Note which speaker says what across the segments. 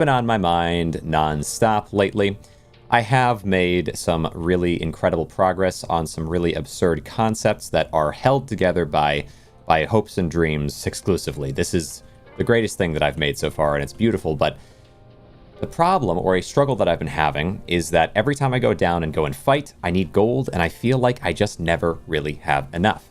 Speaker 1: been on my mind non-stop lately. I have made some really incredible progress on some really absurd concepts that are held together by hopes and dreams exclusively. This is the greatest thing that I've made so far, and it's beautiful, but the problem, or a struggle that I've been having, is that every time I go down and go and fight, I need gold, and I feel like I just never really have enough.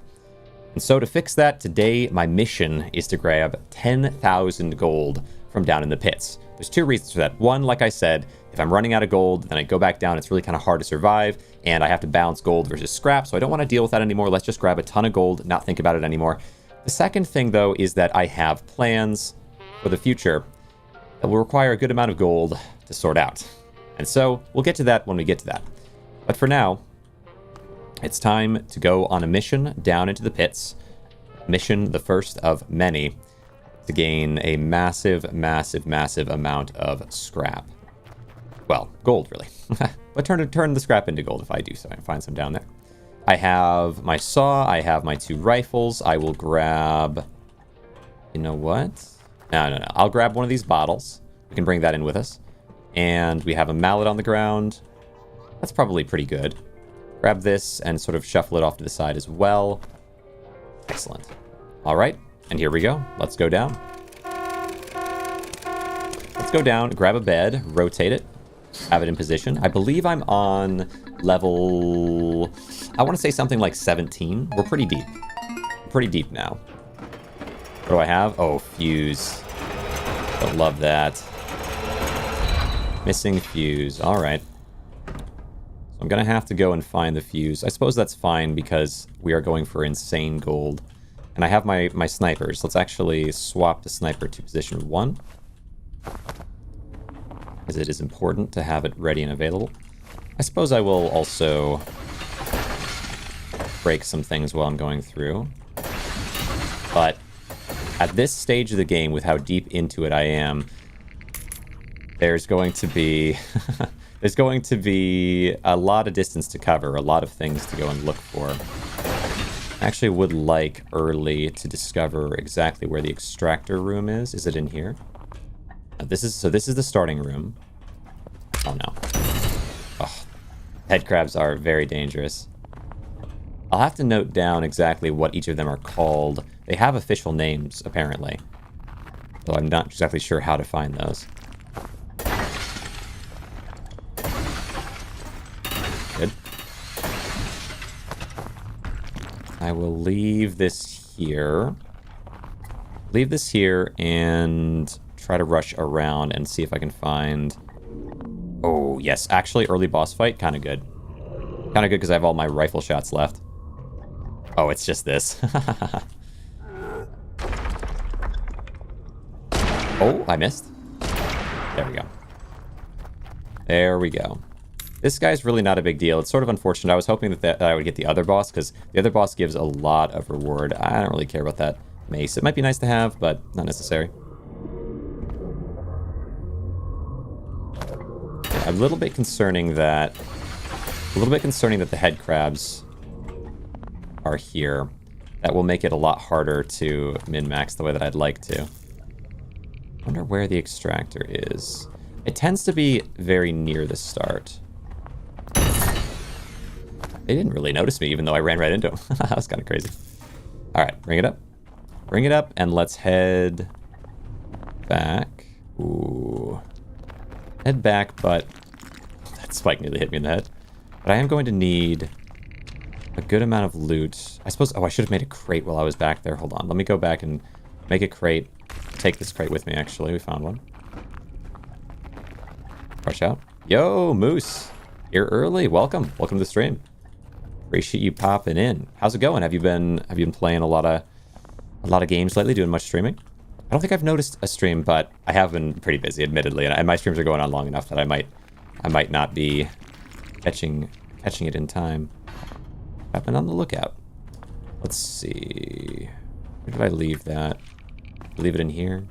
Speaker 1: And so to fix that, today my mission is to grab 10,000 gold from down in the pits. There's two reasons for that. One, like I said, if I'm running out of gold, then I go back down, it's really kind of hard to survive, and I have to balance gold versus scrap, so I don't want to deal with that anymore. Let's just grab a ton of gold, not think about it anymore. The second thing, though, is that I have plans for the future that will require a good amount of gold to sort out. And so, we'll get to that when we get to that. But for now, it's time to go on a mission down into the pits. Mission the first of many to gain a massive, massive, massive amount of scrap. Well, gold, really. But turn the scrap into gold if I do so. I can find some down there. I have my saw. I have my 2 rifles. I will grab... You know what? No. I'll grab one of these bottles. We can bring that in with us. And we have a mallet on the ground. That's probably pretty good. Grab this and sort of shuffle it off to the side as well. Excellent. All right. And here we go. Let's go down. Let's go down, grab a bed, rotate it, have it in position. I believe I'm on level... I want to say something like 17. We're pretty deep. Pretty deep now. What do I have? Oh, fuse. Don't love that. Missing fuse. All right. So I'm going to have to go and find the fuse. I suppose that's fine because we are going for insane gold. And I have my snipers. Let's actually swap the sniper to position 1. As it is important to have it ready and available. I suppose I will also break some things while I'm going through. But at this stage of the game, with how deep into it I am, there's going to be there's going to be a lot of distance to cover, a lot of things to go and look for. I actually would like early to discover exactly where the extractor room is. Is it in here? This is the starting room. Oh no. Oh, head crabs are very dangerous. I'll have to note down exactly what each of them are called. They have official names, apparently. Though I'm not exactly sure how to find those. Good. I will leave this here. Leave this here and try to rush around and see if I can find... Oh, yes. Actually, early boss fight, kind of good. Kind of good because I have all my rifle shots left. Oh, it's just this. Oh, I missed. There we go. There we go. This guy's really not a big deal. It's sort of unfortunate. I was hoping that I would get the other boss because the other boss gives a lot of reward. I don't really care about that mace. It might be nice to have, but not necessary. A little bit concerning that the head crabs are here. That will make it a lot harder to min-max the way that I'd like to. I wonder where the extractor is. It tends to be very near the start. They didn't really notice me even though I ran right into them. That was kind of crazy. Alright, bring it up. Bring it up and let's head back. Ooh. Head back, but that spike nearly hit me in the head. But I am going to need a good amount of loot. I suppose... Oh, I should have made a crate while I was back there. Hold on. Let me go back and make a crate. Take this crate with me, actually. We found one. Rush out. Yo, Moose. You're early. Welcome. Welcome to the stream. Appreciate you popping in. How's it going? Have you been playing a lot of games lately? Doing much streaming? I don't think I've noticed a stream, but I have been pretty busy, admittedly, and my streams are going on long enough that I might not be catching it in time. I've been on the lookout. Let's see. Where did I leave that? Leave it in here.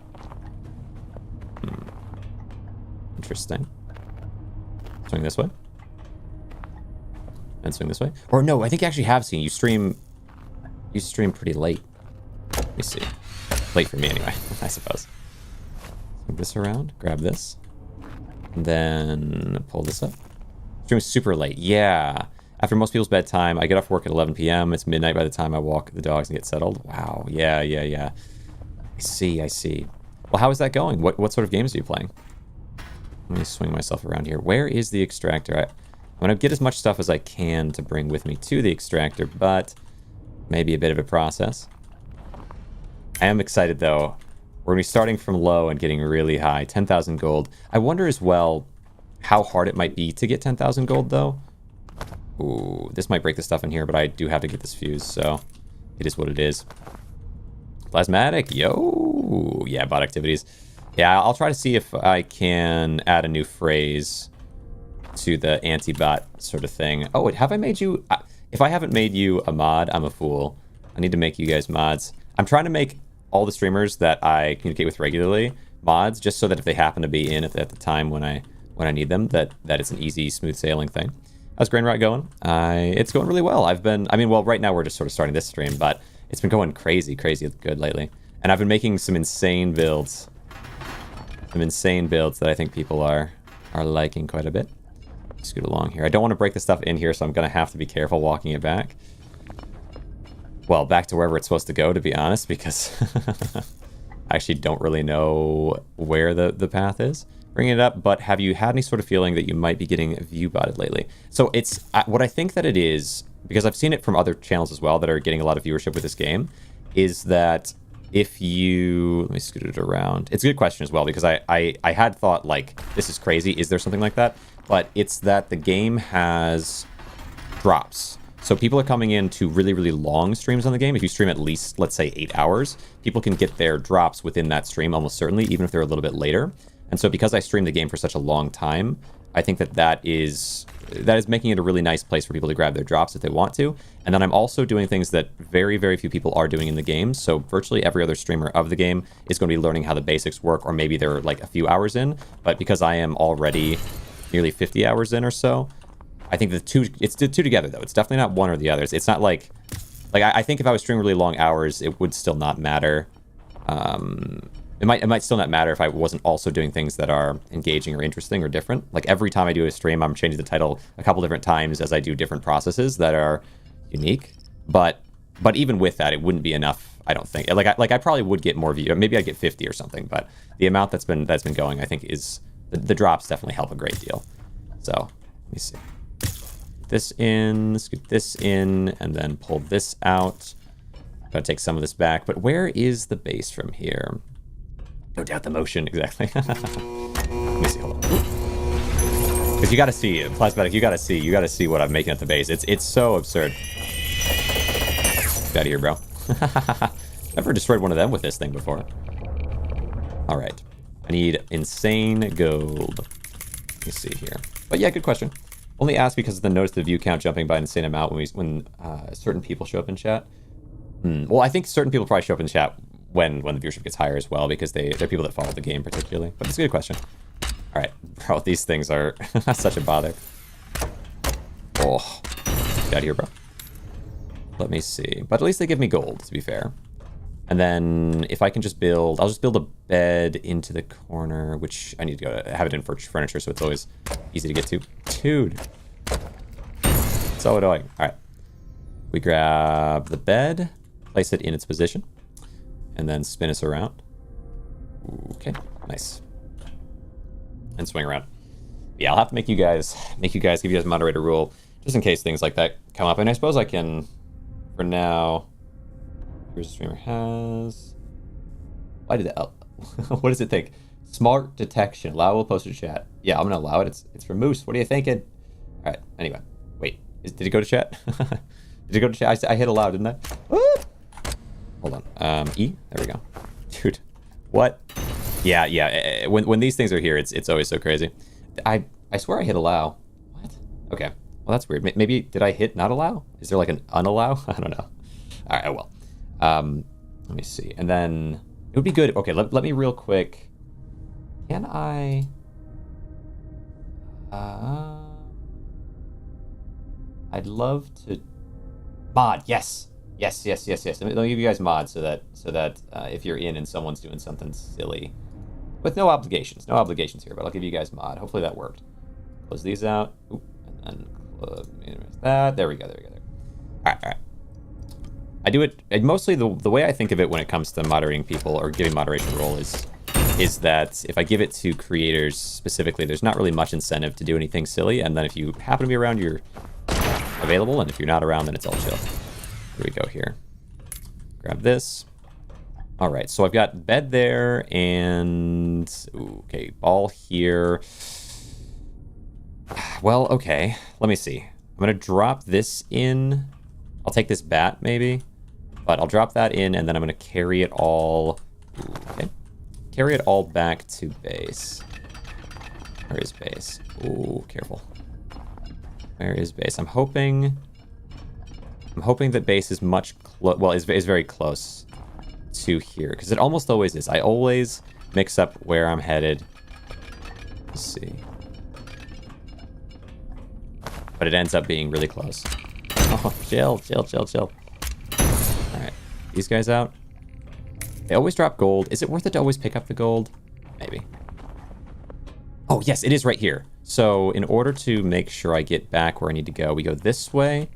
Speaker 1: Interesting. Swing this way. And swing this way. Or no, I think I actually have seen you stream pretty late. Let me see. Late for me anyway, I suppose. Swing this around. Grab this. And then pull this up. Stream super late. Yeah. After most people's bedtime, I get off work at 11 p.m. It's midnight by the time I walk the dogs and get settled. Wow. Yeah. I see. Well, how is that going? What sort of games are you playing? Let me swing myself around here. Where is the extractor? I'm going to get as much stuff as I can to bring with me to the extractor, but maybe a bit of a process. I am excited, though. We're going to be starting from low and getting really high. 10,000 gold. I wonder as well how hard it might be to get 10,000 gold, though. Ooh, this might break the stuff in here, but I do have to get this fused, so it is what it is. Plasmatic, yo! Yeah, bot activities. Yeah, I'll try to see if I can add a new phrase to the anti-bot sort of thing. Oh, wait, have I made you... If I haven't made you a mod, I'm a fool. I need to make you guys mods. I'm trying to make all the streamers that I communicate with regularly mods, just so that if they happen to be in at the time when I need them, that it's an easy, smooth sailing thing. How's Grainrot going? It's going really well. Well, right now we're just sort of starting this stream, but it's been going crazy good lately. And I've been making some insane builds. That I think people are liking quite a bit. Scoot along here. I don't want to break the stuff in here, so I'm going to have to be careful walking it back. Well, back to wherever it's supposed to go, to be honest, because I actually don't really know where the path is. Bringing it up, but have you had any sort of feeling that you might be getting view-botted lately? So it's what I think that it is, because I've seen it from other channels as well that are getting a lot of viewership with this game, is that if you... Let me scoot it around. It's a good question as well, because I had thought, like, this is crazy. Is there something like that? But it's that the game has drops. So people are coming in to really, really long streams on the game. If you stream at least, let's say, 8 hours, people can get their drops within that stream almost certainly, even if they're a little bit later. And so because I stream the game for such a long time, I think that is making it a really nice place for people to grab their drops if they want to. And then I'm also doing things that very, very few people are doing in the game. So virtually every other streamer of the game is going to be learning how the basics work, or maybe they're like a few hours in. But because I am already nearly 50 hours in or so, I think it's the two together, though. It's definitely not one or the other. It's not like I think if I was streaming really long hours, it would still not matter. It might still not matter if I wasn't also doing things that are engaging or interesting or different. Like every time I do a stream, I'm changing the title a couple different times as I do different processes that are unique. But even with that, it wouldn't be enough, I don't think. Like I probably would get more views. Maybe I'd get 50 or something. But the amount that's been going, I think, is the drops definitely help a great deal. So let me see. This in, scoot this in, and then pull this out. Gotta take some of this back. But where is the base from here? No doubt the motion, exactly. Let me see, hold on. Because you gotta see it, Plasmatic, you gotta see what I'm making at the base. It's so absurd. Get out of here, bro. Never destroyed one of them with this thing before. Alright. I need insane gold. Let me see here. But yeah, good question. Only asked because of the notice the view count jumping by an insane amount when certain people show up in chat. Well, I think certain people probably show up in chat when the viewership gets higher as well, because they're people that follow the game particularly. But it's a good question. All right, bro, these things are such a bother. Oh, get out of here, bro. Let me see. But at least they give me gold, to be fair. And then if I can just build, I'll just build a bed into the corner, which I need to go to have it in for furniture, so it's always easy to get to. Dude. So annoying. All right. We grab the bed, place it in its position, and then spin us around. Okay, nice. And swing around. Yeah, I'll have to give you guys moderator rule, just in case things like that come up. And I suppose I can, for now. Here's a streamer has. Why did that? Oh. What does it think? Smart detection. Allow post to chat. Yeah, I'm gonna allow it. It's for Moose. What are you thinking? All right. Anyway, wait. Did it go to chat? Did it go to chat? I hit allow, didn't I? Hold on. E. There we go. Dude, what? Yeah. When these things are here, it's always so crazy. I swear I hit allow. What? Okay. Well, that's weird. Maybe did I hit not allow? Is there like an unallow? I don't know. All right. Oh well. Let me see. And then it would be good. Okay, let me real quick. Can I? I'd love to mod. Yes. Let me give you guys mods so that if you're in and someone's doing something silly, With no obligations. No obligations here, but I'll give you guys mod. Hopefully that worked. Close these out. Oop, and then close that. There we go. There we go. All right. All right. I do it mostly the way I think of it when it comes to moderating people or giving moderation role is that if I give it to creators specifically, there's not really much incentive to do anything silly, and then if you happen to be around, you're available, and if you're not around, then it's all chill. Here we go here. Grab this. All right, so I've got bed there, and ooh, okay, ball here. Well, okay, let me see. I'm gonna drop this in. I'll take this bat maybe, but I'll drop that in, and then I'm gonna carry it all. Ooh, okay, carry it all back to base. Where is base? Ooh, careful. Where is base? I'm hoping that base is much is very close to here, because it almost always is. I always mix up where I'm headed. Let's see. But it ends up being really close. Oh, chill. Alright. These guys out. They always drop gold. Is it worth it to always pick up the gold? Maybe. Oh, yes, it is right here. So in order to make sure I get back where I need to go, we go this way.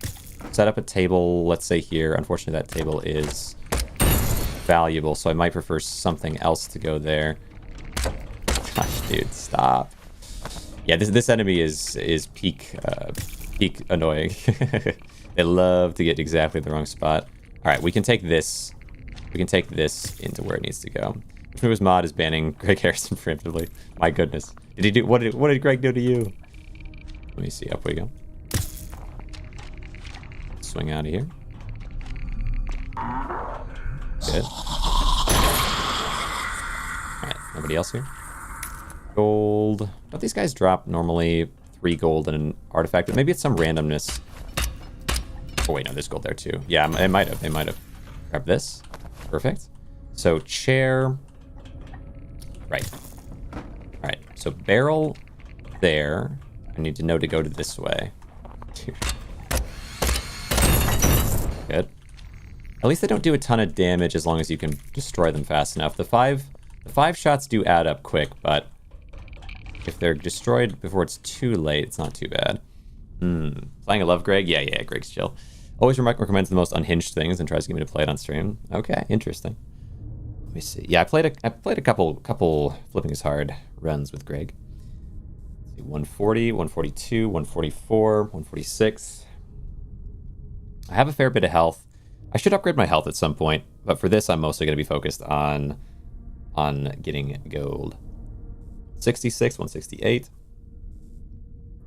Speaker 1: Set up a table, let's say here. Unfortunately, that table is valuable, so I might prefer something else to go there. Gosh, dude, stop. Yeah, this enemy is peak annoying. They love to get exactly the wrong spot. All right, we can take this. We can take this into where it needs to go. Which moves mod is banning Greg Harrison preemptively. My goodness, did he do what did Greg do to you? Let me see. Up we go. Swing out of here. Good. Alright, nobody else here? Gold. Don't these guys drop normally 3 gold and an artifact? But maybe it's some randomness. Oh wait, no, there's gold there too. Yeah, it might have. They might have. Grab this. Perfect. So chair. Right. Alright, so barrel there. I need to know to go to this way. Good. At least they don't do a ton of damage as long as you can destroy them fast enough. The five shots do add up quick, but if they're destroyed before it's too late, it's not too bad. Playing a love Greg? Yeah, Greg's chill. Always recommends the most unhinged things and tries to get me to play it on stream. Okay, interesting. Let me see. Yeah, I played a couple flipping is hard runs with Greg. Let's see, 140, 142, 144, 146. I have a fair bit of health. I should upgrade my health at some point, but for this, I'm mostly going to be focused on getting gold. 66, 168.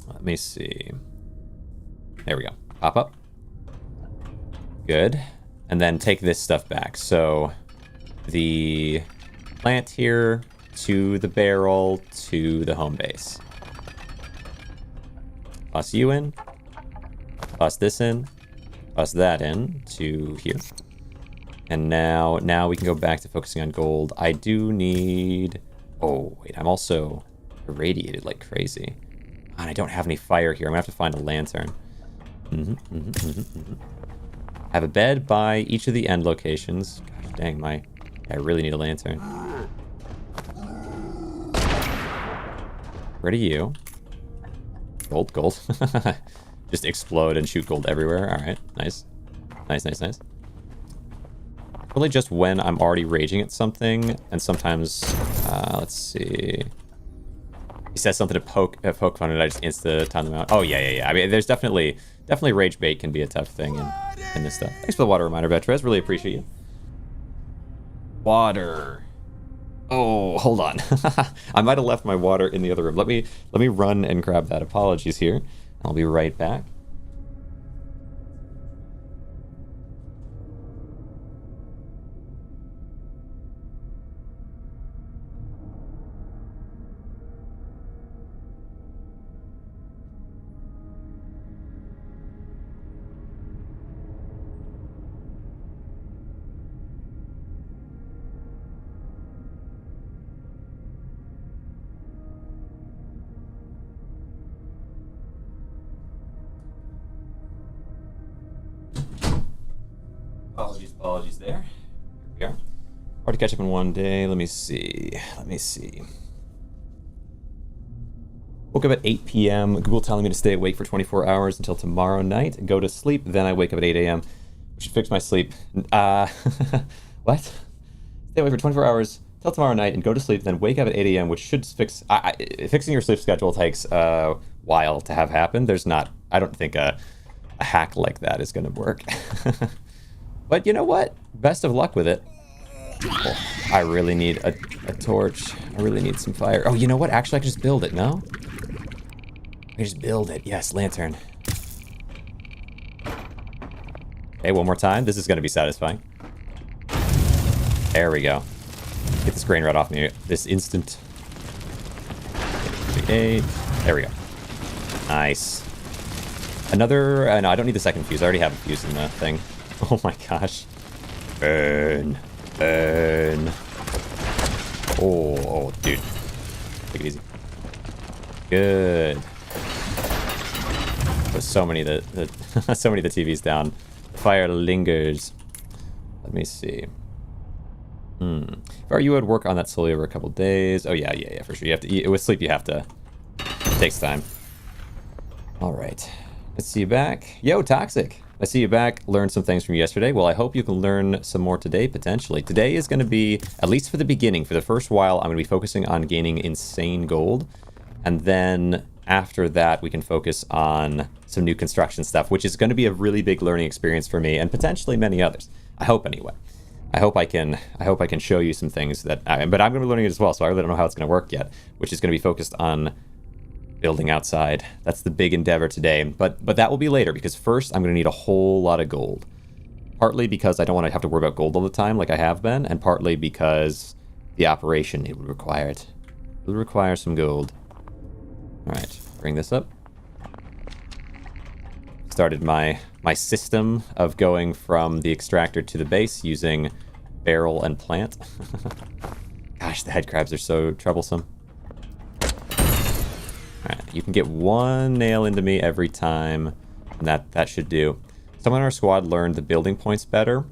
Speaker 1: Let me see. There we go. Pop up. Good. And then take this stuff back. So the plant here to the barrel to the home base. Toss you in. Toss this in. Toss that in to here. And now we can go back to focusing on gold. I do need... Oh, wait, I'm also irradiated like crazy. And I don't have any fire here. I'm gonna have to find a lantern. Have a bed by each of the end locations. Gosh dang, I really need a lantern. Where are you? Gold. Just explode and shoot gold everywhere. All right, nice. Really just when I'm already raging at something, and sometimes, let's see. He says something to poke fun, and I just insta-time them out. Oh, yeah. I mean, there's definitely rage bait can be a tough thing in this stuff. Thanks for the water reminder, Vetrez. Really appreciate you. Water. Oh, hold on. I might have left my water in the other room. Let me run and grab that. Apologies here. I'll be right back. to catch up in one day. Let me see. Woke up at 8 p.m. Google telling me to stay awake for 24 hours until tomorrow night. Go to sleep. Then I wake up at 8 a.m. We should fix my sleep. What? Stay awake for 24 hours till tomorrow night and go to sleep. Then wake up at 8 a.m. Which should fix. Fixing your sleep schedule takes a while to have happen. There's not. I don't think a hack like that is going to work. But you know what? Best of luck with it. Oh, I really need a torch. I really need some fire. Oh, you know what? Actually, I can just build it, no? I can just build it. Yes, lantern. Okay, one more time. This is going to be satisfying. There we go. Get this Grainrot off me this instant. 8. There we go. Nice. Another... no, I don't need the second fuse. I already have a fuse in the thing. Oh my gosh. Burn. Burn. Oh, dude. Take it easy. Good. There's so many of the so many of the TVs down. Fire lingers. Let me see. If I were you, I'd work on that slowly over a couple days. Oh yeah, for sure. You have to eat with sleep. You have to. It takes time. All right. Let's see you back. Yo, Toxic. I see you back. Learned some things from yesterday. Well, I hope you can learn some more today, potentially. Today is going to be, at least for the beginning, for the first while, I'm going to be focusing on gaining insane gold. And then after that, we can focus on some new construction stuff, which is going to be a really big learning experience for me and potentially many others. I hope anyway. I hope I can show you some things that, but I'm going to be learning it as well, so I really don't know how it's going to work yet, which is going to be focused on building outside. That's the big endeavor today, but that will be later, because first I'm going to need a whole lot of gold. Partly because I don't want to have to worry about gold all the time like I have been, and partly because the operation, it would require it. It will require some gold. Alright, bring this up. Started my system of going from the extractor to the base using barrel and plant. Gosh, the head crabs are so troublesome. Alright, you can get one nail into me every time, and that should do. Someone in our squad learned the building points better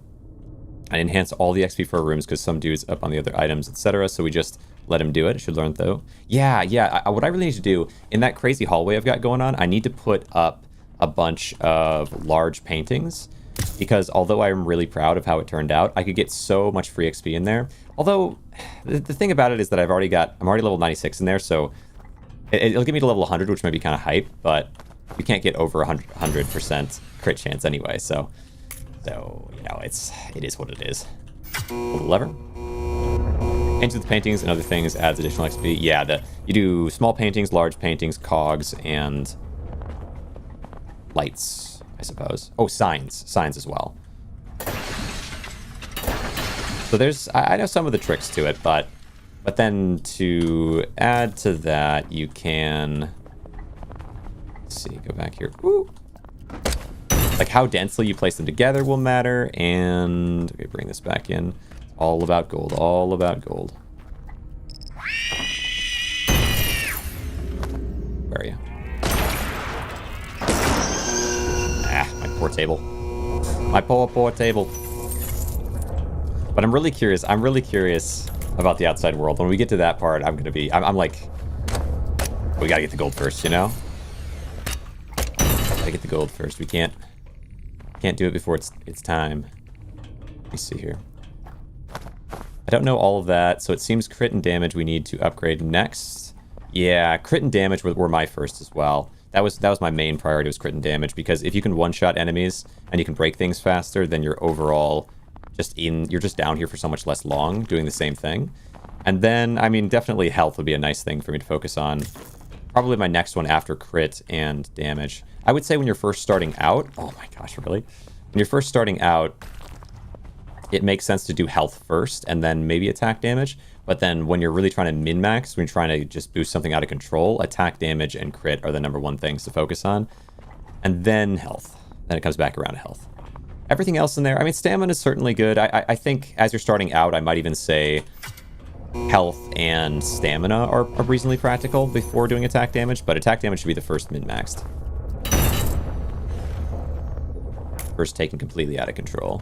Speaker 1: and enhance all the XP for our rooms because some dude's up on the other items, etc. So we just let him do it. Should learn though. Yeah. What I really need to do in that crazy hallway I've got going on, I need to put up a bunch of large paintings, because although I'm really proud of how it turned out, I could get so much free XP in there. Although the thing about it is that I'm already level 96 in there, so it'll get me to level 100, which might be kind of hype, but you can't get over 100% crit chance anyway, so you know, it is what it is. Pull the lever. Painting with paintings and other things adds additional XP. Yeah, you do small paintings, large paintings, cogs, and lights, I suppose. Oh, signs as well. So I know some of the tricks to it, but then to add to that, you can, let's see, go back here. Woo! Like how densely you place them together will matter, and okay, bring this back in. It's all about gold, all about gold. Where are you? Ah, my poor table. My poor table. But I'm really curious about the outside world. When we get to that part, I'm like, we gotta get the gold first, you know? Gotta get the gold first. We can't do it before it's time. Let me see here. I don't know all of that, so it seems crit and damage we need to upgrade next. Yeah, crit and damage were my first as well. That was my main priority, was crit and damage, because if you can one-shot enemies and you can break things faster, then you're overall you're just down here for so much less long doing the same thing. And then, I mean, definitely health would be a nice thing for me to focus on. Probably my next one after crit and damage. I would say when you're first starting out, oh my gosh, really? When you're first starting out, it makes sense to do health first and then maybe attack damage. But then when you're really trying to min-max, when you're trying to just boost something out of control, attack damage and crit are the #1 things to focus on. And then health. Then it comes back around to health. Everything else in there, I mean, stamina is certainly good. I think as you're starting out, I might even say health and stamina are reasonably practical before doing attack damage, but attack damage should be the first min-maxed. First taken completely out of control.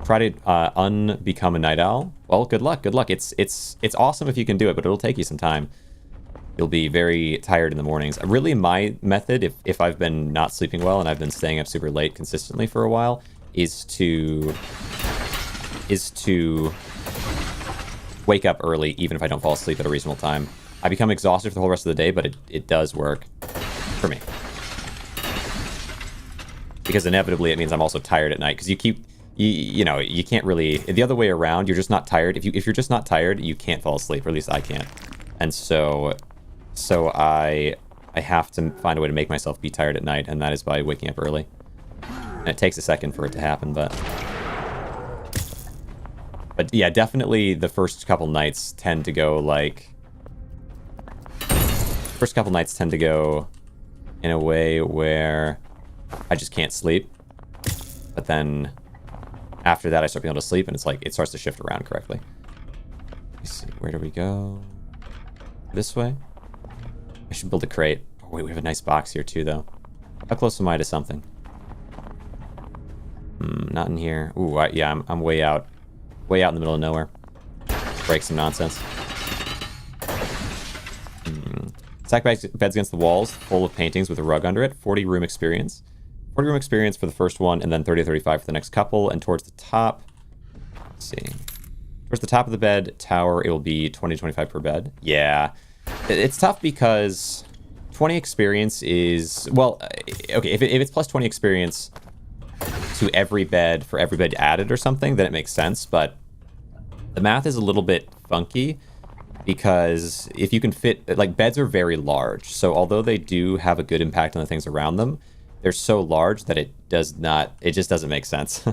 Speaker 1: Try to unbecome a night owl. Well, good luck. Good luck. It's awesome if you can do it, but it'll take you some time. You'll be very tired in the mornings. Really, my method, if I've been not sleeping well and I've been staying up super late consistently for a while, is to wake up early, even if I don't fall asleep at a reasonable time. I become exhausted for the whole rest of the day, but it does work for me. Because inevitably it means I'm also tired at night, because you know, you can't really, the other way around, you're just not tired. If you're just not tired, you can't fall asleep, or at least I can't. And so I have to find a way to make myself be tired at night, and that is by waking up early. And it takes a second for it to happen, but yeah, definitely the first couple nights tend to go in a way where I just can't sleep. But then after that, I start being able to sleep, and it's like it starts to shift around correctly. Let me see, where do we go? This way? I should build a crate. Oh, wait, we have a nice box here too, though. How close am I to something? Not in here. Ooh, yeah, I'm way out. Way out in the middle of nowhere. Break some nonsense. Stack beds against the walls, full of paintings with a rug under it. 40 room experience. 40 room experience for the first one, and then 30 to 35 for the next couple. And towards the top, let's see. Towards the top of the bed tower, it will be 20 to 25 per bed. Yeah. It's tough because 20 experience is, well, okay, if it's plus 20 experience to every bed for every bed added or something, then it makes sense. But the math is a little bit funky because if you can fit, like, beds are very large. So although they do have a good impact on the things around them, they're so large that it just doesn't make sense.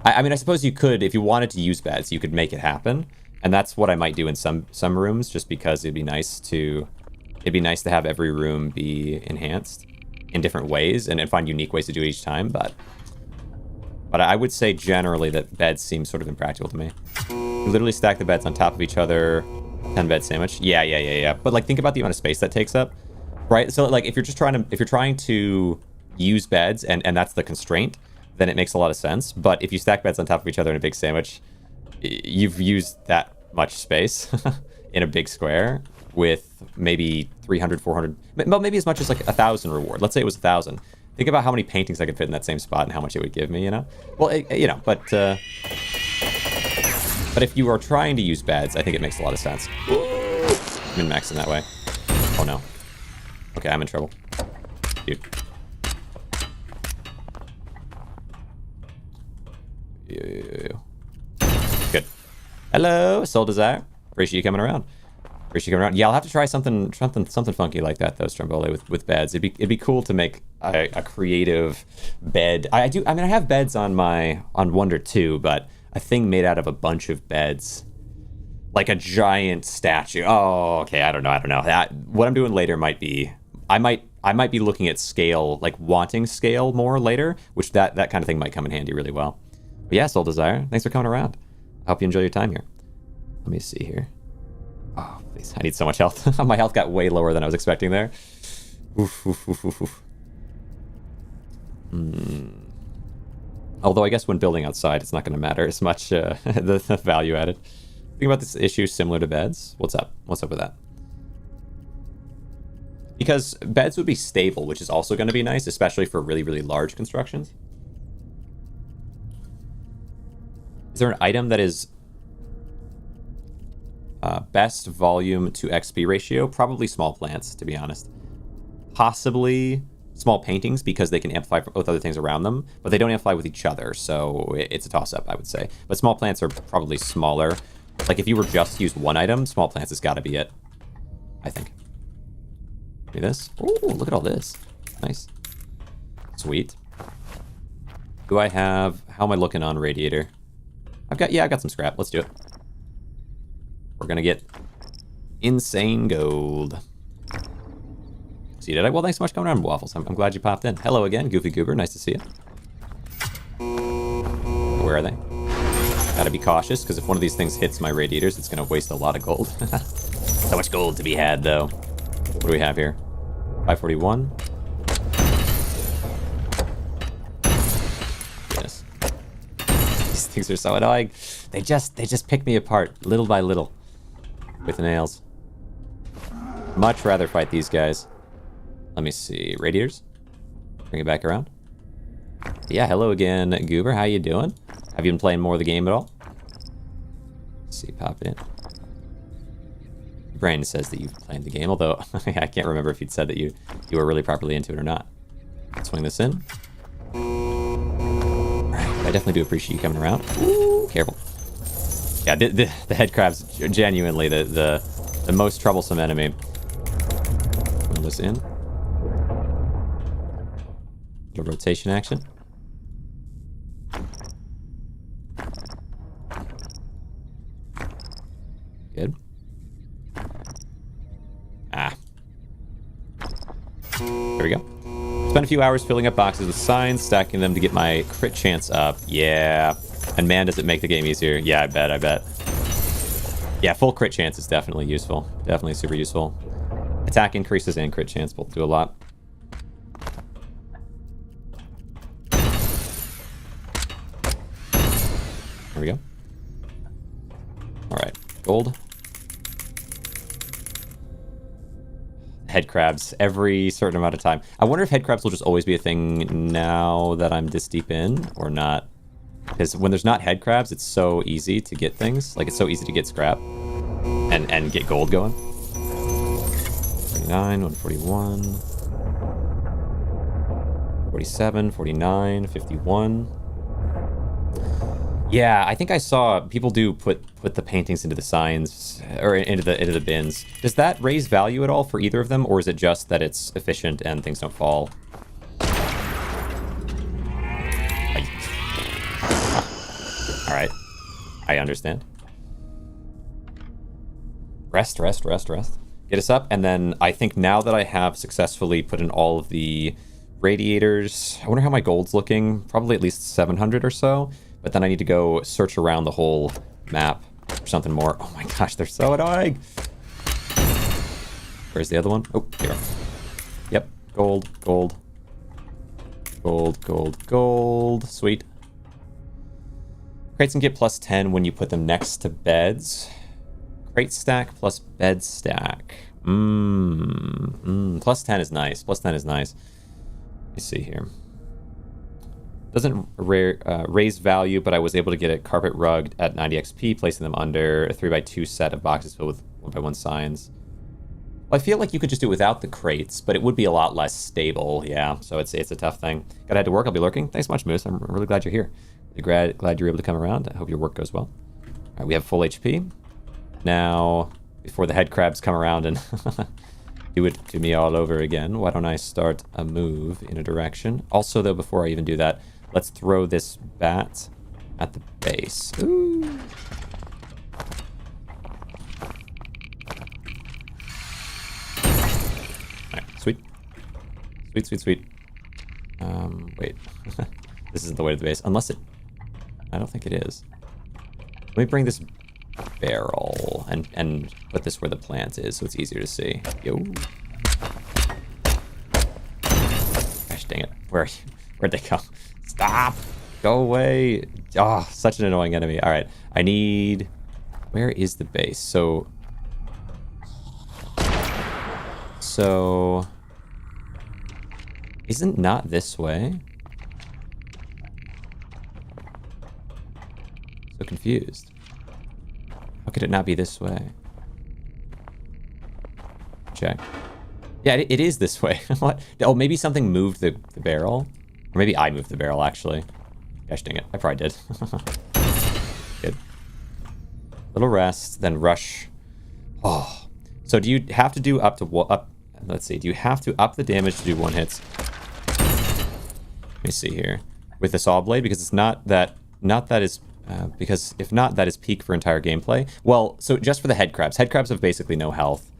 Speaker 1: I mean, I suppose you could, if you wanted to use beds, you could make it happen. And that's what I might do in some rooms, just because it'd be nice to have every room be enhanced in different ways and find unique ways to do it each time. But I would say generally that beds seem sort of impractical to me. You literally stack the beds on top of each other, 10 bed sandwich. Yeah. But like, think about the amount of space that takes up, right? So like, if you're trying to use beds and that's the constraint, then it makes a lot of sense. But if you stack beds on top of each other in a big sandwich, you've used that much space in a big square with maybe 300, 400, well, maybe as much as like 1,000 reward. Let's say it was 1,000. Think about how many paintings I could fit in that same spot and how much it would give me, you know? Well, you know, but if you are trying to use beds, I think it makes a lot of sense. Min-maxing that way. Oh no. Okay, I'm in trouble. Dude. Good. Hello, Soul Desire. Appreciate you coming around. Yeah, I'll have to try something funky like that though, Stromboli, with beds. It'd be cool to make a creative bed. I mean, I have beds on Wonder 2, but a thing made out of a bunch of beds, like a giant statue. Oh, okay. I don't know. What I'm doing later might be, I might be looking at scale, like wanting scale more later, which that kind of thing might come in handy really well. But yeah, Soul Desire, thanks for coming around. I hope you enjoy your time here. Let me see here. Oh, please. I need so much health. My health got way lower than I was expecting there. Oof. Although I guess when building outside, it's not going to matter as much, the value added. Think about this issue similar to beds. What's up? What's up with that? Because beds would be stable, which is also going to be nice, especially for really, really large constructions. Is there an item that is best volume to XP ratio? Probably small plants, to be honest. Possibly small paintings, because they can amplify with other things around them, but they don't amplify with each other, so it's a toss-up, I would say. But small plants are probably smaller. Like, if you were just to use one item, small plants has got to be it, I think. Look at this. Ooh, look at all this. Nice. Sweet. Do I have... How am I looking on Radiator? I've got some scrap. Let's do it. We're gonna get insane gold. See, did I? Well, thanks so much for coming around, Waffles. I'm glad you popped in. Hello again, Goofy Goober. Nice to see you. Where are they? Gotta be cautious, because if one of these things hits my radiators, it's gonna waste a lot of gold. So much gold to be had, though. What do we have here? 541. Yes. things are so annoying. They just pick me apart little by little with nails. Much rather fight these guys. Let me see. Radiators? Bring it back around. Yeah, hello again, Goober. How you doing? Have you been playing more of the game at all? Let's see, pop it in. Brain says that you've played the game, although I can't remember if you'd said that you were really properly into it or not. Swing this in. Alright, I definitely do appreciate you coming around. Ooh, careful. Yeah, the head crab's genuinely the most troublesome enemy. Swing this in. Little rotation action. Good. Ah. There we go. Spent a few hours filling up boxes with signs, stacking them to get my crit chance up. Yeah. And man, does it make the game easier. Yeah, I bet. Yeah, full crit chance is definitely useful. Definitely super useful. Attack increases and crit chance both do a lot. There we go. Alright, gold. Head crabs every certain amount of time. I wonder if head crabs will just always be a thing now that I'm this deep in, or not. Because when there's not head crabs, it's so easy to get things. Like, it's so easy to get scrap and get gold going. 49, 141, 47, 49, 51. Yeah, I think I saw people do put the paintings into the signs or into the bins. Does that raise value at all for either of them, or is it just that it's efficient and things don't fall? All right, I understand. Rest. Get us up, and then I think now that I have successfully put in all of the radiators, I wonder how my gold's looking. Probably at least 700 or so. But then I need to go search around the whole map for something more. Oh my gosh, they're so annoying. Where's the other one? Oh, here. Yep, gold. Sweet. Crates can get plus 10 when you put them next to beds. Crate stack plus bed stack. Plus 10 is nice. Let me see here. Doesn't raise value, but I was able to get a carpet rug at 90 XP, placing them under a 3x2 set of boxes filled with 1x1 signs. Well, I feel like you could just do it without the crates, but it would be a lot less stable, yeah, so it's a tough thing. Gotta head to work, I'll be lurking. Thanks so much, Moose. I'm really glad you're here. Really glad you're able to come around. I hope your work goes well. All right, we have full HP. Now, before the head crabs come around and do it to me all over again, why don't I start a move in a direction? Also, though, before I even do that, let's throw this bat at the base. Ooh. Alright, sweet. Sweet. Wait. This isn't the way to the base. Unless it... I don't think it is. Let me bring this barrel and put this where the plant is so it's easier to see. Yo. Gosh dang it. Where'd they go? Stop! Go away! Oh, such an annoying enemy. Alright, I need... Where is the base? So... Isn't not this way? So confused. How could it not be this way? Check. Yeah, it is this way. What? Oh, maybe something moved the barrel? Or maybe I moved the barrel, actually. Gosh dang it. I probably did. Good. Little rest, then rush. Oh. So do you have to do up to... Let's see. Do you have to up the damage to do one hits? Let me see here. With the saw blade? Because it's not that... because if not, that is peak for entire gameplay. Well, so just for the head crabs. Head crabs have basically no health.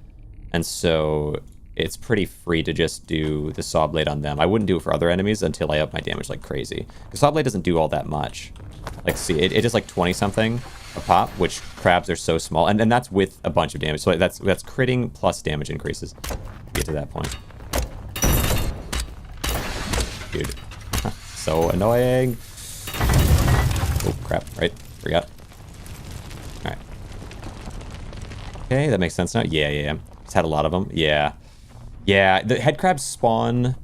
Speaker 1: And so... it's pretty free to just do the saw blade on them. I wouldn't do it for other enemies until I up my damage like crazy. Because saw blade doesn't do all that much. Like, see, it does like 20-something a pop, which crabs are so small. And that's with a bunch of damage. So that's critting plus damage increases to get to that point. Dude. So annoying. Oh, crap. Right. Forgot. Alright. Okay, that makes sense now. Yeah. Just had a lot of them. Yeah. Yeah, the head crabs spawn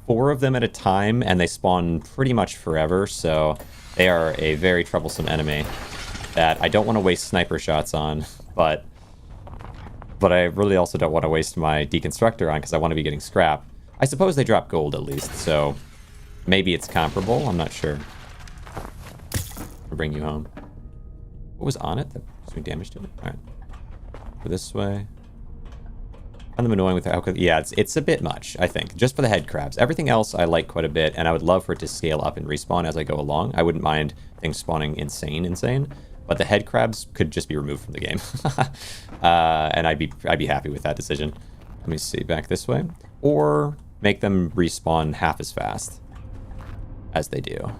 Speaker 1: 4 of them at a time, and they spawn pretty much forever, so they are a very troublesome enemy that I don't want to waste sniper shots on, but I really also don't want to waste my deconstructor on because I want to be getting scrap. I suppose they drop gold at least, so maybe it's comparable. I'm not sure. I'll bring you home. What was on it that was doing damage to it? Alright. Go this way. I find them annoying with how... Yeah, it's a bit much, I think. Just for the head crabs. Everything else I like quite a bit, and I would love for it to scale up and respawn as I go along. I wouldn't mind things spawning insane. But the head crabs could just be removed from the game. And I'd be happy with that decision. Let me see, back this way. Or make them respawn half as fast as they do.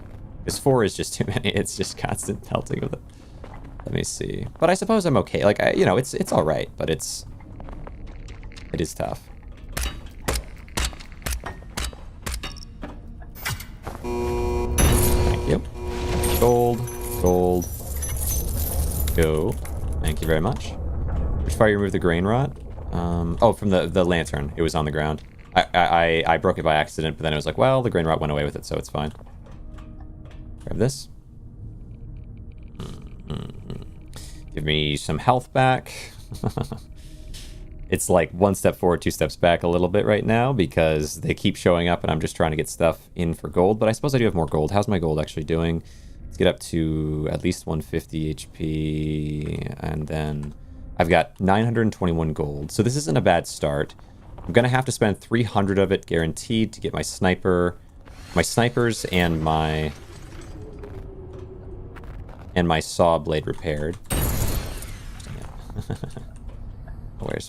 Speaker 1: Because 4 is just too many. It's just constant pelting of them. Let me see. But I suppose I'm okay. Like, you know, it's all right, but it is tough. Thank you. Gold. Go. Thank you very much. Which fire you remove the Grainrot? Oh, from the lantern. It was on the ground. I broke it by accident, but then it was like, well, the Grainrot went away with it, so it's fine. Grab this. Give me some health back. It's like 1 step forward, 2 steps back a little bit right now because they keep showing up and I'm just trying to get stuff in for gold. But I suppose I do have more gold. How's my gold actually doing? Let's get up to at least 150 HP. And then I've got 921 gold. So this isn't a bad start. I'm going to have to spend 300 of it guaranteed to get my snipers and my saw blade repaired.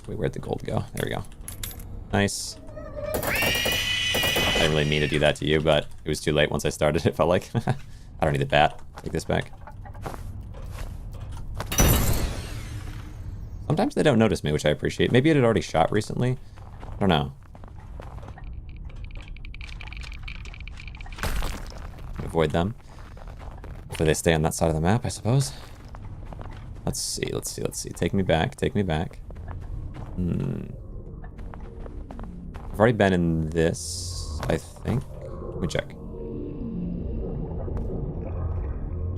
Speaker 1: Where'd the gold go? There we go. Nice. I didn't really mean to do that to you, but it was too late once I started, it felt like. I don't need the bat. Take this back. Sometimes they don't notice me, which I appreciate. Maybe it had already shot recently. I don't know. Avoid them. Hopefully they stay on that side of the map, I suppose. Let's see. Take me back. I've already been in this, I think. Let me check.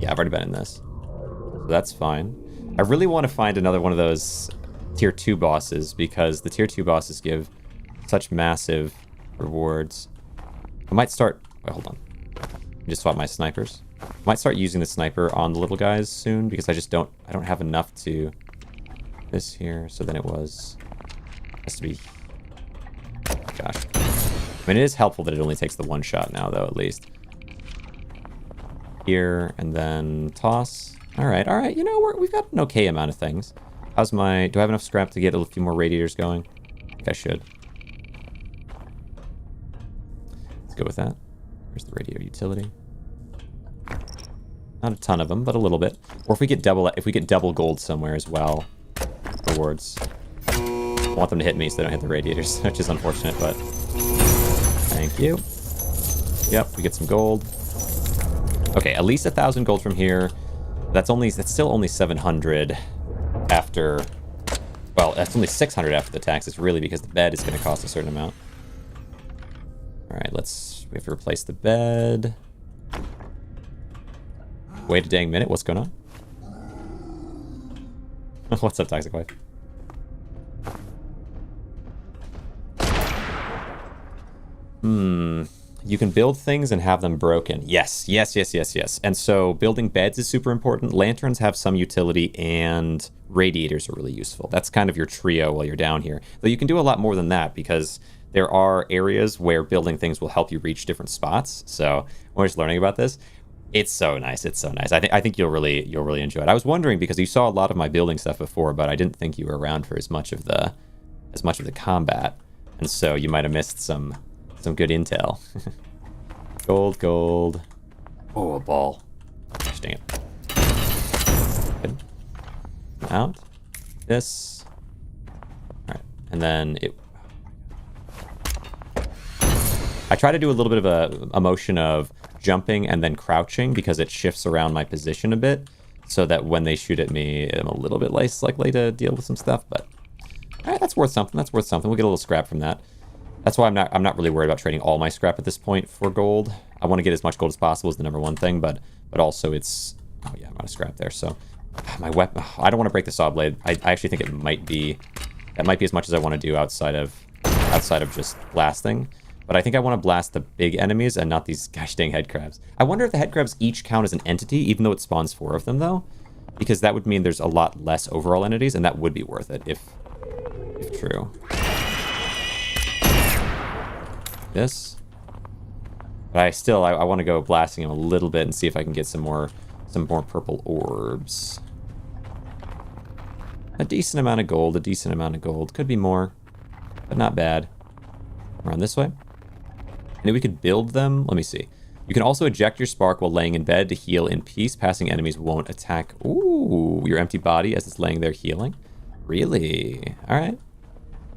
Speaker 1: Yeah, I've already been in this. So that's fine. I really want to find another one of those tier 2 bosses because the tier 2 bosses give such massive rewards. I might start... Wait, hold on. Let me just swap my snipers. I might start using the sniper on the little guys soon because I don't have enough to... This here, so then it has to be... Gosh. I mean, it is helpful that it only takes the 1 shot now, though, at least. Here, and then toss. Alright. You know, we've got an okay amount of things. How's my... Do I have enough scrap to get a few more radiators going? I think I should. Let's go with that. Where's the radio utility? Not a ton of them, but a little bit. Or if we get double gold somewhere as well. Rewards. I want them to hit me so they don't hit the radiators, which is unfortunate, but... Thank you. Yep, we get some gold. Okay, at least 1,000 gold from here. That's still only 700 after... Well, that's only 600 after the taxes, really, because the bed is going to cost a certain amount. Alright, we have to replace the bed. Wait a dang minute, what's going on? What's up, Toxic Wife? You can build things and have them broken. Yes. And so building beds is super important. Lanterns have some utility and radiators are really useful. That's kind of your trio while you're down here. Though you can do a lot more than that because there are areas where building things will help you reach different spots. So when we're just learning about this, it's so nice. I think you'll really enjoy it. I was wondering because you saw a lot of my building stuff before, but I didn't think you were around for as much of the combat. And so you might have missed some good intel. Gold. Oh, a ball. Gosh, dang it. Good. Out. This. Alright. And then I try to do a little bit of a motion of jumping and then crouching because it shifts around my position a bit, so that when they shoot at me, I'm a little bit less likely to deal with some stuff. But all right, that's worth something. That's worth something. We'll get a little scrap from that. That's why I'm not really worried about trading all my scrap at this point for gold. I want to get as much gold as possible is the number one thing, but also it's, oh yeah, I'm out of scrap there. So my weapon, I don't want to break the saw blade. I actually think that might be as much as I want to do outside of just blasting. But I think I want to blast the big enemies and not these gosh dang head crabs. I wonder if the head crabs each count as an entity, even though it spawns 4 of them though, because that would mean there's a lot less overall entities, and that would be worth it if true. This, but I want to go blasting him a little bit and see if I can get some more purple orbs. A decent amount of gold. Could be more, but not bad. Around this way. And we could build them. Let me see. You can also eject your spark while laying in bed to heal in peace. Passing enemies won't attack. Ooh, your empty body as it's laying there healing. Really? All right.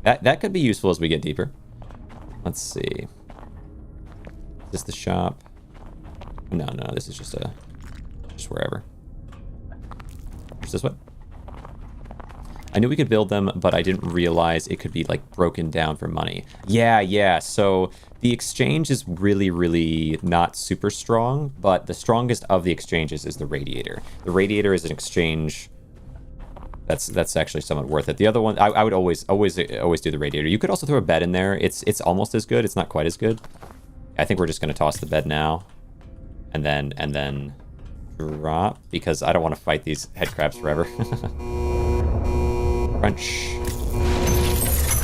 Speaker 1: That could be useful as we get deeper. Let's see. Is this the shop? No, this is just wherever. Just this way. I knew we could build them, but I didn't realize it could be like broken down for money. Yeah. So the exchange is really not super strong, but the strongest of the exchanges is the radiator. The radiator is an exchange that's actually somewhat worth it. The other one, I would always do the radiator. You could also throw a bed in there. It's almost as good. It's not quite as good. I think we're just going to toss the bed now, and then drop, because I don't want to fight these head crabs forever. Crunch.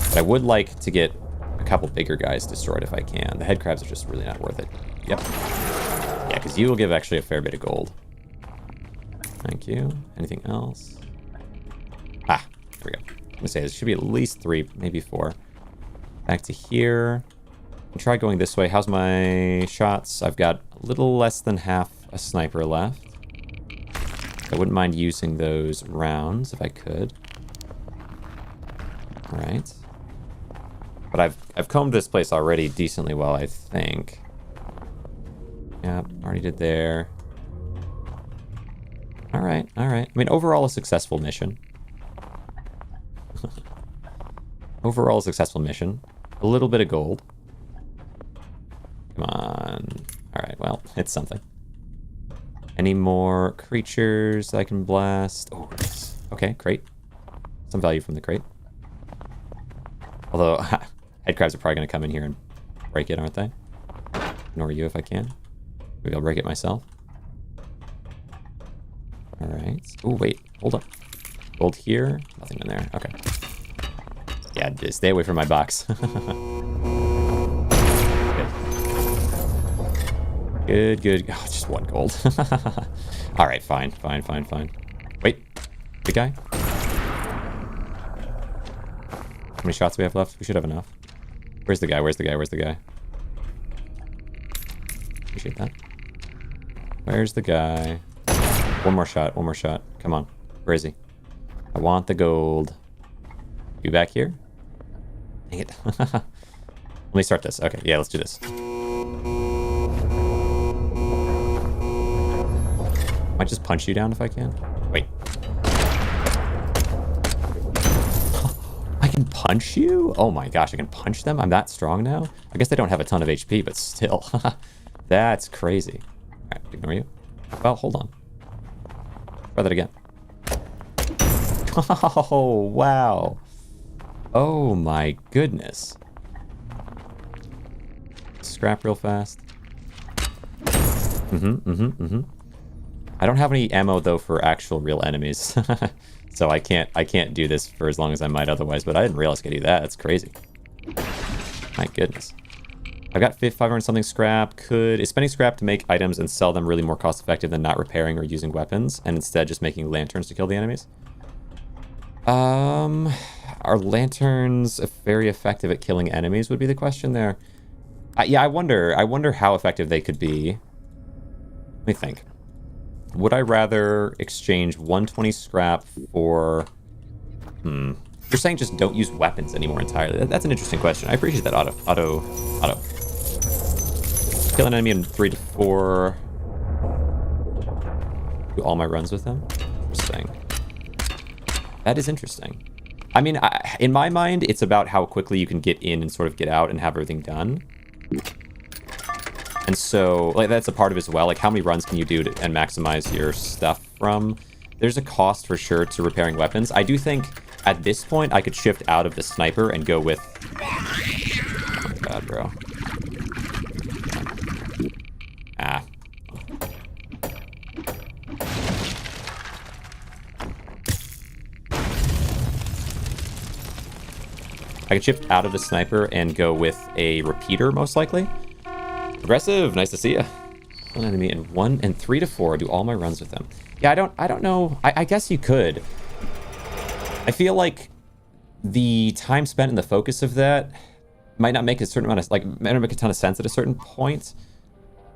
Speaker 1: But I would like to get a couple bigger guys destroyed if I can. The head crabs are just really not worth it. Yep. Yeah, because you will give actually a fair bit of gold. Thank you. Anything else? Ah, there we go. I'm gonna say there should be at least 3, maybe 4. Back to here. I'll try going this way. How's my shots? I've got a little less than half a sniper left. I wouldn't mind using those rounds if I could. All right. But I've combed this place already decently well, I think. Yep, already did there. All right. I mean, overall a successful mission. Overall a successful mission. A little bit of gold. Come on. All right, well, it's something. Any more creatures I can blast? Oh, nice. Okay, crate. Some value from the crate. Although, head crabs are probably going to come in here and break it, aren't they? Ignore you if I can. Maybe I'll break it myself. All right. Oh, wait. Hold up. Gold here. Nothing in there. Okay. Yeah, just stay away from my box. Good. Oh, it's just 1 gold. All right, fine. Wait. Big guy? How many shots do we have left? We should have enough. Where's the guy? Appreciate that. Where's the guy? One more shot. Come on. Where is he? I want the gold. You back here? Dang it. Let me start this. Okay, yeah, let's do this. Might just punch you down if I can. Wait. I can punch you? Oh my gosh, I can punch them? I'm that strong now? I guess they don't have a ton of HP, but still. That's crazy. Alright, ignore you. Well, hold on. Try that again. Oh, wow. Oh my goodness. Scrap real fast. I don't have any ammo though for actual real enemies. So I can't do this for as long as I might otherwise, but I didn't realize I could do that. That's crazy. My goodness. I've got 500 something scrap. Is spending scrap to make items and sell them really more cost effective than not repairing or using weapons and instead just making lanterns to kill the enemies? Are lanterns very effective at killing enemies would be the question there. Yeah, I wonder how effective they could be. Let me think. Would I rather exchange 120 scrap for... You're saying just don't use weapons anymore entirely. That's an interesting question. I appreciate that, Auto. Kill an enemy in 3 to 4. Do all my runs with him. Interesting. That is interesting. I mean, in my mind, it's about how quickly you can get in and sort of get out and have everything done. And so, like, that's a part of it as well. Like, how many runs can you do and maximize your stuff from? There's a cost for sure to repairing weapons. I do think at this point I could shift out of the sniper and go with... Oh my god, bro. Ah. I could shift out of the sniper and go with a repeater, most likely. Aggressive, nice to see ya. One enemy in 1 and 3 to 4. Do all my runs with them. Yeah, I don't know. I guess you could. I feel like the time spent and the focus of that might not make a certain amount of, like, might not make a ton of sense at a certain point.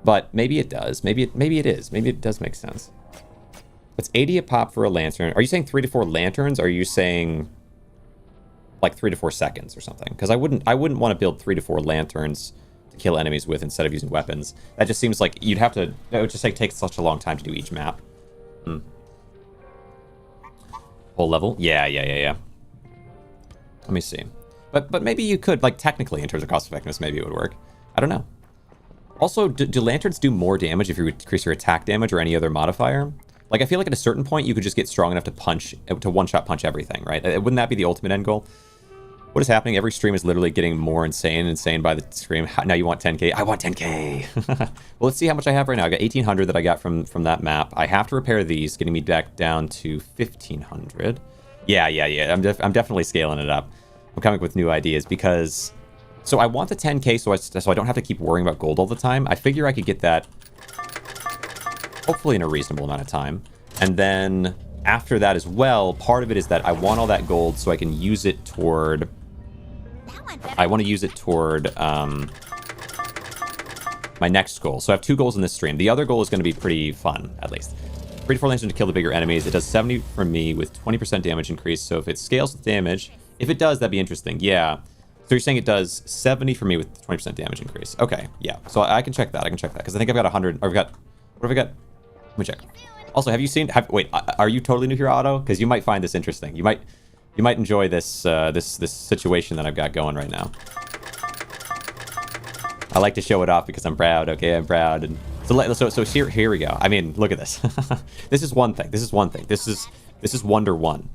Speaker 1: But maybe it does. Maybe it is. Maybe it does make sense. It's 80 a pop for a lantern. Are you saying 3 to 4 lanterns? Or are you saying like 3 to 4 seconds or something? Because I wouldn't want to build 3 to 4 lanterns to kill enemies with instead of using weapons. That just seems like you'd have to... It would just take such a long time to do each map. Whole level? Yeah. Let me see. But maybe you could, like, technically, in terms of cost effectiveness, maybe it would work. I don't know. Also, do lanterns do more damage if you increase your attack damage or any other modifier? Like, I feel like at a certain point, you could just get strong enough to one-shot punch everything, right? Wouldn't that be the ultimate end goal? What is happening? Every stream is literally getting more insane by the stream. Now you want 10k? I want 10k! Well, let's see how much I have right now. I got 1800 that I got from that map. I have to repair these, getting me back down to 1500. Yeah. I'm definitely scaling it up. I'm coming up with new ideas because... So I want the 10k so I don't have to keep worrying about gold all the time. I figure I could get that hopefully in a reasonable amount of time. And then after that as well, part of it is that I want all that gold so I can use it toward... I want to use it toward my next goal. So I have 2 goals in this stream. The other goal is going to be pretty fun, at least. 3 to 4 lanterns to kill the bigger enemies. It does 70 for me with 20% damage increase. So if it scales with damage... If it does, that'd be interesting. Yeah. So you're saying it does 70 for me with 20% damage increase. Okay, yeah. So I can check that. Because I think I've got 100... Or I've got... What have I got? Let me check. Also, have you seen... Wait, are you totally new here, Otto? Because you might find this interesting. You might enjoy this this situation that I've got going right now. I like to show it off because I'm proud. Okay, I'm proud. And so here we go. I mean, look at this. This is one thing. This is Wonder 1.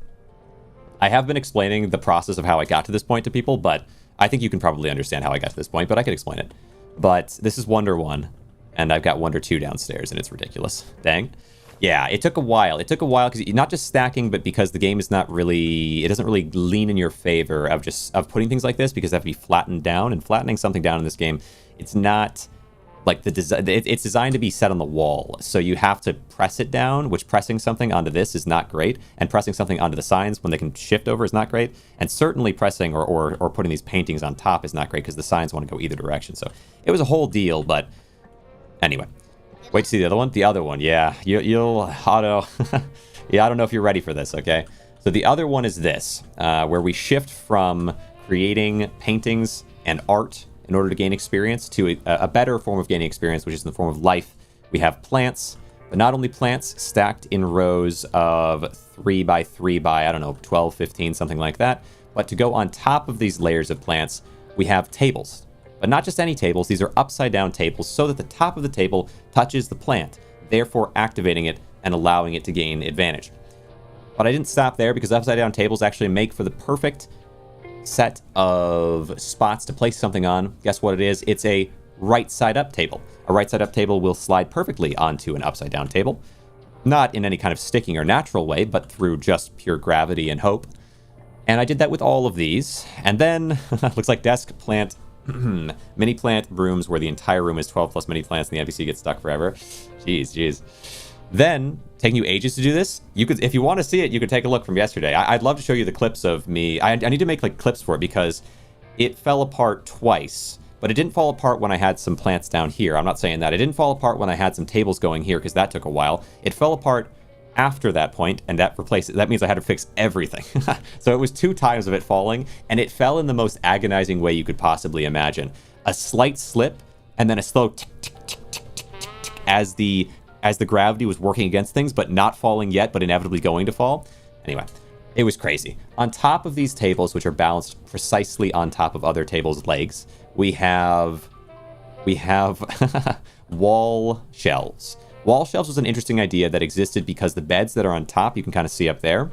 Speaker 1: I have been explaining the process of how I got to this point to people, but I think you can probably understand how I got to this point, but I could explain it. But this is Wonder 1, and I've got Wonder 2 downstairs, and it's ridiculous. Dang. Yeah, it took a while. It took a while because not just stacking, but because the game is not really... It doesn't really lean in your favor of putting things like this because they have to be flattened down, and flattening something down in this game, it's not... Like, it's designed to be set on the wall, so you have to press it down, which pressing something onto this is not great, and pressing something onto the signs when they can shift over is not great, and certainly pressing or putting these paintings on top is not great because the signs want to go either direction. So it was a whole deal, but anyway. Wait to see the other one? The other one, yeah. You'll Otto. Yeah, I don't know if you're ready for this, okay? So the other one is this, where we shift from creating paintings and art in order to gain experience to a better form of gaining experience, which is in the form of life. We have plants, but not only plants stacked in rows of 3 by 3 by, I don't know, 12, 15, something like that. But to go on top of these layers of plants, we have tables. But not just any tables, these are upside down tables so that the top of the table touches the plant, therefore activating it and allowing it to gain advantage. But I didn't stop there because upside down tables actually make for the perfect set of spots to place something on. Guess what it is? It's a right side up table. A right side up table will slide perfectly onto an upside down table. Not in any kind of sticking or natural way, but through just pure gravity and hope. And I did that with all of these. And then, looks like desk, plant, mini plant rooms where the entire room is 12 plus mini plants and the NPC gets stuck forever. Jeez. Then, taking you ages to do this, you could, if you want to see it, you could take a look from yesterday. I'd love to show you the clips of me. I need to make like clips for it because it fell apart twice, but it didn't fall apart when I had some plants down here. I'm not saying that. It didn't fall apart when I had some tables going here because that took a while. It fell apart after that point, and that means I had to fix everything. So it was 2 times of it falling, and it fell in the most agonizing way you could possibly imagine. A slight slip, and then a slow tick, tick, as the gravity was working against things, but not falling yet, but inevitably going to fall. Anyway, it was crazy. On top of these tables, which are balanced precisely on top of other tables' legs, we have wall shelves. Wall shelves was an interesting idea that existed because the beds that are on top, you can kind of see up there,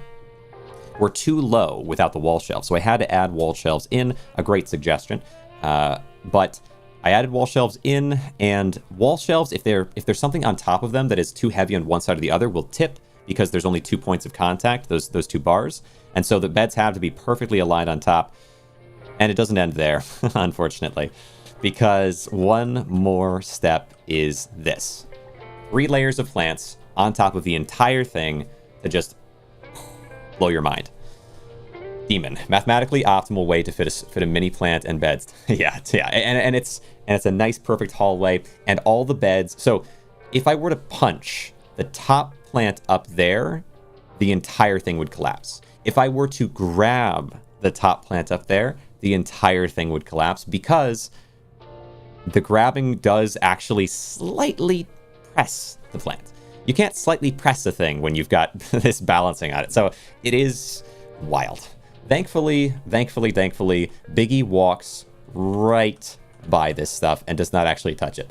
Speaker 1: were too low without the wall shelves. So I had to add wall shelves in, a great suggestion. But I added wall shelves in, and wall shelves, if there's something on top of them that is too heavy on one side or the other, will tip because there's only 2 points of contact, those two bars. And so the beds have to be perfectly aligned on top. And it doesn't end there, unfortunately, because one more step is this. 3 layers of plants on top of the entire thing to just blow your mind. Demon. Mathematically optimal way to fit a mini plant and beds. yeah. And it's a nice, perfect hallway. And all the beds... So, if I were to punch the top plant up there, the entire thing would collapse. If I were to grab the top plant up there, the entire thing would collapse because the grabbing does actually slightly press the plant. You can't slightly press a thing when you've got this balancing on it. So it is wild. Thankfully, Biggie walks right by this stuff and does not actually touch it.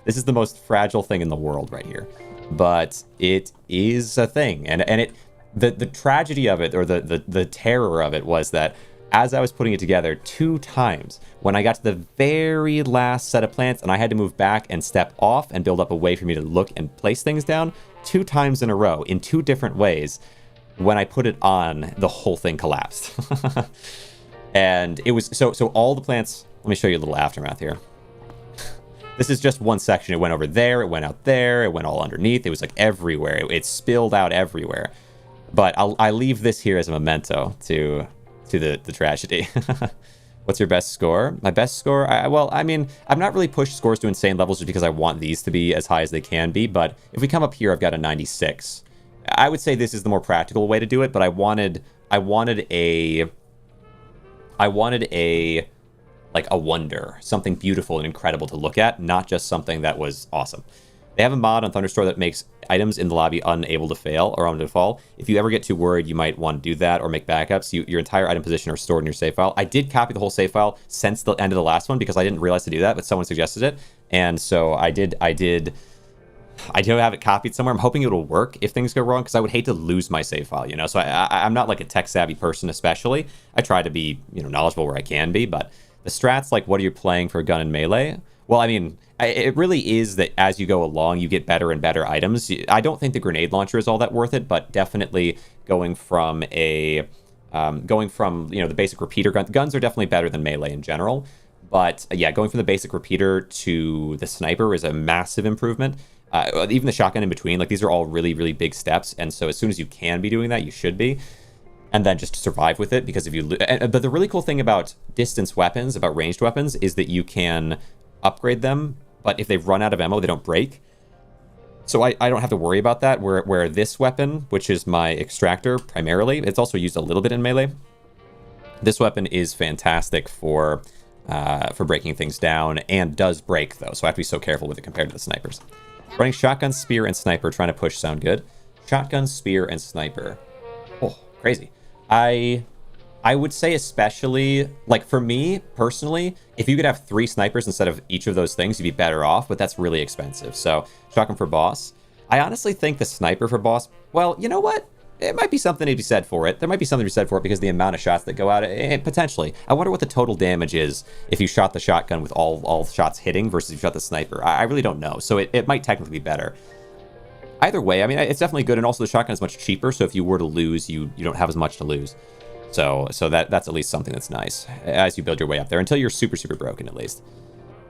Speaker 1: This is the most fragile thing in the world right here. But it is a thing. And the tragedy of it, or the terror of it, was that as I was putting it together 2 times, when I got to the very last set of plants and I had to move back and step off and build up a way for me to look and place things down, 2 times in a row, in 2 different ways, when I put it on, the whole thing collapsed. And it was, so all the plants, let me show you a little aftermath here. This is just one section. It went over there, it went out there, it went all underneath, it was like everywhere. It spilled out everywhere. But I leave this here as a memento to the tragedy. What's your best score? My best score? Well, I mean, I've not really pushed scores to insane levels just because I want these to be as high as they can be, but if we come up here, I've got a 96. I would say this is the more practical way to do it, but I wanted a like a wonder, something beautiful and incredible to look at, not just something that was awesome. They have a mod on Thunderstore that makes items in the lobby unable to fail or unable to fall. If you ever get too worried, you might want to do that or make backups. Your entire item position are stored in your save file. I did copy the whole save file since the end of the last one because I didn't realize to do that, but someone suggested it. And so I do have it copied somewhere. I'm hoping it'll work if things go wrong because I would hate to lose my save file, you know? So I'm not like a tech savvy person especially. I try to be, knowledgeable where I can be, but the strats, like what are you playing for gun and melee? Well, I mean, it really is that as you go along, you get better and better items. I don't think the grenade launcher is all that worth it, but definitely going from the basic repeater gun. Guns are definitely better than melee in general. But yeah, going from the basic repeater to the sniper is a massive improvement. Even the shotgun in between, like these are all really, really big steps. And so as soon as you can be doing that, you should be. And then just survive with it, because if you... But the really cool thing about distance weapons, about ranged weapons, is that you can upgrade them, but if they've run out of ammo, they don't break. So I don't have to worry about that, where this weapon, which is my extractor primarily, it's also used a little bit in melee. This weapon is fantastic for breaking things down, and does break, though, so I have to be so careful with it compared to the snipers. Running shotgun, spear, and sniper, trying to push sound good. Shotgun, spear, and sniper. Oh, crazy. I would say especially, like for me, personally, if you could have 3 snipers instead of each of those things, you'd be better off, but that's really expensive. So, shotgun for boss. I honestly think the sniper for boss, well, you know what? It might be something to be said for it. There might be something to be said for it because the amount of shots that go out, potentially. I wonder what the total damage is if you shot the shotgun with all shots hitting versus if you shot the sniper. I really don't know, so it might technically be better. Either way, I mean, it's definitely good, and also the shotgun is much cheaper, so if you were to lose, you don't have as much to lose. So that's at least something that's nice as you build your way up there, until you're super, super broken, at least.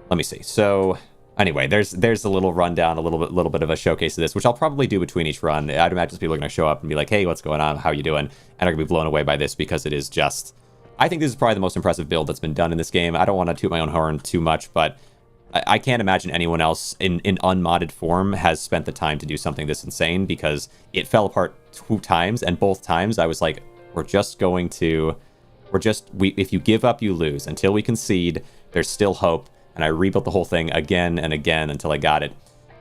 Speaker 1: Let me see. So anyway, there's a little rundown, a little bit of a showcase of this, which I'll probably do between each run. I'd imagine people are going to show up and be like, hey, what's going on? How you doing? And are going to be blown away by this, because it is just... I think this is probably the most impressive build that's been done in this game. I don't want to toot my own horn too much, but I can't imagine anyone else in unmodded form has spent the time to do something this insane, because it fell apart 2 times, and both times I was like, if you give up, you lose. Until we concede, there's still hope. And I rebuilt the whole thing again and again until I got it.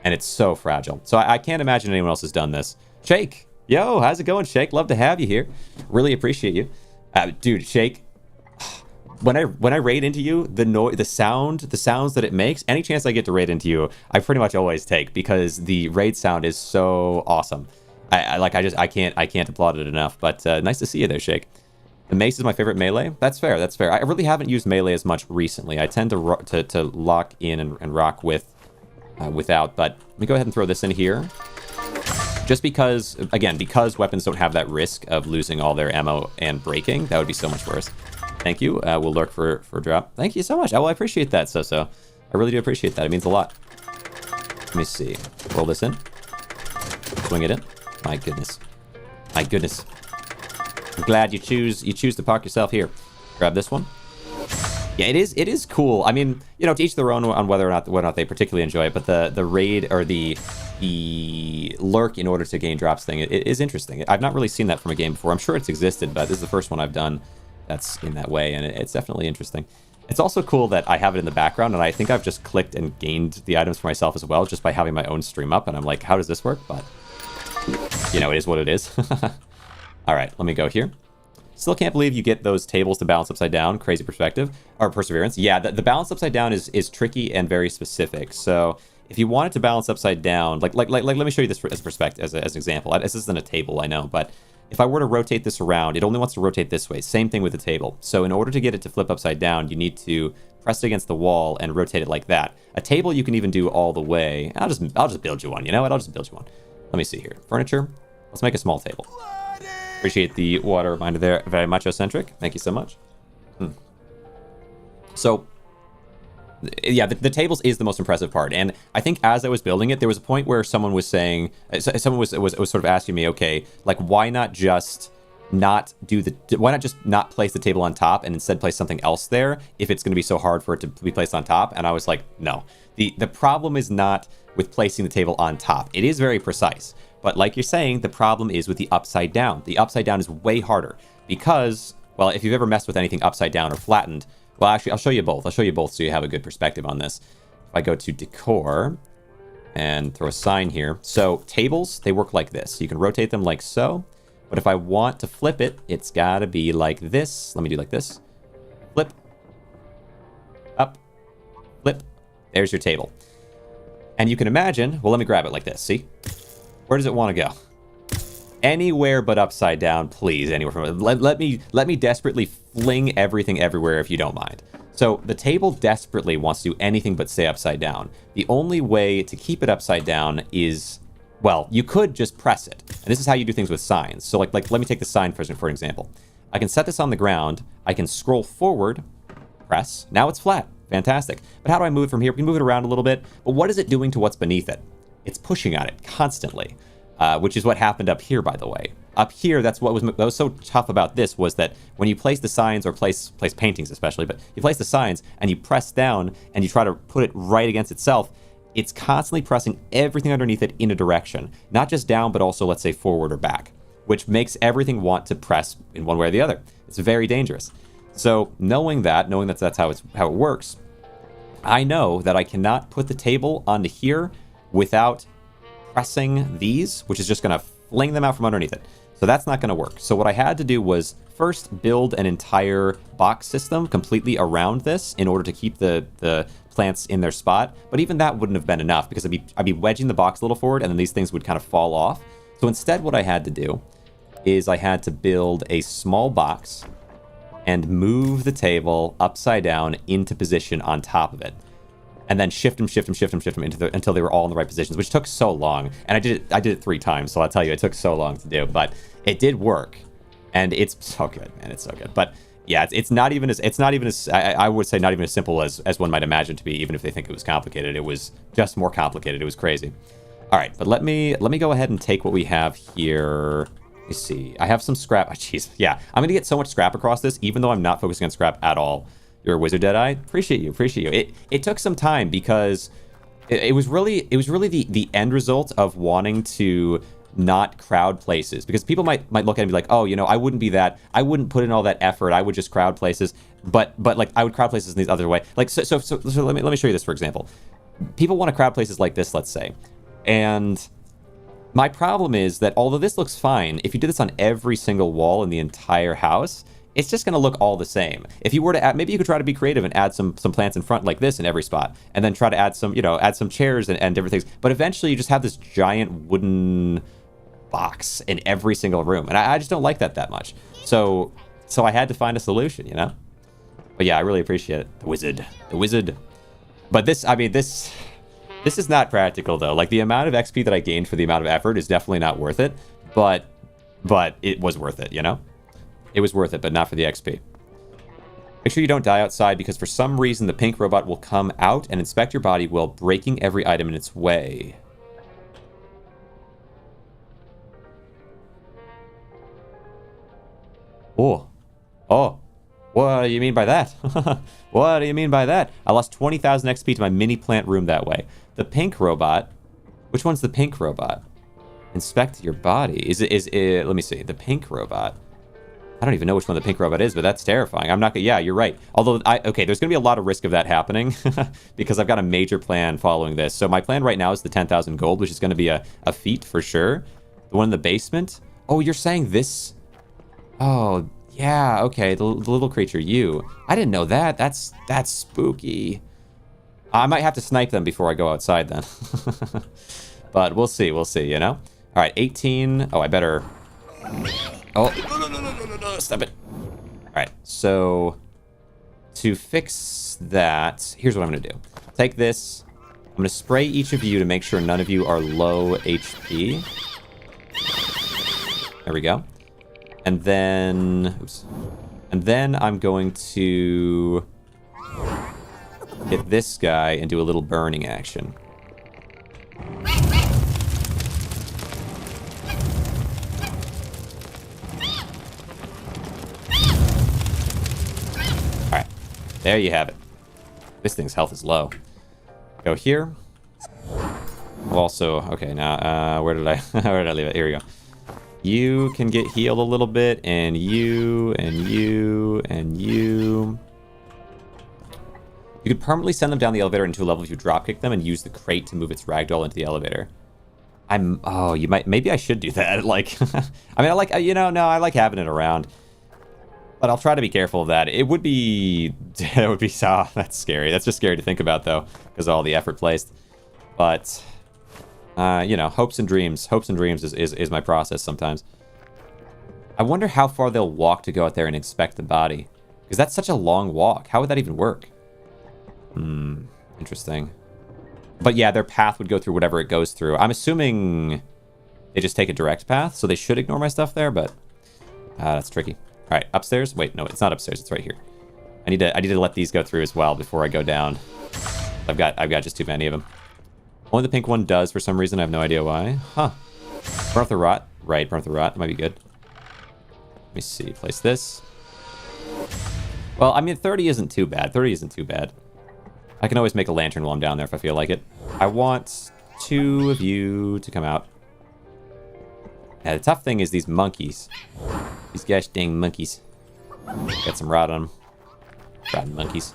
Speaker 1: and it's so fragile. So I can't imagine anyone else has done this. Shake, yo, how's it going, Shake? Love to have you here. Really appreciate you, dude. Shake, when I raid into you, the sounds that it makes, any chance I get to raid into you, I pretty much always take, because the raid sound is so awesome. I can't applaud it enough. But nice to see you there, Shake. The mace is my favorite melee. That's fair. That's fair. I really haven't used melee as much recently. I tend to lock in and rock without. But let me go ahead and throw this in here. Just because, again, because weapons don't have that risk of losing all their ammo and breaking, that would be so much worse. Thank you. We'll lurk for a drop. Thank you so much. Oh, well, I appreciate that, So. I really do appreciate that. It means a lot. Let me see. Roll this in. Swing it in. My goodness. My goodness. I'm glad you choose to park yourself here. Grab this one. Yeah, it is cool. I mean, you know, to each their own on whether or not they particularly enjoy it, but the raid or the lurk in order to gain drops thing, it is interesting. I've not really seen that from a game before. I'm sure it's existed, but this is the first one I've done that's in that way, and it's definitely interesting. It's also cool that I have it in the background, and I think I've just clicked and gained the items for myself as well, just by having my own stream up, and I'm like, how does this work? But, you know, it is what it is. All right, let me go here. Still can't believe you get those tables to balance upside down. Crazy perspective. Or perseverance. Yeah, the balance upside down is tricky and very specific. So if you want it to balance upside down, like let me show you this as perspective, as an example. This isn't a table, I know, but if I were to rotate this around, it only wants to rotate this way. Same thing with the table. So in order to get it to flip upside down, you need to press it against the wall and rotate it like that. A table you can even do all the way. I'll just build you one. You know what? I'll just build you one. Let me see here. Furniture. Let's make a small table. Appreciate the water reminder there. Very much eccentric. Thank you so much. So, yeah, the tables is the most impressive part. And I think as I was building it, there was a point where someone was saying, someone was sort of asking me, okay, like, why not just not place the table on top and instead place something else there if it's going to be so hard for it to be placed on top? And I was like, no. The problem is not with placing the table on top. It is very precise. But like you're saying, the problem is with the upside down. The upside down is way harder because, well, if you've ever messed with anything upside down or flattened, well, actually, I'll show you both. I'll show you both so you have a good perspective on this. If I go to decor and throw a sign here. So tables, they work like this. You can rotate them like so. But if I want to flip it, it's got to be like this. Let me do like this. Flip. Up. Flip. There's your table. And you can imagine, well, let me grab it like this. See? Where does it want to go? Anywhere but upside down, please. Anywhere from it. Let me desperately fling everything everywhere if you don't mind. So the table desperately wants to do anything but stay upside down. The only way to keep it upside down is, well, you could just press it. And this is how you do things with signs. So like let me take the sign for an example. I can set this on the ground. I can scroll forward, press. Now it's flat. Fantastic. But how do I move it from here? We can move it around a little bit. But what is it doing to what's beneath it? It's pushing on it constantly, which is what happened up here, by the way. Up here, that's what was so tough about this, was that when you place the signs or place paintings especially, but you place the signs and you press down and you try to put it right against itself, it's constantly pressing everything underneath it in a direction, not just down, but also, let's say, forward or back, which makes everything want to press in one way or the other. It's very dangerous. So knowing that's how it works, I know that I cannot put the table onto here without pressing these, which is just going to fling them out from underneath it. So that's not going to work. So what I had to do was first build an entire box system completely around this in order to keep the plants in their spot. But even that wouldn't have been enough because I'd be wedging the box a little forward and then these things would kind of fall off. So instead what I had to do is I had to build a small box and move the table upside down into position on top of it. And then shift them until they were all in the right positions, which took so long. And I did it 3 times, so I'll tell you, it took so long to do, but it did work, and it's so good, man. It's so good. But yeah, it's not even as I would say not even as simple as one might imagine to be, even if they think it was complicated. It was just more complicated. It was crazy. All right, but let me go ahead and take what we have here. Let me see. I have some scrap. Oh, jeez, yeah, I'm gonna get so much scrap across this, even though I'm not focusing on scrap at all. You're a wizard, Deadeye. Appreciate you. It took some time because it was really the end result of wanting to not crowd places, because people might look at it and be like, oh, you know, I wouldn't put in all that effort. I would just crowd places, but like I would crowd places in these other way. Like so let me show you this, for example. People want to crowd places like this, let's say, And my problem is that although this looks fine, if you did this on every single wall in the entire house, it's just going to look all the same. If you were to add, maybe you could try to be creative and add some plants in front like this in every spot, and then try to add some, add some chairs and different things. But eventually you just have this giant wooden box in every single room, and I just don't like that much. So I had to find a solution, But yeah, I really appreciate it. The wizard. But this is not practical though. Like the amount of XP that I gained for the amount of effort is definitely not worth it. But it was worth it, It was worth it, but not for the XP. Make sure you don't die outside because for some reason the pink robot will come out and inspect your body while breaking every item in its way. Oh, what do you mean by that? What do you mean by that? I lost 20,000 XP to my mini plant room that way. The pink robot. Which one's the pink robot? Inspect your body. Is it? Let me see. The pink robot. I don't even know which one the pink robot is, but that's terrifying. I'm not gonna. Yeah, you're right. Although, okay, there's gonna be a lot of risk of that happening because I've got a major plan following this. So my plan right now is the 10,000 gold, which is gonna be a feat for sure. The one in the basement. Oh, you're saying this? Oh. Yeah, okay, the little creature, you. I didn't know that. That's spooky. I might have to snipe them before I go outside then. But we'll see, All right, 18. Oh, I better... Oh, no, stop it. All right, so to fix that, here's what I'm going to do. Take this. I'm going to spray each of you to make sure none of you are low HP. There we go. And then, oops. And then I'm going to hit this guy and do a little burning action. Alright, there you have it. This thing's health is low. Go here. Also, okay, now, where did I leave it? Here we go. You can get healed a little bit, and you, and you, and you. You could permanently send them down the elevator into a level if you dropkick them and use the crate to move its ragdoll into the elevator. Oh, you might, maybe I should do that. Like, I mean, I like, no, I like having it around. But I'll try to be careful of that. It would be, oh, that's scary. That's just scary to think about, though, because of all the effort placed. But... hopes and dreams. Hopes and dreams is my process sometimes. I wonder how far they'll walk to go out there and inspect the body. Because that's such a long walk. How would that even work? Interesting. But yeah, their path would go through whatever it goes through. I'm assuming they just take a direct path, so they should ignore my stuff there, but that's tricky. All right, upstairs? Wait, no, it's not upstairs. It's right here. I need to let these go through as well before I go down. I've got just too many of them. Only the pink one does for some reason. I have no idea why. Huh. Burn off the rot. Right, burn off the rot. That might be good. Let me see. Place this. Well, I mean, 30 isn't too bad. 30 isn't too bad. I can always make a lantern while I'm down there if I feel like it. I want 2 of you to come out. Yeah, the tough thing is these monkeys. These gosh dang monkeys. Got some rot on them. Rotten monkeys.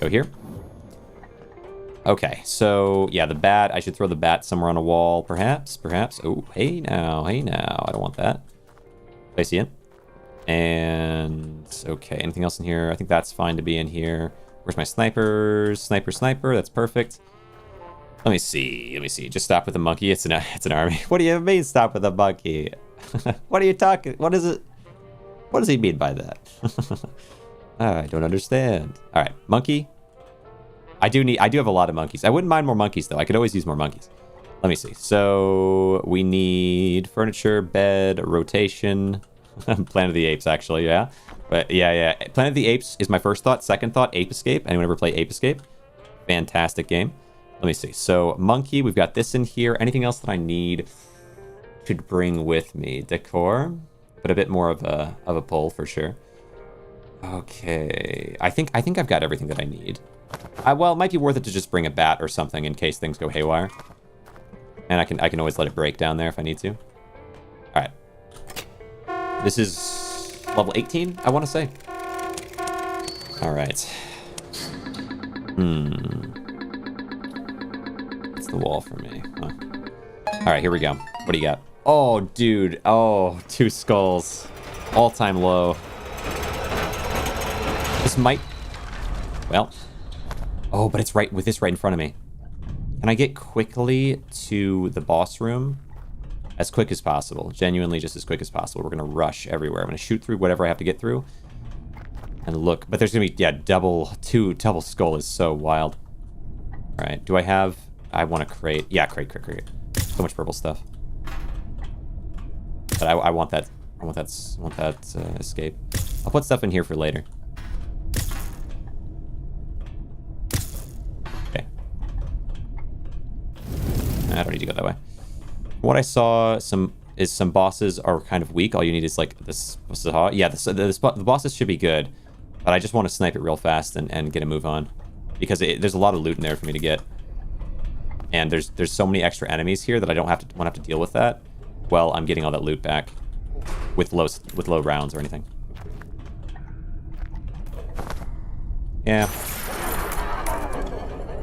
Speaker 1: Go here. Okay, so, yeah, the bat. I should throw the bat somewhere on a wall, perhaps. Oh, hey now. I don't want that. Place you in. And, okay, anything else in here? I think that's fine to be in here. Where's my snipers? Sniper, that's perfect. Let me see. Just stop with the monkey. It's an army. What do you mean, stop with the monkey? What are you talking? What is it? What does he mean by that? I don't understand. All right, monkey. I do have a lot of monkeys. I wouldn't mind more monkeys, though. I could always use more monkeys. Let me see. So we need furniture, bed, rotation. Planet of the Apes, actually, yeah. But yeah. Planet of the Apes is my first thought. Second thought, Ape Escape. Anyone ever play Ape Escape? Fantastic game. Let me see. So monkey, we've got this in here. Anything else that I need should bring with me? Decor, but a bit more of a pull for sure. Okay. I think I've got everything that I need. Well, it might be worth it to just bring a bat or something in case things go haywire. And I can always let it break down there if I need to. All right. This is level 18, I want to say. All right. It's the wall for me. Huh. All right, here we go. What do you got? Oh, dude. Oh, 2 skulls. All-time low. This might... Well. Oh, but it's right with this right in front of me. Can I get quickly to the boss room? As quick as possible. Genuinely just as quick as possible. We're going to rush everywhere. I'm going to shoot through whatever I have to get through. And look. But there's going to be, yeah, double skull is so wild. All right. Do I have... I want to crate. Yeah, crate. So much purple stuff. But I want that. I want that escape. I'll put stuff in here for later. Okay. I don't need to go that way. What I saw some bosses are kind of weak. All you need is like this. Yeah, the bosses should be good, but I just want to snipe it real fast and get a move on, because there's a lot of loot in there for me to get, and there's so many extra enemies here that I don't want to have to deal with that. Well, I'm getting all that loot back with low rounds or anything. Yeah.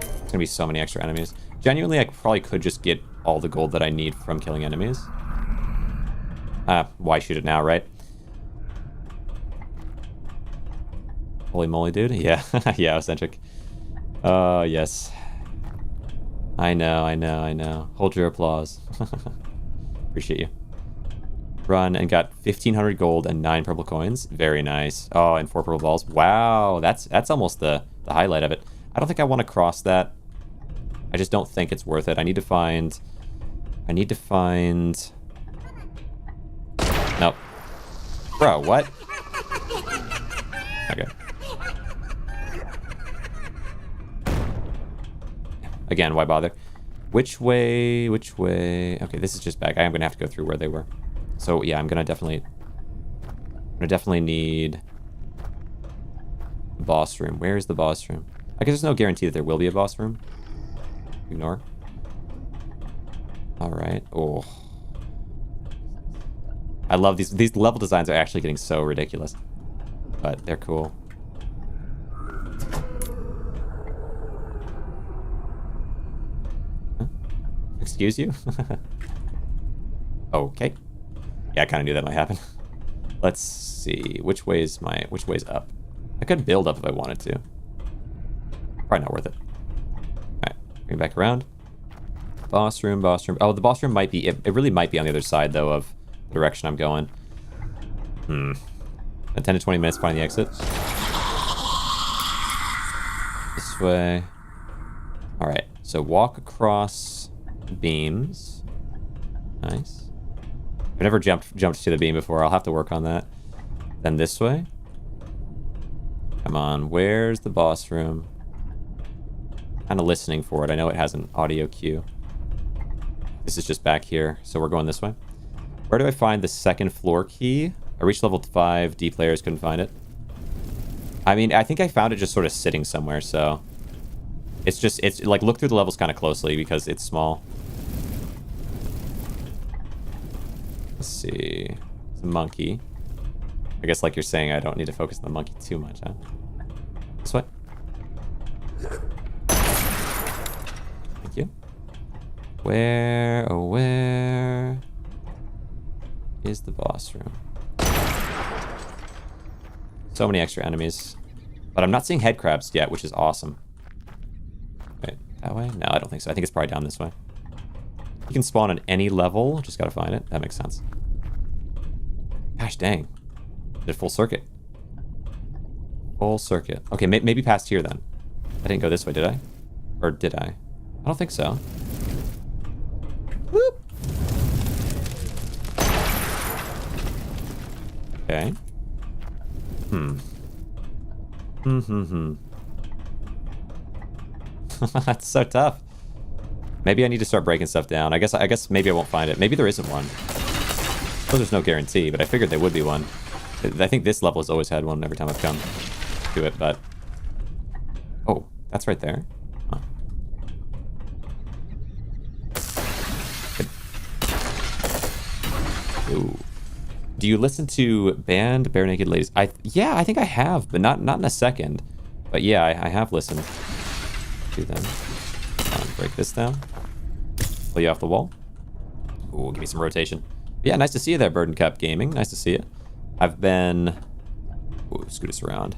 Speaker 1: There's gonna be so many extra enemies. Genuinely, I probably could just get all the gold that I need from killing enemies. Why shoot it now, right? Holy moly, dude. Yeah, yeah, eccentric. Yes. I know. Hold your applause. Appreciate you. Run and got 1,500 gold and 9 purple coins. Very nice. Oh, and 4 purple balls. Wow, that's almost the highlight of it. I don't think I want to cross that. I just don't think it's worth it. I need to find... Nope. Bro, what? Okay. Again, why bother? Which way? Okay, this is just back. I am gonna have to go through where they were. So yeah, I'm gonna definitely need the boss room. Where's the boss room? I guess there's no guarantee that there will be a boss room. Ignore. All right. Oh, I love these level designs are actually getting so ridiculous, but they're cool. Huh? Excuse you? Okay. Yeah, I kind of knew that might happen. Let's see. Which way's up? I could build up if I wanted to. Probably not worth it. Alright, bring it back around. Boss room. Oh, the boss room might be... It really might be on the other side, though, of the direction I'm going. 10 to 20 minutes to find the exit. This way. Alright, so walk across beams. Nice. I've never jumped to the beam before. I'll have to work on that. Then this way. Come on, where's the boss room? Kind of listening for it. I know it has an audio cue. This is just back here, so we're going this way. Where do I find the second floor key? I reached level 5. D players couldn't find it. I mean, I think I found it just sort of sitting somewhere, so... It's like, look through the levels kind of closely because it's small. Let's see. It's a monkey. I guess like you're saying, I don't need to focus on the monkey too much, huh? This way. Thank you. Where, oh where is the boss room? So many extra enemies. But I'm not seeing head crabs yet, which is awesome. Wait, that way? No, I don't think so. I think it's probably down this way. You can spawn on any level, just gotta find it. That makes sense. Gosh dang. Did full circuit. Full circuit. Okay, maybe past here then. I didn't go this way, did I? Or did I? I don't think so. Whoop. Okay. That's so tough. Maybe I need to start breaking stuff down. I guess maybe I won't find it. Maybe there isn't one. Well, there's no guarantee, but I figured there would be one. I think this level has always had one every time I've come to it, but... Oh, that's right there. Huh. Ooh. Do you listen to band Bare Naked Ladies? Yeah, I think I have, but not in a second. But yeah, I have listened to them. Break this down. Pull you off the wall. Ooh, give me some rotation. Yeah, nice to see you there, Burden Cup Gaming. Nice to see you. I've been... Ooh, scoot us around.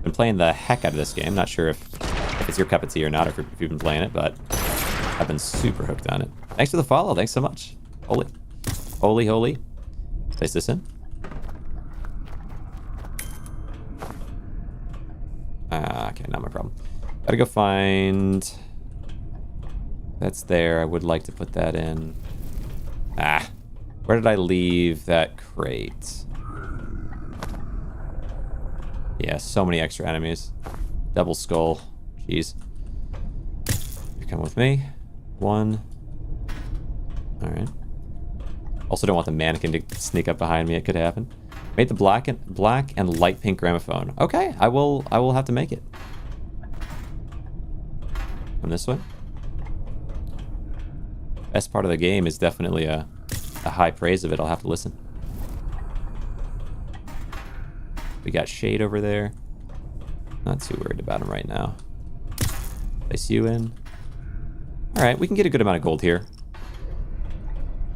Speaker 1: Been playing the heck out of this game. Not sure if it's your cup of tea or not, or if you've been playing it, but I've been super hooked on it. Thanks for the follow. Thanks so much. Holy. Holy, holy. Place this in. Okay, not my problem. Gotta go find... That's there. I would like to put that in. Where did I leave that crate? Yeah, so many extra enemies. Double skull. Jeez. You come with me. 1. Alright. Also don't want the mannequin to sneak up behind me. It could happen. Made the black and light pink gramophone. Okay, I will have to make it. Come this way. Best part of the game is definitely a high praise of it. I'll have to listen. We got Shade over there. Not too worried about him right now. Place you in. Alright, we can get a good amount of gold here.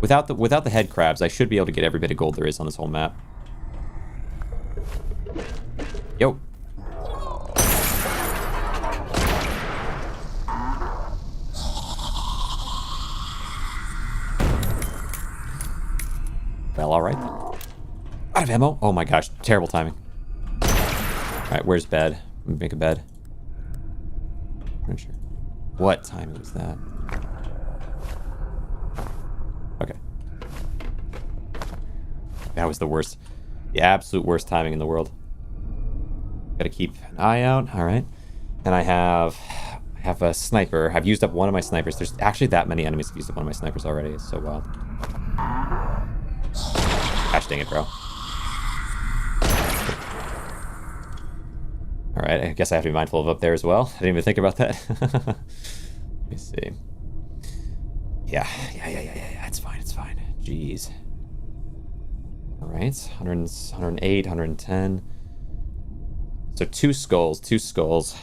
Speaker 1: Without the head crabs, I should be able to get every bit of gold there is on this whole map. Yo. Well, alright then. Out of ammo. Oh my gosh, terrible timing. Alright, where's bed? Let me make a bed. Not sure. What timing was that? Okay. That was the worst. The absolute worst timing in the world. Gotta keep an eye out. Alright. And I have a sniper. I've used up one of my snipers. There's actually that many enemies have used up one of my snipers already. It's so wild. Gosh dang it, bro. Alright, I guess I have to be mindful of up there as well. I didn't even think about that. Let me see. Yeah. It's fine, it's fine. Jeez. Alright, 108, 110. So 2 skulls.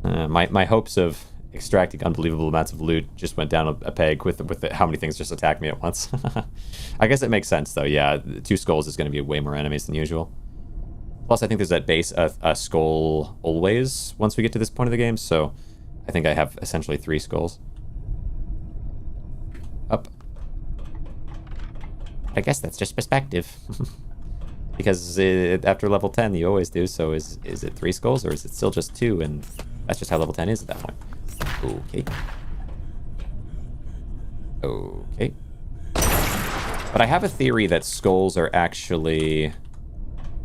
Speaker 1: My hopes of extracting unbelievable amounts of loot just went down a peg with how many things just attacked me at once. I guess it makes sense, though. Yeah, 2 skulls is going to be way more enemies than usual. Plus, I think there's that base a skull always once we get to this point of the game, so I think I have essentially 3 skulls. Up. I guess that's just perspective. Because after level 10, you always do, so is it 3 skulls, or is it still just 2, and that's just how level 10 is at that point. Okay. Okay. But I have a theory that skulls are actually...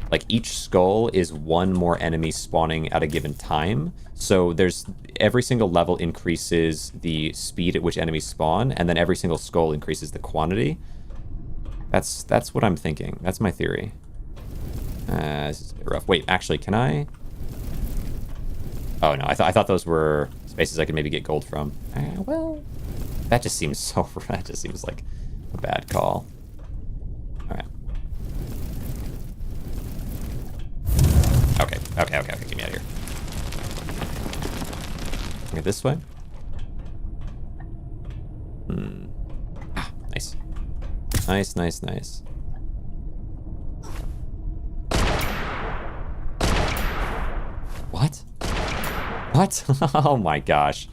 Speaker 1: Like, each skull is 1 more enemy spawning at a given time. So there's... Every single level increases the speed at which enemies spawn, and then every single skull increases the quantity. That's what I'm thinking. That's my theory. This is a bit rough. Wait, actually, can I... Oh, no. I thought those were spaces I could maybe get gold from. Well... That just seems so... That just seems like a bad call. Alright. Okay. Get me out of here. Get this way. Nice. Nice. What? Oh my gosh.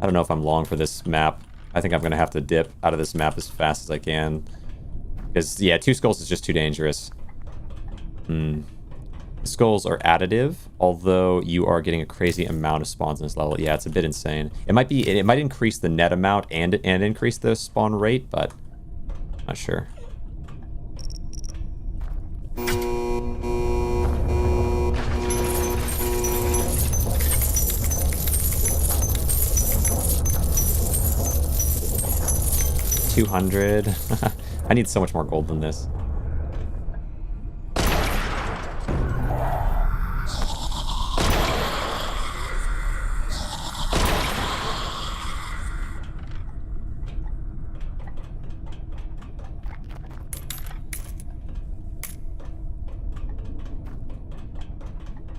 Speaker 1: I don't know if I'm long for this map. I think I'm going to have to dip out of this map as fast as I can. Because, yeah, 2 skulls is just too dangerous. Skulls are additive, although you are getting a crazy amount of spawns in this level. Yeah, it's a bit insane. It might increase the net amount and increase the spawn rate, but I'm not sure. $200. I need so much more gold than this.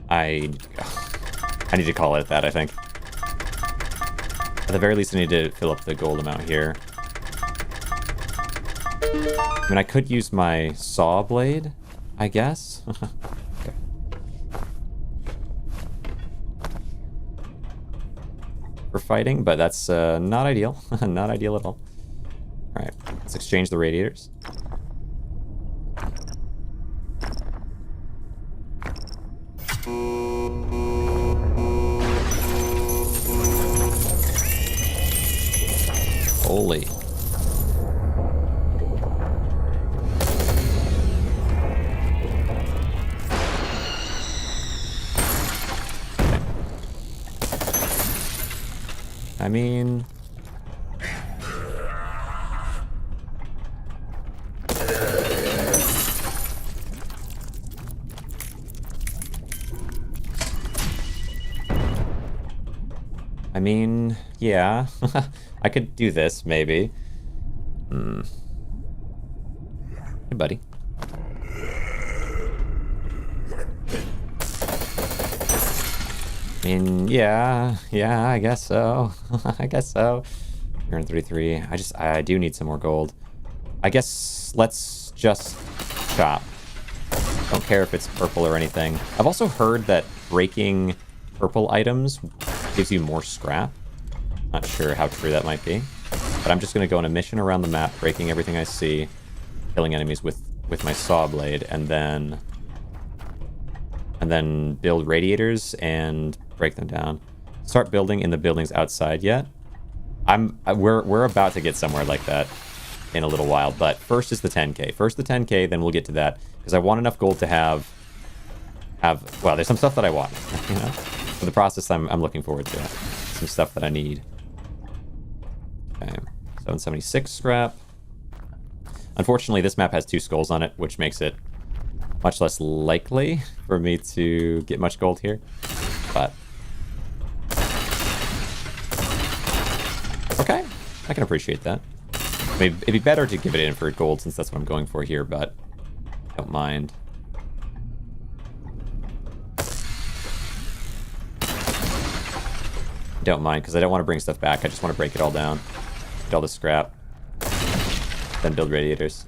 Speaker 1: I need to call it that, I think. At the very least, I need to fill up the gold amount here. mean, I could use my saw blade, I guess. Okay. For fighting, but that's not ideal. Not ideal at all. Alright, let's exchange the radiators. Holy. I mean... yeah. I could do this, maybe. Hey, buddy. I mean, yeah, I guess so. I guess so. 133. I do need some more gold. I guess let's just chop. Don't care if it's purple or anything. I've also heard that breaking purple items gives you more scrap. Not sure how true that might be. But I'm just going to go on a mission around the map, breaking everything I see, killing enemies with my saw blade, and then build radiators and break them down. Start building in the buildings outside yet. We're about to get somewhere like that in a little while, but first is the 10k. First the 10k, then we'll get to that, because I want enough gold to have well, there's some stuff that I want, you know. For the process, I'm looking forward to some stuff that I need. Okay, 776 scrap. Unfortunately, this map has 2 skulls on it, which makes it much less likely for me to get much gold here. But okay, I can appreciate that. I mean, it'd be better to give it in for gold since that's what I'm going for here, but I don't mind. Don't mind, because I don't want to bring stuff back. I just want to break it all down. Get all the scrap. Then build radiators.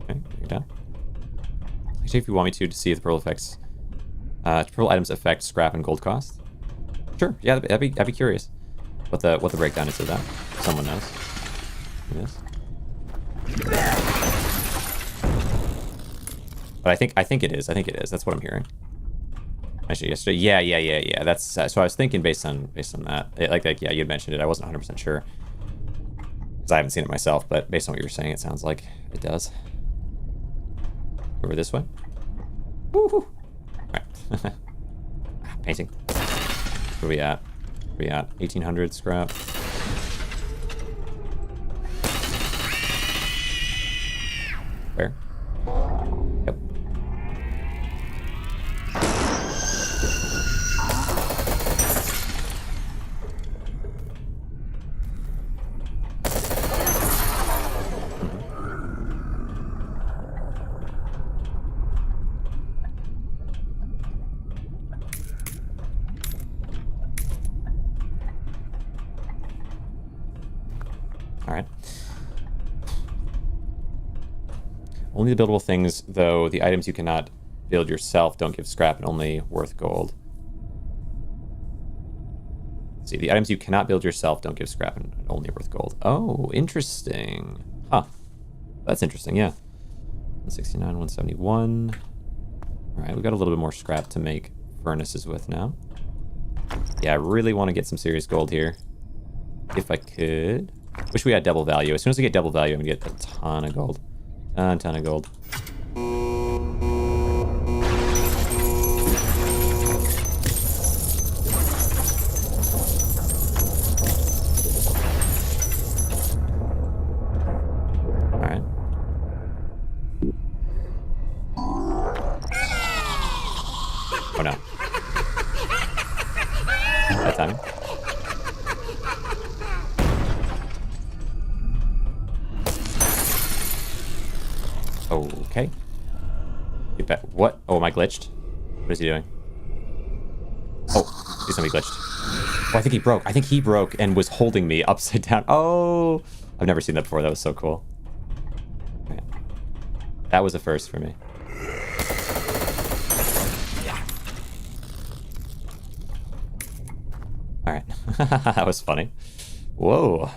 Speaker 1: Okay, you're done. Actually, if you want me to see if the pearl effects... pearl items affect scrap and gold cost. Sure, yeah, I'd be curious what the breakdown is of that. Someone knows. Yes. But I think it is. I think it is. That's what I'm hearing. Actually, yesterday, yeah. That's so I was thinking based on that, yeah, you had mentioned it. I wasn't 100% sure because I haven't seen it myself, but based on what you were saying, it sounds like it does. Over this way. Woohoo! All right. Painting. Where we at? 1800 scrap. Where? Yep. Alright. Only the buildable things, though the items you cannot build yourself don't give scrap and only worth gold. Let's see, the items you cannot build yourself don't give scrap and only worth gold. Oh, interesting. Huh. That's interesting, yeah. 169, 171. Alright, we got a little bit more scrap to make furnaces with now. Yeah, I really want to get some serious gold here. If I could. Wish we had double value. As soon as I get double value, I'm gonna get a ton of gold. A ton of gold. Alright. Oh no. That timing. Okay. Get back. What? Oh, am I glitched? What is he doing? Oh, he's gonna be glitched. Oh, I think he broke. I think he broke and was holding me upside down. Oh, I've never seen that before. That was so cool. Okay. That was a first for me. Alright. That was funny. Whoa.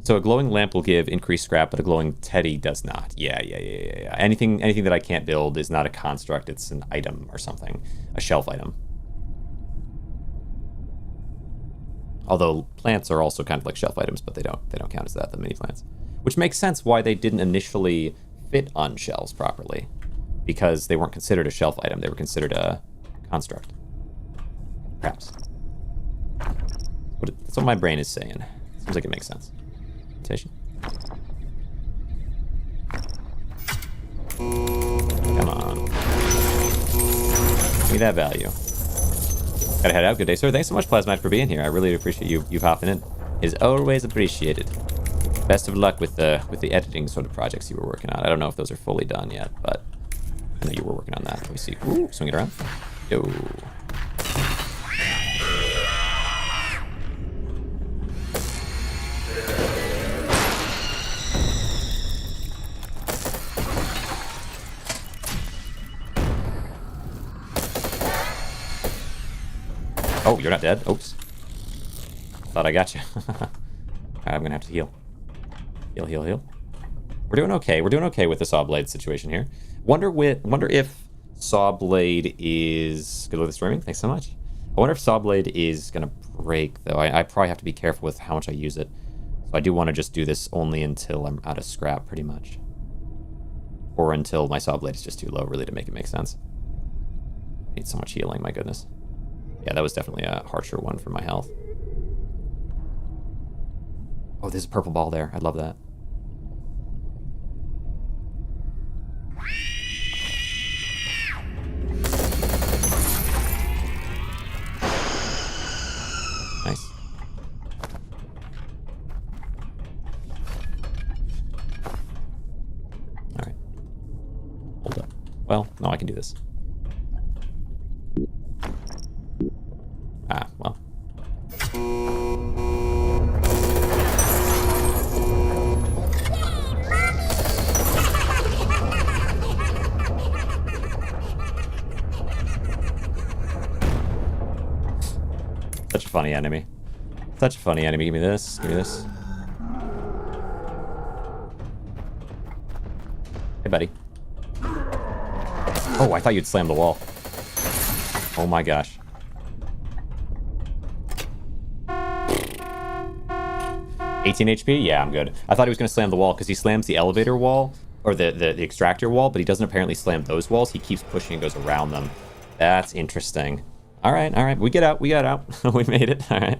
Speaker 1: So a glowing lamp will give increased scrap, but a glowing teddy does not. Yeah. Anything that I can't build is not a construct. It's an item or something. A shelf item. Although plants are also kind of like shelf items, but they don't count as that, the mini plants. Which makes sense why they didn't initially fit on shelves properly. Because they weren't considered a shelf item, they were considered a construct. Perhaps. That's what my brain is saying. Seems like it makes sense. Rotation. Come on. Give me that value. Gotta head out. Good day, sir. Thanks so much, Plasmat, for being here. I really appreciate you hopping in. It is always appreciated. Best of luck with the editing sort of projects you were working on. I don't know if those are fully done yet, but I know you were working on that. Let me see. Ooh, swing it around. Yo. Oh, you're not dead? Oops. Thought I got you. Alright, I'm gonna have to heal. Heal. We're doing okay. We're doing okay with the saw blade situation here. Wonder if saw blade is... Good luck with the streaming. Thanks so much. I wonder if saw blade is gonna break, though. I probably have to be careful with how much I use it. So I do want to just do this only until I'm out of scrap, pretty much. Or until my saw blade is just too low, really, to make it make sense. I need so much healing, my goodness. Yeah, that was definitely a harsher one for my health. Oh, there's a purple ball there. I love that. Nice. Alright. Hold up. Well, no, I can do this. Ah, well. Such a funny enemy. Such a funny enemy. Give me this. Give me this. Hey, buddy. Oh, I thought you'd slam the wall. Oh my gosh. $18 HP? Yeah, I'm good. I thought he was going to slam the wall because he slams the elevator wall, or the extractor wall, but he doesn't apparently slam those walls. He keeps pushing and goes around them. That's interesting. All right. We get out. We made it. All right.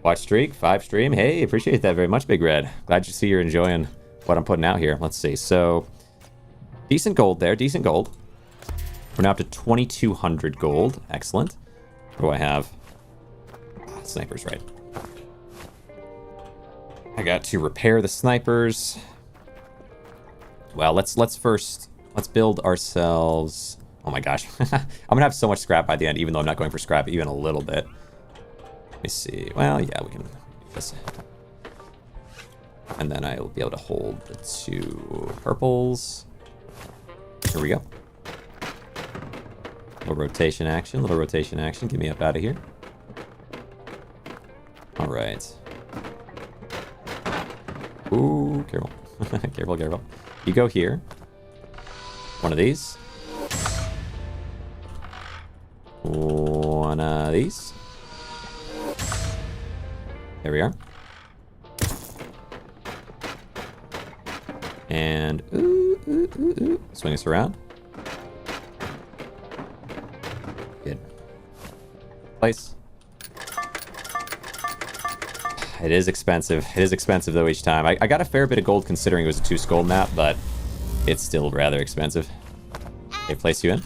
Speaker 1: Watch streak, 5 stream. Hey, appreciate that very much, Big Red. Glad you see you're enjoying what I'm putting out here. Let's see. So, decent gold there. Decent gold. We're now up to 2,200 gold. Excellent. What do I have? Snipers, right. I got to repair the snipers. Well, let's build ourselves. Oh my gosh. I'm gonna have so much scrap by the end, even though I'm not going for scrap even a little bit. Let me see. Well, yeah, we can do this. And then I will be able to hold the 2 purples. Here we go. Little rotation action. Get me up out of here. All right. Ooh, careful. Careful. You go here. One of these. One of these. There we are. And ooh. Swing us around. Good. Place. It is expensive. It is expensive, though, each time. I got a fair bit of gold considering it was a 2-skull map, but it's still rather expensive. Okay, place you in.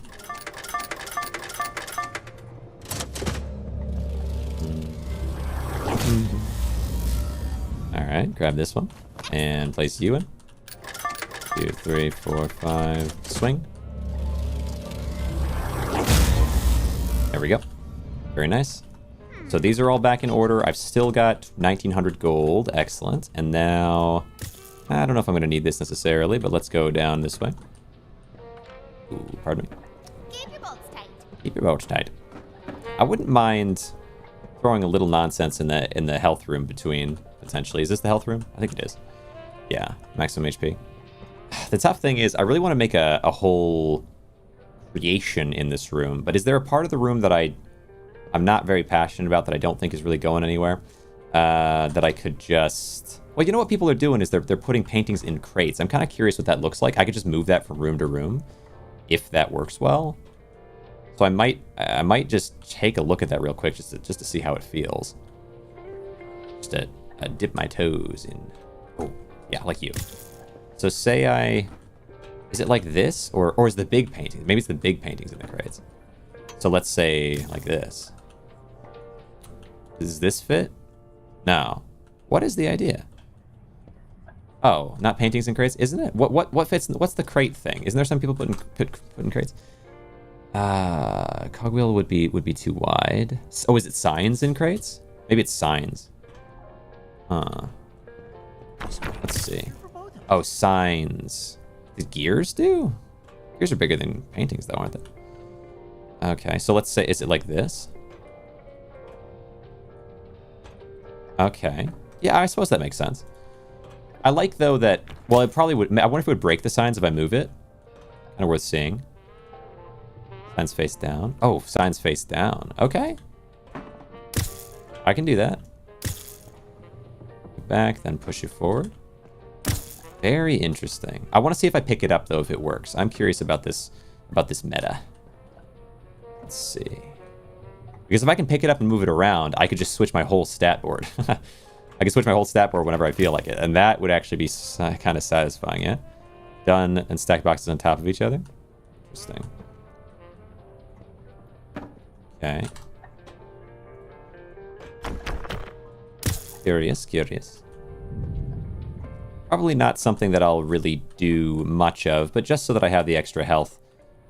Speaker 1: Alright, grab this one. And place you in. 2, 3, 4, 5. Swing. There we go. Very nice. So these are all back in order. I've still got 1900 gold. Excellent. And now, I don't know if I'm going to need this necessarily, but let's go down this way. Ooh, pardon me.
Speaker 2: Keep your bolts tight.
Speaker 1: Keep your bolts tight. I wouldn't mind throwing a little nonsense in the health room between, potentially. Is this the health room? I think it is. Yeah, maximum HP. The tough thing is, I really want to make a whole creation in this room, but is there a part of the room that I'm not very passionate about, that I don't think is really going anywhere, that I could just... Well, you know what people are doing is they're putting paintings in crates. I'm kind of curious what that looks like. I could just move that from room to room, if that works well. So I might just take a look at that real quick, just to see how it feels. Just to dip my toes in. Oh, yeah, like you. So say is it like this, or is the big painting? Maybe it's the big paintings in the crates. So let's say like this. Does this fit? No. What is the idea? Oh, not paintings in crates, isn't it? What fits? What's the crate thing? Isn't there some people putting crates? Cogwheel would be too wide. Oh, is it signs in crates? Maybe it's signs. Huh. Let's see. Oh, signs. Did gears do? Gears are bigger than paintings, though, aren't they? Okay, so let's say, is it like this? Okay. Yeah, I suppose that makes sense. I like, though, that... Well, it probably would... I wonder if it would break the signs if I move it. Kind of worth seeing. Signs face down. Oh, signs face down. Okay. I can do that. Back, then push it forward. Very interesting. I want to see if I pick it up, though, if it works. I'm curious about this meta. Let's see. Because if I can pick it up and move it around, I could just switch my whole stat board. I can switch my whole stat board whenever I feel like it. And that would actually be kind of satisfying, yeah? Done, and stack boxes on top of each other. Interesting. Okay. Curious. Probably not something that I'll really do much of, but just so that I have the extra health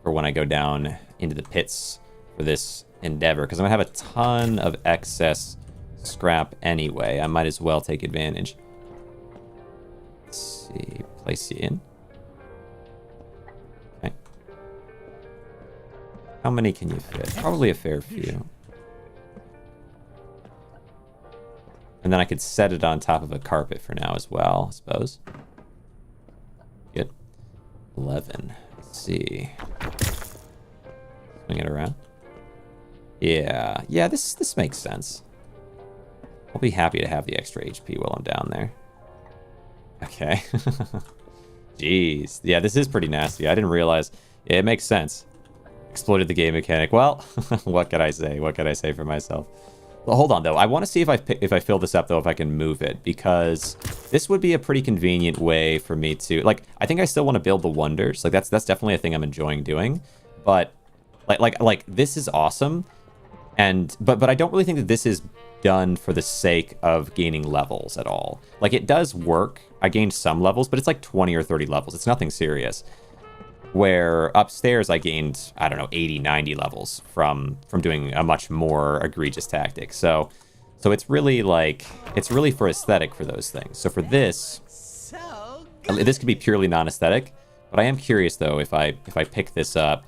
Speaker 1: for when I go down into the pits for this endeavor, because I'm going to have a ton of excess scrap anyway. I might as well take advantage. Let's see. Place you in. Okay. How many can you fit? Probably a fair few. And then I could set it on top of a carpet for now as well, I suppose. Good. 11. Let's see. Swing it around. Yeah, this makes sense. I'll be happy to have the extra HP while I'm down there. Okay. Jeez. Yeah, this is pretty nasty. I didn't realize. Yeah, it makes sense. Exploited the game mechanic. Well, what can I say? What can I say for myself? Well, hold on, though. I want to see if I fill this up, though, if I can move it, because this would be a pretty convenient way for me to... Like, I think I still want to build the wonders. Like, that's definitely a thing I'm enjoying doing. But, like this is awesome. But I don't really think that this is done for the sake of gaining levels at all. Like, it does work. I gained some levels, but it's like 20 or 30 levels. It's nothing serious. Where upstairs I gained, I don't know, 80, 90 levels from doing a much more egregious tactic. So it's really like, it's really for aesthetic for those things. So for this, this could be purely non-aesthetic, but I am curious though if I pick this up.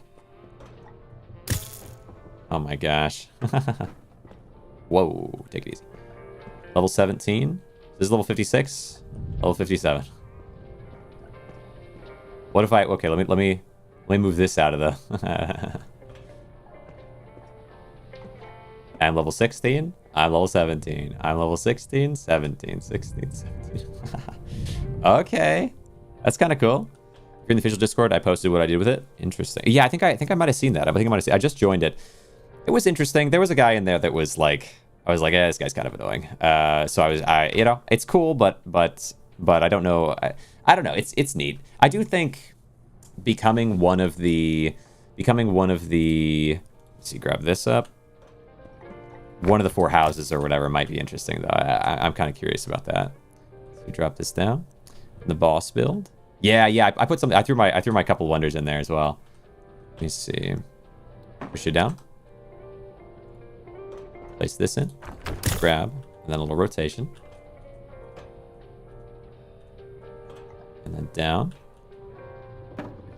Speaker 1: Oh my gosh. Whoa, take it easy. Level 17. This is level 56. Level 57. What if okay, let me move this out of the... I'm level 16. I'm level 17. I'm level 16, 17, 16, 17. Okay. That's kind of cool. If you're in the official Discord, I posted what I did with it. Interesting. Yeah, I think I might have seen that. I just joined it. It was interesting. There was a guy in there that was like, I was like, this guy's kind of annoying. So you know, it's cool, but I don't know. I don't know. It's neat. I do think becoming one of the, let's see, grab this up. One of the 4 houses or whatever might be interesting though. I'm kind of curious about that. So we drop this down. The boss build. Yeah. I put something. I threw my couple wonders in there as well. Let me see. Push it down. Place this in. Grab. And then a little rotation. And then down.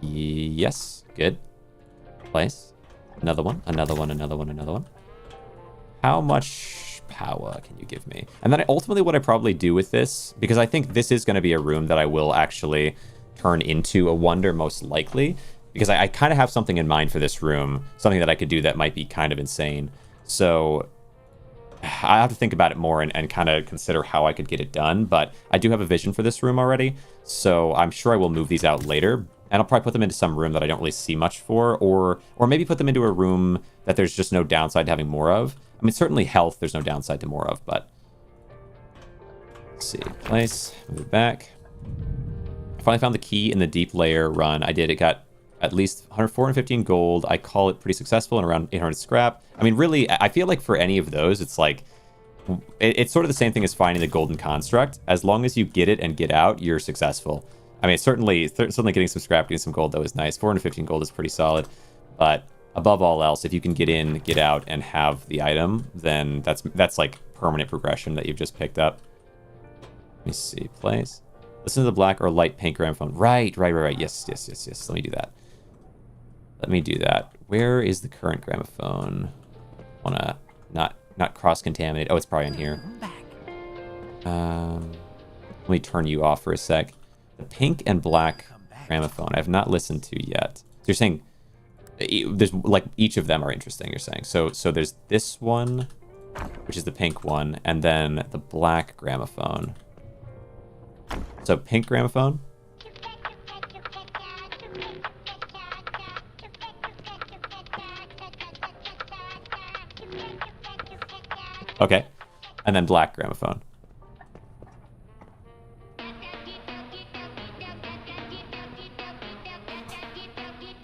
Speaker 1: Yes. Good. Place. Another one. Another one. Another one. Another one. How much power can you give me? And then ultimately what I probably do with this, because I think this is going to be a room that I will actually turn into a wonder most likely, because I kind of have something in mind for this room, something that I could do that might be kind of insane. So I have to think about it more and kind of consider how I could get it done, but I do have a vision for this room already, so I'm sure I will move these out later. And I'll probably put them into some room that I don't really see much for, or maybe put them into a room that there's just no downside to having more of. I mean, certainly health, there's no downside to more of, but... Let's see. Place. Move it back. I finally found the key in the deep layer run. I did. It got at least 415 gold. I call it pretty successful and around 800 scrap. I mean, really, I feel like for any of those, it's like... It's sort of the same thing as finding the golden construct. As long as you get it and get out, you're successful. I mean, certainly getting some scrap, getting some gold, that was nice. 415 gold is pretty solid. But above all else, if you can get in, get out, and have the item, then that's like permanent progression that you've just picked up. Let me see. Place. Listen to the black or light pink gramophone. Right. Yes. Let me do that. Where is the current gramophone? Wanna not cross-contaminate. Oh, it's probably in here. Let me turn you off for a sec. The pink and black gramophone I have not listened to yet. So you're saying there's like each of them are interesting, you're saying. So there's this one, which is the pink one, and then the black gramophone. So pink gramophone. Okay. And then black gramophone.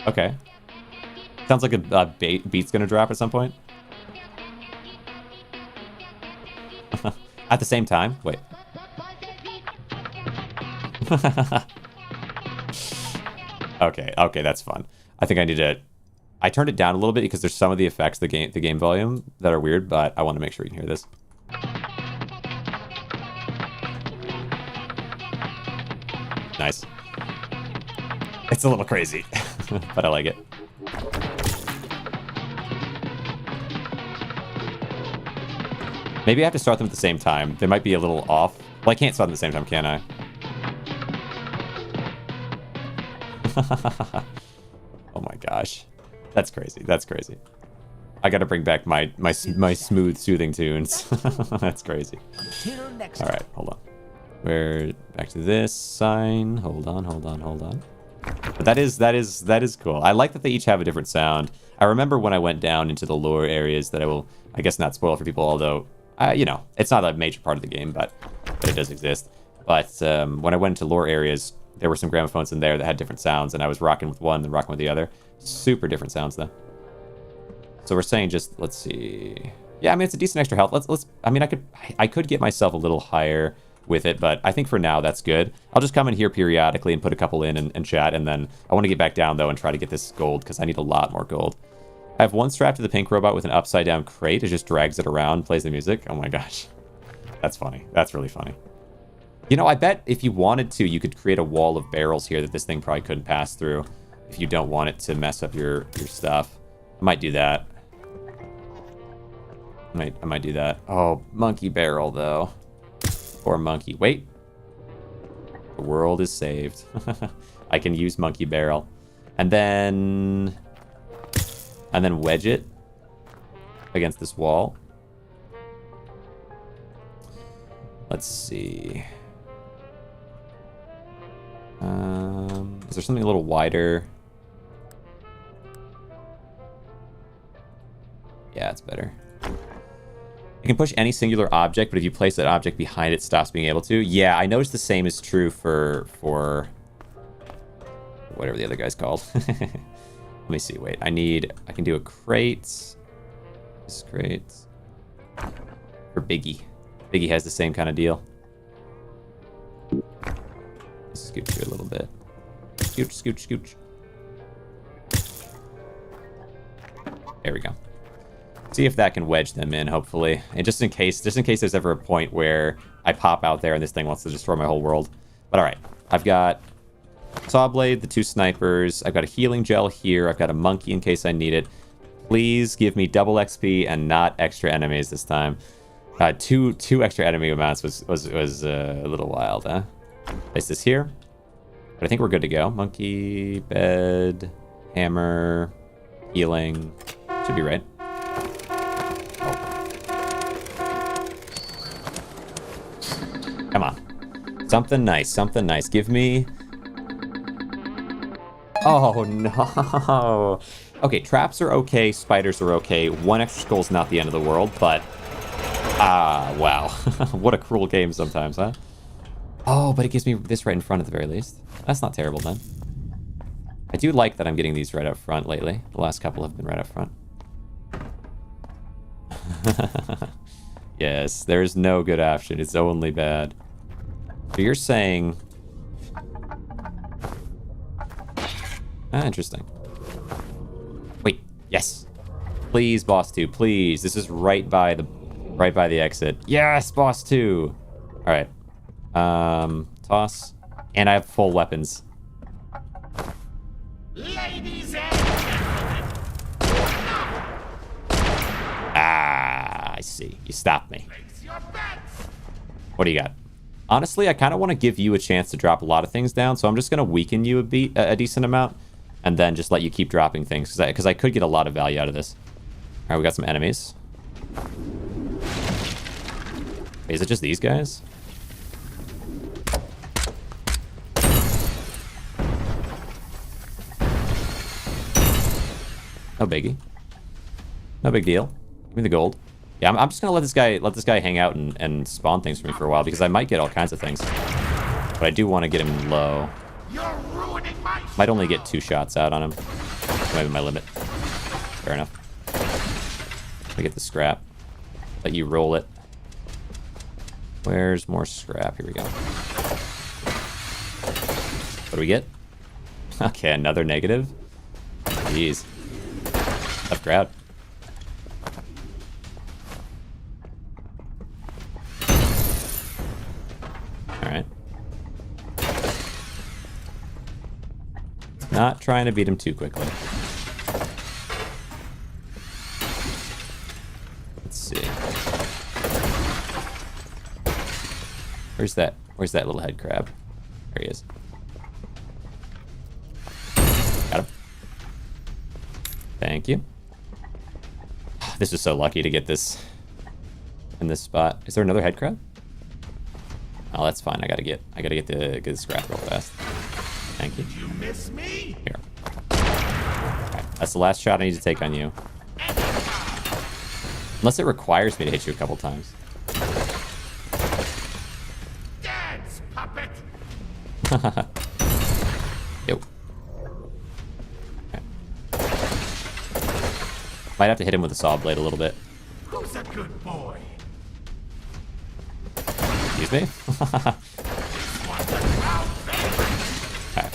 Speaker 1: Okay. Sounds like a beat's gonna drop at some point. At the same time? Wait. Okay, that's fun. I think I need to... I turned it down a little bit because there's some of the effects, the game volume, that are weird, but I want to make sure you can hear this. Nice. It's a little crazy, but I like it. Maybe I have to start them at the same time. They might be a little off. Well, I can't start them at the same time, can I? Oh my gosh. That's crazy. That's crazy. I gotta bring back my smooth, soothing tunes. That's crazy. All right, hold on. We're back to this sign. Hold on. But that is cool. I like that they each have a different sound. I remember when I went down into the lore areas that I guess not spoil for people, although, you know, it's not a major part of the game, but it does exist. But when I went into lore areas, there were some gramophones in there that had different sounds, and I was rocking with one and rocking with the other. Super different sounds, though. So we're saying just, let's see. Yeah, I mean, it's a decent extra health. I mean, I could get myself a little higher with it, but I think for now that's good. I'll just come in here periodically and put a couple in and chat, and then I want to get back down, though, and try to get this gold, because I need a lot more gold. I have one strapped to the pink robot with an upside-down crate. It just drags it around, plays the music. Oh my gosh. That's funny. That's really funny. You know, I bet if you wanted to, you could create a wall of barrels here that this thing probably couldn't pass through if you don't want it to mess up your stuff. I might do that. I might do that. Oh, monkey barrel, though. Poor monkey. Wait. The world is saved. I can use monkey barrel. And then wedge it against this wall. Let's see. Is there something a little wider? Yeah, it's better. You can push any singular object, but if you place that object behind it, it stops being able to. Yeah, I noticed the same is true for whatever the other guy's called. Let me see. Wait, I can do a crate. This crate. For Biggie. Biggie has the same kind of deal. Scooch here a little bit. Scooch. There we go. See if that can wedge them in, hopefully. And just in case there's ever a point where I pop out there and this thing wants to destroy my whole world. But alright, I've got saw blade, the 2 snipers. I've got a healing gel here. I've got a monkey in case I need it. Please give me double XP and not extra enemies this time. Two extra enemy amounts was a little wild, huh? Place this here. But I think we're good to go. Monkey, bed, hammer, healing. Should be right. Come on. Something nice, something nice. Give me... Oh, no. Okay, traps are okay, spiders are okay. 1 extra skull's not the end of the world, but... wow. What a cruel game sometimes, huh? Oh, but it gives me this right in front at the very least. That's not terrible, then. I do like that I'm getting these right up front lately. The last couple have been right up front. Yes, there's no good option. It's only bad. So you're saying... interesting. Wait, yes. Please, boss 2, please. This is right by the exit. Yes, boss 2. All right. Toss. And I have full weapons.
Speaker 2: Ladies and gentlemen.
Speaker 1: I see. You stopped me. What do you got? Honestly, I kind of want to give you a chance to drop a lot of things down, so I'm just going to weaken you a decent amount, and then just let you keep dropping things, because I could get a lot of value out of this. All right, we got some enemies. Wait, is it just these guys? No biggie. No big deal. Give me the gold. Yeah, I'm just gonna let this guy hang out and spawn things for me for a while, because I might get all kinds of things. But I do want to get him low.
Speaker 2: You're ruining my show.
Speaker 1: Might only get 2 shots out on him. Maybe my limit. Fair enough. Let me get the scrap. Let you roll it. Where's more scrap? Here we go. What do we get? Okay, another negative. Jeez. Tough crowd. Alright. Not trying to beat him too quickly. Let's see. Where's that little head crab? There he is. Got him. Thank you. This is so lucky to get this in this spot. Is there another head crab? Oh, that's fine. I gotta get the scrap real fast. Thank you.
Speaker 2: Did you miss me?
Speaker 1: Here. Alright, that's the last shot I need to take on you. Unless it requires me to hit you a couple times.
Speaker 2: Dance, puppet.
Speaker 1: Yo. Okay. Might have to hit him with a saw blade a little bit.
Speaker 2: Who's a good boy?
Speaker 1: Excuse me? Okay.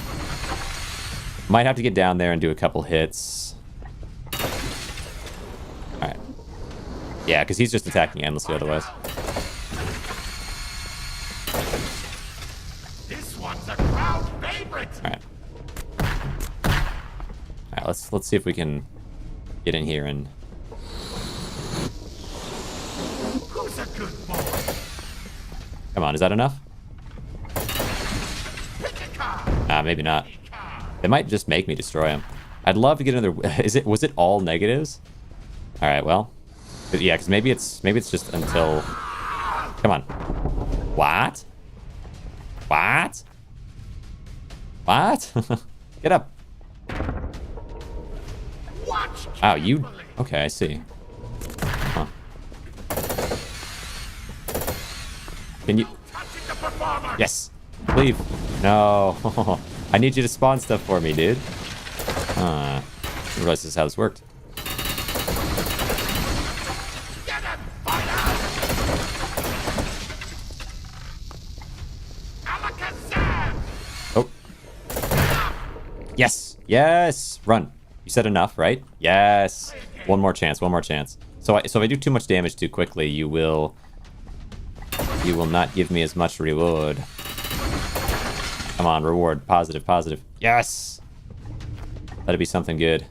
Speaker 1: Might have to get down there and do a couple hits. Alright. Yeah, because he's just attacking endlessly otherwise.
Speaker 2: This one's a crowd favorite.
Speaker 1: Alright. Alright, let's see if we can get in here and...
Speaker 2: Who's a good boy?
Speaker 1: Come on, is that enough?
Speaker 2: Pick a card.
Speaker 1: Maybe not. They might just make me destroy him. I'd love to get another... Was it all negatives? Alright, well. Yeah, because maybe it's just until... Come on. What? What? What? Get up.
Speaker 2: Watch.
Speaker 1: Oh, you... Okay, I see. Huh. Can you...
Speaker 2: Touching the performer.
Speaker 1: Yes. Leave. No. I need you to spawn stuff for me, dude. I didn't realize this is how this worked.
Speaker 2: Get him, fighter. Alakazam.
Speaker 1: Oh. Yes. Yes. Run. You said enough, right? Yes. One more chance. One more chance. So if I do too much damage too quickly, you will not give me as much reward. Come on, reward. Positive, positive. Yes! Let it be something good.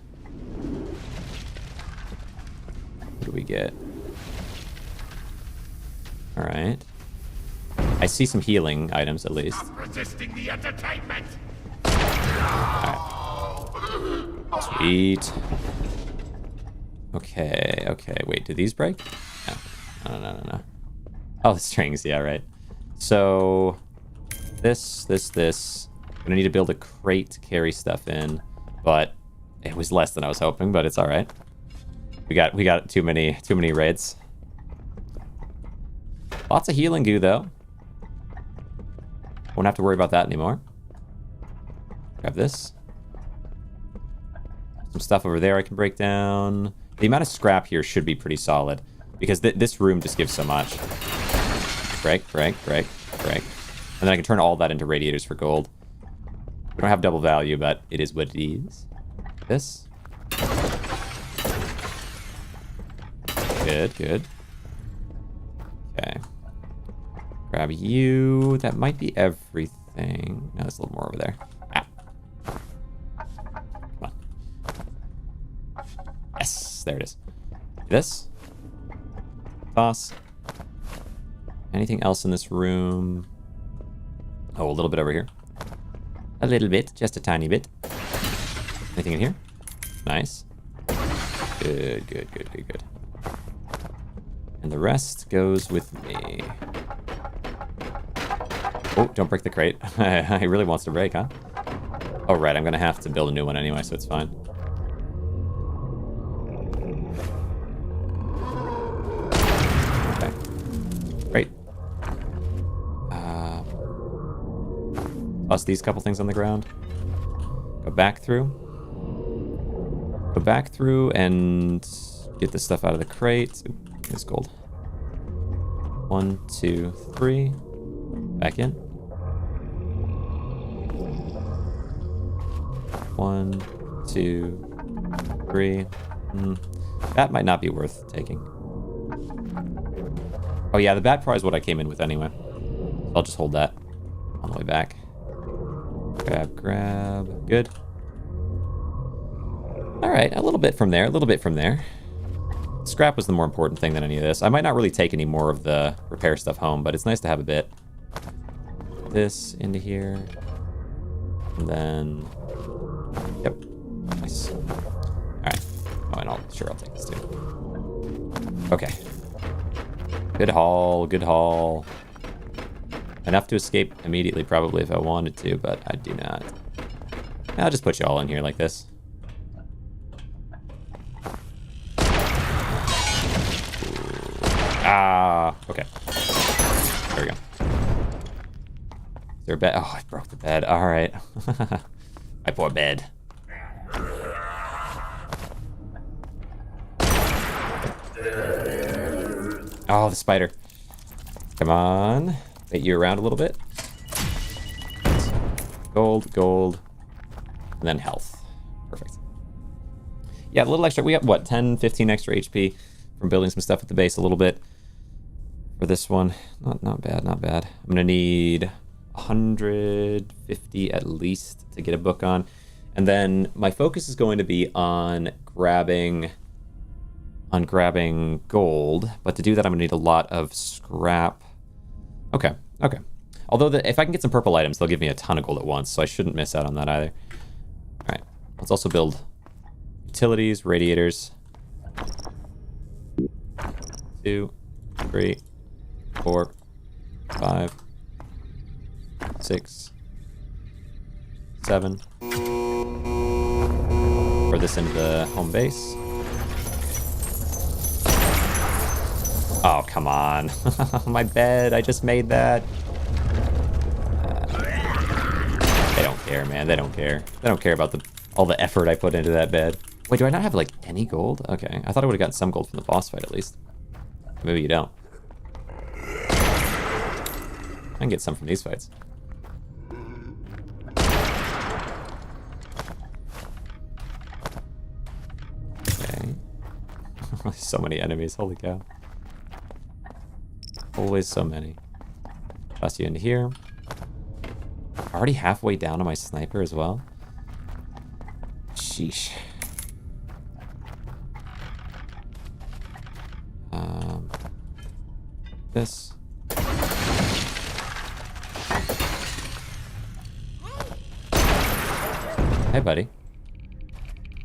Speaker 1: What do we get? Alright. I see some healing items, at least.
Speaker 2: Stop resisting the entertainment.
Speaker 1: Sweet. Okay, okay. Wait, do these break? No. No. Oh, the strings. Yeah, right. So, this. I'm gonna need to build a crate to carry stuff in, but it was less than I was hoping, but it's all right. We got too many raids. Lots of healing goo, though. Won't have to worry about that anymore. Grab this. Some stuff over there I can break down. The amount of scrap here should be pretty solid, because this room just gives so much. Break. And then I can turn all that into radiators for gold. We don't have double value, but it is what it is. This. Good. Okay. Grab you. That might be everything. No, there's a little more over there. Come on. Yes, there it is. This. Toss. Anything else in this room? Oh, a little bit over here. A little bit, just a tiny bit. Anything in here? Nice. Good. And the rest goes with me. Oh, don't break the crate. He really wants to break, huh? Oh, right, I'm gonna have to build a new one anyway, so it's fine. Okay. Great. Plus these couple things on the ground. Go back through and get this stuff out of the crate. Ooh, it's gold. 1, 2, 3. Back in. 1, 2, 3. That might not be worth taking. Oh yeah, the bat prize is what I came in with anyway. So I'll just hold that on the way back. Grab. Good. Alright, a little bit from there. Scrap was the more important thing than any of this. I might not really take any more of the repair stuff home, but it's nice to have a bit. This into here. And then... Yep. Nice. Alright. Oh, and I'll take this too. Okay. Good haul. Enough to escape immediately, probably, if I wanted to, but I do not. I'll just put you all in here like this. Okay. There we go. Is there a bed? Oh, I broke the bed. All right. My poor bed. Oh, the spider. Come on. Bait you around a little bit. Gold. And then health. Perfect. Yeah, a little extra. We got, what, 10, 15 extra HP from building some stuff at the base a little bit. For this one. Not bad. I'm going to need 150 at least to get a book on. And then my focus is going to be on grabbing gold. But to do that, I'm going to need a lot of scrap. Okay. Although if I can get some purple items, they'll give me a ton of gold at once, so I shouldn't miss out on that either. All right, let's also build utilities, radiators. 2, 3, 4, 5, 6, 7. Pour this into the home base. Oh, come on. My bed, I just made that. They don't care, man. They don't care. They don't care about all the effort I put into that bed. Wait, do I not have, like, any gold? Okay. I thought I would have gotten some gold from the boss fight, at least. Maybe you don't. I can get some from these fights. Okay. so many enemies. Holy cow. Always so many. Toss you into here. Already halfway down on my sniper as well. Sheesh. This. Hey, buddy.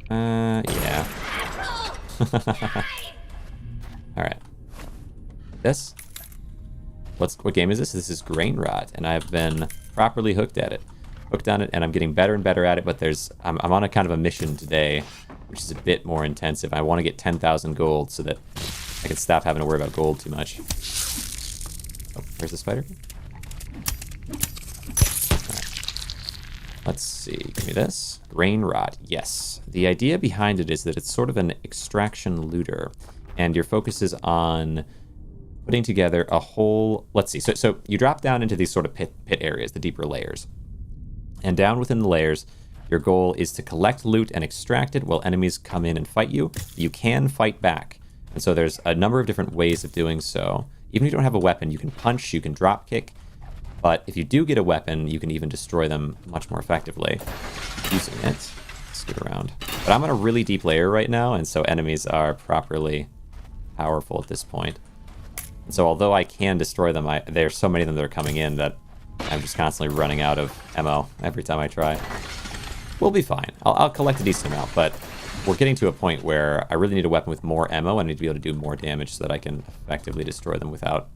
Speaker 1: Yeah. Alright. This? What game is this? This is Grainrot, and I've been properly hooked at it. Hooked on it, and I'm getting better and better at it, but I'm on a kind of a mission today, which is a bit more intensive. I want to get 10,000 gold so that I can stop having to worry about gold too much. Oh, where's the spider? Let's see, give me this. Grainrot, yes. The idea behind it is that it's sort of an extraction looter, and your focus is on putting together a whole... Let's see, so you drop down into these sort of pit areas, the deeper layers. And down within the layers, your goal is to collect loot and extract it while enemies come in and fight you. You can fight back. And so there's a number of different ways of doing so. Even if you don't have a weapon, you can punch, you can drop kick. But if you do get a weapon, you can even destroy them much more effectively using it. Scoot around. But I'm on a really deep layer right now, and so enemies are properly powerful at this point. And so although I can destroy them, there's so many of them that are coming in that I'm just constantly running out of ammo every time I try. We'll be fine. I'll collect a decent amount, but we're getting to a point where I really need a weapon with more ammo. I need to be able to do more damage so that I can effectively destroy them without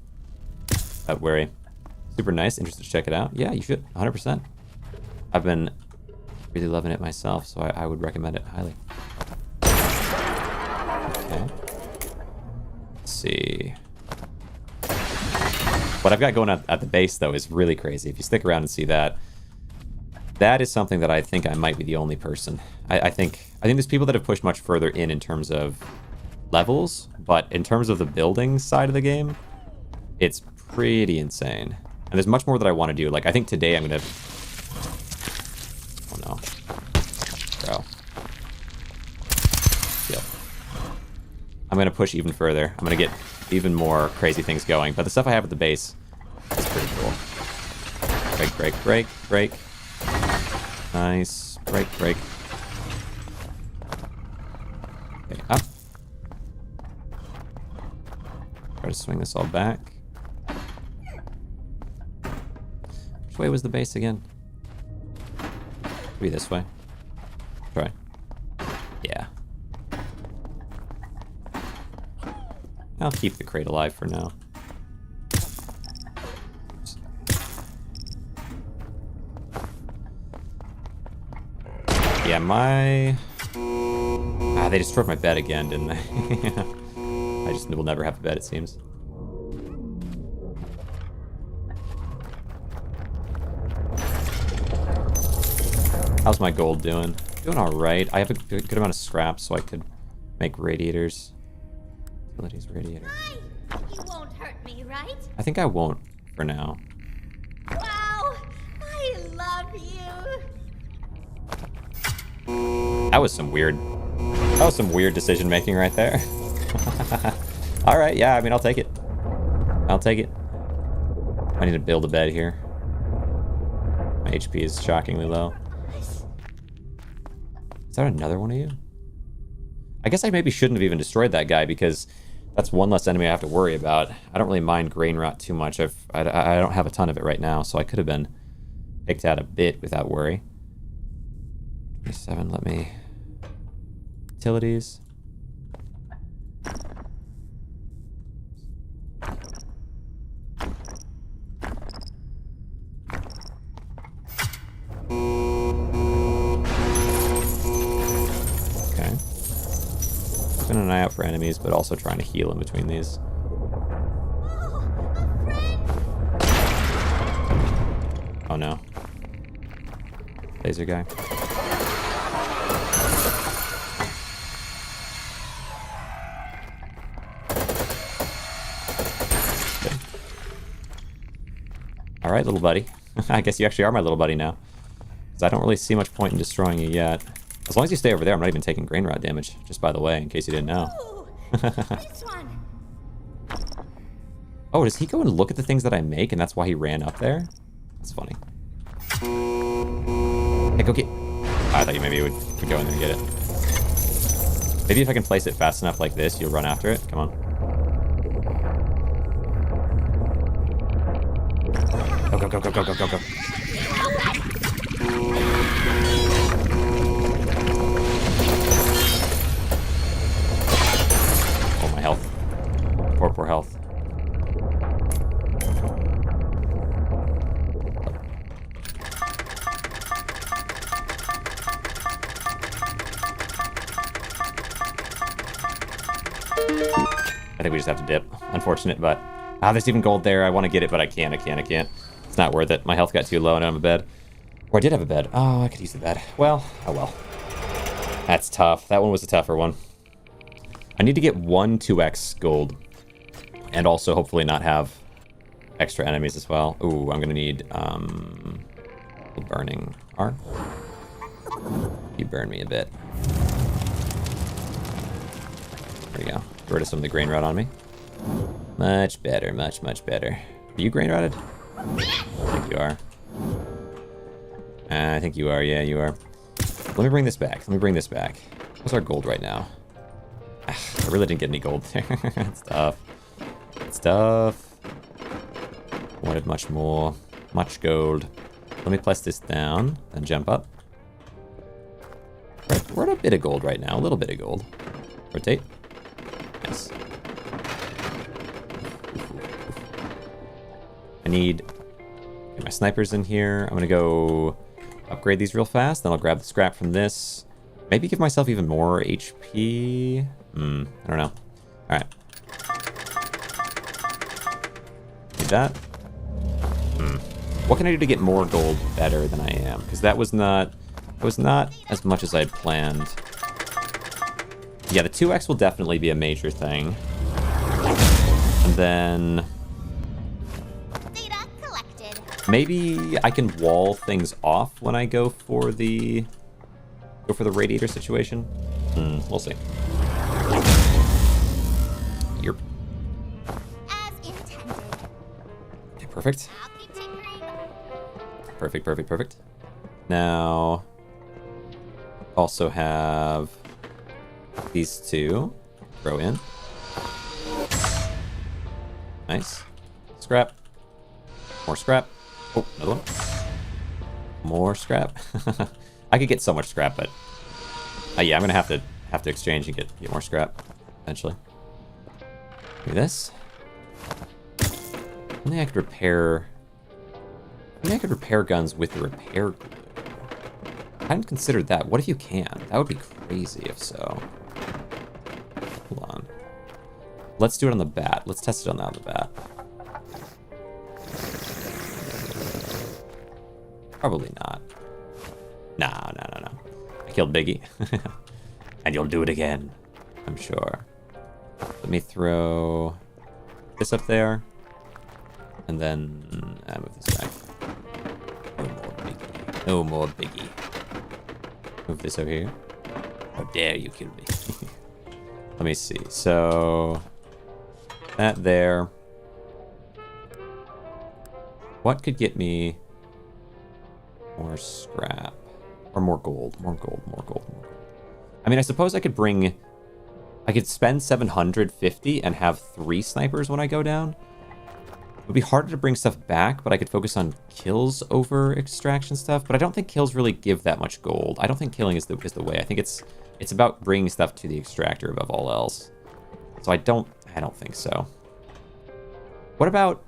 Speaker 1: worry. Super nice. Interested to check it out? Yeah, you should. 100%. I've been really loving it myself, so I would recommend it highly. Okay. Let's see. What I've got going on at the base, though, is really crazy. If you stick around and see that, that is something that I think I might be the only person. I think there's people that have pushed much further in terms of levels, but in terms of the building side of the game, it's pretty insane. And there's much more that I want to do. Like, I think today I'm going to... Oh, no. Bro. Yep. I'm going to push even further. I'm going to get even more crazy things going. But the stuff I have at the base is pretty cool. Break, break, break, break. Nice. Break, break. Okay, up. Try to swing this all back. Which way was the base again? Maybe this way. Try. Yeah. I'll keep the crate alive for now. Yeah, they destroyed my bed again, didn't they? I just will never have a bed, it seems. How's my gold doing? Doing alright. I have a good amount of scrap, so I could make radiators. Utilities radiator.
Speaker 3: You won't hurt me, right?
Speaker 1: I think I won't for now.
Speaker 3: Wow! I love you!
Speaker 1: That was some weird decision making right there. Alright, yeah, I mean, I'll take it. I'll take it. I need to build a bed here. My HP is shockingly low. Is that another one of you? I guess I maybe shouldn't have even destroyed that guy because that's one less enemy I have to worry about. I don't really mind Grainrot too much. I don't have a ton of it right now, so I could have been picked out a bit without worry. 27, let me... Utilities. Keeping an eye out for enemies, but also trying to heal in between these. Oh no. Laser guy. Okay. Alright, little buddy. I guess you actually are my little buddy now. Because I don't really see much point in destroying you yet. As long as you stay over there, I'm not even taking Grainrot damage, just by the way, in case you didn't know.
Speaker 3: Ooh, This one.
Speaker 1: Oh, does he go and look at the things that I make, and that's why he ran up there? That's funny. Hey, go get... Oh, I thought you maybe would go in there and get it. Maybe if I can place it fast enough like this, you'll run after it. Come on. Go, go, go, go, go, go, go, go. Oh, my health. Poor, poor health. I think we just have to dip. Unfortunate, but... Ah, there's even gold there. I want to get it, but I can't. It's not worth it. My health got too low and I'm a bed. Or I did have a bed. Oh, I could use the bed. Well, oh well. That's tough. That one was a tougher one. I need to get 2x gold. And also hopefully not have extra enemies as well. Ooh, I'm going to need burning R. You burn me a bit. There we go. Get rid of some of the Grainrot on me. Much better, much, much better. Are you Grainrotted? I think you are. I think you are, yeah, you are. Let me bring this back. What's our gold right now? I really didn't get any gold there. It's tough. It's tough. Wanted much more. Much gold. Let me place this down, then jump up. Right, we're at a bit of gold right now. A little bit of gold. Rotate. Nice. I need... Get my snipers in here. I'm gonna go upgrade these real fast. Then I'll grab the scrap from this. Maybe give myself even more HP. I don't know. Alright. Need that. What can I do to get more gold better than I am? Because that was not as much as I had planned. Yeah, the 2x will definitely be a major thing. And then...
Speaker 3: Data collected.
Speaker 1: Maybe I can wall things off when I go for the radiator situation. We'll see. Yerp.
Speaker 3: As intended.
Speaker 1: Okay, perfect.
Speaker 3: I'll keep tinkering.
Speaker 1: Perfect, perfect, perfect. Now, also have these two. Throw in. Nice. Scrap. More scrap. Oh, another one. More scrap. I could get so much scrap, but yeah, I'm gonna have to exchange and get more scrap eventually. Do this. Only I could repair. Only I could repair guns with the repair glue. I hadn't considered that. What if you can? That would be crazy if so. Hold on. Let's do it on the bat. Let's test it on the bat. Probably not. No. I killed Biggie. And you'll do it again, I'm sure. Let me throw this up there. And then move this back. No more Biggie. No more Biggie. Move this over here. How dare you kill me? Let me see. So that there. What could get me more scrap? Or more gold. More gold. I mean, I suppose I could spend 750 and have 3 snipers when I go down. It would be harder to bring stuff back, but I could focus on kills over extraction stuff. But I don't think kills really give that much gold. I don't think killing is the way. I think it's about bringing stuff to the extractor above all else. So I don't think so. What about...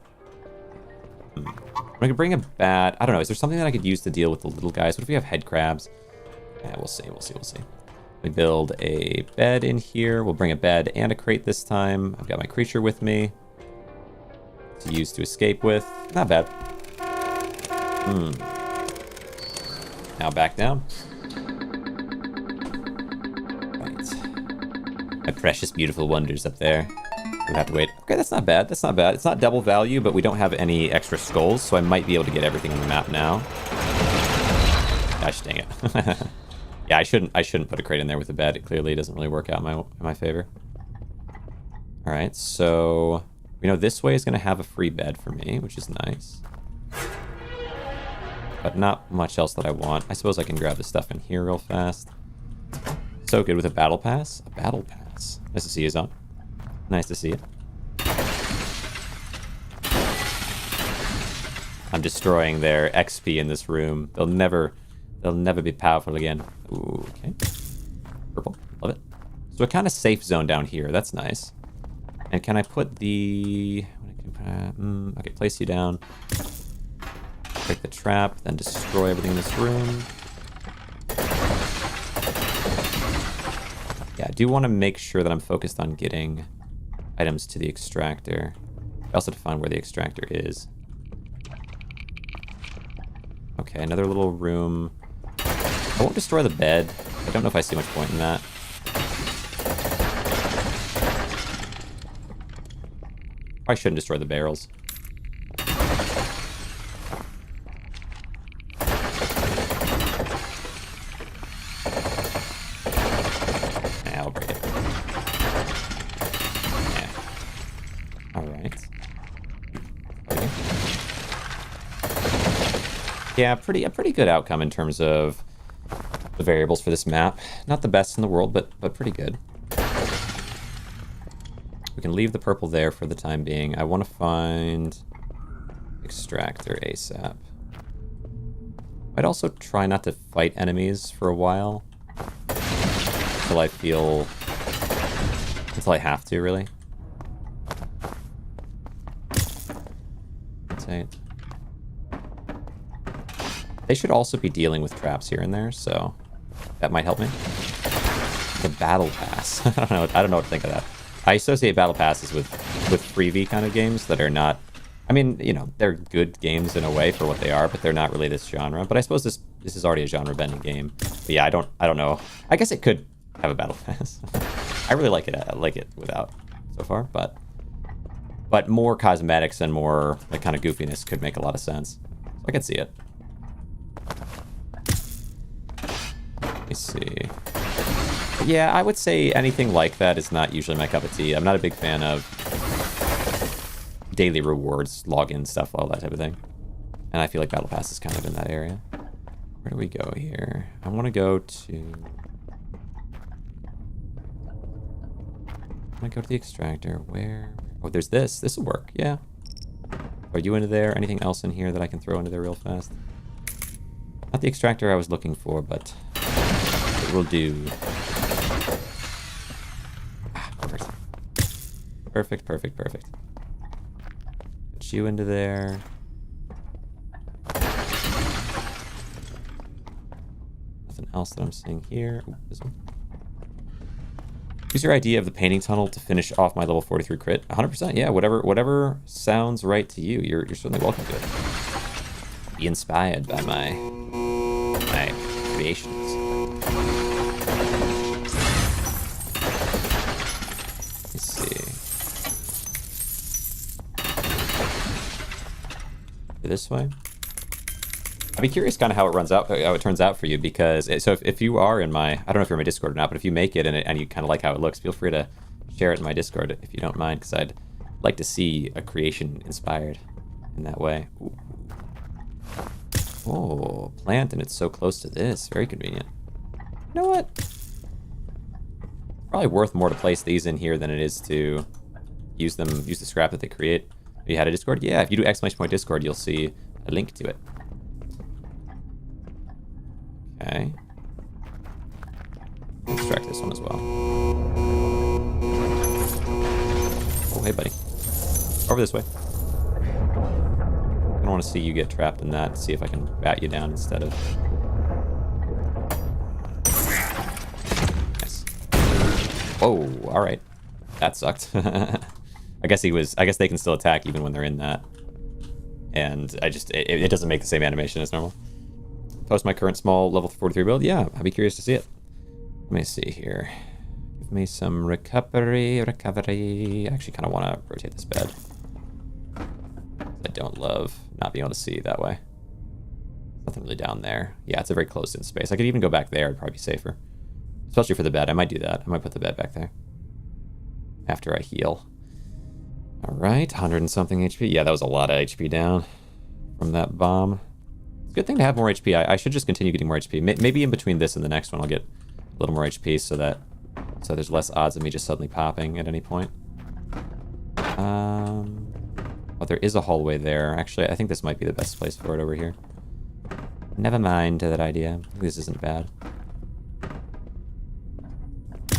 Speaker 1: I could bring a bat. I don't know. Is there something that I could use to deal with the little guys? What if we have head crabs? Yeah, we'll see. We build a bed in here. We'll bring a bed and a crate this time. I've got my creature with me to use to escape with. Not bad. Now back down. Right. My precious, beautiful wonders up there. We'll have to wait. Okay, that's not bad. It's not double value, but we don't have any extra skulls, so I might be able to get everything on the map now. Gosh dang it. Yeah, I shouldn't put a crate in there with a bed. It clearly doesn't really work out in my favor. All right, so we know this way is going to have a free bed for me, which is nice. But not much else that I want. I suppose I can grab this stuff in here real fast. So good with a battle pass. A battle pass. Nice to see you, Zon. Nice to see you. I'm destroying their XP in this room. They'll never be powerful again. Ooh, okay. Purple. Love it. So a kind of safe zone down here. That's nice. And can I put the... okay, place you down. Break the trap, then destroy everything in this room. Yeah, I do want to make sure that I'm focused on getting items to the extractor. I also have to find where the extractor is. Okay, another little room. I won't destroy the bed. I don't know if I see much point in that. I shouldn't destroy the barrels. I'll break it. Yeah. Alright. Okay. Yeah, a pretty good outcome in terms of the variables for this map. Not the best in the world, but pretty good. We can leave the purple there for the time being. I want to find extractor ASAP. I'd also try not to fight enemies for a while. Until I have to, really. Rotate. They should also be dealing with traps here and there, so that might help me. The battle pass. I don't know what to think of that. I associate battle passes with freebie kind of games that are not... I mean, you know, they're good games in a way for what they are, but they're not really this genre. But I suppose this is already a genre-bending game. But yeah, I don't know. I guess it could have a battle pass. I really like it. I like it without so far, but more cosmetics and more like kind of goofiness could make a lot of sense. So I could see it. Let me see. Yeah, I would say anything like that is not usually my cup of tea. I'm not a big fan of daily rewards, login stuff, all that type of thing. And I feel like Battle Pass is kind of in that area. Where do we go here? I want to go to... I want to go to the extractor. Where? Oh, there's this. This will work. Yeah. Are you into there? Anything else in here that I can throw into there real fast? Not the extractor I was looking for, but it will do. Perfect. Put you into there. Nothing else that I'm seeing here. Ooh, this one. Use your idea of the painting tunnel to finish off my level 43 crit. 100%, yeah, whatever sounds right to you. You're certainly welcome to it. Be inspired by my creations. Let's see. This way. I'd be curious kind of how it turns out for you, because if you are in my, I don't know if you're in my Discord or not, but if you make it and you kind of like how it looks, feel free to share it in my Discord if you don't mind, because I'd like to see a creation inspired in that way. Ooh. Oh, plant, and it's so close to this. Very convenient. You know what? Probably worth more to place these in here than it is to use the scrap that they create. You had a Discord? Yeah, if you do !Discord, you'll see a link to it. Okay. Extract this one as well. Oh, hey, buddy. Over this way. I don't want to see you get trapped in that. See if I can bat you down instead of... Nice. Whoa, alright. That sucked. I guess they can still attack even when they're in that. And it doesn't make the same animation as normal. Post my current small level 43 build? Yeah, I'd be curious to see it. Let me see here. Give me some recovery. I actually kind of want to rotate this bed. I don't love not being able to see that way. Nothing really down there. Yeah, it's a very closed-in space. I could even go back there. It'd probably be safer. Especially for the bed. I might do that. I might put the bed back there. After I heal. All right, 100 and something HP. Yeah, that was a lot of HP down from that bomb. It's a good thing to have more HP. I should just continue getting more HP. Maybe in between this and the next one, I'll get a little more HP so there's less odds of me just suddenly popping at any point. Oh, there is a hallway there. Actually, I think this might be the best place for it over here. Never mind that idea. This isn't bad.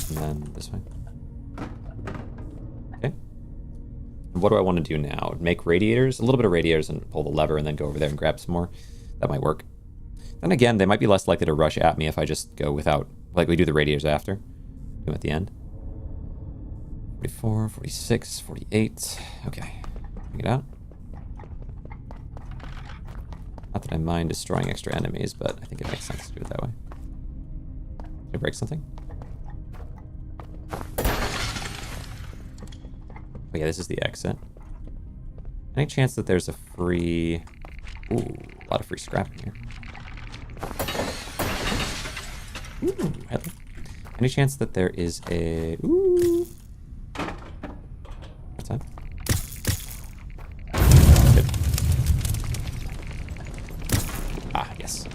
Speaker 1: And then this way. Okay. What do I want to do now? Make radiators? A little bit of radiators and pull the lever and then go over there and grab some more. That might work. Then again, they might be less likely to rush at me if I just go without... Like we do the radiators after. Do them at the end. 44, 46, 48. Okay. Bring it out. Not that I mind destroying extra enemies, but I think it makes sense to do it that way. Did I break something? Oh yeah, this is the exit. Any chance that there's a free... Ooh, a lot of free scrap in here. Ooh, hello. Any chance that there is a... Ooh. What's that? Good. Ah, yes.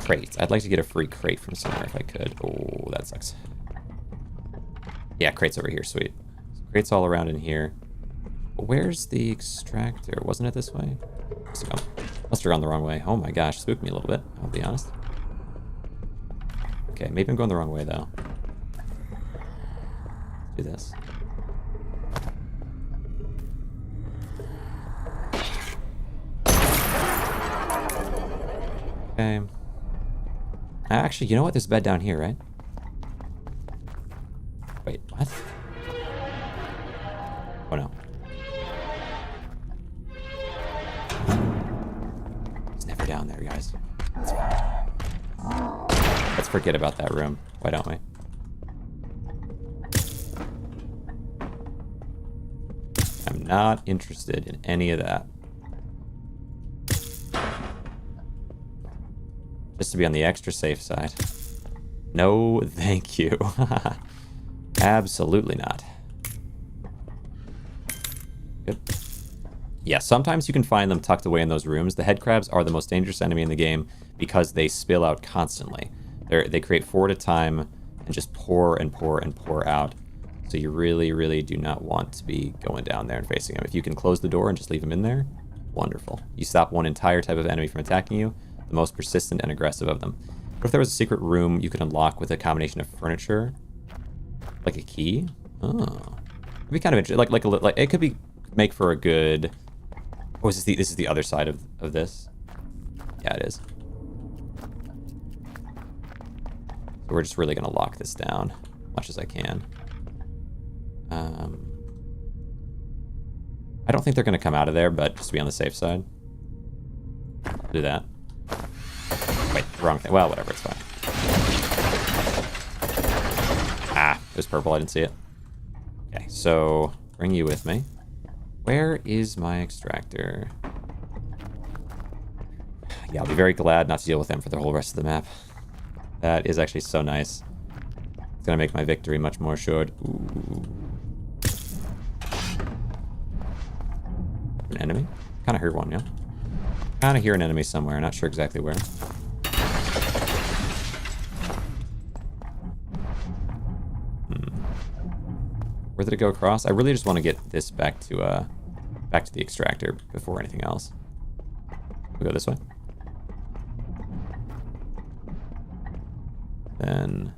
Speaker 1: Crates. I'd like to get a free crate from somewhere if I could. Oh, that sucks. Yeah, crates over here. Sweet. So crates all around in here. But where's the extractor? Wasn't it this way? Must have gone the wrong way. Oh my gosh, spooked me a little bit, I'll be honest. Okay, maybe I'm going the wrong way, though. Do this. Okay. Actually, you know what? There's a bed down here, right? Wait, what? Oh, no. It's never down there, guys. It's fine. Let's forget about that room. Why don't we? I'm not interested in any of that. Just to be on the extra safe side. No, thank you. Absolutely not. Good. Yeah, sometimes you can find them tucked away in those rooms. The head crabs are the most dangerous enemy in the game because they spill out constantly. They create 4 at a time and just pour and pour and pour out. So you really, really do not want to be going down there and facing them. If you can close the door and just leave them in there, wonderful. You stop one entire type of enemy from attacking you, the most persistent and aggressive of them. What if there was a secret room you could unlock with a combination of furniture? Like a key? Oh. It'd be kind of interesting. Like it could be make for a good... Oh, is this is the other side of this? Yeah, it is. So we're just really going to lock this down as much as I can. I don't think they're going to come out of there, but just to be on the safe side. I'll do that. Wait, wrong thing. Well, whatever, it's fine. Ah, it was purple, I didn't see it. Okay, so bring you with me. Where is my extractor? Yeah, I'll be very glad not to deal with them for the whole rest of the map. That is actually so nice. It's gonna make my victory much more assured. Ooh. An enemy? Kinda heard one, yeah? Kinda hear an enemy somewhere, not sure exactly where. Where did it go across? I really just want to get this back to the extractor before anything else. We'll go this way. Then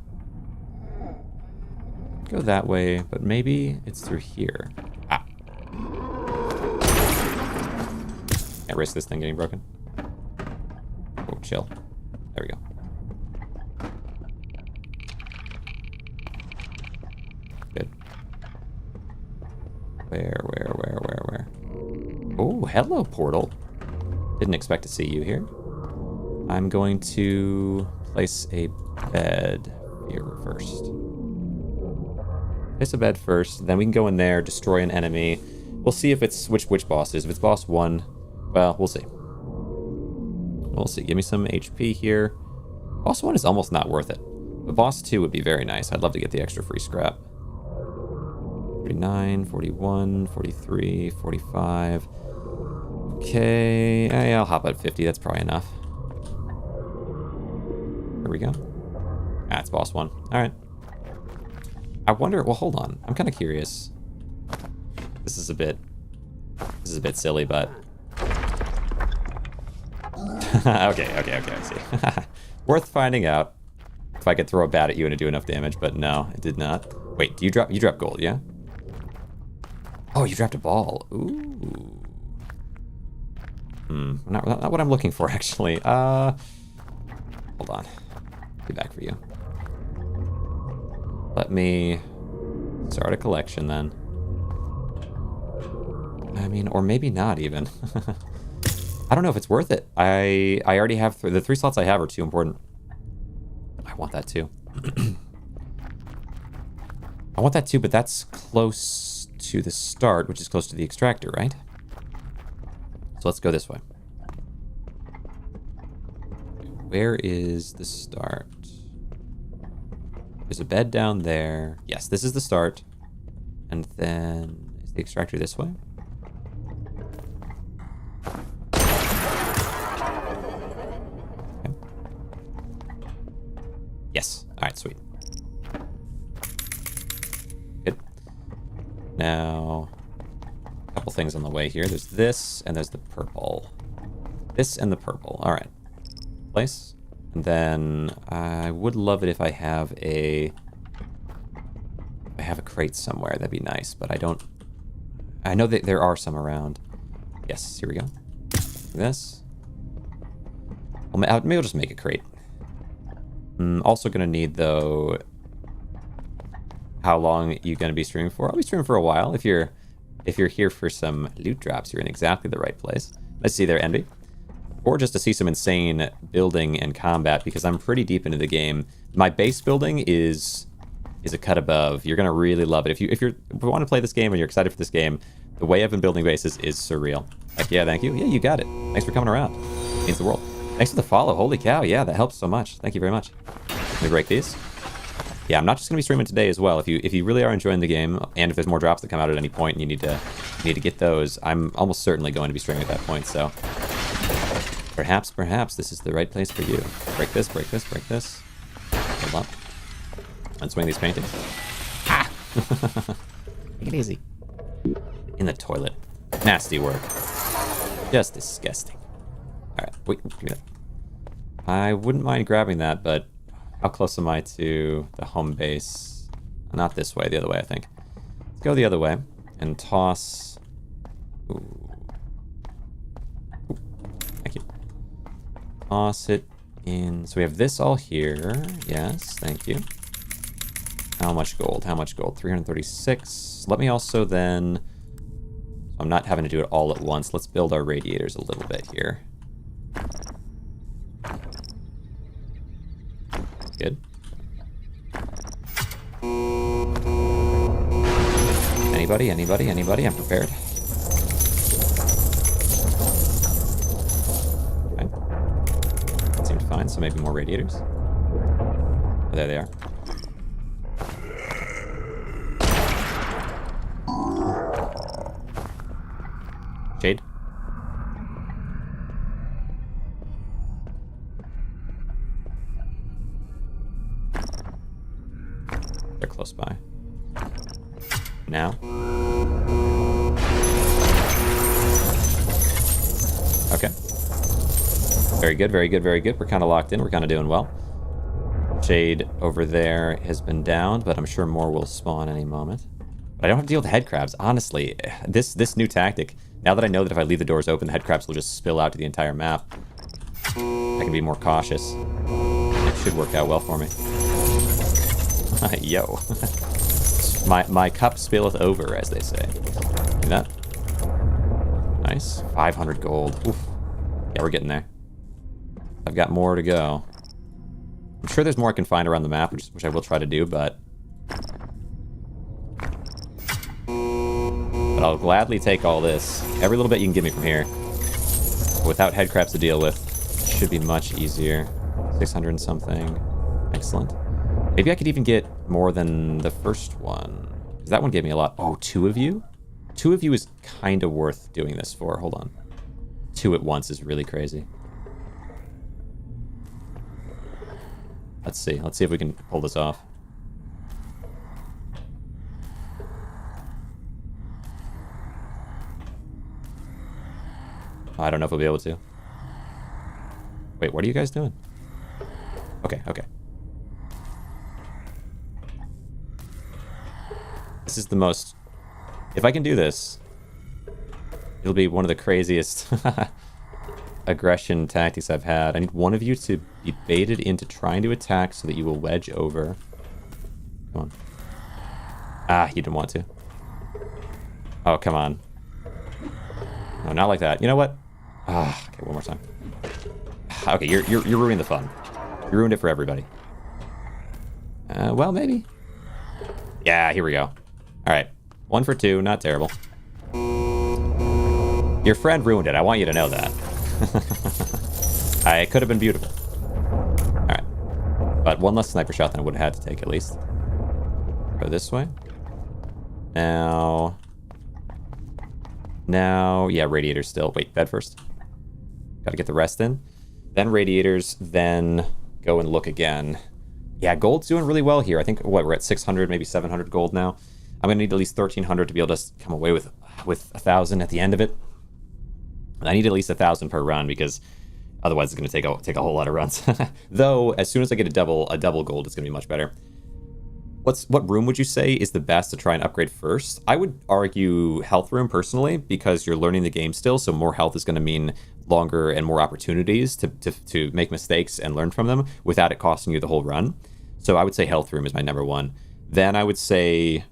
Speaker 1: go that way, but maybe it's through here. Ah. Can't risk this thing getting broken. Oh, chill. There we go. Good. Where? Oh, hello, portal. Didn't expect to see you here. I'm going to place a bed here first. Place a bed first, then we can go in there, destroy an enemy. We'll see if it's which boss it is. If it's boss 1, well, we'll see. We'll see. Give me some HP here. Boss 1 is almost not worth it. But boss 2 would be very nice. I'd love to get the extra free scrap. 49, 41, 43, 45. Okay, yeah, I'll hop at 50. That's probably enough. Here we go. That's boss one. All right. I wonder. Well, hold on. I'm kind of curious. This is a bit silly, but okay. I see. Worth finding out if I could throw a bat at you and it do enough damage, but no, it did not. Wait, you drop gold, yeah? Oh, you dropped a ball. Ooh. Not what I'm looking for, actually. Hold on. Be back for you. Let me start a collection then. I mean, or maybe not even. I don't know if it's worth it. I already have the 3 slots I have are too important. I want that too. I want that too, but that's close to the start, which is close to the extractor, right? So let's go this way. Where is the start? There's a bed down there. Yes, this is the start. And then is the extractor this way? Okay. Yes. All right, sweet. Good. Now, a couple things on the way here. There's this, and there's the purple. This and the purple. All right. Place. And then I would love it if I have a crate somewhere. That'd be nice, but I don't. I know that there are some around. Yes, here we go. This. Well, maybe I'll just make a crate. Also gonna need, though, how long you gonna be streaming for? I'll be streaming for a while. If you're here for some loot drops, you're in exactly the right place. Let's see there, Envy. Or just to see some insane building and combat, because I'm pretty deep into the game. My base building is a cut above. You're gonna really love it. If you want to play this game and you're excited for this game, the way I've been building bases is surreal. Heck yeah, thank you. Yeah, you got it. Thanks for coming around. It means the world. Thanks for the follow. Holy cow, yeah, that helps so much. Thank you very much. Let me break these. Yeah, I'm not just gonna be streaming today as well. If you really are enjoying the game, and if there's more drops that come out at any point and you need to get those, I'm almost certainly going to be streaming at that point, so perhaps this is the right place for you. Break this, break this, break this. Hold up. Unswing these paintings. Ah! Take it easy. In the toilet. Nasty work. Just disgusting. Alright, wait, give me that. I wouldn't mind grabbing that, but how close am I to the home base? Not this way, the other way, I think. Let's go the other way and toss. Ooh. Thank you. Toss it in. So we have this all here. Yes, thank you. How much gold? How much gold? 336. Let me also then. I'm not having to do it all at once. Let's build our radiators a little bit here. Good. Anybody? I'm prepared. Okay. That seemed fine, so maybe more radiators. Oh, there they are. Shade. They're close by. Now. Okay. Very good, very good, very good. We're kind of locked in. We're kind of doing well. Shade over there has been downed, but I'm sure more will spawn any moment. But I don't have to deal with the head crabs. Honestly, this new tactic, now that I know that if I leave the doors open, the head crabs will just spill out to the entire map, I can be more cautious. It should work out well for me. Yo. my cup spilleth over, as they say. See that? Nice. 500 gold. Oof. Yeah, we're getting there. I've got more to go. I'm sure there's more I can find around the map, which I will try to do, but I'll gladly take all this. Every little bit you can give me from here. Without head crabs to deal with, it should be much easier. 600 and something. Excellent. Maybe I could even get more than the first one. That one gave me a lot. Oh, 2 of you? 2 of you is kind of worth doing this for. Hold on. 2 at once is really crazy. Let's see. Let's see if we can pull this off. I don't know if we'll be able to. Wait, what are you guys doing? Okay, okay. This is the most... If I can do this, it'll be one of the craziest aggression tactics I've had. I need one of you to be baited into trying to attack so that you will wedge over. Come on. Ah, you didn't want to. Oh, come on. No, not like that. You know what? Ah, okay, one more time. Okay, you're ruining the fun. You ruined it for everybody. Well, maybe. Yeah, here we go. All right, 1 for 2, not terrible. Your friend ruined it. I want you to know that. It could have been beautiful. All right, but 1 less sniper shot than I would have had to take at least. Go this way. Now, yeah, radiators still. Wait, bed first. Gotta get the rest in. Then radiators, then go and look again. Yeah, gold's doing really well here. I think, what, we're at 600, maybe 700 gold now. I'm gonna need at least 1,300 to be able to come away with 1,000 at the end of it. And I need at least 1,000 per run because otherwise it's gonna take a whole lot of runs. Though, as soon as I get a double gold, it's gonna be much better. What room would you say is the best to try and upgrade first? I would argue health room personally, because you're learning the game still, so more health is going to mean longer and more opportunities to make mistakes and learn from them without it costing you the whole run. So I would say health room is my number 1. Then I would say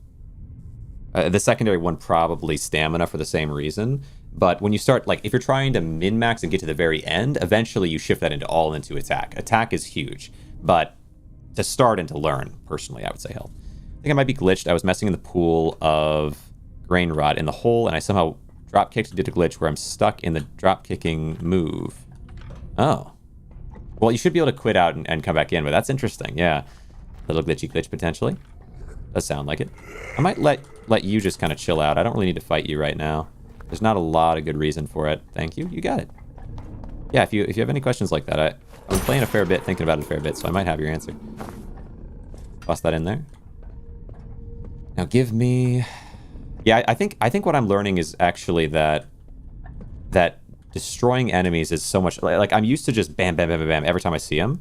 Speaker 1: the secondary one, probably stamina for the same reason. But when you start, like, if you're trying to min-max and get to the very end, eventually you shift that all into attack. Attack is huge, but to start and to learn, personally, I would say health. I think I might be glitched. I was messing in the pool of Grainrot in the hole, and I somehow drop-kicked and did a glitch where I'm stuck in the drop-kicking move. Oh. Well, you should be able to quit out and come back in, but that's interesting, yeah. Little glitchy glitch, potentially. Does sound like it. I might let you just kind of chill out. I don't really need to fight you right now. There's not a lot of good reason for it. Thank you. You got it. Yeah, if you have any questions like that, I've been playing a fair bit, thinking about it a fair bit, so I might have your answer. Toss that in there. Now give me... Yeah, I think what I'm learning is actually that destroying enemies is so much... Like, I'm used to just bam, bam, bam, bam, bam every time I see them.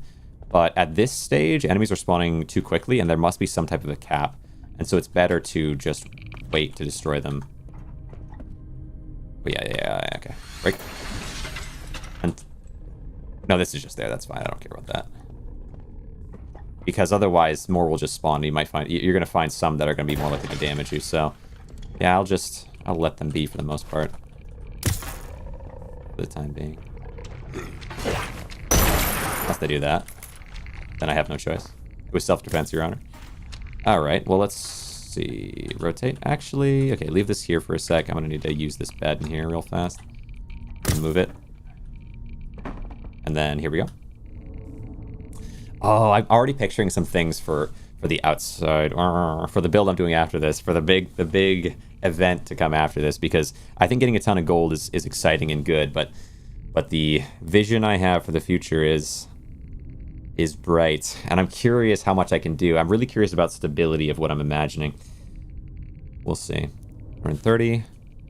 Speaker 1: But at this stage, enemies are spawning too quickly, and there must be some type of a cap. And so it's better to just wait to destroy them. But yeah, okay. Break. And... No, this is just there. That's fine. I don't care about that. Because otherwise, more will just spawn. You're going to find some that are going to be more likely to damage you. So, yeah, I'll let them be for the most part. For the time being. Unless they do that. Then I have no choice. It was self-defense, Your Honor. Alright, well, let's see. Rotate. Actually, okay, leave this here for a sec. I'm going to need to use this bed in here real fast. Move it. And then here we go. Oh, I'm already picturing some things for the outside, for the build I'm doing after this, for the big event to come after this, because I think getting a ton of gold is exciting and good, but the vision I have for the future is bright, and I'm curious how much I can do. I'm really curious about stability of what I'm imagining. We'll see. We're in 30.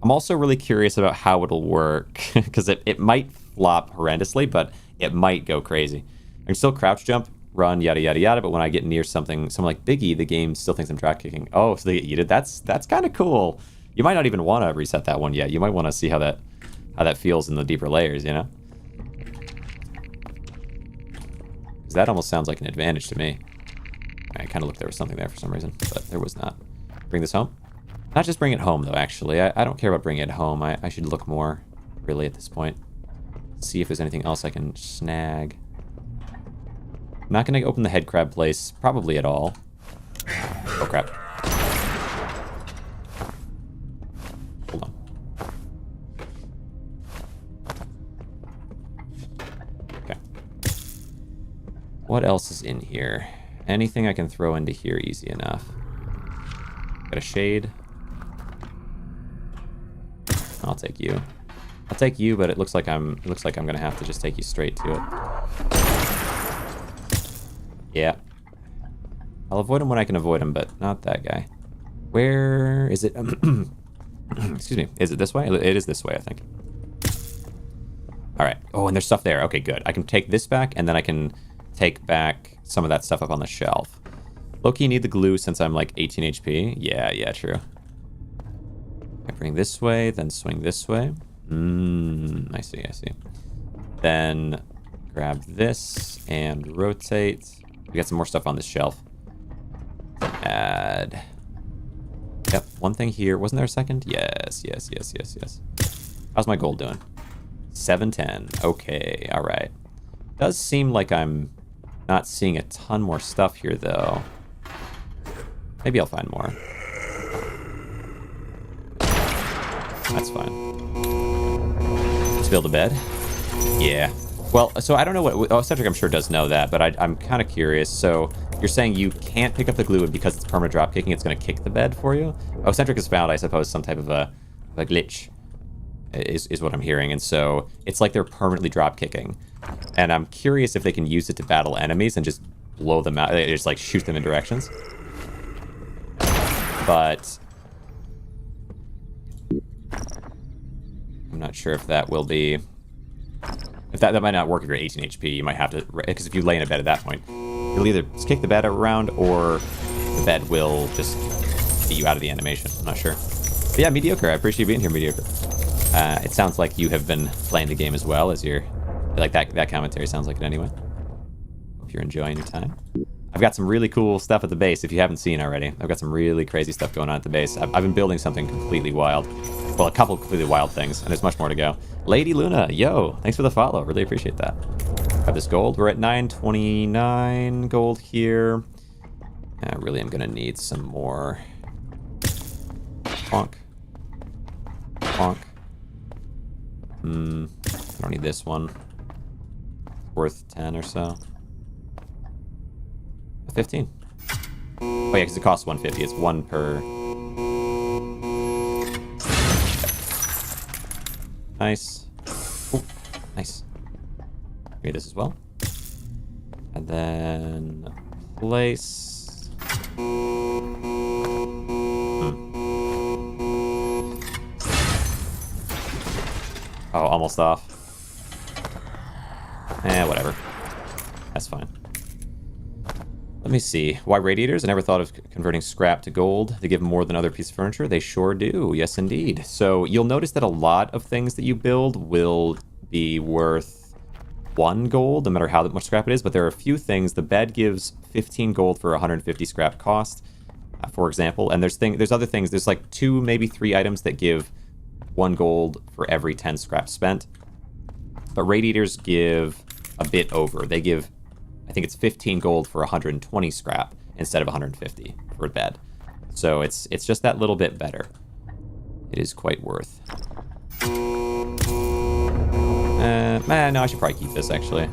Speaker 1: I'm also really curious about how it'll work, because it might flop horrendously, but it might go crazy. I can still crouch jump, run, yada yada yada, but when I get near someone like Biggie, the game still thinks I'm drop kicking. Oh, so they eat it. That's kind of cool. You might not even want to reset that one yet. You might want to see how that feels in the deeper layers, you know? Because that almost sounds like an advantage to me. I kind of looked there was something there for some reason, but there was not. Bring this home? Not just bring it home, though, actually. I don't care about bringing it home. I should look more, really, at this point. See if there's anything else I can snag. I'm not going to open the head crab place, probably at all. Oh, crap. Hold on. Okay. What else is in here? Anything I can throw into here easy enough. Got a shade. I'll take you. I'll take you, but it looks like I'm gonna have to just take you straight to it. Yeah. I'll avoid him when I can avoid him, but not that guy. Where is it? Excuse me. Is it this way? It is this way, I think. All right. Oh, and there's stuff there. Okay, good. I can take this back, and then I can take back some of that stuff up on the shelf. Low-key need the glue since I'm like 18 HP. Yeah, true. I bring this way, then swing this way. I see. Then grab this and rotate. We got some more stuff on this shelf. Add. Yep, one thing here. Wasn't there a second? Yes. How's my gold doing? 710. Okay, all right. Does seem like I'm not seeing a ton more stuff here, though. Maybe I'll find more. That's fine. Let's build a bed. Yeah. Well, so I don't know what... Oh, Cedric I'm sure does know that, but I'm kind of curious. So you're saying you can't pick up the glue, and because it's permanent drop kicking, it's going to kick the bed for you? Oh, Cedric has found, I suppose, some type of a glitch, is what I'm hearing. And so it's like they're permanently drop kicking. And I'm curious if they can use it to battle enemies and just blow them out. Just like shoot them in directions. But I'm not sure if that will be... If that might not work if you're 18 HP. You might have to... Because if you lay in a bed at that point, you'll either kick the bed around or the bed will just get you out of the animation. I'm not sure. But yeah, Mediocre. I appreciate you being here, Mediocre. It sounds like you have been playing the game as well as you're... Like that commentary sounds like it anyway. Hope you're enjoying your time. I've got some really cool stuff at the base, if you haven't seen already. I've got some really crazy stuff going on at the base. I've been building something completely wild. Well, a couple of completely wild things, and there's much more to go. Lady Luna, yo, thanks for the follow. Really appreciate that. Got this gold. We're at 929 gold here. I really am going to need some more. Bonk. Bonk. I don't need this one. Worth 10 or so. 15. Oh yeah, because it costs 150. It's one per. Nice. Ooh, nice. Okay, this as well. And then place. Oh, almost off. Whatever. That's fine. Let me see. Why radiators? I never thought of converting scrap to gold. They give more than other pieces of furniture. They sure do. Yes, indeed. So you'll notice that a lot of things that you build will be worth 1 gold, no matter how much scrap it is. But there are a few things. The bed gives 15 gold for 150 scrap cost, for example. And there's other things. There's like 2, maybe 3 items that give 1 gold for every 10 scrap spent. But radiators give a bit over. They give... I think it's 15 gold for 120 scrap instead of 150 for a bed. So it's just that little bit better. It is quite worth. No, I should probably keep this actually,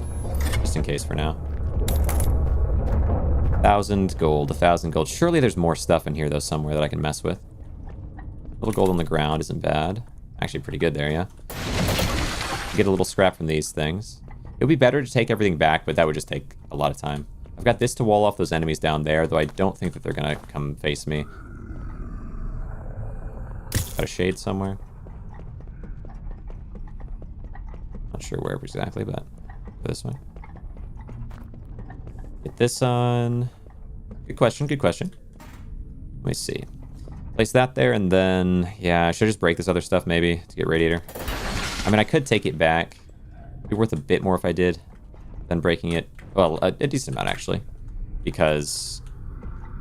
Speaker 1: just in case for now. 1,000 gold, 1,000 gold. Surely there's more stuff in here though somewhere that I can mess with. A little gold on the ground isn't bad. Actually pretty good there, yeah. Get a little scrap from these things. It would be better to take everything back, but that would just take a lot of time. I've got this to wall off those enemies down there, though I don't think that they're going to come face me. Got a shade somewhere. Not sure where exactly, but go this way. Get this on. Good question, good question. Let me see. Place that there, and then... Yeah, I should just break this other stuff, maybe, to get radiator. I mean, I could take it back. It'd be worth a bit more if I did than breaking it. Well, a decent amount, actually. Because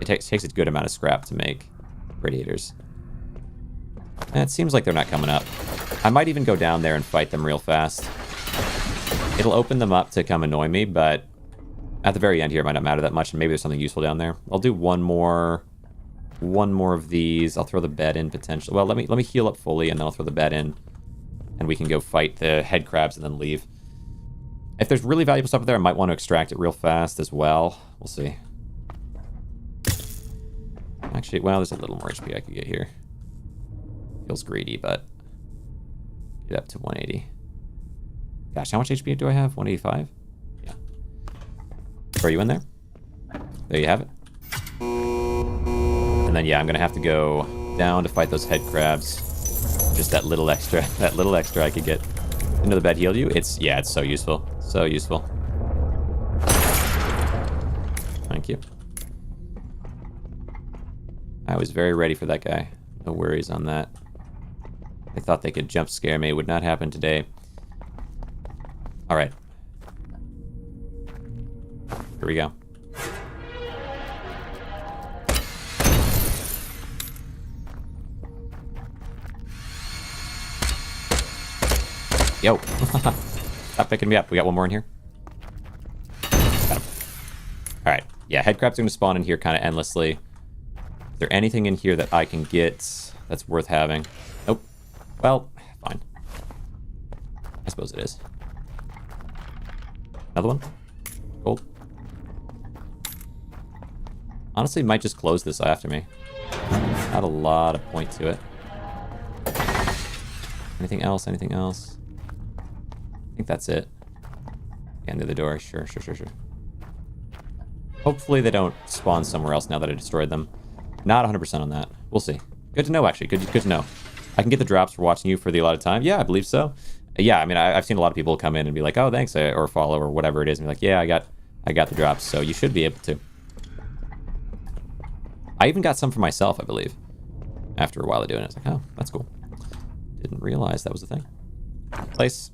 Speaker 1: it takes a good amount of scrap to make radiators. And it seems like they're not coming up. I might even go down there and fight them real fast. It'll open them up to come annoy me, but at the very end here, it might not matter that much, and maybe there's something useful down there. I'll do one more of these. I'll throw the bed in potentially. Well, let me heal up fully, and then I'll throw the bed in. And we can go fight the head crabs and then leave. If there's really valuable stuff up there, I might want to extract it real fast as well. We'll see. Actually, well, there's a little more HP I could get here. Feels greedy, but get up to 180. Gosh, how much HP do I have? 185? Yeah. Throw you in there. There you have it. And then, yeah, I'm going to have to go down to fight those head crabs. Just that little extra I could get into the bed heal you. It's so useful. So useful. Thank you. I was very ready for that guy. No worries on that. They thought they could jump scare me. It would not happen today. Alright. Here we go. Yo. Stop picking me up. We got one more in here. Got him. Alright. Yeah, head crabs are going to spawn in here kind of endlessly. Is there anything in here that I can get that's worth having? Nope. Well, fine. I suppose it is. Another one? Gold. Honestly, might just close this after me. Not a lot of point to it. Anything else? Anything else? I think that's it. End of the door. Sure. Hopefully they don't spawn somewhere else now that I destroyed them. Not 100% on that. We'll see. Good to know, actually. Good to know. I can get the drops for watching you for the allotted time. Yeah, I believe so. Yeah, I mean, I've seen a lot of people come in and be like, oh, thanks, or follow, or whatever it is. And be like, yeah, I got the drops, so you should be able to. I even got some for myself, I believe. After a while of doing it, I was like, oh, that's cool. Didn't realize that was a thing. Place.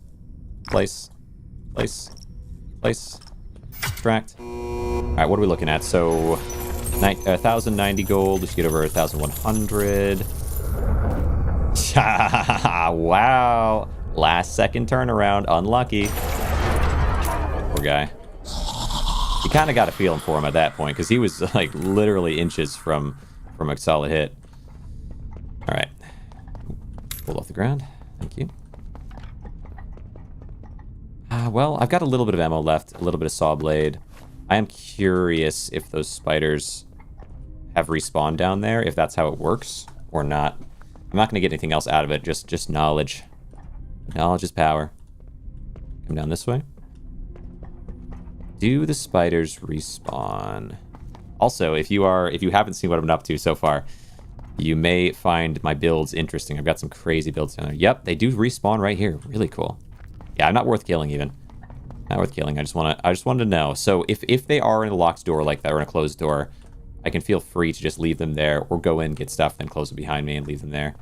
Speaker 1: Extract. Alright, what are we looking at? So, 1,090 gold. We should get over 1,100. Wow. Last second turnaround. Unlucky. Poor guy. You kind of got a feeling for him at that point, because he was, like, literally inches from a solid hit. Alright. Pull off the ground. Thank you. Well, I've got a little bit of ammo left, a little bit of saw blade. I am curious if those spiders have respawned down there, if that's how it works or not. I'm not going to get anything else out of it, just knowledge. Knowledge is power. Come down this way. Do the spiders respawn? Also, if you haven't seen what I've been up to so far, you may find my builds interesting. I've got some crazy builds down there. Yep, they do respawn right here. Really cool. Yeah, not worth killing even. Not worth killing. I just wanted to know. So if they are in a locked door like that or in a closed door, I can feel free to just leave them there or go in, get stuff, then close it behind me and leave them there.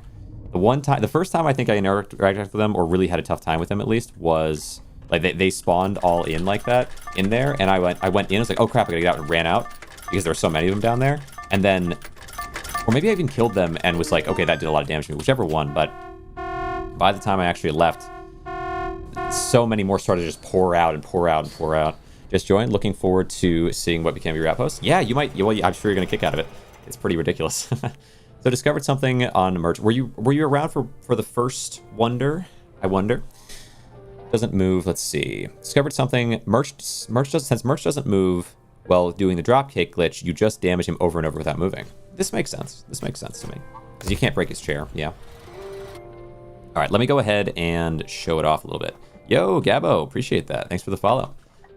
Speaker 1: The first time I think I interacted with them or really had a tough time with them at least was like they spawned all in like that in there, and I went in. I was like, oh crap, I gotta get out, and ran out because there were so many of them down there. And then, or maybe I even killed them and was like, okay, that did a lot of damage to me, whichever one. But by the time I actually left, so many more started to just pour out. Just joined. Looking forward to seeing what became your Outpost. Yeah, you might. Well, I'm sure you're gonna kick out of it. It's pretty ridiculous. So discovered something on merch. Were you around for the first wonder? I wonder. Doesn't move. Let's see. Discovered something. Since merch doesn't move while doing the dropkick glitch, you just damage him over and over without moving. This makes sense. This makes sense to me because you can't break his chair. Yeah. All right. Let me go ahead and show it off a little bit. Yo, Gabbo, appreciate that. Thanks for the follow.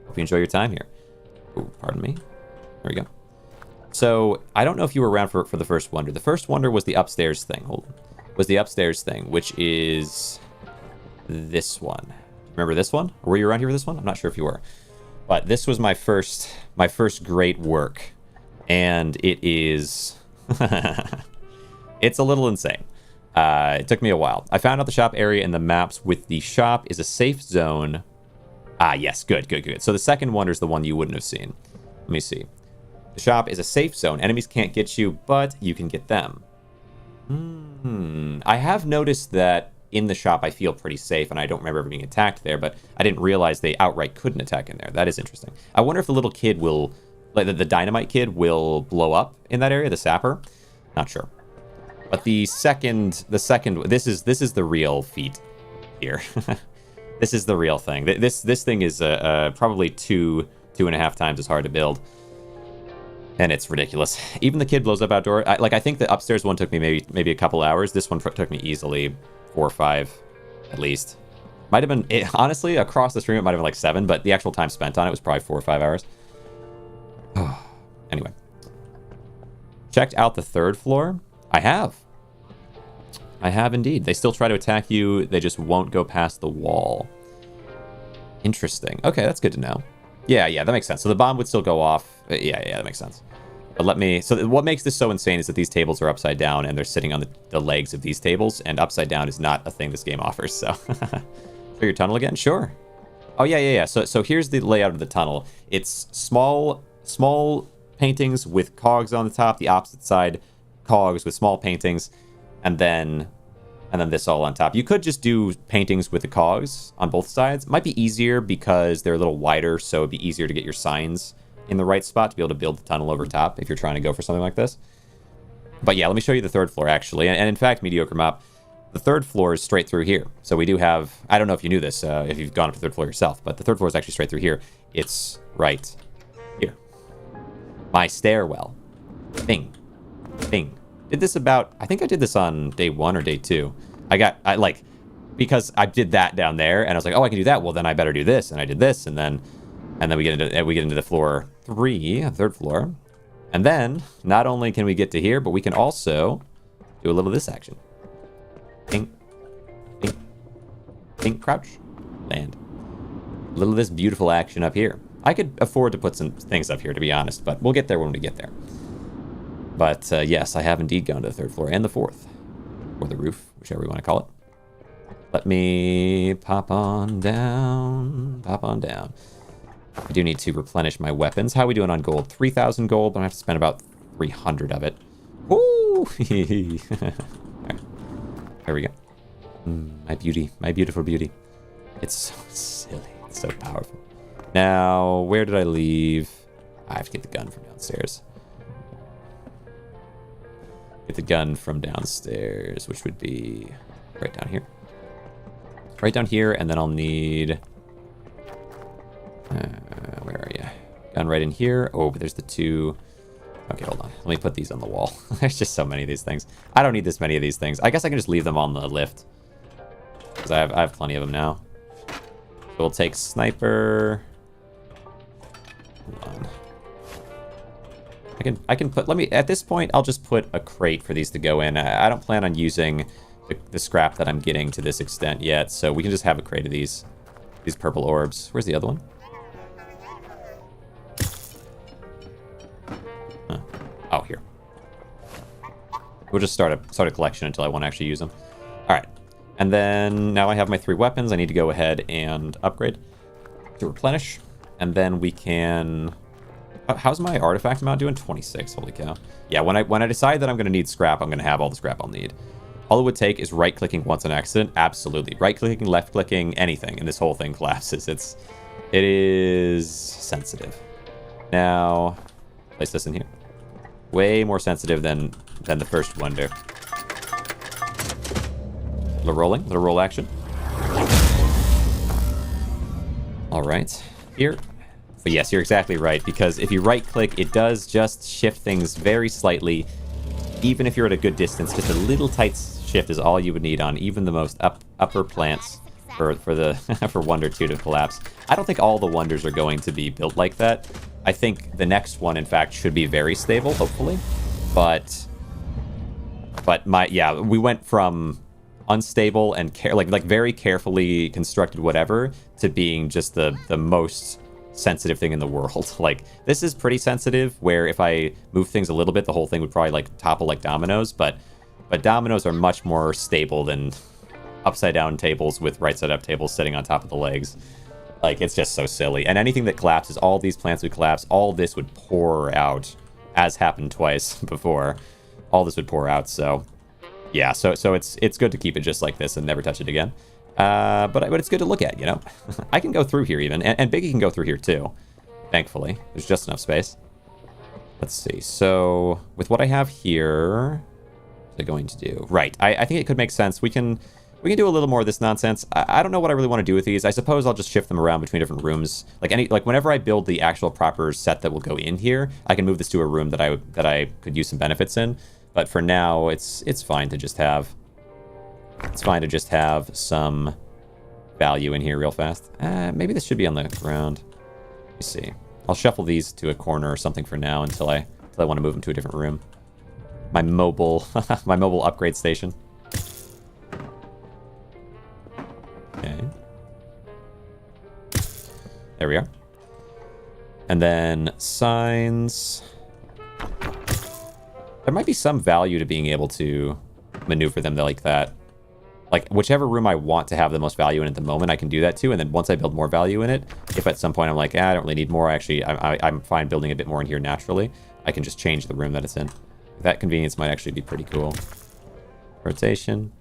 Speaker 1: Hope you enjoy your time here. Oh, pardon me. There we go. So, I don't know if you were around for the first wonder. The first wonder was the upstairs thing. Hold on. Was the upstairs thing, which is this one. Remember this one? Or were you around here for this one? I'm not sure if you were. But this was my first great work. And it is... it's a little insane. It took me a while. I found out the shop area in the maps with the shop is a safe zone. Ah, yes. Good. So the second wonder is the one you wouldn't have seen. Let me see. The shop is a safe zone. Enemies can't get you, but you can get them. I have noticed that in the shop I feel pretty safe, and I don't remember ever being attacked there, but I didn't realize they outright couldn't attack in there. That is interesting. I wonder if the little kid will... like the dynamite kid will blow up in that area, the sapper. Not sure. But the second, this is the real feat here. This is the real thing. This thing is probably 2.5 times as hard to build. And it's ridiculous. Even the kid blows up outdoor. I think the upstairs one took me maybe a couple hours. This one took me easily 4 or 5, at least. Might have been, honestly, across the stream, it might have been like 7, but the actual time spent on it was probably 4 or 5 hours. Anyway. Checked out the 3rd floor? I have. I have indeed. They still try to attack you. They just won't go past the wall. Interesting. Okay, that's good to know. Yeah, that makes sense. So the bomb would still go off. Yeah, that makes sense. But let me... So what makes this so insane is that these tables are upside down and they're sitting on the legs of these tables, and upside down is not a thing this game offers, so... Show your tunnel again? Sure. Oh, yeah. So here's the layout of the tunnel. It's small paintings with cogs on the top, the opposite side, cogs with small paintings, and then this all on top. You could just do paintings with the cogs on both sides. It might be easier because they're a little wider, so it'd be easier to get your signs in the right spot to be able to build the tunnel over top if you're trying to go for something like this. But yeah, let me show you the 3rd floor, actually. And in fact, Mediocre Mop, the 3rd floor is straight through here. So we do have... I don't know if you knew this, if you've gone up to the 3rd floor yourself, but the 3rd floor is actually straight through here. It's right here. My stairwell. Bing. Did this about... I think I did this on day 1 or day 2. Because I did that down there, and I was like, oh, I can do that. Well, then I better do this. And I did this, and then we get into the floor 3, 3rd floor. And then, not only can we get to here, but we can also do a little of this action. Ping. Crouch. Land. A little of this beautiful action up here. I could afford to put some things up here, to be honest, but we'll get there when we get there. But, yes, I have indeed gone to the 3rd floor and the 4th. Or the roof, whichever you want to call it. Let me pop on down. I do need to replenish my weapons. How are we doing on gold? 3,000 gold, but I have to spend about 300 of it. Woo! Right. There we go. My beauty. My beautiful beauty. It's so silly. It's so powerful. Now, where did I leave? I have to get the gun from downstairs. Get the gun from downstairs, which would be right down here. Right down here, and then I'll need... where are you? Gun right in here. Oh, but there's the 2... Okay, hold on. Let me put these on the wall. There's just so many of these things. I don't need this many of these things. I guess I can just leave them on the lift. Because I have plenty of them now. So we'll take sniper... Hold on. I can put... At this point, I'll just put a crate for these to go in. I don't plan on using the scrap that I'm getting to this extent yet, so we can just have a crate of these purple orbs. Where's the other one? Huh. Oh, here. We'll just start a collection until I want to actually use them. All right. And then now I have my 3 weapons. I need to go ahead and upgrade to replenish. And then we can... How's my artifact amount doing? 26. Holy cow. Yeah, when I decide that I'm going to need scrap, I'm going to have all the scrap I'll need. All it would take is right-clicking once an accident. Absolutely. Right-clicking, left-clicking, anything, and this whole thing collapses. It is sensitive. Now, place this in here. Way more sensitive than the first wonder. Little roll action. All right. Here. But yes, you're exactly right, because if you right-click, it does just shift things very slightly. Even if you're at a good distance, just a little tight shift is all you would need on even the most upper plants for Wonder 2 to collapse. I don't think all the Wonders are going to be built like that. I think the next one, in fact, should be very stable, hopefully. But we went from unstable and like very carefully constructed whatever to being just the most sensitive thing in the world. Like, this is pretty sensitive, where if I move things a little bit, the whole thing would probably like topple like dominoes, but dominoes are much more stable than upside down tables with right side up tables sitting on top of the legs. Like, it's just so silly. And anything that collapses, all these plants would collapse, all this would pour out, as happened twice before. All this would pour out, so yeah, so it's good to keep it just like this and never touch it again. But it's good to look at, you know? I can go through here even, and Biggie can go through here too. Thankfully, there's just enough space. Let's see, so with what I have here, what's it going to do? Right, I think it could make sense. We can We can do a little more of this nonsense. I don't know what I really want to do with these. I suppose I'll just shift them around between different rooms. Like whenever I build the actual proper set that will go in here, I can move this to a room that I could use some benefits in. But for now, it's fine to just have some value in here real fast. Maybe this should be on the ground. Let me see. I'll shuffle these to a corner or something for now until I want to move them to a different room. My mobile upgrade station. Okay. There we are. And then signs. There might be some value to being able to maneuver them like that. Like, whichever room I want to have the most value in at the moment, I can do that too. And then once I build more value in it, if at some point I'm like, I don't really need more, actually, I'm fine building a bit more in here naturally, I can just change the room that it's in. That convenience might actually be pretty cool. Rotation.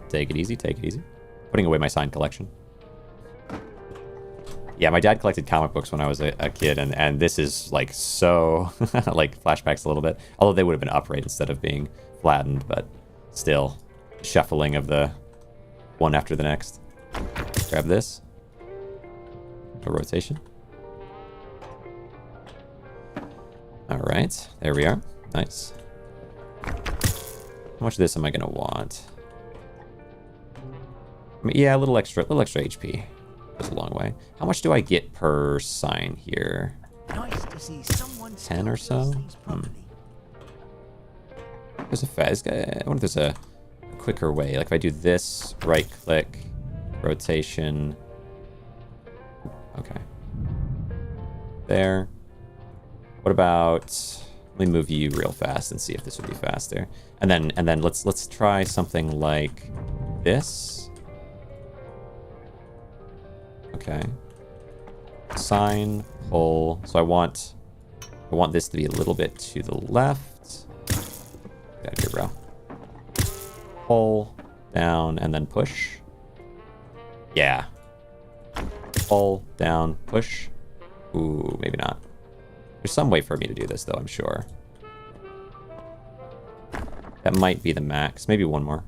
Speaker 1: Take it easy, take it easy. Putting away my signed collection. Yeah, my dad collected comic books when I was a kid, and this is, like, so, like, flashbacks a little bit. Although they would have been upright instead of being flattened, but still, shuffling of the one after the next. Grab this. A rotation. Alright, there we are. Nice. How much of this am I going to want? I mean, yeah, a little extra HP. Goes a long way. How much do I get per sign here?
Speaker 4: Nice to see someone
Speaker 1: 10 or so? There's I wonder if there's a quicker way. Like if I do this, right click, rotation. Okay. There. What about, let me move you real fast and see if this would be faster. And then let's try something like this. Okay. Sign, pull. So I want this to be a little bit to the left. Get out of here, bro. Pull, down, and then push. Yeah. Pull, down, push. Ooh, maybe not. There's some way for me to do this, though, I'm sure. That might be the max. Maybe one more.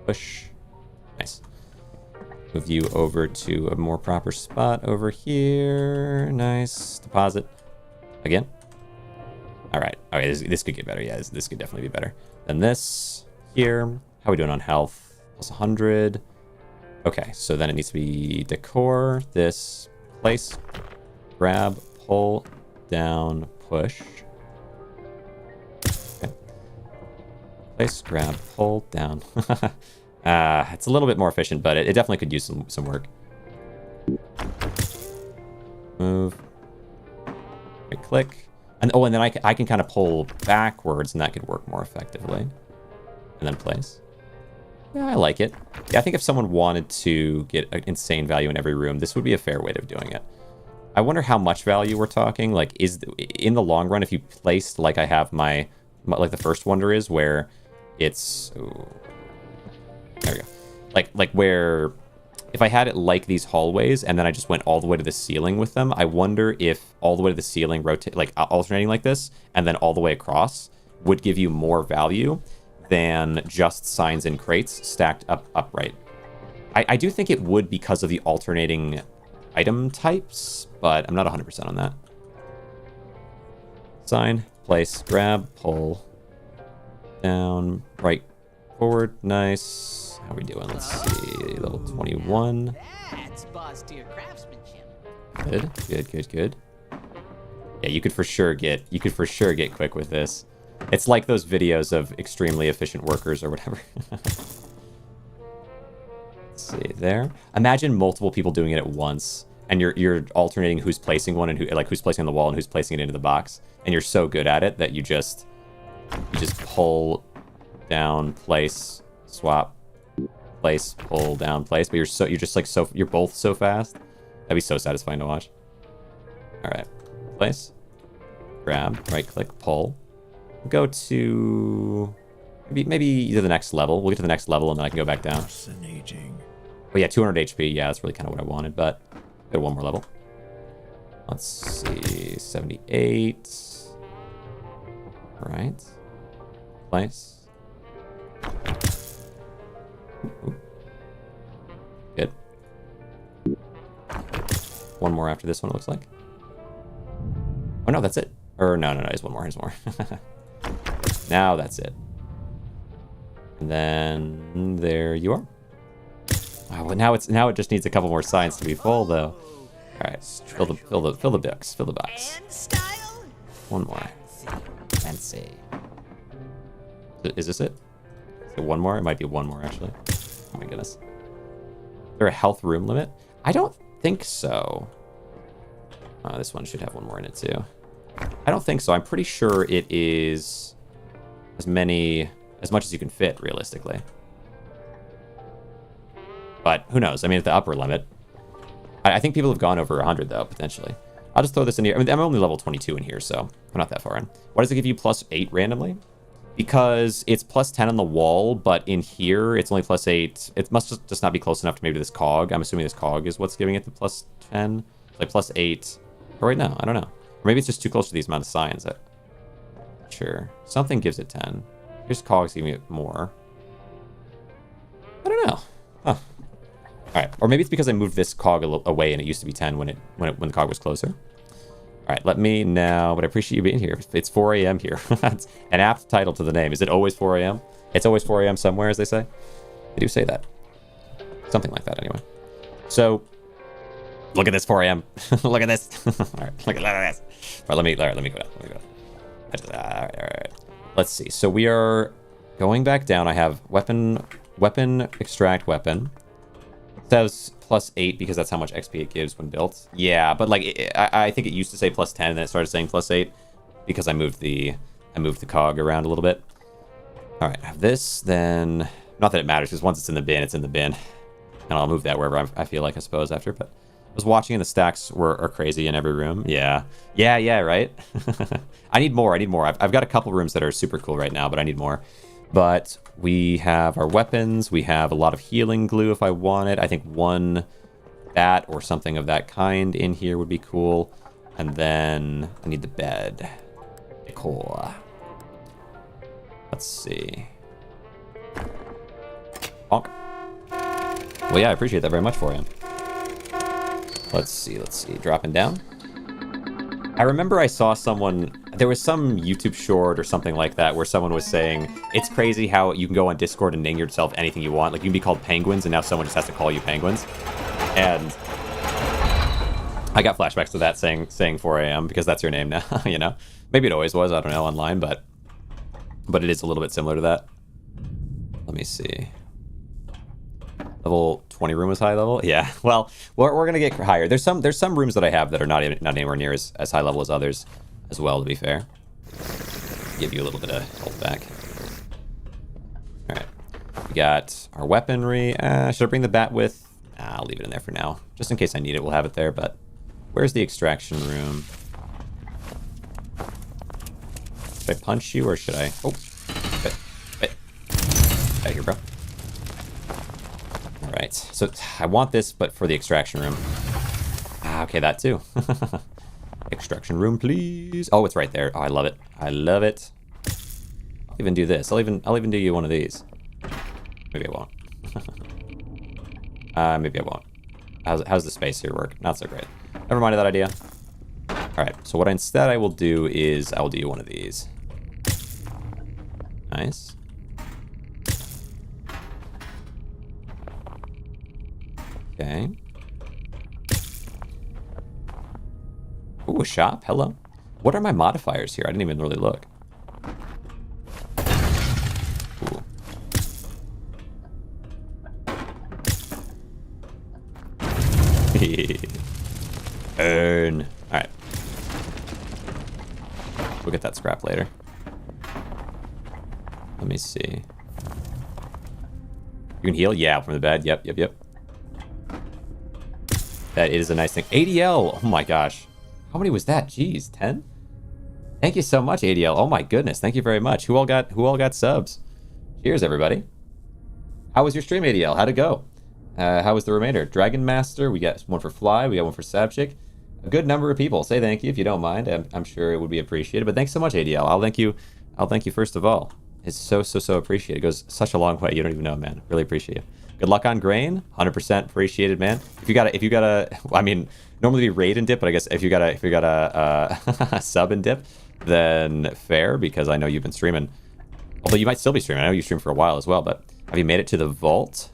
Speaker 1: Push. Nice. Move you over to a more proper spot over here. Nice. Deposit. Again. All right. Okay, this could get better. Yeah, this could definitely be better. Then this here. How are we doing on health? Plus 100. Okay, so then it needs to be decor. This. Place. Grab. Pull. Down. Push. Okay. Place. Grab. Pull. Down. It's a little bit more efficient, but it definitely could use some work. Move. Right click. And oh, and then I can kind of pull backwards, and that could work more effectively. And then place. Yeah, I like it. Yeah, I think if someone wanted to get an insane value in every room, this would be a fair way of doing it. I wonder how much value we're talking. Like, in the long run, if you placed, like I have like the first wonder is, where it's... Ooh, there we go. Like where, if I had it like these hallways, and then I just went all the way to the ceiling with them, I wonder if all the way to the ceiling, like alternating like this, and then all the way across, would give you more value than just signs and crates stacked upright. I do think it would because of the alternating item types, but I'm not 100% on that. Sign, place, grab, pull, down, right, forward, nice. How are we doing? Let's see. Level 21.
Speaker 4: That's boss tier craftsmanship.
Speaker 1: Good. Yeah, you could for sure get quick with this. It's like those videos of extremely efficient workers or whatever. Let's see there. Imagine multiple people doing it at once, and you're alternating who's placing one and who's placing on the wall and who's placing it into the box, and you're so good at it that you just pull down, place, swap. Place, pull, down, place, but you're both so fast. That'd be so satisfying to watch. All right, place, grab, right click, pull. Go to maybe to the next level. We'll get to the next level and then I can go back down.
Speaker 4: Fascinating.
Speaker 1: Oh yeah, 200 HP. Yeah, that's really kind of what I wanted, but go one more level. Let's see, 78. All right, place. Ooh. Good. One more after this one, it looks like. Oh, no, that's it. Or, no, there's one more. There's more. Now that's it. And then there you are. Oh, well, now it just needs a couple more signs to be full, though. All right, fill the box. Fill the box.
Speaker 4: And style.
Speaker 1: One more. Fancy. Is this it? Is it one more? It might be one more, actually. Oh my goodness. Is there a health room limit? I don't think so. This one should have one more in it, too. I don't think so. I'm pretty sure it is as much as you can fit, realistically. But who knows? I mean, at the upper limit. I think people have gone over 100, though, potentially. I'll just throw this in here. I mean, I'm only level 22 in here, so I'm not that far in. Why does it give you +8 randomly? Because it's +10 on the wall, but in here, it's only +8. It must just not be close enough to maybe this cog. I'm assuming this cog is what's giving it the +10. It's like +8. Or right now, I don't know. Or maybe it's just too close to these amount of signs. Sure. Something gives it 10. Here's cogs giving it more. I don't know. Huh. All right. Or maybe it's because I moved this cog away and it used to be 10 when the cog was closer. All right. Let me now. But I appreciate you being here. It's 4 a.m. here. That's an apt title to the name. Is it always 4 a.m.? It's always 4 a.m. somewhere, as they say. They do say that. Something like that, anyway. So, look at this 4 a.m. Look at this. All right. Look at this. All right. Let me go down. Let me go down. All right. Let's see. So we are going back down. I have weapon, extract weapon. It says +8 because that's how much XP it gives when built. Yeah, but like I think it used to say +10 and then it started saying +8 because I moved the cog around a little bit. All right, I have this. Then not that it matters because once it's in the bin, it's in the bin, and I'll move that wherever I feel like, I suppose, after. But I was watching and the stacks are crazy in every room. Yeah, right. I need more. I've got a couple rooms that are super cool right now, but I need more. But we have our weapons. We have a lot of healing glue if I want it. I think one bat or something of that kind in here would be cool. And then I need the bed. Cool. Let's see. Bonk. Well, yeah, I appreciate that very much for him. Let's see. Dropping down. I remember I saw there was some YouTube short or something like that where someone was saying, it's crazy how you can go on Discord and name yourself anything you want. Like, you can be called Penguins, and now someone just has to call you Penguins. And I got flashbacks to that saying 4 a.m. because that's your name now, you know? Maybe it always was, I don't know, online, but it is a little bit similar to that. Let me see. Level 20 room is high level? Yeah, well, we're gonna get higher. There's some rooms that I have that are not anywhere near as high level as others as well, to be fair. Give you a little bit of health back. All right, we got our weaponry. Should I bring the bat with? I'll leave it in there for now. Just in case I need it, we'll have it there, but where's the extraction room? Should I punch you or should I? Oh, wait. Out of here, bro. All right, so I want this, but for the extraction room. Okay, that too. Extraction room, please. Oh, it's right there. Oh, I love it. I'll even do this. I'll even do you one of these. Maybe I won't. Maybe I won't. How's the space here work? Not so great. Never mind that idea. All right, so what instead I will do is I will do you one of these. Nice. Okay. Ooh, a shop. Hello. What are my modifiers here? I didn't even really look. Ooh. Earn. All right. We'll get that scrap later. Let me see. You can heal? Yeah, from the bed. Yep. That is a nice thing. ADL! Oh my gosh. How many was that? Jeez, 10? Thank you so much, ADL. Oh my goodness, thank you very much. Who all got subs? Cheers, everybody. How was your stream, ADL? How'd it go? How was the remainder? Dragon Master, we got one for Fly, we got one for Savchik. A good number of people. Say thank you if you don't mind. I'm sure it would be appreciated. But thanks so much, ADL. I'll thank you first of all. is so appreciated. It goes such a long way. You don't even know, man. Really appreciate you. Good luck on grain. 100% appreciated, man. If you gotta, I mean, normally we raid and dip, but I guess if you gotta sub and dip, then fair, because I know you've been streaming. Although you might still be streaming. I know you streamed for a while as well, but have you made it to the vault?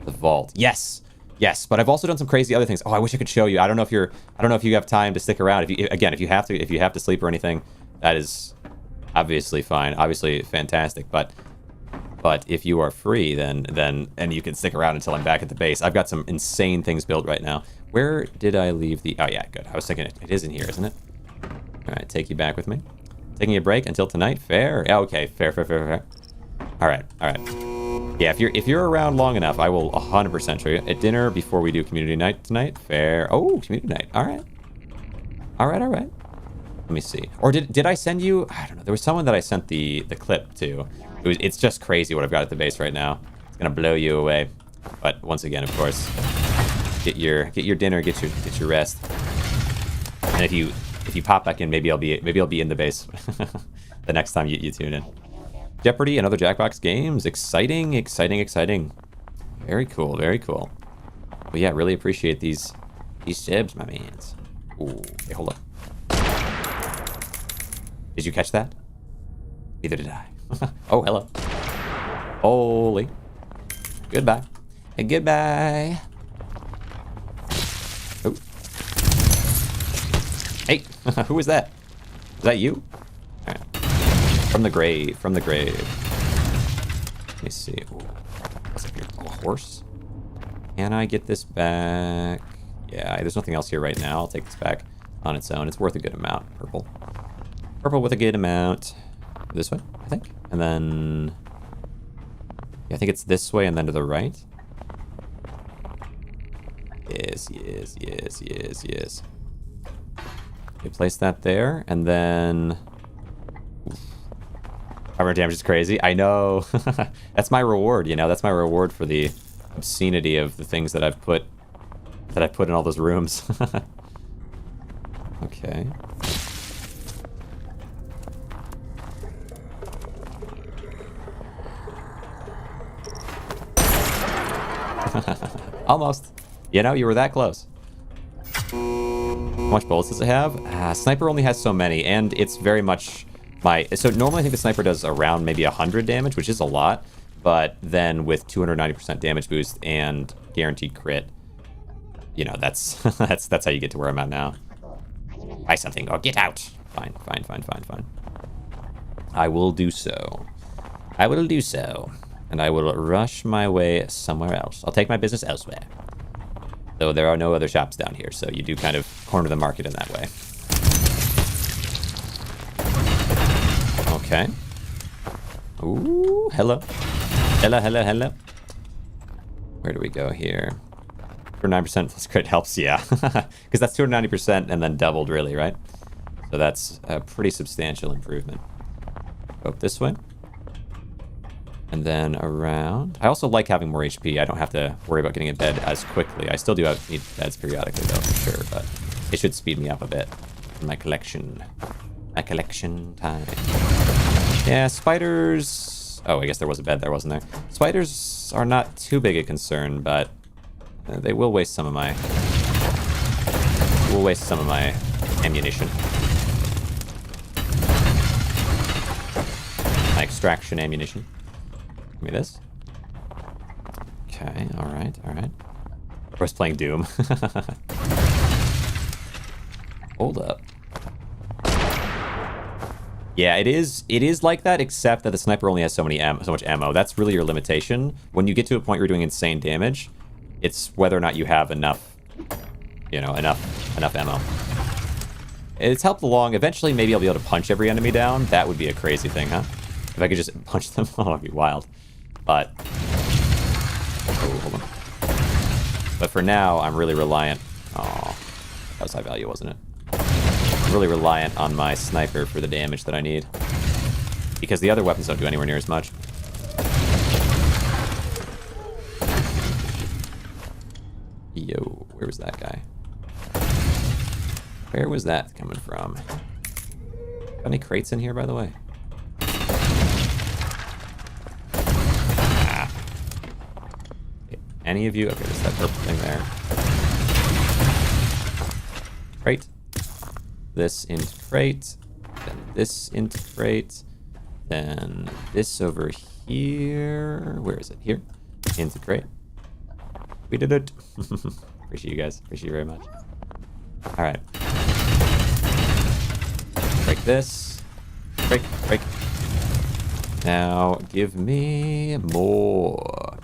Speaker 1: The vault. Yes. Yes, but I've also done some crazy other things. Oh, I wish I could show you. I don't know if you have time to stick around. If you have to sleep or anything, that is obviously fine. Obviously fantastic, but if you are free, then you can stick around until I'm back at the base. I've got some insane things built right now. Where did I leave the... Oh, yeah, good. I was thinking it is in here, isn't it? All right, take you back with me. Taking a break until tonight? Fair. Yeah, okay, fair. All right. Yeah, if you're around long enough, I will 100% show you. At dinner before we do community night tonight? Fair. Oh, community night. All right. Let me see. Or did I send you... I don't know. There was someone that I sent the clip to. It's just crazy what I've got at the base right now. It's gonna blow you away. But once again, of course, get your dinner, get your rest. And if you pop back in, maybe I'll be in the base the next time you tune in. Jeopardy and other Jackbox games. Exciting. Very cool. But yeah, really appreciate these subs, my mans. Ooh, okay, hold up. Did you catch that? Neither did I. Oh, hello. Holy. Goodbye. And goodbye. Oh. Hey, who was that? Is that you? All right. From the grave. Let me see. Ooh. What's up here? Oh, a horse? Can I get this back? Yeah, there's nothing else here right now. I'll take this back on its own. It's worth a good amount. Purple with a good amount. This way, I think. And then... Yeah, I think it's this way and then to the right. Yes. Okay, place that there. And then... Armor damage is crazy. I know. That's my reward, you know? That's my reward for the obscenity of the things that I've put in all those rooms. Okay. Almost. You know, you were that close. How much bullets does it have? Sniper only has so many, and it's very much my... So normally I think the sniper does around maybe 100 damage, which is a lot, but then with 290% damage boost and guaranteed crit, you know, that's that's how you get to where I'm at now. Buy something. Oh, get out. Fine. I will do so. And I will rush my way somewhere else. I'll take my business elsewhere. Though there are no other shops down here, so you do kind of corner the market in that way. Okay. Ooh, hello. Hello. Where do we go here? For 9% plus crit helps, yeah. Because that's 290% and then doubled, really, right? So that's a pretty substantial improvement. Go up this way. And then around. I also like having more HP. I don't have to worry about getting a bed as quickly. I still do need beds periodically, though, for sure. But it should speed me up a bit in my collection. My collection time. Yeah, spiders... Oh, I guess there was a bed there, wasn't there? Spiders are not too big a concern, but they will waste some of my... ammunition. My extraction ammunition. Give me this. Okay, alright. I was playing Doom. Hold up. Yeah, it is like that, except that the sniper only has so much ammo. That's really your limitation. When you get to a point where you're doing insane damage, it's whether or not you have enough, you know, enough ammo. It's helped along. Eventually, maybe I'll be able to punch every enemy down. That would be a crazy thing, huh? If I could just punch them, oh, that'd be wild. But, oh, hold on. But for now, I'm really reliant. Oh, that was high value, wasn't it? I'm really reliant on my sniper for the damage that I need, because the other weapons don't do anywhere near as much. Yo, where was that guy? Where was that coming from? Got any crates in here, by the way? any of you? Okay, there's that purple thing there. Crate. This into crate. Then this into crate. Then this over here. Where is it? Here. Into crate. We did it. Appreciate you guys. Appreciate you very much. Alright. Break this. Break. Now, give me more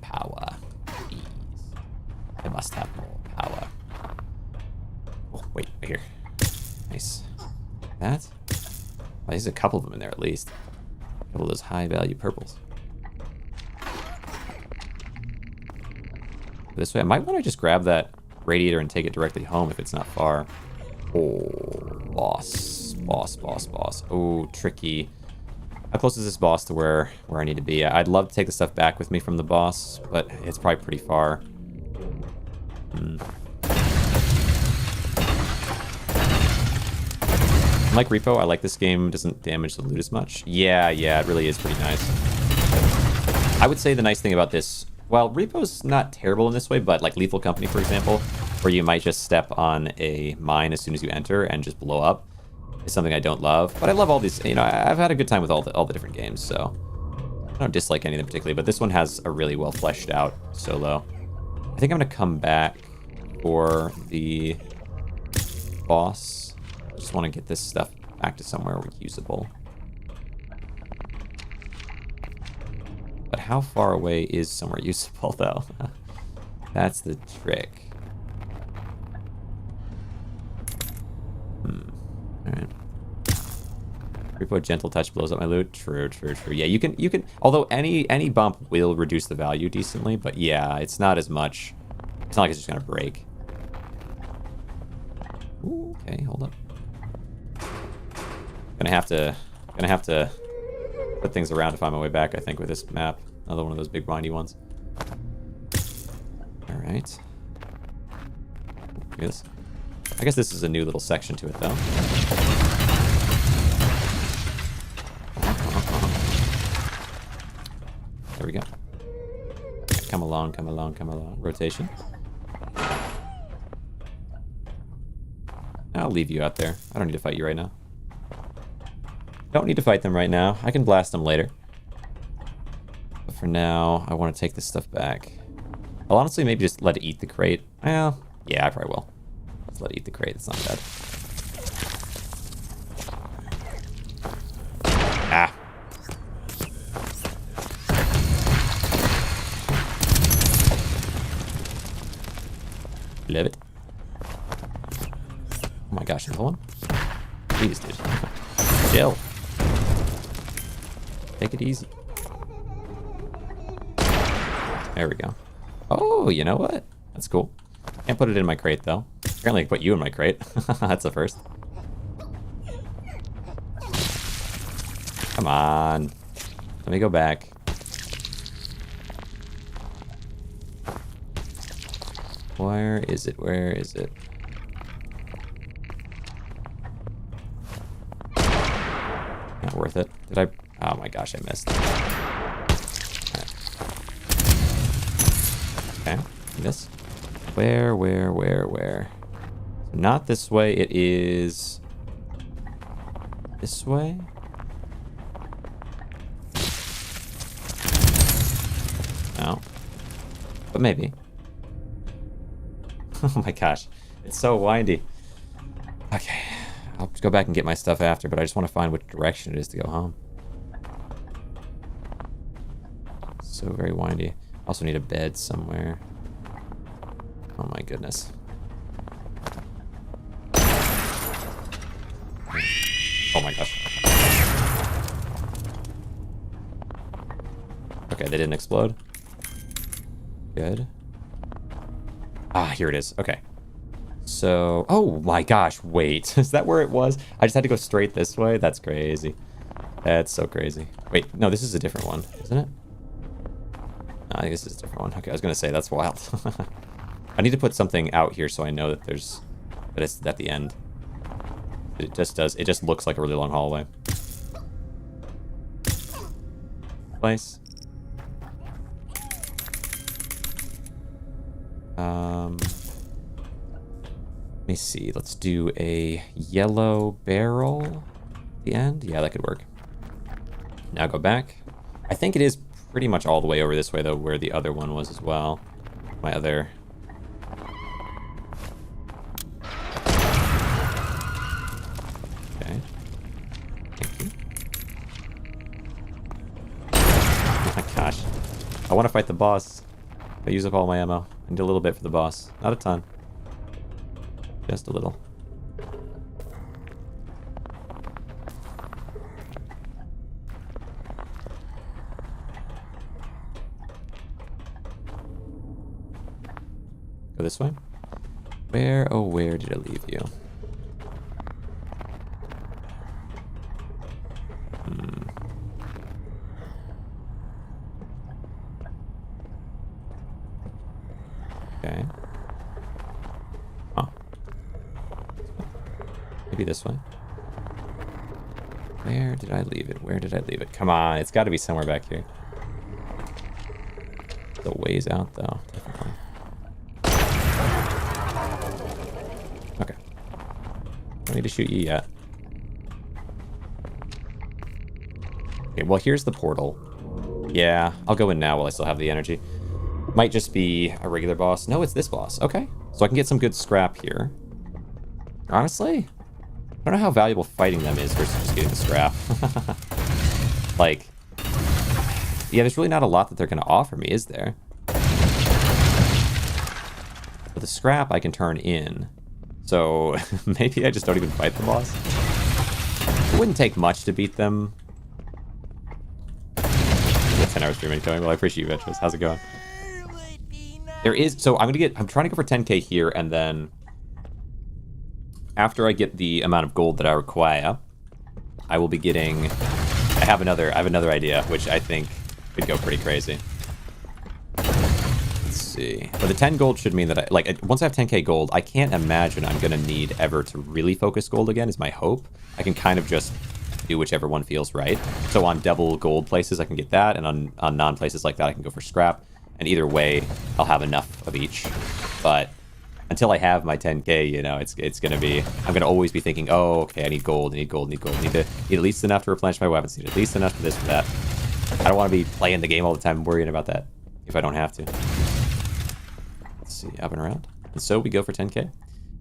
Speaker 1: power. Please. I must have more power. Oh, wait, right here. Nice. That? Oh, there's a couple of them in there at least. A couple of those high-value purples. This way, I might want to just grab that radiator and take it directly home if it's not far. Oh, boss. Oh, tricky. How close is this boss to where I need to be? I'd love to take the stuff back with me from the boss, but it's probably pretty far. Like Repo, I like this game. Doesn't damage the loot as much. Yeah, it really is pretty nice. I would say the nice thing about this, well, Repo's not terrible in this way, but like Lethal Company, for example, where you might just step on a mine as soon as you enter and just blow up, is something I don't love. But I love all these, you know, I've had a good time with all the different games, so I don't dislike any of them particularly, but this one has a really well fleshed out solo. I think I'm gonna come back for the boss. I just want to get this stuff back to somewhere usable. But how far away is somewhere usable, though? That's the trick. Alright. Repo gentle touch blows up my loot. True. Yeah, you can. Although any bump will reduce the value decently, but yeah, it's not as much. It's not like it's just gonna break. Ooh, okay, hold up. Gonna have to put things around to find my way back, I think, with this map. Another one of those big windy ones. Alright. Look at this. I guess this is a new little section to it, though. There we go. Come along. Rotation. I'll leave you out there. I don't need to fight you right now. Don't need to fight them right now. I can blast them later. But for now, I want to take this stuff back. I'll honestly maybe just let it eat the crate. Well, yeah, I probably will. Just let it eat the crate. It's not bad. Ah. Love it. Oh my gosh, another one? Please, dude. Chill. Take it easy. There we go. Oh, you know what? That's cool. Can't put it in my crate, though. Apparently I can put you in my crate. That's a first. Come on. Let me go back. Where is it? Not worth it. Did I? Oh my gosh, I missed. Right. Okay, this. Where? Not this way, it is... this way? No. But maybe. Oh my gosh, it's so windy. Okay, I'll just go back and get my stuff after, but I just want to find which direction it is to go home. So very windy. Also need a bed somewhere. Oh my goodness. Oh my gosh. Okay, they didn't explode. Good. Ah, here it is. Okay. So, oh my gosh, wait. Is that where it was? I just had to go straight this way? That's crazy. That's so crazy. Wait, no, this is a different one, isn't it? No, I think this is a different one. Okay, I was gonna say, that's wild. I need to put something out here so I know that it's at the end. It just looks like a really long hallway. Place. Let me see. Let's do a yellow barrel at the end. Yeah, that could work. Now go back. I think it is pretty much all the way over this way, though, where the other one was as well. My other... Okay. Thank you. Oh my gosh. I want to fight the boss. I use up all my ammo. I need a little bit for the boss. Not a ton. Just a little. Go this way? Where, oh, where did I leave you? Okay. Oh. Maybe this way. Where did I leave it? Where did I leave it? Come on, it's got to be somewhere back here. The ways out, though, definitely. Okay. Don't need to shoot you yet. Okay, well, here's the portal. Yeah, I'll go in now while I still have the energy. Might just be a regular boss. No, it's this boss. Okay. So I can get some good scrap here. Honestly, I don't know how valuable fighting them is versus just getting the scrap. Like, yeah, there's really not a lot that they're going to offer me, is there? But the scrap I can turn in. So maybe I just don't even fight the boss. It wouldn't take much to beat them. 10 hours streaming going. Well, I appreciate you, Vetros. How's it going? There is, so I'm trying to go for 10k here, and then after I get the amount of gold that I require, I will be getting, I have another idea, which I think could go pretty crazy. Let's see. But the 10 gold should mean that once I have 10k gold, I can't imagine I'm gonna need ever to really focus gold again, is my hope. I can kind of just do whichever one feels right. So on double gold places, I can get that, and on non-places like that, I can go for scrap. And either way, I'll have enough of each. But until I have my 10k, you know, it's gonna be, I'm gonna always be thinking, oh, okay, I need gold, I need gold, I need gold, I need at least enough to replenish my weapons, I need at least enough for this, for that. I don't want to be playing the game all the time worrying about that if I don't have to. Let's see, up and around. And so we go for 10k.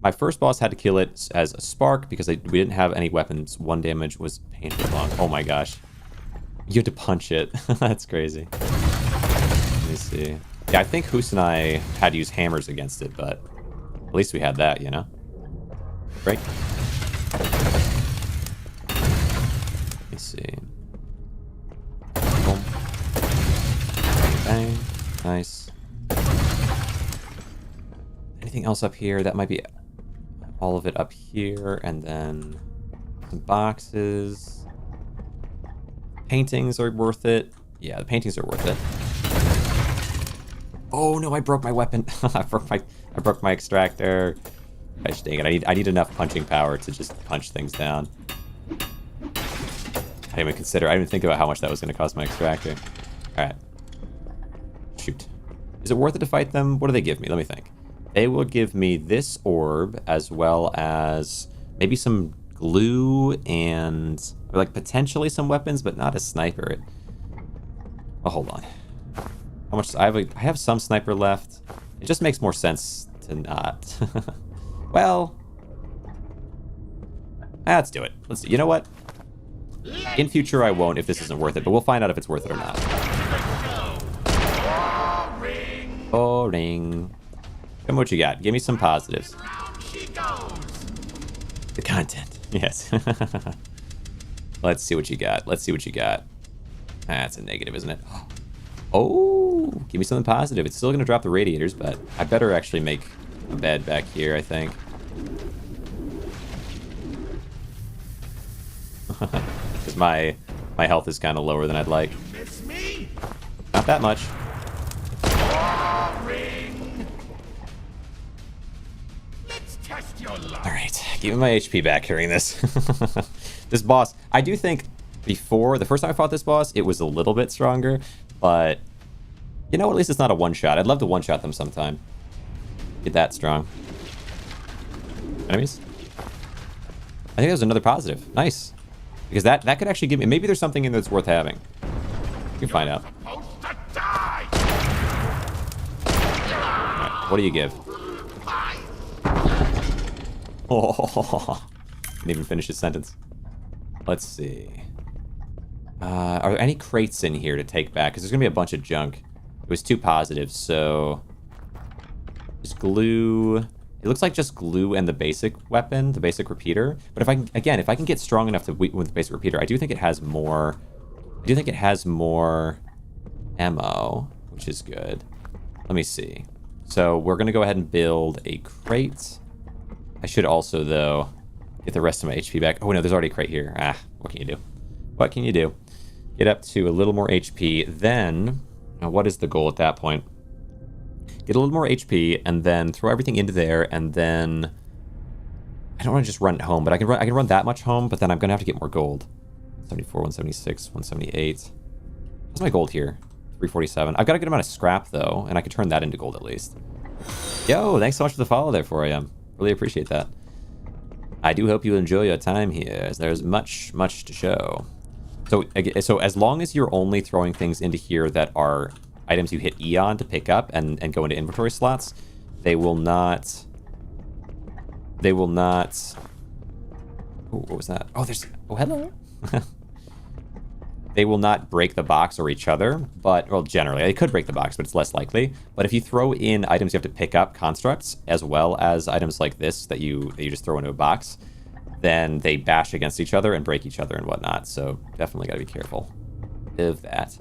Speaker 1: My first boss had to kill it as a spark because we didn't have any weapons. 1 damage was painfully long. Oh my gosh. You have to punch it. That's crazy. Let me see. Yeah, I think Hoos and I had to use hammers against it, but at least we had that, you know? Break. Let me see. Boom. Bang. Nice. Anything else up here? That might be all of it up here, and then some boxes. Paintings are worth it. Yeah, the paintings are worth it. Oh no, I broke my weapon. I broke my extractor. Gosh dang it, I need enough punching power to just punch things down. I didn't even think about how much that was gonna cost my extractor. Alright. Shoot. Is it worth it to fight them? What do they give me? Let me think. They will give me this orb, as well as maybe some glue and, or like potentially some weapons, but not a sniper. Oh, hold on. How much? I have some sniper left. It just makes more sense to not. Well, let's do it. Let's do. You know what? In future, I won't if this isn't worth it, but we'll find out if it's worth it or not. Boring. Come what you got. Give me some positives. The content. Yes. Let's see what you got. Let's see what you got. That's a negative, isn't it? Oh, give me something positive. It's still going to drop the radiators, but I better actually make a bed back here, I think. Because my health is kind of lower than I'd like. Not that much. Alright, give me my HP back hearing this. This boss, I do think before, the first time I fought this boss, it was a little bit stronger, but you know, at least it's not a one-shot. I'd love to one-shot them sometime. Get that strong. Enemies? I think that was another positive. Nice. Because that could actually give me... Maybe there's something in there that's worth having. You can find out.
Speaker 2: Supposed to die!
Speaker 1: Right, what do you give? Oh, didn't even finish his sentence. Let's see. Are there any crates in here to take back? Because there's going to be a bunch of junk. It was 2 positives, so... Just glue... It looks like just glue and the basic weapon, the basic repeater. But if I can, again, if I can get strong enough to with the basic repeater, I do think it has more... I do think it has more ammo, which is good. Let me see. So we're going to go ahead and build a crate. I should also, though, get the rest of my HP back. Oh, no, there's already a crate here. Ah, what can you do? What can you do? Get up to a little more HP. Then, now what is the goal at that point? Get a little more HP, and then throw everything into there, and then... I don't want to just run it home, but I can run that much home, but then I'm going to have to get more gold. 174, 176, 178. What's my gold here? 347. I've got a good amount of scrap, though, and I could turn that into gold at least. Yo, thanks so much for the follow there, 4am. Really appreciate that. I do hope you enjoy your time here, as there's much to show. So as long as you're only throwing things into here that are items you hit E on to pick up and go into inventory slots, they will not... Oh, what was that? Oh, there's... Oh, hello. They will not break the box or each other, but, well, generally, they could break the box, but it's less likely. But if you throw in items you have to pick up, constructs, as well as items like this that you just throw into a box, then they bash against each other and break each other and whatnot. So definitely got to be careful of that.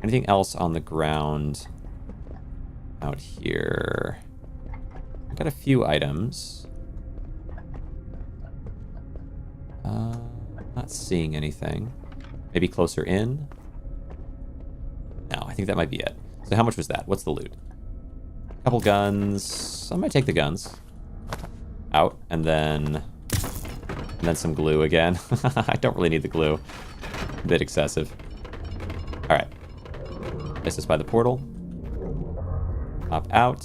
Speaker 1: Anything else on the ground out here? I've got a few items. Not seeing anything. Maybe closer in? No, I think that might be it. So how much was that? What's the loot? A couple guns. I might take the guns out, and then some glue again. I don't really need the glue. A bit excessive. All right. Place this by the portal. Hop out.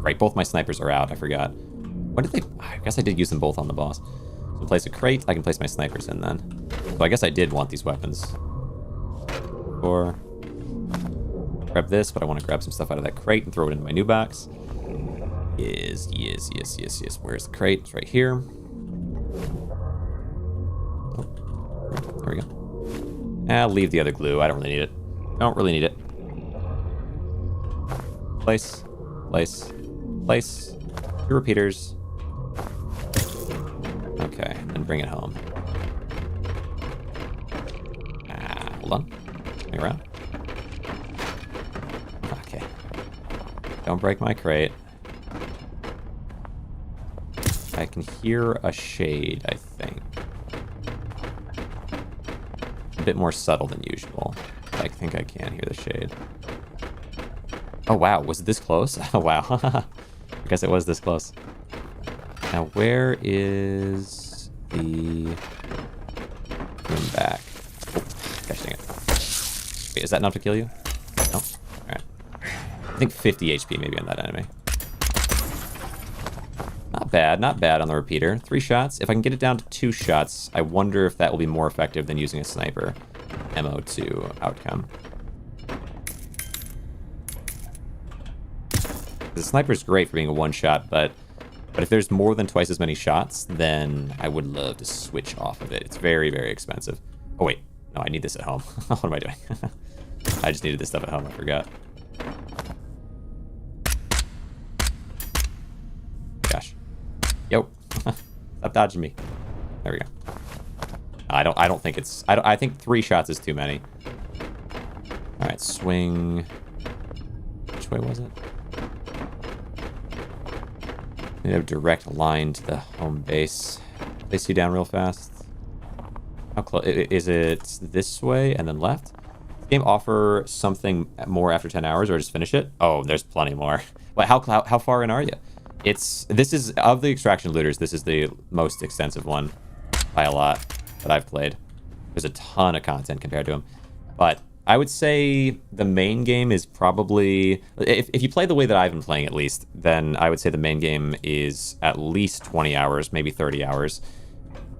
Speaker 1: Right, both my snipers are out. I forgot. When did they... I guess I did use them both on the boss. So place a crate. I can place my snipers in then. So I guess I did want these weapons. Or grab this, but I want to grab some stuff out of that crate and throw it into my new box. Yes. Where's the crate? It's right here. Oh, there we go. I'll leave the other glue. I don't really need it. Don't really need it. Place. 2 repeaters. Okay, and bring it home. Hold on. Hang around. Okay. Don't break my crate. I can hear a shade, I think. A bit more subtle than usual. I think I can hear the shade. Oh, wow. Was it this close? Oh, wow. I guess it was this close. Now, where is the room back? Oh, gosh dang it. Wait, is that enough to kill you? No? Alright. I think 50 HP maybe on that enemy. Not bad on the repeater. 3 shots. If I can get it down to 2 shots, I wonder if that will be more effective than using a sniper. MO2 outcome. The sniper's great for being a one-shot, but if there's more than twice as many shots, then I would love to switch off of it. It's very, very expensive. Oh, wait. No, I need this at home. What am I doing? I just needed this stuff at home. I forgot. Gosh. Yo. Stop dodging me. There we go. I don't think it's... I think 3 shots is too many. All right, swing... Which way was it? We have a direct line to the home base. Place you down real fast. How close? Is it this way and then left? Does the game offer something more after 10 hours or just finish it? Oh, there's plenty more. Well, how far in are you? This is, of the extraction looters, this is the most extensive one by a lot that I've played. There's a ton of content compared to them. But I would say the main game is probably... If you play the way that I've been playing, at least, then I would say the main game is at least 20 hours, maybe 30 hours.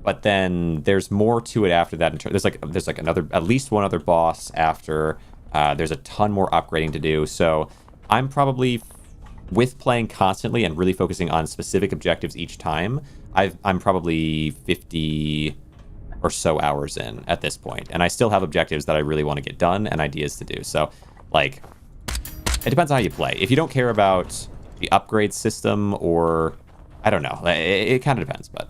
Speaker 1: But then there's more to it after that. There's like another, at least one other boss after. There's a ton more upgrading to do. So I'm probably, with playing constantly and really focusing on specific objectives each time, I'm probably 50 or so hours in at this point. And I still have objectives that I really want to get done and ideas to do. So, like, it depends on how you play. If you don't care about the upgrade system or, I don't know, it kind of depends, but...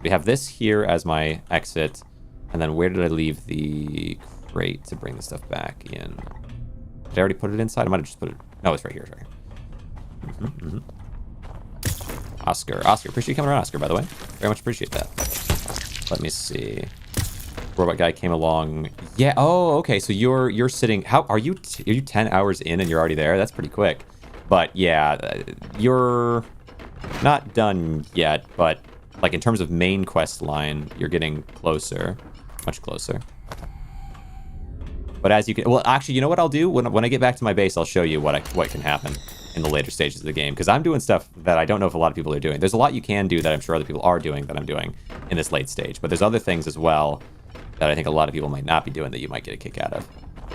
Speaker 1: We have this here as my exit, and then where did I leave the crate to bring the stuff back in? Did I already put it inside? I might have just put it... No, it's right here. It's right here. Oscar, appreciate you coming around, Oscar, by the way. Very much appreciate that. Let me see. Robot guy came along. Yeah, oh, okay, so you're sitting... How are you 10 hours in and you're already there? That's pretty quick. But yeah, you're not done yet, but... Like, in terms of main quest line, you're getting closer. Much closer. But as you can... Well, actually, you know what I'll do? When I get back to my base, I'll show you what can happen in the later stages of the game. Because I'm doing stuff that I don't know if a lot of people are doing. There's a lot you can do that I'm sure other people are doing that I'm doing in this late stage. But there's other things as well that I think a lot of people might not be doing that you might get a kick out of.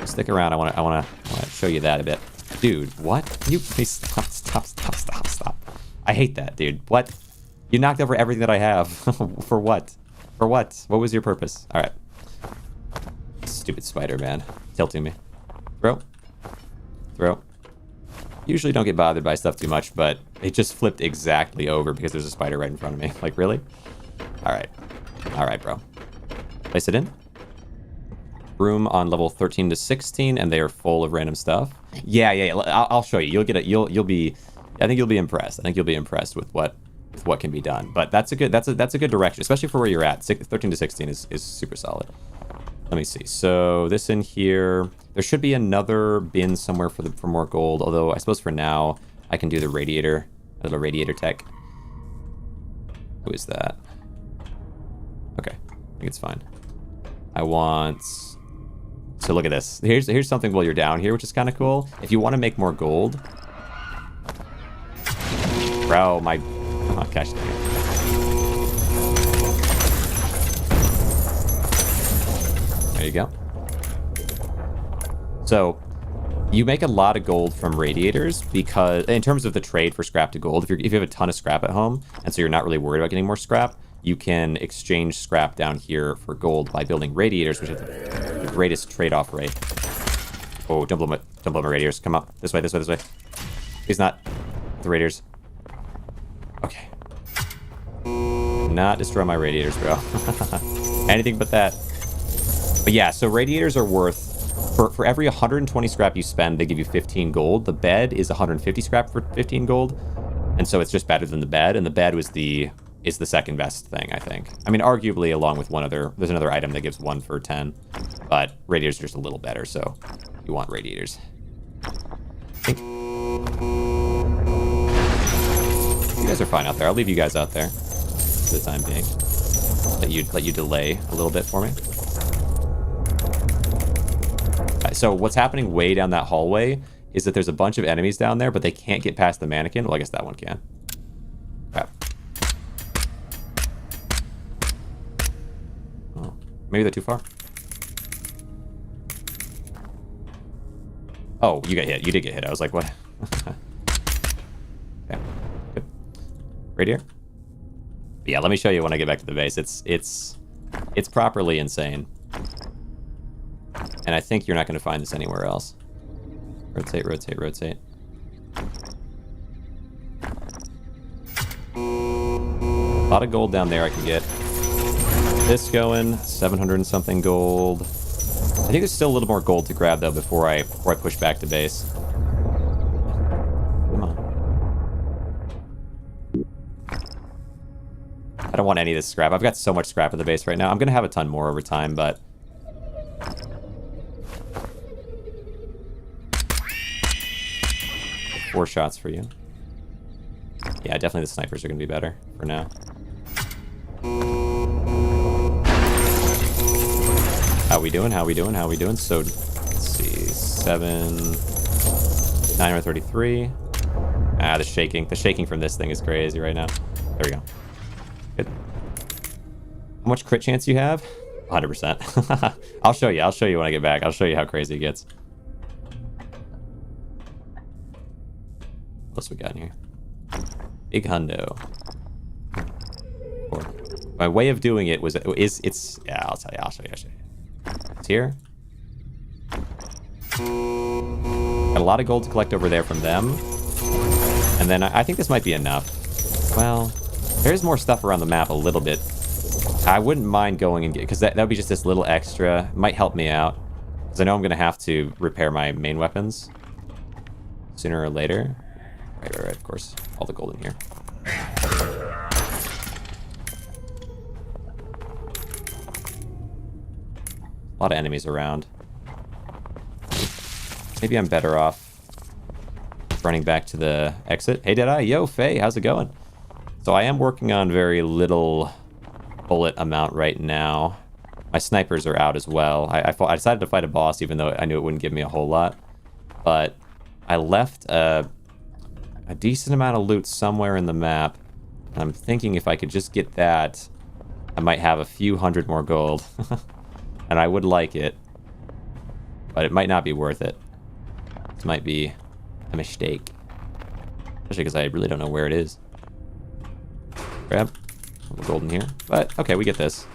Speaker 1: So stick around. I want to show you that a bit. Dude, what? Can you please stop. I hate that, dude. What? You knocked over everything that I have. For what? For what? What was your purpose? Alright. Stupid spider, man. Tilting me. Throw. Throw. Usually don't get bothered by stuff too much, but it just flipped exactly over because there's a spider right in front of me. Like, really? Alright. Alright, bro. Place it in. Room on level 13 to 16, and they are full of random stuff. Yeah. I'll show you. You'll get it. You'll be... I think you'll be impressed. I think you'll be impressed with what can be done. But that's a good direction, especially for where you're at. 13 to 16 is super solid. Let me see. So this in here, there should be another bin somewhere for more gold, although I suppose for now I can do the radiator, a little radiator tech. Who is that? Okay, I think it's fine. I want... So look at this. Here's something while you're down here, which is kind of cool. If you want to make more gold... Bro, my... Oh, gosh. There you go. So, you make a lot of gold from radiators because, in terms of the trade for scrap to gold, if you have a ton of scrap at home, and so you're not really worried about getting more scrap, you can exchange scrap down here for gold by building radiators, which is the greatest trade-off rate. Oh, don't blow my radiators. Come up. This way. Please not. The radiators. Okay. Not destroy my radiators, bro. Anything but that. But yeah, so radiators are worth... For every 120 scrap you spend, they give you 15 gold. The bed is 150 scrap for 15 gold. And so it's just better than the bed. And the bed is the second best thing, I think. I mean, arguably, along with one other... There's another item that gives 1 for 10. But radiators are just a little better, so you want radiators. I think... You guys are fine out there. I'll leave you guys out there for the time being. Let you delay a little bit for me. So what's happening way down that hallway is that there's a bunch of enemies down there, but they can't get past the mannequin. Well, I guess that one can. Crap. Oh, maybe they're too far. Oh, you got hit. You did get hit. I was like, what? Okay, good. Right here. But yeah, let me show you when I get back to the base. It's properly insane. And I think you're not going to find this anywhere else. Rotate. A lot of gold down there I can get. This going, 700 and something gold. I think there's still a little more gold to grab though before I push back to base. Come on. I don't want any of this scrap. I've got so much scrap in the base right now. I'm going to have a ton more over time, but... 4 shots for you. Yeah, definitely the snipers are going to be better for now. How we doing? So, let's see. 37, 933. Ah, the shaking. The shaking from this thing is crazy right now. There we go. Good. How much crit chance you have? 100%. I'll show you. I'll show you when I get back. I'll show you how crazy it gets. What else we got in here? Big hundo. My way of doing it it's yeah, I'll tell you. I'll show you. It's here. Got a lot of gold to collect over there from them. And then I think this might be enough. Well, there's more stuff around the map a little bit. I wouldn't mind going and get, because that would be just this little extra. Might help me out. Because I know I'm going to have to repair my main weapons sooner or later. Right, of course. All the gold in here. A lot of enemies around. Maybe I'm better off running back to the exit. Hey, Deadeye. Yo, Faye. How's it going? So I am working on very little bullet amount right now. My snipers are out as well. I decided to fight a boss even though I knew it wouldn't give me a whole lot. But I left a decent amount of loot somewhere in the map. And I'm thinking if I could just get that, I might have a few hundred more gold. And I would like it. But it might not be worth it. This might be a mistake. Especially because I really don't know where it is. Grab a little gold in here. But, okay, we get this.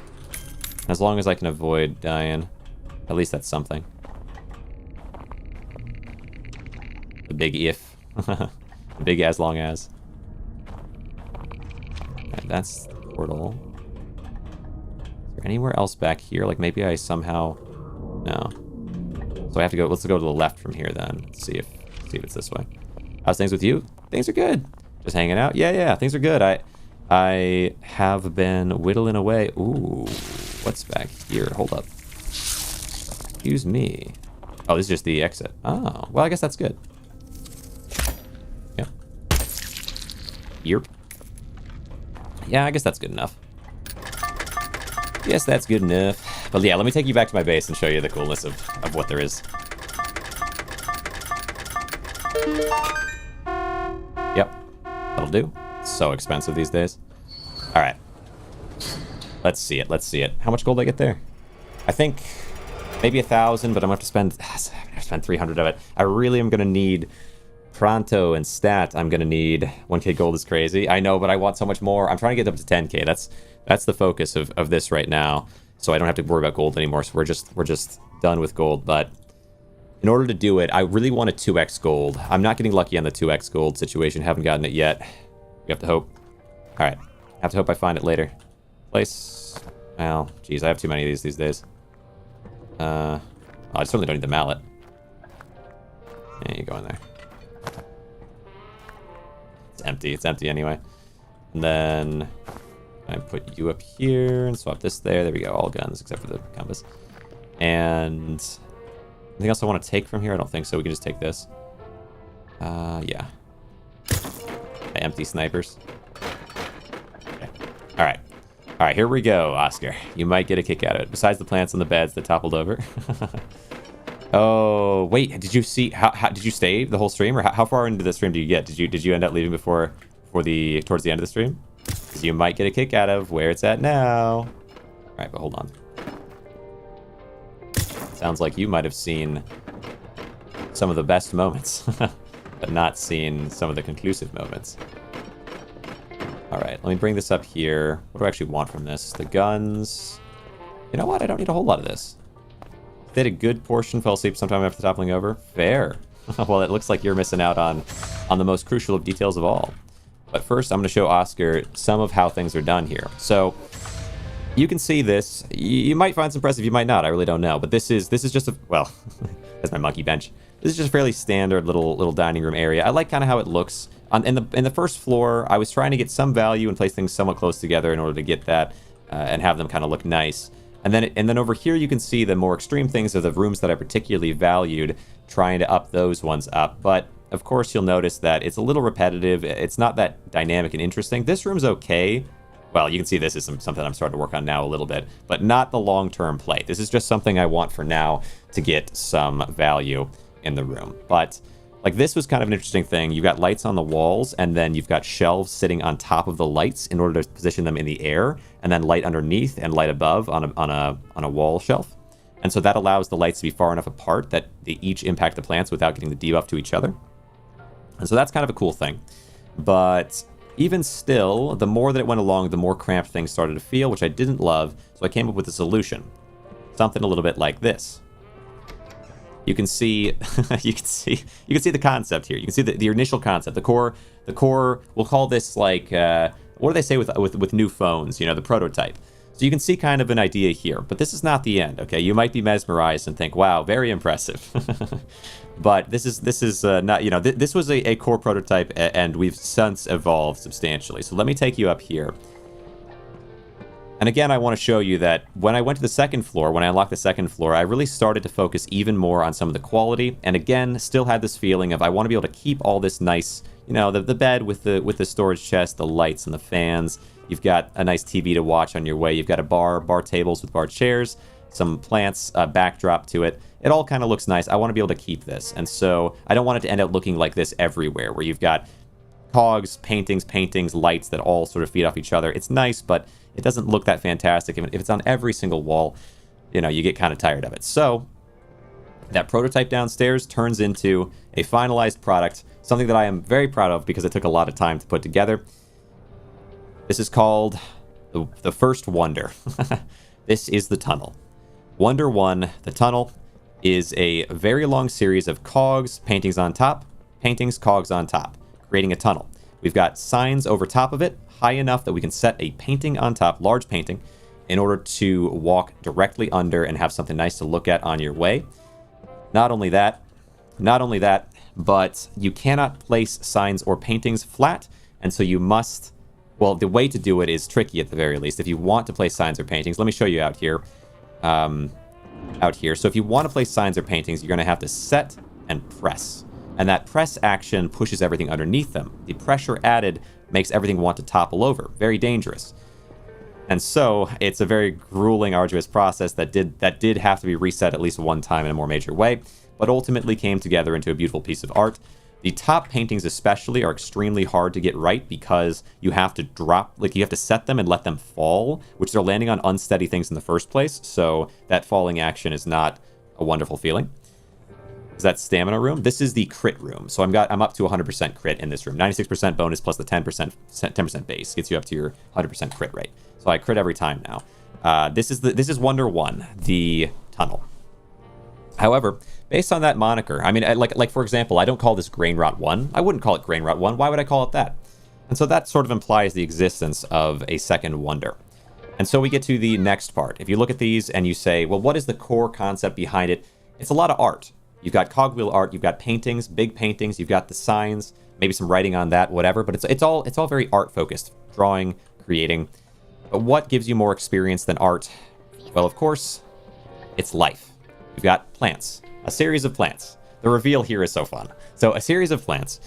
Speaker 1: As long as I can avoid dying. At least that's something. The big if. The big as long as. Okay, that's the portal. Is there anywhere else back here? Like maybe I somehow... No. So I have to go... Let's go to the left from here then. See if it's this way. How's things with you? Things are good. Just hanging out? Yeah, things are good. I have been whittling away. Ooh, what's back here? Hold up. Excuse me. Oh, this is just the exit. Oh, well, I guess that's good. Yep. Yerp. Yeah, I guess that's good enough. Yes, that's good enough. But yeah, let me take you back to my base and show you the coolness of what there is. Yep, that'll do. It's so expensive these days. All right. Let's see it. How much gold did I get there? I think maybe 1,000, but I'm going to have to spend 300 of it. I really am going to need pronto and stat. I'm going to need 1k gold is crazy. I know, but I want so much more. I'm trying to get up to 10k. That's the focus of this right now. So I don't have to worry about gold anymore. So we're just done with gold. But in order to do it, I really want a 2x gold. I'm not getting lucky on the 2x gold situation. Haven't gotten it yet. We have to hope. All right. Have to hope I find it later. Place. Well, geez, I have too many of these days. I certainly don't need the mallet. Yeah, you go in there. It's empty. It's empty anyway. And then I put you up here and swap this there. There we go. All guns except for the compass. And anything else I want to take from here? I don't think so. We can just take this. Yeah. Empty snipers. Okay. All right. All right, here we go, Oscar. You might get a kick out of it. Besides the plants on the beds that toppled over. Oh, wait. Did you see? How did you stay the whole stream, or how far into the stream do you get? Did you end up leaving towards the end of the stream? Because you might get a kick out of where it's at now. All right, but hold on. Sounds like you might have seen some of the best moments, but not seen some of the conclusive moments. All right, let me bring this up here. What do I actually want from this? The guns. You know what? I don't need a whole lot of this. Did a good portion fell asleep sometime after toppling over. Fair. Well, it looks like you're missing out on the most crucial of details of all. But first, I'm going to show Oscar some of how things are done here. So you can see this. You might find this impressive. You might not. I really don't know. But this is just a, well, that's my monkey bench. This is just a fairly standard little dining room area. I like kind of how it looks. In the first floor, I was trying to get some value and place things somewhat close together in order to get that and have them kind of look nice. And then over here, you can see the more extreme things of the rooms that I particularly valued, trying to up those ones up. But of course, you'll notice that it's a little repetitive. It's not that dynamic and interesting. This room's okay. Well, you can see this is something I'm starting to work on now a little bit, but not the long-term play. This is just something I want for now to get some value. in the room. But like this was kind of an interesting thing. You've got lights on the walls, and then you've got shelves sitting on top of the lights in order to position them in the air, and then light underneath and light above on a wall shelf. And so that allows the lights to be far enough apart that they each impact the plants without getting the debuff to each other. And so that's kind of a cool thing. But even still, the more that it went along, the more cramped things started to feel, which I didn't love. So I came up with a solution. Something a little bit like this. You can see you can see the concept here. You can see the initial concept, the core, we'll call this like what do they say with new phones, you know, the prototype. So you can see kind of an idea here, but this is not the end, okay? You might be mesmerized and think, wow, very impressive. But this is not, you know, this was a core prototype, and we've since evolved substantially. So let me take you up here. And again, I want to show you that when I went to the second floor, when I unlocked the second floor, I really started to focus even more on some of the quality. And again, still had this feeling of I want to be able to keep all this nice, you know, the bed with the storage chest, the lights and the fans. You've got a nice TV to watch on your way. You've got a bar tables with bar chairs, some plants, backdrop to it. It all kind of looks nice. I want to be able to keep this. And so I don't want it to end up looking like this everywhere, where you've got cogs, paintings, lights that all sort of feed off each other. It's nice, but it doesn't look that fantastic. If it's on every single wall, you know, you get kind of tired of it. So that prototype downstairs turns into a finalized product, something that I am very proud of because it took a lot of time to put together. This is called the first wonder. This is the tunnel. Wonder 1, the tunnel, is a very long series of cogs, paintings on top, paintings, cogs on top, creating a tunnel. We've got signs over top of it, high enough that we can set a painting on top, large painting, in order to walk directly under and have something nice to look at on your way. Not only that, but you cannot place signs or paintings flat, and so you must, well, the way to do it is tricky at the very least. If you want to place signs or paintings, let me show you out here. So if you want to place signs or paintings, you're going to have to set and press. And that press action pushes everything underneath them. The pressure added makes everything want to topple over. Very dangerous. And so it's a very grueling, arduous process that did have to be reset at least one time in a more major way, but ultimately came together into a beautiful piece of art. The top paintings especially are extremely hard to get right because you have to you have to set them and let them fall, which they're landing on unsteady things in the first place. So that falling action is not a wonderful feeling. Is that stamina room? This is the crit room. So I'm up to 100% crit in this room. 96% bonus plus the 10% base gets you up to your 100% crit rate. So I crit every time now. This is Wonder 1, the tunnel. However, based on that moniker, I mean, like for example, I don't call this Grainrot 1. I wouldn't call it Grainrot 1. Why would I call it that? And so that sort of implies the existence of a second wonder. And so we get to the next part. If you look at these and you say, well, what is the core concept behind it? It's a lot of art. You've got cogwheel art, you've got paintings, big paintings, you've got the signs, maybe some writing on that, whatever, but it's all very art focused. Drawing, creating. But what gives you more experience than art? Well, of course, it's life. You've got plants. A series of plants. The reveal here is so fun. So a series of plants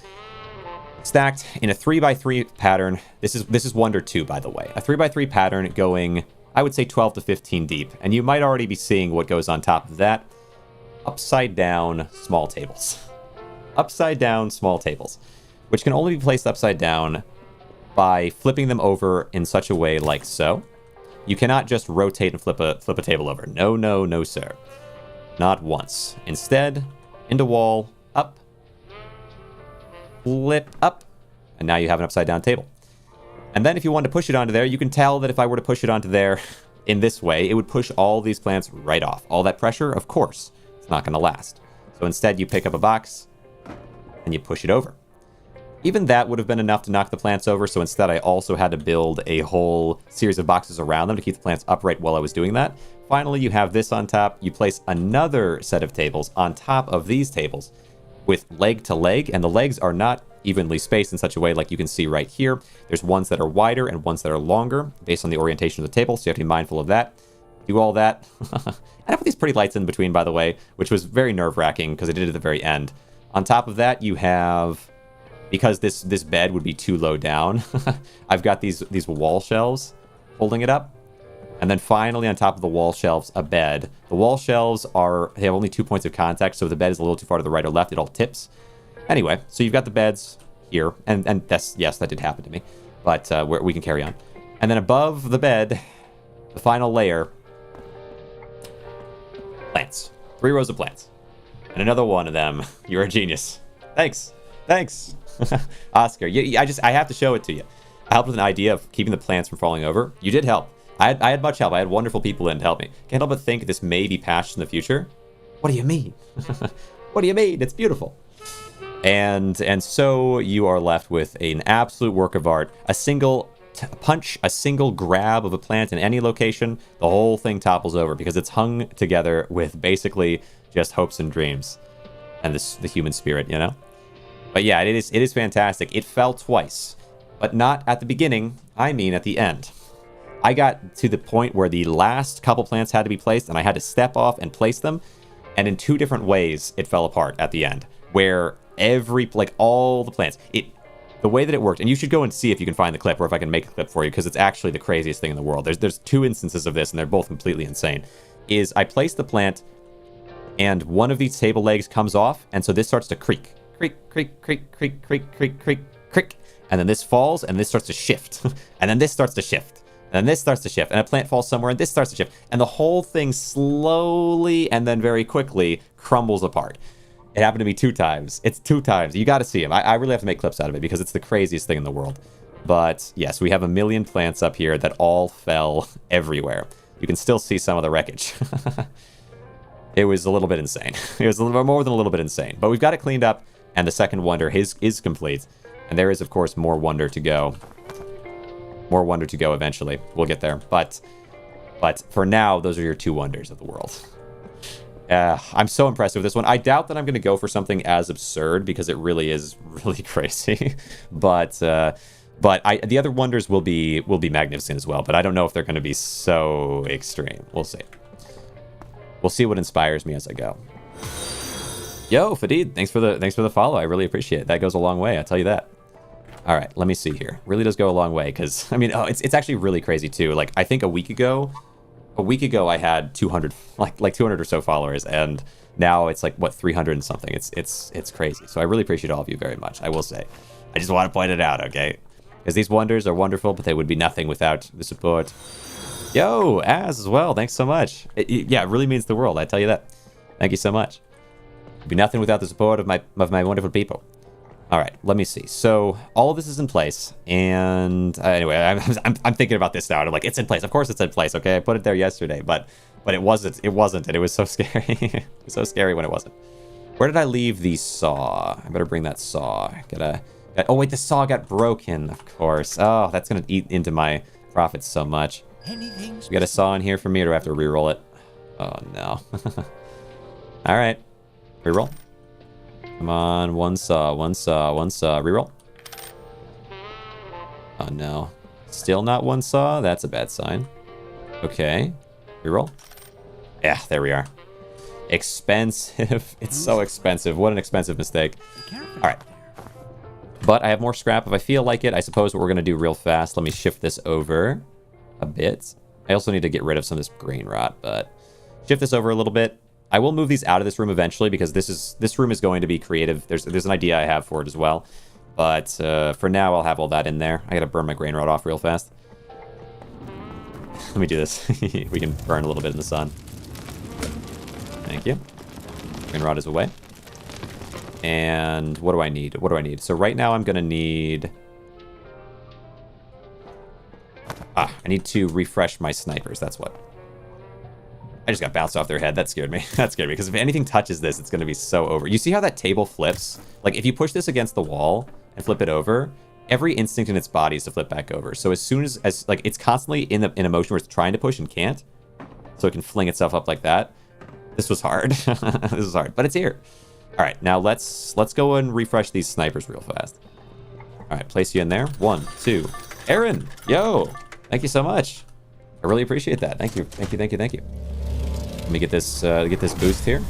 Speaker 1: stacked in a 3x3 pattern. This is Wonder 2, by the way. A 3x3 pattern going, I would say 12 to 15 deep. And you might already be seeing what goes on top of that. Upside down small tables. Upside down small tables, which can only be placed upside down by flipping them over in such a way like so. You cannot just rotate and flip a table over. No, sir. Not once. Instead, into wall, up, flip up, and now you have an upside down table. And then if you want to push it onto there, you can tell that if I were to push it onto there in this way, it would push all these plants right off. All that pressure, of course, it's not going to last. So instead, you pick up a box and you push it over. Even that would have been enough to knock the plants over, so instead I also had to build a whole series of boxes around them to keep the plants upright while I was doing that. Finally, you have this on top. You place another set of tables on top of these tables with leg to leg, and the legs are not evenly spaced in such a way like you can see right here. There's ones that are wider and ones that are longer based on the orientation of the table, so you have to be mindful of that. Do all that. And I put these pretty lights in between, by the way, which was very nerve-wracking because I did it at the very end. On top of that, you have, because this bed would be too low down, I've got these wall shelves holding it up. And then finally, on top of the wall shelves, a bed. The wall shelves they have only 2 points of contact, so if the bed is a little too far to the right or left, it all tips. Anyway, so you've got the beds here, and yes, that did happen to me, but we can carry on. And then above the bed, the final layer, plants. 3 rows of plants. And another one of them. You're a genius. Thanks. Oscar, I have to show it to you. I helped with an idea of keeping the plants from falling over. You did help. I had much help. I had wonderful people in to help me. Can't help but think this may be patched in the future. What do you mean? What do you mean? It's beautiful. And so you are left with an absolute work of art. A single punch, a single grab of a plant in any location, the whole thing topples over because it's hung together with basically just hopes and dreams and the human spirit, you know? But yeah, it is fantastic. It fell twice, but not at the beginning. I mean at the end. I got to the point where the last couple plants had to be placed, and I had to step off and place them. And in 2 different ways, it fell apart at the end, where all the plants, the way that it worked, and you should go and see if you can find the clip, or if I can make a clip for you, because it's actually the craziest thing in the world. There's 2 instances of this, and they're both completely insane. Is I place the plant, and one of these table legs comes off, and so this starts to creak. Creak, creak, creak, creak, creak, creak, creak, creak. And then this falls, and this starts to shift. And then this starts to shift. And then this starts to shift. And a plant falls somewhere, and this starts to shift. And the whole thing slowly, and then very quickly, crumbles apart. It happened to me 2 times. It's 2 times. You got to see them. I really have to make clips out of it, because it's the craziest thing in the world. But yes, we have a million plants up here that all fell everywhere. You can still see some of the wreckage. It was a little bit insane. It was a little more than a little bit insane. But we've got it cleaned up, and the second wonder is complete. And there is, of course, more wonder to go. More wonder to go eventually. We'll get there. But for now, those are your 2 wonders of the world. I'm so impressed with this one. I doubt that I'm going to go for something as absurd, because it really is really crazy. But the other wonders will be magnificent as well. But I don't know if they're going to be so extreme. We'll see. We'll see what inspires me as I go. Yo, Fadid, thanks for the follow. I really appreciate it. That goes a long way, I'll tell you that. All right, let me see here. Really does go a long way, because I mean, it's actually really crazy too. Like, I think a week ago I had 200 like 200 or so followers, and now it's like, what, 300 and something. It's crazy. So I really appreciate all of you very much. I will say, I just want to point it out, okay? Because these wonders are wonderful, but they would be nothing without the support. Yo, as well. Thanks so much. Yeah, it really means the world. I tell you that. Thank you so much. It'd be nothing without the support of my wonderful people. All right, let me see. So all of this is in place, and anyway, I'm thinking about this now. And I'm like, it's in place. Of course, it's in place. Okay, I put it there yesterday, but it wasn't. It wasn't, and it was so scary. It was so scary when it wasn't. Where did I leave the saw? I better bring that saw. Oh wait, the saw got broken. Of course. Oh, that's gonna eat into my profits so much. We got a saw in here for me, or do I have to re-roll it? Oh no. All right, re-roll. Come on, one saw. Reroll. Oh no. Still not one saw? That's a bad sign. Okay. Reroll. Yeah, there we are. Expensive. It's so expensive. What an expensive mistake. Alright. But I have more scrap if I feel like it. I suppose what we're going to do real fast. Let me shift this over a bit. I also need to get rid of some of this Grainrot, but shift this over a little bit. I will move these out of this room eventually, because this room is going to be creative. There's an idea I have for it as well. But for now, I'll have all that in there. I gotta burn my Grainrot off real fast. Let me do this. We can burn a little bit in the sun. Thank you. Grainrot is away. And what do I need? What do I need? So right now I'm gonna need... I need to refresh my snipers. That's what. I just got bounced off their head. That scared me. That scared me, because if anything touches this, it's going to be so over. You see how that table flips? Like, if you push this against the wall and flip it over, every instinct in its body is to flip back over. So as soon as like, it's constantly in a motion where it's trying to push and can't, so it can fling itself up like that. This was hard. This was hard, but it's here. All right, now let's go and refresh these snipers real fast. All right, place you in there. 1, 2. Aaron, yo, thank you so much. I really appreciate that. Thank you, thank you, thank you, thank you. Let me get this boost here.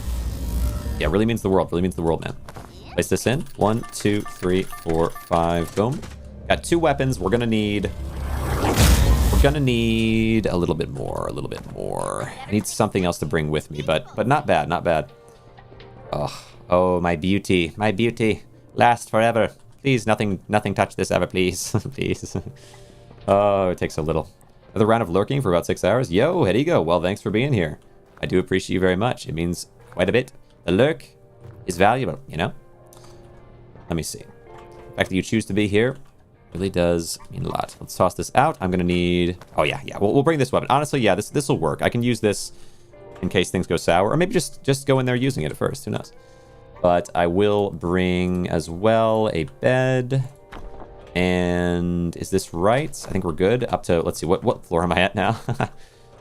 Speaker 1: Yeah, really means the world. Really means the world, man. Place this in. 1, 2, 3, 4, 5. Boom. Got 2 weapons. We're gonna need gonna need a little bit more, a little bit more. I need something else to bring with me, but not bad, not bad. Oh, my beauty, my beauty. Last forever. Please, nothing touch this ever, please. Please. Oh, it takes a little. Another round of lurking for about 6 hours. Yo, Hedigo, well, thanks for being here. I do appreciate you very much. It means quite a bit. The lurk is valuable, you know? Let me see. The fact that you choose to be here really does mean a lot. Let's toss this out. I'm gonna need... Oh, yeah. We'll bring this weapon. Honestly, yeah, this will work. I can use this in case things go sour. Or maybe just go in there using it at first. Who knows? But I will bring as well a bed. And is this right? I think we're good. Up to... Let's see. What floor am I at now?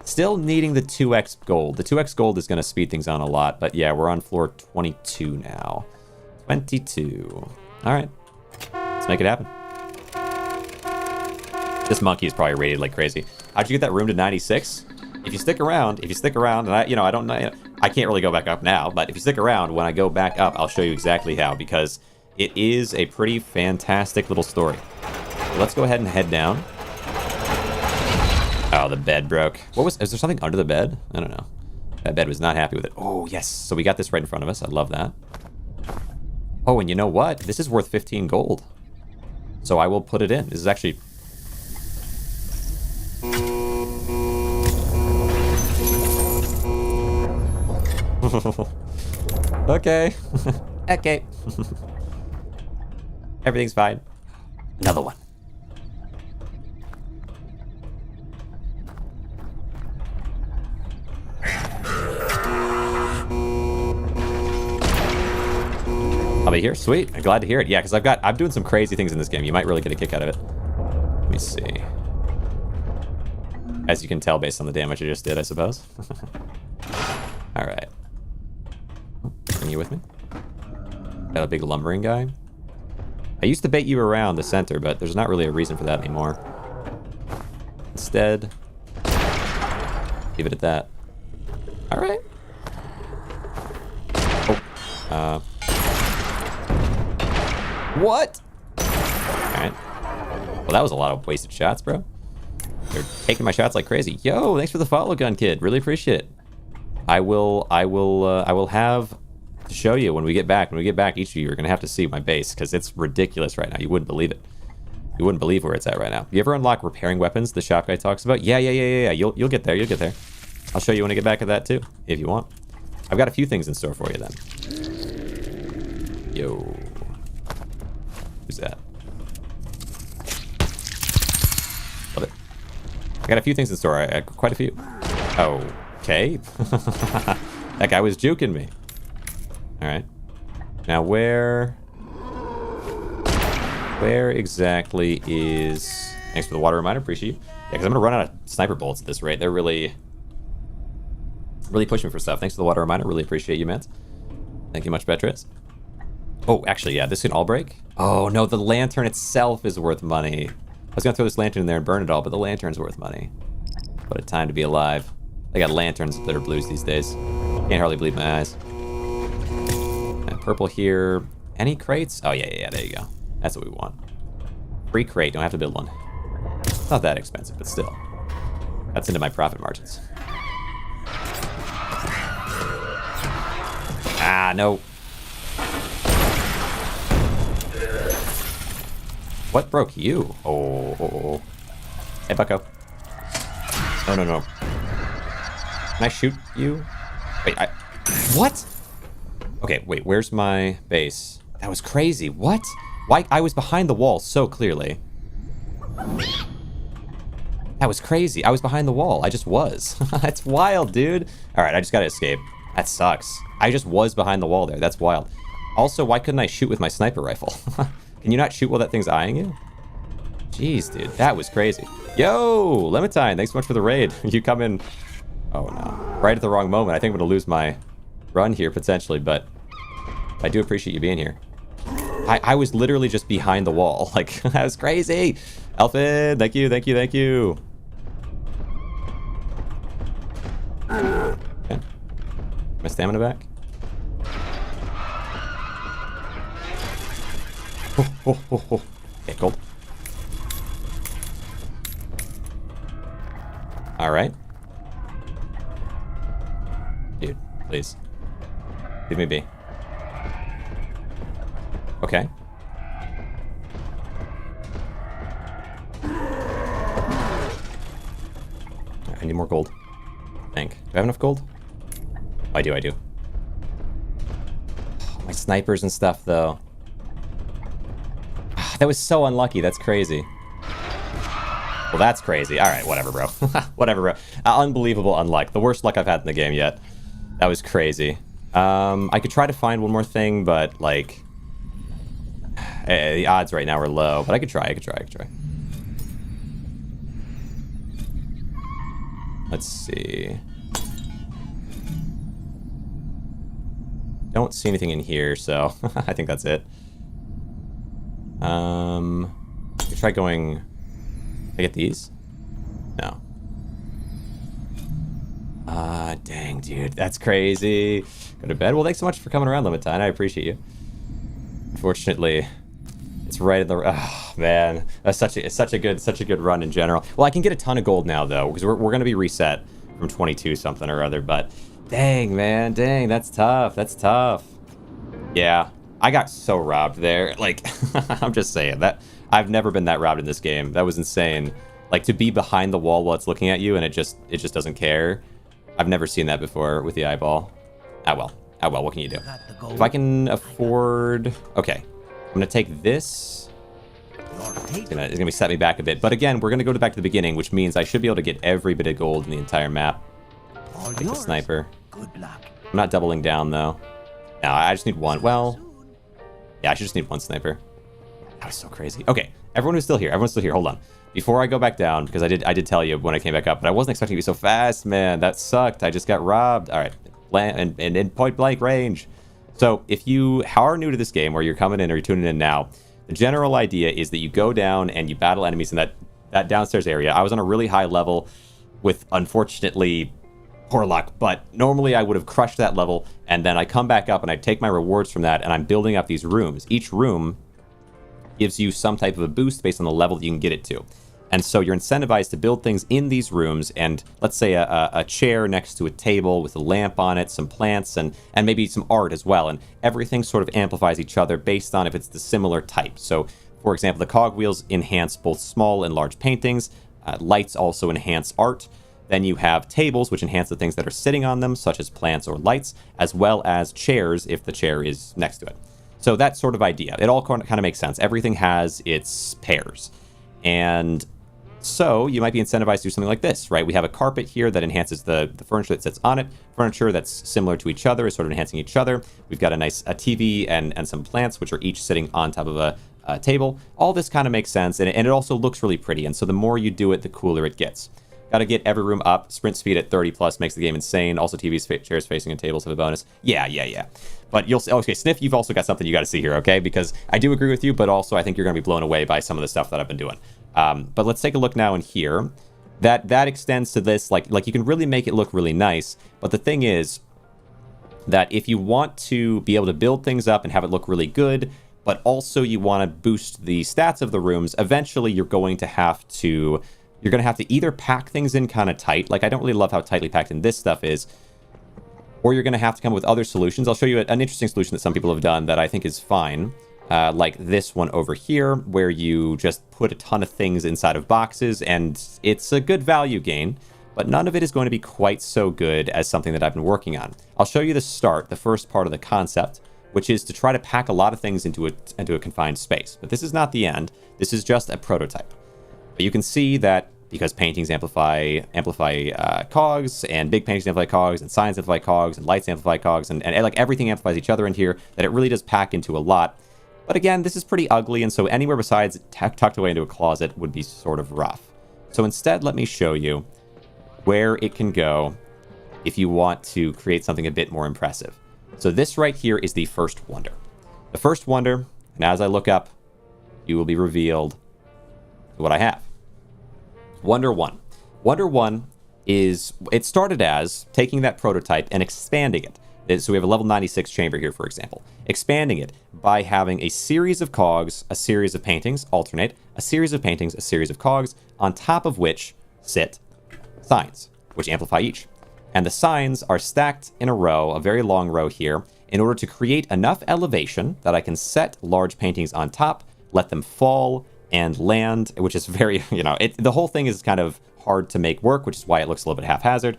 Speaker 1: Still needing the 2x gold. The 2x gold is going to speed things on a lot. But yeah, we're on floor 22 now. 22. All right. Let's make it happen. This monkey is probably rated like crazy. How'd you get that room to 96? If you stick around, and I don't know, I can't really go back up now, but if you stick around, when I go back up, I'll show you exactly how, because it is a pretty fantastic little story. So let's go ahead and head down. Oh, the bed broke. Is there something under the bed? I don't know. That bed was not happy with it. Oh, yes. So we got this right in front of us. I love that. Oh, and you know what? This is worth 15 gold. So I will put it in. This is actually... Okay. Okay. Everything's fine. Another one. I'll be here. Sweet. I'm glad to hear it. Yeah, because I'm doing some crazy things in this game. You might really get a kick out of it. Let me see. As you can tell based on the damage I just did, I suppose. All right. Bring you with me. Got a big lumbering guy. I used to bait you around the center, but there's not really a reason for that anymore. Instead, leave it at that. All right. Oh. What? All right. Well, that was a lot of wasted shots, bro. They're taking my shots like crazy. Yo, thanks for the follow, gun kid. Really appreciate it. I will have to show you when we get back. When we get back, each of you are gonna have to see my base because it's ridiculous right now. You wouldn't believe it. You wouldn't believe where it's at right now. You ever unlock repairing weapons? The shop guy talks about. Yeah. You'll get there. You'll get there. I'll show you when I get back at that too, if you want. I've got a few things in store for you then. Yo, who's that? Love it. I got a few things in store. Quite a few. Okay. That guy was juking me. All right. Now where exactly is... Thanks for the water reminder. Appreciate you. Yeah, because I'm going to run out of sniper bullets at this rate. They're really pushing for stuff. Thanks for the water reminder. Really appreciate you, man. Thank you much, Beatrice. Oh, actually, yeah, this can all break. Oh, no, the lantern itself is worth money. I was going to throw this lantern in there and burn it all, but the lantern's worth money. What a time to be alive. They got lanterns that are blues these days. Can't hardly believe my eyes. And purple here. Any crates? Oh, yeah, there you go. That's what we want. Free crate. Don't have to build one. Not that expensive, but still. That's into my profit margins. Ah, no. What broke you? Oh. Hey, bucko. No. Can I shoot you? Wait, what? Okay, wait, where's my base? That was crazy. What? Why? I was behind the wall so clearly. That was crazy. I was behind the wall. I just was. That's wild, dude. All right, I just gotta escape. That sucks. I just was behind the wall there. That's wild. Also, why couldn't I shoot with my sniper rifle? Can you not shoot while that thing's eyeing you? Jeez, dude, that was crazy. Yo, Lementine, thanks so much for the raid. You come in... Oh, no. Right at the wrong moment. I think I'm going to lose my run here, potentially, but I do appreciate you being here. I was literally just behind the wall. Like, that was crazy. Elfin, thank you. Okay. My stamina back. Okay, gold. Alright. Dude, please. Leave me be. Okay. I need more gold. I think. Do I have enough gold? Oh, I do. My snipers and stuff, though. That was so unlucky. That's crazy. Well, that's crazy. All right, whatever, bro. Whatever, bro. Unbelievable unluck. The worst luck I've had in the game yet. That was crazy. I could try to find one more thing, but, like... the odds right now are low, but I could try. Let's see. Don't see anything in here, so I think that's it. I could try going... Can I get these? No. Dang, dude. That's crazy. Go to bed. Well, thanks so much for coming around, Limitine. I appreciate you. Unfortunately, it's right in the... Oh, man. That's such a good run in general. Well, I can get a ton of gold now, though, because we're going to be reset from 22 something or other, but... Dang, man. Dang, that's tough. That's tough. Yeah. I got so robbed there. Like, I'm just saying that I've never been that robbed in this game. That was insane. Like, to be behind the wall while it's looking at you and it just doesn't care. I've never seen that before with the eyeball. Ah, well. What can you do? If I can afford... Okay. I'm going to take this. It's going to set me back a bit. But again, we're going to go back to the beginning, which means I should be able to get every bit of gold in the entire map. Take the sniper. Good luck. I'm not doubling down, though. No, I just need one. Well, yeah, I should just need one sniper. That was so crazy. Okay, everyone who's still here. Hold on. Before I go back down, because I did tell you when I came back up, but I wasn't expecting to be so fast, man. That sucked. I just got robbed. All right, and in point blank range. So if you are new to this game, or you're coming in or you're tuning in now, the general idea is that you go down and you battle enemies in that downstairs area. I was on a really high level with, unfortunately, poor luck, but normally I would have crushed that level, and then I come back up and I take my rewards from that, and I'm building up these rooms. Each room gives you some type of a boost based on the level that you can get it to. And so you're incentivized to build things in these rooms, and let's say a chair next to a table with a lamp on it, some plants, and maybe some art as well. And everything sort of amplifies each other based on if it's the similar type. So, for example, the cogwheels enhance both small and large paintings. Lights also enhance art. Then you have tables, which enhance the things that are sitting on them, such as plants or lights, as well as chairs if the chair is next to it. So that sort of idea. It all kind of makes sense. Everything has its pairs. And so you might be incentivized to do something like this, right? We have a carpet here that enhances the furniture that sits on it. Furniture that's similar to each other is sort of enhancing each other. We've got a TV and some plants, which are each sitting on top of a table. All this kind of makes sense, and it also looks really pretty. And so the more you do it, the cooler it gets. Got to get every room up. Sprint speed at 30 plus makes the game insane. Also, TVs, chairs facing, and tables have a bonus. Yeah. But you'll see. Okay, Sniff, you've also got something you got to see here, okay? Because I do agree with you, but also I think you're going to be blown away by some of the stuff that I've been doing. But let's take a look now in here. That extends to this. Like you can really make it look really nice. But the thing is that if you want to be able to build things up and have it look really good, but also you want to boost the stats of the rooms, eventually you're going to have to either pack things in kind of tight. Like, I don't really love how tightly packed in this stuff is. Or you're going to have to come up with other solutions. I'll show you an interesting solution that some people have done that I think is fine. Like this one over here, where you just put a ton of things inside of boxes, and it's a good value gain, but none of it is going to be quite so good as something that I've been working on. I'll show you the first part of the concept, which is to try to pack a lot of things into a confined space. But this is not the end. This is just a prototype. But you can see that because paintings amplify cogs, and big paintings amplify cogs, and signs amplify cogs, and lights amplify cogs, and like everything amplifies each other in here, that it really does pack into a lot. But again, this is pretty ugly, and so anywhere besides tucked away into a closet would be sort of rough. So instead, let me show you where it can go if you want to create something a bit more impressive. So this right here is the first wonder. The first wonder, and as I look up, you will be revealed what I have. Wonder 1. Wonder 1 is, it started as taking that prototype and expanding it. So we have a level 96 chamber here, for example. Expanding it by having a series of cogs, a series of paintings, alternate, a series of paintings, a series of cogs, on top of which sit signs, which amplify each. And the signs are stacked in a row, a very long row here, in order to create enough elevation that I can set large paintings on top, let them fall and land, which is very, the whole thing is kind of hard to make work, which is why it looks a little bit haphazard.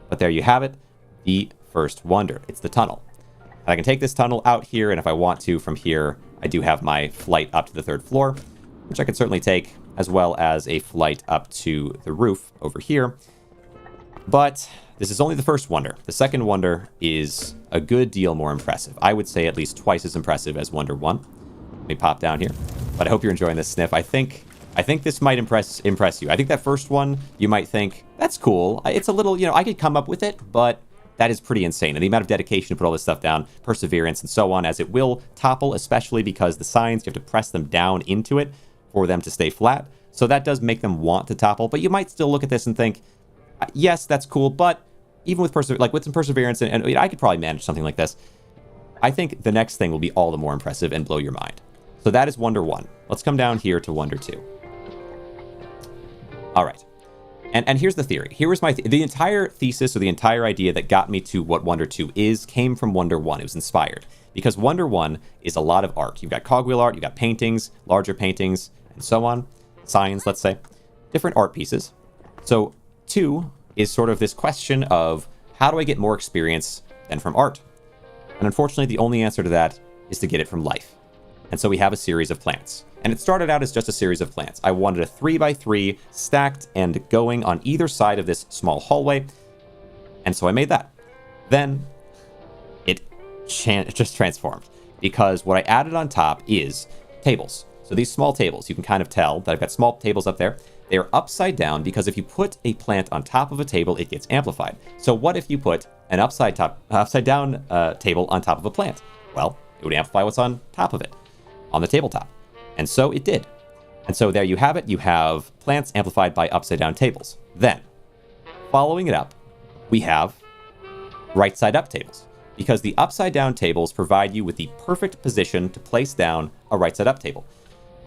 Speaker 1: But there you have it, the first wonder. It's the tunnel. And I can take this tunnel out here, and if I want to from here, I do have my flight up to the 3rd floor, which I can certainly take, as well as a flight up to the roof over here. But this is only the first wonder. The second wonder is a good deal more impressive. I would say at least twice as impressive as Wonder 1. Let me pop down here. But I hope you're enjoying this, Sniff. I think this might impress you. I think that first one, you might think, that's cool. It's a little, I could come up with it, but that is pretty insane. And the amount of dedication to put all this stuff down, perseverance and so on, as it will topple, especially because the signs, you have to press them down into it for them to stay flat. So that does make them want to topple. But you might still look at this and think, yes, that's cool, but even with with some perseverance, and I could probably manage something like this. I think the next thing will be all the more impressive and blow your mind. So that is Wonder 1. Let's come down here to Wonder 2. All right. And here's the theory. Here was the entire thesis, or the entire idea that got me to what Wonder 2 is, came from Wonder 1. It was inspired. Because Wonder 1 is a lot of art. You've got cogwheel art, you've got paintings, larger paintings, and so on. Signs, let's say. Different art pieces. So 2 is sort of this question of, how do I get more experience than from art? And unfortunately, the only answer to that is to get it from life. And so we have a series of plants. And it started out as just a series of plants. I wanted a 3x3 stacked and going on either side of this small hallway. And so I made that. Then it just transformed, because what I added on top is tables. So these small tables, you can kind of tell that I've got small tables up there. They are upside down because if you put a plant on top of a table, it gets amplified. So what if you put an upside down table on top of a plant? Well, it would amplify what's on top of it, on the tabletop. And so it did. And so there you have it. You have plants amplified by upside down tables. Then, following it up, we have right side up tables, because the upside down tables provide you with the perfect position to place down a right side up table.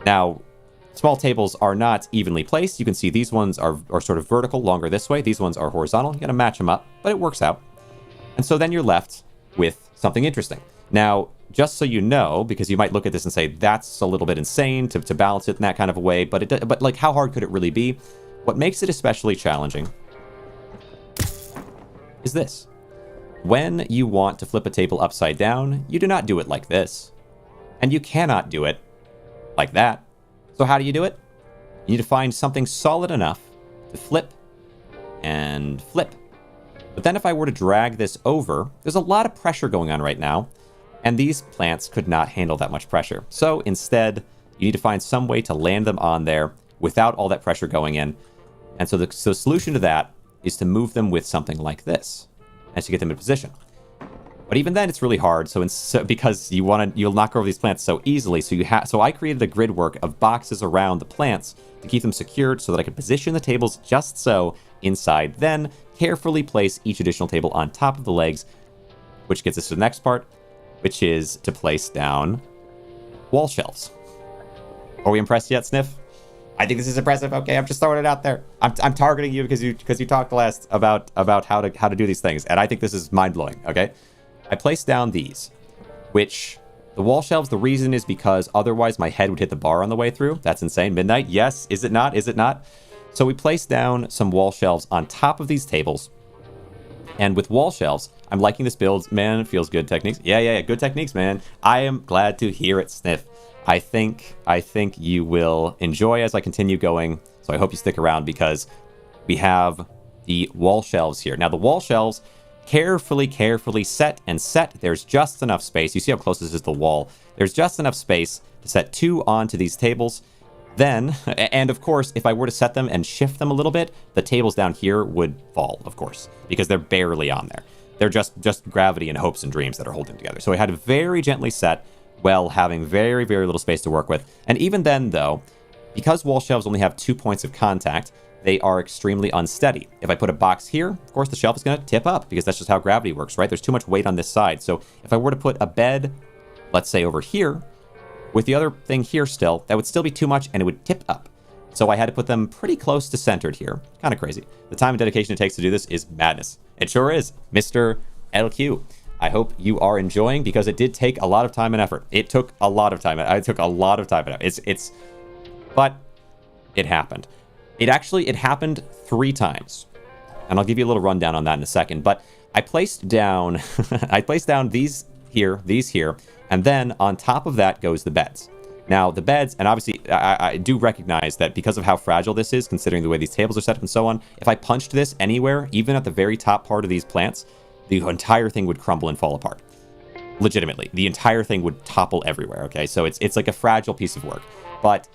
Speaker 1: Now, small tables are not evenly placed. You can see these ones are sort of vertical, longer this way. These ones are horizontal. You gotta match them up, but it works out. And so then you're left with something interesting. Now, just so you know, because you might look at this and say, that's a little bit insane to balance it in that kind of a way, but like, how hard could it really be? What makes it especially challenging is this. When you want to flip a table upside down, you do not do it like this. And you cannot do it like that. So how do you do it? You need to find something solid enough to flip and flip. But then if I were to drag this over, there's a lot of pressure going on right now, and these plants could not handle that much pressure. So instead, you need to find some way to land them on there without all that pressure going in. And so the solution to that is to move them with something like this, and to get them in position. But even then, it's really hard. Because you'll knock over these plants so easily. So I created a grid work of boxes around the plants to keep them secured, so that I could position the tables just so inside. Then carefully place each additional table on top of the legs, which gets us to the next part, which is to place down wall shelves. Are we impressed yet, Sniff? I think this is impressive. Okay, I'm just throwing it out there. I'm targeting you because you talked last about how to do these things, and I think this is mind-blowing. Okay, I placed down these, which the wall shelves. The reason is because otherwise my head would hit the bar on the way through. That's insane. Midnight. Yes. Is it not? Is it not? So we placed down some wall shelves on top of these tables, and with wall shelves, I'm liking this build. Man, it feels good. Techniques. Yeah. Good techniques, man. I am glad to hear it, Sniff. I think you will enjoy as I continue going. So I hope you stick around, because we have the wall shelves here. Now the wall shelves, carefully set and set. There's just enough space. You see how close this is to the wall. There's just enough space to set 2 onto these tables. Then, and of course, if I were to set them and shift them a little bit, the tables down here would fall, of course, because they're barely on there. They're just gravity and hopes and dreams that are holding together. So I had to very gently set, while having very, very little space to work with. And even then, though, because wall shelves only have 2 points of contact, they are extremely unsteady. If I put a box here, of course, the shelf is going to tip up, because that's just how gravity works, right? There's too much weight on this side. So if I were to put a bed, let's say over here, with the other thing here still, that would still be too much, and it would tip up. So I had to put them pretty close to centered here. Kind of crazy. The time and dedication it takes to do this is madness. It sure is, Mr. LQ. I hope you are enjoying, because it did take a lot of time and effort. It took a lot of time. It took a lot of time. But it happened. It happened 3 times. And I'll give you a little rundown on that in a second. But I placed down, these here, and then on top of that goes the beds. Now, the beds, and obviously, I do recognize that because of how fragile this is, considering the way these tables are set up and so on, if I punched this anywhere, even at the very top part of these plants, the entire thing would crumble and fall apart. Legitimately. The entire thing would topple everywhere, okay? So it's like a fragile piece of work. But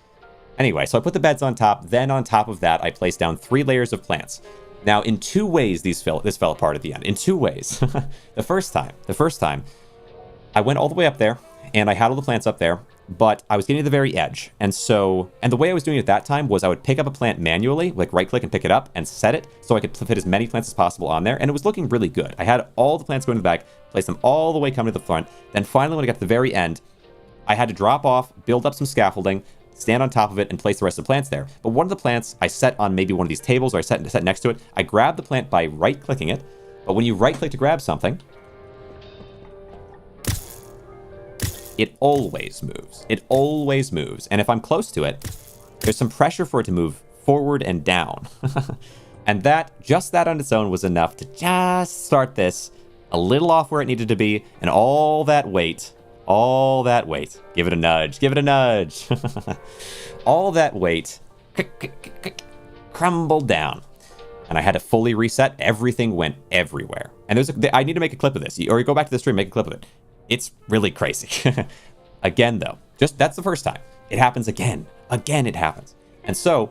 Speaker 1: anyway, so I put the beds on top, then on top of that, I placed down 3 layers of plants. Now, in 2 ways, this fell apart at the end. In 2 ways. The first time, I went all the way up there, and I had all the plants up there, but I was getting to the very edge. And the way I was doing it at that time was I would pick up a plant manually, like right-click and pick it up and set it, so I could fit as many plants as possible on there, and it was looking really good. I had all the plants going to the back, place them all the way coming to the front, then finally when I got to the very end, I had to drop off, build up some scaffolding, stand on top of it, and place the rest of the plants there. But one of the plants I set on maybe one of these tables, or I set next to it. I grabbed the plant by right-clicking it, but when you right-click to grab something, it always moves. It always moves. And if I'm close to it, there's some pressure for it to move forward and down. And just that on its own was enough to just start this a little off where it needed to be, and all that weight, give it a nudge, all that weight crumbled down. And I had to fully reset. Everything went everywhere. And I need to make a clip of this, or you go back to the stream, make a clip of it. It's really crazy. Again, though, that's the first time. It happens again. Again, it happens. And so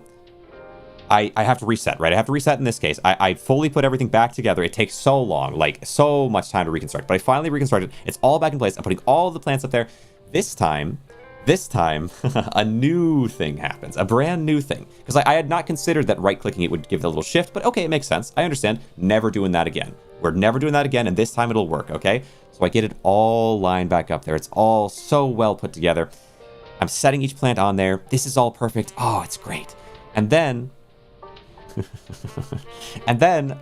Speaker 1: I have to reset, right? I have to reset in this case. I fully put everything back together. It takes so long, like so much time to reconstruct. But I finally reconstructed. It's all back in place. I'm putting all the plants up there. This time, a new thing happens. A brand new thing. Because I had not considered that right-clicking it would give it a little shift. But okay, it makes sense. I understand. Never doing that again. We're never doing that again, and this time it'll work, okay? So I get it all lined back up there. It's all so well put together. I'm setting each plant on there. This is all perfect. Oh, it's great. And then...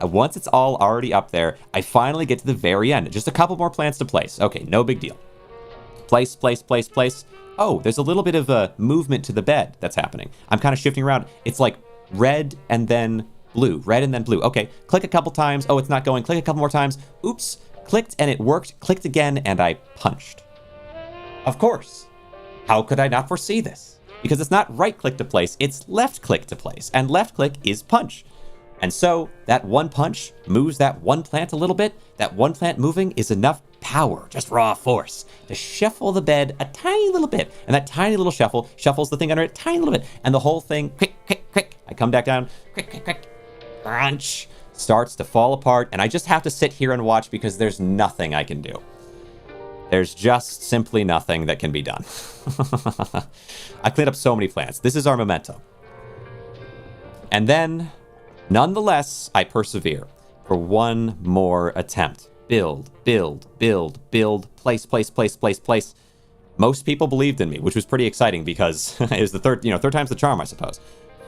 Speaker 1: once it's all already up there, I finally get to the very end. Just a couple more plants to place. Okay, no big deal. Place. Oh, there's a little bit of a movement to the bed that's happening. I'm kind of shifting around. It's like red and then blue. Red and then blue. Okay, click a couple times. Oh, it's not going. Click a couple more times. Oops. Clicked and it worked. Clicked again and I punched. Of course. How could I not foresee this? Because it's not right-click to place, it's left-click to place. And left-click is punch. And so that one punch moves that one plant a little bit. That one plant moving is enough power, just raw force, to shuffle the bed a tiny little bit. And that tiny little shuffle shuffles the thing under it a tiny little bit. And the whole thing, quick. I come back down, quick, crunch, starts to fall apart. And I just have to sit here and watch because there's nothing I can do. There's just simply nothing that can be done. I cleaned up so many plants. This is our memento. And then, nonetheless, I persevere for one more attempt. Build, place. Most people believed in me, which was pretty exciting because it was the third time's the charm, I suppose.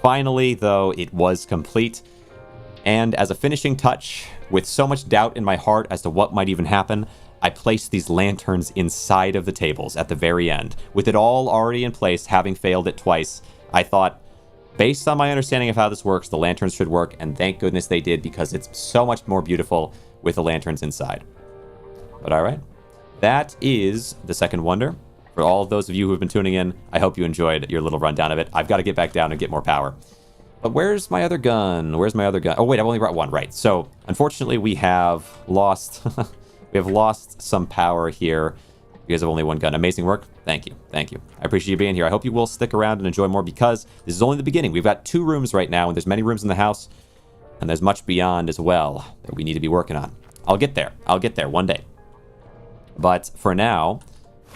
Speaker 1: Finally, though, it was complete. And as a finishing touch, with so much doubt in my heart as to what might even happen, I placed these lanterns inside of the tables at the very end. With it all already in place, having failed it twice, I thought, based on my understanding of how this works, the lanterns should work, and thank goodness they did, because it's so much more beautiful with the lanterns inside. But alright, that is the second wonder. For all of those of you who have been tuning in, I hope you enjoyed your little rundown of it. I've got to get back down and get more power. But where's my other gun? Oh wait, I've only brought one, right. So, unfortunately, we have lost... we have lost some power here because of only one gun. Amazing work. Thank you. I appreciate you being here. I hope you will stick around and enjoy more, because this is only the beginning. We've got 2 rooms right now, and there's many rooms in the house, and there's much beyond as well that we need to be working on. I'll get there one day. But for now,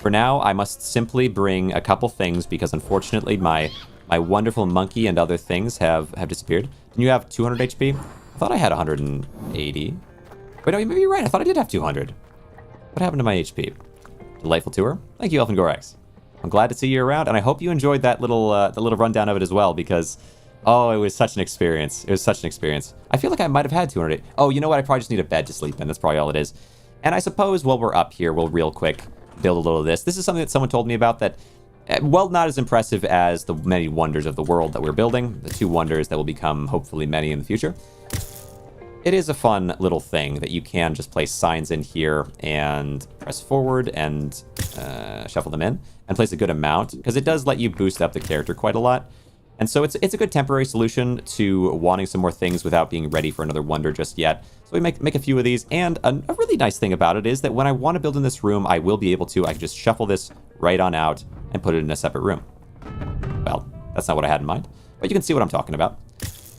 Speaker 1: I must simply bring a couple things, because unfortunately my wonderful monkey and other things have disappeared. You have 200 HP? I thought I had 180. Wait, no, maybe you're right. I thought I did have 200. What happened to my HP? Delightful tour. Thank you, Elfin Gorax. I'm glad to see you around, and I hope you enjoyed that little the little rundown of it as well, because, oh, it was such an experience. It was such an experience. I feel like I might have had 200. Oh, you know what? I probably just need a bed to sleep in. That's probably all it is. And I suppose while we're up here, we'll real quick build a little of this. This is something that someone told me about that, well, not as impressive as the many wonders of the world that we're building, the 2 wonders that will become hopefully many in the future. It is a fun little thing that you can just place signs in here and press forward and shuffle them in and place a good amount, because it does let you boost up the character quite a lot. And so it's a good temporary solution to wanting some more things without being ready for another wonder just yet. So we make a few of these, and a really nice thing about it is that when I want to build in this room, I will be able to. I can just shuffle this right on out and put it in a separate room. Well, that's not what I had in mind, but you can see what I'm talking about.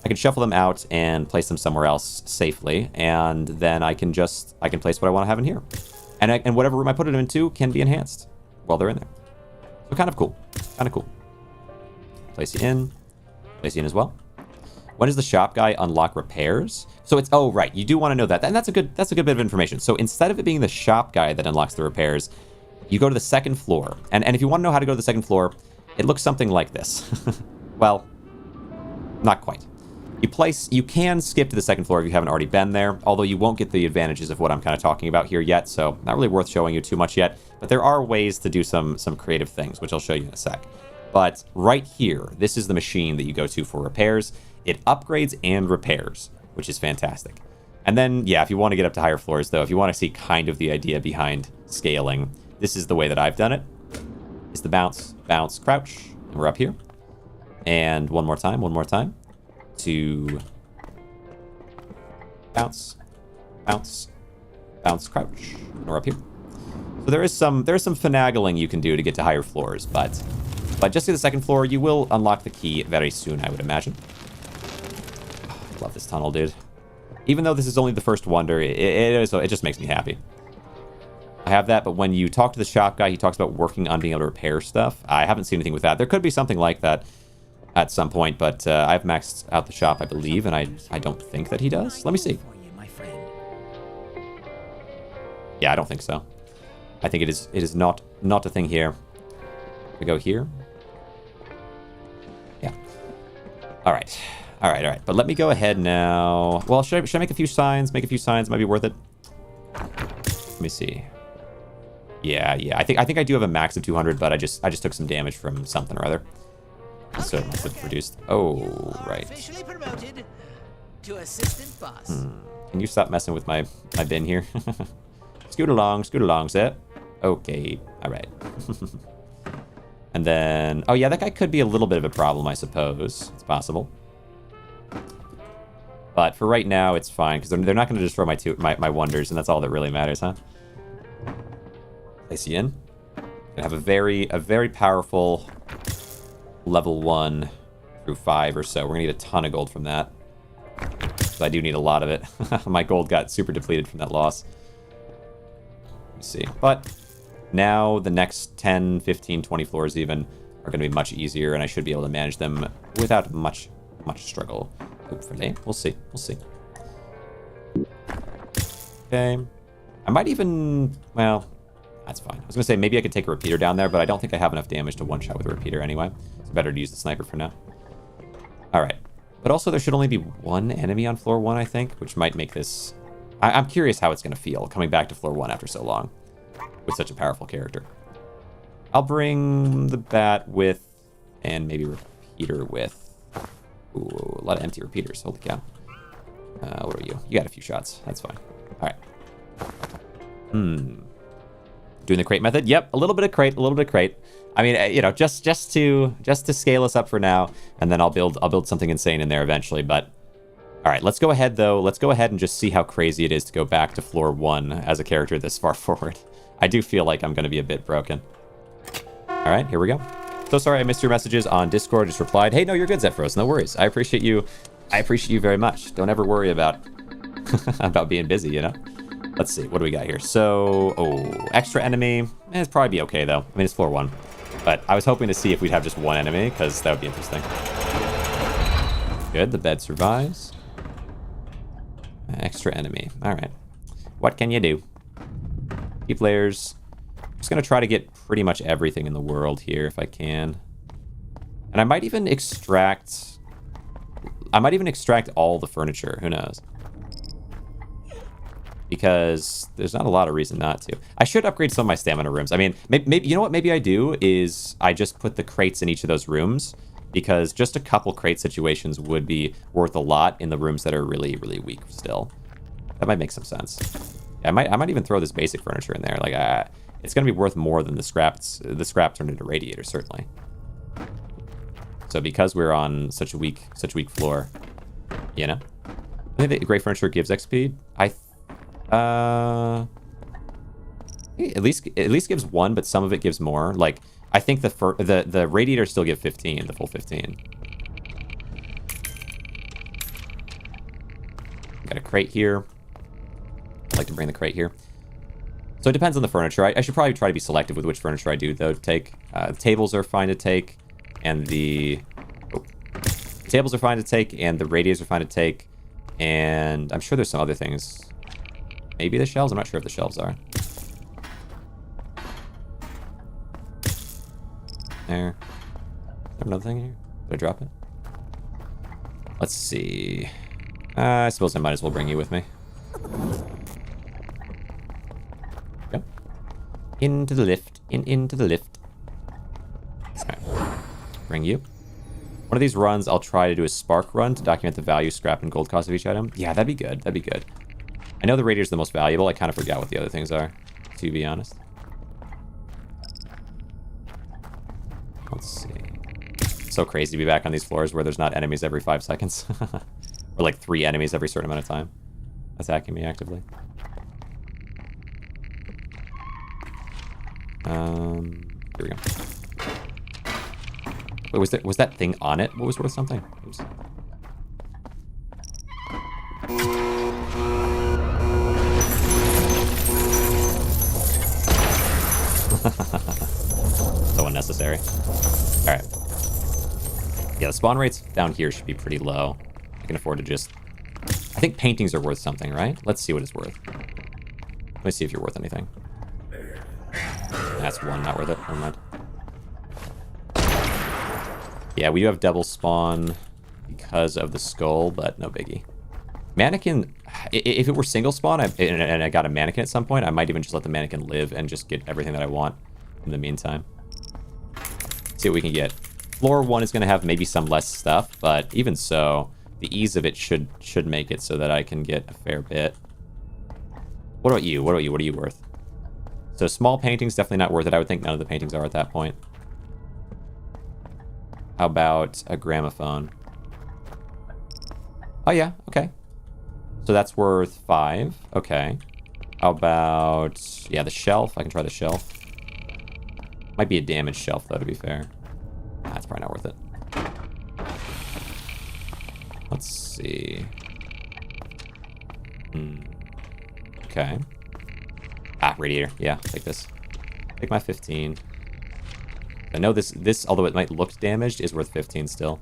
Speaker 1: I can shuffle them out and place them somewhere else safely, and then I can place what I want to have in here. And whatever room I put it into can be enhanced while they're in there. So kind of cool. Kind of cool. Place you in. Place you in as well. When does the shop guy unlock repairs? So it's, oh, right. You do want to know that. And that's a good bit of information. So instead of it being the shop guy that unlocks the repairs, you go to the second floor. And if you want to know how to go to the second floor, it looks something like this. Well, not quite. You can skip to the second floor if you haven't already been there, although you won't get the advantages of what I'm kind of talking about here yet, so not really worth showing you too much yet. But there are ways to do some creative things, which I'll show you in a sec. But right here, this is the machine that you go to for repairs. It upgrades and repairs, which is fantastic. And then, yeah, if you want to get up to higher floors, though, if you want to see kind of the idea behind scaling, this is the way that I've done it. It's the bounce, bounce, crouch, and we're up here. And one more time. To bounce, bounce, bounce, crouch. And we're up here. So there is some finagling you can do to get to higher floors, but just to the second floor, you will unlock the key very soon, I would imagine. Oh, I love this tunnel, dude. Even though this is only the first wonder, it just makes me happy. I have that, but when you talk to the shop guy, he talks about working on being able to repair stuff. I haven't seen anything with that. There could be something like that at some point, but I've maxed out the shop, I believe, and I don't think that he does. Let me see. Yeah, I don't think so. I think it is not a thing here. We go here. Yeah. All right. But let me go ahead now. Well, should I make a few signs? Make a few signs. Might be worth it. Let me see. Yeah. I think I do have a max of 200, but I just took some damage from something or other. So it must have reduced. Oh, right.
Speaker 4: Officially promoted to assistant boss.
Speaker 1: Can you stop messing with my bin here? Scoot along, sir. Okay, all right. And then, oh yeah, that guy could be a little bit of a problem, I suppose. It's possible. But for right now, it's fine, because they're not going to destroy my wonders, and that's all that really matters, huh? Place you in. Gonna have a very powerful level 1 through 5 or so. We're gonna need a ton of gold from that. So I do need a lot of it. My gold got super depleted from that loss. Let me see. But now the next 10, 15, 20 floors even are gonna be much easier, and I should be able to manage them without much struggle. Hopefully. We'll see. Okay. I might even, well, that's fine. I was gonna say maybe I could take a repeater down there, but I don't think I have enough damage to one-shot with a repeater anyway. It's better to use the sniper for now. Alright. But also there should only be one enemy on floor 1, I think, which might make this... I'm curious how it's gonna feel coming back to floor 1 after so long with such a powerful character. I'll bring the bat with, and maybe repeater with... Ooh, a lot of empty repeaters. Holy cow. What are you? You got a few shots. That's fine. Alright. Doing the crate method? Yep, a little bit of crate. I mean, you know, just to scale us up for now, and then I'll build something insane in there eventually. But all right, let's go ahead though. Let's go ahead and just see how crazy it is to go back to floor 1 as a character this far forward. I do feel like I'm going to be a bit broken. All right, here we go. So sorry I missed your messages on Discord. Just replied, hey, no, you're good, Zephyros. No worries. I appreciate you. I appreciate you very much. Don't ever worry about about being busy, you know. Let's see, what do we got here? So, extra enemy. It's probably be okay, though. I mean, it's floor 1. But I was hoping to see if we'd have just one enemy, because that would be interesting. Good, the bed survives. Extra enemy. All right. What can you do? Keep layers. Just gonna try to get pretty much everything in the world here if I can. And I might even extract all the furniture, who knows? Because there's not a lot of reason not to. I should upgrade some of my stamina rooms. I mean, maybe you know what maybe I do is I just put the crates in each of those rooms, because just a couple crate situations would be worth a lot in the rooms that are really, really weak still. That might make some sense. Yeah, I might even throw this basic furniture in there. Like, it's gonna be worth more than the scrap turned into radiators, certainly. So because we're on such a weak floor, you know, I think that great furniture gives XP. At least gives 1, but some of it gives more. Like, I think the radiators still give 15, the full 15. Got a crate here. I'd like to bring the crate here. So it depends on the furniture. I should probably try to be selective with which furniture I do, though, take. The tables are fine to take, and the tables are fine to take, and the radiators are fine to take, and I'm sure there's some other things. Maybe the shelves? I'm not sure if the shelves are. There. Is there another thing here? Did I drop it? Let's see. I suppose I might as well bring you with me. Go. Into the lift. Into the lift. Alright. Bring you. One of these runs, I'll try to do a spark run to document the value, scrap, and gold cost of each item. Yeah, that'd be good. That'd be good. I know the radiator's the most valuable. I kind of forgot what the other things are, to be honest. Let's see. It's so crazy to be back on these floors where there's not enemies every 5 seconds. Or like 3 enemies every certain amount of time attacking me actively. Here we go. Wait, was that thing on it? What was worth something? Oops. So unnecessary. Alright. Yeah, the spawn rates down here should be pretty low. I can afford to just... I think paintings are worth something, right? Let's see what it's worth. Let me see if you're worth anything. That's 1, not worth it. Never mind. Yeah, we do have double spawn because of the skull, but no biggie. Mannequin... If it were single spawn and I got a mannequin at some point, I might even just let the mannequin live and just get everything that I want in the meantime. See what we can get. Floor 1 is going to have maybe some less stuff, but even so, the ease of it should make it so that I can get a fair bit. What about you? What are you worth? So small paintings, definitely not worth it. I would think none of the paintings are at that point. How about a gramophone? Oh yeah, okay. So that's worth 5. Okay. How about... Yeah, the shelf. I can try the shelf. Might be a damaged shelf, though, to be fair. That's probably not worth it. Let's see. Okay. Radiator. Yeah, take this. Take my 15. I know this, although it might look damaged, is worth 15 still.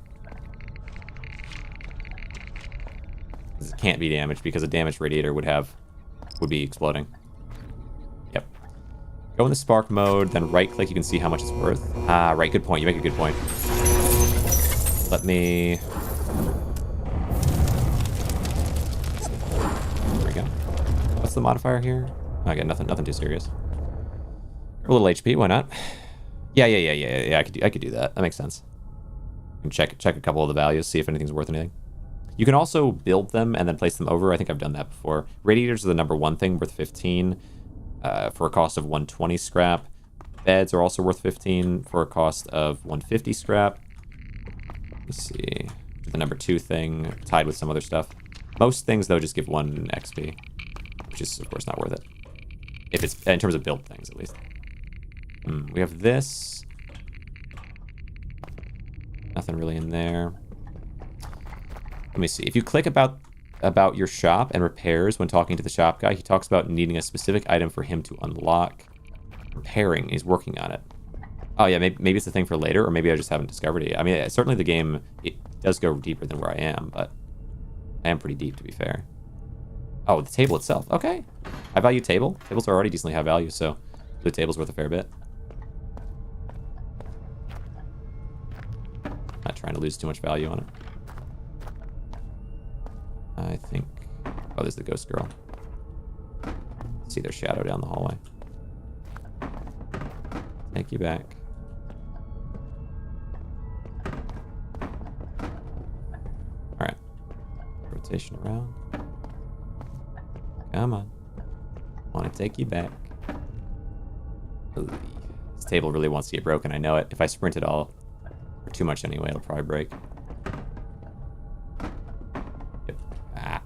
Speaker 1: It can't be damaged because a damaged radiator would be exploding. Yep. Go in the spark mode, then right click, you can see how much it's worth. Right, good point. You make a good point. Let me... There we go. What's the modifier here? Okay, nothing too serious. A little HP, why not? Yeah, I could do that. That makes sense. You can check a couple of the values, see if anything's worth anything. You can also build them and then place them over. I think I've done that before. Radiators are the number 1 thing, worth 15 for a cost of 120 scrap. Beds are also worth 15 for a cost of 150 scrap. Let me see. The number 2 thing, tied with some other stuff. Most things, though, just give 1 XP, which is, of course, not worth it. If it's in terms of build things, at least. We have this. Nothing really in there. Let me see. If you click about your shop and repairs when talking to the shop guy, he talks about needing a specific item for him to unlock. Repairing. He's working on it. Oh, yeah, maybe it's a thing for later, or maybe I just haven't discovered it yet. I mean, certainly the game, it does go deeper than where I am, but I am pretty deep, to be fair. Oh, the table itself. Okay. High value table. Tables are already decently high value, so The table's worth a fair bit. Not trying to lose too much value on it. I think... Oh, there's the ghost girl. See their shadow down the hallway. Take you back. Alright. Rotation around. Come on. Want to take you back. Ooh, this table really wants to get broken, I know it. If I sprint it all, or too much anyway, it'll probably break. Yep. Ah.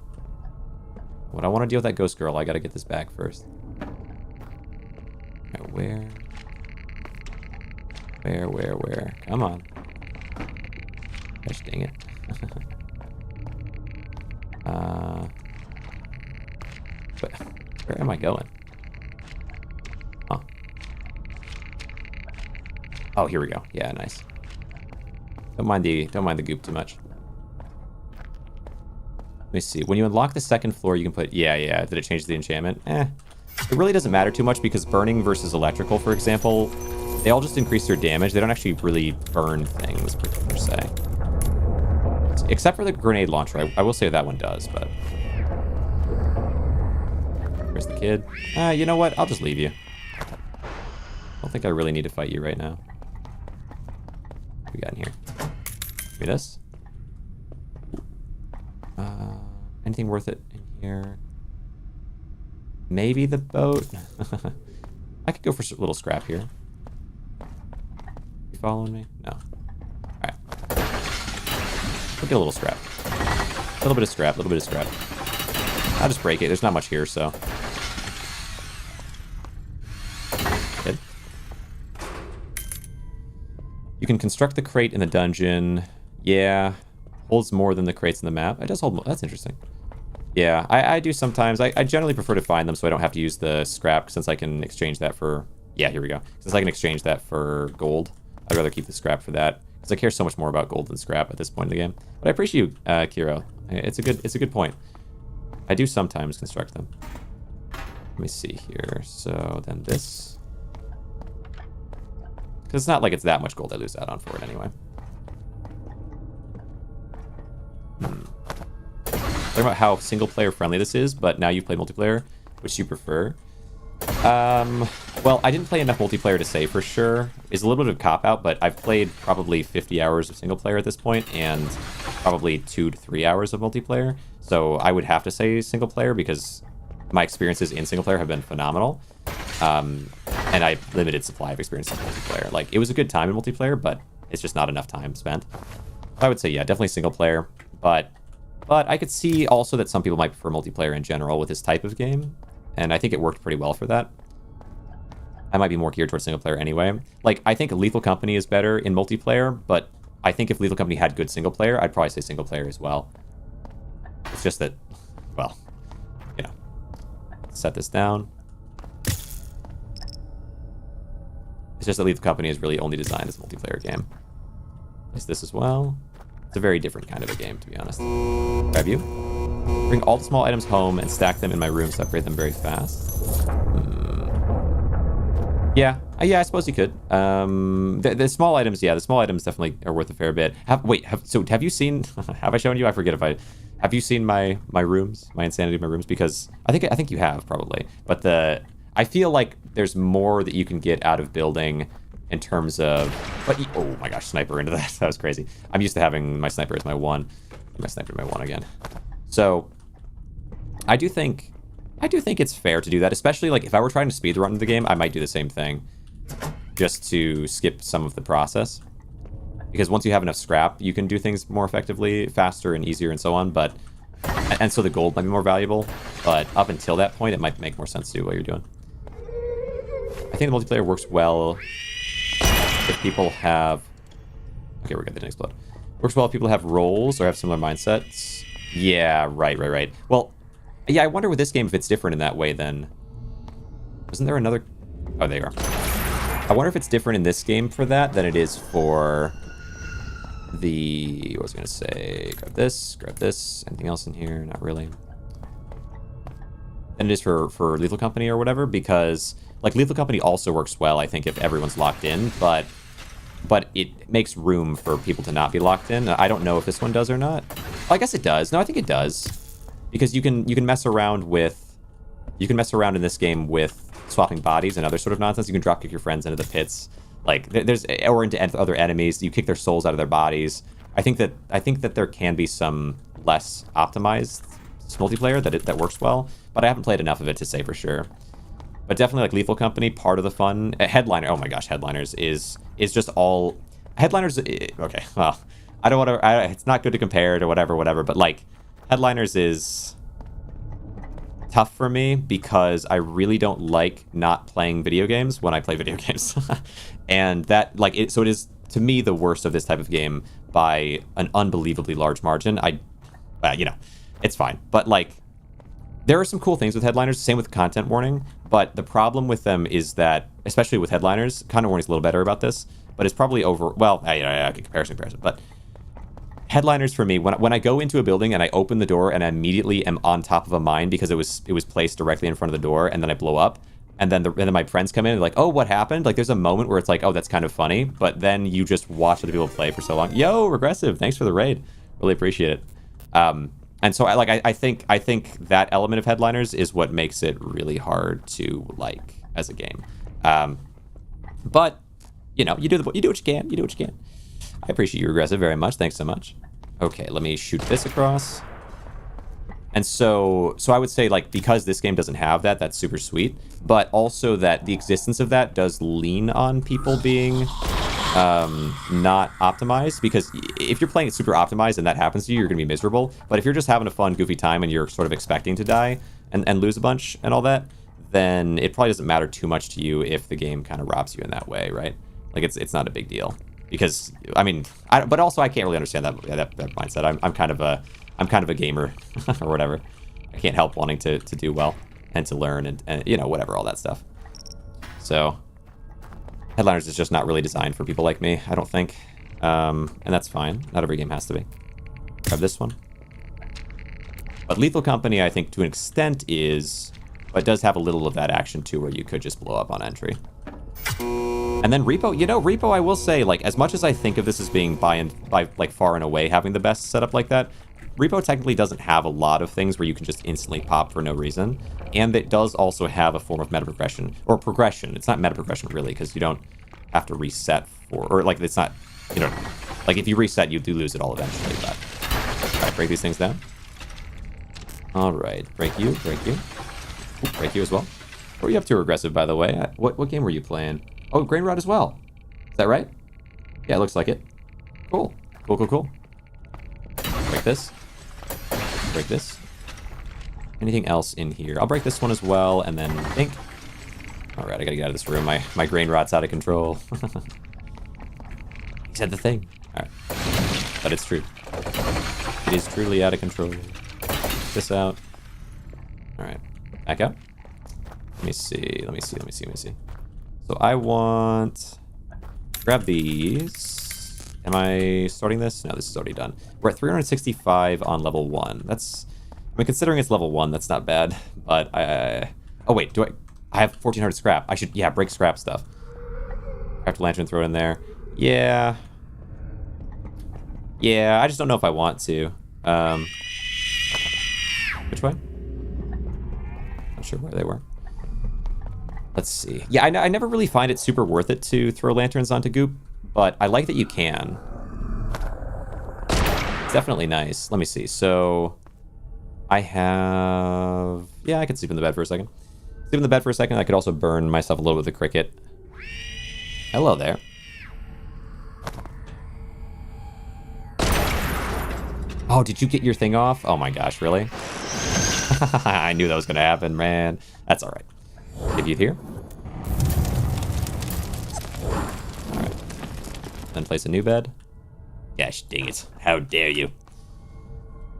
Speaker 1: When I want to deal with that ghost girl, I gotta get this back first. Alright, where? Where? Come on. Gosh dang it. But where am I going? Huh. Oh, here we go. Yeah, nice. Don't mind the goop too much. Let me see. When you unlock the second floor, you can put... Yeah. Did it change the enchantment? It really doesn't matter too much because burning versus electrical, for example, they all just increase their damage. They don't actually really burn things, per se. Except for the grenade launcher. I will say that one does, but... Where's the kid? You know what? I'll just leave you. I don't think I really need to fight you right now. What we got in here? Give me this. Anything worth it in here? Maybe the boat? I could go for a little scrap here. You following me? No. Alright. We'll get a little scrap. A little bit of scrap, I'll just break it. There's not much here, so... Good. You can construct the crate in the dungeon. Yeah. Holds more than the crates in the map. It does hold more. That's interesting. Yeah, I do sometimes. I generally prefer to find them so I don't have to use the scrap since I can exchange that for... Yeah, here we go. Since I can exchange that for gold, I'd rather keep the scrap for that. Because I care so much more about gold than scrap at this point in the game. But I appreciate you, Kiro. It's a good point. I do sometimes construct them. Let me see here. So then this... Because it's not like it's that much gold I lose out on for it anyway. Talking about how single-player friendly this is, but now you've played multiplayer, which you prefer. Well, I didn't play enough multiplayer to say for sure. It's a little bit of a cop-out, but I've played probably 50 hours of single-player at this point, and probably 2 to 3 hours of multiplayer. So I would have to say single-player, because my experiences in single-player have been phenomenal. And I have limited supply of experiences in multiplayer. Like, it was a good time in multiplayer, but it's just not enough time spent. I would say, yeah, definitely single-player, but I could see also that some people might prefer multiplayer in general with this type of game, and I think it worked pretty well for that. I might be more geared towards single player anyway. Like, I think Lethal Company is better in multiplayer, but I think if Lethal Company had good single player, I'd probably say single player as well. It's just that, well, you know, set this down. It's just that Lethal Company is really only designed as a multiplayer game. Is this as well? It's a very different kind of a game, to be honest. Grab you. Bring all the small items home and stack them in my room to upgrade them very fast. Yeah, I suppose you could. The small items, yeah, the small items definitely are worth a fair bit. So have you seen? Have I shown you? I forget if I have you seen my rooms, my insanity of my rooms? Because I think you have probably. But I feel like there's more that you can get out of building in terms of. But oh my gosh, sniper into that. That was crazy. I'm used to having my sniper as my one. My sniper my one again. So I do think it's fair to do that, especially like if I were trying to speedrun the game, I might do the same thing just to skip some of the process. Because once you have enough scrap, you can do things more effectively, faster and easier and so on, and so the gold might be more valuable, but up until that point, it might make more sense to do what you're doing. I think the multiplayer works well if people have... Okay, we're good, they didn't explode. Works well if people have roles or have similar mindsets. Yeah, right. Well, yeah, I wonder with this game if it's different in that way then. Isn't there another... Oh, there you are. I wonder if it's different in this game for that than it is for the... What was I going to say? Grab this. Anything else in here? Not really. Than it is for Lethal Company or whatever, because Like, Lethal Company also works well, I think, if everyone's locked in, but it makes room for people to not be locked in. I don't know if this one does or not. Oh, I guess it does. No, I think it does. Because you can mess around with... You can mess around in this game with swapping bodies and other sort of nonsense. You can drop kick your friends into the pits. Like, there's... Or into other enemies. You kick their souls out of their bodies. I think that there can be some less optimized multiplayer that works well, but I haven't played enough of it to say for sure. But definitely, like, Lethal Company, part of the fun. Headliner, oh my gosh, Headliners is just all... Headliners, okay, well, I don't want to... It's not good to compare to whatever, but, like, Headliners is tough for me because I really don't like not playing video games when I play video games. And that, like, so it is, to me, the worst of this type of game by an unbelievably large margin. You know, it's fine. But, like, there are some cool things with Headliners, same with content warning, but the problem with them is that, especially with Headliners, content warning is a little better about this, but it's probably over, well, comparison, but Headliners for me, when I go into a building and I open the door and I immediately am on top of a mine because it was placed directly in front of the door, and then I blow up, and then my friends come in and they're like, oh, what happened? Like, there's a moment where it's like, oh, that's kind of funny, but then you just watch other people play for so long. Yo, Regressive, thanks for the raid. Really appreciate it. And so I think that element of Headliners is what makes it really hard to like as a game. But you know, you do what you can. You do what you can. I appreciate you, Regressive, very much. Thanks so much. Okay, let me shoot this across. And so I would say, like, because this game doesn't have that, that's super sweet. But also that the existence of that does lean on people being not optimized, because if you're playing it super optimized and that happens to you, you're gonna be miserable. But if you're just having a fun, goofy time and you're sort of expecting to die and lose a bunch and all that, then it probably doesn't matter too much to you if the game kind of robs you in that way, right? Like, it's not a big deal, because I mean, but also I can't really understand that mindset. I'm kind of a gamer or whatever. I can't help wanting to do well and to learn and you know, whatever, all that stuff. So Headliners is just not really designed for people like me, I don't think. And that's fine. Not every game has to be. Grab this one. But Lethal Company, I think, to an extent is... But does have a little of that action, too, where you could just blow up on entry. And then Repo, you know, Repo, I will say, like, as much as I think of this as being by like, far and away having the best setup like that, Repo technically doesn't have a lot of things where you can just instantly pop for no reason. And it does also have a form of meta progression, or progression. It's not meta progression, really, because you don't have to reset for, or, like, it's not, you know, like, if you reset, you do lose it all eventually, but... Alright, break these things down. Alright, break you. Ooh, break you as well. What were you up to, Regressive, by the way? What game were you playing? Oh, Grainrot as well. Is that right? Yeah, it looks like it. Cool. Break this. Break this. Anything else in here? I'll break this one as well, and then think. Alright, I gotta get out of this room. My Grainrot's out of control. He said the thing. Alright. But it's true. It is truly out of control. Check this out. Alright. Back up. Let me see. So I want... Grab these. Am I starting this? No, this is already done. We're at 365 on level 1. That's... I mean, considering it's level 1, that's not bad. But oh, wait. Do I have 1,400 scrap. I should... Yeah, break scrap stuff. Craft a lantern, throw it in there. Yeah. Yeah, I just don't know if I want to. Which way? Not sure where they were. Let's see. Yeah, I never really find it super worth it to throw lanterns onto goop, but I like that you can. It's definitely nice. Let me see. So I have... Yeah, I could sleep in the bed for a second. Sleep in the bed for a second. I could also burn myself a little with the cricket. Hello there. Oh, did you get your thing off? Oh my gosh, really? I knew that was going to happen, man. That's all right. Give you here. All right. Then place a new bed. Gosh dang it. How dare you.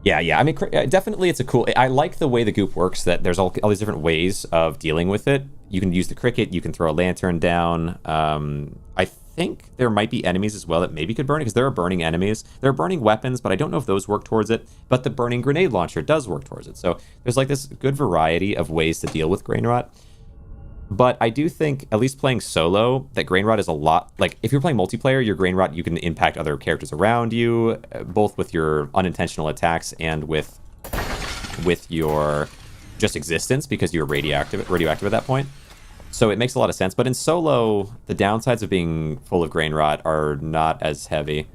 Speaker 1: Yeah. I mean, definitely it's a cool... I like the way the goop works, that there's all these different ways of dealing with it. You can use the cricket. You can throw a lantern down. I think there might be enemies as well that maybe could burn it, because there are burning enemies. There are burning weapons, but I don't know if those work towards it. But the burning grenade launcher does work towards it. So there's like this good variety of ways to deal with Grainrot. But I do think, at least playing solo, that Grainrot is a lot... Like, if you're playing multiplayer, your Grainrot, you can impact other characters around you, both with your unintentional attacks and with your just existence, because you're radioactive at that point. So it makes a lot of sense. But in solo, the downsides of being full of Grainrot are not as heavy.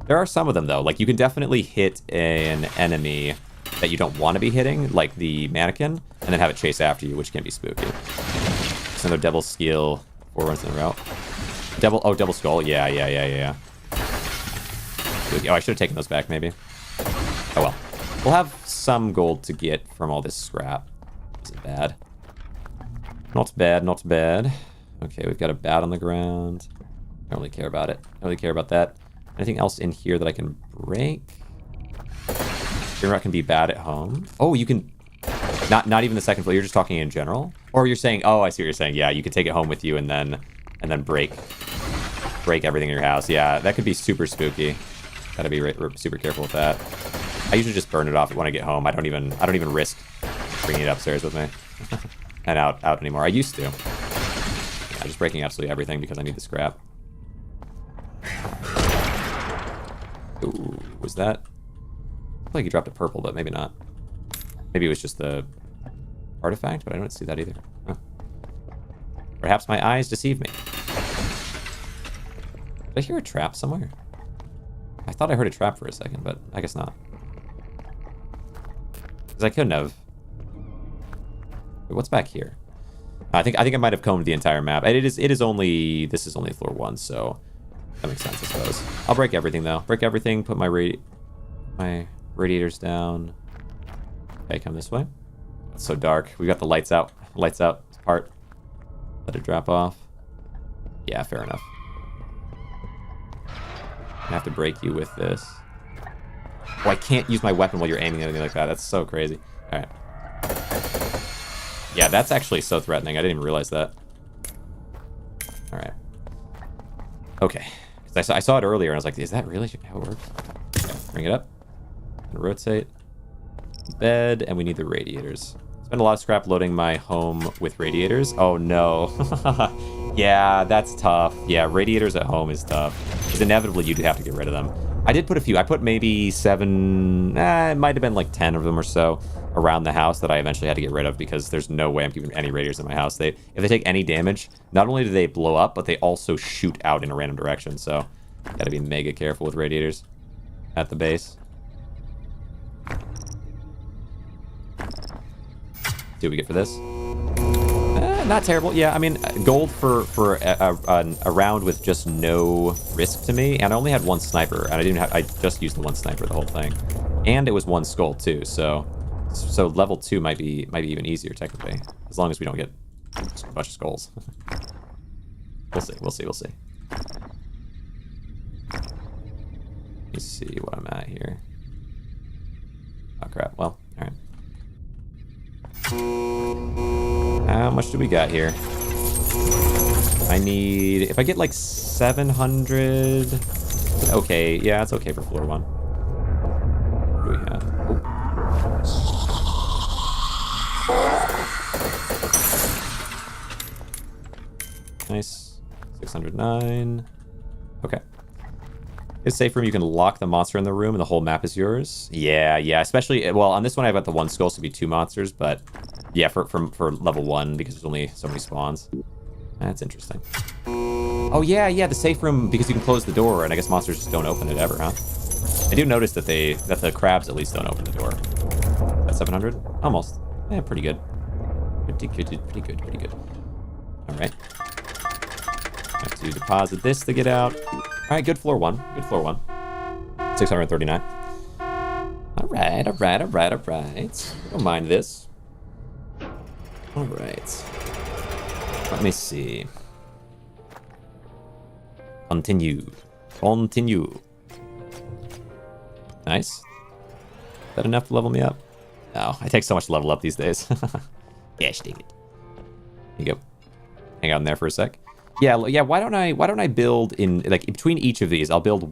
Speaker 1: There are some of them, though. Like, you can definitely hit an enemy that you don't want to be hitting, like the mannequin, and then have it chase after you, which can be spooky. It's another Devil's Skill 4 runs in a row. Devil Skull. Yeah. Spooky. Oh, I should have taken those back, maybe. Oh, well. We'll have some gold to get from all this scrap. Isn't bad. Not bad, not bad. Okay, we've got a bat on the ground. I don't really care about it. I don't really care about that. Anything else in here that I can break? Grainrot can be bad at home. Oh, you can... Not even the second floor. You're just talking in general? Or you're saying... Oh, I see what you're saying. Yeah, you can take it home with you and then break everything in your house. Yeah, that could be super spooky. Gotta be super careful with that. I usually just burn it off when I get home. I don't even risk bringing it upstairs with me and out anymore. I used to. Yeah, just breaking absolutely everything because I need the scrap. Ooh, was that? I feel like he dropped a purple, but maybe not. Maybe it was just the artifact, but I don't see that either. Huh. Perhaps my eyes deceive me. Did I hear a trap somewhere? I thought I heard a trap for a second, but I guess not. Because I couldn't have. Wait, what's back here? I think I might have combed the entire map. And this is only floor 1, so that makes sense, I suppose. I'll break everything though. Break everything, put my radiators down. Okay, come this way. It's so dark. We got the lights out. Lights out part. Let it drop off. Yeah, fair enough. I have to break you with this. Oh, I can't use my weapon while you're aiming at anything like that. That's so crazy. Alright. Yeah, that's actually so threatening. I didn't even realize that. Alright. Okay. Because I saw it earlier and I was like, is that really how it works? Okay, bring it up. Rotate. Bed, and we need the radiators. Spend a lot of scrap loading my home with radiators. Oh no. Yeah, that's tough. Yeah, radiators at home is tough. Because inevitably you do have to get rid of them. I did put a few. I put maybe 7, it might have been like 10 of them or so around the house that I eventually had to get rid of because there's no way I'm keeping any radiators in my house. If they take any damage, not only do they blow up, but they also shoot out in a random direction. So, gotta be mega careful with radiators at the base. See what we get for this. Not terrible. Yeah, I mean, gold for a round with just no risk to me, and I only had one sniper, and I just used the one sniper the whole thing, and it was one skull too. So level 2 might be even easier technically, as long as we don't get just a bunch of skulls. We'll see. Let me see what I'm at here. Oh crap. Well, all right. How much do we got here? I need... If I get like 700... Okay, yeah, it's okay for floor 1. What do we have? Oh. Nice. 609. Okay. It's safe room. You can lock the monster in the room and the whole map is yours. Yeah, especially... Well, on this one I've got the 1 skull, so it'd be 2 monsters, but... Yeah, for level 1, because there's only so many spawns. That's interesting. Oh, yeah, the safe room, because you can close the door, and I guess monsters just don't open it ever, huh? I do notice that the crabs at least don't open the door. That's 700? Almost. Yeah, pretty good. Pretty good. Alright. Have to deposit this to get out. Alright, good floor 1. 639. Alright. Don't mind this. Alright. Let me see. Continue. Nice. Is that enough to level me up? No, I take so much to level up these days. Gosh dang it. Here you go. Hang out in there for a sec. Yeah, why don't I build in, like, between each of these, I'll build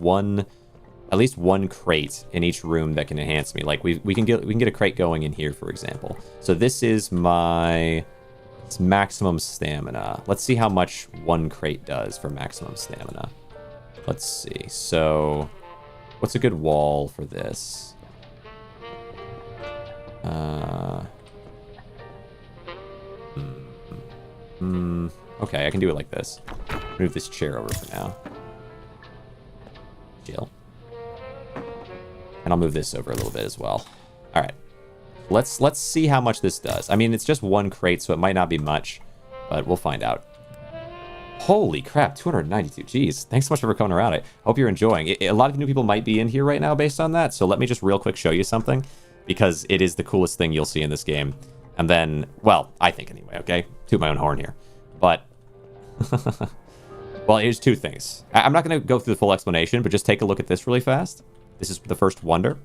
Speaker 1: at least one crate in each room that can enhance me. Like we can get a crate going in here, for example. So this is my It's maximum stamina. Let's see how much one crate does for maximum stamina. Let's see. So, what's a good wall for this? Okay, I can do it like this. Move this chair over for now. Chill. And I'll move this over a little bit as well. All right. Let's see how much this does. I mean, it's just one crate, so it might not be much, but we'll find out. Holy crap, 292. Jeez, thanks so much for coming around. I hope you're enjoying. A lot of new people might be in here right now based on that, so let me just real quick show you something, because it is the coolest thing you'll see in this game. And then, well, I think anyway, okay? Toot my own horn here. But, well, here's two things. I'm not going to go through the full explanation, but just take a look at this really fast. This is the first wonder.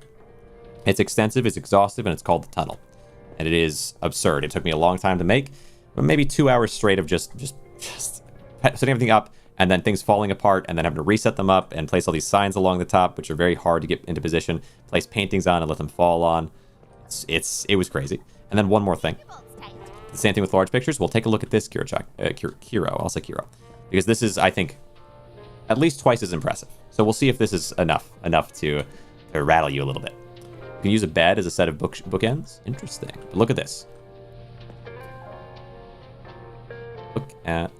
Speaker 1: It's extensive, it's exhaustive, and it's called the tunnel. And it is absurd. It took me a long time to make, but maybe 2 hours straight of just setting everything up, and then things falling apart, and then having to reset them up, and place all these signs along the top, which are very hard to get into position, place paintings on and let them fall on. It was crazy. And then one more thing. The same thing with large pictures. We'll take a look at this Kiro. I'll say Kiro. Because this is, I think, at least twice as impressive. So we'll see if this is enough to rattle you a little bit. You can use a bed as a set of bookends. Interesting. But look at this. Look at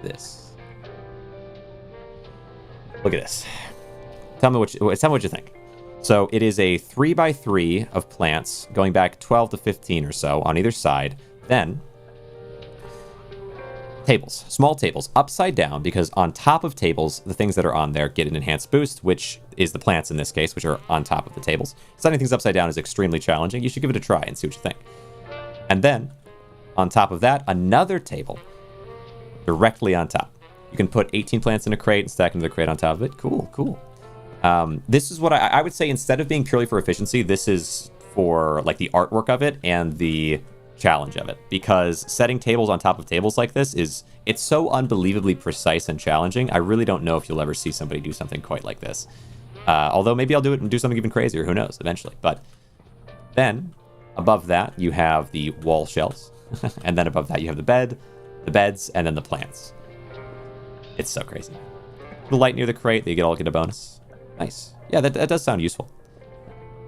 Speaker 1: this. Look at this. Tell me what you think. So it is a 3x3 of plants going back 12 to 15 or so on either side. Then tables, small tables, upside down, because on top of tables, the things that are on there get an enhanced boost, which is the plants in this case, which are on top of the tables. Setting things upside down is extremely challenging. You should give it a try and see what you think. And then, on top of that, another table directly on top. You can put 18 plants in a crate and stack another crate on top of it. Cool, cool. This is what I would say, instead of being purely for efficiency, this is for like the artwork of it and the challenge of it, because setting tables on top of tables like this it's so unbelievably precise and challenging. I really don't know if you'll ever see somebody do something quite like this. Although maybe I'll do it and do something even crazier, who knows, eventually. But then above that you have the wall shelves and then above that you have the beds, and then the plants. It's so crazy. The light near the crate, they get a bonus. Nice. Yeah, that does sound useful.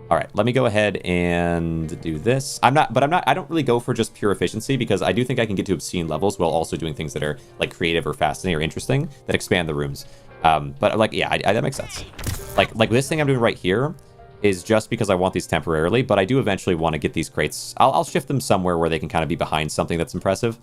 Speaker 1: All right, let me go ahead and do this. I don't really go for just pure efficiency, because I do think I can get to obscene levels while also doing things that are like creative or fascinating or interesting that expand the rooms. But like, yeah, that makes sense. Like this thing I'm doing right here is just because I want these temporarily, but I do eventually want to get these crates. I'll shift them somewhere where they can kind of be behind something that's impressive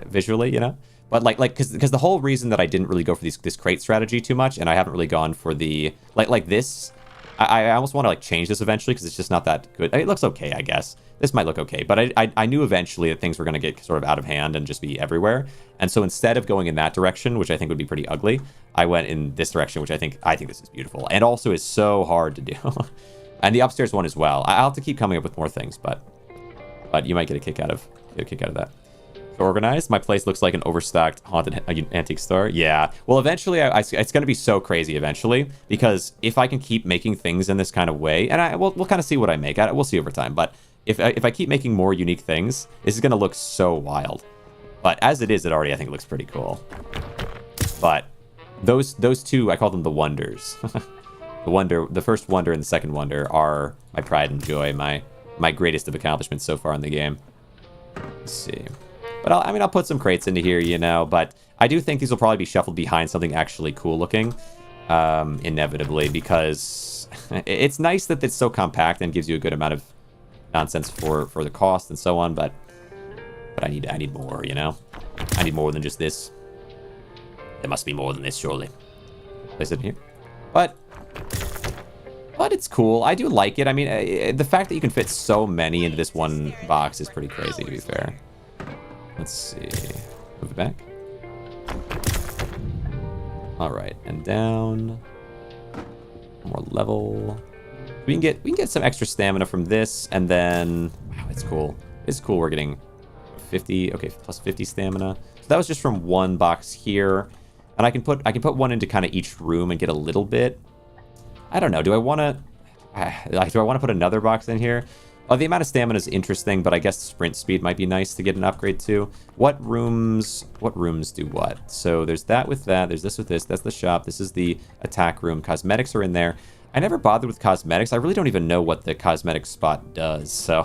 Speaker 1: visually, you know? But because the whole reason that I didn't really go for this crate strategy too much, and I haven't really gone for the like this. I almost want to like change this eventually, because it's just not that good. It looks okay, I guess. This might look okay, but I knew eventually that things were going to get sort of out of hand and just be everywhere. And so instead of going in that direction, which I think would be pretty ugly, I went in this direction, which I think this is beautiful, and also is so hard to do. And the upstairs one as well. I'll have to keep coming up with more things, but you might get a kick out of that. Organized. My place looks like an overstocked haunted antique store. Yeah. Well, eventually, it's going to be so crazy eventually, because if I can keep making things in this kind of way, and we'll kind of see what I make. We'll see over time. But if I keep making more unique things, this is going to look so wild. But as it is, it already, I think, looks pretty cool. But those two, I call them the wonders. The first wonder and the second wonder are my pride and joy, my greatest of accomplishments so far in the game. Let's see. But I'll put some crates into here, you know, but I do think these will probably be shuffled behind something actually cool looking, inevitably, because it's nice that it's so compact and gives you a good amount of nonsense for the cost and so on, but I need more, you know? I need more than just this. There must be more than this, surely. Place it in here. But it's cool. I do like it. I mean, the fact that you can fit so many into this one box is pretty crazy, to be fair. Let's see. Move it back. All right, and down. One more level. We can get some extra stamina from this, and then wow, it's cool. It's cool. We're getting 50. Okay, plus 50 stamina. So that was just from one box here, and I can put one into kind of each room and get a little bit. I don't know. Do I want to put another box in here? Oh, the amount of stamina is interesting, but I guess sprint speed might be nice to get an upgrade to. What rooms do what? So there's that with that, there's this with this, that's the shop, this is the attack room, cosmetics are in there. I never bothered with cosmetics. I really don't even know what the cosmetic spot does, so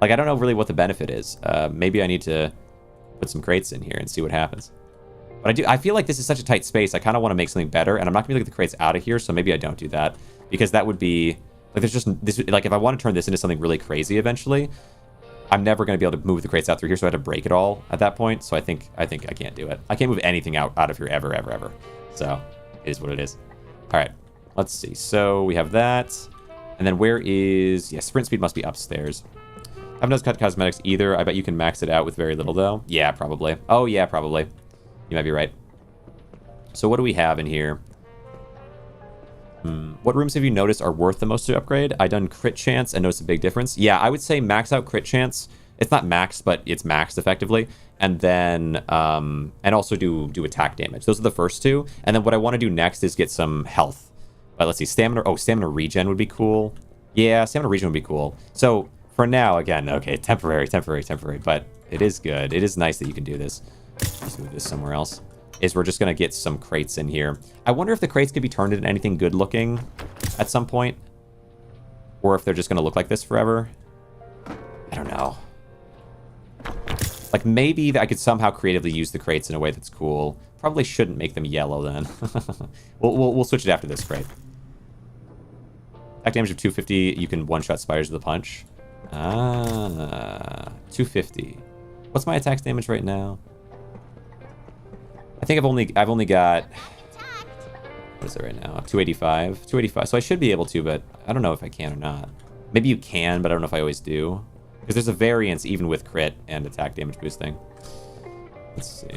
Speaker 1: like I don't know really what the benefit is. Maybe I need to put some crates in here and see what happens. But I feel like this is such a tight space, I kind of want to make something better, and I'm not going to get the crates out of here, so maybe I don't do that, because that would be... Like, there's just this, like, if I want to turn this into something really crazy eventually, I'm never going to be able to move the crates out through here, so I have to break it all at that point. So I think I can't do it. I can't move anything out of here ever. So it is what it is. All right, let's see. So we have that, and then where is... Yeah, sprint speed must be upstairs. I haven't done cut cosmetics either. I bet you can max it out with very little though. Yeah, probably. Oh yeah, probably. You might be right. So what do we have in here? What rooms have you noticed are worth the most to upgrade? I done crit chance and noticed a big difference. Yeah, I would say max out crit chance. It's not maxed, but it's maxed effectively. And then, and also do attack damage. Those are the first two. And then what I want to do next is get some health. Let's see, stamina. Oh, stamina regen would be cool. Yeah, stamina regen would be cool. So for now, again, okay, temporary. But it is good. It is nice that you can do this. Let's move this somewhere else. Is we're just going to get some crates in here. I wonder if the crates could be turned into anything good looking at some point. Or if they're just going to look like this forever. I don't know. Like, maybe I could somehow creatively use the crates in a way that's cool. Probably shouldn't make them yellow then. we'll switch it after this crate. Attack damage of 250. You can one-shot spiders with a punch. 250. What's my attack damage right now? I think I've only got, what is it right now? 285. 285. So I should be able to, but I don't know if I can or not. Maybe you can, but I don't know if I always do. Because there's a variance even with crit and attack damage boosting. Let's see.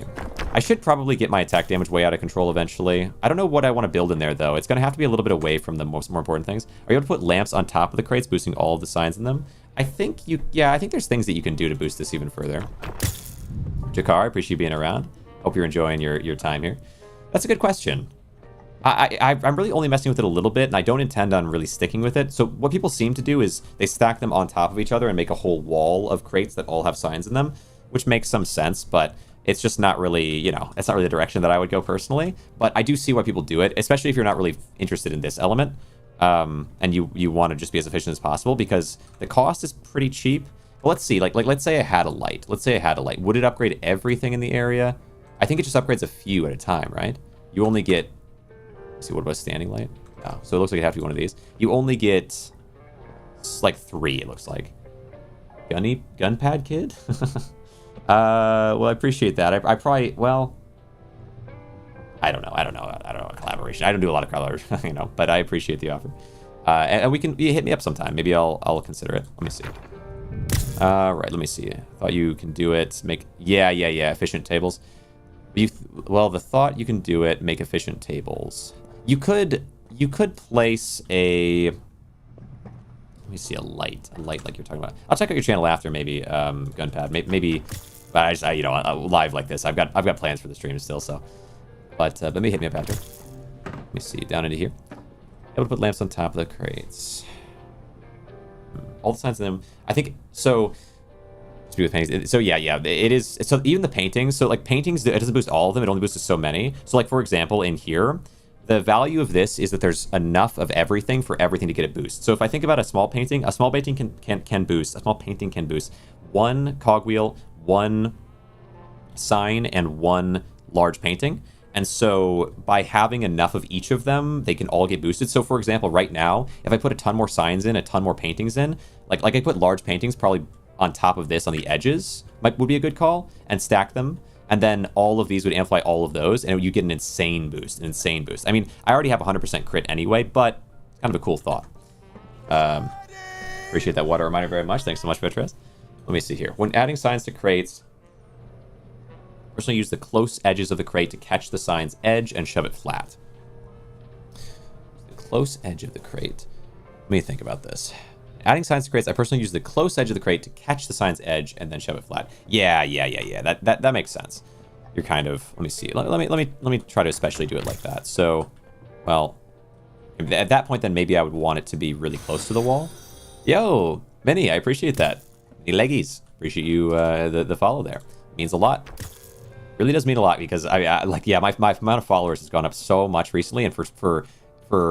Speaker 1: I should probably get my attack damage way out of control eventually. I don't know what I want to build in there, though. It's going to have to be a little bit away from the more important things. Are you able to put lamps on top of the crates, boosting all of the signs in them? I think I think there's things that you can do to boost this even further. Jakar, I appreciate you being around. Hope you're enjoying your time here. That's a good question. I'm really only messing with it a little bit, and I don't intend on really sticking with it. So what people seem to do is they stack them on top of each other and make a whole wall of crates that all have signs in them, which makes some sense, but it's just not really, you know, it's not really the direction that I would go personally. But I do see why people do it, especially if you're not really interested in this element, and you want to just be as efficient as possible, because the cost is pretty cheap. But let's see, like let's say I had a light. Would it upgrade everything in the area? I think it just upgrades a few at a time, right? You only get... Let's see, what about standing light? Oh, so it looks like it have to be one of these. You only get... like 3, it looks like. Gun pad kid? Well, I appreciate that. I probably... Well... I don't know. Collaboration. I don't do a lot of collaboration, you know, but I appreciate the offer. And you hit me up sometime. Maybe I'll consider it. Let me see. Right, let me see. I thought you can do it. Make... Yeah. Efficient tables. Well, the thought you can do it, make efficient tables. You could place a... Let me see, a light like you're talking about. I'll check out your channel after, maybe, Gunpad. Maybe, but you know, live like this. I've got plans for the stream still, so. But maybe hit me up after. Let me see, down into here. Able to put lamps on top of the crates. All the signs in them. I think, so... With paintings. So yeah, it is. So even the paintings, so like paintings, it doesn't boost all of them, it only boosts so many. So like, for example, in here, the value of this is that there's enough of everything for everything to get a boost. So if I think about a small painting can boost, a small painting can boost 1 cogwheel, 1 sign, and 1 large painting. And so by having enough of each of them, they can all get boosted. So for example, right now, if I put a ton more signs in, a ton more paintings in, like I put large paintings probably on top of this on the edges would be a good call, and stack them, and then all of these would amplify all of those, and you get an insane boost. I mean, I already have 100% crit anyway, but kind of a cool thought. Appreciate that water reminder very much. Thanks so much, Vitras. Let me see here. When adding signs to crates, personally use the close edges of the crate to catch the sign's edge and shove it flat. The close edge of the crate. Let me think about this. Adding signs to crates, I personally use the close edge of the crate to catch the sign's edge and then shove it flat. Yeah. That makes sense. You're kind of... Let me see. Let me try to especially do it like that. So, well, at that point, then maybe I would want it to be really close to the wall. Yo, Minnie, I appreciate that. Hey, leggies, appreciate you the follow there. Means a lot. Really does mean a lot because I like, yeah, my amount of followers has gone up so much recently, and for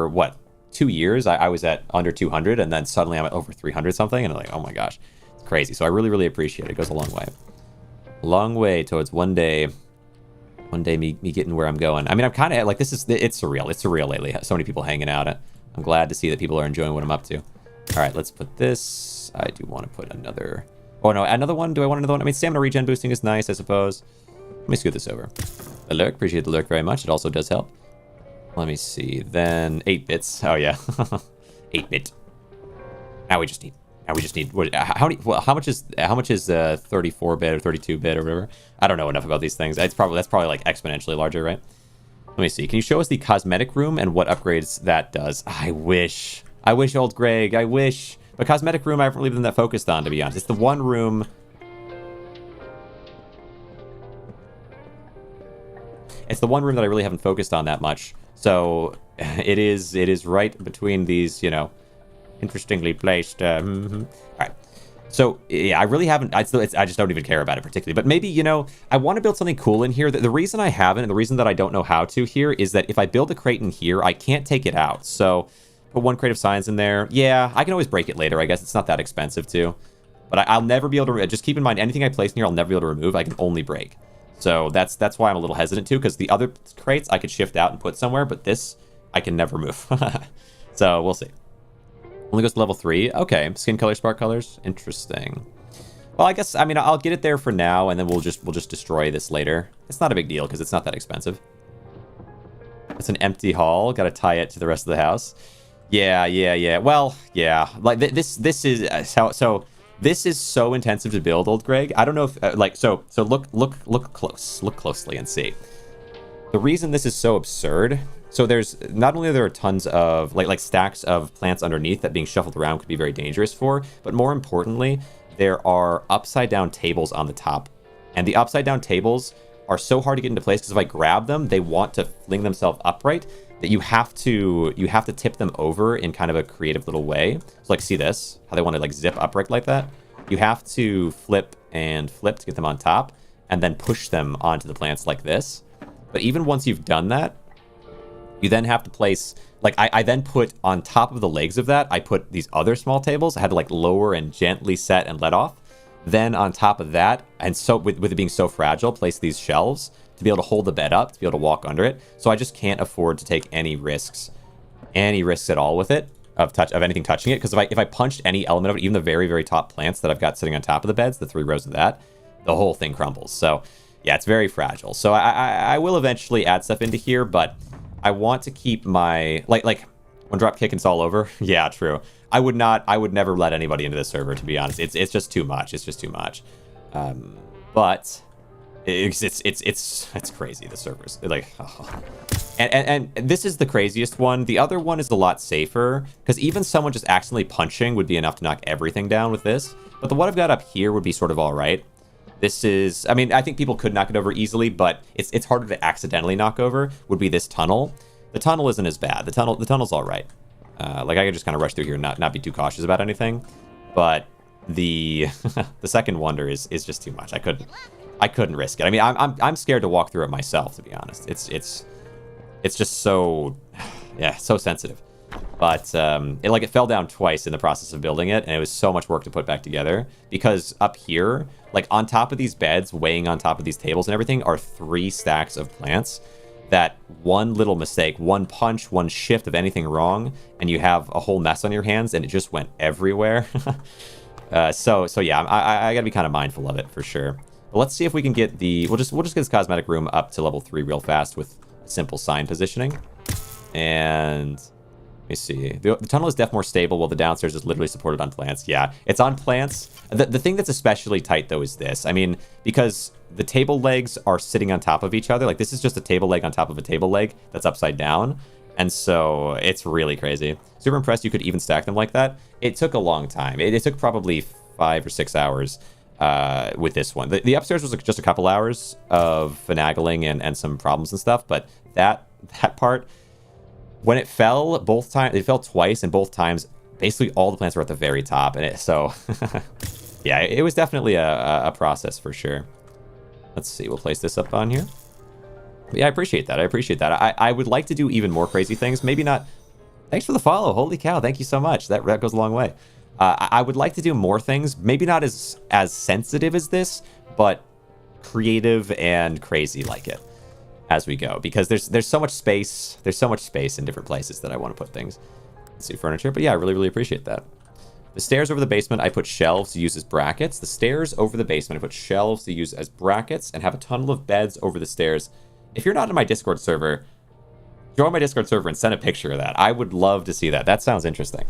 Speaker 1: what, 2 years I was at under 200, and then suddenly I'm at over 300 something, and I'm like, oh my gosh, it's crazy. So I really appreciate it. It goes a long way towards one day me getting where I'm going. I mean, I'm kind of like, it's surreal. It's surreal lately. So many people hanging out. I'm glad to see that people are enjoying what I'm up to. All right, let's put this. I do want to put another. Oh no, another one. Do I want another one? I mean, stamina regen boosting is nice, I suppose. Let me scoot this over. The lurk, appreciate the lurk very much. It also does help. Let me see. Then 8 bits. Oh yeah, 8-bit. Now we just need. What, how much is 34-bit or 32-bit or whatever? I don't know enough about these things. That's probably like exponentially larger, right? Let me see. Can you show us the cosmetic room and what upgrades that does? I wish, old Greg. I wish. But cosmetic room, I haven't really been that focused on, to be honest. It's the one room. It's the one room that I really haven't focused on that much. So it is right between these, you know, interestingly placed. All right. So yeah, I really haven't. I just don't even care about it particularly. But maybe, you know, I want to build something cool in here. The reason I haven't, and the reason that I don't know how to here, is that if I build a crate in here, I can't take it out. So put 1 crate of science in there. Yeah, I can always break it later. I guess it's not that expensive too. But I'll never be able to. Just keep in mind, anything I place in here, I'll never be able to remove. I can only break. So that's why I'm a little hesitant too, because the other crates I could shift out and put somewhere, but this I can never move. So we'll see. Only goes to level 3. Okay, skin color, spark colors. Interesting. Well, I guess, I mean, I'll get it there for now, and then we'll just destroy this later. It's not a big deal because it's not that expensive. It's an empty hall. Got to tie it to the rest of the house. Yeah. Well, yeah. Like this is so. This is so intensive to build, old Greg. I don't know if so look closely and see. The reason this is so absurd. So there's not only are there tons of like stacks of plants underneath that being shuffled around could be very dangerous for, but more importantly, there are upside down tables on the top. And the upside down tables are so hard to get into place because if I grab them, they want to fling themselves upright that you have to tip them over in kind of a creative little way. So like, see this, how they want to like zip upright like that. You have to flip and flip to get them on top and then push them onto the plants like this. But even once you've done that, you then have to place, like I then put on top of the legs of that, I put these other small tables. I had to like lower and gently set and let off. Then on top of that, and so with it being so fragile, place these shelves to be able to hold the bed up, to be able to walk under it. So I just can't afford to take any risks at all with it, of anything touching it. Because if I punched any element of it, even the very, very top plants that I've got sitting on top of the beds, the 3 rows of that, the whole thing crumbles. So yeah, it's very fragile. So I will eventually add stuff into here, but I want to keep my like one drop kick and it's all over. Yeah, true. I would never let anybody into this server, to be honest. It's just too much. It's just too much. But it's crazy, the servers. Like, oh. And this is the craziest one. The other one is a lot safer because even someone just accidentally punching would be enough to knock everything down with this. But the one I've got up here would be sort of all right. This is, I mean, I think people could knock it over easily, but it's harder to accidentally knock over, would be this tunnel. The tunnel isn't as bad. The tunnel's all right. Like I could just kind of rush through here and not be too cautious about anything. But the the second wonder is just too much. I couldn't risk it. I mean, I'm scared to walk through it myself, to be honest. It's just so, yeah, so sensitive. But it fell down twice in the process of building it, and it was so much work to put back together. Because up here, like on top of these beds, weighing on top of these tables and everything, are 3 stacks of plants that one little mistake, one punch, one shift of anything wrong, and you have a whole mess on your hands, and it just went everywhere. So yeah, I gotta be kind of mindful of it for sure. But let's see if we can get we'll just get this cosmetic room up to level 3 real fast with simple sign positioning. And let me see. The tunnel is def more stable while the downstairs is literally supported on plants. Yeah, it's on plants. The thing that's especially tight though is this. I mean, because the table legs are sitting on top of each other. Like this is just a table leg on top of a table leg that's upside down. And so it's really crazy. Super impressed you could even stack them like that. It took a long time. It took probably 5 or 6 hours with this one. The upstairs was just a couple hours of finagling and some problems and stuff. But that part, when it fell both times, it fell twice, and both times basically all the plants were at the very top, and so yeah, it was definitely a process for sure. Let's see, we'll place this up on here. But yeah, I appreciate that. I appreciate that. I would like to do even more crazy things. Maybe not. Thanks for the follow. Holy cow, thank you so much. That goes a long way. I would like to do more things. Maybe not as sensitive as this, but creative and crazy like it as we go, because there's so much space. There's so much space in different places that I want to put things. Let's see, furniture. But yeah, I really appreciate that. The stairs over the basement, I put shelves to use as brackets. The stairs over the basement, I put shelves to use as brackets, and have a tunnel of beds over the stairs. If you're not in my Discord server, join my Discord server and send a picture of that. I would love to see that. That sounds interesting.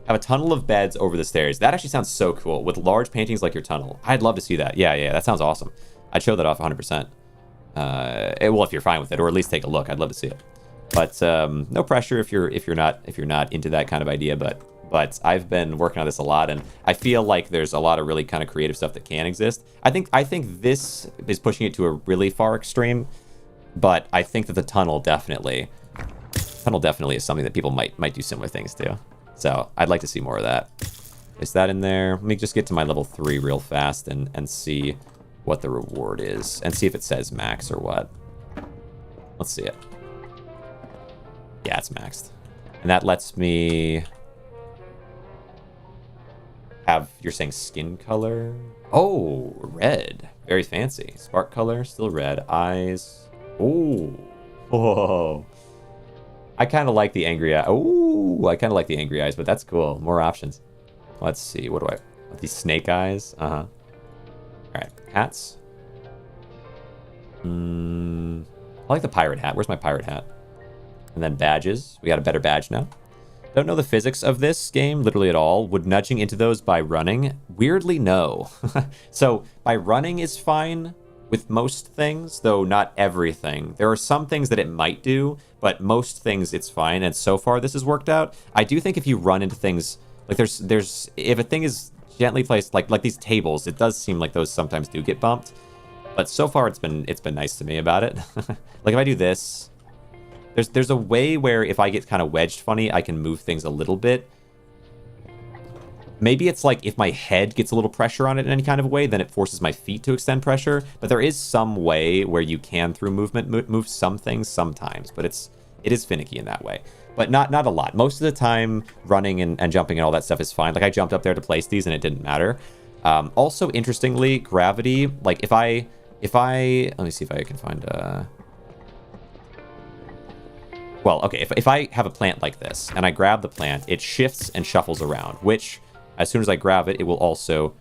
Speaker 1: Have a tunnel of beds over the stairs. That actually sounds so cool, with large paintings like your tunnel. I'd love to see that. Yeah, that sounds awesome. I'd show that off 100%. Well, if you're fine with it, or at least take a look. I'd love to see it. But no pressure if you're not into that kind of idea. But I've been working on this a lot, and I feel like there's a lot of really kind of creative stuff that can exist. I think this is pushing it to a really far extreme, but I think that the tunnel definitely is something that people might do similar things to. So I'd like to see more of that. Is that in there? Let me just get to my level 3 real fast and see what the reward is, and see if it says max or what. Let's see it. Yeah, it's maxed. And that lets me have, you're saying skin color? Oh, red. Very fancy. Spark color, still red. Eyes. Oh. Whoa. I kind of like the angry eye. Oh, I kind of like the angry eyes, but that's cool. More options. Let's see. What do I... These snake eyes? Uh-huh. All right. Hats. I like the pirate hat. Where's my pirate hat? And then badges. We got a better badge now. Don't know the physics of this game literally at all. Would nudging into those by running? Weirdly, no. So by running is fine with most things, though not everything. There are some things that it might do, but most things it's fine. And so far this has worked out. I do think if you run into things, like there's if a thing is gently placed, like these tables, it does seem like those sometimes do get bumped. But so far it's been nice to me about it. Like if I do this, there's a way where if I get kind of wedged funny, I can move things a little bit. Maybe it's like if my head gets a little pressure on it in any kind of way, then it forces my feet to extend pressure. But there is some way where you can, through movement, move some things sometimes. But it is finicky in that way. But not a lot. Most of the time, running and jumping and all that stuff is fine. Like I jumped up there to place these and it didn't matter. Also, interestingly, gravity, like if I let me see if I can find well, okay, if I have a plant like this and I grab the plant, it shifts and shuffles around, which as soon as I grab it, it will also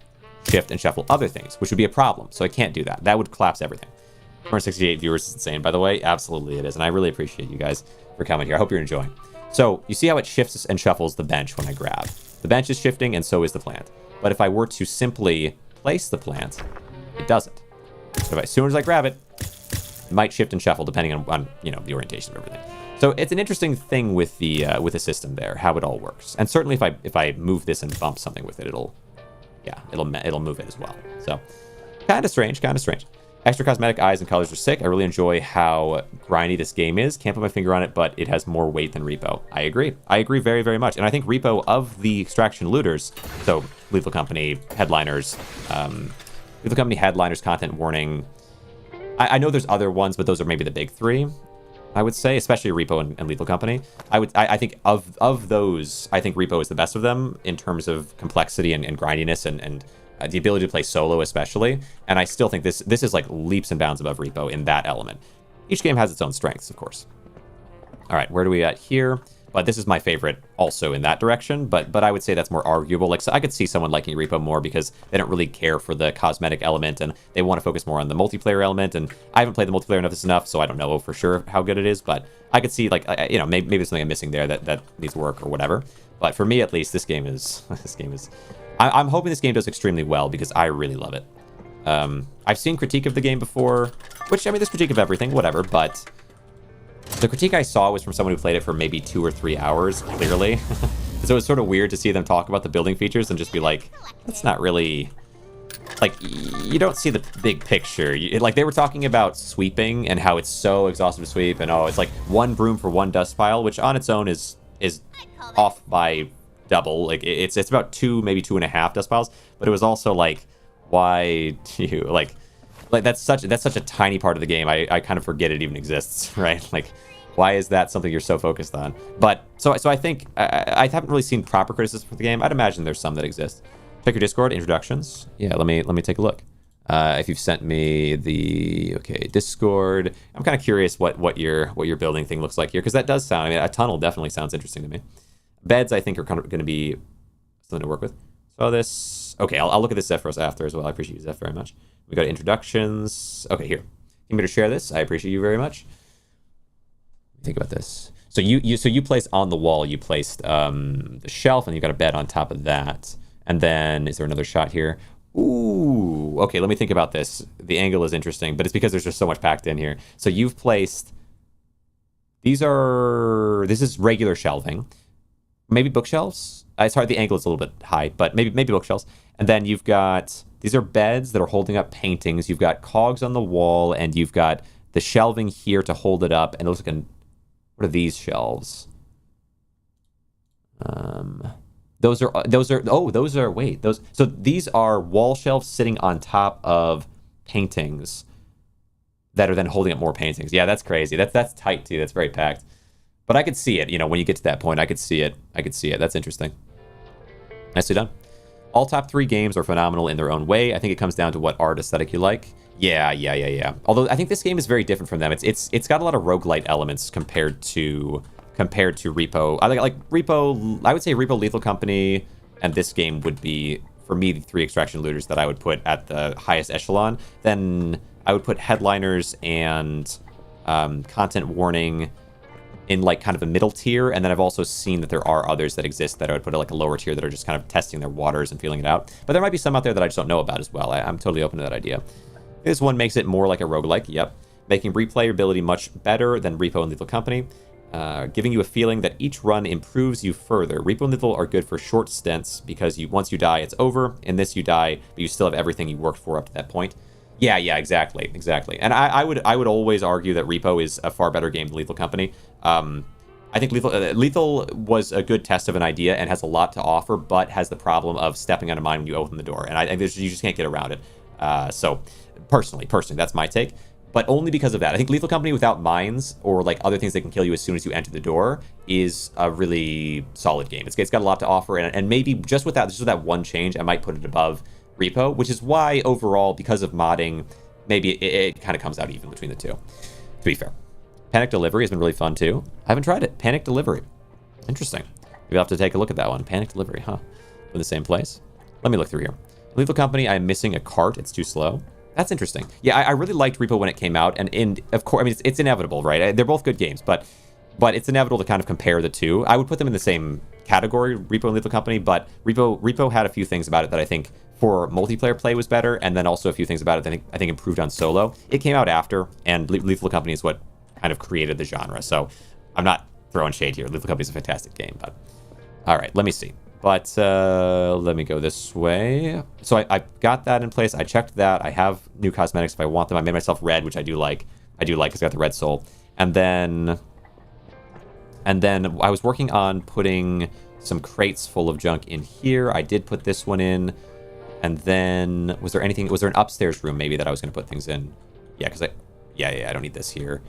Speaker 1: shift and shuffle other things, which would be a problem. So I can't do that. That would collapse everything. 468 viewers is insane, by the way. Absolutely it is. And I really appreciate you guys for coming here. I hope you're enjoying. So you see how it shifts and shuffles the bench when I grab. The bench is shifting and so is the plant. But if I were to simply place the plant, it doesn't. So as soon as I grab it, it might shift and shuffle depending on the orientation of everything. So it's an interesting thing with the system there, how it all works. And certainly if I move this and bump something with it, it'll move it as well. So kind of strange. Extra cosmetic eyes and colors are sick. I really enjoy how grindy this game is. Can't put my finger on it, but it has more weight than Repo. I agree very, very much. And I think Repo of the extraction looters, so Lethal Company, Headliners, Content Warning. I know there's other ones, but those are maybe the big three, I would say, especially Repo and Lethal Company. I think of those, I think Repo is the best of them in terms of complexity and grindiness and the ability to play solo especially. And I still think this is like leaps and bounds above Repo in that element. Each game has its own strengths, of course. All right, where do we at here? But this is my favorite also in that direction, but I would say that's more arguable. Like, so I could see someone liking Repo more because they don't really care for the cosmetic element and they want to focus more on the multiplayer element. And I haven't played the multiplayer enough, so I don't know for sure how good it is. But I could see, like, maybe there's something I'm missing there that needs work or whatever. But for me, at least, this game is. I'm hoping this game does extremely well because I really love it. I've seen critique of the game before, which, I mean, there's critique of everything, whatever, but the critique I saw was from someone who played it for maybe 2 or 3 hours, clearly. So it was sort of weird to see them talk about the building features and just be like, that's not really... Like, you don't see the big picture. Like, they were talking about sweeping and how it's so exhaustive to sweep, and it's like one broom for one dust pile, which on its own is off by double. Like it's about 2, maybe 2.5 dust piles. But it was also like, why do you like that's such a tiny part of the game. I kind of forget it even exists, right? Like, why is that something you're so focused on? But so I think I haven't really seen proper criticism for the game. I'd imagine there's some that exist. Check your Discord introductions. Yeah, let me take a look. If you've sent me the Discord, I'm kind of curious what your building thing looks like here, because that does sound. I mean, a tunnel definitely sounds interesting to me. Beds, I think, are kind of going to be something to work with. So this, okay, I'll look at this Zephyros after as well. I appreciate you, Zeph, very much. We got introductions. Okay, here. You me to share this? I appreciate you very much. Think about this. So you placed on the wall. You placed the shelf, and you got a bed on top of that. And then, is there another shot here? Ooh, okay, let me think about this. The angle is interesting, but it's because there's just so much packed in here. So you've placed, this is regular shelving. Maybe bookshelves? It's hard, the angle is a little bit high, but maybe bookshelves. And then you've got, these are beds that are holding up paintings. You've got cogs on the wall, and you've got the shelving here to hold it up. And it looks like what are these shelves? So these are wall shelves sitting on top of paintings that are then holding up more paintings. Yeah, that's crazy. That's tight too. That's very packed. But I could see it, when you get to that point, I could see it. That's interesting. Nicely done. All top 3 games are phenomenal in their own way. I think it comes down to what art aesthetic you like. Yeah. Although I think this game is very different from them. It's got a lot of roguelite elements compared to Repo. I like Repo. I would say Repo, Lethal Company, and this game would be, for me, the 3 extraction looters that I would put at the highest echelon. Then I would put Headliners and Content Warning in like kind of a middle tier, and then I've also seen that there are others that exist that I would put at like a lower tier that are just kind of testing their waters and feeling it out. But there might be some out there that I just don't know about as well. I'm totally open to that idea. This one makes it more like a roguelike, yep. Making replayability much better than Repo and Lethal Company. Giving you a feeling that each run improves you further. Repo and Lethal are good for short stints because once you die, it's over. In this, you die, but you still have everything you worked for up to that point. Yeah, exactly. And I would always argue that Repo is a far better game than Lethal Company. I think Lethal was a good test of an idea and has a lot to offer, but has the problem of stepping on a mine when you open the door, and I think you just can't get around it. So personally, that's my take. But only because of that. I think Lethal Company without mines or like other things that can kill you as soon as you enter the door is a really solid game. It's got a lot to offer, and maybe just with that one change, I might put it above Repo, which is why overall, because of modding, maybe it kind of comes out even between the two, to be fair. Panic Delivery has been really fun too. I haven't tried it. Panic Delivery. Interesting. Maybe I'll have to take a look at that one. Panic Delivery, huh? In the same place. Let me look through here. Lethal Company, I'm missing a cart. It's too slow. That's interesting. Yeah, I really liked Repo when it came out, and of course, I mean, it's inevitable, right? They're both good games, but it's inevitable to kind of compare the two. I would put them in the same category, Repo and Lethal Company, but Repo had a few things about it that I think for multiplayer play was better, and then also a few things about it that I think improved on solo. It came out after, and Lethal Company is what kind of created the genre, so I'm not throwing shade here. Lethal Company is a fantastic game, but all right, let me see. But let me go this way. So I got that in place. I checked that. I have new cosmetics if I want them. I made myself red, which I do like. It's got the red soul. And then I was working on putting some crates full of junk in here. I did put this one in. And then was there an upstairs room maybe that I was going to put things in? Yeah, because I don't need this here.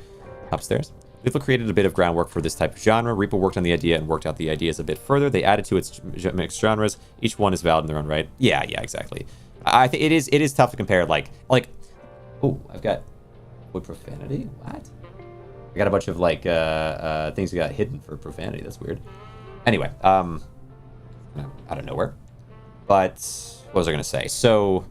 Speaker 1: Upstairs. Lethal created a bit of groundwork for this type of genre. Repo worked on the idea and worked out the ideas a bit further. They added to its mixed genres. Each one is valid in their own right. Yeah, exactly. I think it is tough to compare. Like, oh, I've got wood profanity. What? I got a bunch of like things that got hidden for profanity. That's weird. Anyway, out of nowhere. But what was I gonna say? So,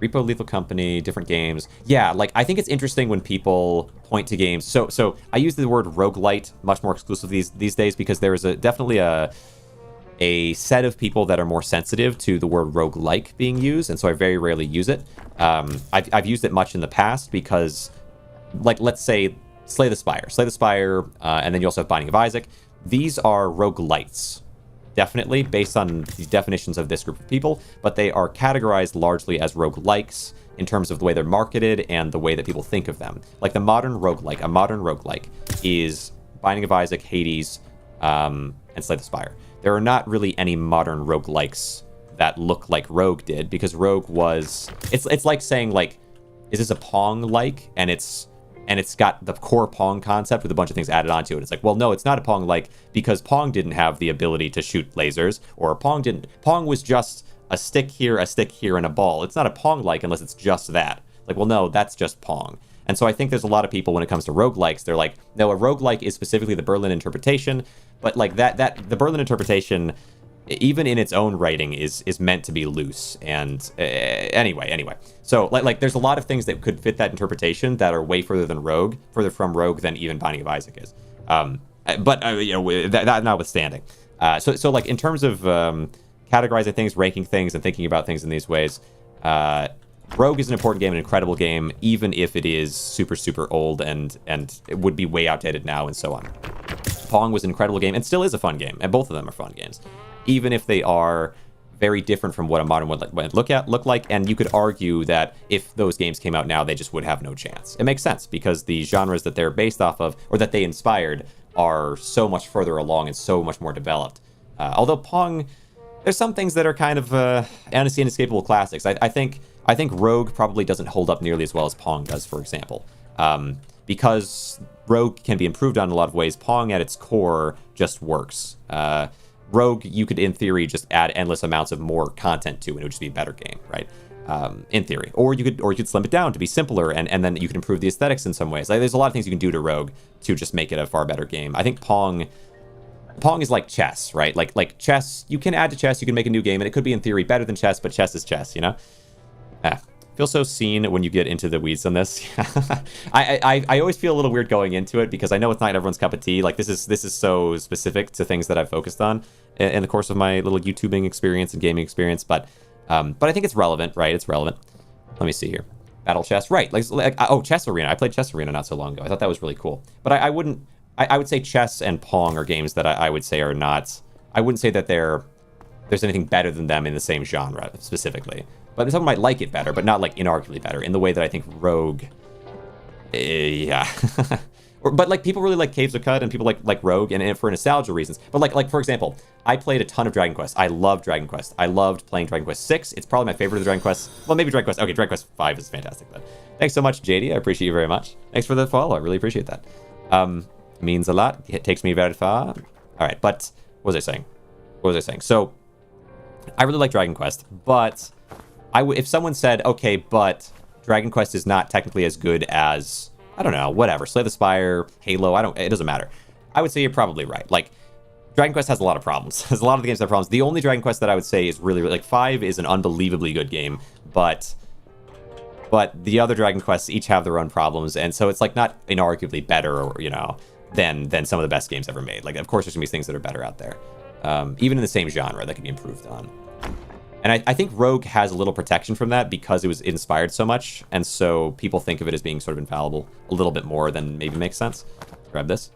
Speaker 1: Repo, Lethal Company, different games. Yeah, like I think it's interesting when people point to games. So I use the word roguelite much more exclusively these days because there is definitely a set of people that are more sensitive to the word roguelike being used, and so I very rarely use it. I've used it much in the past because, like, let's say Slay the Spire, and then you also have Binding of Isaac. These are roguelites. Definitely, based on the definitions of this group of people, but they are categorized largely as roguelikes in terms of the way they're marketed and the way that people think of them. Like a modern roguelike is Binding of Isaac, Hades, and Slay the Spire. There are not really any modern roguelikes that look like Rogue did, because Rogue was... It's like saying, like, is this a Pong-like? And it's got the core Pong concept with a bunch of things added onto it. It's like, well, no, it's not a Pong-like because Pong didn't have the ability to shoot lasers, or Pong was just a stick here, and a ball. It's not a Pong-like unless it's just that. Like, well, no, that's just Pong. And so I think there's a lot of people when it comes to roguelikes, they're like, no, a roguelike is specifically the Berlin interpretation, but like the Berlin interpretation, even in its own writing, is meant to be loose. And anyway. So like there's a lot of things that could fit that interpretation that are way further from Rogue than even Binding of Isaac is. But that notwithstanding. So like in terms of categorizing things, ranking things, and thinking about things in these ways, Rogue is an important game, an incredible game, even if it is super, super old and it would be way outdated now and so on. Pong was an incredible game and still is a fun game, and both of them are fun games, even if they are very different from what a modern one would look like. And you could argue that if those games came out now, they just would have no chance. It makes sense because the genres that they're based off of, or that they inspired, are so much further along and so much more developed. Although Pong, there's some things that are kind of inescapable classics. I think Rogue probably doesn't hold up nearly as well as Pong does, for example. Because Rogue can be improved on in a lot of ways, Pong at its core just works. Rogue, you could, in theory, just add endless amounts of more content to, and it would just be a better game, right? In theory. Or you could slim it down to be simpler, and then you can improve the aesthetics in some ways. Like, there's a lot of things you can do to Rogue to just make it a far better game. I think Pong is like chess, right? Like chess, you can add to chess, you can make a new game, and it could be, in theory, better than chess, but chess is chess, you know? Feel so seen when you get into the weeds on this. I always feel a little weird going into it because I know it's not everyone's cup of tea. Like this is so specific to things that I've focused on in the course of my little YouTubing experience and gaming experience. But I think it's relevant, right? It's relevant. Let me see here. Battle chess, right? Oh, Chess Arena. I played Chess Arena not so long ago. I thought that was really cool. But I would say chess and Pong are games that I would say are not. I wouldn't say that there's anything better than them in the same genre specifically. But someone might like it better, but not like inarguably better, in the way that I think Rogue, yeah. But like people really like Caves of Cut, and people like Rogue, and for nostalgia reasons. But like for example, I played a ton of Dragon Quest. I love Dragon Quest. I loved playing Dragon Quest 6. It's probably my favorite of the Dragon Quest. Well, maybe Dragon Quest. Okay, Dragon Quest 5 is fantastic. But thanks so much, JD. I appreciate you very much. Thanks for the follow. I really appreciate that. Means a lot. It takes me very far. All right, but what was I saying? So I really like Dragon Quest, but if someone said, okay, but Dragon Quest is not technically as good as, I don't know, whatever, Slay the Spire, Halo, it doesn't matter. I would say you're probably right. Like, Dragon Quest has a lot of problems. There's a lot of the games that have problems. The only Dragon Quest that I would say is really, like, 5 is an unbelievably good game, but the other Dragon Quests each have their own problems, and so it's, like, not inarguably better, or, you know, than some of the best games ever made. Like, of course, there's gonna be things that are better out there, even in the same genre that can be improved on. And I think Rogue has a little protection from that because it was inspired so much, and so people think of it as being sort of infallible a little bit more than maybe makes sense. Grab this.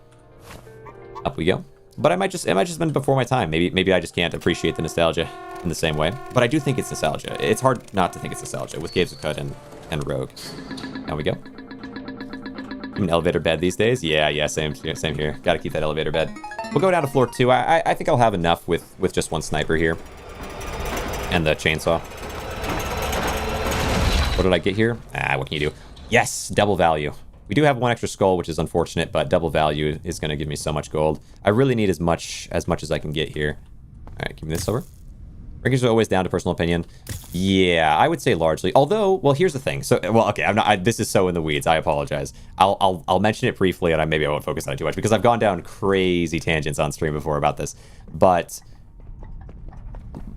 Speaker 1: Up we go. But it might just been before my time. Maybe I just can't appreciate the nostalgia in the same way. But I do think it's nostalgia. It's hard not to think it's nostalgia with Caves of Cut and Rogue. There we go. An elevator bed these days? Yeah, same here. Gotta keep that elevator bed. We'll go down to floor 2. I think I'll have enough with just one sniper here. And the chainsaw. What did I get here? What can you do? Yes, double value. We do have one extra skull, which is unfortunate, but double value is going to give me so much gold. I really need as much as I can get here. All right, give me this over. Rankings are always down to personal opinion. Yeah, I would say largely. Although, well, here's the thing. So, well, okay, this is so in the weeds. I apologize. I'll mention it briefly, and maybe I won't focus on it too much because I've gone down crazy tangents on stream before about this. But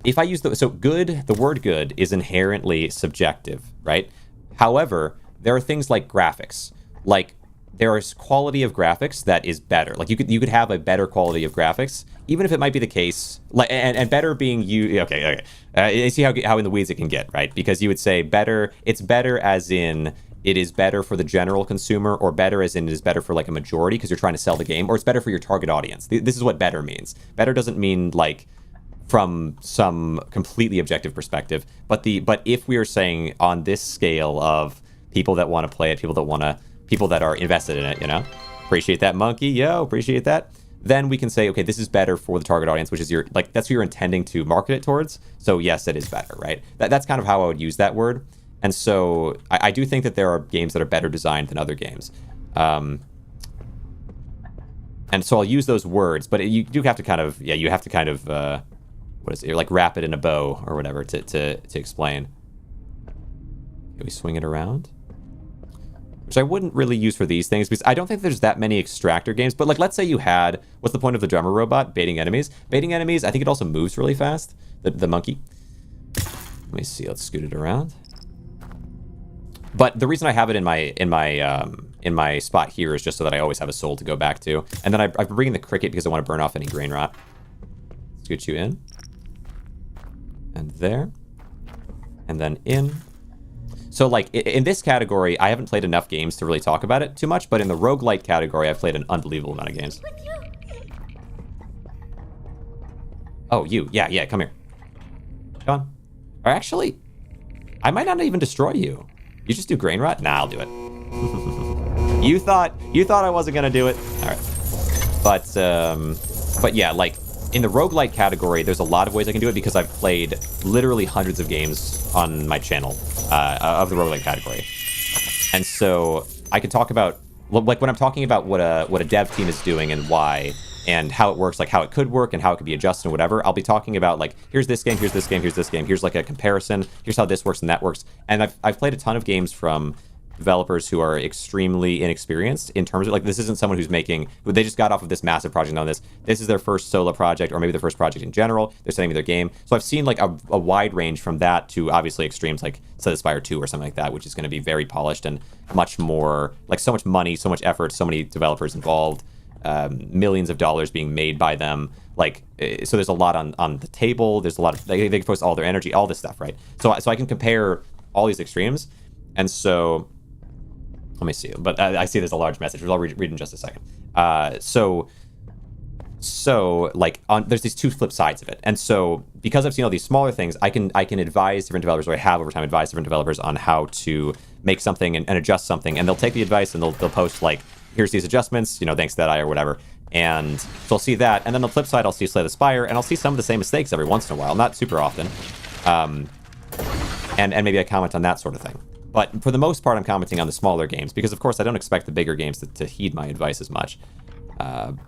Speaker 1: if I use the word good is inherently subjective, right? However, there are things like graphics. Like, there is quality of graphics that is better. Like, you could have a better quality of graphics, even if it might be the case. Like, and better being you. Okay. You see how in the weeds it can get, right? Because you would say better. It's better as in it is better for the general consumer, or better as in it is better for like a majority because you're trying to sell the game, or it's better for your target audience. This is what better means. Better doesn't mean like from some completely objective perspective, but if we are saying on this scale of people that want to play it, people that are invested in it, you know, appreciate that, monkey, yo, appreciate that. then we can say, okay, this is better for the target audience, which is your, like, that's who you're intending to market it towards. So yes, it is better, right? That's kind of how I would use that word. And so I do think that there are games that are better designed than other games. And so I'll use those words, but you do have to kind of, yeah, you have to kind of, what is it, like wrap it in a bow or whatever to explain. Can we swing it around? Which I wouldn't really use for these things because I don't think there's that many extractor games. But like, let's say you had, what's the point of the drummer robot? Baiting enemies. Baiting enemies, I think it also moves really fast, the monkey. Let me see, let's scoot it around. But the reason I have it in my spot here is just so that I always have a soul to go back to. And then I'm bringing the cricket because I want to burn off any Grainrot. Scoot you in. And there. And then in. So, like, in this category, I haven't played enough games to really talk about it too much, but in the roguelite category, I've played an unbelievable amount of games. Oh, you. Yeah, come here. Come on. Or actually, I might not even destroy you. You just do Grainrot? Nah, I'll do it. You thought I wasn't gonna do it? Alright. But yeah, like, in the roguelite category, there's a lot of ways I can do it because I've played literally hundreds of games on my channel of the roguelite category. And so I can talk about, like when I'm talking about what a dev team is doing and why, and how it works, like how it could work and how it could be adjusted and whatever, I'll be talking about like, here's this game, here's this game, here's this game, here's like a comparison, here's how this works and that works. And I've played a ton of games from developers who are extremely inexperienced in terms of, like, this isn't someone who's making, they just got off of this massive project on this. This is their first solo project, or maybe their first project in general. They're sending me their game. So I've seen like a wide range from that to obviously extremes like Slay the Spire 2 or something like that, which is going to be very polished and much more, like, so much money, so much effort, so many developers involved, millions of dollars being made by them. Like, so there's a lot on the table. There's a lot of, they can post all their energy, all this stuff, right? So I can compare all these extremes. And so, let me see. But I see there's a large message, which I'll read in just a second. So like, there's these two flip sides of it. And so because I've seen all these smaller things, I can advise different developers, or I have over time advised different developers on how to make something and adjust something. And they'll take the advice and they'll post like, here's these adjustments, you know, thanks to that eye or whatever. And so I'll see that. And then on the flip side, I'll see Slay the Spire, and I'll see some of the same mistakes every once in a while, not super often. And maybe I comment on that sort of thing. But for the most part, I'm commenting on the smaller games because, of course, I don't expect the bigger games to heed my advice as much.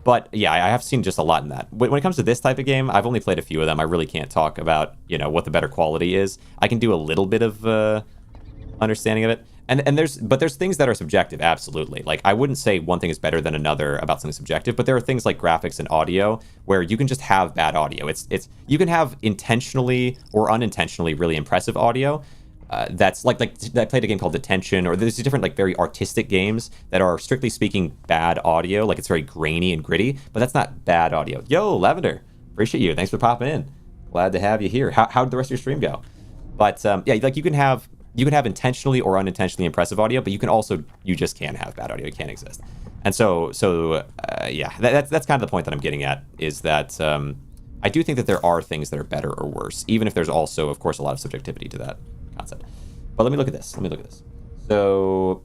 Speaker 1: But yeah, I have seen just a lot in that. When it comes to this type of game, I've only played a few of them. I really can't talk about, you know, what the better quality is. I can do a little bit of understanding of it. And there's things that are subjective, absolutely. Like, I wouldn't say one thing is better than another about something subjective, but there are things like graphics and audio where you can just have bad audio. It's you can have intentionally or unintentionally really impressive audio. That's like I played a game called Detention, or there's different like very artistic games that are strictly speaking bad audio. Like, it's very grainy and gritty, but that's not bad audio. Yo, Lavender, appreciate you. Thanks for popping in. Glad to have you here. How did the rest of your stream go? But yeah, like you can have intentionally or unintentionally impressive audio, but you just can't have bad audio. It can't exist. And so yeah, that's kind of the point that I'm getting at, is that I do think that there are things that are better or worse, even if there's also, of course, a lot of subjectivity to that concept. But let me look at this. So,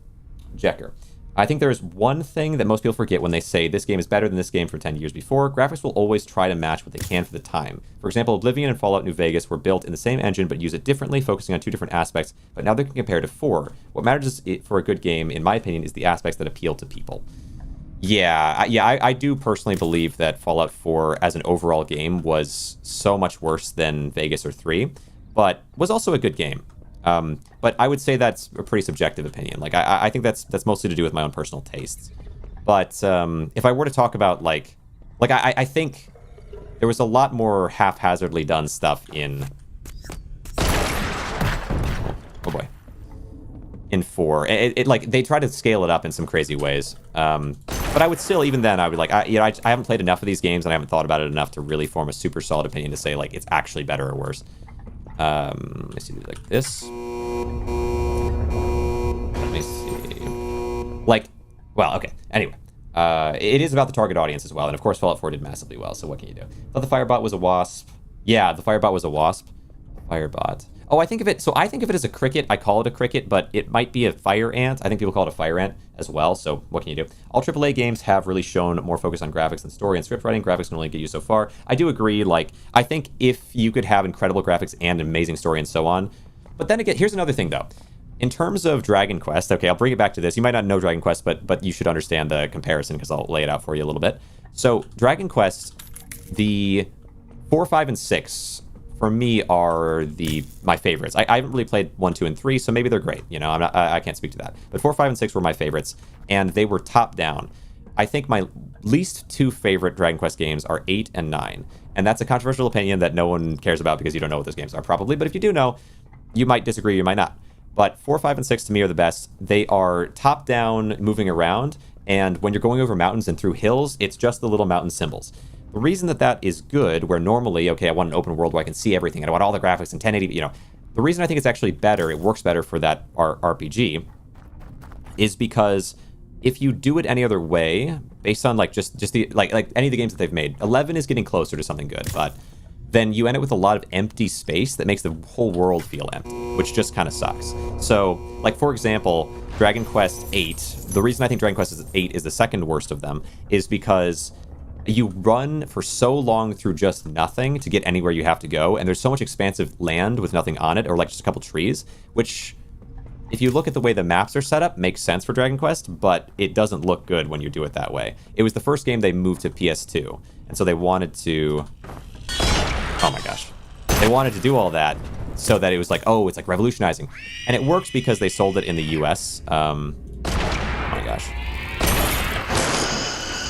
Speaker 1: Jekker. I think there is one thing that most people forget when they say this game is better than this game from 10 years before. Graphics will always try to match what they can for the time. For example, Oblivion and Fallout New Vegas were built in the same engine but use it differently, focusing on two different aspects, but now they can compare to 4. What matters for a good game, in my opinion, is the aspects that appeal to people. Yeah, I do personally believe that Fallout 4 as an overall game was so much worse than Vegas or 3, but was also a good game. But I would say that's a pretty subjective opinion. Like, I think that's mostly to do with my own personal tastes. But if I were to talk about like I think there was a lot more haphazardly done stuff in, oh boy, in 4. It like they try to scale it up in some crazy ways. But I would still, even then, I would like, I haven't played enough of these games and I haven't thought about it enough to really form a super solid opinion to say like it's actually better or worse. Let me see, like this. Let me see. Like, well, okay. Anyway, it is about the target audience as well, and of course, Fallout 4 did massively well. So what can you do? I thought the Firebot was a wasp. Yeah, the Firebot was a wasp. Firebot. Oh, I think of it as a cricket. I call it a cricket, but it might be a fire ant. I think people call it a fire ant as well, so what can you do? All AAA games have really shown more focus on graphics than story and script writing. Graphics can only get you so far. I do agree, like, I think if you could have incredible graphics and amazing story and so on. But then again, here's another thing, though. In terms of Dragon Quest, okay, I'll bring it back to this. You might not know Dragon Quest, but you should understand the comparison because I'll lay it out for you a little bit. So, Dragon Quest, the 4, 5, and 6... for me, are my favorites. I haven't really played 1, 2, and 3, so maybe they're great. You know, I can't speak to that. But 4, 5, and 6 were my favorites, and they were top down. I think my least 2 favorite Dragon Quest games are 8 and 9, and that's a controversial opinion that no one cares about because you don't know what those games are probably. But if you do know, you might disagree, you might not. But 4, 5, and 6 to me are the best. They are top down, moving around, and when you're going over mountains and through hills, it's just the little mountain symbols. The reason that is good, where normally, okay, I want an open world where I can see everything, and I want all the graphics in 1080, you know, the reason I think it's actually better, it works better for that RPG, is because if you do it any other way, based on like just the like any of the games that they've made, 11 is getting closer to something good, but then you end up with a lot of empty space that makes the whole world feel empty, which just kind of sucks. So, like, for example, Dragon Quest 8, the reason I think Dragon Quest 8 is the second worst of them is because you run for so long through just nothing to get anywhere you have to go, and there's so much expansive land with nothing on it, or like just a couple trees, which, if you look at the way the maps are set up, makes sense for Dragon Quest, but it doesn't look good when you do it that way. It was the first game they moved to PS2, and so they wanted to... oh my gosh. They wanted to do all that so that it was like, oh, it's like revolutionizing. And it works because they sold it in the US. Oh my gosh.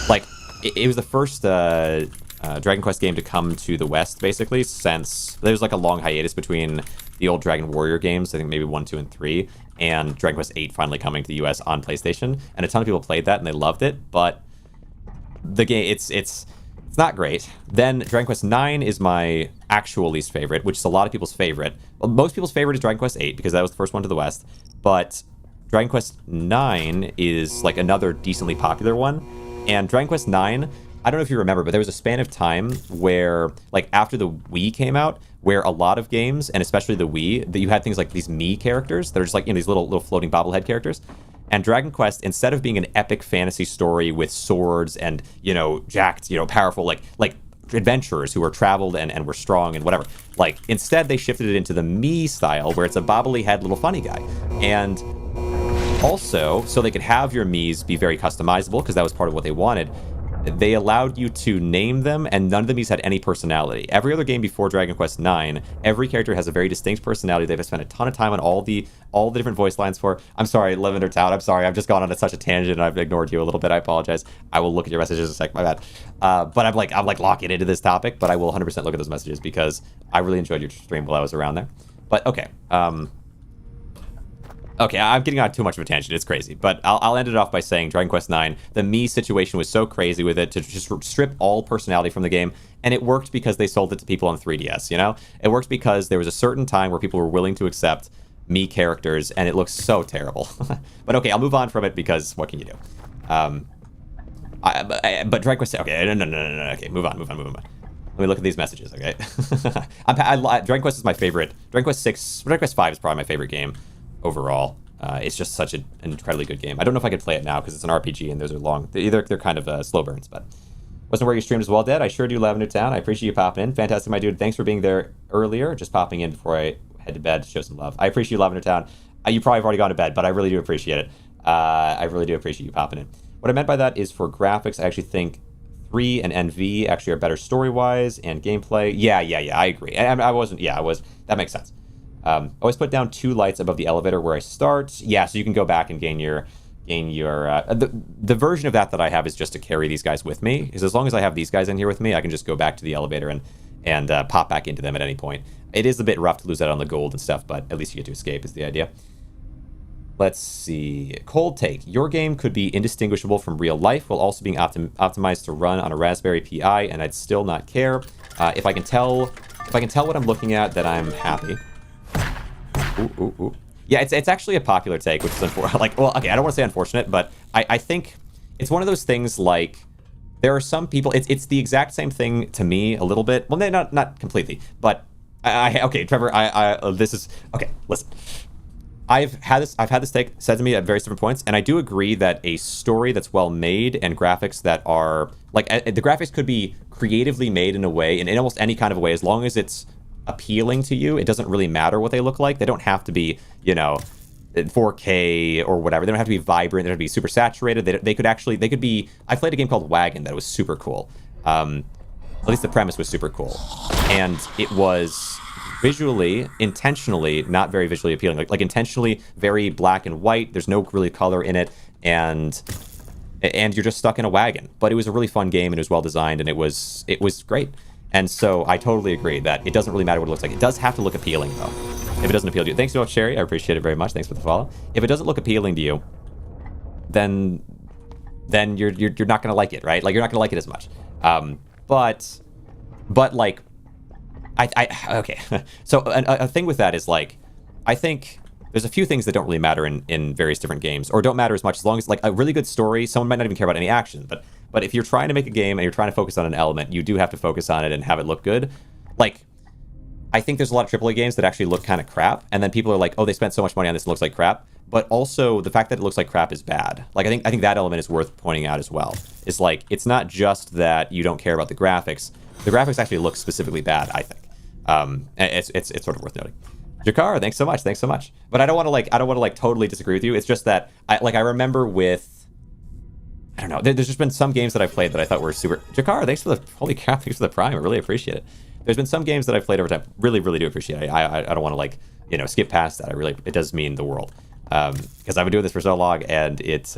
Speaker 1: Like, it was the first Dragon Quest game to come to the West, basically, since there's like a long hiatus between the old Dragon Warrior games, I think maybe 1, 2, and 3, and Dragon Quest 8 finally coming to the US on PlayStation. And a ton of people played that and they loved it, but the game, it's not great. Then Dragon Quest 9 is my actual least favorite, which is a lot of people's favorite. Well, most people's favorite is Dragon Quest 8 because that was the first one to the West, but Dragon Quest 9 is like another decently popular one. And Dragon Quest 9, I don't know if you remember, but there was a span of time where, like, after the Wii came out, where a lot of games, and especially the Wii, that you had things like these Mii characters that are just like, you know, these little floating bobblehead characters. And Dragon Quest, instead of being an epic fantasy story with swords and, you know, jacked, you know, powerful, like adventurers who were traveled and were strong and whatever, like, instead they shifted it into the Mii style, where it's a bobbly head little funny guy. And also, so they could have your Miis be very customizable, because that was part of what they wanted, they allowed you to name them, and none of the Miis had any personality. Every other game before Dragon Quest 9, every character has a very distinct personality. They've spent a ton of time on all the different voice lines for. I'm sorry, Lavender Town. I'm sorry, I've just gone on such a tangent and I've ignored you a little bit. I apologize. I will look at your messages in a sec. My bad. But I'm like locking into this topic. But I will 100% look at those messages because I really enjoyed your stream while I was around there. But okay. Okay, I'm getting on too much of a tangent. It's crazy. But I'll end it off by saying Dragon Quest 9, the Mii situation was so crazy with it to just strip all personality from the game. And it worked because they sold it to people on 3DS, you know? It worked because there was a certain time where people were willing to accept Mii characters, and it looks so terrible. But okay, I'll move on from it because what can you do? But Dragon Quest... okay, no. Okay, move on. Let me look at these messages, okay? Dragon Quest is my favorite. Dragon Quest 5 is probably my favorite game overall. It's just such an incredibly good game. I don't know if I could play it now because it's an RPG and those are long. They're kind of slow burns, but wasn't where you streamed as well, Dead. I sure do, Lavender Town. I appreciate you popping in. Fantastic, my dude. Thanks for being there earlier. Just popping in before I head to bed to show some love. I appreciate you, Lavender Town. You probably have already gone to bed, but I really do appreciate it. I really do appreciate you popping in. What I meant by that is for graphics, I actually think 3 and NV actually are better story-wise and gameplay. Yeah, I agree. That makes sense. Always put down 2 lights above the elevator where I start. Yeah, so you can go back and gain your the version of that I have is just to carry these guys with me. Because as long as I have these guys in here with me, I can just go back to the elevator and pop back into them at any point. It is a bit rough to lose out on the gold and stuff, but at least you get to escape is the idea. Let's see. Cold take. Your game could be indistinguishable from real life while also being optimized to run on a Raspberry Pi, and I'd still not care. If I can tell what I'm looking at, then I'm happy. Ooh. Yeah, it's actually a popular take, which is unfortunate. Like, well, okay, I don't want to say unfortunate, but I think it's one of those things like there are some people. It's the exact same thing to me a little bit. Well, not completely, but Okay, Trevor, this is okay. Listen, I've had this take said to me at various different points, and I do agree that a story that's well made and graphics that are like the graphics could be creatively made in a way, in almost any kind of way, as long as it's appealing to you. It doesn't really matter what they look like. They don't have to be, 4K or whatever. They don't have to be vibrant. They don't have to be super saturated. They could be. I played a game called Wagon that was super cool. At least the premise was super cool, and it was visually, intentionally not very visually appealing. Like intentionally very black and white. There's no really color in it, and you're just stuck in a wagon. But it was a really fun game, and it was well designed, and it was great. And so I totally agree that it doesn't really matter what it looks like. It does have to look appealing, though. If it doesn't appeal to you, thanks so much, Sherry. I appreciate it very much. Thanks for the follow. If it doesn't look appealing to you, then you're not gonna like it, right? Like you're not gonna like it as much. But like, okay. So a thing with that is like, I think there's a few things that don't really matter in various different games, or don't matter as much, as long as like a really good story. Someone might not even care about any action, but if you're trying to make a game and you're trying to focus on an element, you do have to focus on it and have it look good. Like, I think there's a lot of AAA games that actually look kind of crap, and then people are like, oh, they spent so much money on this, it looks like crap. But also the fact that it looks like crap is bad. Like I think that element is worth pointing out as well. It's like, it's not just that you don't care about the graphics. The graphics actually look specifically bad, I think. It's sort of worth noting. Jakar, thanks so much. But I don't want to like totally disagree with you. It's just that I remember with, I don't know, there's just been some games that I've played that I thought were super. Jakar, thanks for the, holy crap, thanks for the prime. I really appreciate it. There's been some games that I've played over time, really do appreciate it. I don't want to like, skip past that. It does mean the world. Because I've been doing this for so long, and it's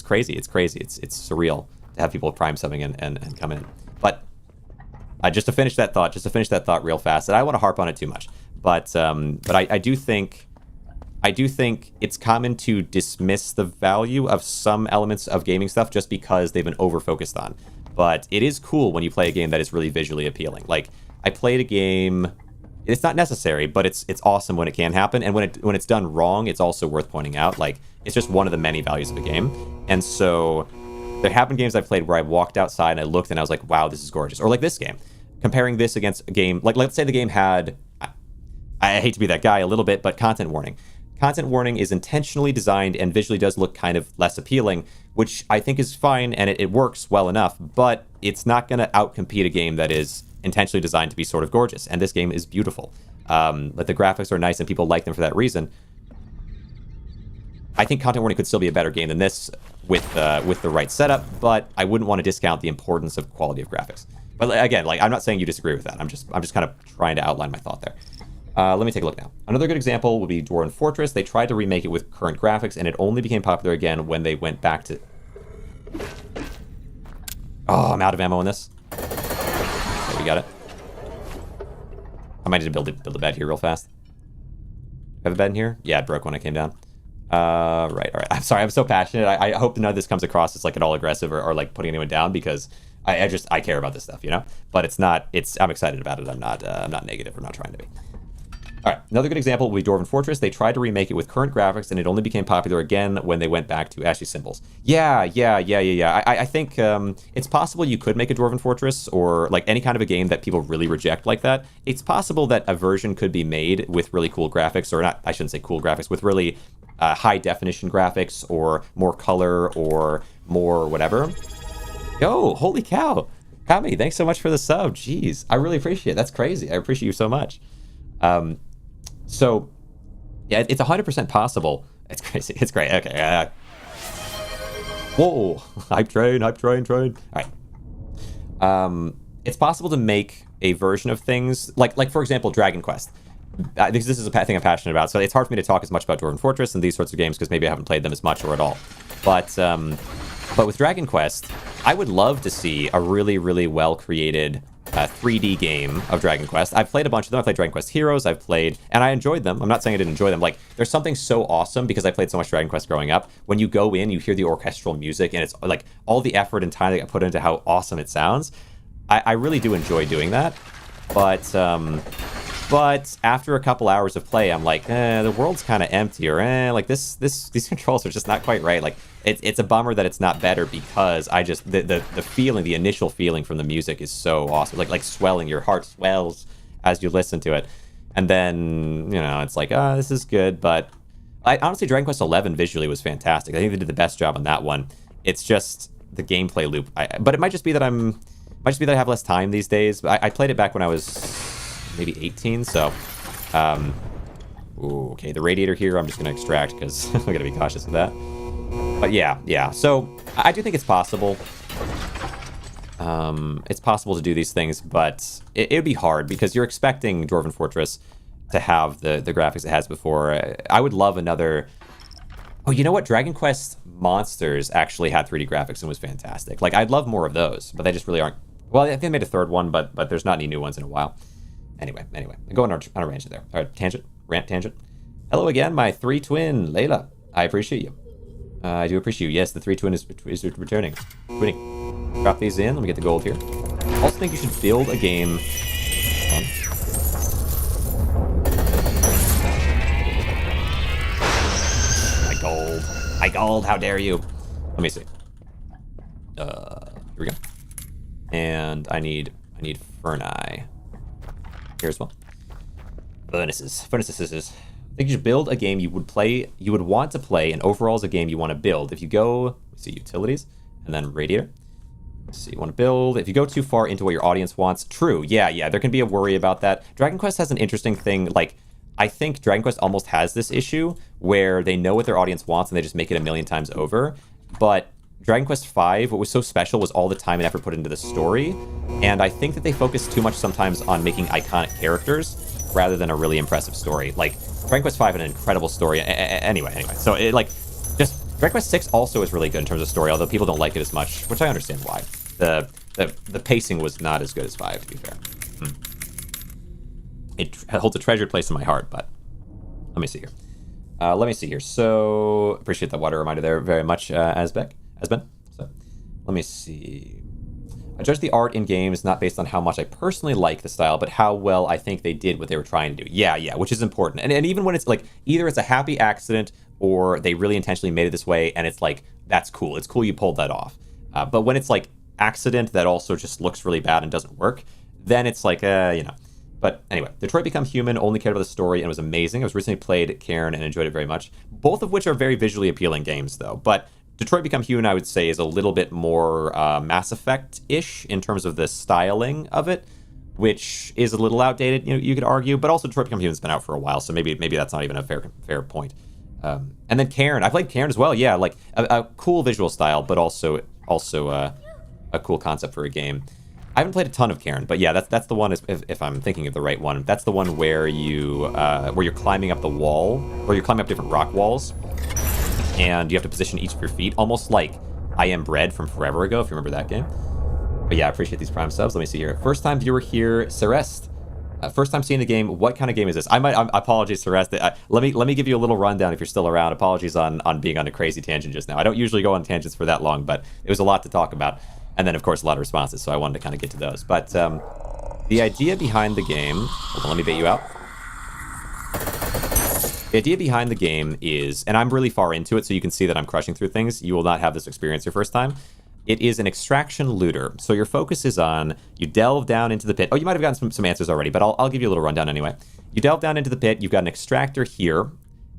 Speaker 1: crazy. It's surreal to have people prime subbing and come in. But just to finish that thought real fast, and I don't want to harp on it too much. But I do think it's common to dismiss the value of some elements of gaming stuff just because they've been over-focused on. But it is cool when you play a game that is really visually appealing. Like, I played a game, it's not necessary, but it's awesome when it can happen. And when it's done wrong, it's also worth pointing out. Like, it's just one of the many values of a game. And so there have been games I've played where I walked outside and I looked and I was like, wow, this is gorgeous. Or like this game. Comparing this against a game, like let's say the game had, I hate to be that guy a little bit, but content warning. Content warning is intentionally designed and visually does look kind of less appealing, which I think is fine and it works well enough, but it's not going to outcompete a game that is intentionally designed to be sort of gorgeous. And this game is beautiful. But the graphics are nice and people like them for that reason. I think content warning could still be a better game than this with the right setup, but I wouldn't want to discount the importance of quality of graphics. But again, like, I'm not saying you disagree with that. I'm just kind of trying to outline my thought there. Let me take a look now. Another good example would be Dwarven Fortress. They tried to remake it with current graphics, and it only became popular again when they went back to... Oh, I'm out of ammo in this. Okay, we got it. I might need to build a bed here real fast. Have a bed in here? Yeah, it broke when I came down. Right, all right. I'm sorry, I'm so passionate. I hope none of this comes across as like at all aggressive or like putting anyone down, because I care about this stuff, But it's not. I'm excited about it. I'm not negative. I'm not trying to be. All right, another good example would be Dwarven Fortress. They tried to remake it with current graphics, and it only became popular again when they went back to ASCII symbols. Yeah. I think it's possible you could make a Dwarven Fortress, or like any kind of a game that people really reject like that. It's possible that a version could be made with really cool graphics, or not, I shouldn't say cool graphics, with really high definition graphics, or more color, or more whatever. Yo, holy cow. Kami, thanks so much for the sub. Jeez, I really appreciate it. That's crazy. I appreciate you so much. So, yeah, it's 100% possible. It's crazy. It's great. Okay. Whoa. Hype train. All right. It's possible to make a version of things, like for example, Dragon Quest. This is a thing I'm passionate about, so it's hard for me to talk as much about Dwarven Fortress and these sorts of games because maybe I haven't played them as much or at all. But with Dragon Quest, I would love to see a really, really well-created 3D game of Dragon Quest. I've played a bunch of them. I played Dragon Quest Heroes. And I enjoyed them. I'm not saying I didn't enjoy them. Like, there's something so awesome because I played so much Dragon Quest growing up. When you go in, you hear the orchestral music, and it's like all the effort and time that got put into how awesome it sounds. I really do enjoy doing that. But after a couple hours of play, I'm like, the world's kind of empty, or like these controls are just not quite right. Like, it's a bummer that it's not better, because I just the feeling, the initial feeling from the music is so awesome. Like swelling, your heart swells as you listen to it. And then, you know, it's like, this is good, but honestly, Dragon Quest XI visually was fantastic. I think they did the best job on that one. It's just the gameplay loop. But it might just be that I have less time these days. But I played it back when I was maybe 18, so... Ooh, okay, the radiator here, I'm just going to extract because I'm going to be cautious of that. But yeah. So I do think it's possible. It's possible to do these things, but it would be hard because you're expecting Dwarven Fortress to have the graphics it has before. I would love another... Oh, you know what? Dragon Quest Monsters actually had 3D graphics and was fantastic. Like, I'd love more of those, but they just really aren't... Well, I think they made a third one, but there's not any new ones in a while. Anyway, I'm going on a tangent there. All right, rant tangent. Hello again, my 3 twin, Layla. I appreciate you. I do appreciate you. Yes, the 3 twin is returning. Winning. Drop these in. Let me get the gold here. Also think you should build a game... My gold, how dare you? Let me see. Here we go. And I need Ferni. Here as well. Furnaces. I think you should build a game you would want to play, and overall is a game you want to build. If you go, let's see, utilities, and then radiator. Let's see, you want to build. If you go too far into what your audience wants, true, yeah, there can be a worry about that. Dragon Quest has an interesting thing, like, I think Dragon Quest almost has this issue where they know what their audience wants and they just make it a million times over. But Dragon Quest V, what was so special was all the time and effort put into the story. And I think that they focus too much sometimes on making iconic characters rather than a really impressive story. Like, Dragon Quest V had an incredible story. Anyway. So, Dragon Quest VI also is really good in terms of story, although people don't like it as much, which I understand why. The pacing was not as good as 5, to be fair. It holds a treasured place in my heart, but let me see here. So, appreciate that water reminder there very much, Asben. So, let me see. I judge the art in games not based on how much I personally like the style, but how well I think they did what they were trying to do. Yeah, which is important. And even when it's like, either it's a happy accident or they really intentionally made it this way, and it's like, that's cool. It's cool you pulled that off. But when it's like accident that also just looks really bad and doesn't work, then it's like, But anyway, Detroit Become Human only cared about the story and was amazing. I was recently played Cairn and enjoyed it very much. Both of which are very visually appealing games, though. But Detroit Become Human, I would say, is a little bit more Mass Effect-ish in terms of the styling of it, which is a little outdated, you could argue. But also, Detroit Become Human's been out for a while, so maybe that's not even a fair point. And then Cairn. I played Cairn as well, yeah. Like, a cool visual style, but also a cool concept for a game. I haven't played a ton of Cairn, but yeah, that's the one, if I'm thinking of the right one. That's the one where you're climbing up the wall, or you're climbing up different rock walls, and you have to position each of your feet, almost like I Am Bread from forever ago, if you remember that game. But yeah, I appreciate these Prime subs. Let me see here. First time viewer here, Celeste. First time seeing the game. What kind of game is this? Apologies, Celeste. Let me give you a little rundown if you're still around. Apologies on being on a crazy tangent just now. I don't usually go on tangents for that long, but it was a lot to talk about. And then, of course, a lot of responses, so I wanted to kind of get to those. But the idea behind the game... Hold on, let me bait you out. The idea behind the game is... And I'm really far into it, so you can see that I'm crushing through things. You will not have this experience your first time. It is an extraction looter. So your focus is on... You delve down into the pit. Oh, you might have gotten some answers already, but I'll give you a little rundown anyway. You delve down into the pit. You've got an extractor here.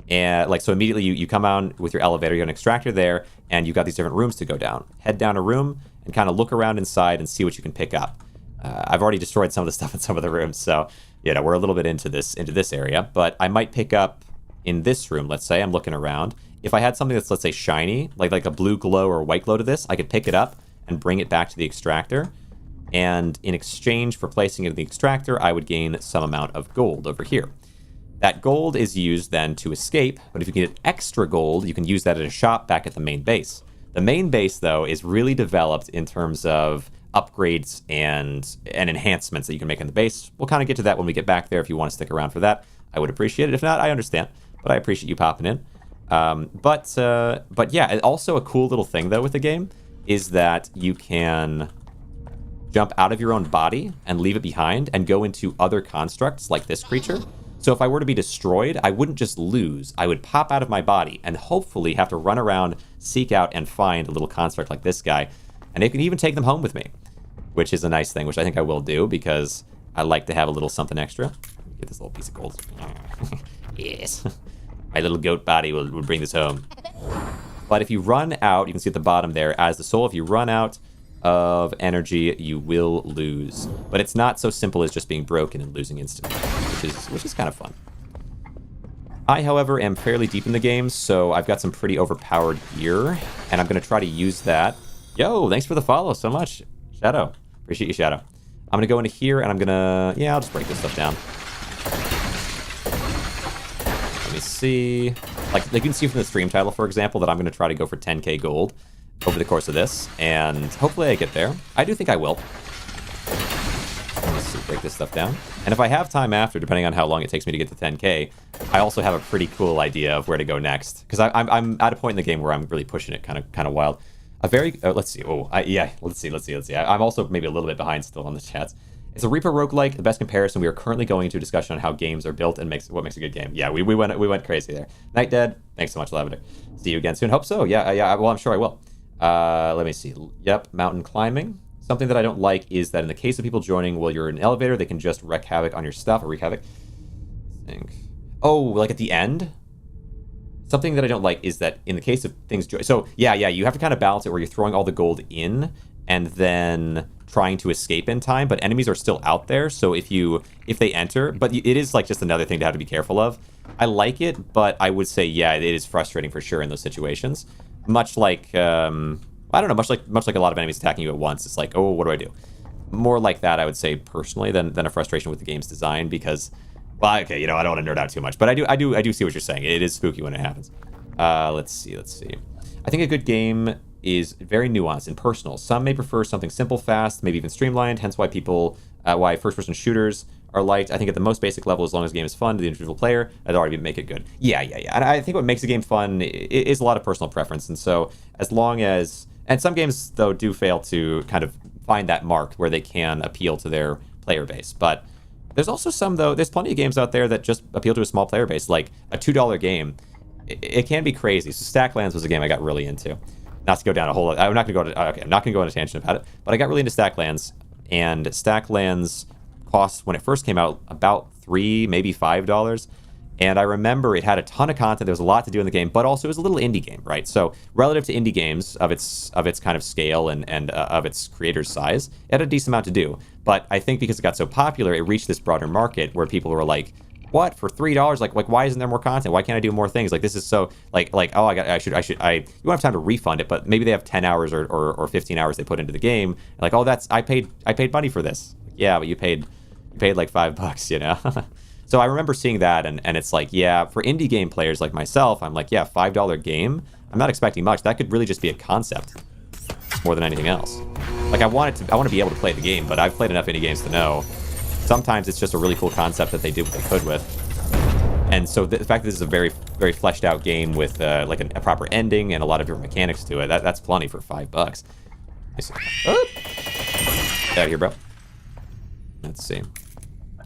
Speaker 1: And so immediately you come on with your elevator. You have an extractor there, and you've got these different rooms to go down. Head down a room and kind of look around inside and see what you can pick up. I've already destroyed some of the stuff in some of the rooms, so we're a little bit into this area. But I might pick up in this room. Let's say I'm looking around. If I had something that's, let's say, shiny, like a blue glow or a white glow to this, I could pick it up and bring it back to the extractor. And in exchange for placing it in the extractor, I would gain some amount of gold over here. That gold is used then to escape, but if you get extra gold, you can use that at a shop back at the main base. The main base, though, is really developed in terms of upgrades and enhancements that you can make in the base. We'll kind of get to that when we get back there. If you want to stick around for that, I would appreciate it. If not, I understand, but I appreciate you popping in. But yeah, also a cool little thing, though, with the game is that you can jump out of your own body and leave it behind and go into other constructs like this creature. So if I were to be destroyed, I wouldn't just lose. I would pop out of my body and hopefully have to run around, seek out, and find a little construct like this guy. And it can even take them home with me, which is a nice thing, which I think I will do because I like to have a little something extra. Get this little piece of gold. Yes. My little goat body will bring this home. But if you run out, you can see at the bottom there, as the soul, if you run out of energy, you will lose. But it's not so simple as just being broken and losing instantly, which is kind of fun. I, however, am fairly deep in the game, so I've got some pretty overpowered gear, and I'm going to try to use that. Yo, thanks for the follow so much, Shadow. Appreciate you, Shadow. I'm going to go into here, and I'm going to... Yeah, I'll just break this stuff down. Let me see... Like you can see from the stream title, for example, that I'm going to try to go for 10k gold over the course of this, and hopefully I get there. I do think I will. Let's see, break this stuff down. And if I have time after, depending on how long it takes me to get to 10k, I also have a pretty cool idea of where to go next. Because I'm at a point in the game where I'm really pushing it kind of wild. A very... let's see. Let's see. I'm also maybe a little bit behind still on the chats. It's a Reaper roguelike, the best comparison. We are currently going into a discussion on how games are built and what makes a good game. Yeah, we went crazy there. Night Dead, thanks so much, Lavender. See you again soon. Hope so. Yeah. Well, I'm sure I will. Let me see. Yep, mountain climbing. Something that I don't like is that in the case of people joining while you're in an elevator, they can just wreak havoc on your stuff or wreak havoc. I think. Oh, like at the end? Something that I don't like is that in the case of things... So, yeah, you have to kind of balance it where you're throwing all the gold in and then trying to escape in time, but enemies are still out there, so if they enter... But it is like just another thing to have to be careful of. I like it, but I would say, yeah, it is frustrating for sure in those situations. Much like... I don't know, much like a lot of enemies attacking you at once. It's like, oh, what do I do? More like that, I would say, personally, than a frustration with the game's design, because... Well, okay, I don't want to nerd out too much, but I do see what you're saying. It is spooky when it happens. Let's see. I think a good game is very nuanced and personal. Some may prefer something simple, fast, maybe even streamlined, hence why first-person shooters are liked. I think at the most basic level, as long as the game is fun to the individual player, I'd already make it good. Yeah. And I think what makes a game fun is a lot of personal preference, and so as long as... And some games, though, do fail to kind of find that mark where they can appeal to their player base, but... There's also some, though, there's plenty of games out there that just appeal to a small player base, like a $2 game. It can be crazy. So Stacklands was a game I got really into. Not to go down a whole... I'm not going to go on a tangent about it, but I got really into Stacklands, and Stacklands cost, when it first came out, about $3, maybe $5. And I remember it had a ton of content. There was a lot to do in the game, but also it was a little indie game, right? So relative to indie games of its kind of scale and of its creator's size, it had a decent amount to do. But I think because it got so popular, it reached this broader market where people were like, "What, for $3? Like why isn't there more content? Why can't I do more things? Like this is so you won't have time to refund it, but maybe they have 10 hours or 15 hours they put into the game. Like, oh, I paid money for this. Yeah, but you paid like $5, So I remember seeing that, and it's like, yeah, for indie game players like myself, I'm like, yeah, $5 game, I'm not expecting much. That could really just be a concept more than anything else. Like, I want to be able to play the game, but I've played enough indie games to know sometimes it's just a really cool concept that they did what they could with. And so the fact that this is a very, very fleshed out game with like a proper ending and a lot of different mechanics to it, that's plenty for $5. Oh! Get out of here, bro. Let's see.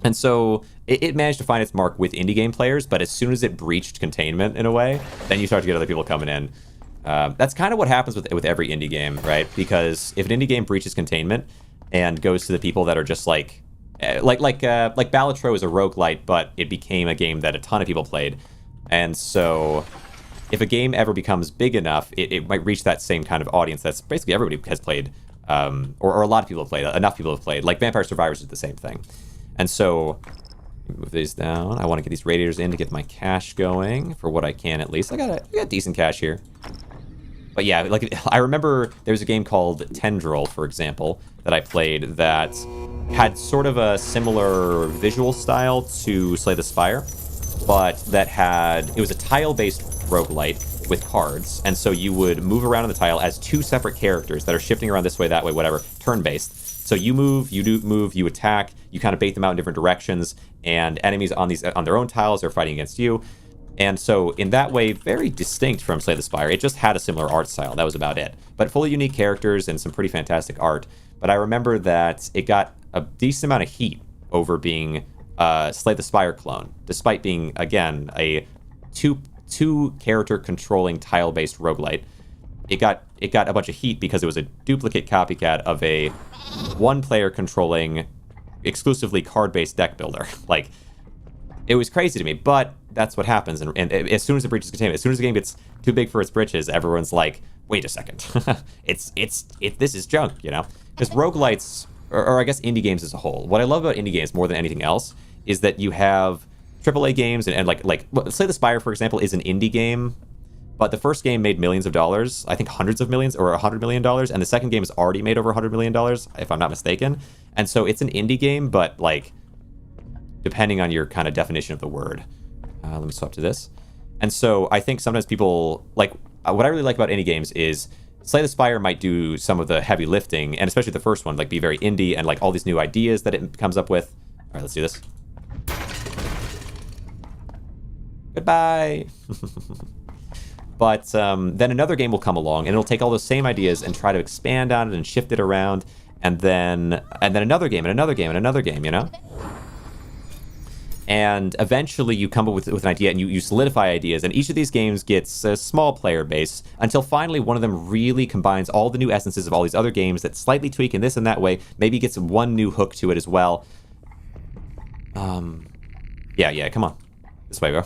Speaker 1: And so it managed to find its mark with indie game players, but as soon as it breached containment in a way, then you start to get other people coming in. That's kind of what happens with every indie game, right? Because if an indie game breaches containment and goes to the people that are just like Balatro is a roguelite, but it became a game that a ton of people played. And so if a game ever becomes big enough, it might reach that same kind of audience that's basically everybody has played, or a lot of people have played, enough people have played. Like Vampire Survivors is the same thing. And so, move these down. I want to get these radiators in to get my cash going, for what I can at least. I got decent cash here. But yeah, like, I remember there was a game called Tendril, for example, that I played that had sort of a similar visual style to Slay the Spire, but it was a tile-based roguelite with cards, and so you would move around on the tile as two separate characters that are shifting around this way, that way, whatever, turn-based. So you move, you attack, you kind of bait them out in different directions, and enemies on their own tiles are fighting against you. And so in that way, very distinct from Slay the Spire. It just had a similar art style. That was about it. But fully unique characters and some pretty fantastic art. But I remember that it got a decent amount of heat over being Slay the Spire clone, despite being, again, a two character controlling tile-based roguelite. It got a bunch of heat because it was a duplicate copycat of a one player controlling exclusively card-based deck builder. Like, it was crazy to me, but that's what happens. And as soon as it breaches containment, as soon as the game gets too big for its britches, everyone's like, wait a second. This is junk, you know? Because roguelites, or I guess indie games as a whole, what I love about indie games more than anything else is that you have AAA games and like Slay the Spire, for example, is an indie game, but the first game made millions of dollars, I think hundreds of millions or $100 million, and the second game has already made over $100 million, if I'm not mistaken. And so it's an indie game, but like, depending on your kind of definition of the word. Let me swap to this. And so I think sometimes people, like, what I really like about indie games is Slay the Spire might do some of the heavy lifting, and especially the first one, like, be very indie and like all these new ideas that it comes up with. All right, let's do this. Goodbye. But then another game will come along and it'll take all those same ideas and try to expand on it and shift it around, and then another game and another game and another game, you know? And eventually you come up with an idea and you solidify ideas, and each of these games gets a small player base until finally one of them really combines all the new essences of all these other games that slightly tweak in this and that way, maybe gets one new hook to it as well. Yeah, come on. This way, bro.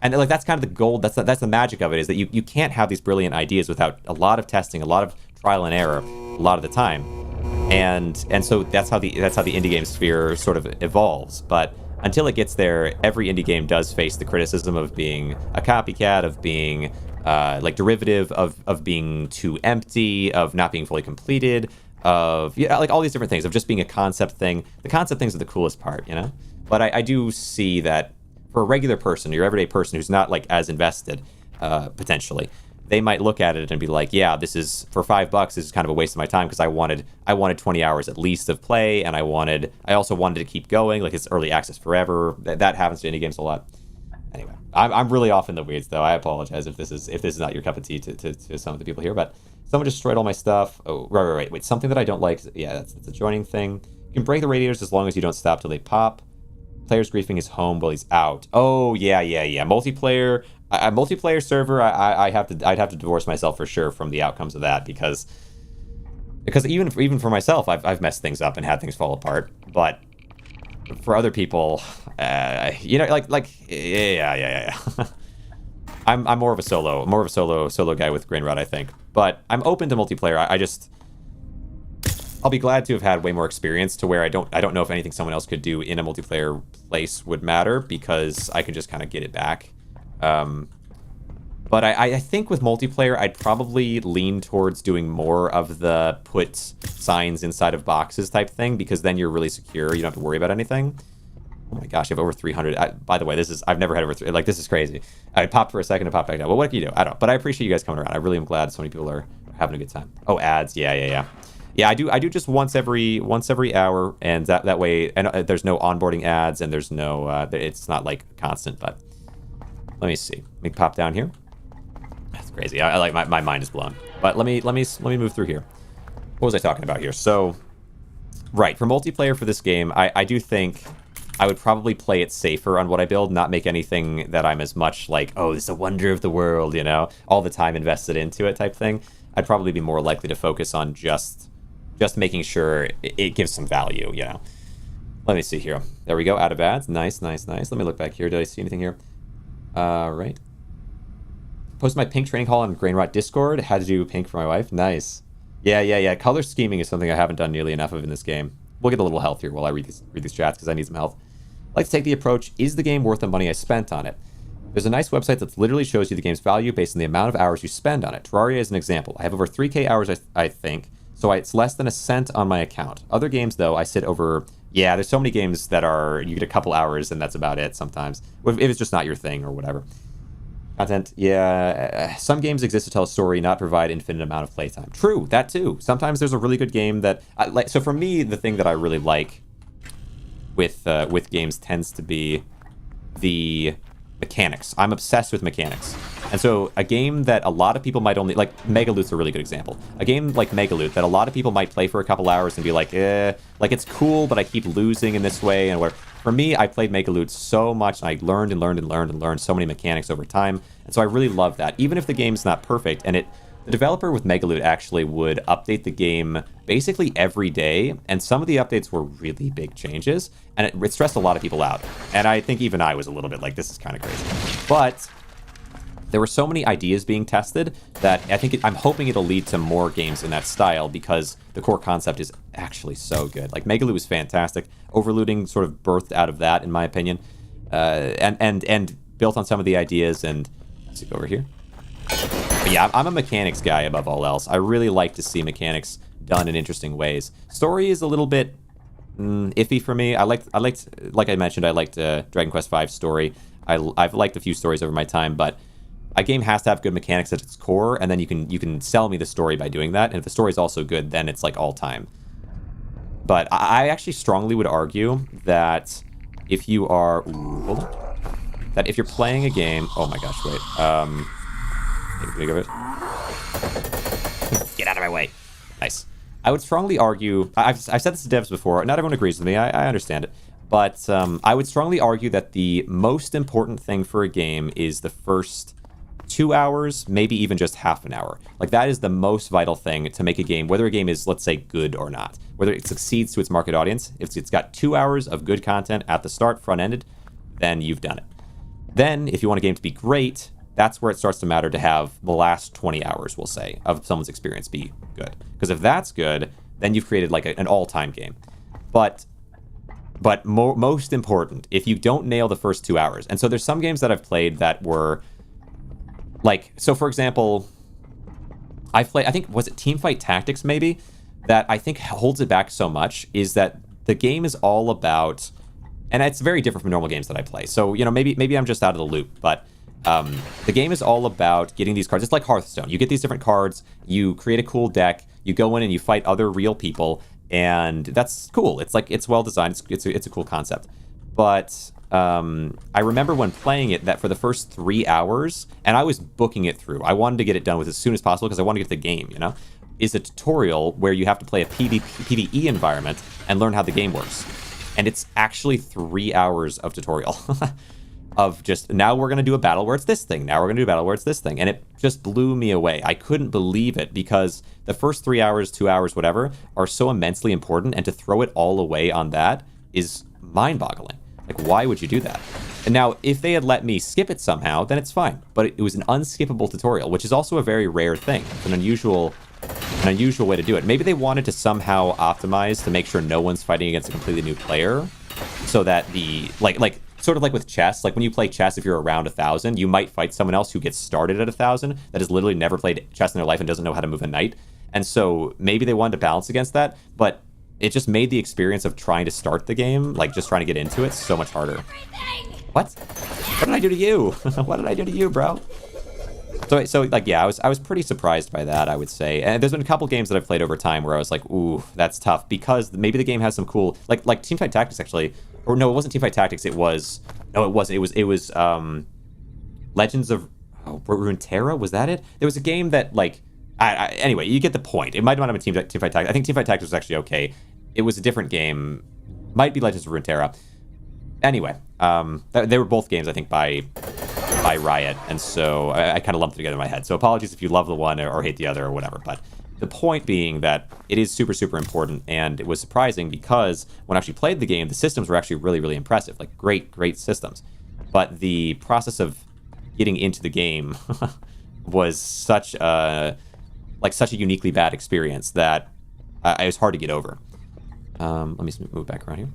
Speaker 1: And like, that's kind of the gold, that's the magic of it, is that you can't have these brilliant ideas without a lot of testing, a lot of trial and error, a lot of the time. And so that's how the indie game sphere sort of evolves. But until it gets there, every indie game does face the criticism of being a copycat, of being like derivative, of being too empty, of not being fully completed, of like all these different things, of just being a concept thing. The concept things are the coolest part, you know? But I do see that for a regular person, your everyday person who's not like as invested, potentially, they might look at it and be like, yeah, this is, for $5, this is kind of a waste of my time, because I wanted 20 hours at least of play, and I also wanted to keep going, like it's early access forever. That happens to indie games a lot. Anyway, I'm really off in the weeds though. I apologize if this is not your cup of tea to some of the people here, but someone just destroyed all my stuff. Oh, right. Wait, something that I don't like. Yeah, that's a joining thing. You can break the radiators as long as you don't stop till they pop. Player's griefing his home while he's out. Oh, yeah. Multiplayer, a multiplayer server, I'd have to divorce myself for sure from the outcomes of that, because even for myself, I've messed things up and had things fall apart. But for other people, you know, yeah. I'm more of a solo guy with Grainrot, I think. But I'm open to multiplayer. I'll be glad to have had way more experience to where I don't know if anything someone else could do in a multiplayer place would matter, because I can just kind of get it back. But I think with multiplayer, I'd probably lean towards doing more of the put signs inside of boxes type thing, because then you're really secure. You don't have to worry about anything. Oh my gosh, you have over 300. By the way, I've never had over 300. Like, this is crazy. I popped for a second and popped back down. Well, what can you do? I don't. But I appreciate you guys coming around. I really am glad so many people are having a good time. Oh, ads. Yeah. Yeah, I do just once every hour, and that way, and there's no onboarding ads, and there's no it's not like constant. But let me see. Let me pop down here. That's crazy. I like my mind is blown. But let me move through here. What was I talking about here? So, right, for multiplayer for this game, I do think I would probably play it safer on what I build, not make anything that I'm as much like, oh, this is a wonder of the world, you know, all the time invested into it type thing. I'd probably be more likely to focus on just making sure it gives some value, you know. Let me see here. There we go, out of ads. Nice. Let me look back here. Did I see anything here? Right. Posted my pink training hall on Grainrot Discord. Had to do pink for my wife. Nice. Yeah. Color scheming is something I haven't done nearly enough of in this game. We'll get a little health here while I read these chats, because I need some health. I like to take the approach, is the game worth the money I spent on it? There's a nice website that literally shows you the game's value based on the amount of hours you spend on it. Terraria is an example. I have over 3K hours, I think, so it's less than a cent on my account. Other games, though, I sit over... Yeah, there's so many games that are... You get a couple hours, and that's about it sometimes. If it's just not your thing or whatever. Content, yeah. Some games exist to tell a story, not provide infinite amount of playtime. True, that too. Sometimes there's a really good game that... So for me, the thing that I really like with games tends to be the mechanics. I'm obsessed with mechanics. And so a game that a lot of people might only... Like, Megaloot's a really good example. A game like Megaloot that a lot of people might play for a couple hours and be like, like, it's cool, but I keep losing in this way, and whatever. For me, I played Megaloot so much, and I learned so many mechanics over time. And so I really love that. Even if the game's not perfect, and the developer with Megaloot actually would update the game basically every day, and some of the updates were really big changes, and it stressed a lot of people out. And I think even I was a little bit like, this is kind of crazy. But there were so many ideas being tested that I think I'm hoping it'll lead to more games in that style, because the core concept is actually so good. Like, Megaloot was fantastic. Overlooting sort of birthed out of that, in my opinion, and built on some of the ideas. And let's go over here. But yeah, I'm a mechanics guy above all else. I really like to see mechanics done in interesting ways. Story is a little bit iffy for me. I liked, like I mentioned, I liked Dragon Quest V story. I've liked a few stories over my time, but a game has to have good mechanics at its core, and then you can sell me the story by doing that. And if the story is also good, then it's like all time. But I actually strongly would argue that if you are, that if you're playing a game, oh my gosh, wait, get out of my way. Nice. I would strongly argue, I've said this to devs before, not everyone agrees with me, I understand it, but I would strongly argue that the most important thing for a game is the first 2 hours, maybe even just half an hour. Like, that is the most vital thing to make a game, whether a game is, let's say, good or not, whether it succeeds to its market audience. If it's got 2 hours of good content at the start, front-ended, then you've done it. Then, if you want a game to be great, that's where it starts to matter to have the last 20 hours, we'll say, of someone's experience be good. Because if that's good, then you've created like an all-time game. But most important, if you don't nail the first 2 hours, and so there's some games that I've played that were like, so for example, I think, was it Teamfight Tactics maybe, that I think holds it back so much, is that the game is all about, and it's very different from normal games that I play. So, you know, maybe I'm just out of the loop, but the game is all about getting these cards. It's like Hearthstone. You get these different cards, you create a cool deck, you go in and you fight other real people, and that's cool. It's like, it's well designed. It's a cool concept. But I remember when playing it that for the first 3 hours, and I was booking it through, I wanted to get it done with as soon as possible because I wanted to get the game, you know, is a tutorial where you have to play a PvE environment and learn how the game works. And it's actually 3 hours of tutorial. Of just, now we're going to do a battle where it's this thing. Now we're going to do a battle where it's this thing. And it just blew me away. I couldn't believe it, because the first 3 hours, 2 hours, whatever, are so immensely important. And to throw it all away on that is mind-boggling. Like, why would you do that? And now, if they had let me skip it somehow, then it's fine. But it was an unskippable tutorial, which is also a very rare thing. It's an unusual way to do it. Maybe they wanted to somehow optimize to make sure no one's fighting against a completely new player, so that the, like, sort of like with chess, like when you play chess, if you're around 1,000, you might fight someone else who gets started at 1,000 that has literally never played chess in their life and doesn't know how to move a knight. And so maybe they wanted to balance against that, but it just made the experience of trying to start the game, like just trying to get into it, so much harder. What? What did I do to you? What did I do to you, bro? So like, yeah, I was pretty surprised by that, I would say. And there's been a couple games that I've played over time where I was like, ooh, that's tough, because maybe the game has some cool, like Teamfight Tactics actually, or no, it wasn't Teamfight Tactics. It was Legends of Runeterra. Was that it? There was a game that, like, anyway, you get the point. It might not have been Teamfight Tactics. I think Teamfight Tactics was actually okay. It was a different game. Might be Legends of Runeterra. Anyway, they were both games, I think, by Riot, and so I kind of lumped it together in my head. So apologies if you love the one or hate the other or whatever, but the point being that it is super, super important, and it was surprising because when I actually played the game, the systems were actually really, really impressive, like great systems. But the process of getting into the game was such a uniquely bad experience that it was hard to get over. Let me move back around here.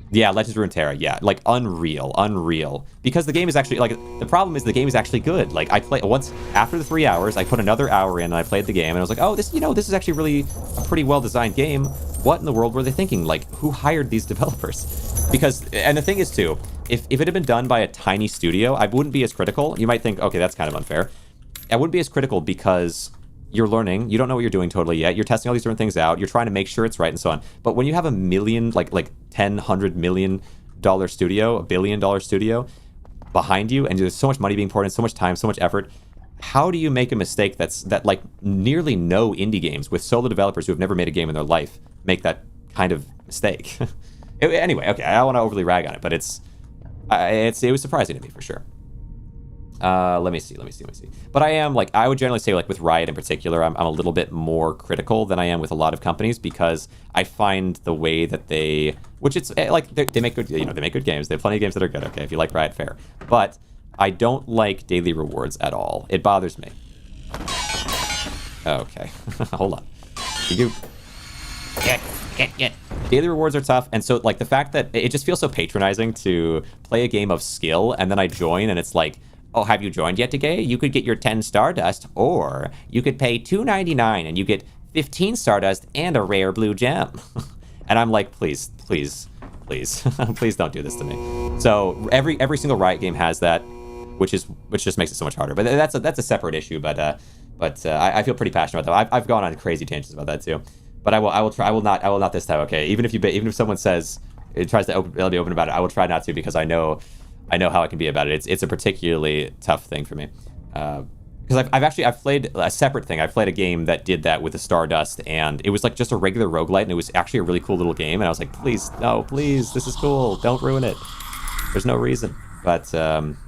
Speaker 1: Yeah, Legends of Runeterra, yeah, like unreal. Because the game is actually, like, the problem is the game is actually good. Like, I play once, after the 3 hours, I put another hour in and I played the game, and I was like, oh, this is actually really a pretty well-designed game. What in the world were they thinking? Like, who hired these developers? Because, and the thing is, too, if it had been done by a tiny studio, I wouldn't be as critical. You might think, okay, that's kind of unfair. I wouldn't be as critical because you're learning, you don't know what you're doing totally yet, you're testing all these different things out, you're trying to make sure it's right and so on. But when you have a million, like $100 million studio, $1 billion studio behind you, and there's so much money being poured in, so much time, so much effort, how do you make a mistake that like nearly no indie games with solo developers who have never made a game in their life make that kind of mistake? Anyway, okay, I don't want to overly rag on it, but it was surprising to me for sure. Let me see. But I am, like, I would generally say, like, with Riot in particular, I'm a little bit more critical than I am with a lot of companies, because I find the way that they, which it's, like, they make good, they make good games. They have plenty of games that are good, okay, if you like Riot, fair. But I don't like daily rewards at all. It bothers me. Okay, hold on. You get. Daily rewards are tough, and so, like, the fact that it just feels so patronizing to play a game of skill, and then I join, and it's like, oh, have you joined yet today? You could get your 10 Stardust, or you could pay $2.99 and you get 15 Stardust and a rare blue gem. And I'm like, please, please, please, please don't do this to me. So every single Riot game has that, which just makes it so much harder. But that's a separate issue. But I feel pretty passionate about that. I've gone on crazy tangents about that too. But I will not this time. Okay, even if someone says it tries to be open about it, I will try not to, because I know how I can be about it. It's a particularly tough thing for me. Because I've played a separate thing. I played a game that did that with the Stardust, and it was like just a regular roguelite, and it was actually a really cool little game, and I was like, please, no, please, this is cool. Don't ruin it. There's no reason. But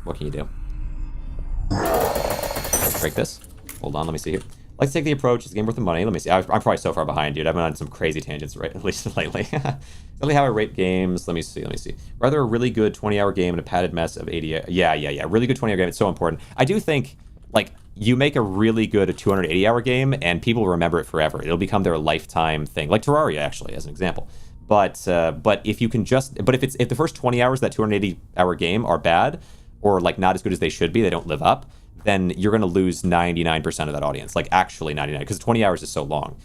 Speaker 1: what can you do? Let's break this. Hold on, let me see here. Let's take the approach. It's a game worth the money. Let me see. I'm probably so far behind, dude. I've been on some crazy tangents, right? At least lately. Really how I rate games. Let me see. Rather a really good 20-hour game and a padded mess of 80. Yeah. Really good 20-hour game. It's so important. I do think, like, you make a really good 280-hour game, and people remember it forever. It'll become their lifetime thing. Like Terraria, actually, as an example. But if you can if the first 20 hours of that 280-hour game are bad, or like not as good as they should be, they don't live up, then you're going to lose 99% of that audience. Like, actually 99, because 20 hours is so long.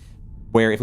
Speaker 1: Where if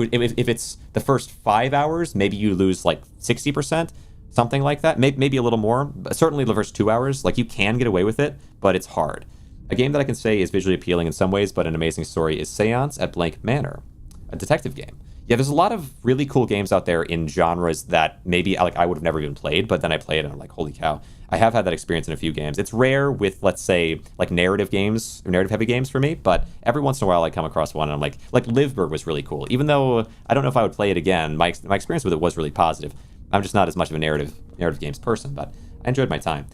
Speaker 1: it's the first 5 hours, maybe you lose like 60%, something like that. Maybe a little more. But certainly the first 2 hours, like, you can get away with it, but it's hard. A game that I can say is visually appealing in some ways, but an amazing story, is Seance at Blank Manor, a detective game. Yeah, there's a lot of really cool games out there in genres that maybe like I would have never even played, but then I play it and I'm like, holy cow. I have had that experience in a few games. It's rare with, let's say, like narrative games, or narrative-heavy games for me, but every once in a while I come across one and I'm like Liveberg was really cool. Even though I don't know if I would play it again, my experience with it was really positive. I'm just not as much of a narrative games person, but I enjoyed my time.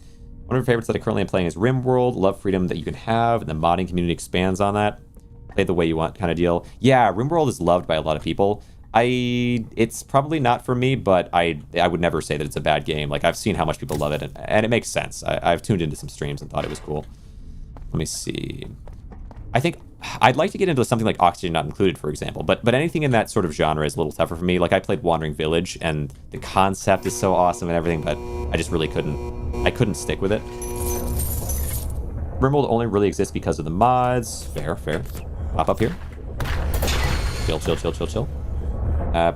Speaker 1: One of my favorites that I currently am playing is RimWorld. Love freedom that you can have, and the modding community expands on that. Play the way you want kind of deal. Yeah, RimWorld is loved by a lot of people. It's probably not for me, but I would never say that it's a bad game. Like, I've seen how much people love it, and it makes sense. I've tuned into some streams and thought it was cool. Let me see. I think I'd like to get into something like Oxygen Not Included, for example, but anything in that sort of genre is a little tougher for me. Like, I played Wandering Village, and the concept is so awesome and everything, but I just really couldn't stick with it. RimWorld only really exists because of the mods. Fair. Pop up here. Chill.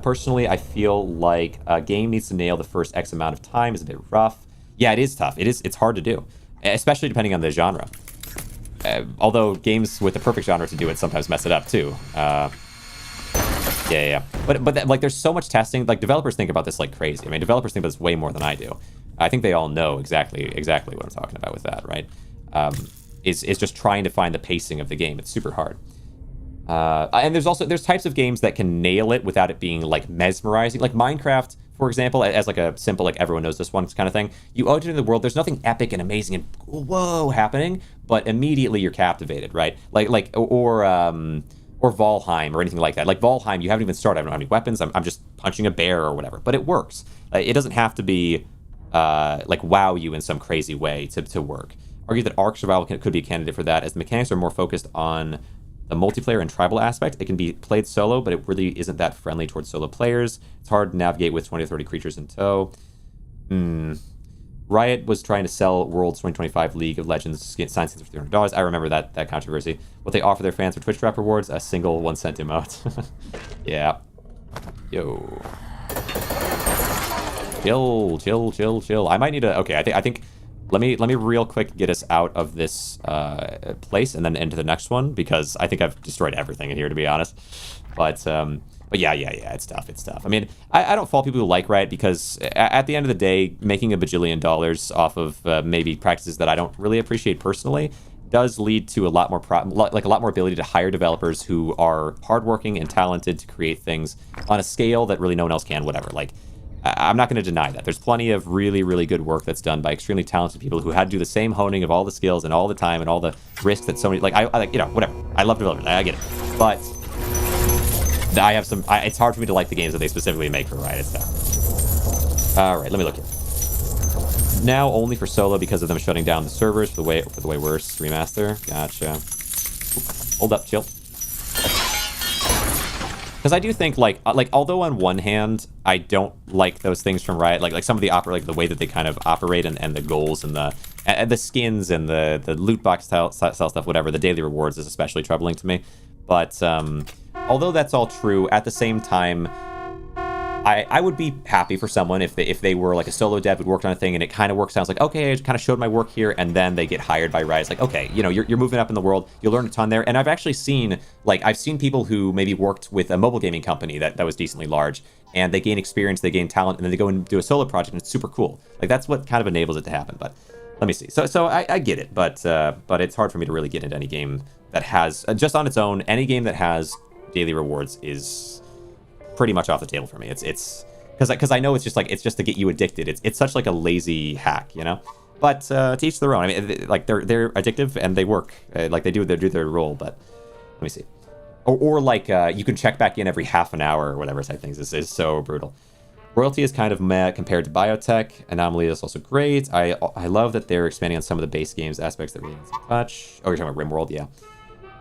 Speaker 1: Personally, I feel like a game needs to nail the first X amount of time. Is a bit rough. Yeah, it is tough. It's hard to do, especially depending on the genre. Although games with the perfect genre to do it sometimes mess it up too. Yeah. But like, there's so much testing. Like, developers think about this like crazy. I mean, developers think about this way more than I do. I think they all know exactly what I'm talking about with that, right? Is just trying to find the pacing of the game. It's super hard. And there's types of games that can nail it without it being like mesmerizing. Like Minecraft, for example, as like a simple, like everyone knows this one kind of thing. You enter into the world, there's nothing epic and amazing and whoa happening, but immediately you're captivated, right? Or Valheim or anything like that. Like Valheim, you haven't even started. I don't have any weapons. I'm just punching a bear or whatever, but it works. It doesn't have to be like wow you in some crazy way to work. Argue that Ark Survival could be a candidate for that, as the mechanics are more focused on the multiplayer and tribal aspect. It can be played solo, but it really isn't that friendly towards solo players. It's hard to navigate with 20 or 30 creatures in tow. Riot was trying to sell Worlds 2025 League of Legends sign skins for $300. I remember that controversy. What they offer their fans for Twitch drop rewards? A single 1 cent emote. Yeah. Yo. Chill. I might need to... Okay, I think... Let me real quick get us out of this place and then into the next one, because I think I've destroyed everything in here, to be honest. But yeah, it's tough. I mean, I don't fault people who like Riot, because at the end of the day, making a bajillion dollars off of maybe practices that I don't really appreciate personally does lead to a lot more ability to hire developers who are hardworking and talented to create things on a scale that really no one else can. Whatever, like. I'm not going to deny that. There's plenty of really, really good work that's done by extremely talented people who had to do the same honing of all the skills and all the time and all the risks that so many, like, I like, you know, whatever. I love development. I get it. But I have some, it's hard for me to like the games that they specifically make for Riot. It's tough. All right, let me look here. Now only for solo because of them shutting down the servers for the way worse remaster. Gotcha. Hold up, chill. Because I do think, like although on one hand I don't like those things from Riot, like some of the like the way that they kind of operate and the goals and the skins and the loot box style stuff, whatever, the daily rewards is especially troubling to me. But although that's all true, at the same time, I would be happy for someone if they were like a solo dev who worked on a thing and it kind of works out. It's like, okay, I kind of showed my work here, and then they get hired by Riot. It's like, okay, you know, you're moving up in the world, you'll learn a ton there. And I've actually seen, I've seen people who maybe worked with a mobile gaming company that was decently large, and they gain experience, they gain talent, and then they go and do a solo project, and it's super cool. Like, that's what kind of enables it to happen. But let me see. So I get it, but it's hard for me to really get into any game that has, just on its own, any game that has daily rewards is pretty much off the table for me. It's because I know it's just to get you addicted. It's such like a lazy hack, you know. But to each their own. I mean, like they're addictive and they work. Like they do their role. But let me see. Or like you can check back in every half an hour or whatever type things. This is so brutal. Royalty is kind of meh compared to biotech. Anomaly is also great. I love that they're expanding on some of the base games aspects that we didn't touch. Oh, you're talking about RimWorld, yeah.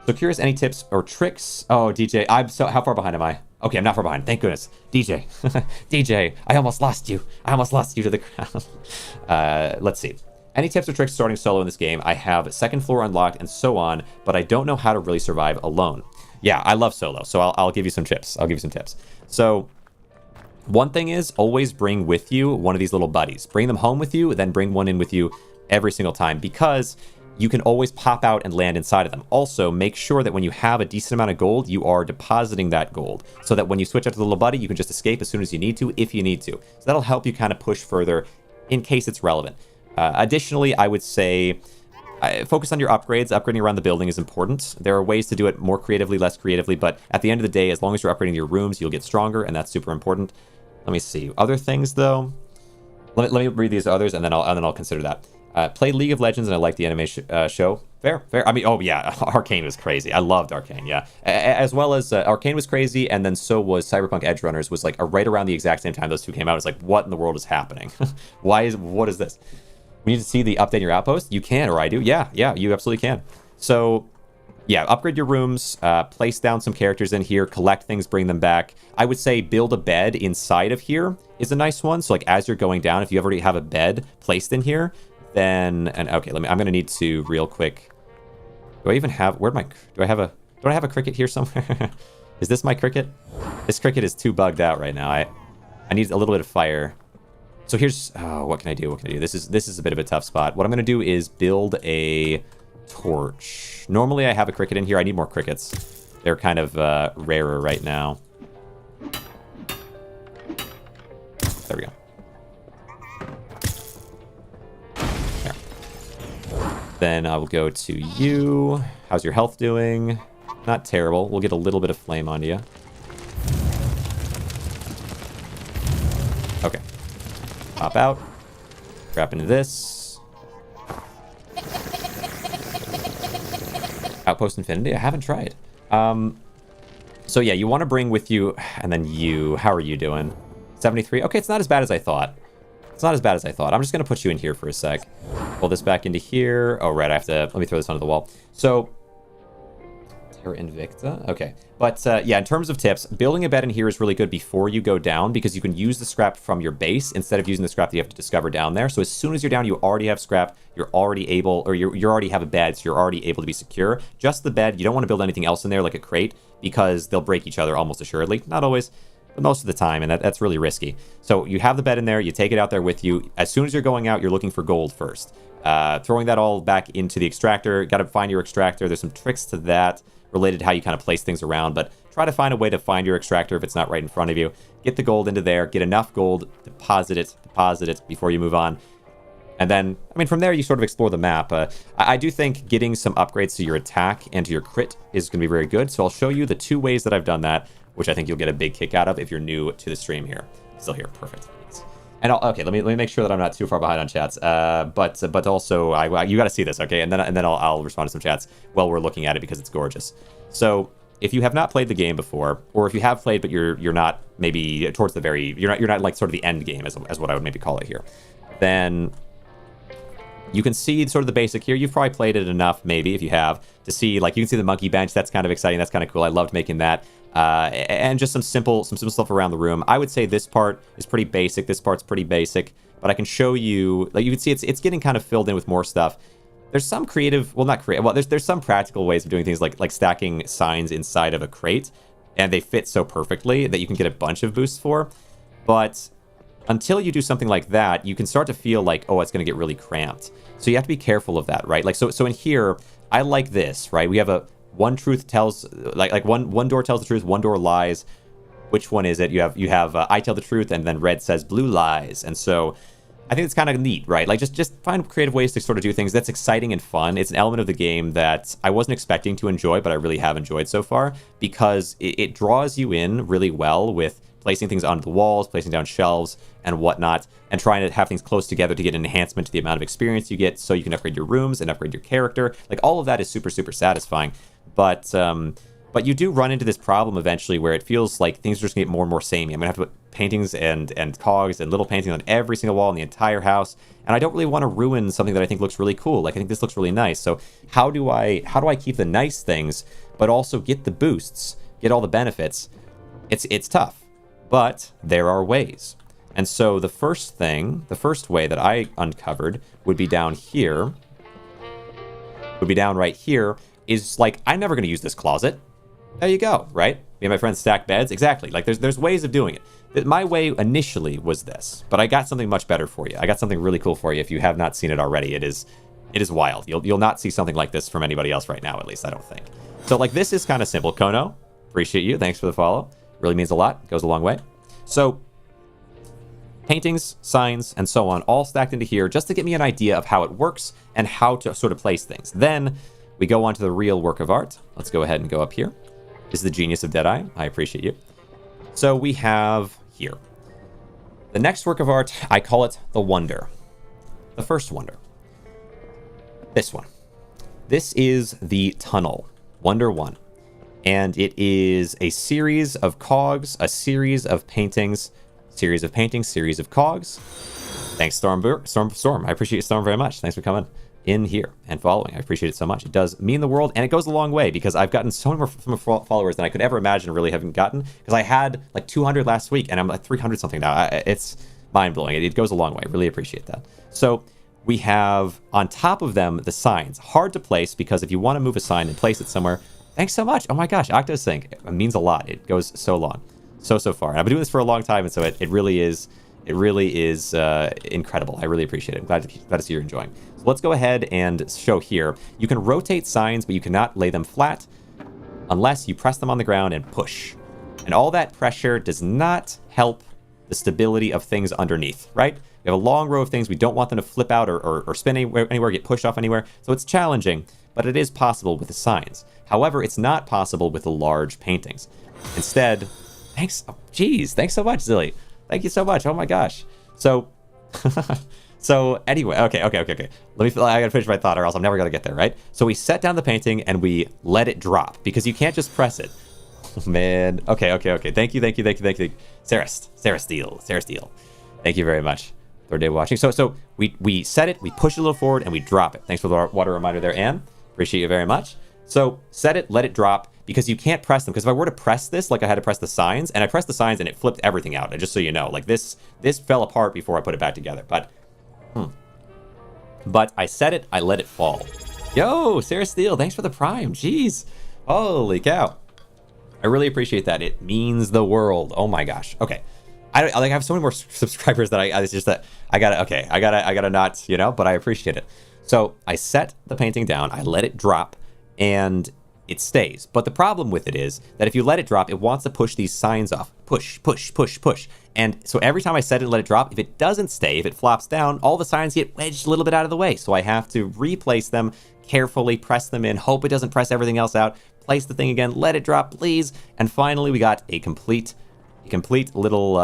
Speaker 1: So curious, any tips or tricks? Oh, DJ, how far behind am I? Okay, I'm not far behind. Thank goodness. DJ. DJ, I almost lost you. I almost lost you to the ground. Let's see. Any tips or tricks starting solo in this game? I have second floor unlocked and so on, but I don't know how to really survive alone. Yeah, I love solo, so I'll give you some tips. So one thing is always bring with you one of these little buddies. Bring them home with you, then bring one in with you every single time, because you can always pop out and land inside of them. Also, make sure that when you have a decent amount of gold, you are depositing that gold, so that when you switch out to the little buddy, you can just escape as soon as you need to, if you need to. So that'll help you kind of push further in case it's relevant. Additionally, I would say focus on your upgrades. Upgrading around the building is important. There are ways to do it more creatively, less creatively, but at the end of the day, as long as you're upgrading your rooms, you'll get stronger, and that's super important. Let me see. Other things, though. Let me read these others, and then I'll consider that. Played League of Legends, and I like the anime show. Fair. I mean, oh yeah, Arcane was crazy. I loved Arcane, yeah. As well as Arcane was crazy, and then so was Cyberpunk Edge Runners, was like right around the exact same time those two came out. It's like, what in the world is happening? What is this? We need to see the update in your Outpost? You can, or I do. Yeah, you absolutely can. So, yeah, upgrade your rooms, place down some characters in here, collect things, bring them back. I would say build a bed inside of here is a nice one. So, like, as you're going down, if you already have a bed placed in here, then, and okay, I'm going to need to real quick. Do I even have, don't I have a cricket here somewhere? Is this my cricket? This cricket is too bugged out right now. I need a little bit of fire. So here's, what can I do? This is a bit of a tough spot. What I'm going to do is build a torch. Normally I have a cricket in here. I need more crickets. They're kind of rarer right now. There we go. There. Then I will go to you. How's your health doing? Not terrible. We'll get a little bit of flame onto you. Okay. Pop out. Drop into this. Outpost Infinity? I haven't tried. So yeah, you want to bring with you, and then you, how are you doing? 73? Okay, it's not as bad as I thought. I'm just going to put you in here for a sec. Pull this back into here. Oh, right, let me throw this onto the wall. So, Terra Invicta. Okay. But yeah, in terms of tips, building a bed in here is really good before you go down, because you can use the scrap from your base instead of using the scrap that you have to discover down there. So as soon as you're down, you already have scrap. You're already able, or you already have a bed, so you're already able to be secure. Just the bed. You don't want to build anything else in there like a crate, because they'll break each other almost assuredly. Not always, but most of the time, and that's really risky. So you have the bed in there. You take it out there with you. As soon as you're going out, you're looking for gold first. Throwing that all back into the extractor. Got to find your extractor. There's some tricks to that related to how you kind of place things around, but try to find a way to find your extractor if it's not right in front of you. Get the gold into there, get enough gold, deposit it before you move on. And then, I mean, from there, you sort of explore the map. I do think getting some upgrades to your attack and to your crit is going to be very good. So I'll show you the 2 ways that I've done that, which I think you'll get a big kick out of if you're new to the stream here. Still here, perfect. And okay, let me make sure that I'm not too far behind on chats. But also, you got to see this, okay? And then I'll respond to some chats while we're looking at it because it's gorgeous. So if you have not played the game before, or if you have played but you're not maybe towards the very you're not like sort of the end game as what I would maybe call it here, then you can see sort of the basic here. You've probably played it enough, maybe if you have, to see like you can see the monkey bench. That's kind of exciting. That's kind of cool. I loved making that. And just some simple stuff around the room. I would say this part is pretty basic. This part's pretty basic, but I can show you, like you can see it's getting kind of filled in with more stuff. There's some creative, well, not creative, well, there's some practical ways of doing things like stacking signs inside of a crate, and they fit so perfectly that you can get a bunch of boosts for. But until you do something like that, you can start to feel like, oh, it's going to get really cramped. So you have to be careful of that, right? Like so in here, I like this, right? We have a one truth tells, like one door tells the truth, one door lies. Which one is it? You have I tell the truth, and then red says blue lies. And so I think it's kind of neat, right? Like just find creative ways to sort of do things. That's exciting and fun. It's an element of the game that I wasn't expecting to enjoy, but I really have enjoyed so far because it draws you in really well with placing things onto the walls, placing down shelves and whatnot, and trying to have things close together to get an enhancement to the amount of experience you get so you can upgrade your rooms and upgrade your character. Like all of that is super, super satisfying. But you do run into this problem eventually where it feels like things are just going to get more and more samey. I'm going to have to put paintings and cogs and little paintings on every single wall in the entire house. And I don't really want to ruin something that I think looks really cool. Like I think this looks really nice. So how do I keep the nice things, but also get the boosts, get all the benefits? It's tough, but there are ways. And so the first way that I uncovered would be down here. Would be down right here. Is like, I'm never going to use this closet. There you go, right? Me and my friends stack beds. Exactly. Like, there's ways of doing it. My way initially was this, but I got something much better for you. I got something really cool for you if you have not seen it already. It is wild. You'll not see something like this from anybody else right now, at least I don't think. So, like, this is kind of simple. Kono, appreciate you. Thanks for the follow. Really means a lot. Goes a long way. So, paintings, signs, and so on, all stacked into here just to get me an idea of how it works and how to sort of place things. Then we go on to the real work of art. Let's go ahead and go up here. This is the genius of Deadeye. I appreciate you. So we have here. The next work of art, I call it the wonder. The first wonder. This one. This is the tunnel. Wonder 1. And it is a series of cogs, a series of paintings, series of cogs. Thanks, Storm. I appreciate you, Storm, very much. Thanks for coming in here and following. I appreciate it so much. It does mean the world, and it goes a long way because I've gotten so many more followers than I could ever imagine really having gotten, because I had like 200 last week and I'm like 300 something now. It's mind-blowing. It goes a long way. Really appreciate that. So we have on top of them the signs. Hard to place because if you want to move a sign and place it somewhere, thanks so much. Oh my gosh, OctoSync. It means a lot. It goes so long. So far. And I've been doing this for a long time, and so it really is incredible. I really appreciate it. I'm glad to see you're enjoying. So let's go ahead and show here. You can rotate signs, but you cannot lay them flat unless you press them on the ground and push. And all that pressure does not help the stability of things underneath, right? We have a long row of things. We don't want them to flip out or spin anywhere, get pushed off anywhere. So it's challenging, but it is possible with the signs. However, it's not possible with the large paintings. Instead, thanks. Oh, geez, thanks so much, Zilly. Thank you so much. Oh my gosh. So, so anyway, okay. I gotta finish my thought or else I'm never gonna get there, right? So we set down the painting and we let it drop because you can't just press it. Oh, man. Okay. Thank you. Sarah Steele. Thank you very much. Third day watching. So we set it, we push it a little forward, and we drop it. Thanks for the water reminder there, Anne. Appreciate you very much. So set it, let it drop, because you can't press them. Because if I were to press this, like I had to press the signs, and I pressed the signs and it flipped everything out. And just so you know, like this fell apart before I put it back together. But I set it, I let it fall. Yo, Sarah Steele, thanks for the prime. Jeez. Holy cow. I really appreciate that. It means the world. Oh my gosh. Okay. I have so many more subscribers that I gotta not, but I appreciate it. So I set the painting down, I let it drop, and it stays. But the problem with it is that if you let it drop, it wants to push these signs off. Push. And so every time I set it and let it drop, if it doesn't stay, if it flops down, all the signs get wedged a little bit out of the way. So I have to replace them carefully, press them in, hope it doesn't press everything else out, place the thing again, let it drop, please. And finally, we got a complete a complete little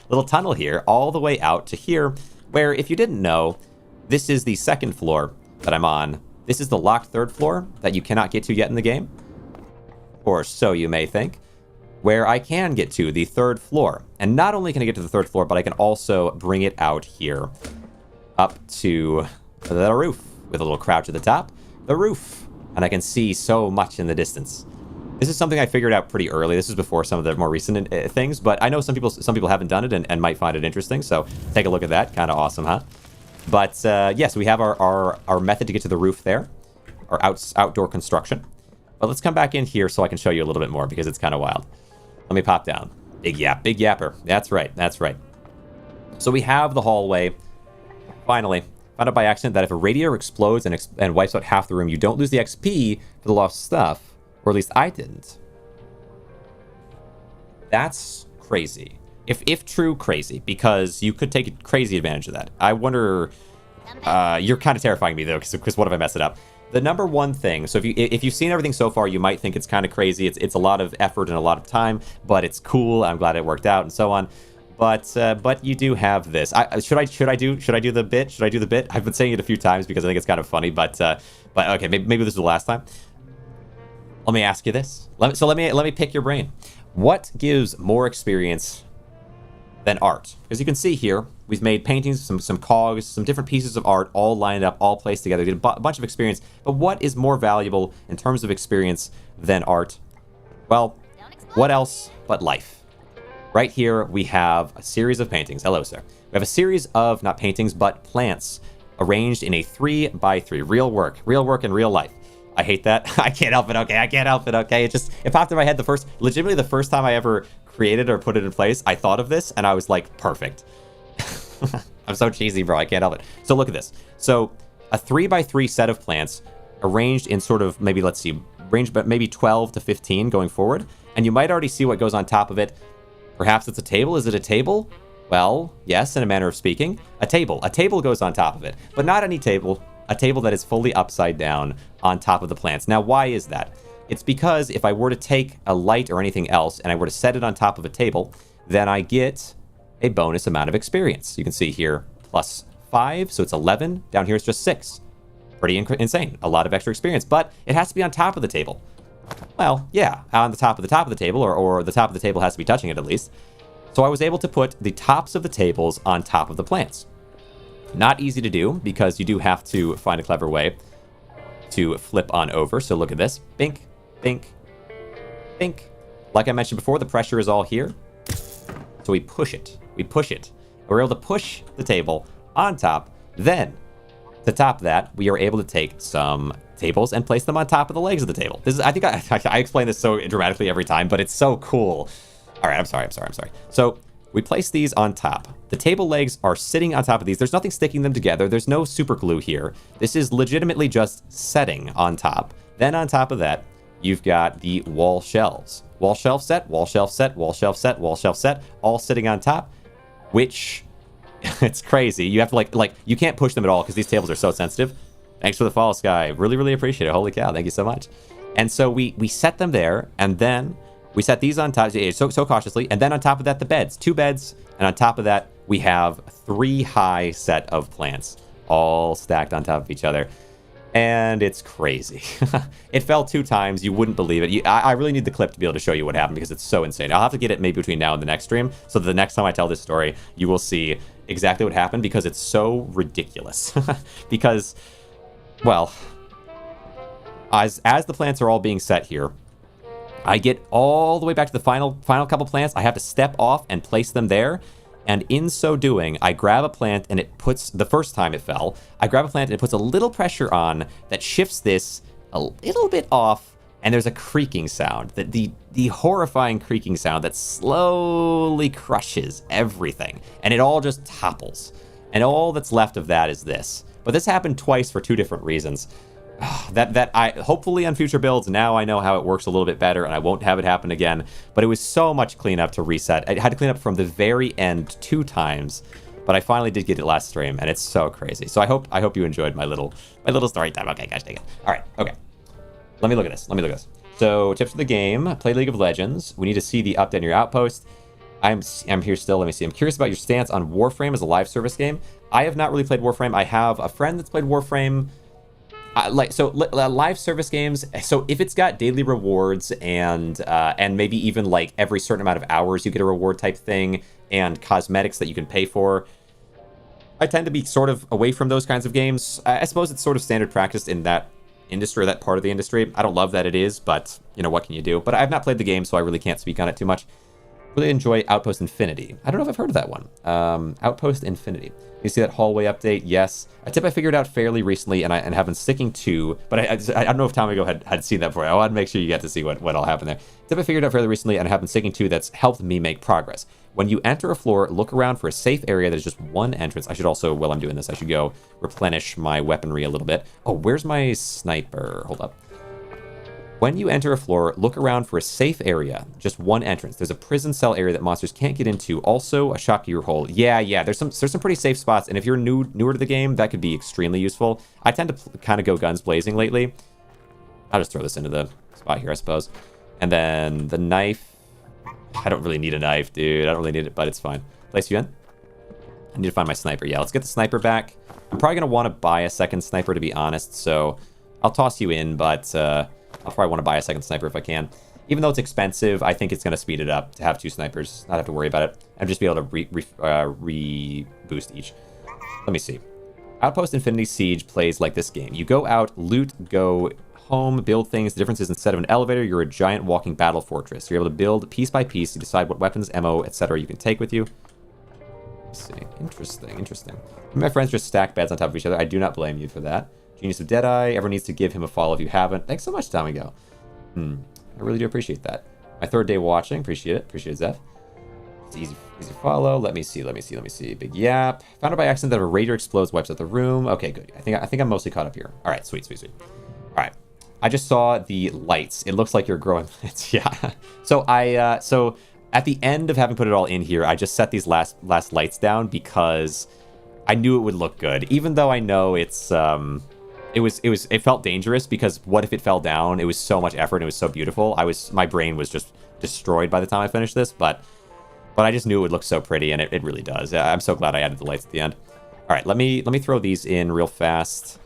Speaker 1: little tunnel here, all the way out to here, where, if you didn't know, this is the second floor that I'm on. This is the locked third floor that you cannot get to yet in the game, or so you may think, where I can get to the third floor. And not only can I get to the third floor, but I can also bring it out here up to the roof with a little crouch at the top. The roof. And I can see so much in the distance. This is something I figured out pretty early. This is before some of the more recent things, but I know some people haven't done it and might find it interesting, so take a look at that. Kind of awesome, huh? But yes, we have our method to get to the roof there, our outdoor construction. But let's come back in here so I can show you a little bit more, because it's kind of wild. Let me pop down. Big yapper. That's right. So we have the hallway. Finally, found out by accident that if a radiator explodes and wipes out half the room, you don't lose the XP for the lost stuff. Or at least I didn't. That's crazy. If true, crazy. Because you could take crazy advantage of that. I wonder... you're kind of terrifying me, though, because what if I mess it up? The number one thing, so if you've seen everything so far, you might think it's kind of crazy. It's a lot of effort and a lot of time, but it's cool. I'm glad it worked out and so on. But you do have this. Should I do the bit? I've been saying it a few times because I think it's kind of funny. But okay, maybe this is the last time. Let me ask you this. Let me pick your brain. What gives more experience than art? Because you can see here, we've made paintings, some cogs, some different pieces of art, all lined up, all placed together. You get a bunch of experience. But what is more valuable in terms of experience than art? Well, what else but life? Right here, we have a series of paintings. Hello, sir. We have a series of, not paintings, but plants arranged in a 3x3. Real work in real life. I hate that. I can't help it, okay? It popped in my head legitimately the first time I ever created or put it in place, I thought of this, and I was like, perfect. I'm so cheesy, bro. I can't help it. So look at this. So a 3x3 set of plants arranged in sort of, maybe, let's see, range, but maybe 12 to 15 going forward. And you might already see what goes on top of it. Perhaps it's a table. Is it a table? Well, yes, in a manner of speaking. A table. A table goes on top of it, but not any table. A table that is fully upside down on top of the plants. Now, why is that? It's because if I were to take a light or anything else and I were to set it on top of a table, then I get a bonus amount of experience. You can see here +5, so it's 11. Down here it's just 6. Pretty insane. A lot of extra experience, but it has to be on top of the table. Well, yeah, on the top of the table, or the top of the table has to be touching it at least. So I was able to put the tops of the tables on top of the plants. Not easy to do, because you do have to find a clever way to flip on over. So look at this. Bink, bink, bink. Like I mentioned before, the pressure is all here. So we push it. We're able to push the table on top. Then, to top that, we are able to take some tables and place them on top of the legs of the table. This is, I think I explain this so dramatically every time, but it's so cool. All right, I'm sorry. So we place these on top. The table legs are sitting on top of these. There's nothing sticking them together. There's no super glue here. This is legitimately just setting on top. Then on top of that, you've got the wall shelves. Wall shelf set, wall shelf set, wall shelf set, wall shelf set, all sitting on top, which it's crazy. You have to like you can't push them at all because these tables are so sensitive. Thanks for the follow, Sky. Really appreciate it. Holy cow, thank you so much. And so we set them there, and then we set these on top so cautiously, and then on top of that, the beds. 2 beds, and on top of that, we have 3 high set of plants, all stacked on top of each other. And it's crazy. It fell 2 times. You wouldn't believe it. I really need the clip to be able to show you what happened because it's so insane. I'll have to get it maybe between now and the next stream, so that the next time I tell this story, you will see exactly what happened because it's so ridiculous. Because, well, as the plants are all being set here, I get all the way back to the final couple plants. I have to step off and place them there. And in so doing, I grab a plant and it puts, the first time it fell, I grab a plant and it puts a little pressure on that shifts this a little bit off, and there's a creaking sound, the horrifying creaking sound that slowly crushes everything, and it all just topples. And all that's left of that is this. But this happened twice for 2 different reasons. That I hopefully on future builds now I know how it works a little bit better and I won't have it happen again, but it was so much cleanup to reset. I had to clean up from the very end 2 times, but I finally did get it last stream and it's so crazy. So I hope you enjoyed my little story time. Okay, guys, take it. All right, okay. Let me look at this. So tips for the game: play League of Legends. We need to see the update in your outpost. I'm here still. Let me see. I'm curious about your stance on Warframe as a live service game. I have not really played Warframe. I have a friend that's played Warframe. Live service games. So if it's got daily rewards and maybe even like every certain amount of hours you get a reward type thing and cosmetics that you can pay for, I tend to be sort of away from those kinds of games. I suppose it's sort of standard practice in that industry, or that part of the industry. I don't love that it is, but you know, what can you do? But I've not played the game, so I really can't speak on it too much. Really enjoy Outpost Infinity. I don't know if I've heard of that one. Outpost Infinity. You see that hallway update? Yes. A tip I figured out fairly recently and have been sticking to, but I don't know if Tommy Go had seen that before. I want to make sure you get to see what all happened there. Tip I figured out fairly recently and have been sticking to that's helped me make progress. When you enter a floor, look around for a safe area that is just one entrance. I should also, while I'm doing this, I should go replenish my weaponry a little bit. Oh, where's my sniper? Hold up. When you enter a floor, look around for a safe area, just one entrance. There's a prison cell area that monsters can't get into. Also, a shopkeeper hole. Yeah. There's some pretty safe spots, and if you're newer to the game, that could be extremely useful. I tend to kind of go guns blazing lately. I'll just throw this into the spot here, I suppose. And then the knife. I don't really need a knife, dude. I don't really need it, but it's fine. Place you in. I need to find my sniper. Yeah, let's get the sniper back. I'm probably going to want to buy a second sniper, to be honest, so I'll toss you in, but I'll probably want to buy a second sniper if I can. Even though it's expensive, I think it's going to speed it up to have two snipers. Not have to worry about it. And just be able to re-boost each. Let me see. Outpost Infinity Siege plays like this game. You go out, loot, go home, build things. The difference is instead of an elevator, you're a giant walking battle fortress. You're able to build piece by piece. You decide what weapons, ammo, etc. you can take with you. Let's see. Interesting. My friends just stack beds on top of each other. I do not blame you for that. Genius of Deadeye. Everyone needs to give him a follow if you haven't. Thanks so much, Tommy Go. I really do appreciate that. My third day watching. Appreciate it. Appreciate it, Zeph. It's easy follow. Let me see. Big yap. Found out by accident that a raider explodes, wipes out the room. Okay, good. I think I'm mostly caught up here. All right, sweet. All right. I just saw the lights. It looks like you're growing lights. Yeah. So so at the end of having put it all in here, I just set these last lights down because I knew it would look good, even though I know it's it felt dangerous because what if it fell down? It was so much effort and it was so beautiful. My brain was just destroyed by the time I finished this, but I just knew it would look so pretty, and it really does. I'm so glad I added the lights at the end. All right, let me throw these in real fast.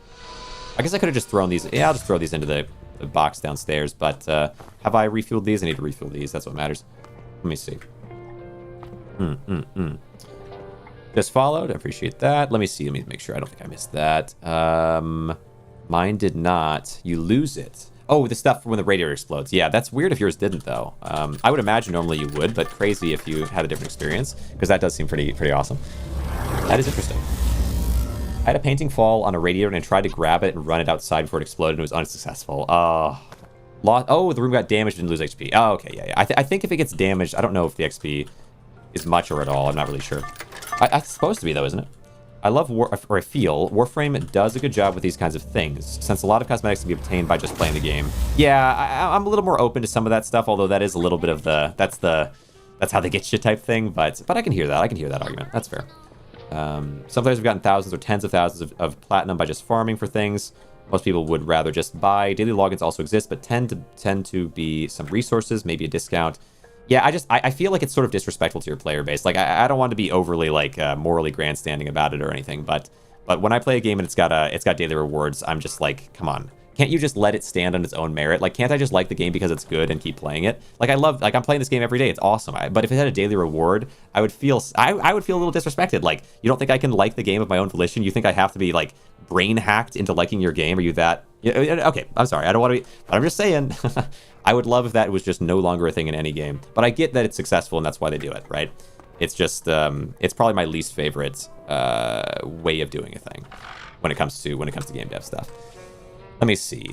Speaker 1: I guess I could have just thrown these. Yeah, I'll just throw these into the box downstairs, but have I refueled these? I need to refuel these. That's what matters. Let me see. Just followed. I appreciate that. Let me see. Let me make sure. I don't think I missed that. Mine did not. You lose it. Oh, the stuff when the radiator explodes. Yeah, that's weird if yours didn't, though. I would imagine normally you would, but crazy if you had a different experience, because that does seem pretty awesome. That is interesting. I had a painting fall on a radiator and I tried to grab it and run it outside before it exploded and it was unsuccessful. Oh, the room got damaged and lose XP. Oh, okay, yeah. I think if it gets damaged, I don't know if the XP is much or at all. I'm not really sure. It's supposed to be, though, isn't it? I feel Warframe does a good job with these kinds of things, since a lot of cosmetics can be obtained by just playing the game. Yeah, I'm a little more open to some of that stuff, although that is a little bit of that's how they get you type thing, but I can hear that. I can hear that argument. That's fair. Some players have gotten thousands or tens of thousands of platinum by just farming for things. Most people would rather just buy. Daily logins also exist, but tend to be some resources, maybe a discount. Yeah, I feel like it's sort of disrespectful to your player base. Like, I don't want to be overly, like, morally grandstanding about it or anything, but when I play a game and it's got daily rewards, I'm just like, come on. Can't you just let it stand on its own merit? Like, can't I just like the game because it's good and keep playing it? Like, I'm playing this game every day. It's awesome. But if it had a daily reward, I would feel a little disrespected. Like, you don't think I can like the game of my own volition? You think I have to be, like, brain hacked into liking your game? Are you that... Okay, I'm sorry. I don't want to be... But I'm just saying... I would love if that was just no longer a thing in any game. But I get that it's successful and that's why they do it, right? It's just... it's probably my least favorite way of doing a thing when it comes to game dev stuff. Let me see.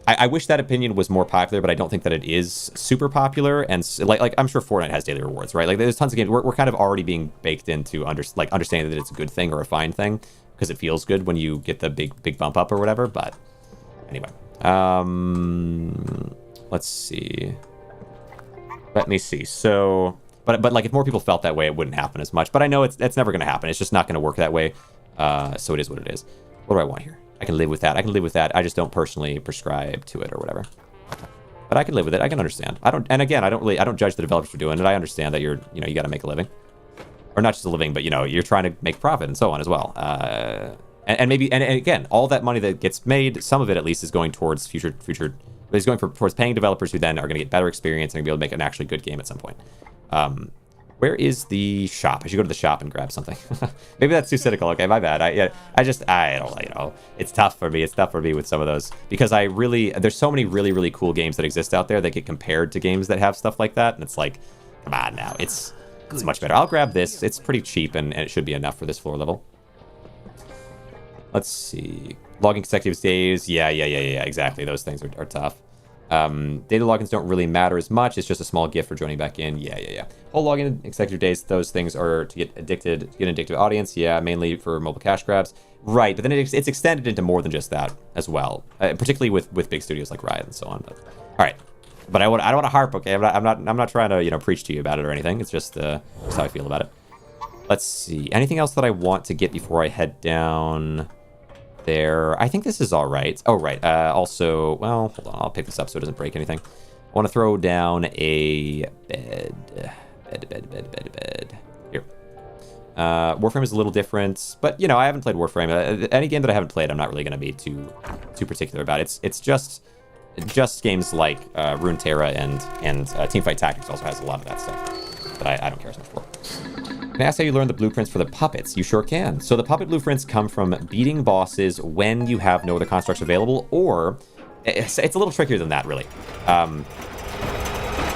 Speaker 1: I wish that opinion was more popular, but I don't think that it is super popular. And like I'm sure Fortnite has daily rewards, right? Like there's tons of games. We're kind of already being baked into understanding that it's a good thing or a fine thing because it feels good when you get the big bump up or whatever. But anyway, let's see. Let me see. So, but like if more people felt that way, it wouldn't happen as much. But I know it's never going to happen. It's just not going to work that way. So it is what it is. What do I want here? I can live with that. I just don't personally prescribe to it or whatever. But I can live with it. I can understand. And again, I don't judge the developers for doing it. I understand that you got to make a living. Or not just a living, but, you're trying to make profit and so on as well. And again, all that money that gets made, some of it at least is going towards is going towards paying developers who then are going to get better experience and be able to make an actually good game at some point. Where is the shop? I should go to the shop and grab something. Maybe that's too cynical. Okay, my bad. I don't, it's tough for me. It's tough for me with some of those because there's so many really, really cool games that exist out there that get compared to games that have stuff like that. And it's like, come on now. It's much better. I'll grab this. It's pretty cheap and it should be enough for this floor level. Let's see. Logging consecutive days. Yeah, exactly. Those things are tough. Data logins don't really matter as much. It's just a small gift for joining back in. Yeah. Whole login consecutive days. Those things are to get an addictive audience. Yeah, mainly for mobile cash grabs. Right, but then it's extended into more than just that as well. Particularly with big studios like Riot and so on. But, all right. But I don't want to harp. Okay, I'm not trying to preach to you about it or anything. It's just how I feel about it. Let's see. Anything else that I want to get before I head down there? I think this is all right. Oh, right. Also, well, hold on. I'll pick this up so it doesn't break anything. I want to throw down a bed. Here. Warframe is a little different, but I haven't played Warframe. Any game that I haven't played, I'm not really going to be too particular about. It's just games like Runeterra and Teamfight Tactics also has a lot of that stuff that I don't care as much for. Can I ask how you learn the blueprints for the puppets? You sure can. So the puppet blueprints come from beating bosses when you have no other constructs available, or it's a little trickier than that, really. I'm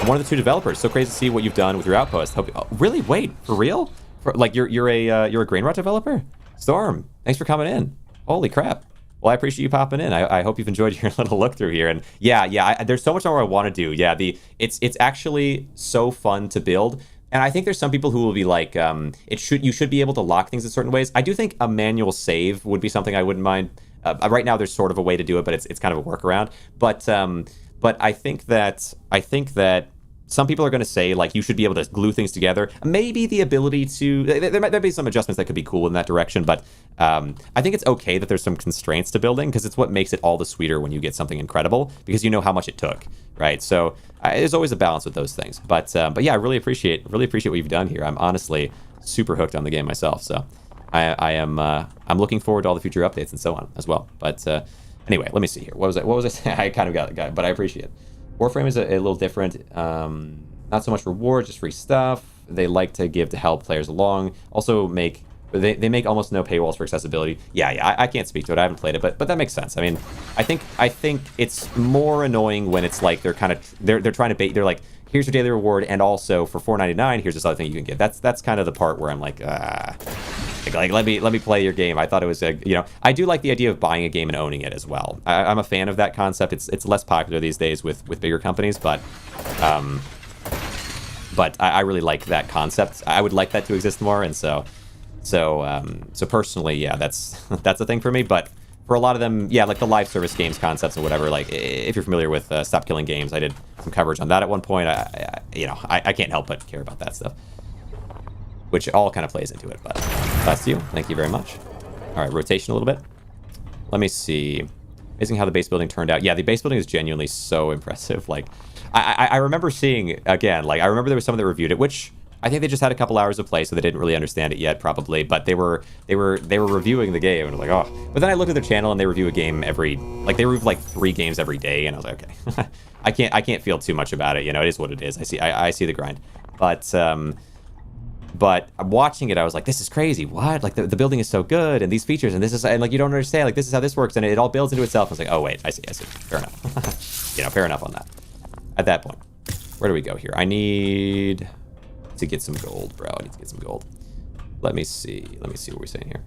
Speaker 1: one of the two developers. So crazy to see what you've done with your Outpost. Really? Wait, for real? You're a Grainrot developer? Storm, thanks for coming in. Holy crap. Well, I appreciate you popping in. I hope you've enjoyed your little look through here. And yeah, there's so much more I want to do. Yeah, it's actually so fun to build. And I think there's some people who will be like, you should be able to lock things in certain ways. I do think a manual save would be something I wouldn't mind. Right now, there's sort of a way to do it, but it's kind of a workaround. But I think that some people are going to say, like, you should be able to glue things together. Maybe the ability to... There might be some adjustments that could be cool in that direction, but I think it's okay that there's some constraints to building, because it's what makes it all the sweeter when you get something incredible, because you know how much it took, right? So there's always a balance with those things. But yeah, I really appreciate what you've done here. I'm honestly super hooked on the game myself, so I'm looking forward to all the future updates and so on as well. But anyway, let me see here. What was I saying? I kind of got it, but I appreciate it. Warframe is a little different. Not so much rewards, just free stuff. They like to give to help players along. Also they make almost no paywalls for accessibility. Yeah, I can't speak to it. I haven't played it, but that makes sense. I mean, I think it's more annoying when it's like they're trying to bait. They're like, here's your daily reward, and also for $4.99, here's this other thing you can get. That's kind of the part where I'm like, let me play your game. I thought it was I do like the idea of buying a game and owning it as well. I'm a fan of that concept. It's less popular these days with bigger companies, but I really like that concept. I would like that to exist more, and so personally, yeah, that's a thing for me. But for a lot of them, yeah, like the live service games concepts or whatever, like if you're familiar with Stop Killing Games, I did some coverage on that at one point. I can't help but care about that stuff, which all kind of plays into it. But that's you. Thank you very much. All right, rotation a little bit. Let me see. Amazing how the base building turned out. Yeah, the base building is genuinely so impressive. Like, I remember seeing, again, like, I remember there was someone that reviewed it, which I think they just had a couple hours of play, so they didn't really understand it yet, probably. But they were reviewing the game, and I was like, oh. But then I looked at their channel, and they review a game they review like 3 games every day, and I was like, okay, I can't feel too much about it. It is what it is. I see the grind, but watching it, I was like, this is crazy. What? Like the building is so good, and these features, and this is, and like you don't understand, like this is how this works, and it all builds into itself. I was like, oh wait, I see. Fair enough. Fair enough on that. At that point, where do we go here? I need to get some gold, bro. I need to get some gold. Let me see what we're saying here.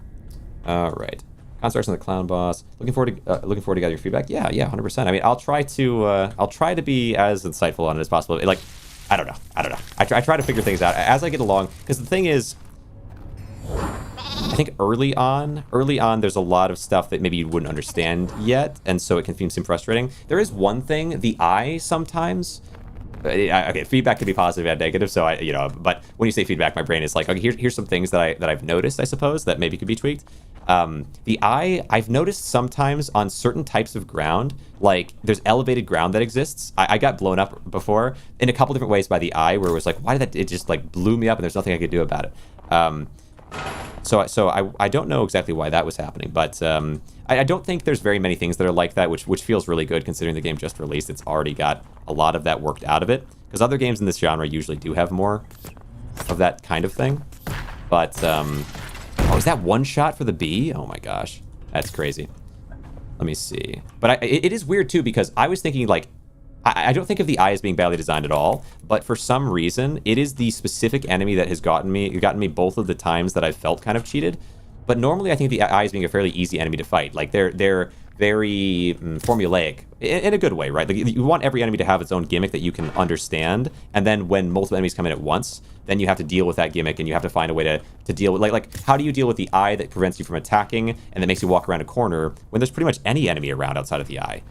Speaker 1: All right. Constructs on the clown boss. Looking forward to getting your feedback. Yeah, 100%. I mean, I'll try to be as insightful on it as possible. Like, I don't know. I try to figure things out as I get along, because the thing is, I think early on, there's a lot of stuff that maybe you wouldn't understand yet, and so it can seem frustrating. There is one thing, the eye sometimes. Okay, feedback can be positive and negative, so but when you say feedback, my brain is like, okay, here's some things that I've noticed, I suppose, that maybe could be tweaked. The eye, I've noticed sometimes on certain types of ground, like there's elevated ground that exists. I got blown up before in a couple different ways by the eye, where it was like, why did that? It just like blew me up, and there's nothing I could do about it. So I don't know exactly why that was happening, but I don't think there's very many things that are like that, which feels really good considering the game just released. It's already got a lot of that worked out of it, because other games in this genre usually do have more of that kind of thing. But oh, is that one shot for the bee? Oh my gosh, that's crazy. Let me see. But it is weird too, because I was thinking like, I don't think of the eye as being badly designed at all, but for some reason, it is the specific enemy that has gotten me both of the times that I've felt kind of cheated. But normally, I think the eye is being a fairly easy enemy to fight. Like they're very formulaic in a good way, right? Like you want every enemy to have its own gimmick that you can understand, and then when multiple enemies come in at once, then you have to deal with that gimmick, and you have to find a way to deal with like how do you deal with the eye that prevents you from attacking and that makes you walk around a corner when there's pretty much any enemy around outside of the eye?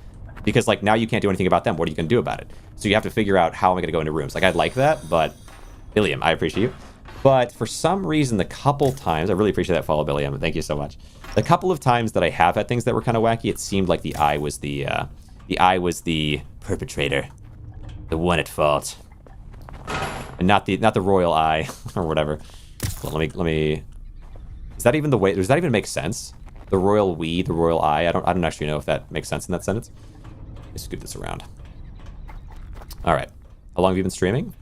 Speaker 1: Because, like, now you can't do anything about them. What are you going to do about it? So you have to figure out how am I going to go into rooms. Like, I'd like that, but... Billiam, I appreciate you. But for some reason, the couple times... I really appreciate that follow, Billiam. Thank you so much. The couple of times that I have had things that were kind of wacky, it seemed like the eye was the perpetrator. The one at fault. And not the royal eye, or whatever. Well, let me... Is that even the way... Does that even make sense? The royal we, the royal eye? I don't actually know if that makes sense in that sentence. Let's scoot this around. All right. How long have you been streaming?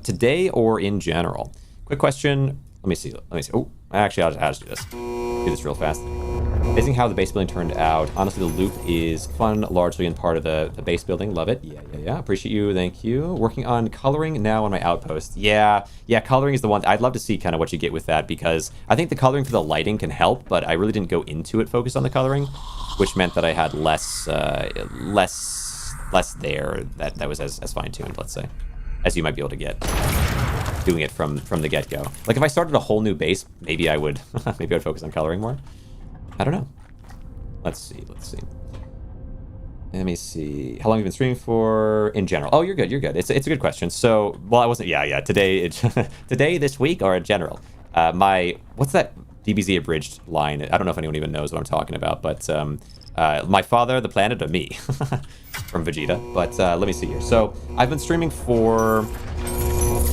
Speaker 1: Today or in general? Quick question. Let me see. Oh, actually, I'll just do this. Do this real fast. Amazing how the base building turned out. Honestly, the loop is fun, largely in part of the base building. Love it. Yeah. Appreciate you. Thank you. Working on coloring now on my Outpost. Yeah. Coloring is the one. I'd love to see kind of what you get with that, because I think the coloring for the lighting can help, but I really didn't go into it focused on the coloring, which meant that I had less there that was as fine-tuned, let's say, as you might be able to get doing it from the get-go. Like if I started a whole new base, maybe I would focus on coloring more. I don't know. Let's see. Let me see. How long have you been streaming for in general? Oh, you're good. It's a good question. So, well, I wasn't. Yeah. Today, today, this week, or in general. What's that DBZ abridged line? I don't know if anyone even knows what I'm talking about, but my father, the planet, or me, from Vegeta. But let me see here. So I've been streaming for.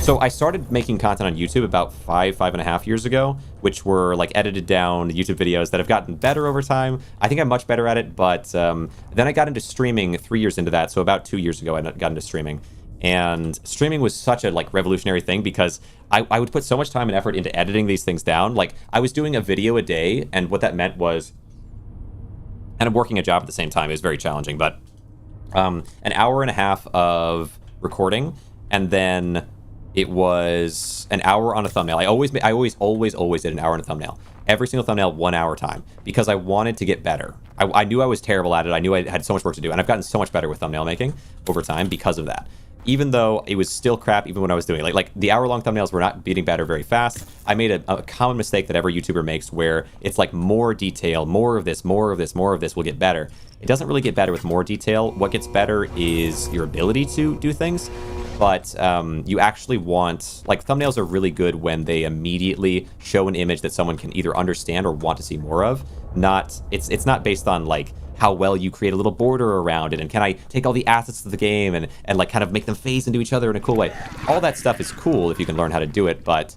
Speaker 1: So I started making content on YouTube about 5.5 years ago, which were like edited down YouTube videos that have gotten better over time. I think I'm much better at it, but then I got into streaming 3 years into that. So about 2 years ago, I got into streaming. And streaming was such a like revolutionary thing, because I would put so much time and effort into editing these things down. Like I was doing a video a day, and what that meant was, and I'm working a job at the same time. It was very challenging, but an hour and a half of recording, and then it was an hour on a thumbnail. I always did an hour on a thumbnail. Every single thumbnail, 1 hour time, because I wanted to get better. I knew I was terrible at it. I knew I had so much work to do, and I've gotten so much better with thumbnail making over time because of that. Even though it was still crap, even when I was doing it. Like the hour-long thumbnails were not beating better very fast. I made a common mistake that every YouTuber makes, where it's like more detail, more of this will get better. It doesn't really get better with more detail. What gets better is your ability to do things. But you actually want, like, thumbnails are really good when they immediately show an image that someone can either understand or want to see more of. It's not based on like how well you create a little border around it, and can I take all the assets of the game and like kind of make them phase into each other in a cool way. All that stuff is cool if you can learn how to do it, but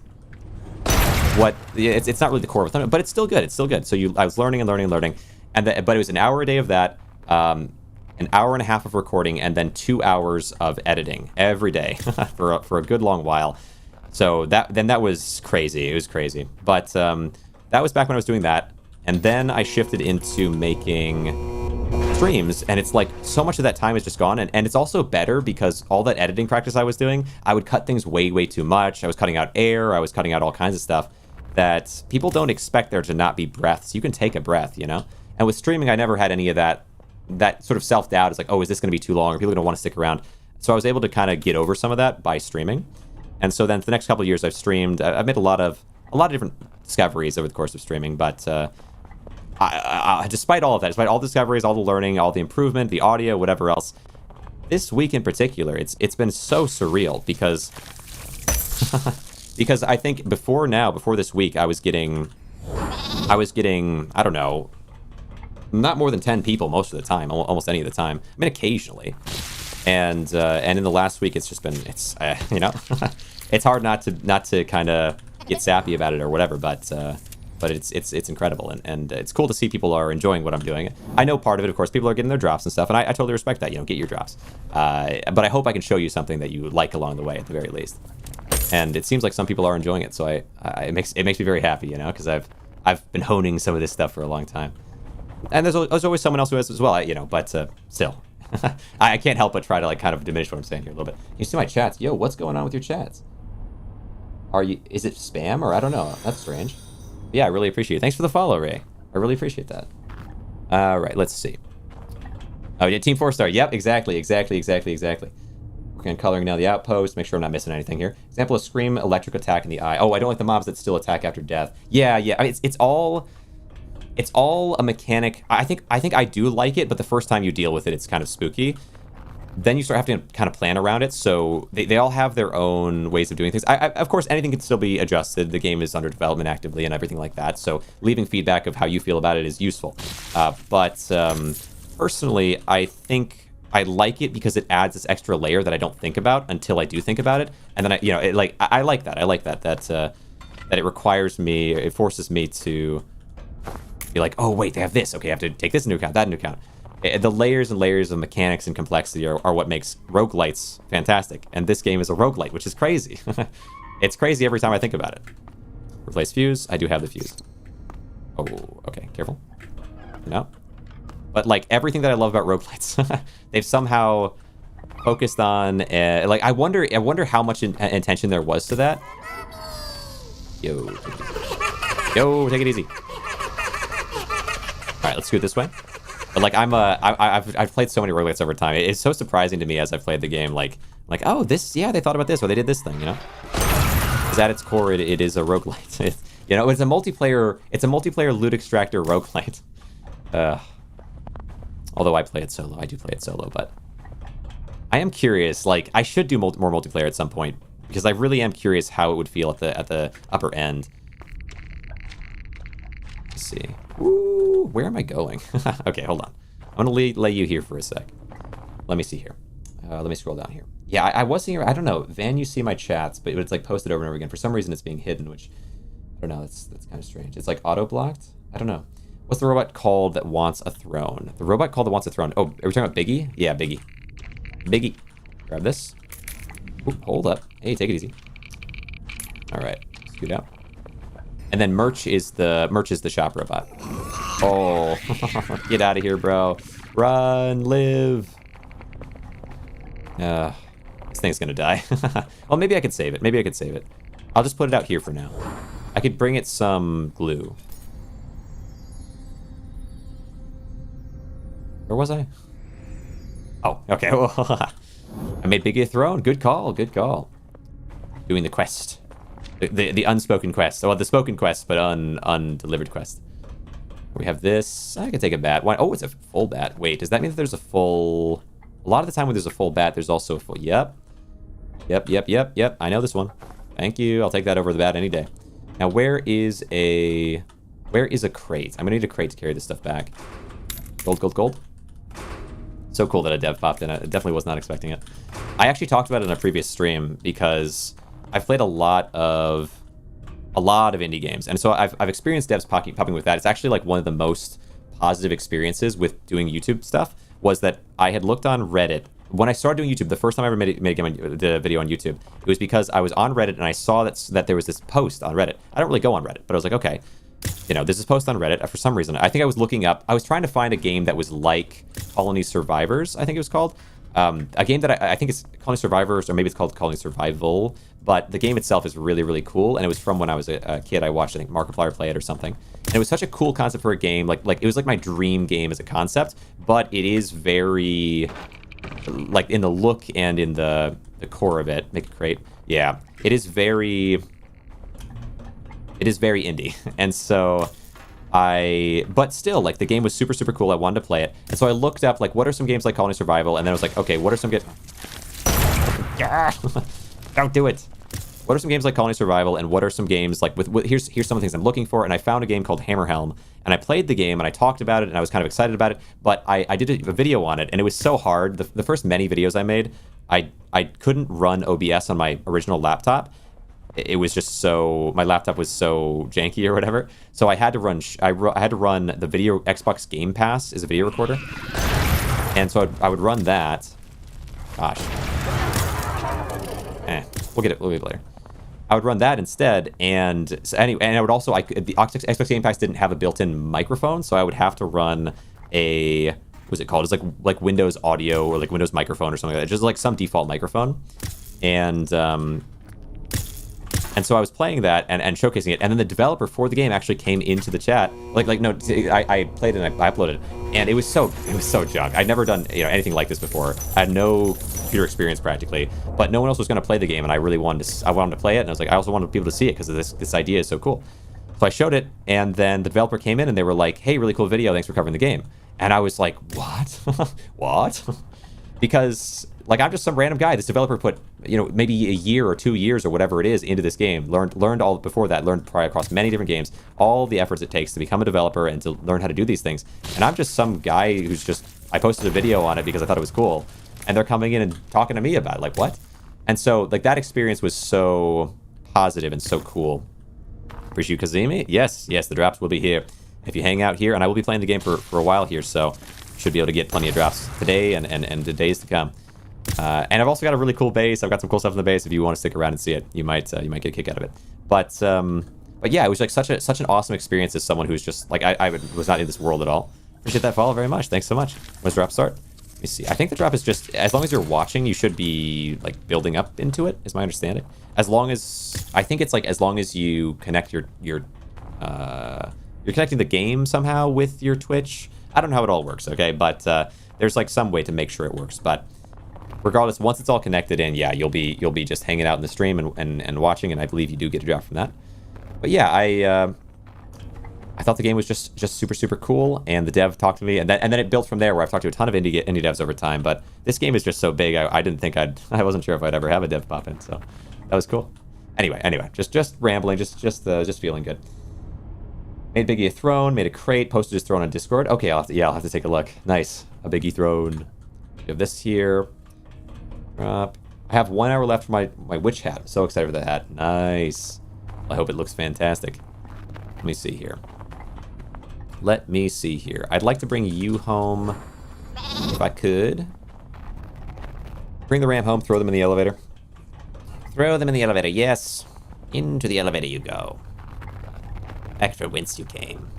Speaker 1: it's not really the core of a thumbnail, but it's still good. So I was learning, but it was an hour a day of that. An hour and a half of recording, and then 2 hours of editing every day for a good long while. So that was crazy. It was crazy. But that was back when I was doing that. And then I shifted into making streams, and it's like so much of that time is just gone. And it's also better because all that editing practice I was doing, I would cut things way, way too much. I was cutting out air. I was cutting out all kinds of stuff that people don't expect there to not be breaths. You can take a breath, you know? And with streaming, I never had any of that sort of self-doubt. Is like, oh, is this going to be too long? Are people going to want to stick around? So I was able to kind of get over some of that by streaming. And so then for the next couple of years, I've streamed. I've made a lot of different discoveries over the course of streaming. But despite all of that, despite all the discoveries, all the learning, all the improvement, the audio, whatever else, this week in particular, it's been so surreal because because I think before this week, I was getting I was getting, I don't know, not more than 10 people most of the time, almost any of the time. I mean, occasionally. And in the last week, it's just been, you know, it's hard not to kind of get sappy about it or whatever, but it's incredible, and it's cool to see people are enjoying what I'm doing. I know part of it, of course, people are getting their drops and stuff, and I totally respect that. You know, get your drops. But I hope I can show you something that you like along the way, at the very least. And it seems like some people are enjoying it, so it makes me very happy, you know, because I've been honing some of this stuff for a long time. And there's always someone else who has as well, you know, but still. I can't help but try to, like, kind of diminish what I'm saying here a little bit. You see my chats. Yo, what's going on with your chats? Is it spam, or I don't know? That's strange. Yeah, I really appreciate it. Thanks for the follow, Ray. I really appreciate that. All right, let's see. Oh, yeah, Team 4-star. Yep, exactly. Working on coloring now the Outpost. Make sure I'm not missing anything here. Example of Scream, electric attack in the eye. Oh, I don't like the mobs that still attack after death. Yeah. I mean, it's all a mechanic. I think I do like it, but the first time you deal with it, it's kind of spooky. Then you start having to kind of plan around it, so they all have their own ways of doing things. Of course, anything can still be adjusted. The game is under development actively and everything like that, so leaving feedback of how you feel about it is useful. But personally, I think I like it because it adds this extra layer that I don't think about until I do think about it, and then I like that. I like that it requires me, it forces me to be like, oh wait, they have this. Okay, I have to take this into account, that into account. The layers and layers of mechanics and complexity are what makes roguelites fantastic. And this game is a roguelite, which is crazy. It's crazy every time I think about it. Replace fuse. I do have the fuse. Oh, okay. Careful. No. But, like, everything that I love about roguelites, they've somehow focused on... like, I wonder how much intention there was to that. Yo, take it easy. All right, let's scoot this way. But, like, I've played so many roguelites over time. It's so surprising to me as I've played the game, like, oh, this, yeah, they thought about this, or they did this thing, you know? Because at its core, it is a roguelite. You know, it's a multiplayer loot extractor roguelite. Although I play it solo, I do play it solo, but I am curious. Like, I should do more multiplayer at some point because I really am curious how it would feel at the upper end. Let's see. Ooh, where am I going? Okay, hold on. I'm gonna lay you here for a sec. Let me see here. Let me scroll down here. Yeah, I was seeing. I don't know. Van, you see my chats, but it's like posted over and over again. For some reason, it's being hidden, which I don't know. That's kind of strange. It's like auto blocked. I don't know. What's the robot called that wants a throne? The robot called that wants a throne. Oh, are we talking about Biggie? Yeah, Biggie. Biggie. Grab this. Ooh, hold up. Hey, take it easy. All right. Scoot out. And then Merch is the shop robot. Oh, get out of here, bro. Run, live. This thing's gonna die. Well, maybe I could save it. I'll just put it out here for now. I could bring it some glue. Where was I? Oh, okay. Well, I made Biggie a throne. Good call. Doing the quest. The unspoken quest. Well, the spoken quest, but undelivered quest. We have this. I can take a bat. Why? Oh, it's a full bat. Wait, does that mean that there's a full... A lot of the time when there's a full bat, there's also a full... Yep. I know this one. Thank you. I'll take that over the bat any day. Now, where is a crate? I'm gonna need a crate to carry this stuff back. Gold. So cool that a dev popped in. I definitely was not expecting it. I actually talked about it in a previous stream because I've played a lot of indie games, and so I've experienced devs popping with that. It's actually like one of the most positive experiences with doing YouTube stuff was that I had looked on Reddit. When I started doing YouTube, the first time I ever did a video on YouTube, it was because I was on Reddit and I saw that there was this post on Reddit. I don't really go on Reddit, but I was like, okay, you know, there's this post on Reddit. For some reason, I think I was trying to find a game that was like Colony Survivors, I think it was called. A game that I think it's Colony Survivors, or maybe it's called Colony Survival, but the game itself is really, really cool, and it was from when I was a kid. I watched, I think, Markiplier play it or something, and it was such a cool concept for a game. Like it was like my dream game as a concept, but it is very, like, in the look and in the core of it. Make a crate. Yeah, it is very indie, and so but still, like, the game was super, super cool. I wanted to play it. And so I looked up, like, what are some games like Colony Survival? And then I was like, okay, what are some good... Don't do it. what are some games like Colony Survival, and what are some games like here's some of the things I'm looking for. And I found a game called Hammerhelm, and I played the game and I talked about it and I was kind of excited about it, but I did a video on it and it was so hard. The first many videos I made, I couldn't run OBS on my original laptop. It was just so, my laptop was so janky or whatever. So I had to run I had to run the video. Xbox Game Pass is a video recorder, and so I would run that. Gosh, we'll get it later. I would run that instead, and so anyway, and I would also the Xbox Game Pass didn't have a built-in microphone, so I would have to run a, what was it called? It's like Windows Audio or like Windows Microphone or something like that, just like some default microphone, and so I was playing that and showcasing it, and then the developer for the game actually came into the chat. No, I played it and I uploaded it, and it was so junk. I'd never done anything like this before. I had no computer experience practically, but no one else was going to play the game, and I really wanted to play it, and I was like, I also wanted people to see it because this idea is so cool. So I showed it, and then the developer came in and they were like, hey, really cool video, thanks for covering the game. And I was like, what? What? Because like, I'm just some random guy. This developer put, maybe a year or 2 years or whatever it is into this game. Learned all before that, learned probably across many different games, all the efforts it takes to become a developer and to learn how to do these things. And I'm just some guy who's just, I posted a video on it because I thought it was cool. And they're coming in and talking to me about it. Like, what? And so, like, that experience was so positive and so cool. Appreciate you, Kazemi. Yes, the drops will be here. If you hang out here, and I will be playing the game for a while here, so should be able to get plenty of drops today and the days to come. And I've also got a really cool base. I've got some cool stuff in the base. If you want to stick around and see it, you might get a kick out of it. But yeah, it was like such an awesome experience as someone who's just like I was not in this world at all. Appreciate that follow very much. Thanks so much. When's drop start? Let me see. I think the drop is just, as long as you're watching, you should be like building up into it, is my understanding. As long as, I think it's like as long as you connect you're connecting the game somehow with your Twitch. I don't know how it all works, okay? But there's like some way to make sure it works. But regardless, once it's all connected in, yeah, you'll be just hanging out in the stream and watching, and I believe you do get a drop from that. But yeah, I thought the game was just super cool, and the dev talked to me, and then it built from there, where I've talked to a ton of indie devs over time. But this game is just so big, I didn't think I wasn't sure if I'd ever have a dev pop in, so that was cool. Anyway, just rambling, just feeling good. Made Biggie a throne, made a crate, posted his throne on Discord. Okay, I'll have to take a look. Nice, a Biggie throne. We have this here. I have 1 hour left for my witch hat. I'm so excited for that hat. Nice. I hope it looks fantastic. Let me see here. I'd like to bring you home, if I could. Bring the ram home, throw them in the elevator. Throw them in the elevator, yes. Into the elevator you go. Back for whence you came.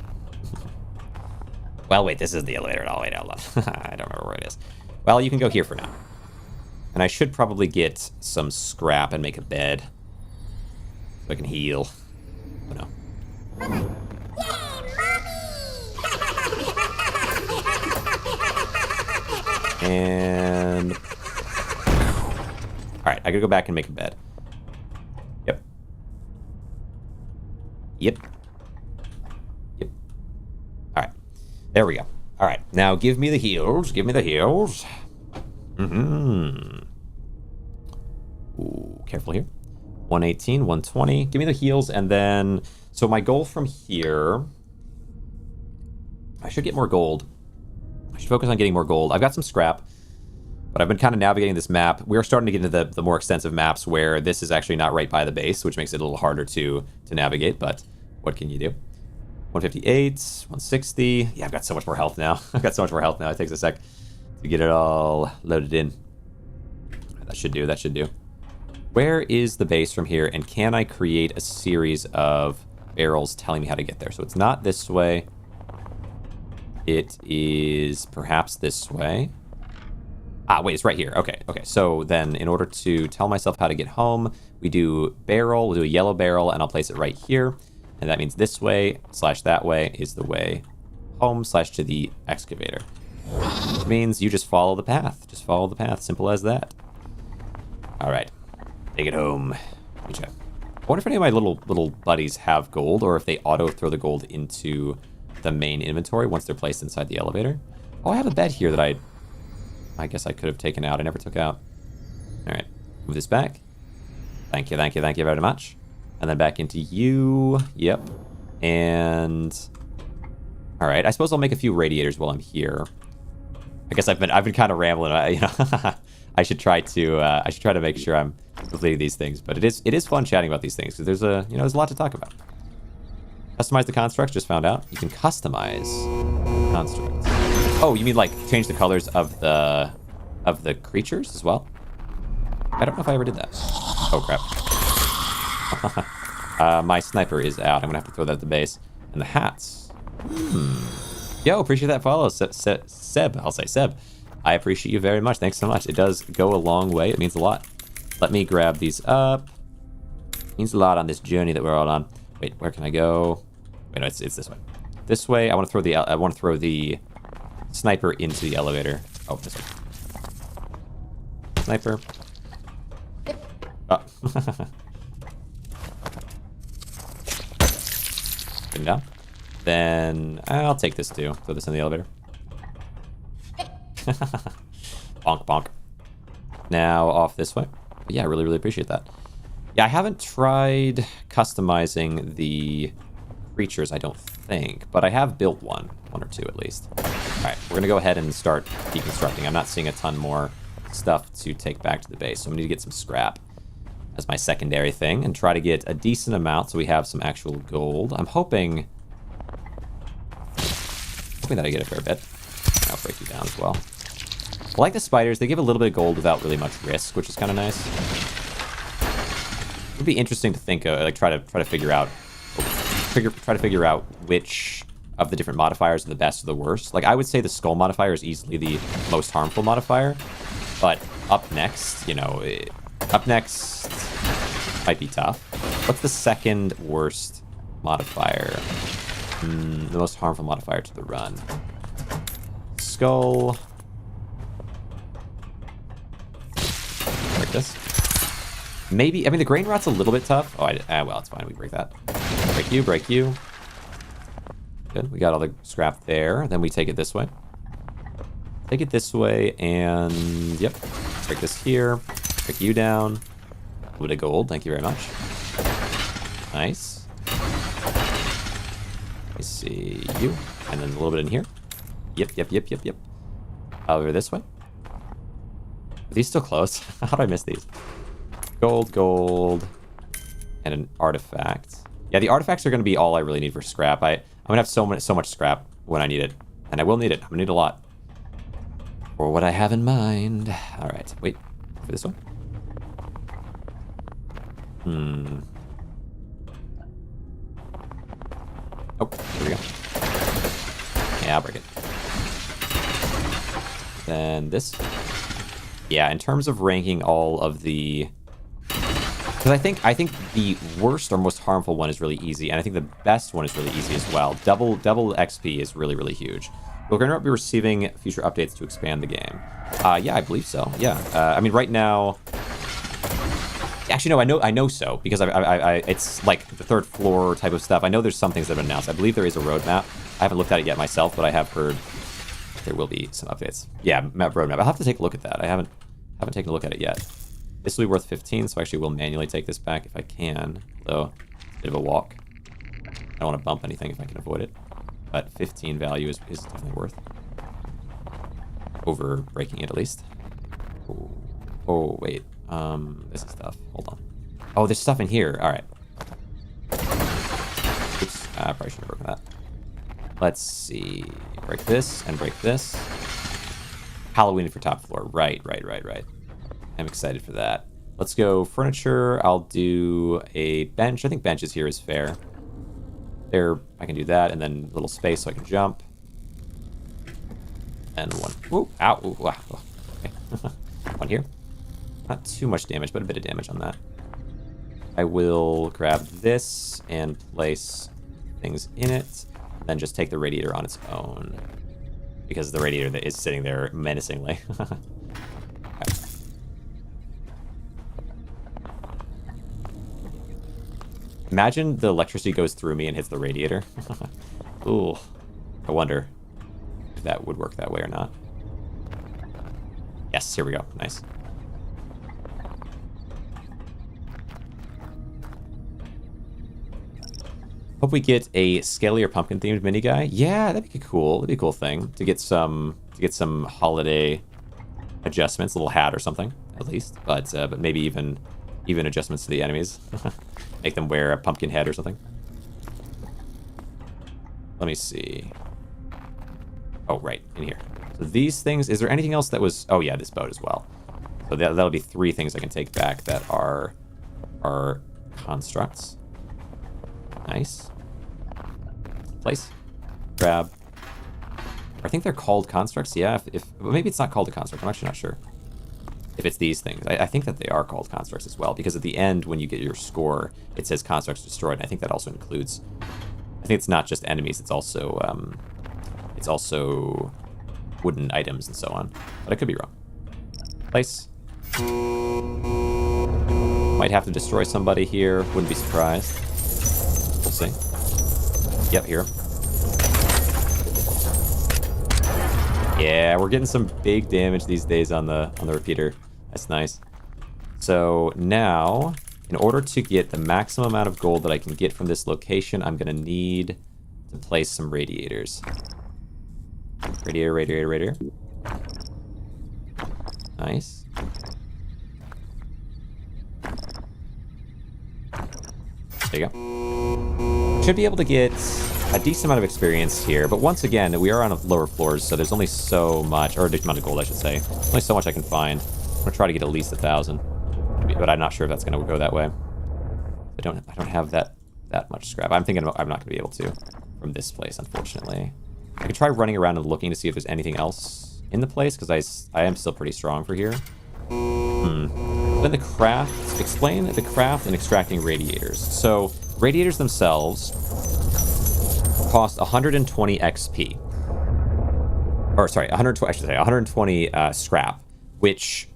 Speaker 1: Well, wait, this is the elevator. Oh, wait, hold on. I don't remember where it is. Well, you can go here for now. And I should probably get some scrap and make a bed. So I can heal. Oh, no. And all right, I gotta go back and make a bed. Yep. All right, there we go. All right, now give me the heals. Ooh, careful here. 118, 120. Give me the heals, and then so my goal from here, I should get more gold. I should focus on getting more gold. I've got some scrap, but I've been kind of navigating this map. We're starting to get into the more extensive maps where this is actually not right by the base, which makes it a little harder to navigate, but what can you do? 158, 160. Yeah, I've got so much more health now. It takes a sec to get it all loaded in. That should do. Where is the base from here, and can I create a series of barrels telling me how to get there? So it's not this way. It is perhaps this way. Ah, wait, it's right here. Okay. So then in order to tell myself how to get home, we do barrel, we'll do a yellow barrel, and I'll place it right here. And that means this way / that way is the way home / to the excavator. Which means you just follow the path. Simple as that. All right. Take it home. I wonder if any of my little buddies have gold, or if they auto throw the gold into the main inventory once they're placed inside the elevator. Oh, I have a bed here that I guess I could have taken out. I never took out. All right, move this back. Thank you, thank you, thank you very much. And then back into you. Yep. And all right, I suppose I'll make a few radiators while I'm here. I guess I've been kind of rambling. I should try to make sure I'm completing these things. But it is fun chatting about these things because there's a lot to talk about. Customize the constructs. Just found out you can customize constructs. Oh, you mean like change the colors of the creatures as well? I don't know if I ever did that. Oh crap. My sniper is out. I'm gonna have to throw that at the base. And the hats. Yo, appreciate that follow, Seb. I'll say Seb. I appreciate you very much. Thanks so much. It does go a long way. It means a lot. Let me grab these up. It means a lot on this journey that we're all on. Wait, where can I go? Wait, no, it's this way. This way. I want to throw the sniper into the elevator. Oh, this way. Sniper. Oh. Put him down. Then I'll take this too. Throw this in the elevator. Bonk, bonk. Now off this way. But yeah, I really, really appreciate that. Yeah, I haven't tried customizing the creatures, I don't think. But I have built one or two at least. Alright, we're going to go ahead and start deconstructing. I'm not seeing a ton more stuff to take back to the base. So I'm going to get some scrap as my secondary thing and try to get a decent amount so we have some actual gold. I'm hoping that I get a fair bit. I'll break you down as well. I like the spiders. They give a little bit of gold without really much risk, which is kind of nice. It would be interesting to think, like try to figure out which of the different modifiers are the best or the worst. Like I would say the skull modifier is easily the most harmful modifier, but up next might be tough. What's the second worst modifier? The most harmful modifier to the run. Skull. Break this. Maybe, I mean, the Grainrot's a little bit tough. Oh, well, it's fine. We break that. Break you, break you. Good. We got all the scrap there. Then we take it this way. Take it this way, and yep. Break this here. Break you down. A little bit of gold. Thank you very much. Nice. I see you. And then a little bit in here. Yep. Over this way. Are these still closed? How do I miss these? Gold. And an artifact. Yeah, the artifacts are going to be all I really need for scrap. I'm going to have so much scrap when I need it. And I will need it. I'm going to need a lot. For what I have in mind. Alright, wait. For this one? Oh, here we go. Yeah, I'll break it. Then this. Yeah, in terms of ranking all of the... Because I think the worst or most harmful one is really easy, and I think the best one is really easy as well. Double XP is really, really huge. Will Grainrot be receiving future updates to expand the game? Yeah, I believe so. Yeah. I mean, right now... Actually, no, I know so, because it's like the third floor type of stuff. I know there's some things that have been announced. I believe there is a roadmap. I haven't looked at it yet myself, but I have heard there will be some updates. Yeah, roadmap. I'll have to take a look at that. I haven't taken a look at it yet. This will be worth 15, so actually we'll manually take this back if I can. Though, it's a bit of a walk. I don't want to bump anything if I can avoid it. But 15 value is definitely worth. Over breaking it, at least. Oh, wait. This is stuff. Hold on. Oh, there's stuff in here. Alright. Oops. I probably should have broken that. Let's see. Break this and break this. Halloween for top floor. Right. I'm excited for that. Let's go furniture. I'll do a bench. I think benches here is fair. There, I can do that, and then a little space so I can jump. And one. Ooh, ow. Ooh, wow. Okay. One here. Not too much damage, but a bit of damage on that. I will grab this and place things in it, and then just take the radiator on its own. Because the radiator that is sitting there menacingly. Okay. Imagine the electricity goes through me and hits the radiator. Ooh. I wonder if that would work that way or not. Yes, here we go. Nice. Hope we get a scalier pumpkin themed mini guy. Yeah, that'd be cool. That'd be a cool thing to get some holiday adjustments, a little hat or something at least. But maybe even adjustments to the enemies. Make them wear a pumpkin head or something. Let me see. Oh, right, in here. So these things, is there anything else that was... Oh, yeah, this boat as well. So that'll be 3 things I can take back that are constructs. Nice. Place. Grab. I think they're called constructs, yeah. Well, maybe it's not called a construct, I'm actually not sure. If it's these things. I think that they are called constructs as well, because at the end, when you get your score, it says constructs destroyed, and I think that also includes... I think it's not just enemies, it's also wooden items and so on. But I could be wrong. Place. Might have to destroy somebody here, wouldn't be surprised. We'll see. Yep, here. Yeah, we're getting some big damage these days on the repeater. That's nice. So now, in order to get the maximum amount of gold that I can get from this location, I'm gonna need to place some radiators. Radiator. Nice. There you go. Should be able to get a decent amount of experience here, but once again, we are on lower floors, so there's only so much, or a decent amount of gold, I should say. Only so much I can find. I'm gonna try to get at least 1,000, but I'm not sure if that's gonna go that way. I don't have that much scrap. I'm thinking I'm not gonna be able to from this place, unfortunately. I can try running around and looking to see if there's anything else in the place, because I am still pretty strong for here. Then the craft. Explain the craft and extracting radiators. So radiators themselves cost 120 XP. Or sorry, 120. I should say 120 scrap, which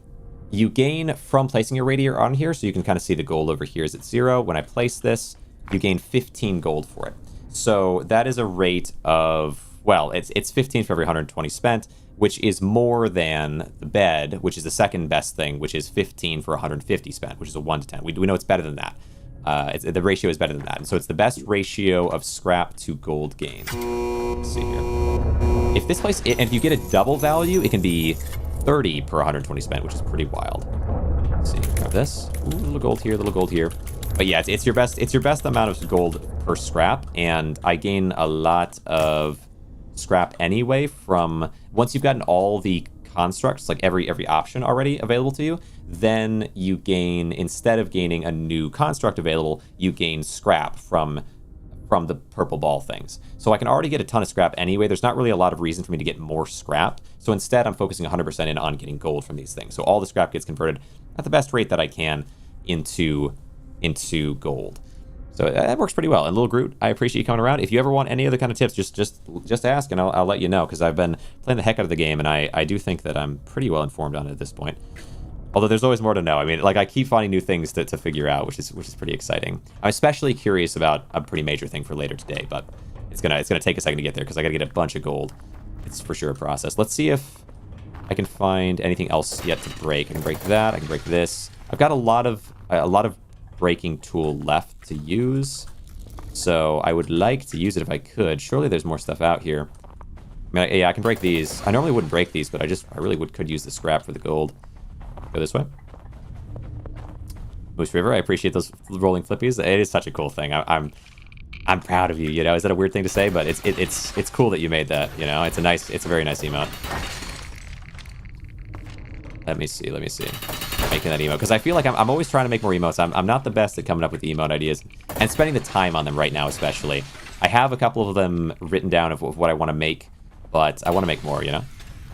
Speaker 1: you gain from placing your radiator on here. So you can kind of see the gold over here is at 0. When I place this, you gain 15 gold for it. So that is a rate of, well, it's 15 for every 120 spent, which is more than the bed, which is the second best thing, which is 15 for 150 spent, which is a 1 to 10. We know it's better than that. The ratio is better than that. And so it's the best ratio of scrap to gold gain. Let's see here. If this place, and if you get a double value, it can be 30 per 120 spent, which is pretty wild. Let's see, grab this. Ooh, little gold here. But yeah, it's your best amount of gold per scrap, and I gain a lot of scrap anyway from once you've gotten all the constructs, like every option already available to you, then you gain, instead of gaining a new construct available, you gain scrap from the purple ball things. So I can already get a ton of scrap anyway. There's not really a lot of reason for me to get more scrap. So instead, I'm focusing 100% in on getting gold from these things. So all the scrap gets converted at the best rate that I can into gold. So that works pretty well. And Little Groot, I appreciate you coming around. If you ever want any other kind of tips, just ask and I'll let you know, because I've been playing the heck out of the game, and I do think that I'm pretty well informed on it at this point. Although there's always more to know. I mean, like, I keep finding new things to figure out, which is pretty exciting. I'm especially curious about a pretty major thing for later today, but it's gonna take a second to get there because I gotta get a bunch of gold. It's for sure a process. Let's see if I can find anything else yet to break. I can break that. I can break this. I've got a lot of breaking tool left to use, so I would like to use it if I could. Surely there's more stuff out here. I mean, yeah, I can break these. I normally wouldn't break these, but I really could use the scrap for the gold. Go this way. Moose River, I appreciate those rolling flippies. It is such a cool thing. I'm proud of you. You know, is that a weird thing to say? But it's cool that you made that. You know, it's a very nice emote. Let me see. Making that emote, because I feel like I'm always trying to make more emotes. I'm not the best at coming up with the emote ideas and spending the time on them right now, especially. I have a couple of them written down of what I want to make, but I want to make more, you know?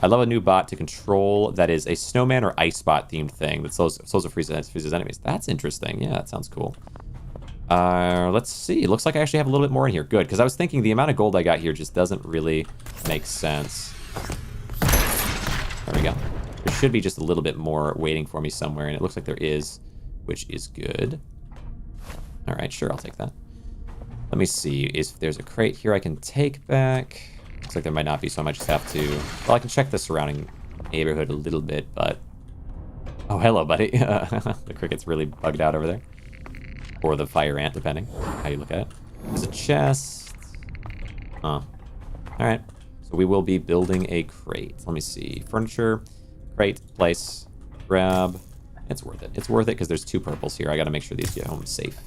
Speaker 1: I love a new bot to control that is a snowman or ice bot themed thing that slows or freezes enemies. That's interesting. Yeah, that sounds cool. Let's see. It looks like I actually have a little bit more in here. Good, because I was thinking the amount of gold I got here just doesn't really make sense. There we go. There should be just a little bit more waiting for me somewhere, and it looks like there is, which is good. All right, sure, I'll take that. Let me see if there's a crate here I can take back. Looks like there might not be, so I might just have to... Well, I can check the surrounding neighborhood a little bit, but... Oh, hello, buddy. The cricket's really bugged out over there. Or the fire ant, depending how you look at it. There's a chest. Huh. Alright. So we will be building a crate. Let me see. Furniture, crate, place, grab. It's worth it. It's worth it because there's 2 purples here. I gotta make sure these get home safe.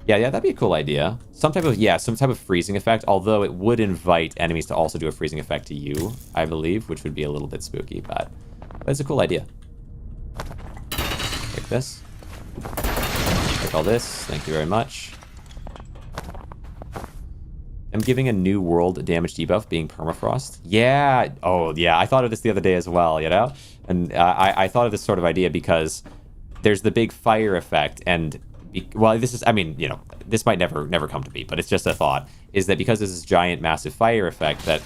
Speaker 1: Yeah, that'd be a cool idea. Some type of freezing effect, although it would invite enemies to also do a freezing effect to you, I believe, which would be a little bit spooky, but it's a cool idea. Take this. Take all this. Thank you very much. I'm giving a new world damage debuff being permafrost. Yeah. Oh, yeah. I thought of this the other day as well, you know? And I thought of this sort of idea because there's the big fire effect, and well, this is, I mean, you know, this might never come to be, but it's just a thought, is that because there's this giant massive fire effect that,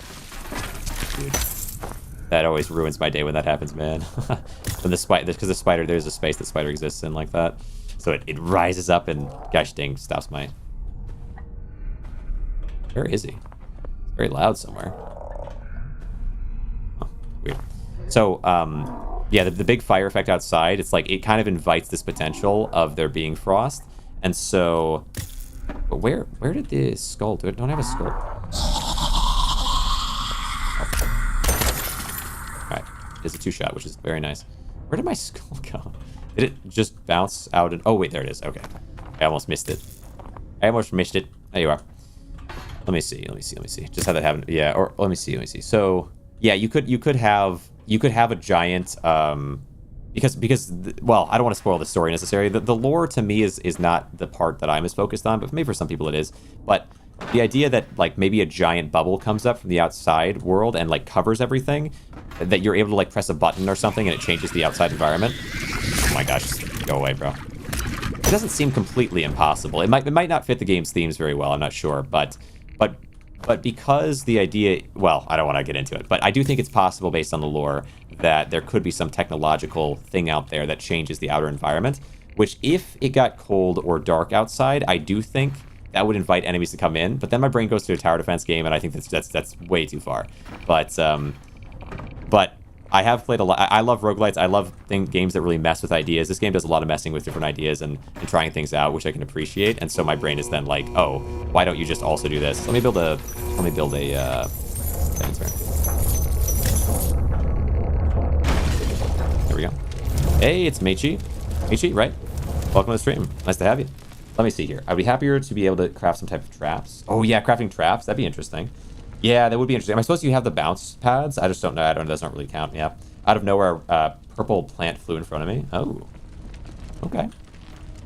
Speaker 1: dude, that always ruins my day when that happens, man. When the spider, because the spider, there's a space that spider exists in like that, so it rises up and gosh dang, stops my. Where is he? It's very loud somewhere. Oh, weird. So, yeah, the big fire effect outside, it's like, it kind of invites this potential of there being frost. And so, but where did the skull do it? Don't I have a skull? Oh. Alright, it's a 2-shot, which is very nice. Where did my skull go? Did it just bounce out? And oh, wait, there it is. Okay. I almost missed it. There you are. Let me see. Just how that happened. Yeah, or let me see. So, yeah, you could have a giant because well, I don't want to spoil the story necessarily. The lore to me is not the part that I'm as focused on, but maybe for some people it is. But the idea that like maybe a giant bubble comes up from the outside world and like covers everything, that you're able to like press a button or something and it changes the outside environment. Oh my gosh, just go away, bro. It doesn't seem completely impossible. It might not fit the game's themes very well. I'm not sure, but because the idea, well, I don't want to get into it, but I do think it's possible based on the lore that there could be some technological thing out there that changes the outer environment, which if it got cold or dark outside, I do think that would invite enemies to come in, but then my brain goes to a tower defense game, and I think that's way too far. But I have played a lot. I love roguelites. I love games that really mess with ideas. This game does a lot of messing with different ideas and trying things out, which I can appreciate. And so my brain is then like, oh, why don't you just also do this? Let me build a. There we go. Hey, it's Meichi. Meichi, right? Welcome to the stream. Nice to have you. Let me see here. I'd be happier to be able to craft some type of traps. Oh yeah, crafting traps. That'd be interesting. Yeah, that would be interesting. Am I supposed to have the bounce pads? I just don't know. It doesn't really count. Yeah. Out of nowhere, purple plant flew in front of me. Oh. Okay.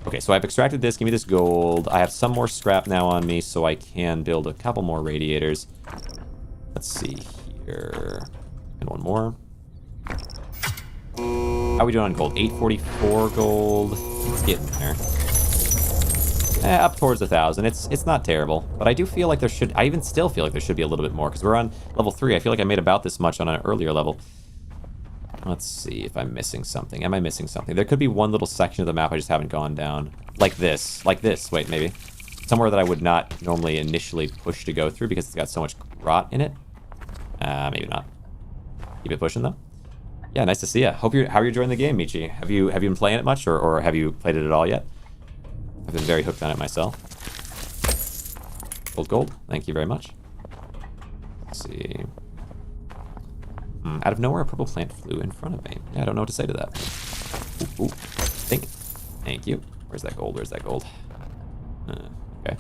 Speaker 1: Okay, so I've extracted this. Give me this gold. I have some more scrap now on me, so I can build a couple more radiators. Let's see here. And one more. How are we doing on gold? 844 gold. It's getting there. Up towards 1,000. It's not terrible, but I do feel like there should. I even still feel like there should be a little bit more because we're on level 3. I feel like I made about this much on an earlier level. Let's see if I'm missing something. Am I missing something? There could be one little section of the map I just haven't gone down. Like this. Like this. Wait, maybe. Somewhere that I would not normally initially push to go through because it's got so much rot in it. Maybe not. Keep it pushing though. Yeah, nice to see you. How are you enjoying the game, Michi? Have you been playing it much, or have you played it at all yet? I've been very hooked on it myself. Gold. Thank you very much. Let's see. Out of nowhere, a purple plant flew in front of me. Yeah, I don't know what to say to that. Ooh. Thank you. Where's that gold? Okay.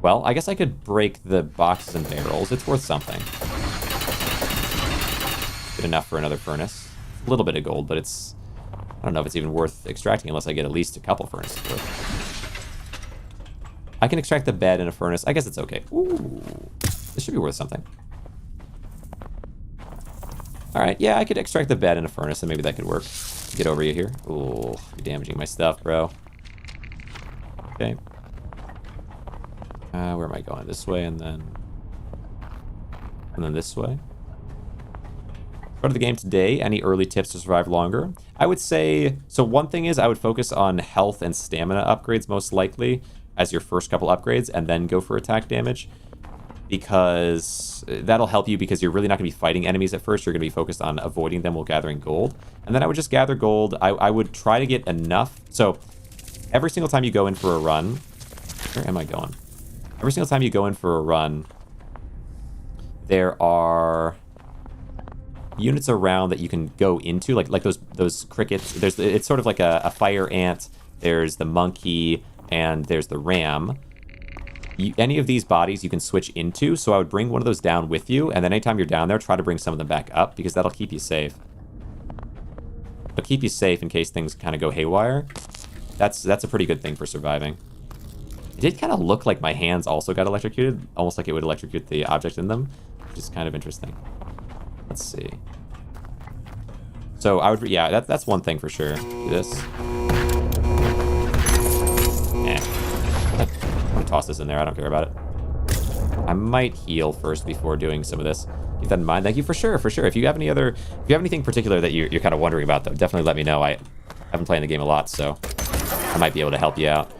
Speaker 1: Well, I guess I could break the boxes and barrels. It's worth something. Good enough for another furnace. A little bit of gold, but it's... I don't know if it's even worth extracting unless I get at least a couple furnaces worth. I can extract the bed in a furnace. I guess it's okay. Ooh. This should be worth something. Alright, yeah, I could extract the bed in a furnace and maybe that could work. Get over you here. Ooh, you're damaging my stuff, bro. Okay. Where am I going? This way and then this way. Start of the game today. Any early tips to survive longer? I would say, so one thing is I would focus on health and stamina upgrades most likely as your first couple upgrades and then go for attack damage, because that'll help you because you're really not going to be fighting enemies at first. You're going to be focused on avoiding them while gathering gold. And then I would just gather gold. I would try to get enough. So every single time you go in for a run, where am I going? every single time you go in for a run, there are units around that you can go into, like those crickets. It's sort of like a fire ant. There's the monkey, and there's the ram. Any of these bodies you can switch into, so I would bring one of those down with you, and then anytime you're down there, try to bring some of them back up, because that'll keep you safe. It'll keep you safe in case things kind of go haywire. That's a pretty good thing for surviving. It did kind of look like my hands also got electrocuted, almost like it would electrocute the object in them, which is kind of interesting. Let's see. So I would, yeah, that's one thing for sure. Do this. I'm gonna toss this in there. I don't care about it. I might heal first before doing some of this. Keep that in mind. Thank you for sure. If you have anything particular that you're kind of wondering about, though, definitely let me know. I haven't played the game a lot, so I might be able to help you out.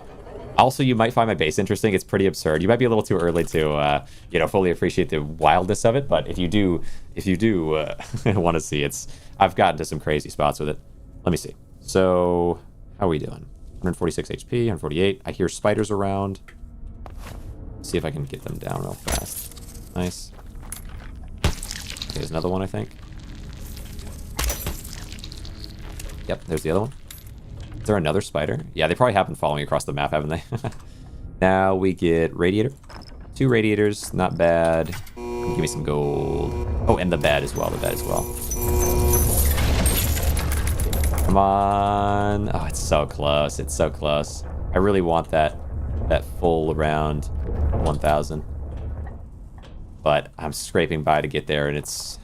Speaker 1: Also, you might find my base interesting. It's pretty absurd. You might be a little too early to, fully appreciate the wildness of it. But if you do want to see, I've gotten to some crazy spots with it. Let me see. So, how are we doing? 146 HP, 148. I hear spiders around. See if I can get them down real fast. Nice. Okay, there's another one, I think. Yep, there's the other one. Is there another spider? Yeah, they probably have been following across the map, haven't they? Now we get radiator. 2 radiators, not bad. Give me some gold. Oh, and the bed as well, Come on. Oh, it's so close. I really want that full around 1,000. But I'm scraping by to get there, and it's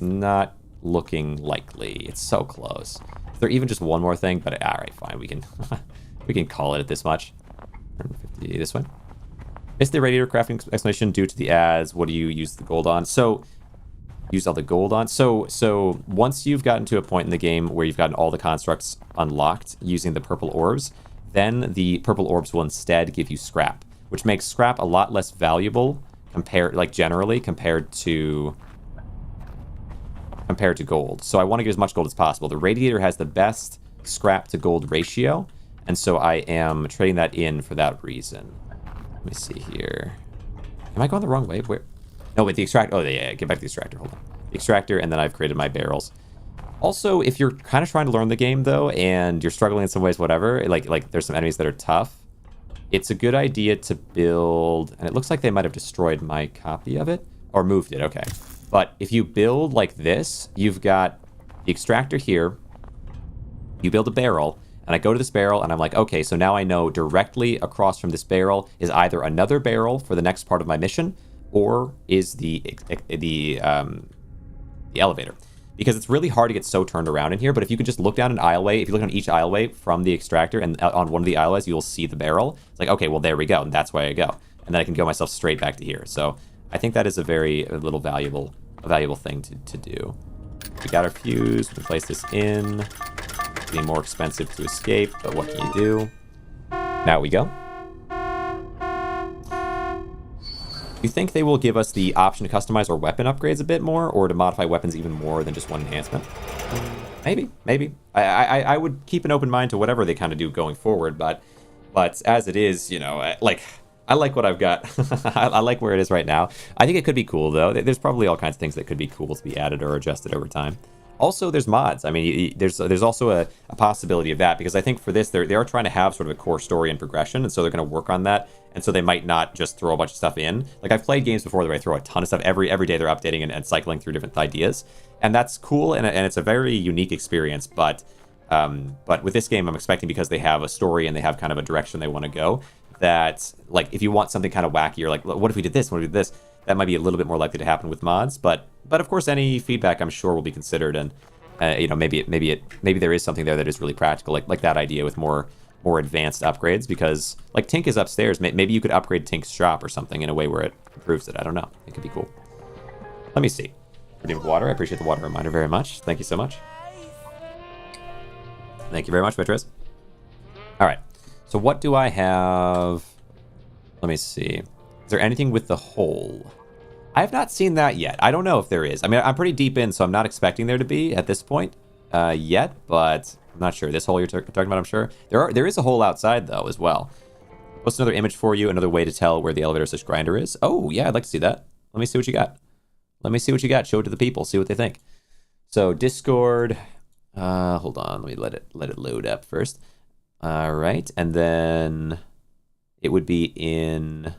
Speaker 1: not looking likely. It's so close. Is there even just one more thing? But all right, fine. We can we can call it at this much. 150 this way. Is the radiator crafting explanation due to the ads? What do you use the gold on? So use all the gold on. So once you've gotten to a point in the game where you've gotten all the constructs unlocked using the purple orbs, then the purple orbs will instead give you scrap, which makes scrap a lot less valuable generally compared to gold. So I want to get as much gold as possible. The radiator has the best scrap to gold ratio, and so I am trading that in for that reason. Let me see here. Am I going the wrong way? Where? No, wait, the extractor. Oh, yeah, get back to the extractor. Hold on. The extractor, and then I've created my barrels. Also, if you're kind of trying to learn the game, though, and you're struggling in some ways, whatever, like there's some enemies that are tough, it's a good idea to build, and it looks like they might have destroyed my copy of it, or moved it, okay. But if you build like this, you've got the extractor here, you build a barrel, and I go to this barrel, and I'm like, okay, so now I know directly across from this barrel is either another barrel for the next part of my mission, or is the elevator. Because it's really hard to get so turned around in here, but if you can just look down an aisleway, if you look on each aisleway from the extractor, and on one of the aisleways, you'll see the barrel. It's like, okay, well, there we go, and that's why I go. And then I can go myself straight back to here. So I think that is a valuable thing to do. We got our fuse, we can place this in. It's getting more expensive to escape, but what can you do? Now we go. You think they will give us the option to customize our weapon upgrades a bit more, or to modify weapons even more than just one enhancement? Maybe. I would keep an open mind to whatever they kind of do going forward, but as it is, I like what I've got. I like where it is right now. I think it could be cool, though. There's probably all kinds of things that could be cool to be added or adjusted over time. Also, there's mods. I mean, there's also a possibility of that, because I think for this, they are trying to have sort of a core story and progression, and so they're going to work on that, and so they might not just throw a bunch of stuff in. Like, I've played games before where they throw a ton of stuff. Every day they're updating and cycling through different ideas, and that's cool, and it's a very unique experience, but with this game, I'm expecting, because they have a story and they have kind of a direction they want to go, that, like, if you want something kind of wacky, or like, what if we did this, what if we did this, that might be a little bit more likely to happen with mods, but of course any feedback I'm sure will be considered, and maybe there is something there that is really practical, like that idea with more advanced upgrades, because like Tink is upstairs, maybe you could upgrade Tink's shop or something in a way where it improves it. I don't know, it could be cool. Let me see. Redeemed water. I appreciate the water reminder very much. Thank you so much. Thank you very much, Beatrice. All right, so what do I have? Let me see. Is there anything with the hole? I have not seen that yet. I don't know if there is. I mean, I'm pretty deep in, so I'm not expecting there to be at this point yet, but I'm not sure. This hole you're talking about, I'm sure. There is a hole outside, though, as well. Post another image for you, another way to tell where the elevator/grinder is. Oh, yeah, I'd like to see that. Let me see what you got. Let me see what you got. Show it to the people. See what they think. So Discord. Hold on. Let me let it load up first. All right, and then it would be in.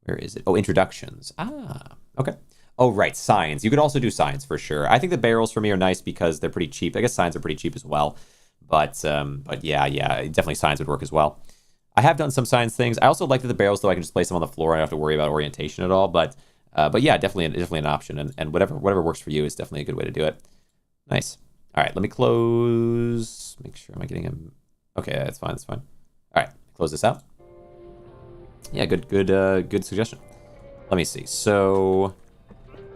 Speaker 1: Where is it? Oh, introductions. Ah, okay. Oh, right, signs. You could also do signs for sure. I think the barrels for me are nice because they're pretty cheap. I guess signs are pretty cheap as well. But yeah, definitely signs would work as well. I have done some signs things. I also like that the barrels, though, I can just place them on the floor. I don't have to worry about orientation at all. But yeah, definitely an option. And whatever works for you is definitely a good way to do it. Nice. All right, let me close. Make sure am I getting him? Okay, that's fine. All right, close this out. Yeah, good suggestion. Let me see. So,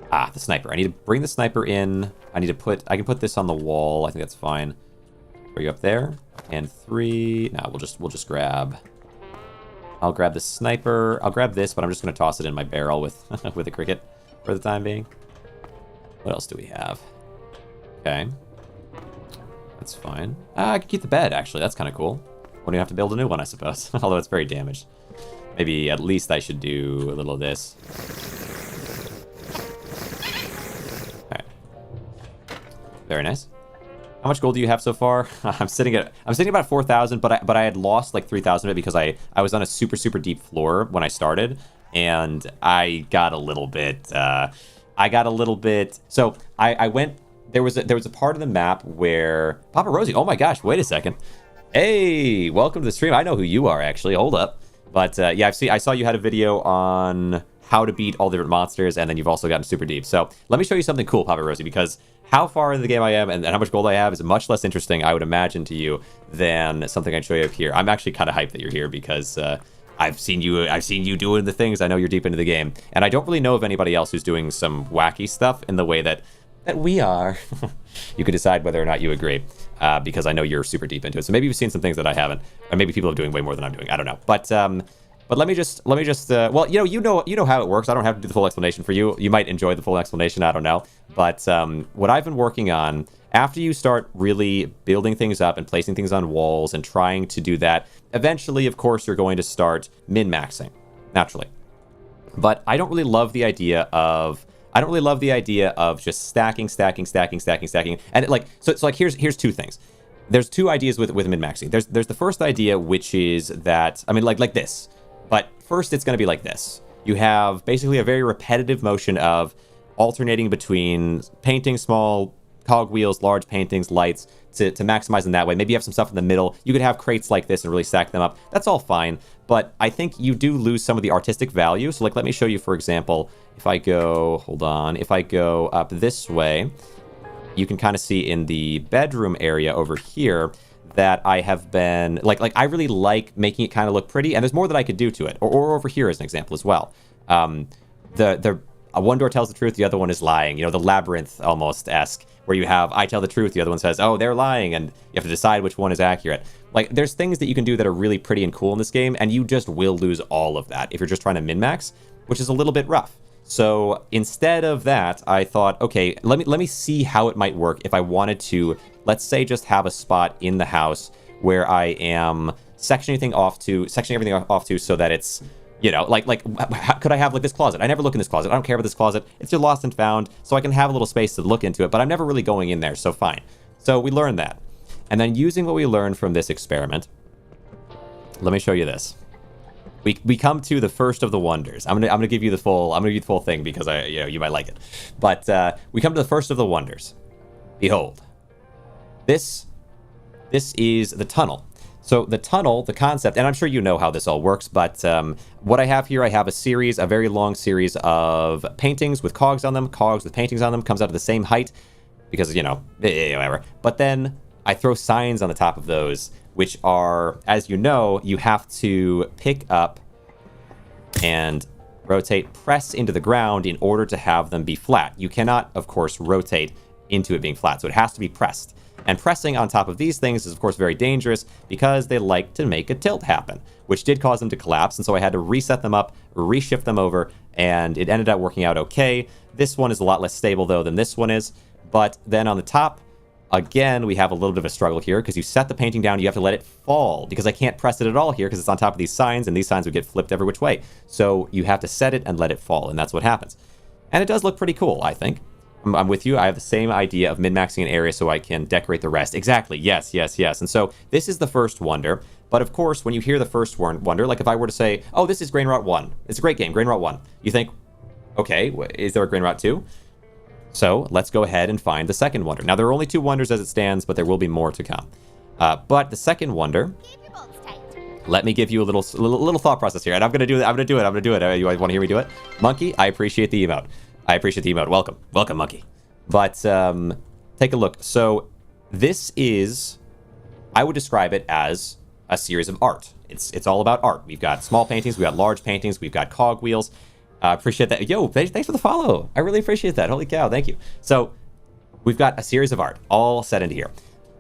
Speaker 1: the sniper. I need to bring the sniper in. I can put this on the wall. I think that's fine. Bring you up there. And 3. No, we'll just grab. I'll grab the sniper. I'll grab this, but I'm just going to toss it in my barrel with with a cricket for the time being. What else do we have? Okay. That's fine. I can keep the bed, actually. That's kind of cool. Won't even have to build a new one, I suppose. Although it's very damaged. Maybe at least I should do a little of this. Alright. Very nice. How much gold do you have so far? I'm sitting at about 4,000, but I had lost like 3,000 of it because I was on a super deep floor when I started, and I got a little bit. So I went. There was a part of the map where Papa Rosie. Oh my gosh! Wait a second. Hey, welcome to the stream. I know who you are actually. Hold up. But yeah, I saw you had a video on how to beat all the different monsters, and then you've also gotten super deep. So let me show you something cool, Papa Rosie, because how far in the game I am and how much gold I have is much less interesting, I would imagine, to you than something I can show you up here. I'm actually kind of hyped that you're here because I've seen you doing the things. I know you're deep into the game, and I don't really know of anybody else who's doing some wacky stuff in the way that we are. You can decide whether or not you agree, because I know you're super deep into it. So maybe you've seen some things that I haven't, or maybe people are doing way more than I'm doing. I don't know. But let me just. Well, you know how it works. I don't have to do the full explanation for you. You might enjoy the full explanation. I don't know. But what I've been working on, after you start really building things up and placing things on walls and trying to do that, eventually, of course, you're going to start min-maxing naturally. But I don't really love the idea of. Just stacking. And here's two things. There's two ideas with min-maxing. There's the first idea, which is that, I mean, like this. But first, it's going to be like this. You have basically a very repetitive motion of alternating between painting small cogwheels, large paintings, lights, to maximize them that way. Maybe you have some stuff in the middle. You could have crates like this and really stack them up. That's all fine. But I think you do lose some of the artistic value. So let me show you, for example, if I go up this way, you can kind of see in the bedroom area over here that I have been, I really like making it kind of look pretty, and there's more that I could do to it. Or over here as an example as well. One door tells the truth, the other one is lying. The labyrinth almost-esque, where you have, I tell the truth, the other one says, oh, they're lying, and you have to decide which one is accurate. There's things that you can do that are really pretty and cool in this game, and you just will lose all of that if you're just trying to min-max, which is a little bit rough. So instead of that, I thought, okay, let me see how it might work if I wanted to, let's say, just have a spot in the house where I am sectioning everything off to so that it's, could I have this closet? I never look in this closet. I don't care about this closet. It's your lost and found, so I can have a little space to look into it, but I'm never really going in there, so fine. So we learned that. And then using what we learned from this experiment, let me show you this. We come to the first of the wonders. I'm gonna give you the full thing because you might like it. But we come to the first of the wonders. Behold. This is the tunnel. So the tunnel, the concept, and I'm sure you know how this all works, but what I have here, I have a very long series of paintings with cogs on them, cogs with paintings on them, comes out to the same height, because, whatever. But then I throw signs on the top of those, which are, as you know, you have to pick up and rotate, press into the ground in order to have them be flat. You cannot, of course, rotate into it being flat, so it has to be pressed. And pressing on top of these things is, of course, very dangerous because they like to make a tilt happen, which did cause them to collapse. And so I had to reset them up, reshift them over, and it ended up working out okay. This one is a lot less stable, though, than this one is. But then on the top, again, we have a little bit of a struggle here because you set the painting down, you have to let it fall because I can't press it at all here because it's on top of these signs and these signs would get flipped every which way. So you have to set it and let it fall, and that's what happens. And it does look pretty cool, I think. I'm with you. I have the same idea of min-maxing an area so I can decorate the rest. Exactly. Yes, yes, yes. And so this is the first wonder. But of course, when you hear the first wonder, like if I were to say, oh, this is Grainrot 1. It's a great game, Grainrot 1. You think, okay, is there a Grainrot 2? So let's go ahead and find the second wonder. Now, there are only 2 wonders as it stands, but there will be more to come. But the second wonder,
Speaker 3: Keep your bolts tight.
Speaker 1: let me give you a little thought process here. And I'm going to do it. I'm going to do it. You want to hear me do it? Monkey, I appreciate the emote. Welcome. Welcome, Monkey. But take a look. So this is, I would describe it as a series of art. It's all about art. We've got small paintings. We've got large paintings. We've got cogwheels. Appreciate that. Yo, thanks for the follow. I really appreciate that. Holy cow. Thank you. So we've got a series of art all set into here.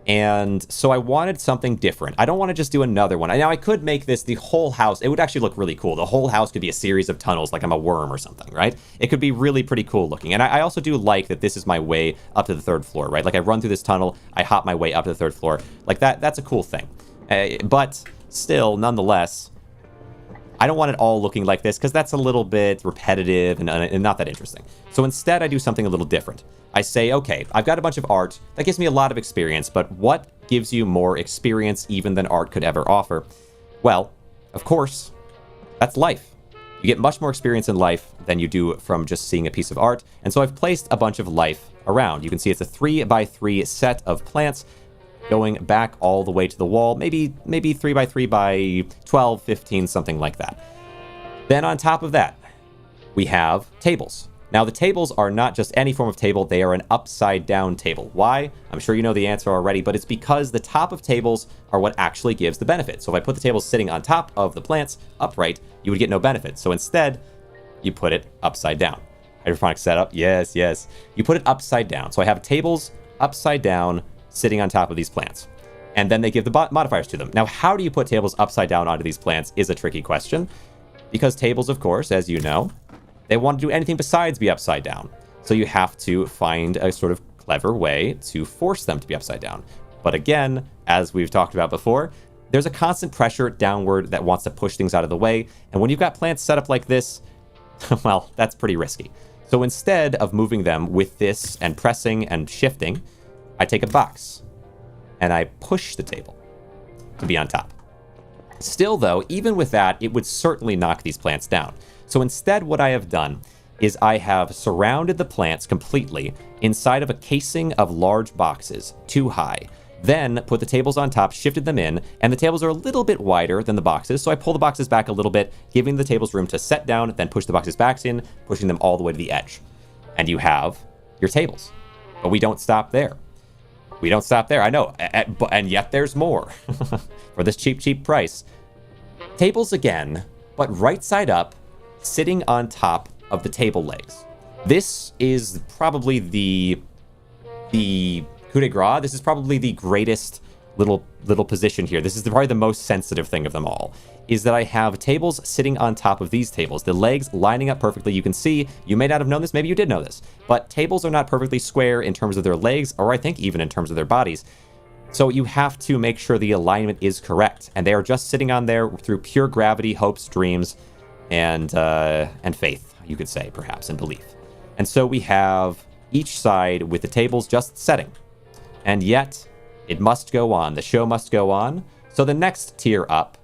Speaker 1: And so I wanted something different. I don't want to just do another one. Now, I could make this the whole house. It would actually look really cool. The whole house could be a series of tunnels like I'm a worm or something, right? It could be really pretty cool looking. And I also do like that this is my way up to the 3rd floor, right? Like I run through this tunnel, I hop my way up to the 3rd floor. Like that's a cool thing. But still, nonetheless, I don't want it all looking like this because that's a little bit repetitive and not that interesting. So instead, I do something a little different. I say, okay, I've got a bunch of art. That gives me a lot of experience, but what gives you more experience even than art could ever offer? Well, of course, that's life. You get much more experience in life than you do from just seeing a piece of art. And so I've placed a bunch of life around. You can see it's a 3x3 set of plants going back all the way to the wall, maybe 3x3 by 12, 15, something like that. Then on top of that, we have tables. Now, the tables are not just any form of table, they are an upside down table. Why? I'm sure you know the answer already, but it's because the top of tables are what actually gives the benefit. So if I put the tables sitting on top of the plants upright, you would get no benefit. So instead, you put it upside down. Hydroponic setup, yes, yes. You put it upside down. So I have tables upside down sitting on top of these plants. And then they give the modifiers to them. Now, how do you put tables upside down onto these plants is a tricky question. Because tables, of course, as you know, they want to do anything besides be upside down. So you have to find a sort of clever way to force them to be upside down. But again, as we've talked about before, there's a constant pressure downward that wants to push things out of the way. And when you've got plants set up like this, well, that's pretty risky. So instead of moving them with this and pressing and shifting, I take a box and I push the table to be on top. Still, though, even with that, it would certainly knock these plants down. So instead, what I have done is I have surrounded the plants completely inside of a casing of large boxes, too high. Then put the tables on top, shifted them in, and the tables are a little bit wider than the boxes, so I pull the boxes back a little bit, giving the tables room to set down, then push the boxes back in, pushing them all the way to the edge. And you have your tables. But we don't stop there. We don't stop there, I know, and yet there's more. For this cheap price. Tables again, but right side up, sitting on top of the table legs. This is probably the coup de grace. This is probably the greatest little position here. This is probably the most sensitive thing of them all, is that I have tables sitting on top of these tables. The legs lining up perfectly. You can see, you may not have known this, maybe you did know this, but tables are not perfectly square in terms of their legs, or I think even in terms of their bodies. So you have to make sure the alignment is correct, and they are just sitting on there through pure gravity, hopes, dreams, and faith, you could say, perhaps, and belief. And so we have each side with the tables just setting. And yet, it must go on. The show must go on. So the next tier up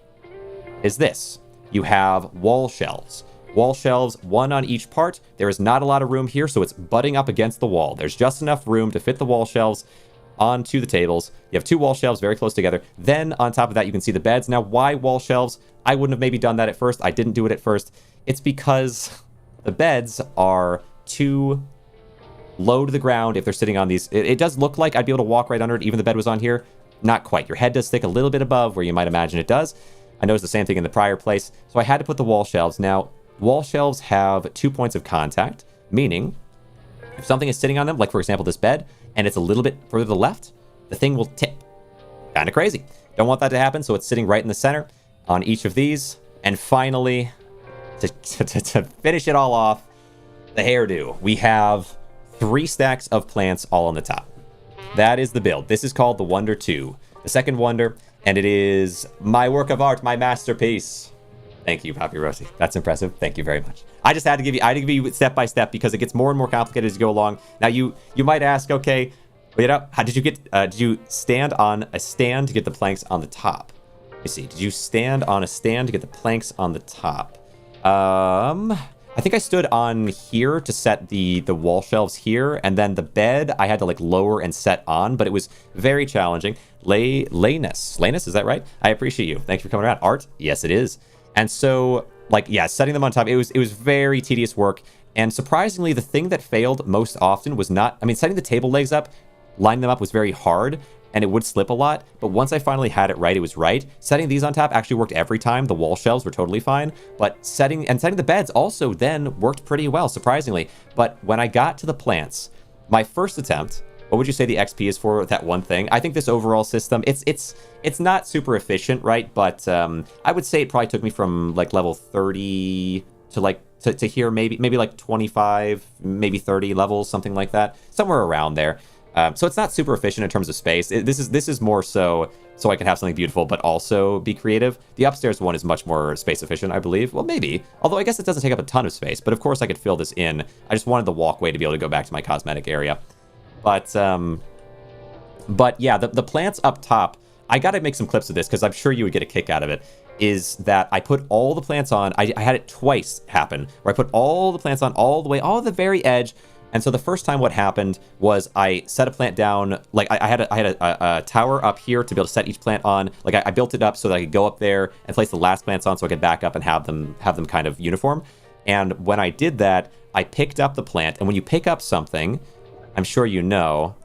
Speaker 1: is this. You have wall shelves. Wall shelves, one on each part. There is not a lot of room here, so it's butting up against the wall. There's just enough room to fit the wall shelves onto the tables. You have 2 wall shelves very close together. Then on top of that, you can see the beds. Now, why wall shelves? I wouldn't have maybe done that at first. I didn't do it at first. It's because the beds are too low to the ground if they're sitting on these. It does look like I'd be able to walk right under it, even the bed was on here. Not quite. Your head does stick a little bit above where you might imagine it does. I noticed the same thing in the prior place. So I had to put the wall shelves. Now, wall shelves have 2 points of contact, meaning if something is sitting on them, like for example this bed, and it's a little bit further to the left, the thing will tip. Kind of crazy. Don't want that to happen, so it's sitting right in the center on each of these. And finally, to finish it all off, the hairdo. We have 3 stacks of plants all on the top. That is the build. This is called the Wonder 2, the second wonder, and it is my work of art, my masterpiece. Thank you, Papi Rossi. That's impressive. Thank you very much. I just had to give you, step by step because it gets more and more complicated as you go along. Now you might ask, okay, wait up, how did you stand on a stand to get the planks on the top? Let me see. Did you stand on a stand to get the planks on the top? I think I stood on here to set the wall shelves here, and then the bed I had to like lower and set on, but it was very challenging. Layness, is that right? I appreciate you. Thank you for coming around. Art? Yes, it is. And so, like, yeah, setting them on top, it was very tedious work. And surprisingly, the thing that failed most often was not, I mean, setting the table legs up, lining them up was very hard, and it would slip a lot. But once I finally had it right, it was right. Setting these on top actually worked every time. The wall shelves were totally fine. But setting the beds also then worked pretty well, surprisingly. But when I got to the plants, my first attempt, what would you say the XP is for that one thing? I think this overall system, it's not super efficient, right? But I would say it probably took me from like level 30 to like to here, maybe like 25, maybe 30 levels, something like that, somewhere around there. So it's not super efficient in terms of space. This is more so I can have something beautiful, but also be creative. The upstairs one is much more space efficient, I believe. Well, maybe. Although I guess it doesn't take up a ton of space. But of course I could fill this in. I just wanted the walkway to be able to go back to my cosmetic area. But yeah, the plants up top, I got to make some clips of this because I'm sure you would get a kick out of it, is that I put all the plants on. I had it twice happen, where I put all the plants on all the way, all the very edge. And so the first time what happened was I set a plant down, like I had a tower up here to be able to set each plant on. Like I built it up so that I could go up there and place the last plants on so I could back up and have them kind of uniform. And when I did that, I picked up the plant. And when you pick up something, I'm sure you know,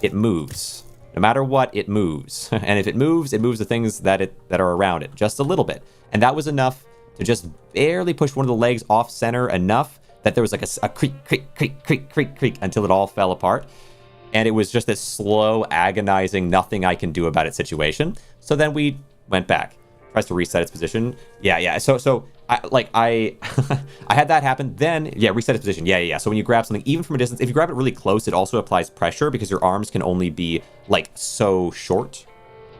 Speaker 1: it moves. No matter what, it moves. And if it moves the things that are around it just a little bit. And that was enough to just barely push one of the legs off center enough that there was like a creak, creak, creak, creak, creak, creak until it all fell apart. And it was just this slow, agonizing, nothing I can do about it situation. So then we went back. Tries to reset its position. Yeah. So I had that happen. Then, yeah, reset its position. Yeah. So when you grab something, even from a distance, if you grab it really close, it also applies pressure because your arms can only be like so short.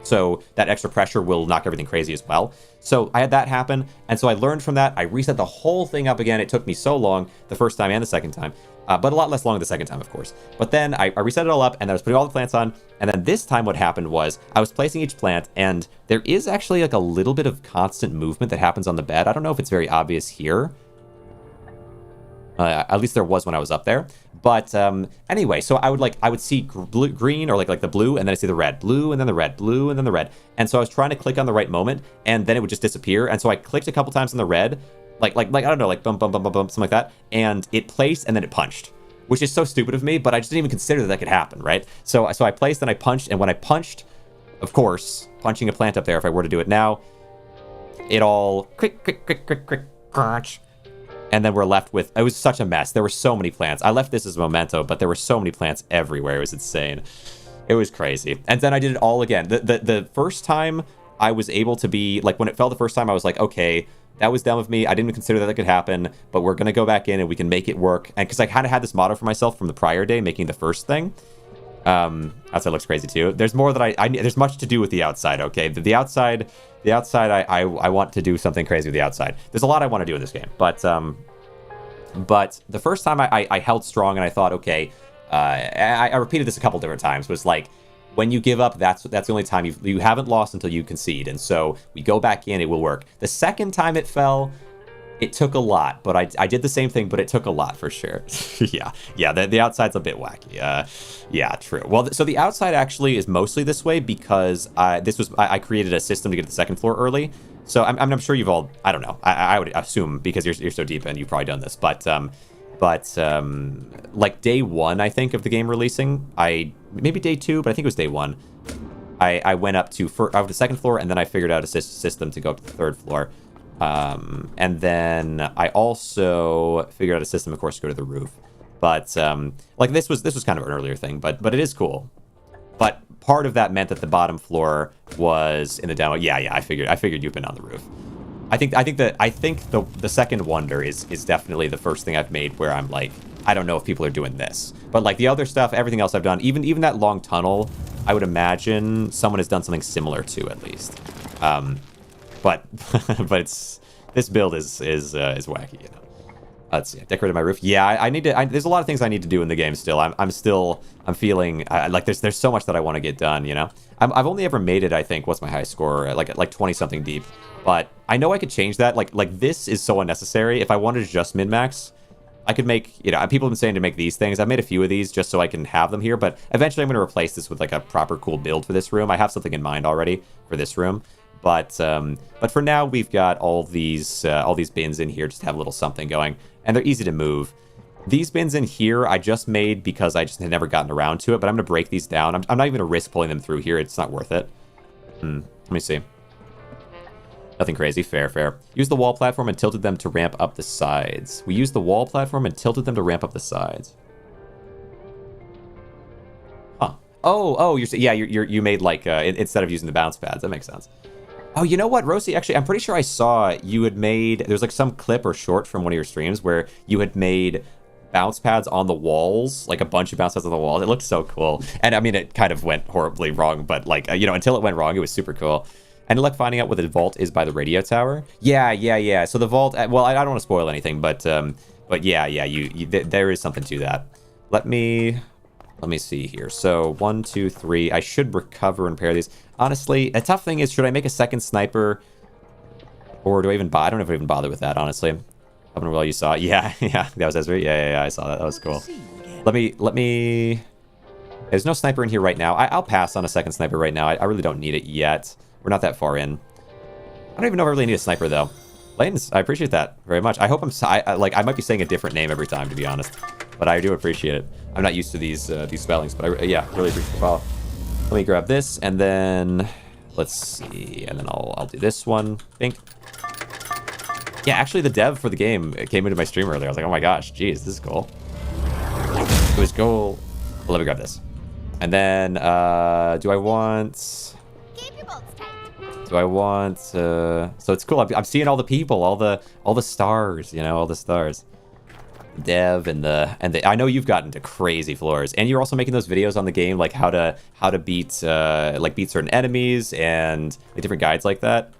Speaker 1: So that extra pressure will knock everything crazy as well. So I had that happen. And so I learned from that. I reset the whole thing up again. It took me so long the first time and the second time. But a lot less long the second time, of course. But then I reset it all up, and I was putting all the plants on. And then this time what happened was I was placing each plant, and there is actually like a little bit of constant movement that happens on the bed. I don't know if it's very obvious here. At least there was when I was up there. But anyway, so I would see green or like the blue, and then I see the red, blue, and then the red, blue, and then the red. And so I was trying to click on the right moment, and then it would just disappear. And so I clicked a couple times on the red, like I don't know, like bump, bump, bump, bump, bump, something like that. And it placed, and then it punched, which is so stupid of me, but I just didn't even consider that could happen, right? So I placed, and I punched, and when I punched, of course, punching a plant up there, if I were to do it now, it all crick, crick, crick, crick, crick, crunch. And then we're left with, it was such a mess. There were so many plants. I left this as a memento, but there were so many plants everywhere. It was insane. It was crazy. And then I did it all again. The first time I was able to be, like when it fell the first time, I was like, okay, that was dumb of me. I didn't even consider that could happen, but we're going to go back in and we can make it work. And because I kind of had this motto for myself from the prior day, making the first thing. Outside looks crazy too. There's more that there's much to do with the outside. Okay. The outside, I want to do something crazy with the outside. There's a lot I want to do in this game, but the first time I held strong and I thought, okay, I repeated this a couple different times, was like, when you give up, that's the only time you haven't lost until you concede. And so we go back in, it will work. The second time it fell, it took a lot, but I did the same thing, but it took a lot for sure. yeah, the outside's a bit wacky. Yeah, true. Well, so the outside actually is mostly this way because I created a system to get to the second floor early. So I'm sure you've all, I don't know, I would assume because you're so deep and you've probably done this, but like day one, I think, of the game releasing, maybe day two, but I think it was day one, I went up to the second floor, and then I figured out a system to go up to the third floor. And then I also figured out a system, of course, to go to the roof. But like this was kind of an earlier thing, but it is cool. But part of that meant that the bottom floor was in the demo. Yeah, I figured you've been on the roof. I think the second wonder is definitely the first thing I've made where I'm like I don't know if people are doing this. But like the other stuff, everything else I've done, even that long tunnel, I would imagine someone has done something similar to at least. But but this build is wacky, you know. Let's see. I decorated my roof. Yeah, I need to. There's a lot of things I need to do in the game still. I'm feeling like there's so much that I want to get done. You know, I've only ever made it. I think what's my high score? Like 20 something deep. But I know I could change that. Like this is so unnecessary. If I wanted to just min max, I could make. You know, people have been saying to make these things. I've made a few of these just so I can have them here. But eventually, I'm going to replace this with like a proper cool build for this room. I have something in mind already for this room. But for now, we've got all these bins in here just to have a little something going. And they're easy to move. These bins in here I just made because I just had never gotten around to it, but I'm going to break these down. I'm not even going to risk pulling them through here. It's not worth it. Let me see. Nothing crazy. Fair. Use the wall platform and tilted them to ramp up the sides. We used the wall platform and tilted them to ramp up the sides. Huh. Oh, you made like, instead of using the bounce pads. That makes sense. Oh, you know what, Rosie? Actually, I'm pretty sure I saw you had made... There's like some clip or short from one of your streams where you had made bounce pads on the walls, like a bunch of bounce pads on the walls. It looked so cool. And I mean, it kind of went horribly wrong, but like, you know, until it went wrong, it was super cool. And luck finding out where the vault is by the radio tower. Yeah. So the vault... Well, I don't want to spoil anything, but yeah, there is something to that. Let me see here. So 1, 2, 3. I should recover and repair these. Honestly, a tough thing is, should I make a second sniper? Or do I even bother? I don't know if I even bother with that, honestly. I don't know what you saw. Yeah, that was Ezra. Yeah, I saw that. That was cool. Let me... There's no sniper in here right now. I'll pass on a second sniper right now. I really don't need it yet. We're not that far in. I don't even know if I really need a sniper, though. Lanes, I appreciate that very much. I hope I might be saying a different name every time, to be honest. But I do appreciate it. I'm not used to these spellings, but yeah, really appreciate the follow. Let me grab this, and then let's see, and then I'll do this one. Think. Yeah, actually, the dev for the game came into my stream earlier. I was like, oh my gosh, geez, this is cool. It was cool. Well, let me grab this, and then do I want?
Speaker 3: Keep your bolts tight.
Speaker 1: Do I want? So it's cool. I'm seeing all the people, all the stars. You know, all the stars. Dev and the I know you've gotten to crazy floors, and you're also making those videos on the game, like how to beat certain enemies and like different guides like that.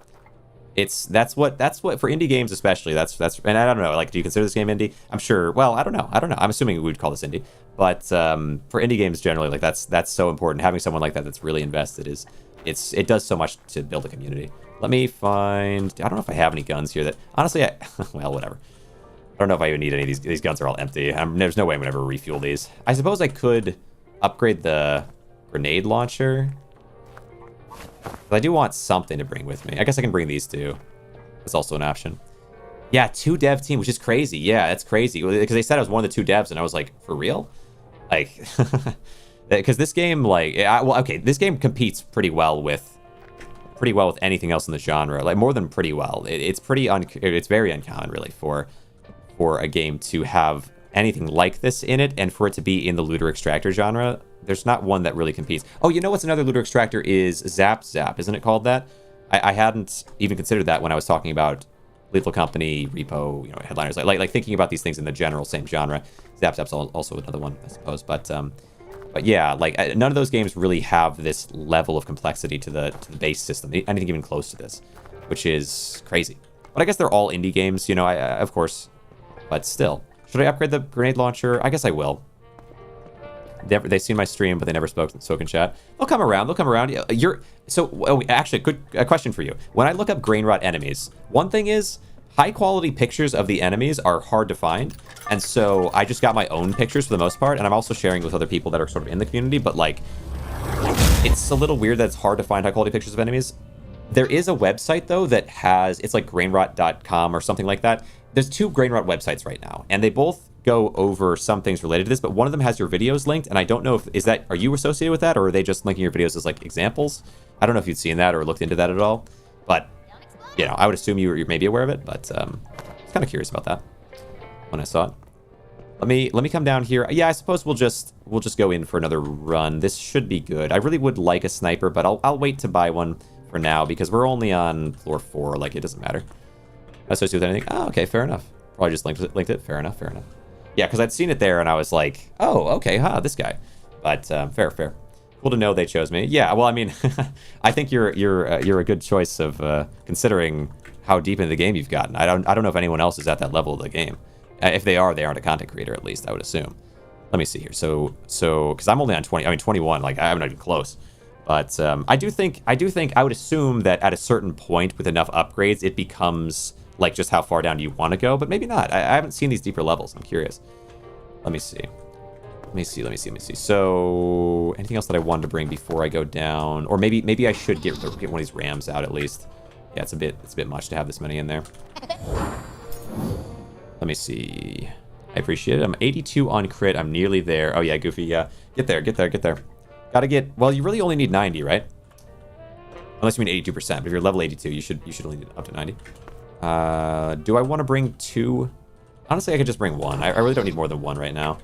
Speaker 1: That's what for indie games especially. That's and I don't know, like, do you consider this game indie? I'm sure. Well, I don't know. I'm assuming we would call this indie, but for indie games generally, like that's so important. Having someone like that that's really invested it does so much to build a community. Let me find. I don't know if I have any guns here that honestly well, whatever. I don't know if I even need any of these guns are all empty. There's no way I'm going to ever refuel these. I suppose I could upgrade the grenade launcher. But I do want something to bring with me. I guess I can bring these two. That's also an option. Yeah, 2 dev team, which is crazy. Yeah, that's crazy. Because they said I was one of the 2 devs, and I was like, for real? Like, because this game, like, this game competes pretty well with anything else in the genre. Like, more than pretty well. It's very uncommon, really, for a game to have anything like this in it, and for it to be in the looter extractor genre. There's not one that really competes. Oh, you know what's another looter extractor is Zap, isn't it called that? I hadn't even considered that when I was talking about Lethal Company, Repo, you know, Headliners, like thinking about these things in the general same genre. Zap's also another one, I suppose. But yeah, like none of those games really have this level of complexity to the base system, anything even close to this, which is crazy. But I guess they're all indie games, you know. Of course. But still, should I upgrade the grenade launcher? I guess I will. They've seen my stream, but they never spoke in chat. They'll come around. Actually, a question for you. When I look up Grainrot enemies, one thing is high quality pictures of the enemies are hard to find, and so I just got my own pictures for the most part, and I'm also sharing with other people that are sort of in the community. But like, it's a little weird that it's hard to find high quality pictures of enemies. There is a website though that it's like grainrot.com or something like that. There's 2 Grainrot websites right now, and they both go over some things related to this, but one of them has your videos linked, and I don't know are you associated with that, or are they just linking your videos as like examples? I don't know if you'd seen that or looked into that at all, but you know, I would assume you're maybe aware of it, but I was kind of curious about that when I saw it. Let me come down here. Yeah, I suppose we'll just go in for another run. This should be good. I really would like a sniper, but I'll wait to buy one for now because we're only on floor 4. Like, it doesn't matter. Associated with anything? Oh, okay, fair enough. Probably just linked it. Fair enough. Yeah, because I'd seen it there and I was like, oh, okay, this guy. But fair. Cool to know they chose me. Yeah, well, I mean, I think you're a good choice of considering how deep into the game you've gotten. I don't know if anyone else is at that level of the game. If they aren't a content creator, at least I would assume. Let me see here. So because I'm only on 20. I mean 21. Like I'm not even close. But I do think I would assume that at a certain point with enough upgrades, it becomes like just how far down do you want to go. But maybe not. I haven't seen these deeper levels. I'm curious. Let me see. So anything else that I wanted to bring before I go down, or maybe I should get one of these rams out at least. Yeah, it's a bit much to have this many in there. Let me see. I appreciate it. I'm 82 on crit. I'm nearly there. Oh yeah, Goofy. Yeah, get there. Gotta get. Well, you really only need 90, right? Unless you mean 82%. But if you're level 82, you should only need up to 90. Do I want to bring 2? Honestly, I could just bring 1. I really don't need more than 1 right now.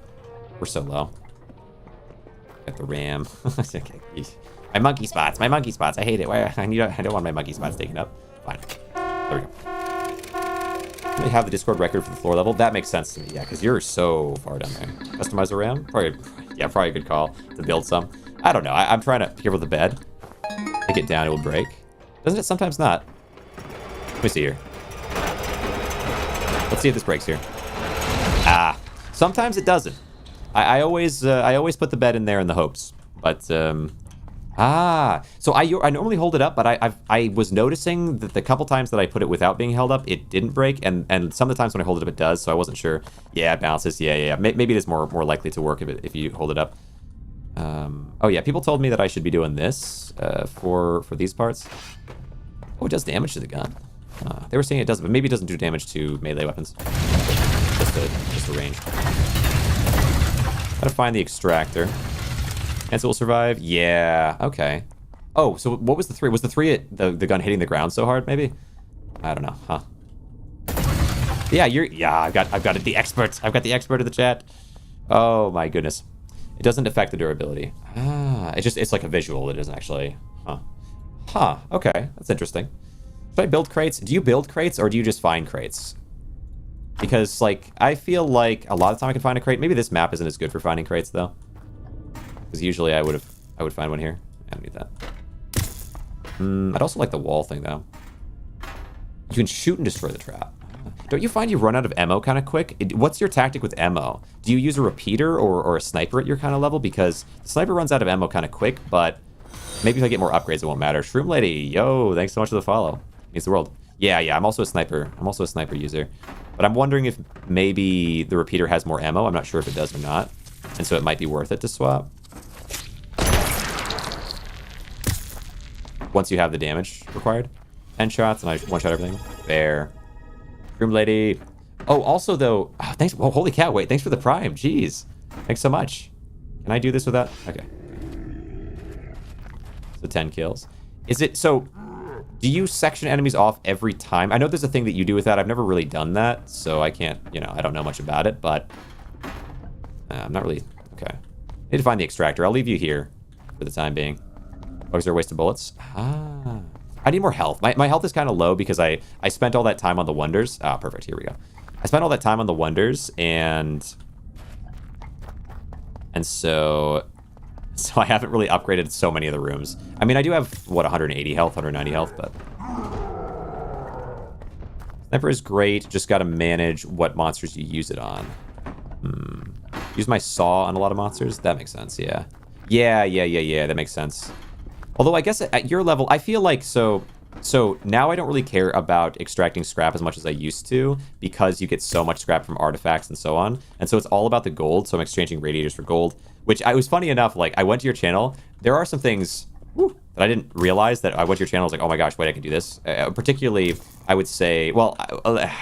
Speaker 1: We're so low. Got the ram. Okay. My monkey spots. I hate it. Why? I don't want my monkey spots taken up. Fine. There we go. They have the Discord record for the floor level. That makes sense to me. Yeah, because you're so far down there. Customize a ram? Probably a good call to build some. I don't know. I'm trying to be careful with the bed. Take it down, it will break. Doesn't it sometimes not? Let me see here. Let's see if this breaks here. Sometimes it doesn't. I always put the bed in there in the hopes, but so I normally hold it up, but I was noticing that the couple times that I put it without being held up, it didn't break, and some of the times when I hold it up, it does. So I wasn't sure. Yeah, it bounces. Yeah. Maybe it is more likely to work if you hold it up. Oh yeah, people told me that I should be doing this for these parts. Oh, it does damage to the gun. They were saying it doesn't, but maybe it doesn't do damage to melee weapons. Just the range. Gotta find the extractor. And so we'll survive. Yeah. Okay. Oh, so what was the 3? Was the 3 the gun hitting the ground so hard? Maybe. I don't know. Huh. Yeah. I've got the expert. I've got the expert in the chat. Oh my goodness. It doesn't affect the durability. It's like a visual. It isn't actually. Huh. Okay. That's interesting. Should I build crates? Do you build crates or do you just find crates? Because like I feel like a lot of the time I can find a crate. Maybe this map isn't as good for finding crates though. Because usually I would find one here. I don't need that. I'd also like the wall thing though. You can shoot and destroy the trap. Don't you find you run out of ammo kind of quick? What's your tactic with ammo? Do you use a repeater or a sniper at your kind of level? Because the sniper runs out of ammo kind of quick, but maybe if I get more upgrades, it won't matter. Shroom Lady, yo, thanks so much for the follow. Means the world. Yeah, I'm also a sniper. I'm also a sniper user. But I'm wondering if maybe the repeater has more ammo. I'm not sure if it does or not. And so it might be worth it to swap. Once you have the damage required. 10 shots and I one-shot everything. Fair. Room lady. Oh, also though, thanks. Oh, holy cow! Wait, thanks for the prime. Jeez, thanks so much. Can I do this without? Okay. So 10 kills. Is it so? Do you section enemies off every time? I know there's a thing that you do with that. I've never really done that, so I can't. I don't know much about it, but I'm not really okay. Need to find the extractor. I'll leave you here for the time being. Oh, is there a waste of bullets? I need more health. My health is kind of low because I spent all that time on the wonders. Perfect. Here we go. I spent all that time on the wonders and so I haven't really upgraded so many of the rooms. I mean, I do have, 180 health, 190 health, but sniper is great. Just got to manage what monsters you use it on. Use my saw on a lot of monsters. That makes sense. Yeah. That makes sense. Although I guess at your level, I feel like so now I don't really care about extracting scrap as much as I used to because you get so much scrap from artifacts and so on. And so it's all about the gold. So I'm exchanging radiators for gold, which was funny enough. Like I went to your channel. There are some things that I didn't realize that I went to your channel. I was like, oh my gosh, wait, I can do this. Particularly, I would say, well,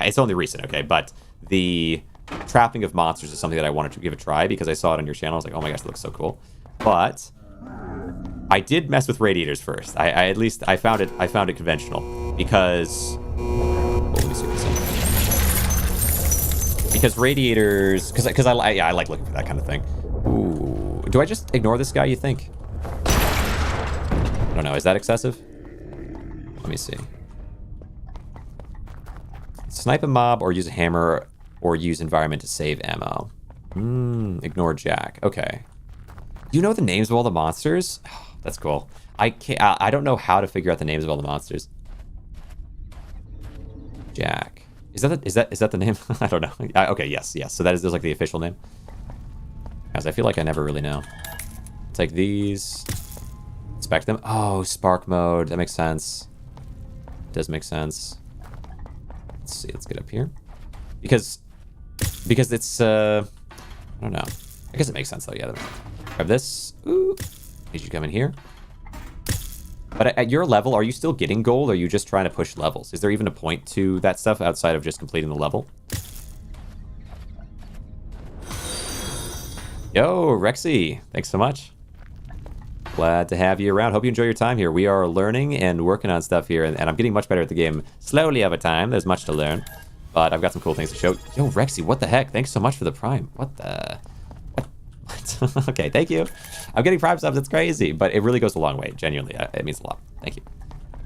Speaker 1: it's only recent, okay, but the trapping of monsters is something that I wanted to give a try because I saw it on your channel. I was like, oh my gosh, it looks so cool. But I did mess with radiators first. I at least I found it conventional because let me see this because radiators because I like looking for that kind of thing. Ooh, do I just ignore this guy? You think? I don't know. Is that excessive? Let me see. Snipe a mob or use a hammer or use environment to save ammo. Ignore Jack. Okay. You know the names of all the monsters? That's cool. I can't. I don't know how to figure out the names of all the monsters. Jack. Is that the name? I don't know. Okay. Yes. So that is like the official name. As I feel like I never really know. Take these. Inspect them. Oh, spark mode. That makes sense. Does make sense. Let's see. Let's get up here. Because it's I don't know. I guess it makes sense though. Yeah. Grab this. Ooh. Need you to come in here. But at your level, are you still getting gold, or are you just trying to push levels? Is there even a point to that stuff outside of just completing the level? Yo, Rexy. Thanks so much. Glad to have you around. Hope you enjoy your time here. We are learning and working on stuff here, and I'm getting much better at the game slowly over time. There's much to learn, but I've got some cool things to show. Yo, Rexy, what the heck? Thanks so much for the Prime. What the... What? Okay, thank you. I'm getting Prime subs. It's crazy, but it really goes a long way. Genuinely, it means a lot. Thank you.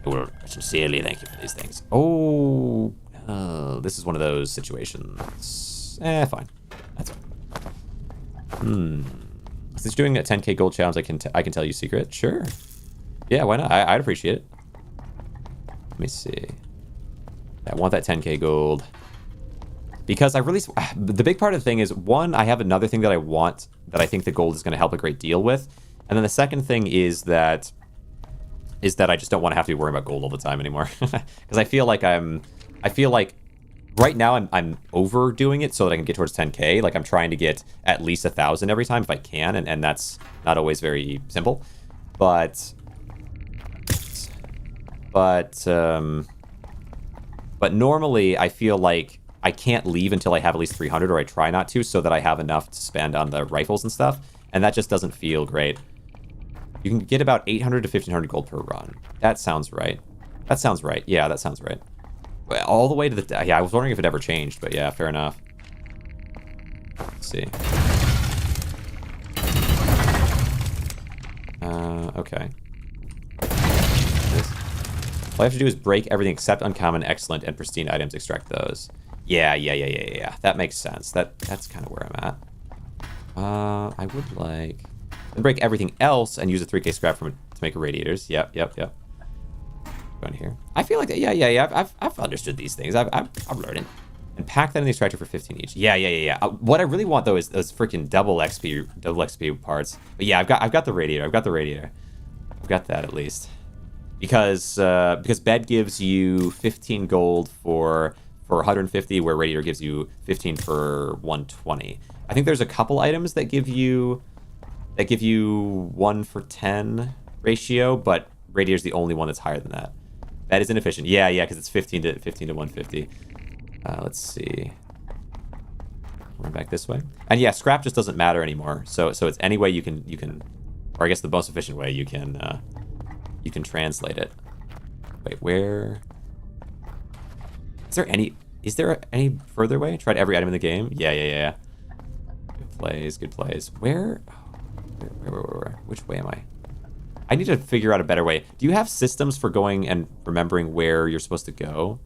Speaker 1: I will sincerely thank you for these things. Oh, this is one of those situations. Fine. That's fine. Since you're doing a 10k gold challenge, I can tell you secret. Sure. Yeah, why not? I'd appreciate it. Let me see. I want that 10k gold. Because I really... The big part of the thing is, one, I have another thing that I want that I think the gold is going to help a great deal with. And then the second thing is that I just don't want to have to be worrying about gold all the time anymore. Because I feel like right now I'm overdoing it so that I can get towards 10k. Like I'm trying to get at least 1,000 every time if I can, and that's not always very simple. But normally I feel like I can't leave until I have at least 300, or I try not to, so that I have enough to spend on the rifles and stuff, and that just doesn't feel great. You can get about 800 to 1,500 gold per run. That sounds right. That sounds right. Yeah, that sounds right. All the way to the... Yeah, I was wondering if it ever changed, but yeah, fair enough. Let's see. Okay. All I have to do is break everything except uncommon, excellent, and pristine items, extract those. Yeah. That makes sense. That's kind of where I'm at. I would like... And break everything else and use a 3k scrap from it to make radiators. Yep. Go in here. I feel like that. Yeah. I've understood these things. I'm learning. And pack that in the extractor for 15 each. Yeah. What I really want though is those freaking double XP parts. But yeah, I've got the radiator. I've got that at least. Because bed gives you 15 gold for 150, where radiator gives you 15 for 120. I think there's a couple items that give you 1 for 10 ratio, but radiator's the only one that's higher than that. That is inefficient. Yeah, because it's 15 to 150. Let's see. Going back this way. And yeah, scrap just doesn't matter anymore. So it's any way you can, or I guess the most efficient way you can translate it. Wait, where? Is there any further way? Tried every item in the game? Yeah. Good plays. Where? Which way am I? I need to figure out a better way. Do you have systems for going and remembering where you're supposed to go?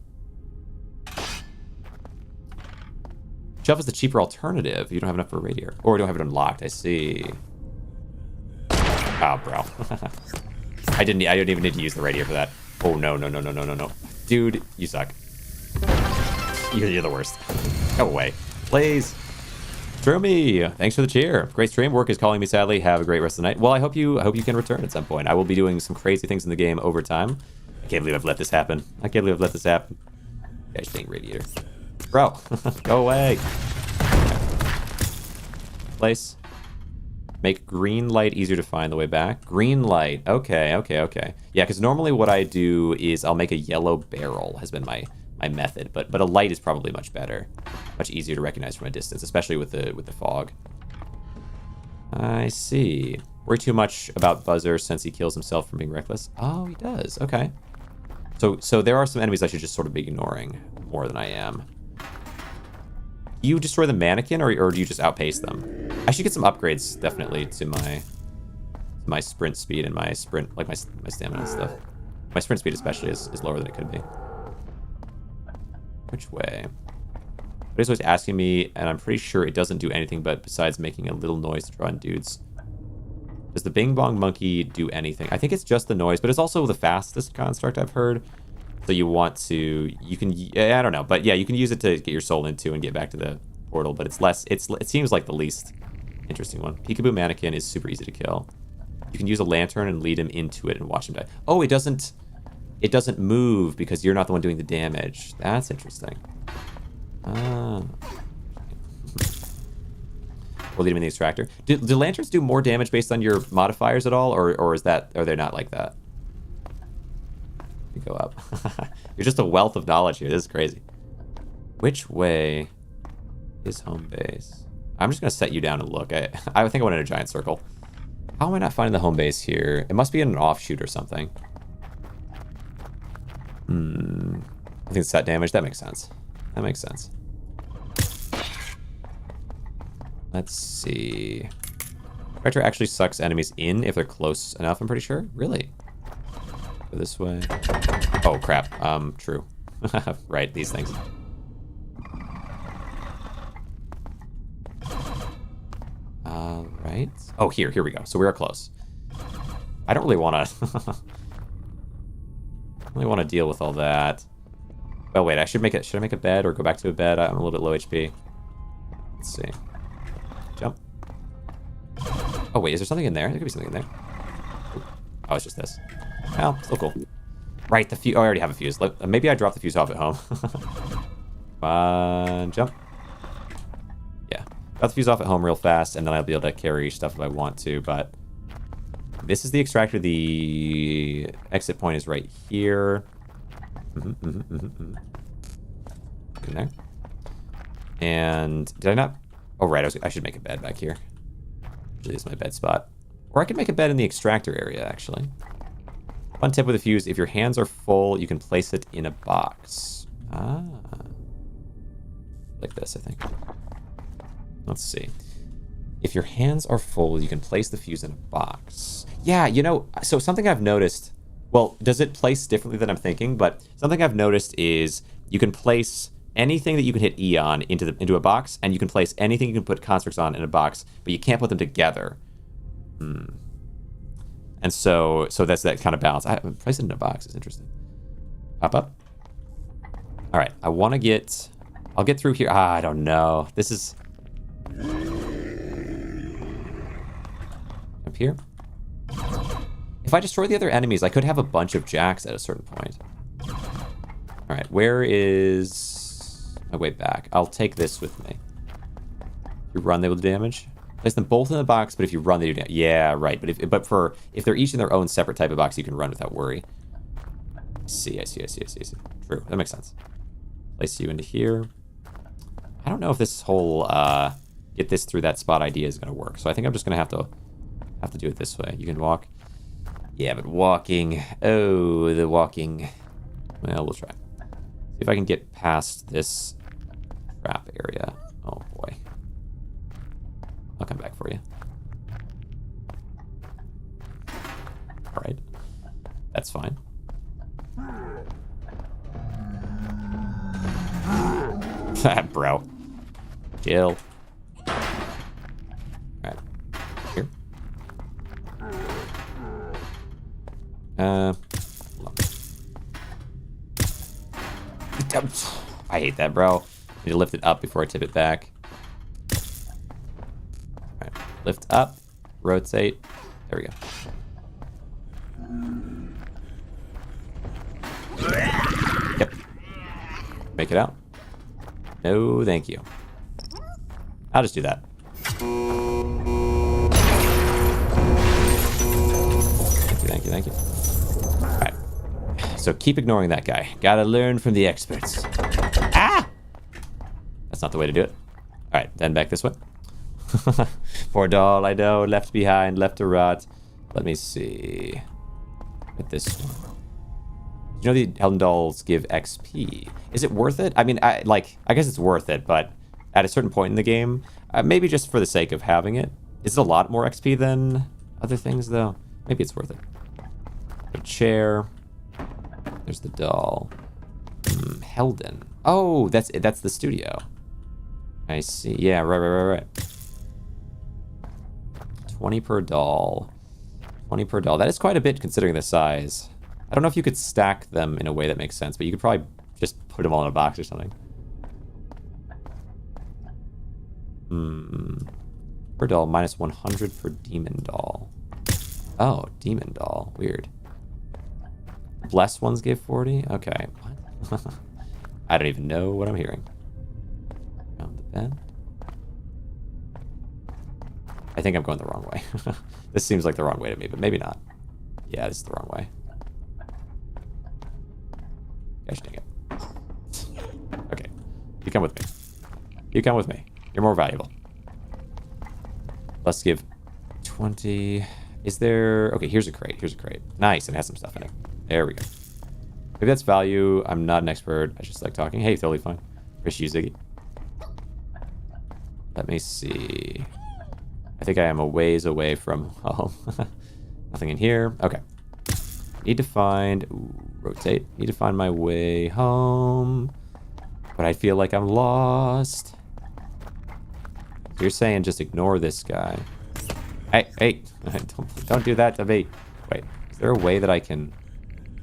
Speaker 1: Shelf is the cheaper alternative. You don't have enough for a radiator. Or you don't have it unlocked. I see. Oh, bro. I didn't even need to use the radiator for that. Oh, no. Dude, you suck. You're the worst. Go away. Please. Stroomy, thanks for the cheer. Great stream. Work is calling me sadly. Have a great rest of the night. Well, I hope you can return at some point. I will be doing some crazy things in the game over time. I can't believe I've let this happen. Guys, dang radiator. Bro, go away. Place. Make green light easier to find the way back. Green light. Okay. Yeah, because normally what I do is I'll make a yellow barrel, has been my method, but a light is probably much better, much easier to recognize from a distance, especially with the fog. I see. Worry too much about Buzzer since he kills himself from being reckless. Oh, he does. Okay. So there are some enemies I should just sort of be ignoring more than I am. Do you destroy the mannequin, or do you just outpace them? I should get some upgrades definitely to my sprint speed and my sprint, like my stamina and stuff. My sprint speed especially is lower than it could be. Which way? But it's always asking me, and I'm pretty sure it doesn't do anything but besides making a little noise to draw in dudes. Does the Bing Bong Monkey do anything? I think it's just the noise, but it's also the fastest construct I've heard. So you want to, you can, I don't know, but yeah, you can use it to get your soul into and get back to the portal, but it's less, it seems like the least interesting one. Peekaboo Mannequin is super easy to kill. You can use a lantern and lead him into it and watch him die. Oh, it doesn't move because you're not the one doing the damage. That's interesting. We'll lead him in the extractor. Do lanterns do more damage based on your modifiers at all, or are they not like that? You go up. You're just a wealth of knowledge here. This is crazy. Which way is home base? I'm just gonna set you down and look. I think I went in a giant circle. How am I not finding the home base here? It must be in an offshoot or something. I think it's set damage. That makes sense. That makes sense. Let's see. Retro actually sucks enemies in if they're close enough, I'm pretty sure. Really? Go this way. Oh, crap. True. Right, these things. Right. Oh, here we go. So we are close. I don't really want to... really want to deal with all that. Oh, wait, should I make a bed or go back to a bed? I'm a little bit low HP. Let's see. Jump. Oh, wait, is there something in there? There could be something in there. Oh, it's just this. Well, still cool. Right, the fuse. Oh, I already have a fuse. Maybe I dropped the fuse off at home. Come on, jump. Yeah. Got the fuse off at home real fast, and then I'll be able to carry stuff if I want to, but... This is the extractor. The exit point is right here. In there. And did I not? Oh, right. I should make a bed back here. Usually this is my bed spot. Or I could make a bed in the extractor area, actually. Fun tip with a fuse. If your hands are full, you can place it in a box. Ah. Like this, I think. Let's see. If your hands are full, you can place the fuse in a box. Yeah, you know, so something I've noticed... Well, does it place differently than I'm thinking? But something I've noticed is you can place anything that you can hit E on into a box, and you can place anything you can put constructs on in a box, but you can't put them together. And so that's that kind of balance. Place it in a box is interesting. Pop up. All right, I want to get... I'll get through here. I don't know. This is... Up here. If I destroy the other enemies, I could have a bunch of jacks at a certain point. All right, where is my way back? I'll take this with me. If you run, they will do damage. Place them both in the box, but if you run, they do damage. Yeah, right. But if they're each in their own separate type of box, you can run without worry. I see. True, that makes sense. Place you into here. I don't know if this whole get this through that spot idea is going to work. So I think I'm just going to have to do it this way. You can walk. Yeah, but walking. Oh, the walking. Well, we'll try. See if I can get past this trap area. Oh, boy. I'll come back for you. All right. That's fine. Bro. Chill. All right. Here. I hate that, bro. Need to lift it up before I tip it back. Alright, lift up, rotate. There we go. Yep. Make it out. No, thank you. I'll just do that. Thank you. Alright. So keep ignoring that guy. Gotta learn from the experts. Ah! That's not the way to do it. Alright, then back this way. Poor doll, I know. Left behind, left to rot. Let me see. At this one. You know the Helden dolls give XP. Is it worth it? I mean, I guess it's worth it, but at a certain point in the game, maybe just for the sake of having it. Is it a lot more XP than other things, though? Maybe it's worth it. A chair. There's the doll. Helden. Oh, that's the studio. I see. Yeah, right. 20 per doll. 20 per doll. That is quite a bit considering the size. I don't know if you could stack them in a way that makes sense, but you could probably just put them all in a box or something. Per doll, minus 100 for demon doll. Oh, demon doll. Weird. Blessed ones gave 40? Okay. What? I don't even know what I'm hearing. Found the bed. I think I'm going the wrong way. This seems like the wrong way to me, but maybe not. Yeah, this is the wrong way. Gosh dang it. Okay. You come with me. You come with me. You're more valuable. Let's give 20. Is there... Okay, here's a crate. Here's a crate. Nice, and it has some stuff in it. There we go. Maybe that's value. I'm not an expert. I just like talking. Hey, totally fine. Appreciate you, Ziggy. Let me see. I think I am a ways away from home. Nothing in here. Okay. Need to find... Ooh, rotate. Need to find my way home. But I feel like I'm lost. So you're saying just ignore this guy. Hey. Don't do that to me. Wait. Is there a way that I can...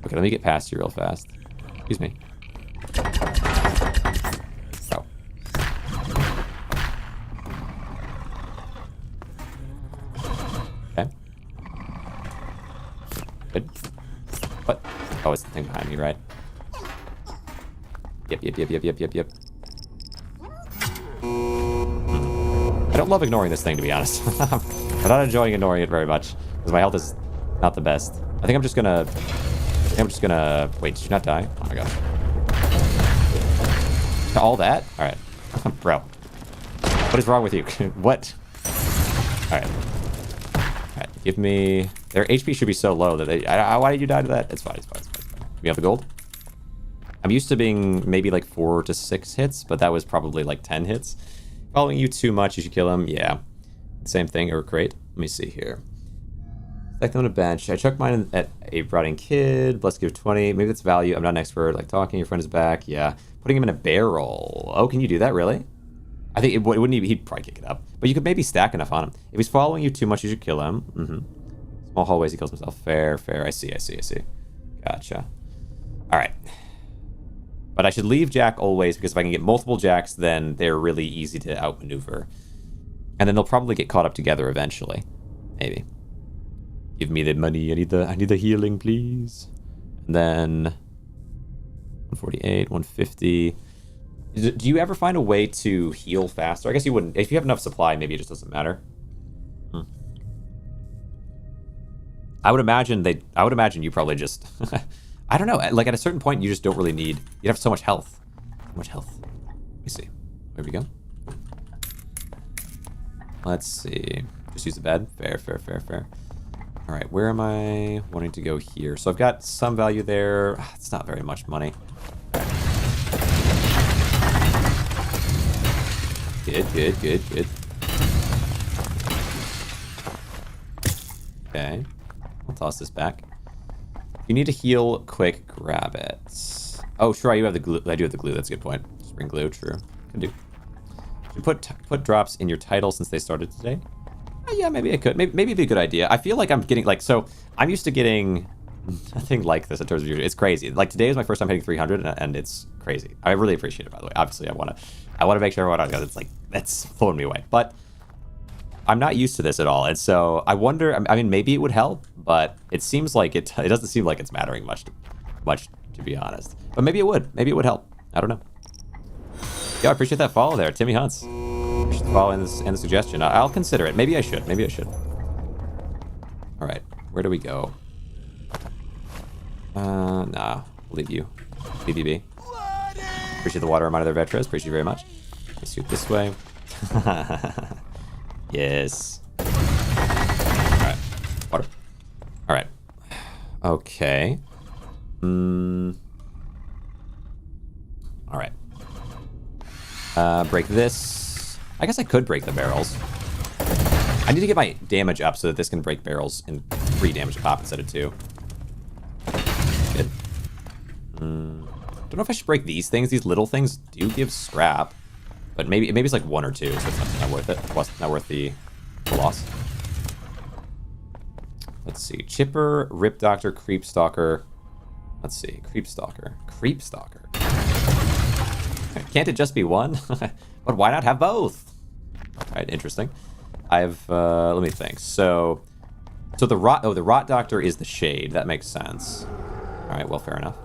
Speaker 1: Okay, let me get past you real fast. Excuse me. Oh. Okay. Good. What? Oh, it's the thing behind me, right? Yep. I don't love ignoring this thing, to be honest. I'm not enjoying ignoring it very much, because my health is not the best. I think I'm just gonna... Wait, did you not die? Oh my gosh. All that? Alright. Bro. What is wrong with you? What? Alright. Alright, give me... Their HP should be so low that they... why did you die to that? It's fine. We have the gold? I'm used to being maybe like 4 to 6 hits, but that was probably like 10 hits. Following you too much, you should kill him. Yeah. Same thing, or crate. Let me see here. Select on a bench. I chucked mine at a rotting kid. Let's give 20. Maybe that's value. I'm not an expert. Like talking, your friend is back. Yeah. Putting him in a barrel. Oh, can you do that, really? I think it wouldn't even... He'd probably kick it up. But you could maybe stack enough on him. If he's following you too much, you should kill him. Small hallways, he kills himself. Fair. I see. Gotcha. Alright. But I should leave Jack always, because if I can get multiple Jacks, then they're really easy to outmaneuver. And then they'll probably get caught up together eventually. Maybe. Give me the money. I need the healing, please. And then 148, 150. Do you ever find a way to heal faster? I guess you wouldn't. If you have enough supply, maybe it just doesn't matter. I would imagine you probably just... I don't know. Like, at a certain point, you just don't really need... You have so much health. Let me see. There we go. Let's see. Just use the bed. Fair. All right, where am I wanting to go here? So I've got some value there. It's not very much money. Good. Okay. I'll toss this back. If you need to heal quick, grab it. Oh, sure, I do have the glue. That's a good point. Spring glue, true. Can do. Should put drops in your title since they started today. Yeah, maybe I could. Maybe it'd be a good idea. I feel like I'm getting, like, so I'm used to getting nothing like this in terms of your... It's crazy. Like, today is my first time hitting 300, and it's crazy. I really appreciate it, by the way. Obviously, I want to make sure everyone knows. It's like, that's blowing me away. But I'm not used to this at all, and so I wonder... I mean, maybe it would help, but it seems like it doesn't seem like it's mattering much, to be honest. But maybe it would. Maybe it would help. I don't know. Yeah, I appreciate that follow there. Timmy Hunts. Appreciate the follow and the suggestion. I'll consider it. Maybe I should. All right. Where do we go? Nah. We'll leave you. BBB. Appreciate the water reminder there, Vetras. Appreciate you very much. Let's do it this way. Yes. All right. Water. All right. Okay. All right. Break this. I guess I could break the barrels. I need to get my damage up so that this can break barrels in 3 damage a pop instead of 2. Good. Don't know if I should break these things. These little things do give scrap. But maybe it's like 1 or 2, so it's not worth it. It's not worth the loss. Let's see. Chipper, Rip Doctor, Creep Stalker. Let's see. Creep Stalker. Creep Stalker. Can't it just be one? But why not have both? Alright, interesting. I've let me think. So the Rot Doctor is the shade. That makes sense. Alright, well, fair enough.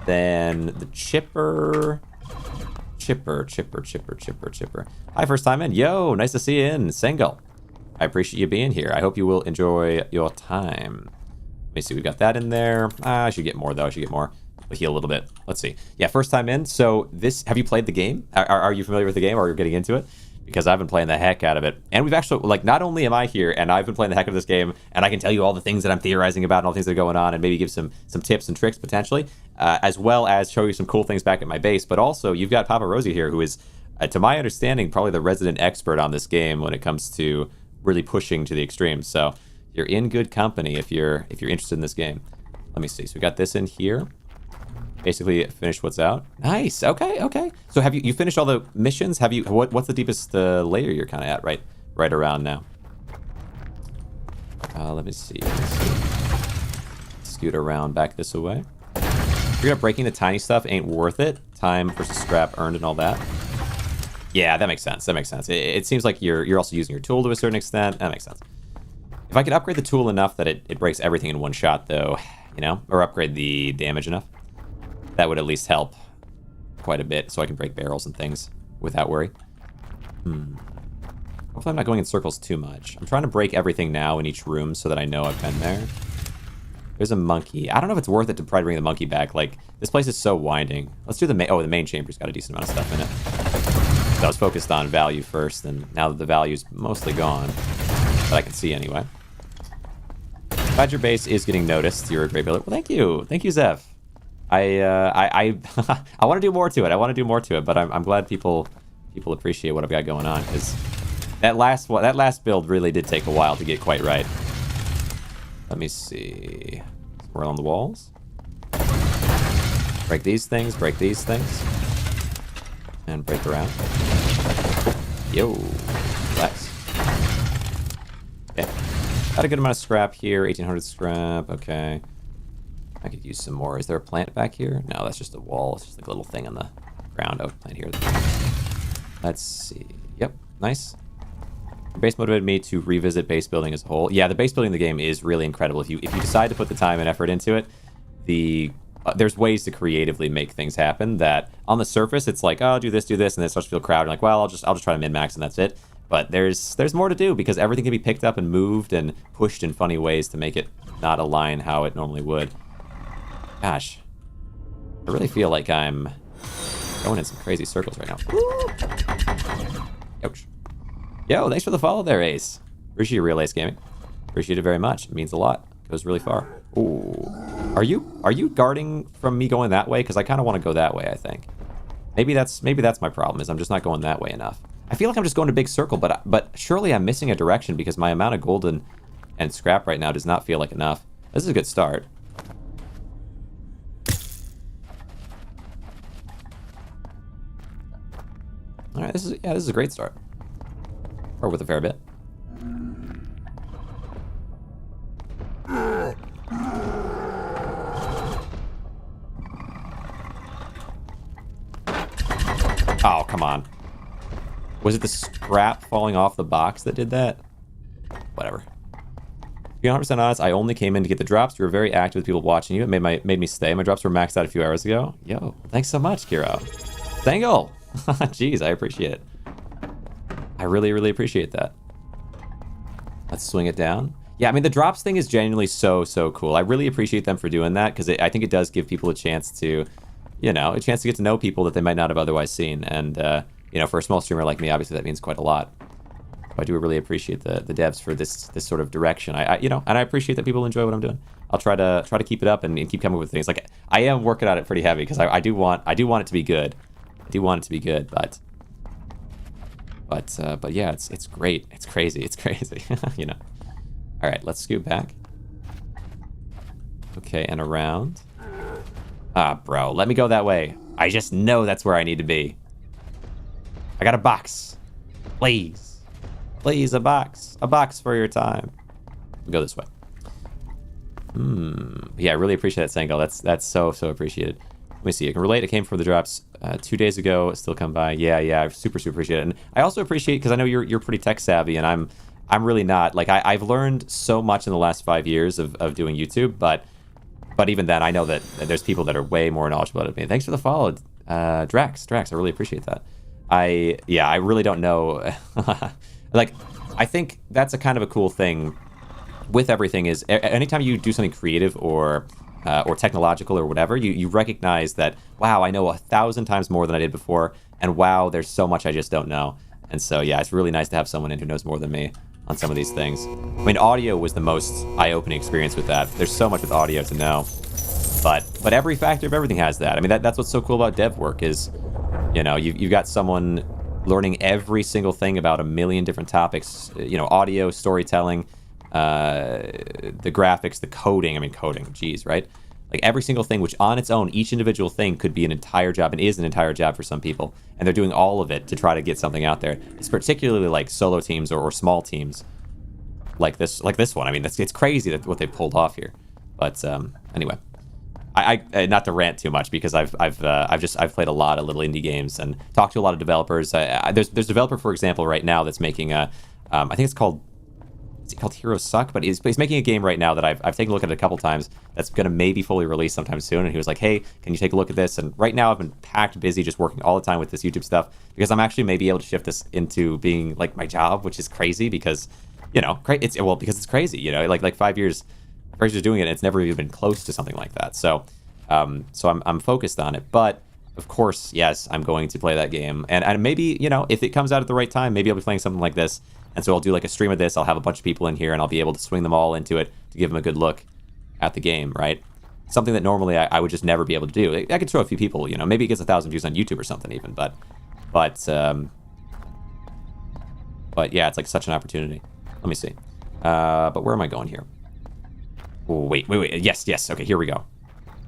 Speaker 1: Then the Chipper. Chipper. Hi, first time in. Yo, nice to see you in. Single. I appreciate you being here. I hope you will enjoy your time. Let me see. We've got that in there. I should get more, though. I should get more. We'll heal a little bit. Let's see. Yeah, first time in. So this, have you played the game? Are you familiar with the game, or are you getting into it? Because I've been playing the heck out of it. And we've actually, like, not only am I here, and I've been playing the heck out of this game, and I can tell you all the things that I'm theorizing about and all the things that are going on, and maybe give some tips and tricks, potentially, as well as show you some cool things back at my base. But also, you've got Papa Rosie here, who is, to my understanding, probably the resident expert on this game when it comes to really pushing to the extremes. So you're in good company if you're interested in this game. Let me see. So we got this in here. Basically finished what's out. Nice. Okay. So have you finished all the missions? Have you? What's the deepest layer you're kind of at right around now? Let me see. Scoot around back this way. You're gonna breaking the tiny stuff ain't worth it. Time versus scrap earned and all that. Yeah, that makes sense. It seems like you're also using your tool to a certain extent. That makes sense. If I could upgrade the tool enough that it breaks everything in one shot, though, you know, or upgrade the damage enough, that would at least help quite a bit, so I can break barrels and things without worry. Hopefully I'm not going in circles too much. I'm trying to break everything now in each room so that I know I've been there. There's a monkey. I don't know if it's worth it to try to bring the monkey back. Like, this place is so winding. Let's do the main... Oh, the main chamber's got a decent amount of stuff in it. So I was focused on value first, and now that the value's mostly gone, that I can see anyway. Glad your base is getting noticed. You're a great builder. Well, thank you. Thank you, Zeph. I want to do more to it. But I'm glad people appreciate what I've got going on, because that last build really did take a while to get quite right. Let me see. We're on the walls. Break these things, and break around. Yo, relax. Okay, got a good amount of scrap here. 1800 scrap. Okay. I could use some more. Is there a plant back here? No, that's just a wall. It's just like a little thing on the ground. Oh, plant here. Let's see. Yep, nice. Base motivated me to revisit base building as a whole. Yeah, the base building in the game is really incredible. If you decide to put the time and effort into it, there's ways to creatively make things happen that on the surface it's like, oh, I'll do this, and then it starts to feel crowded. Like, well, I'll just try to min-max and that's it. But there's more to do, because everything can be picked up and moved and pushed in funny ways to make it not align how it normally would. Gosh, I really feel like I'm going in some crazy circles right now. Ouch. Yo, thanks for the follow there, Ace. Appreciate your real Ace Gaming. Appreciate it very much. It means a lot. Goes really far. Ooh. Are you guarding from me going that way? Because I kind of want to go that way, I think. Maybe that's my problem, is I'm just not going that way enough. I feel like I'm just going a big circle, but surely I'm missing a direction, because my amount of golden and scrap right now does not feel like enough. This is a good start. All right, this is a great start. Or with a fair bit. Oh, come on. Was it the scrap falling off the box that did that? Whatever. To be 100% honest, I only came in to get the drops. You were very active with people watching you. It made me stay. My drops were maxed out a few hours ago. Yo, thanks so much, Kiro. Dangle! Jeez, I appreciate it. I really, really appreciate that. Let's swing it down. Yeah, I mean, the drops thing is genuinely so cool. I really appreciate them for doing that, because I think it does give people a chance to, you know, a chance to get to know people that they might not have otherwise seen. And, you know, for a small streamer like me, obviously that means quite a lot. I do really appreciate the devs for this sort of direction. You know, and I appreciate that people enjoy what I'm doing. I'll try to keep it up and keep coming with things. Like, I am working on it pretty heavy, because I do want it to be good. I do want it to be good, but yeah, it's great. It's crazy. You know. All right, let's scoot back. Okay, and around. Ah, bro, let me go that way. I just know that's where I need to be. I got a box. Please. Please, a box. A box for your time. We'll go this way. Yeah, I really appreciate that, Sangal. That's so appreciated. Let me see. I can relate. It came from the drops 2 days ago. Still come by. Yeah. I super appreciate it. And I also appreciate, because I know you're pretty tech savvy, and I'm really not. Like, I've learned so much in the last 5 years of doing YouTube, but even then, I know that there's people that are way more knowledgeable than me. Thanks for the follow, Drax. I really appreciate that. I really don't know. Like, I think that's a kind of a cool thing with everything is anytime you do something creative or technological or whatever, you recognize that, wow, I know 1,000 times more than I did before, and wow, there's so much I just don't know. And so, yeah, it's really nice to have someone in who knows more than me on some of these things. I mean, audio was the most eye-opening experience with that. There's so much with audio to know. But every factor of everything has that. I mean, that's what's so cool about dev work is, you know, you've got someone learning every single thing about a million different topics, you know, audio, storytelling, the graphics, the coding. I mean, coding, geez, right? Like every single thing, which on its own, each individual thing could be an entire job and is an entire job for some people. And they're doing all of it to try to get something out there. It's particularly like solo teams or small teams like this one. I mean, it's crazy that what they pulled off here. But anyway, I not to rant too much because I've played a lot of little indie games and talked to a lot of developers. There's a developer, for example, right now that's making a I think it's called Heroes Suck, but he's making a game right now that I've taken a look at it a couple times that's going to maybe fully release sometime soon. And he was like, hey, can you take a look at this? And right now I've been packed busy just working all the time with this YouTube stuff because I'm actually maybe able to shift this into being like my job, which is crazy because, you know, because it's crazy, you know, like 5 years doing it, and it's never even been close to something like that. So I'm focused on it. But of course, yes, I'm going to play that game. And maybe, you know, if it comes out at the right time, maybe I'll be playing something like this. And so I'll do like a stream of this. I'll have a bunch of people in here, and I'll be able to swing them all into it to give them a good look at the game, right? Something that normally I would just never be able to do. I could throw a few people, you know, maybe it gets 1,000 views on YouTube or something even, but yeah, it's like such an opportunity. Let me see. But where am I going here? Oh, wait. Yes. Okay, here we go.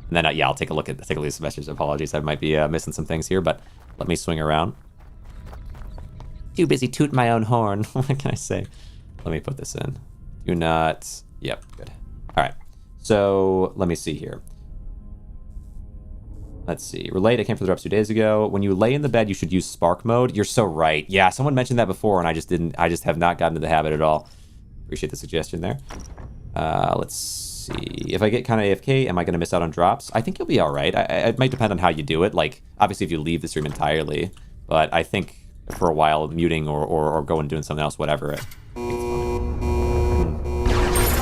Speaker 1: And then yeah, I'll take a look at these messages. Apologies, I might be missing some things here, but let me swing around. Too busy tooting my own horn. What can I say? Let me put this in. Do not. Yep, good. All right. So let me see here. Let's see. Relate. I came for the drops 2 days ago. When you lay in the bed, you should use spark mode. You're so right. Yeah, someone mentioned that before, and I just have not gotten into the habit at all. Appreciate the suggestion there. Let's see. If I get kind of AFK, am I going to miss out on drops? I think you'll be all right. It might depend on how you do it. Like, obviously, if you leave the stream entirely. But I think for a while, muting or going and doing something else, whatever.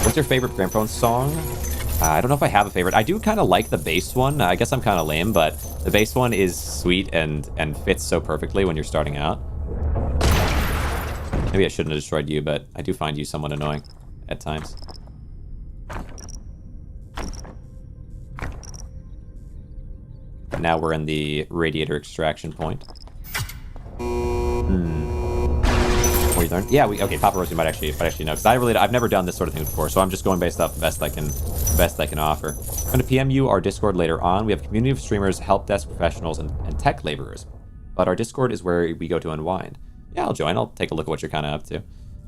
Speaker 1: What's your favorite gramophone song? I don't know if I have a favorite. I do kind of like the bass one. I guess I'm kind of lame, but the bass one is sweet and fits so perfectly when you're starting out. Maybe I shouldn't have destroyed you, but I do find you somewhat annoying at times. But now we're in the radiator extraction point. What you learn? Yeah, okay. Papa Rosie might actually know, because I've never done this sort of thing before, so I'm just going based off the best I can offer. I'm going to PM you our Discord later on. We have a community of streamers, help desk professionals, and tech laborers. But our Discord is where we go to unwind. Yeah, I'll join. I'll take a look at what you're kind of up to.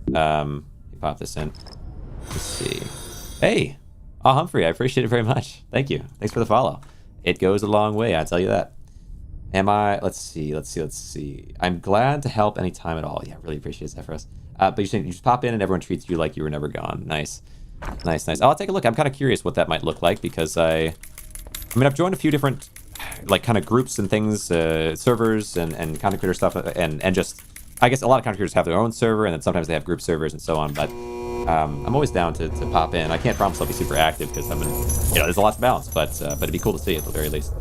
Speaker 1: Let me pop this in. Let's see. Hey, Humphrey, I appreciate it very much. Thank you. Thanks for the follow. It goes a long way, I tell you that. Am I? Let's see. I'm glad to help anytime at all. Yeah, really appreciate that for us. But you're saying you just pop in and everyone treats you like you were never gone. Nice. I'll take a look. I'm kind of curious what that might look like because I mean, I've joined a few different like kind of groups and things, servers and content creator stuff, and just I guess a lot of content creators have their own server, and then sometimes they have group servers and so on. But I'm always down to pop in. I can't promise I'll be super active because there's a lot to balance, but it'd be cool to see at the very least.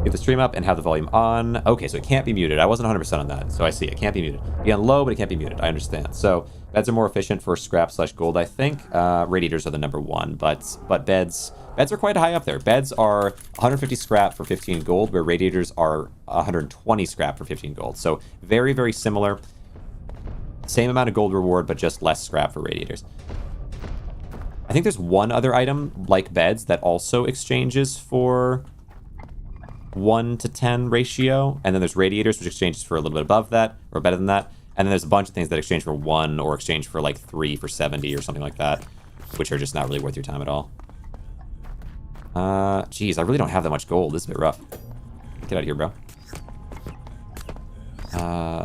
Speaker 1: Get the stream up and have the volume on. Okay, so it can't be muted. I wasn't 100% on that, so I see. It can't be muted. Be on low, but it can't be muted. I understand. So beds are more efficient for scrap/gold, I think. Radiators are the number one, but beds are quite high up there. Beds are 150 scrap for 15 gold, where radiators are 120 scrap for 15 gold. So very, very similar. Same amount of gold reward, but just less scrap for radiators. I think there's one other item like beds that also exchanges for 1 to 10 ratio, and then there's radiators, which exchanges for a little bit above that, or better than that, and then there's a bunch of things that exchange for 1 or exchange for like 3 for 70 or something like that, which are just not really worth your time at all. Geez, I really don't have that much gold. This is a bit rough. Get out of here, bro.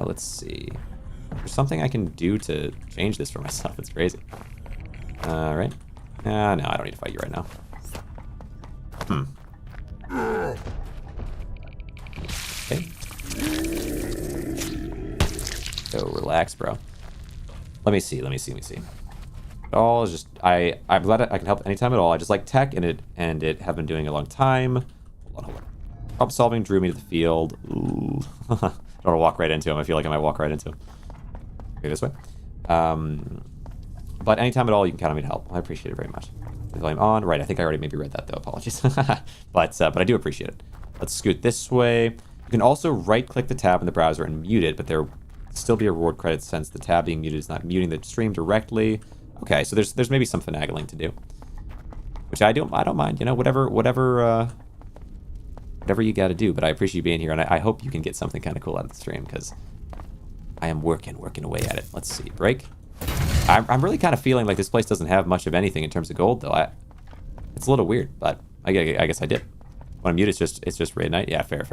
Speaker 1: Let's see. There's something I can do to change this for myself. It's crazy. Alright. No, I don't need to fight you right now. Okay. So relax, bro. Let me see. All is just I'm glad I can help anytime at all. I just like tech and it have been doing a long time. Hold on. Problem solving drew me to the field. Ooh. I don't want to walk right into him. I feel like I might walk right into him. Okay, this way. But anytime at all, you can count on me to help. I appreciate it very much. The volume on. Right, I think I already maybe read that though. Apologies. but I do appreciate it. Let's scoot this way. You can also right-click the tab in the browser and mute it, but there will still be a reward credit since the tab being muted is not muting the stream directly. Okay, so there's maybe some finagling to do, which I don't mind. You know, whatever you got to do. But I appreciate you being here, and I hope you can get something kind of cool out of the stream because I am working away at it. Let's see, break. I'm really kind of feeling like this place doesn't have much of anything in terms of gold, though. It's a little weird, but I guess I did. When I mute, it's just raid night. Yeah, fair.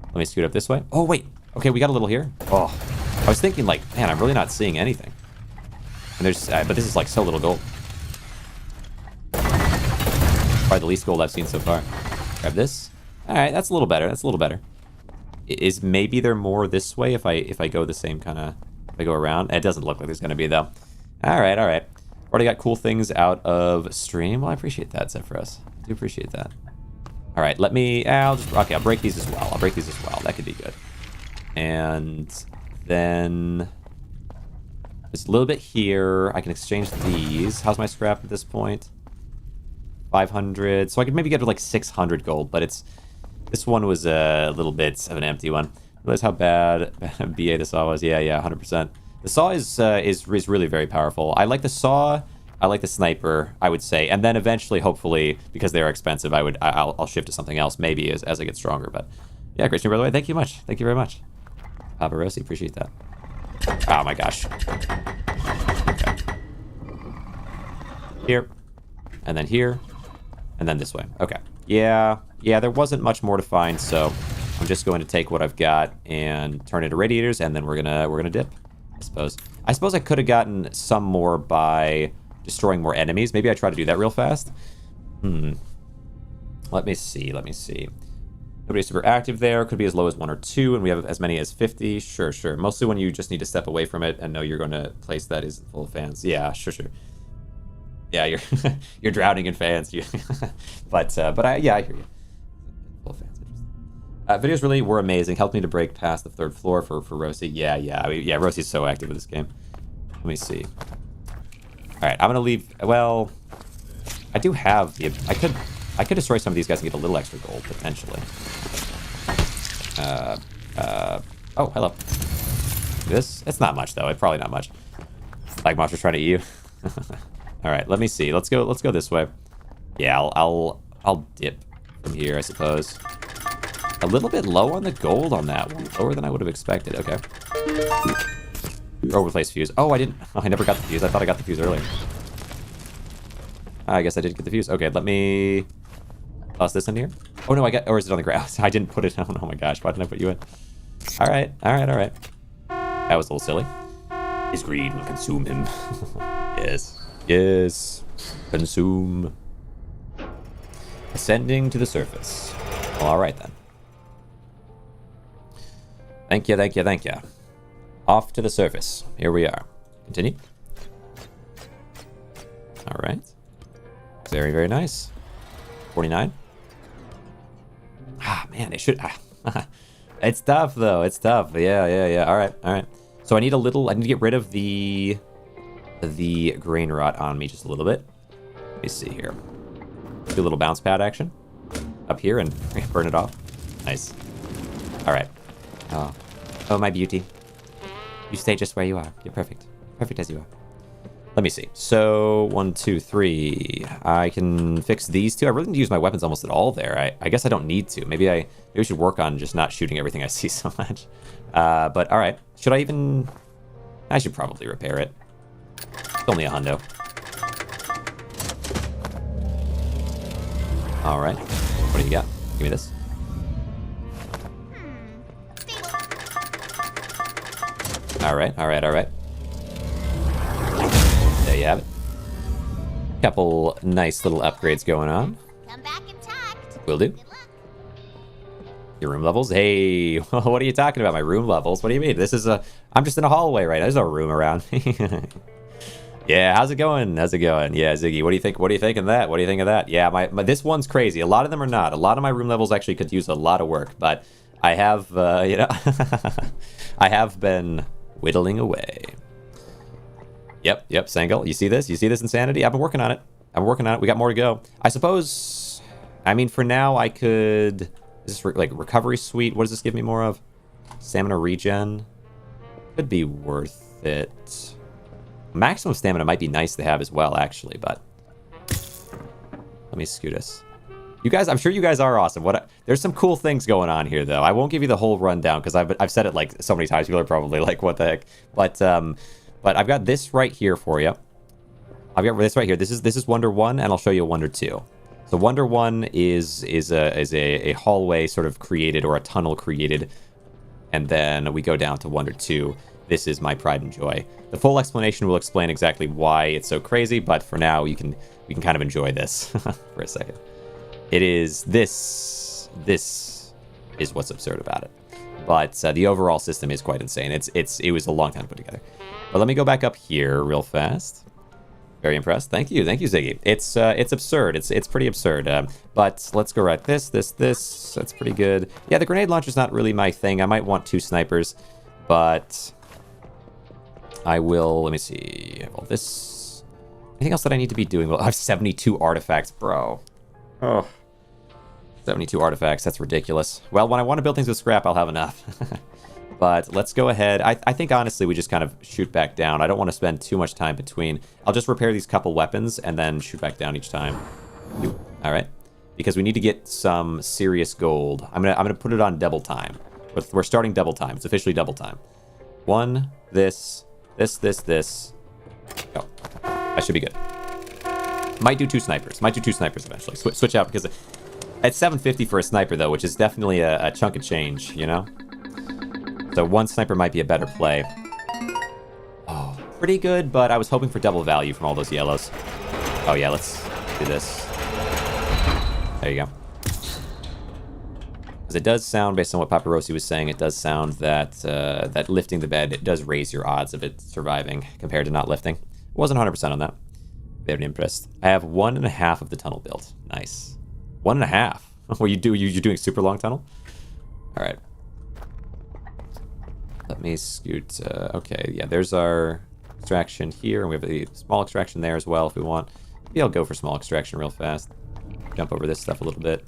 Speaker 1: Let me scoot up this way. Oh wait, okay, we got a little here. Oh, I was thinking like, man, I'm really not seeing anything. And there's, but this is like so little gold. Probably the least gold I've seen so far. Grab this. All right, that's a little better. Is maybe there more this way if I go the same kind of, if I go around? It doesn't look like there's gonna be though. All right. Already got cool things out of stream. Well, I appreciate that, Zephyrus. I do appreciate that. All right, I'll break these as well. That could be good. And then there's a little bit here. I can exchange these. How's my scrap at this point? 500. So I could maybe get to like 600 gold, but this one was a little bit of an empty one. Realize how bad BA the saw was. Yeah, 100%. The saw is really very powerful. I like the saw. I like the sniper, I would say, and then eventually, hopefully, because they are expensive, I'll shift to something else maybe as I get stronger. But yeah, Christian, by the way, thank you very much. Papa Rossi, appreciate that. Oh my gosh. Okay. Here, and then this way. Okay. Yeah. There wasn't much more to find, so I'm just going to take what I've got and turn it into radiators, and then we're gonna dip. I suppose I could have gotten some more by destroying more enemies. Maybe I try to do that real fast. Let me see. Nobody's super active there. Could be as low as 1 or 2, and we have as many as 50. Sure. Mostly when you just need to step away from it and know you're going to place that is full of fans. Yeah, sure. Yeah, you're you're drowning in fans. But I hear you. Full of fans. Videos really were amazing. Helped me to break past the 3rd floor for Rosie. Yeah. Rosie's so active with this game. Let me see. All right, I'm gonna leave. Well, I do have the. I could destroy some of these guys and get a little extra gold potentially. Oh, hello. This? It's not much though. It's probably not much. Like monsters trying to eat you. All right, let me see. Let's go this way. Yeah, I'll dip from here, I suppose. A little bit low on the gold on that one. Lower than I would have expected. Okay. Replace fuse. Oh, I never got the fuse. I thought I got the fuse earlier. I guess I did get the fuse. Okay, let me toss this in here. Oh no, or is it on the ground? I didn't put it on. Oh my gosh, why didn't I put you in? All right. That was a little silly. His greed will consume him. Yes. Consume. Ascending to the surface. Well, all right then. Thank you. Off to the surface. Here we are. Continue. All right. Very, very nice. 49. Ah, man, they should. It's tough, though. It's tough. Yeah. All right. So I need to get rid of the Grainrot on me just a little bit. Let me see here. Do a little bounce pad action. Up here and burn it off. Nice. All right. Oh, my beauty. You stay just where you are. You're perfect. Perfect as you are. Let me see. So, 1, 2, 3. I can fix these two. I really didn't use my weapons almost at all there. I guess I don't need to. Maybe we should work on just not shooting everything I see so much. But, alright. Should I even... I should probably repair it. It's only a hundo. Alright. What do you got? Give me this. Alright. There you have it. Couple nice little upgrades going on.
Speaker 3: Come back intact.
Speaker 1: Will do.
Speaker 3: Good luck.
Speaker 1: Your room levels? Hey, what are you talking about? My room levels? What do you mean? I'm just in a hallway right now. There's no room around. Yeah, how's it going? Yeah, Ziggy, what do you think? What do you think of that? What do you think of that? Yeah, this one's crazy. A lot of them are not. A lot of my room levels actually could use a lot of work, but I have, I have been whittling away. Yep, Sangle. You see this? You see this insanity? I've been working on it. We got more to go. I suppose, I mean, for now, I could... Is this like recovery suite? What does this give me more of? Stamina regen? Could be worth it. Maximum stamina might be nice to have as well, actually, but... Let me scoot us. You guys, I'm sure you guys are awesome. There's some cool things going on here, though. I won't give you the whole rundown, because I've said it like so many times. People are probably like, what the heck? But I've got this right here for you. I've got this right here. This is Wonder 1, and I'll show you Wonder 2. So Wonder 1 is a hallway sort of created, or a tunnel created, and then we go down to Wonder 2. This is my pride and joy. The full explanation will explain exactly why it's so crazy, but for now we can kind of enjoy this for a second. It is this is what's absurd about it. But the overall system is quite insane. It was a long time to put together. But let me go back up here real fast. Very impressed. Thank you, Ziggy. It's absurd. It's pretty absurd. But let's go right. This. That's pretty good. Yeah, the grenade launcher's not really my thing. I might want 2 snipers, but I will. Let me see. I have all this. Anything else that I need to be doing? Well, I have 72 artifacts, bro. Oh. 72 artifacts. That's ridiculous. Well, when I want to build things with scrap, I'll have enough. But let's go ahead. I think, honestly, we just kind of shoot back down. I don't want to spend too much time between. I'll just repair these couple weapons and then shoot back down each time. All right. Because we need to get some serious gold. I'm gonna put it on double time. We're starting double time. It's officially double time. 1, this. Go. That should be good. Might do 2 snipers. Might do 2 snipers eventually. Switch out, because it's 750 for a sniper, though, which is definitely a chunk of change, you know? So 1 sniper might be a better play. Oh, pretty good, but I was hoping for double value from all those yellows. Oh, yeah, let's do this. There you go. Because it does sound, based on what Paparosi was saying, it does sound that that lifting the bed, it does raise your odds of it surviving compared to not lifting. Wasn't 100% on that. Very impressed. I have 1.5 of the tunnel built. Nice. 1.5. What you're doing super long tunnel? All right. Let me scoot. Okay, yeah, there's our extraction here, and we have a small extraction there as well if we want. Maybe I'll go for small extraction real fast. Jump over this stuff a little bit.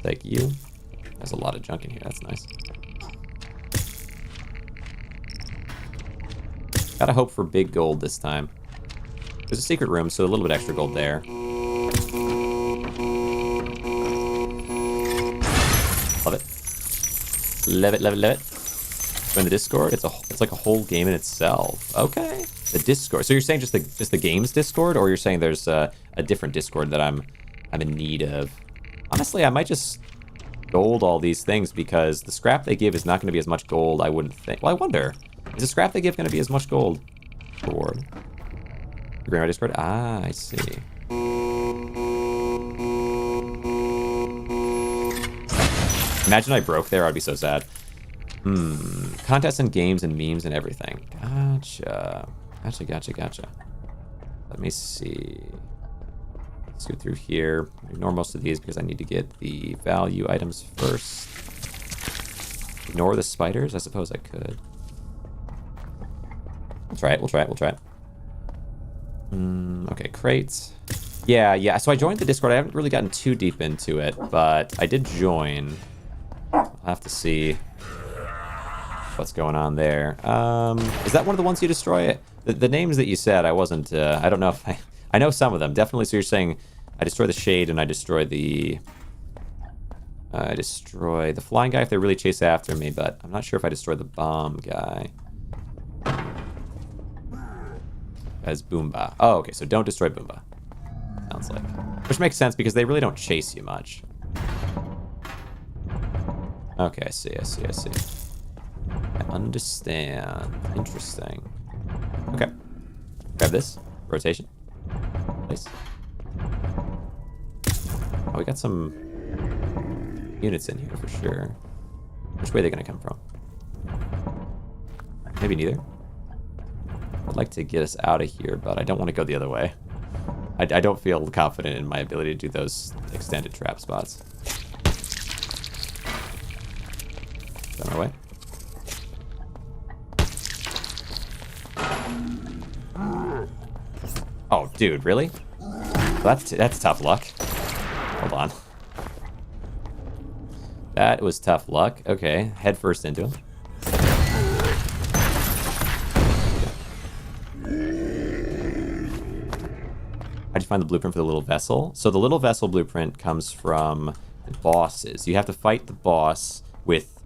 Speaker 1: Take you. There's a lot of junk in here. That's nice. Gotta hope for big gold this time. There's a secret room, so a little bit extra gold there. Love it. Love it. In the Discord, it's like a whole game in itself. Okay, the Discord. So you're saying just the game's Discord, or you're saying there's a different Discord that I'm in need of? Honestly, I might just gold all these things, because the scrap they give is not going to be as much gold, I wouldn't think. Well, I wonder, is the scrap they give going to be as much gold? Reward. The Grainrot Discord. Ah, I see. Imagine I broke there. I'd be so sad. Contests and games and memes and everything. Gotcha. Let me see. Let's go through here. Ignore most of these because I need to get the value items first. Ignore the spiders? I suppose I could. We'll try it. Okay, crates. Yeah. So I joined the Discord. I haven't really gotten too deep into it, but I did join. I'll have to see. what's going on there. Is that one of the ones you destroy? The names that you said, I wasn't... I don't know if I know some of them, definitely. So you're saying I destroy the shade and I destroy the... I destroy the flying guy if they really chase after me, but I'm not sure if I destroy the bomb guy. As Boomba. Oh, okay, so don't destroy Boomba. Sounds like. Which makes sense because they really don't chase you much. Okay, I see. I understand. Interesting. Okay. Grab this. Rotation. Place. Oh, we got some units in here for sure. Which way are they going to come from? Maybe neither. I'd like to get us out of here, but I don't want to go the other way. I don't feel confident in my ability to do those extended trap spots. Is that my way? Oh, dude, really? That's tough luck. Hold on. That was tough luck. Okay, head first into him. How'd you find the blueprint for the little vessel? So the little vessel blueprint comes from the bosses. You have to fight the boss with...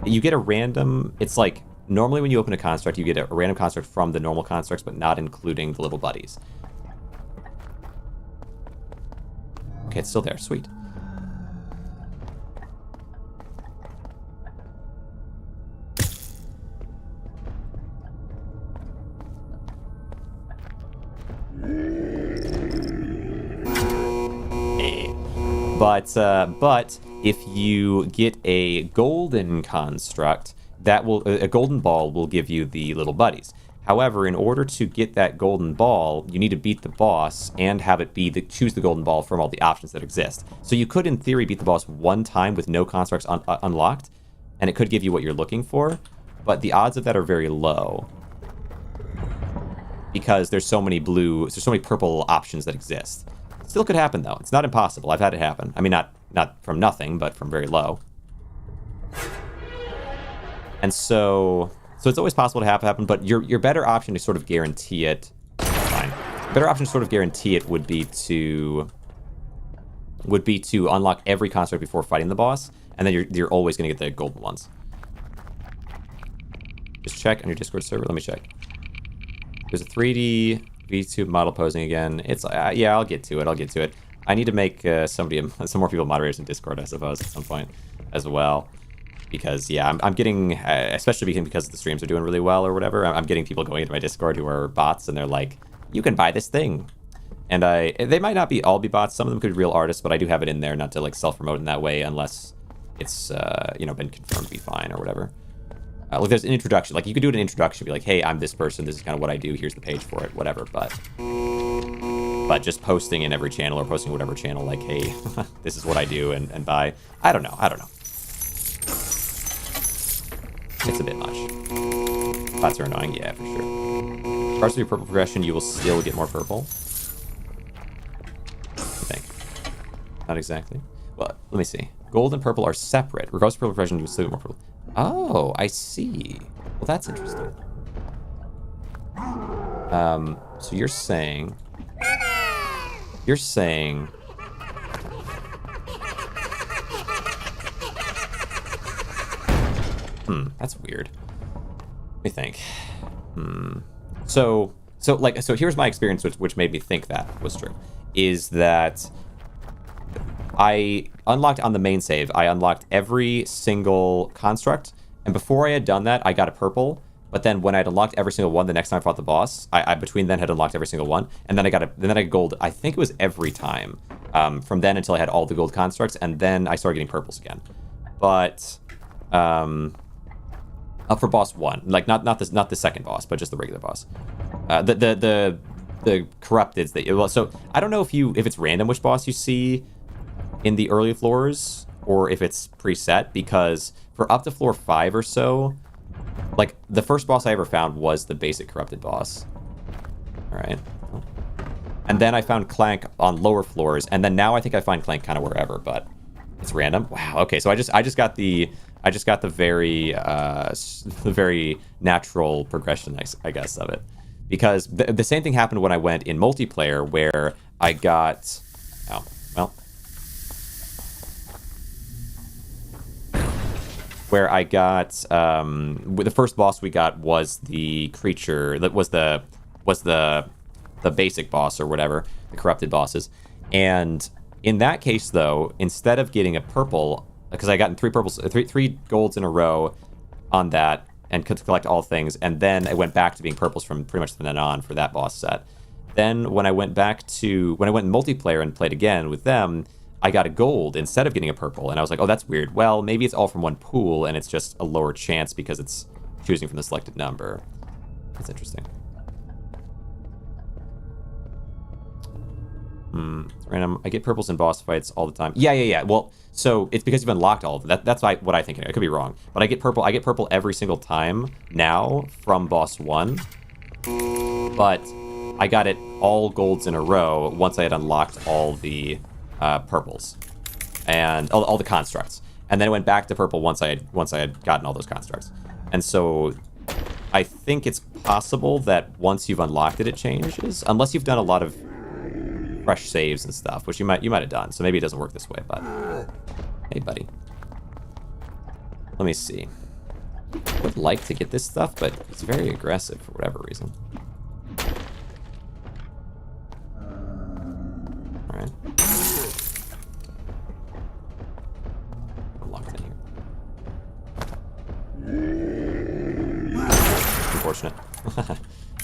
Speaker 1: You get a random... It's like, normally when you open a construct, you get a random construct from the normal constructs, but not including the little buddies. Okay, it's still there. Sweet. But if you get a golden construct, that will a golden ball will give you the little buddies. However, in order to get that golden ball, you need to beat the boss and have it be choose the golden ball from all the options that exist. So you could, in theory, beat the boss one time with no constructs unlocked, and it could give you what you're looking for. But the odds of that are very low because there's so many purple options that exist. Still could happen, though. It's not impossible. I've had it happen. I mean, not from nothing, but from very low. And so it's always possible to have it happen, but your better option to sort of guarantee it... Fine. Better option to sort of guarantee it would be to unlock every construct before fighting the boss, and then you're always going to get the golden ones. Just check on your Discord server. Let me check. There's a 3D... VTube model posing again. It's yeah, I'll get to it. I need to make some more people moderators in Discord, I suppose, at some point as well, because yeah, I'm getting, especially because the streams are doing really well or whatever. I'm getting people going into my Discord who are bots, and they're like, "You can buy this thing," and they might not all be bots. Some of them could be real artists, but I do have it in there not to like self-promote in that way unless it's been confirmed to be fine or whatever. Like there's an introduction, like you could do an introduction, be like, hey, I'm this person, this is kind of what I do, here's the page for it, whatever, but just posting in every channel or posting whatever channel, like, hey, this is what I do and buy, I don't know. It's a bit much. Bots are annoying, yeah, for sure. Parts of your purple progression, you will still get more purple. I think. Not exactly. Well, let me see. Gold and purple are separate. Regardless of purple progression, you will still get more purple. Oh, I see. Well, that's interesting. So you're saying... That's weird. Let me think. So here's my experience, which made me think that was true, is that I unlocked on the main save, I unlocked every single construct, and before I had done that, I got a purple, but then when I had unlocked every single one, the next time I fought the boss, I between then had unlocked every single one, and then I got gold, I think it was every time, from then until I had all the gold constructs, and then I started getting purples again. But, up for boss 1, like, not the second boss, but just the regular boss. The corrupted, so I don't know if it's random which boss you see in the early floors, or if it's preset, because for up to floor 5 or so, like, the first boss I ever found was the basic corrupted boss. Alright. And then I found Clank on lower floors, and then now I think I find Clank kind of wherever, but it's random. Wow, okay, so I just got the I just got the very natural progression, I guess, of it. Because the same thing happened when I went in multiplayer, where I got... Oh, well... Where I got... the first boss we got was the creature... That was the basic boss or whatever. The corrupted bosses. And in that case, though, instead of getting a purple... Because I gotten three golds in a row on that, and could collect all things, and then I went back to being purples from pretty much then on for that boss set. Then when I went in multiplayer and played again with them, I got a gold instead of getting a purple, and I was like, oh, that's weird. Well, maybe it's all from one pool, and it's just a lower chance because it's choosing from the selected number. That's interesting. It's random. I get purples in boss fights all the time. Yeah. Well, so it's because you've unlocked all of them. That's what I think. I could be wrong, but I get purple every single time now from boss 1. But I got it all golds in a row once I had unlocked all the purples and all the constructs, and then I went back to purple once I had gotten all those constructs. And so I think it's possible that once you've unlocked it, it changes, unless you've done a lot of fresh saves and stuff, which you might have done. So maybe it doesn't work this way, but hey, buddy. Let me see. I would like to get this stuff, but it's very aggressive for whatever reason. All right. I'm locked in here. Unfortunate.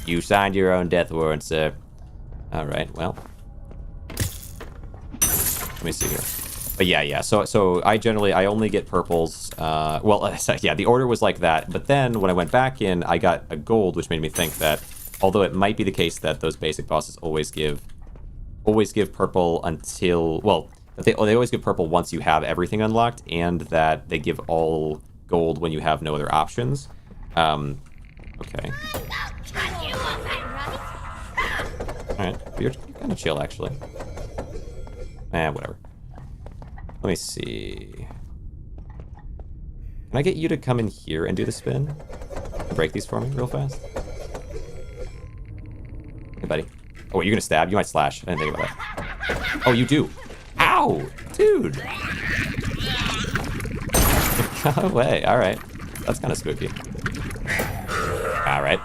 Speaker 1: You signed your own death warrant, sir. All right. Well. Let me see here. But yeah. So I only get purples. The order was like that. But then when I went back in, I got a gold, which made me think that although it might be the case that those basic bosses always give purple until, well, they always give purple once you have everything unlocked, and that they give all gold when you have no other options. Okay. All right. You're kind of chill, actually. Whatever. Let me see. Can I get you to come in here and do the spin? Break these for me real fast? Hey, buddy. Oh, wait, you're gonna stab? You might slash. I didn't think about that. Oh, you do. Ow! Dude! Go away. Alright. That's kind of spooky. Alright.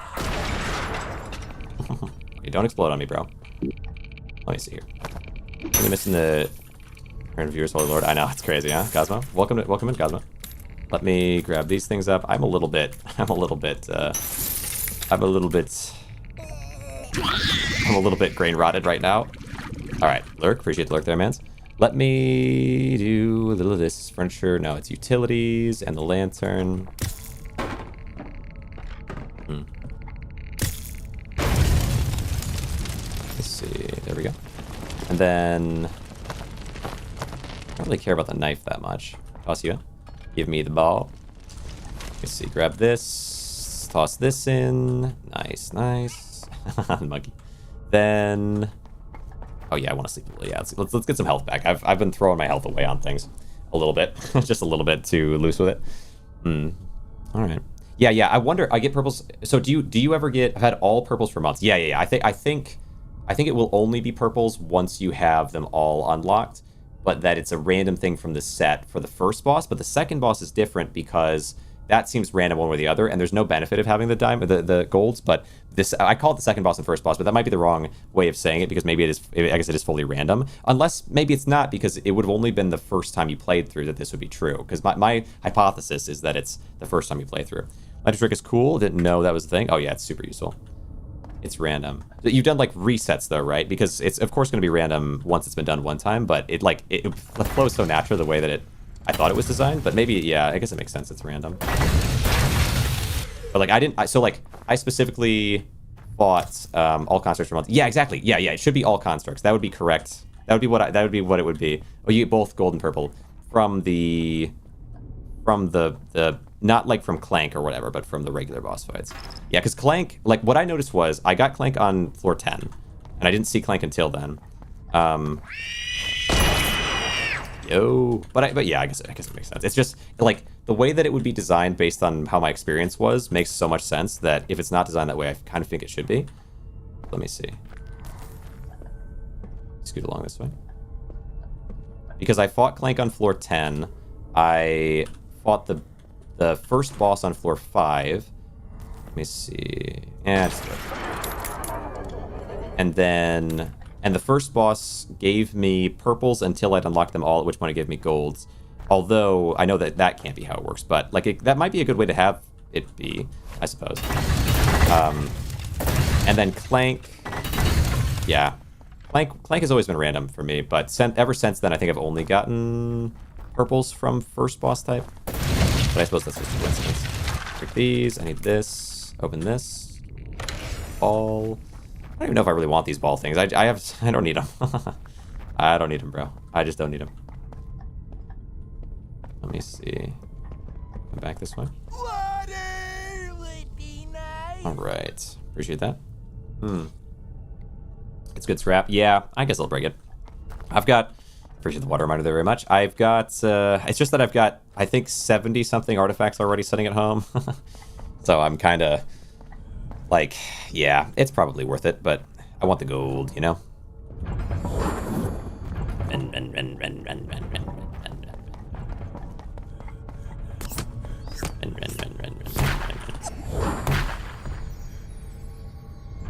Speaker 1: Hey, don't explode on me, bro. Let me see here. Really missing the current viewers, Holy Lord. I know, it's crazy, huh? Cosmo? Welcome in, Cosmo. Let me grab these things up. I'm a little bit grain rotted right now. Alright, lurk. Appreciate the lurk there, mans. Let me do a little of this furniture. No, it's utilities and the lantern. Let's see. There we go. And then I don't really care about the knife that much. Toss you in. Give me the ball. Let's see. Grab this. Toss this in. Nice. Monkey. Then. Oh yeah, I want to sleep. Yeah, let's get some health back. I've been throwing my health away on things a little bit, just a little bit too loose with it. All right. Yeah. I wonder. I get purples. So do you ever get? I've had all purples for months. Yeah. I think it will only be purples once you have them all unlocked, but that it's a random thing from the set for the first boss. But the second boss is different because that seems random one way or the other, and there's no benefit of having the golds. But this, I call it the second boss and first boss, but that might be the wrong way of saying it because maybe it is. I guess it is fully random, unless maybe it's not, because it would have only been the first time you played through that this would be true. Because my hypothesis is that it's the first time you play through. Magic trick is cool. Didn't know that was the thing. Oh yeah, it's super useful. It's random. You've done like resets though, right? Because it's of course going to be random once it's been done one time, but it flows so natural the way that I thought it was designed. But maybe, yeah, I guess it makes sense. It's random. But like I specifically bought all constructs for months. Yeah, exactly. Yeah. It should be all constructs. That would be correct. That would be what it would be. Oh, you get both gold and purple from the not like from Clank or whatever, but from the regular boss fights. Yeah, because Clank, like what I noticed was I got Clank on floor 10, and I didn't see Clank until then. Yo. But yeah, I guess it makes sense. It's just, like, the way that it would be designed based on how my experience was makes so much sense that if it's not designed that way, I kind of think it should be. Let me see. Scoot along this way. Because I fought Clank on floor 10. I fought the first boss on floor 5. Let me see. Yeah, just do it. And then... And the first boss gave me purples until I'd unlocked them all, at which point it gave me golds. Although, I know that that can't be how it works, but like that might be a good way to have it be, I suppose. And then Clank... Yeah. Clank has always been random for me, but ever since then, I think I've only gotten purples from first boss type. But I suppose that's just a coincidence. Pick these. I need this. Open this. Ball. I don't even know if I really want these ball things. I don't need them. I don't need them, bro. I just don't need them. Let me see. Come back this way.
Speaker 4: Water would be nice.
Speaker 1: All right. Appreciate that. It's good scrap. Yeah, I guess I'll break it. I've got... Appreciate the water reminder there very much. I've got... it's just that I've got, I think, 70-something artifacts already sitting at home. So I'm kind of... Like, yeah, it's probably worth it, but I want the gold, you know?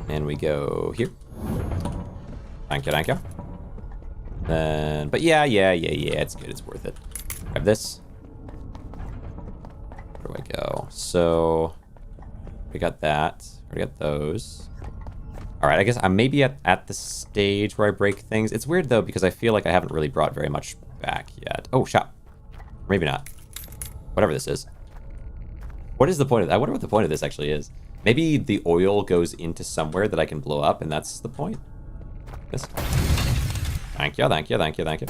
Speaker 1: And we go here. Thank you, thank you. Then, but yeah, it's good, it's worth it. Grab this. Where do I go? So, we got that. We got those. All right, I guess I'm maybe at the stage where I break things. It's weird, though, because I feel like I haven't really brought very much back yet. Oh, shop. Maybe not. Whatever this is. What is the point of that? I wonder what the point of this actually is. Maybe the oil goes into somewhere that I can blow up, and that's the point. This. Thank you, thank you, thank you, thank you.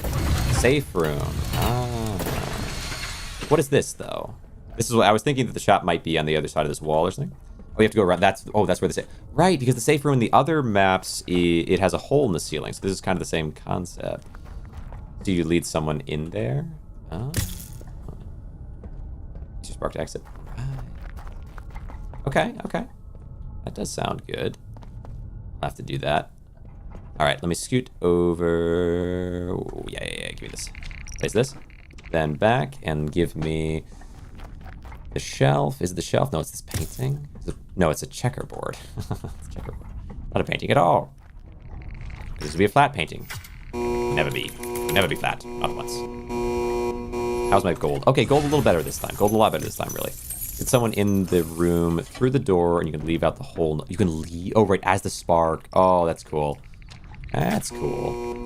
Speaker 1: Safe room. Ah. What is this, though? This is what I was thinking, that the shop might be on the other side of this wall or something. Oh, you have to go around. That's where the safe... Right, because the safe room in the other maps, it has a hole in the ceiling. So this is kind of the same concept. Do you lead someone in there? Oh. Use your spark to exit. Right. Okay. That does sound good. I'll have to do that. All right, let me scoot over... Oh, yeah. Give me this. Place this. Then back and give me... The shelf. Is it the shelf? No, it's this painting. No, it's a checkerboard. It's a checkerboard. Not a painting at all. This would be a flat painting. Never be flat. Not once. How's my gold? Okay, gold a little better this time. Gold a lot better this time, really. Get someone in the room through the door, and you can leave out the whole... You can leave... Oh, right, as the spark. Oh, that's cool. That's cool.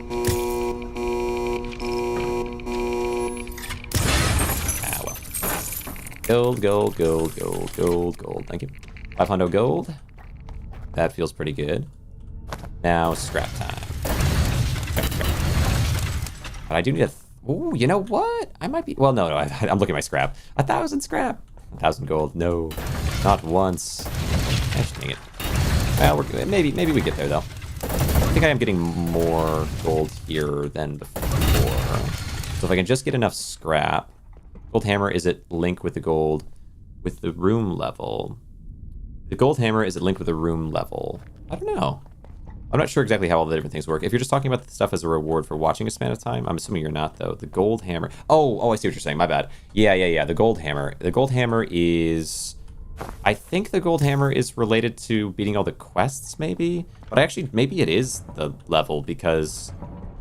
Speaker 1: Gold. Thank you. 500 gold. That feels pretty good. Now, scrap time. But I do need a... Ooh, you know what? I might be... Well, no. I'm looking at my scrap. 1,000 scrap. 1,000 gold. No. Not once. Gosh, dang it. Well, we're good. Maybe we get there, though. I think I am getting more gold here than before. So if I can just get enough scrap... Gold hammer, is it linked with the gold with the room level? The gold hammer, is it linked with the room level? I don't know. I'm not sure exactly how all the different things work. If you're just talking about the stuff as a reward for watching a span of time, I'm assuming you're not, though. The gold hammer. Oh, I see what you're saying. My bad. Yeah. The gold hammer. The gold hammer is... I think the gold hammer is related to beating all the quests, maybe? But actually, maybe it is the level, because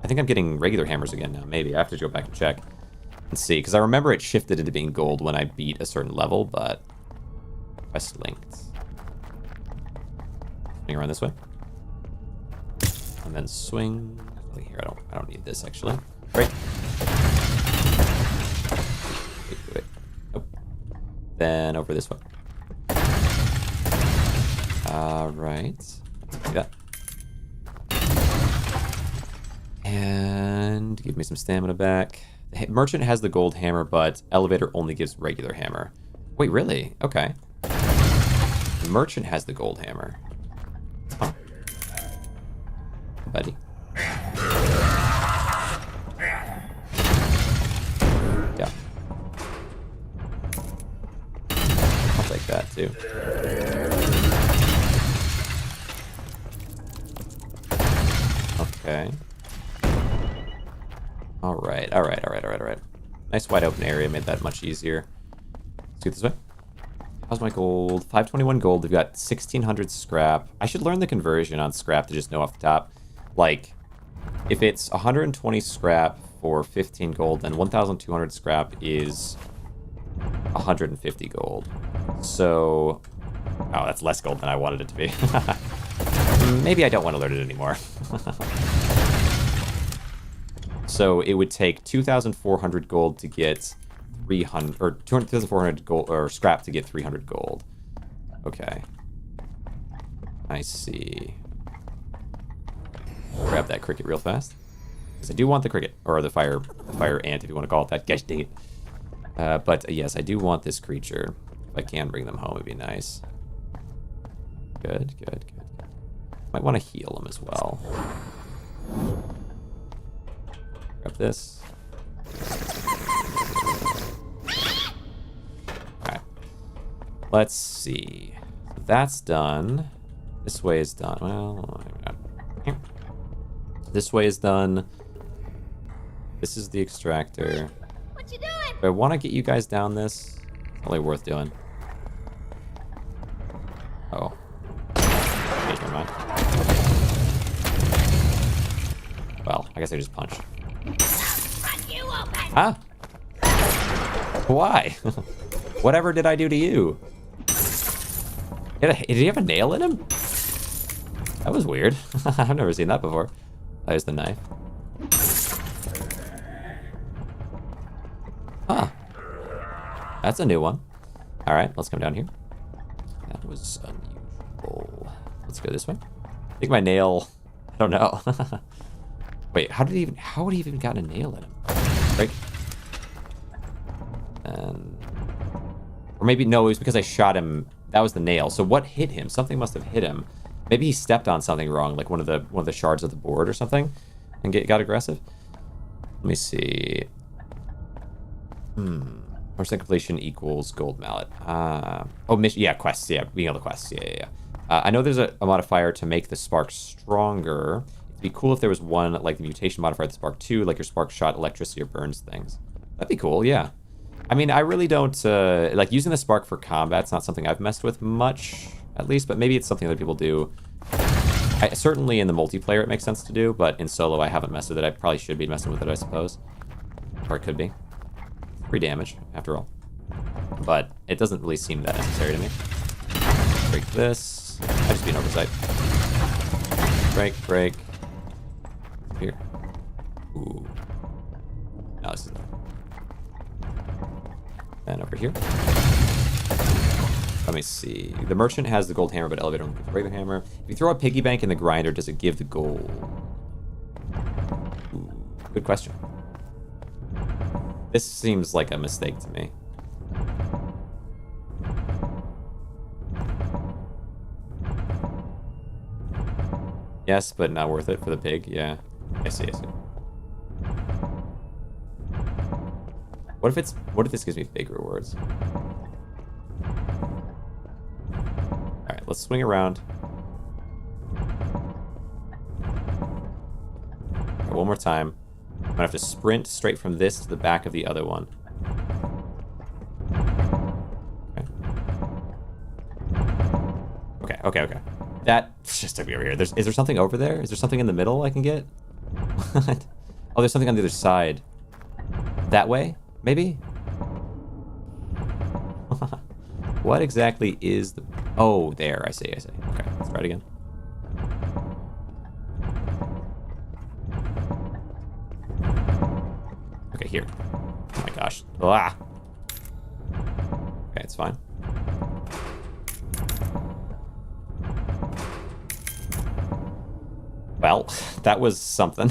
Speaker 1: I think I'm getting regular hammers again now. Maybe. I have to go back and check. And see, because I remember it shifted into being gold when I beat a certain level, but quest linked. Swing around this way, and then swing. Here, I don't need this actually. Great. Wait. Nope. Then over this way. All right. Do that. And give me some stamina back. Merchant has the gold hammer, but elevator only gives regular hammer. Wait, really? Okay. Merchant has the gold hammer. Oh. too. Okay. Alright. Nice wide open area, made that much easier. Let's do it this way. How's my gold? 521 gold. They've got 1600 scrap. I should learn the conversion on scrap to just know off the top. Like, if it's 120 scrap for 15 gold, then 1200 scrap is 150 gold. So, oh, that's less gold than I wanted it to be. Maybe I don't want to learn it anymore. So it would take 2,400 gold to get 300, or 2,400 gold, or scrap to get 300 gold. Okay. I see. Grab that cricket real fast. Because I do want the cricket, or the fire ant, if you want to call it that. Gosh dang it. But yes, I do want this creature. If I can bring them home, it'd be nice. Good. Might want to heal them as well. Grab this. Alright. Let's see. So that's done. This way is done. Well, this way is done. This is the extractor.
Speaker 3: What you doing?
Speaker 1: Do I want to get you guys down this? It's only worth doing. Oh. Okay, never mind. Well, I guess I just punch.
Speaker 3: You open.
Speaker 1: Huh? Why? Whatever did I do to you? Did he have a nail in him? That was weird. I've never seen that before. There's the knife. Huh. That's a new one. Alright, let's come down here. That was unusual. Let's go this way. I think my nail... I don't know. Wait, how would he even gotten a nail in him? Break. And... Or maybe, no, it was because I shot him. That was the nail. So what hit him? Something must have hit him. Maybe he stepped on something wrong, like one of the shards of the board or something, and got aggressive. Let me see. Percent completion equals gold mallet. Oh, mission. Yeah, quests. Yeah, being able to quests. Yeah. I know there's a modifier to make the spark stronger. It'd be cool if there was one like the mutation modifier, the spark 2, like your spark shot electricity or burns things. That'd be cool. Yeah. I mean, I really don't like using the spark for combat's not something I've messed with much, at least, but maybe it's something that people do. Certainly in the multiplayer it makes sense to do, but in solo I haven't messed with it. I probably should be messing with it, I suppose. Or it could be. Free damage, after all. But it doesn't really seem that necessary to me. Break this. I'd just be an oversight. Break. Here. Ooh. Now this is... And over here. Let me see. The merchant has the gold hammer, but elevator only gives the regular hammer. If you throw a piggy bank in the grinder, does it give the gold? Ooh, good question. This seems like a mistake to me. Yes, but not worth it for the pig. Yeah, I see. What if this gives me big rewards? Alright, let's swing around. Okay, one more time. I'm gonna have to sprint straight from this to the back of the other one. Okay. That just took me over here. Is there something over there? Is there something in the middle I can get? What? Oh, there's something on the other side. That way? Maybe? What exactly is the... Oh, there. I see. Okay, let's try it again. Okay, here. Oh my gosh. Ah! Okay, it's fine. Well, that was something.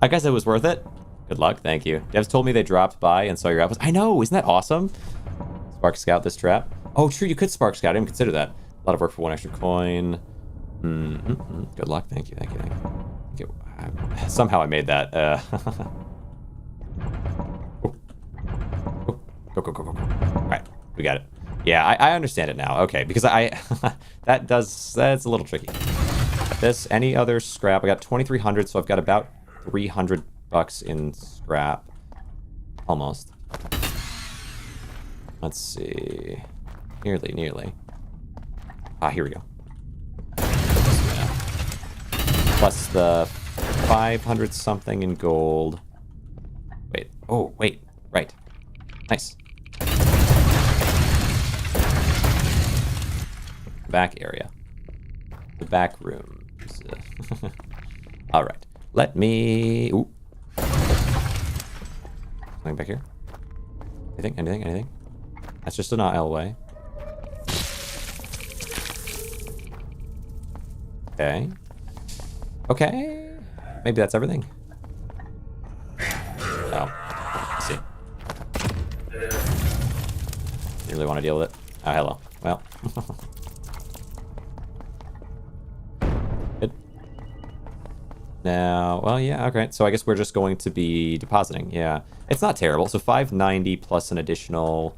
Speaker 1: I guess it was worth it. Good luck, thank you. Devs told me they dropped by and saw your outpost. I know, isn't that awesome? Spark scout this trap. Oh, true, you could spark scout. I didn't consider that. A lot of work for one extra coin. Good luck, thank you. Somehow I made that. Go. All right, we got it. Yeah, I understand it now. Okay, because that's a little tricky. This, any other scrap? I got 2,300, so I've got about $300 in scrap. Almost. Let's see. Nearly. Ah, here we go. Plus the 500 something in gold. Wait. Oh, wait. Right. Nice. Back area. The back room. All right. Let me... Ooh. Something back here? Anything? That's just an aisleway. Okay. Maybe that's everything. Oh. Let's see. You really want to deal with it? Oh, hello. Well. Good. Now, well, yeah, okay. So I guess we're just going to be depositing. Yeah. It's not terrible. So 590 plus an additional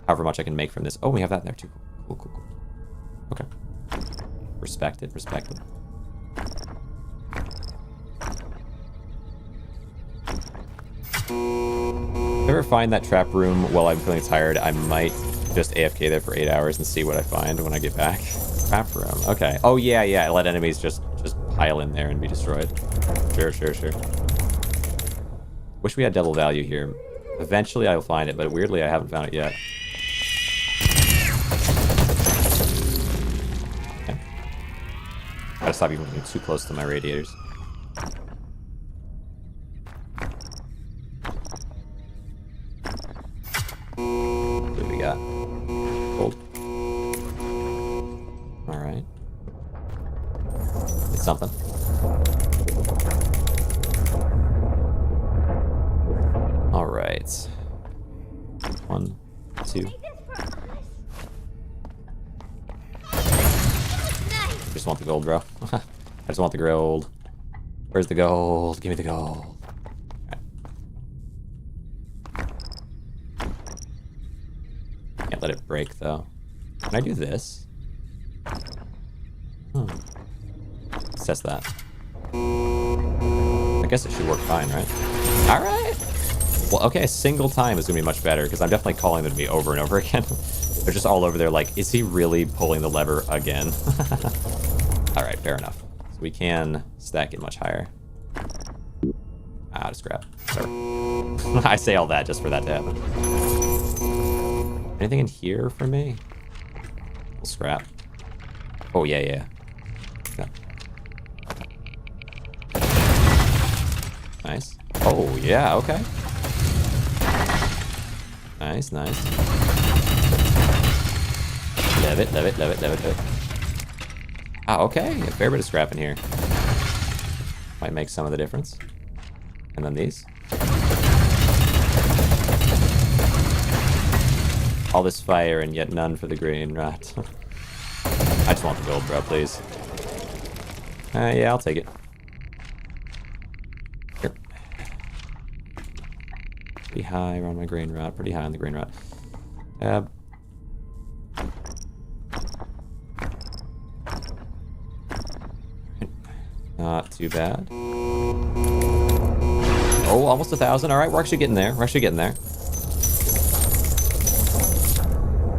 Speaker 1: however much I can make from this. Oh, we have that in there too. Cool. Okay. Respect it. If I ever find that trap room while I'm feeling tired, I might just AFK there for 8 hours and see what I find when I get back. Trap room. Okay. Oh, yeah. Let enemies just pile in there and be destroyed. Sure. Wish we had double value here. Eventually I will find it, but weirdly I haven't found it yet. Okay. Gotta stop even getting too close to my radiators. What do we got? Gold. Alright. It's something. Alright. 1, 2. Just want the gold, bro. I just want the gold. Where's the gold? Give me the gold. Can't let it break, though. Can I do this? Let's test that. I guess it should work fine, right? Alright! Well, okay, a single time is going to be much better, because I'm definitely calling them to me over and over again. They're just all over there like, is he really pulling the lever again? Alright, fair enough. So we can stack it much higher. Out of scrap. Sorry. I say all that just for that to happen. Anything in here for me? We'll scrap. Oh, yeah. Nice. Oh, yeah, okay. Nice. Love it. Ah, okay. A fair bit of scrap in here. Might make some of the difference. And then these. All this fire and yet none for the Grainrot. I just want the gold, bro, please. Yeah, I'll take it. Here. Pretty high around my Grainrot. Pretty high on the Grainrot. Not too bad. Oh, almost 1,000. All right, we're actually getting there.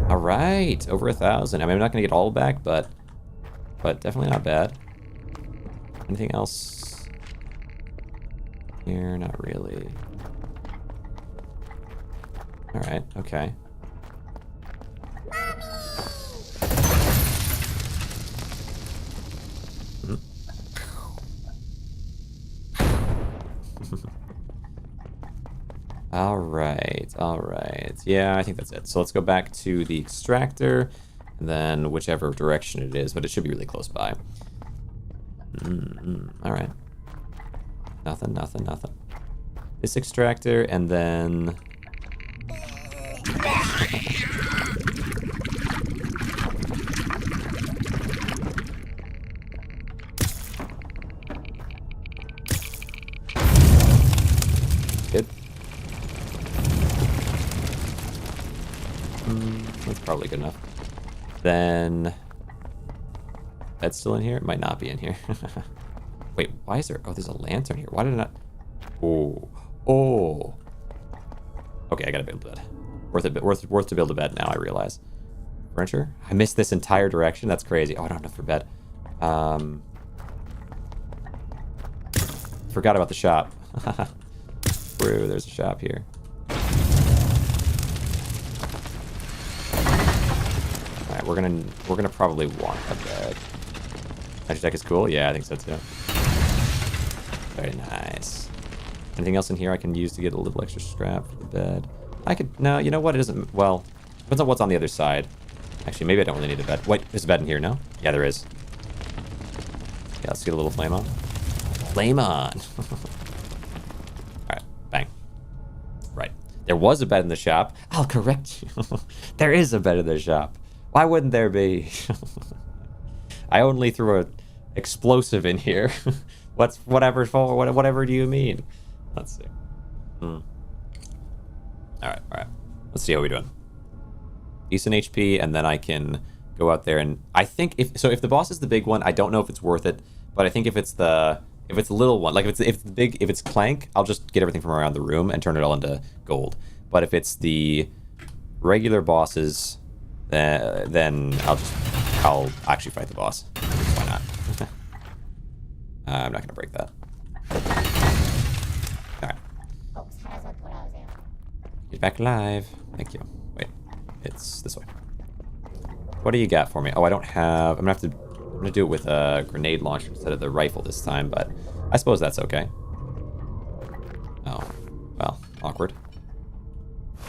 Speaker 1: All right, over 1,000. I mean, I'm not gonna get all back, but definitely not bad. Anything else here? Not really. All right. Okay. All right. Yeah, I think that's it. So let's go back to the extractor, and then whichever direction it is, but it should be really close by. All right. Nothing. This extractor, and then... Good. That's probably good enough. Then... That's still in here? It might not be in here. Wait, why is there... Oh, there's a lantern here. Why did I not... Oh. Oh. Okay, I gotta build a bed. Worth to build a bed now, I realize. Furniture? I missed this entire direction? That's crazy. Oh, I don't have enough for bed. Forgot about the shop. True, there's a shop here. Alright, we're gonna probably want a bed. Magic deck is cool? Yeah, I think so too. Very nice. Anything else in here I can use to get a little extra scrap for the bed? I could... No, you know what? It doesn't... Well, depends on what's on the other side. Actually, maybe I don't really need a bed. Wait, there's a bed in here, no? Yeah, there is. Yeah, let's get a little flame on. Flame on! Alright, bang. Right. There was a bed in the shop. I'll correct you. There is a bed in the shop. Why wouldn't there be? I only threw a explosive in here. Whatever do you mean? Let's see. Alright. Let's see how we're doing. Decent HP, and then I can go out there and I think if the boss is the big one, I don't know if it's worth it, but I think if it's the little one, like if it's Clank, I'll just get everything from around the room and turn it all into gold. But if it's the regular bosses, then I'll actually fight the boss. Why not? I'm not gonna break that. Alright. Get back alive. Thank you. Wait. It's this way. What do you got for me? Oh, I don't have... I'm gonna do it with a grenade launcher instead of the rifle this time, but I suppose that's okay. Oh. Well, awkward.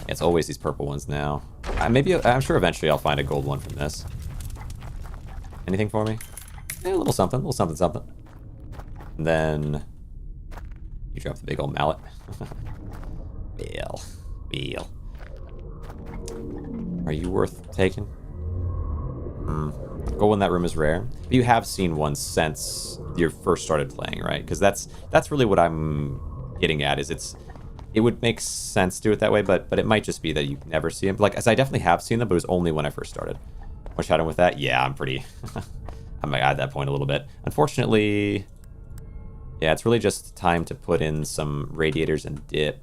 Speaker 1: It's always these purple ones now. I'm sure eventually I'll find a gold one from this. Anything for me? Yeah, a little something. And then... You drop the big old mallet. Wheel. Are you worth taking? Gold in that room is rare. But you have seen one since you first started playing, right? Because that's really what I'm getting at, is it would make sense to do it that way, but it might just be that you never see them. Like, as I definitely have seen them, but it was only when I first started. What's happening with that? Yeah, I'm pretty... I'm at that point a little bit. Unfortunately... Yeah, it's really just time to put in some radiators and dip.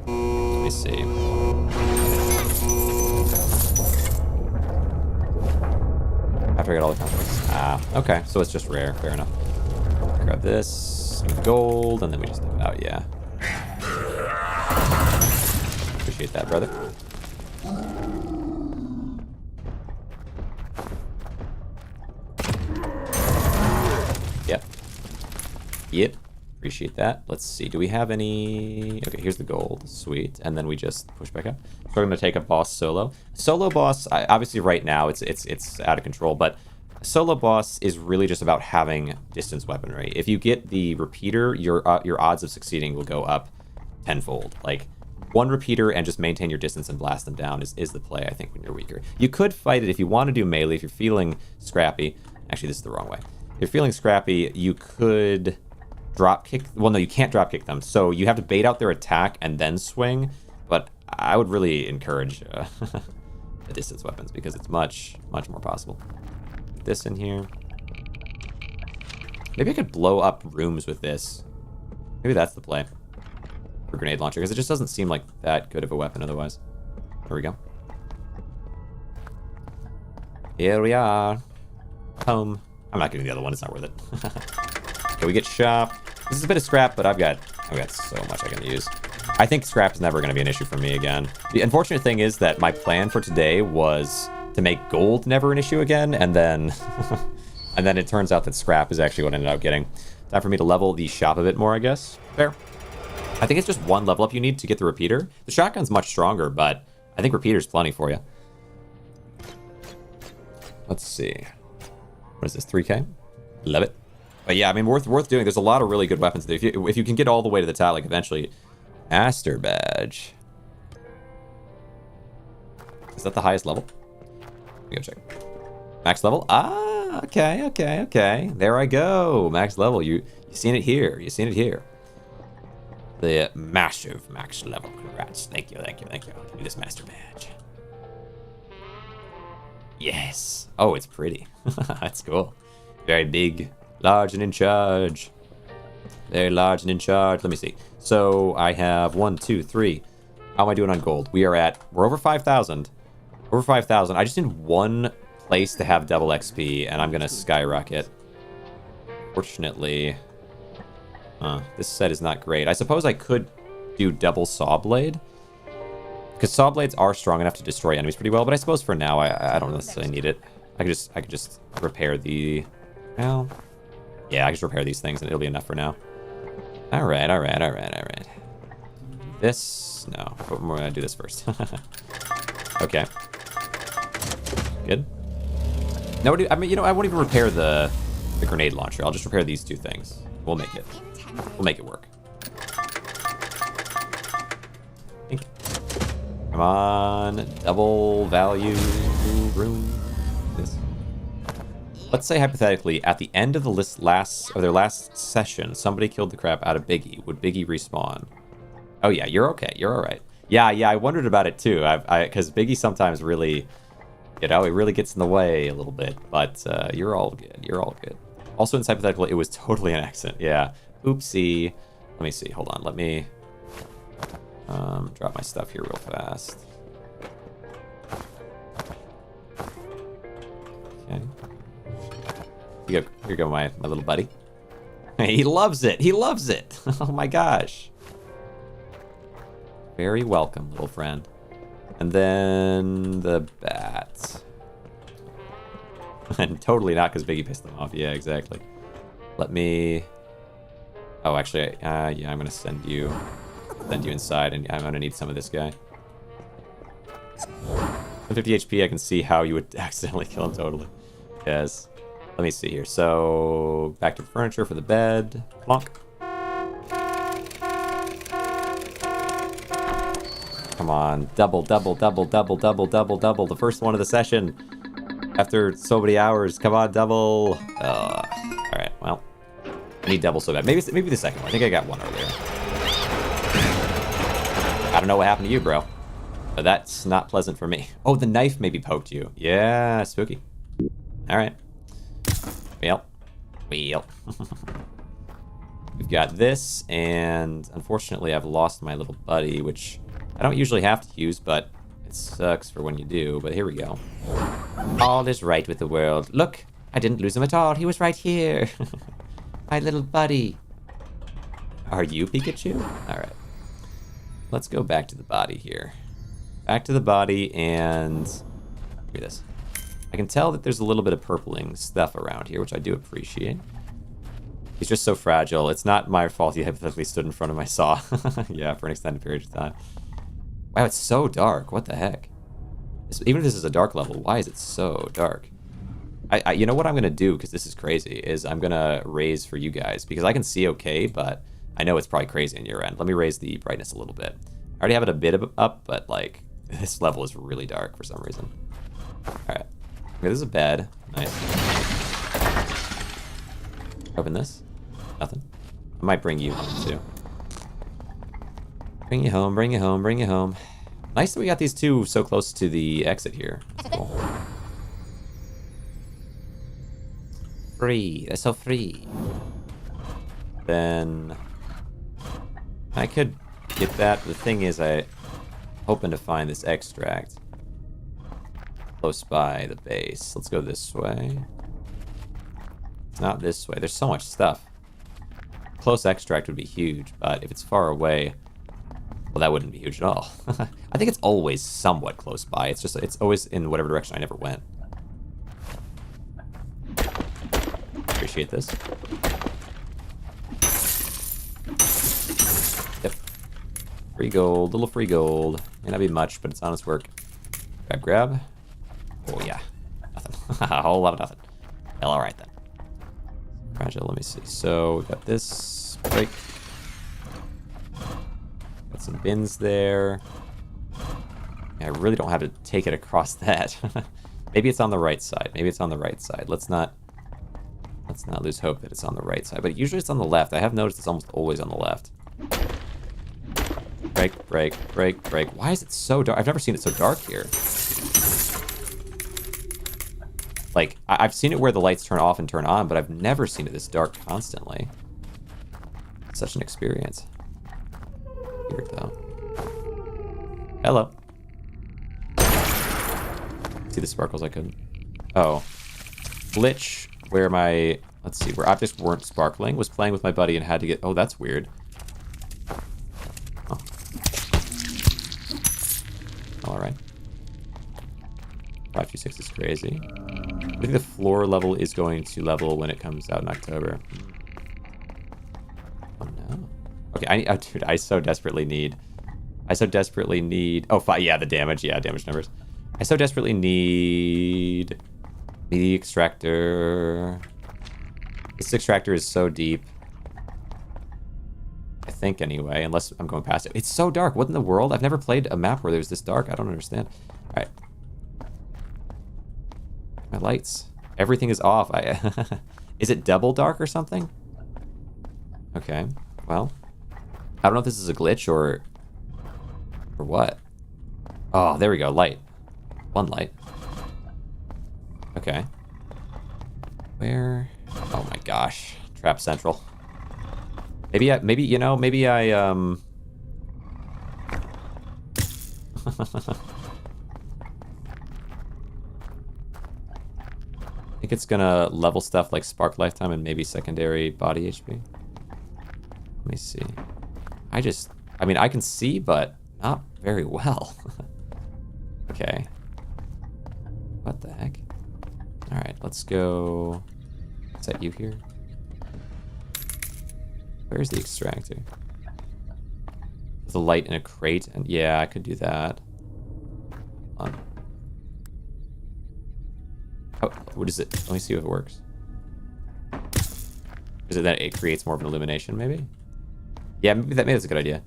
Speaker 1: Let me see. After I get all the contracts. Okay, so it's just rare. Fair enough. Grab this, some gold, and then we just dip out, yeah. Appreciate that, brother. Yep. Appreciate that. Let's see. Do we have any... Okay, here's the gold. Sweet. And then we just push back up. So we're going to take a boss solo. Solo boss, obviously right now it's out of control, but a solo boss is really just about having distance weaponry. If you get the repeater, your odds of succeeding will go up tenfold. Like, one repeater and just maintain your distance and blast them down is the play, I think, when you're weaker. You could fight it if you want to do melee, if you're feeling scrappy. Actually, this is the wrong way. If you're feeling scrappy, you could... drop kick. Well, no, you can't drop kick them. So you have to bait out their attack and then swing. But I would really encourage the distance weapons because it's much more possible. Put this in here. Maybe I could blow up rooms with this. Maybe that's the play for grenade launcher because it just doesn't seem like that good of a weapon otherwise. There we go. Here we are. Home. I'm not getting the other one. It's not worth it. Okay, we get shop. This is a bit of scrap, but I've got so much I can use. I think scrap is never going to be an issue for me again. The unfortunate thing is that my plan for today was to make gold never an issue again, and then and then it turns out that scrap is actually what I ended up getting. Time for me to level the shop a bit more, I guess. Fair. I think it's just one level up you need to get the repeater. The shotgun's much stronger, but I think repeater's plenty for you. Let's see. What is this, 3K? Love it. But yeah, I mean, worth doing. There's a lot of really good weapons there. If you can get all the way to the top, like eventually, Master Badge. Is that the highest level? Let me go check. Max level? Ah, okay. There I go. Max level. You seen it here. You seen it here. The massive max level. Congrats. Thank you, thank you, thank you. I'll give you this master badge. Yes. Oh, it's pretty. That's cool. Very big, large, and in charge. Very large and in charge. Let me see. So I have 1, 2, 3. How am I doing on gold? We're over 5,000. Over 5,000. I just need one place to have double XP, and I'm gonna skyrocket. Fortunately, this set is not great. I suppose I could do double saw blade, because saw blades are strong enough to destroy enemies pretty well. But I suppose for now, I don't necessarily need it. I could just repair the. Well, yeah, I can just repair these things, and it'll be enough for now. All right, all right, all right, all right. This no, we're gonna do this first. Okay. Good. No, I mean, you know, I won't even repair the grenade launcher. I'll just repair these two things. We'll make it. We'll make it work. Come on, double value room. This. Let's say hypothetically, at the end of the their last session, somebody killed the crap out of Biggie. Would Biggie respawn? Oh yeah, you're okay. You're all right. Yeah, I wondered about it too. Because Biggie sometimes really, you know, it really gets in the way a little bit. But you're all good. You're all good. Also, in this hypothetical, it was totally an accident. Yeah. Oopsie. Let me see. Hold on. Let me drop my stuff here real fast. Okay. Here you go, my little buddy. He loves it. He loves it. Oh my gosh. Very welcome, little friend. And then the bat. And totally not because Biggie pissed them off. Yeah, exactly. Let me. Oh, actually, yeah, I'm gonna send you inside, and I'm gonna need some of this guy. 50 HP. I can see how you would accidentally kill him. Totally. Yes. Let me see here. So back to the furniture for the bed. Plonk. Come on, double, double, double, double, double, double, double. The first one of the session. After so many hours, come on, double. All right, well, I need double so bad. Maybe the second one. I think I got one earlier. I don't know what happened to you, bro, but that's not pleasant for me. Oh, the knife maybe poked you. Yeah, spooky. All right. Well. We've got this, and unfortunately, I've lost my little buddy, which I don't usually have to use, but it sucks for when you do. But here we go. All is right with the world. Look, I didn't lose him at all. He was right here. My little buddy. Are you Pikachu? All right. Let's go back to the body here. Back to the body, and look at this. I can tell that there's a little bit of purpling stuff around here, which I do appreciate. He's just so fragile. It's not my fault he hypothetically stood in front of my saw. Yeah, for an extended period of time. Wow, it's so dark. What the heck? Even if this is a dark level, why is it so dark? You know what I'm going to do, because this is crazy, is I'm going to raise for you guys, because I can see okay, but I know it's probably crazy on your end. Let me raise the brightness a little bit. I already have it a bit up, but, like, this level is really dark for some reason. Alright. Okay, this is a bed. Nice. Open this. Nothing. I might bring you home, too. Bring you home, bring you home, bring you home. Nice that we got these two so close to the exit here. That's cool. Free. They're so free. Then I could get that. The thing is, I'm hoping to find this extract close by the base. Let's go this way. It's not this way. There's so much stuff. Close extract would be huge, but if it's far away, well, that wouldn't be huge at all. I think it's always somewhat close by. It's just, it's always in whatever direction I never went. Appreciate this. Yep. Free gold, little free gold. May not be much, but it's honest work. Grab, grab. Oh, yeah. Nothing. A whole lot of nothing. Well, all right then. Fragile, let me see. So, we've got this break. Got some bins there. I really don't have to take it across that. Maybe it's on the right side. Maybe it's on the right side. Let's not lose hope that it's on the right side. But usually it's on the left. I have noticed it's almost always on the left. Break, break, break, break. Why is it so dark? I've never seen it so dark here. Like, I've seen it where the lights turn off and turn on, but I've never seen it this dark constantly. It's such an experience. Weird, though. Hello. See the sparkles I couldn't. Oh. Glitch where my... Let's see, where objects weren't sparkling. Was playing with my buddy and had to get... Oh, that's weird. Oh. Alright. 526 is crazy. I think the floor level is going to level when it comes out in October. Oh no. Okay, oh, dude, I so desperately need... Oh, yeah, the damage. Yeah, damage numbers. I so desperately need... the extractor. This extractor is so deep. I think, anyway, unless I'm going past it. It's so dark. What in the world? I've never played a map where there's this dark. I don't understand. Alright. My lights. Everything is off. Is it double dark or something? Okay. Well, I don't know if this is a glitch or what. Oh, there we go. Light. One light. Okay. Where? Oh my gosh. Trap Central. Maybe I think it's gonna level stuff like Spark Lifetime and maybe secondary body HP. Let me see. I mean, I can see, but not very well. Okay. What the heck? Alright, let's go... Is that you here? Where's the extractor? The light in a crate, and yeah, I could do that. Oh, what is it? Let me see if it works. Is it that it creates more of an illumination, maybe? Yeah, maybe that's a good idea.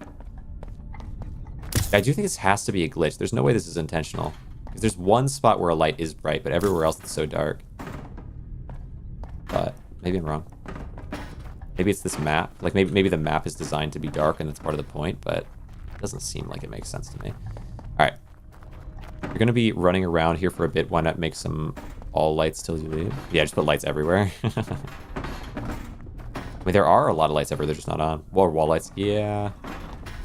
Speaker 1: I do think this has to be a glitch. There's no way this is intentional. Because there's one spot where a light is bright, but everywhere else it's so dark. But maybe I'm wrong. Maybe it's this map. Like, maybe the map is designed to be dark, and that's part of the point, but it doesn't seem like it makes sense to me. Alright. You're going to be running around here for a bit. Why not make some all lights till you leave? Yeah, just put lights everywhere. I mean, there are a lot of lights everywhere. They're just not on. Wall lights. Yeah.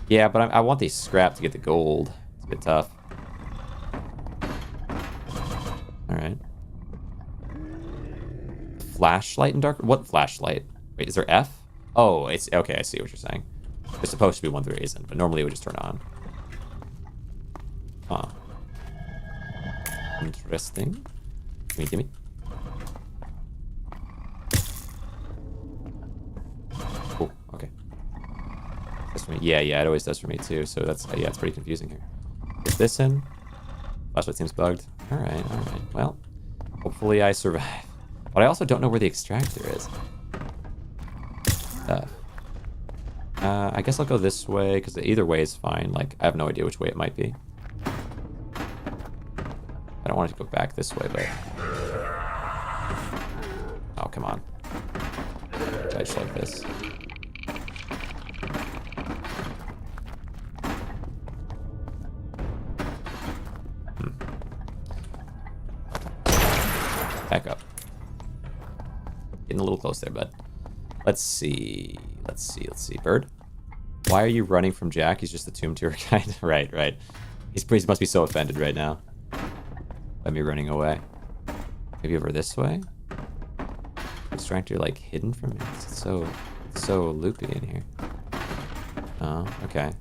Speaker 1: Yeah, but I want these scrap to get the gold. It's a bit tough. Alright. Flashlight in dark? What flashlight? Wait, is there F? Oh, it's... Okay, I see what you're saying. There's supposed to be one there isn't, but normally it would just turn on. Huh. Interesting. Gimme. Oh, okay. That's for me. Yeah, it always does for me too, so that's... yeah, it's pretty confusing here. Get this in. Flashlight seems bugged. Alright. Well, hopefully I survive. But I also don't know where the extractor is. I guess I'll go this way, because either way is fine. Like, I have no idea which way it might be. I don't want it to go back this way, but... Oh, come on. I just like this. Back up. Getting a little close there, bud. Let's see. Bird? Why are you running from Jack? He's just the tomb tour guide. Right. He must be so offended right now by me running away. Maybe over this way? Extractor, like, hidden from me? It's so loopy in here. Oh, okay.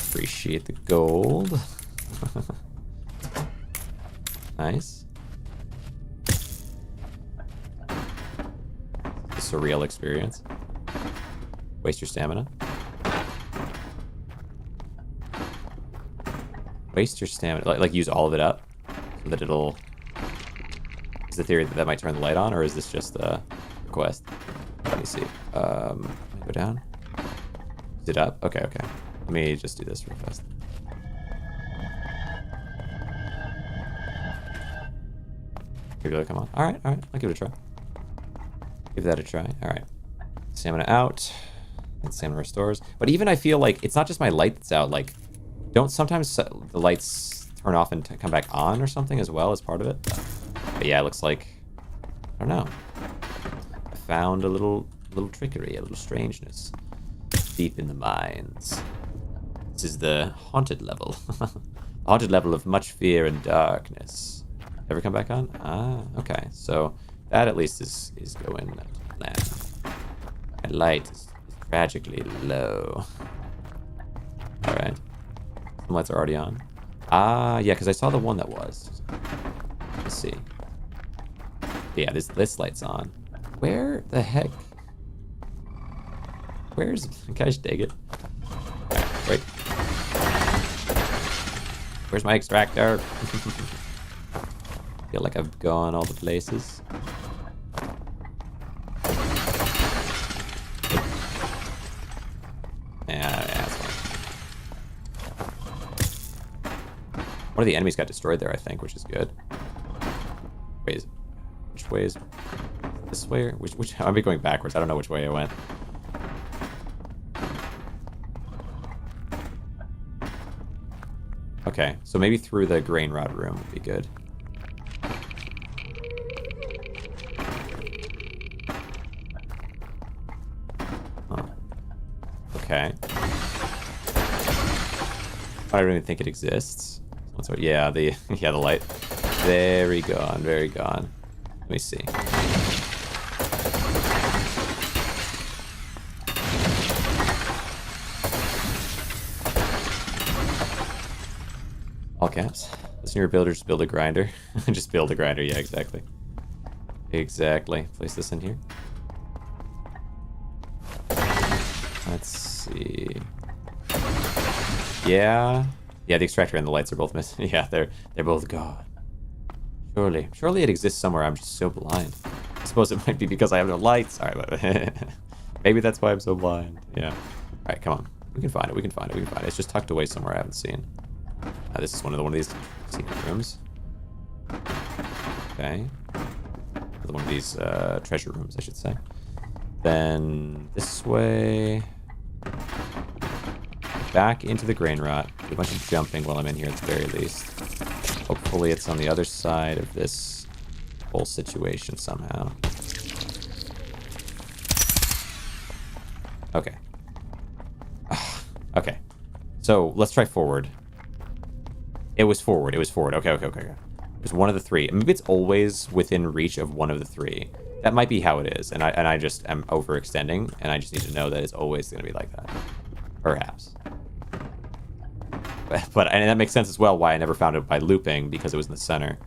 Speaker 1: Appreciate the gold. Nice. A surreal experience. Waste your stamina. Waste your stamina. Like use all of it up so that it'll... Is the theory that might turn the light on, or is this just a request? Let me see. Go down. Is it up? Okay. Let me just do this real fast. Maybe it'll come on. Alright. I'll give it a try. Give that a try. Alright. Stamina out. And salmon restores. But even I feel like it's not just my light that's out. Like, don't sometimes the lights turn off and come back on or something as well as part of it? But yeah, it looks like, I don't know. I found a little trickery, a little strangeness deep in the mines. This is the haunted level. The haunted level of much fear and darkness. Ever come back on? Ah, okay. So that at least is going to plan. My light is tragically low. Alright. Some lights are already on. Ah, yeah, because I saw the one that was. Let's see. Yeah, this light's on. Where the heck? Where's... Can I just dig it? Wait. Where's my extractor? Feel like I've gone all the places. Yeah, that's fine. One of the enemies got destroyed there, I think, which is good. Wait, which way is this way? Which? I'm going backwards. I don't know which way I went. Okay, so maybe through the Grainrot room would be good. Huh. Okay. I don't even think it exists. Yeah, the light. Very gone, very gone. Let me see. All caps. Listen to your builder, just build a grinder. Just build a grinder, yeah, exactly. Exactly. Place this in here. Let's see. Yeah. Yeah, the extractor and the lights are both missing. Yeah, they're both gone. Surely it exists somewhere. I'm just so blind. I suppose it might be because I have no lights. All right, but maybe that's why I'm so blind. Yeah. All right, come on. We can find it. We can find it. We can find it. It's just tucked away somewhere I haven't seen. This is one of these secret rooms. Okay. One of these treasure rooms, I should say. Then this way. Back into the Grainrot. Do a bunch of jumping while I'm in here at the very least. Hopefully it's on the other side of this whole situation somehow. Okay. Okay. So let's try forward. It was forward. It was forward. Okay. It was one of the three. Maybe it's always within reach of one of the three. That might be how it is. And I just am overextending, and I just need to know that it's always going to be like that. Perhaps. But and that makes sense as well why I never found it by looping, because it was in the center.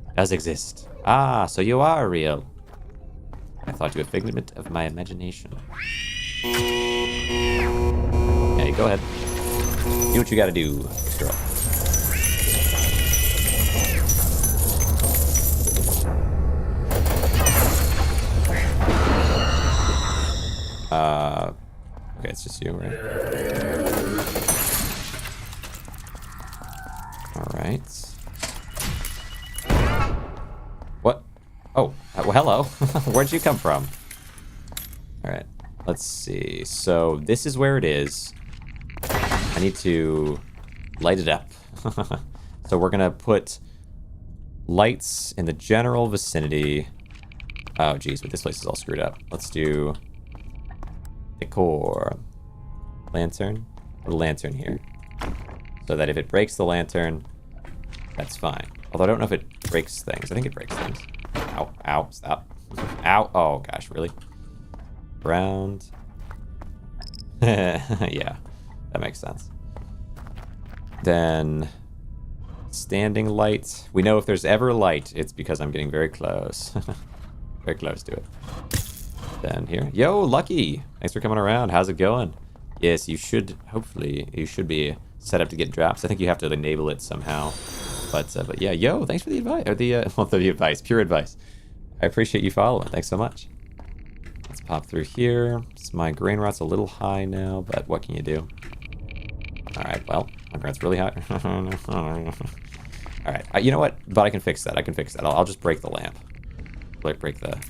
Speaker 1: It does exist. Ah, so you are real. I thought you a figment of my imagination. Hey, go ahead. Do what you gotta do, girl. Okay, it's just you, right? Alright. What? Oh, well, hello. Where'd you come from? Alright, let's see. So, this is where it is. I need to light it up. So, we're gonna put lights in the general vicinity. Oh, geez, but this place is all screwed up. Let's do decor. Lantern. Put a lantern here. So that if it breaks the lantern, that's fine. Although I don't know if it breaks things. I think it breaks things. Ow, ow, stop. Ow, oh gosh, really? Round. Yeah, that makes sense. Then, standing light. We know if there's ever light, it's because I'm getting very close. Very close to it. Then here. Yo, Lucky! Thanks for coming around. How's it going? Yes, you should, hopefully, you should be set up to get drops. I think you have to enable it somehow. But yeah, yo, thanks for the advice, or the advice, pure advice. I appreciate you following. Thanks so much. Let's pop through here. My Grainrot's a little high now, but what can you do? All right, well, my Grainrot's really high. All right, you know what? But I can fix that. I'll just break the lamp. Break the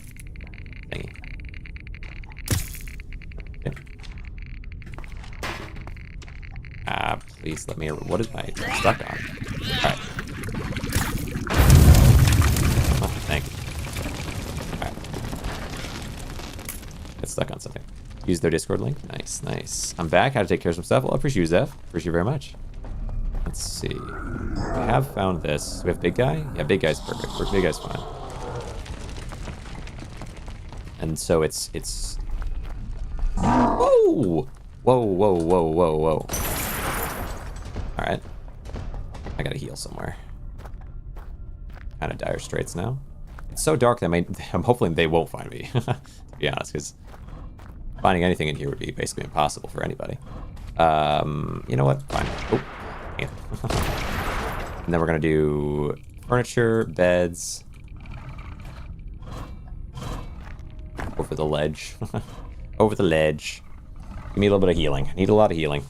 Speaker 1: thingy. Okay. Please let me... What is my stuck on? Alright. Oh, thank you. Alright. Get stuck on something. Use their Discord link. Nice, nice. I'm back. How to take care of some stuff. Well, I appreciate you, Zeph. Appreciate you very much. Let's see. I have found this. We have big guy? Yeah, big guy's perfect. Big guy's fine. And so it's... Whoa! Whoa, whoa, whoa, whoa, whoa. Alright. I gotta heal somewhere. Kind of dire straits now. It's so dark that I'm hoping they won't find me, to be honest, because finding anything in here would be basically impossible for anybody. You know what? Fine. Oh, yeah. And then we're gonna do furniture, beds. Over the ledge. Over the ledge. Give me a little bit of healing. I need a lot of healing.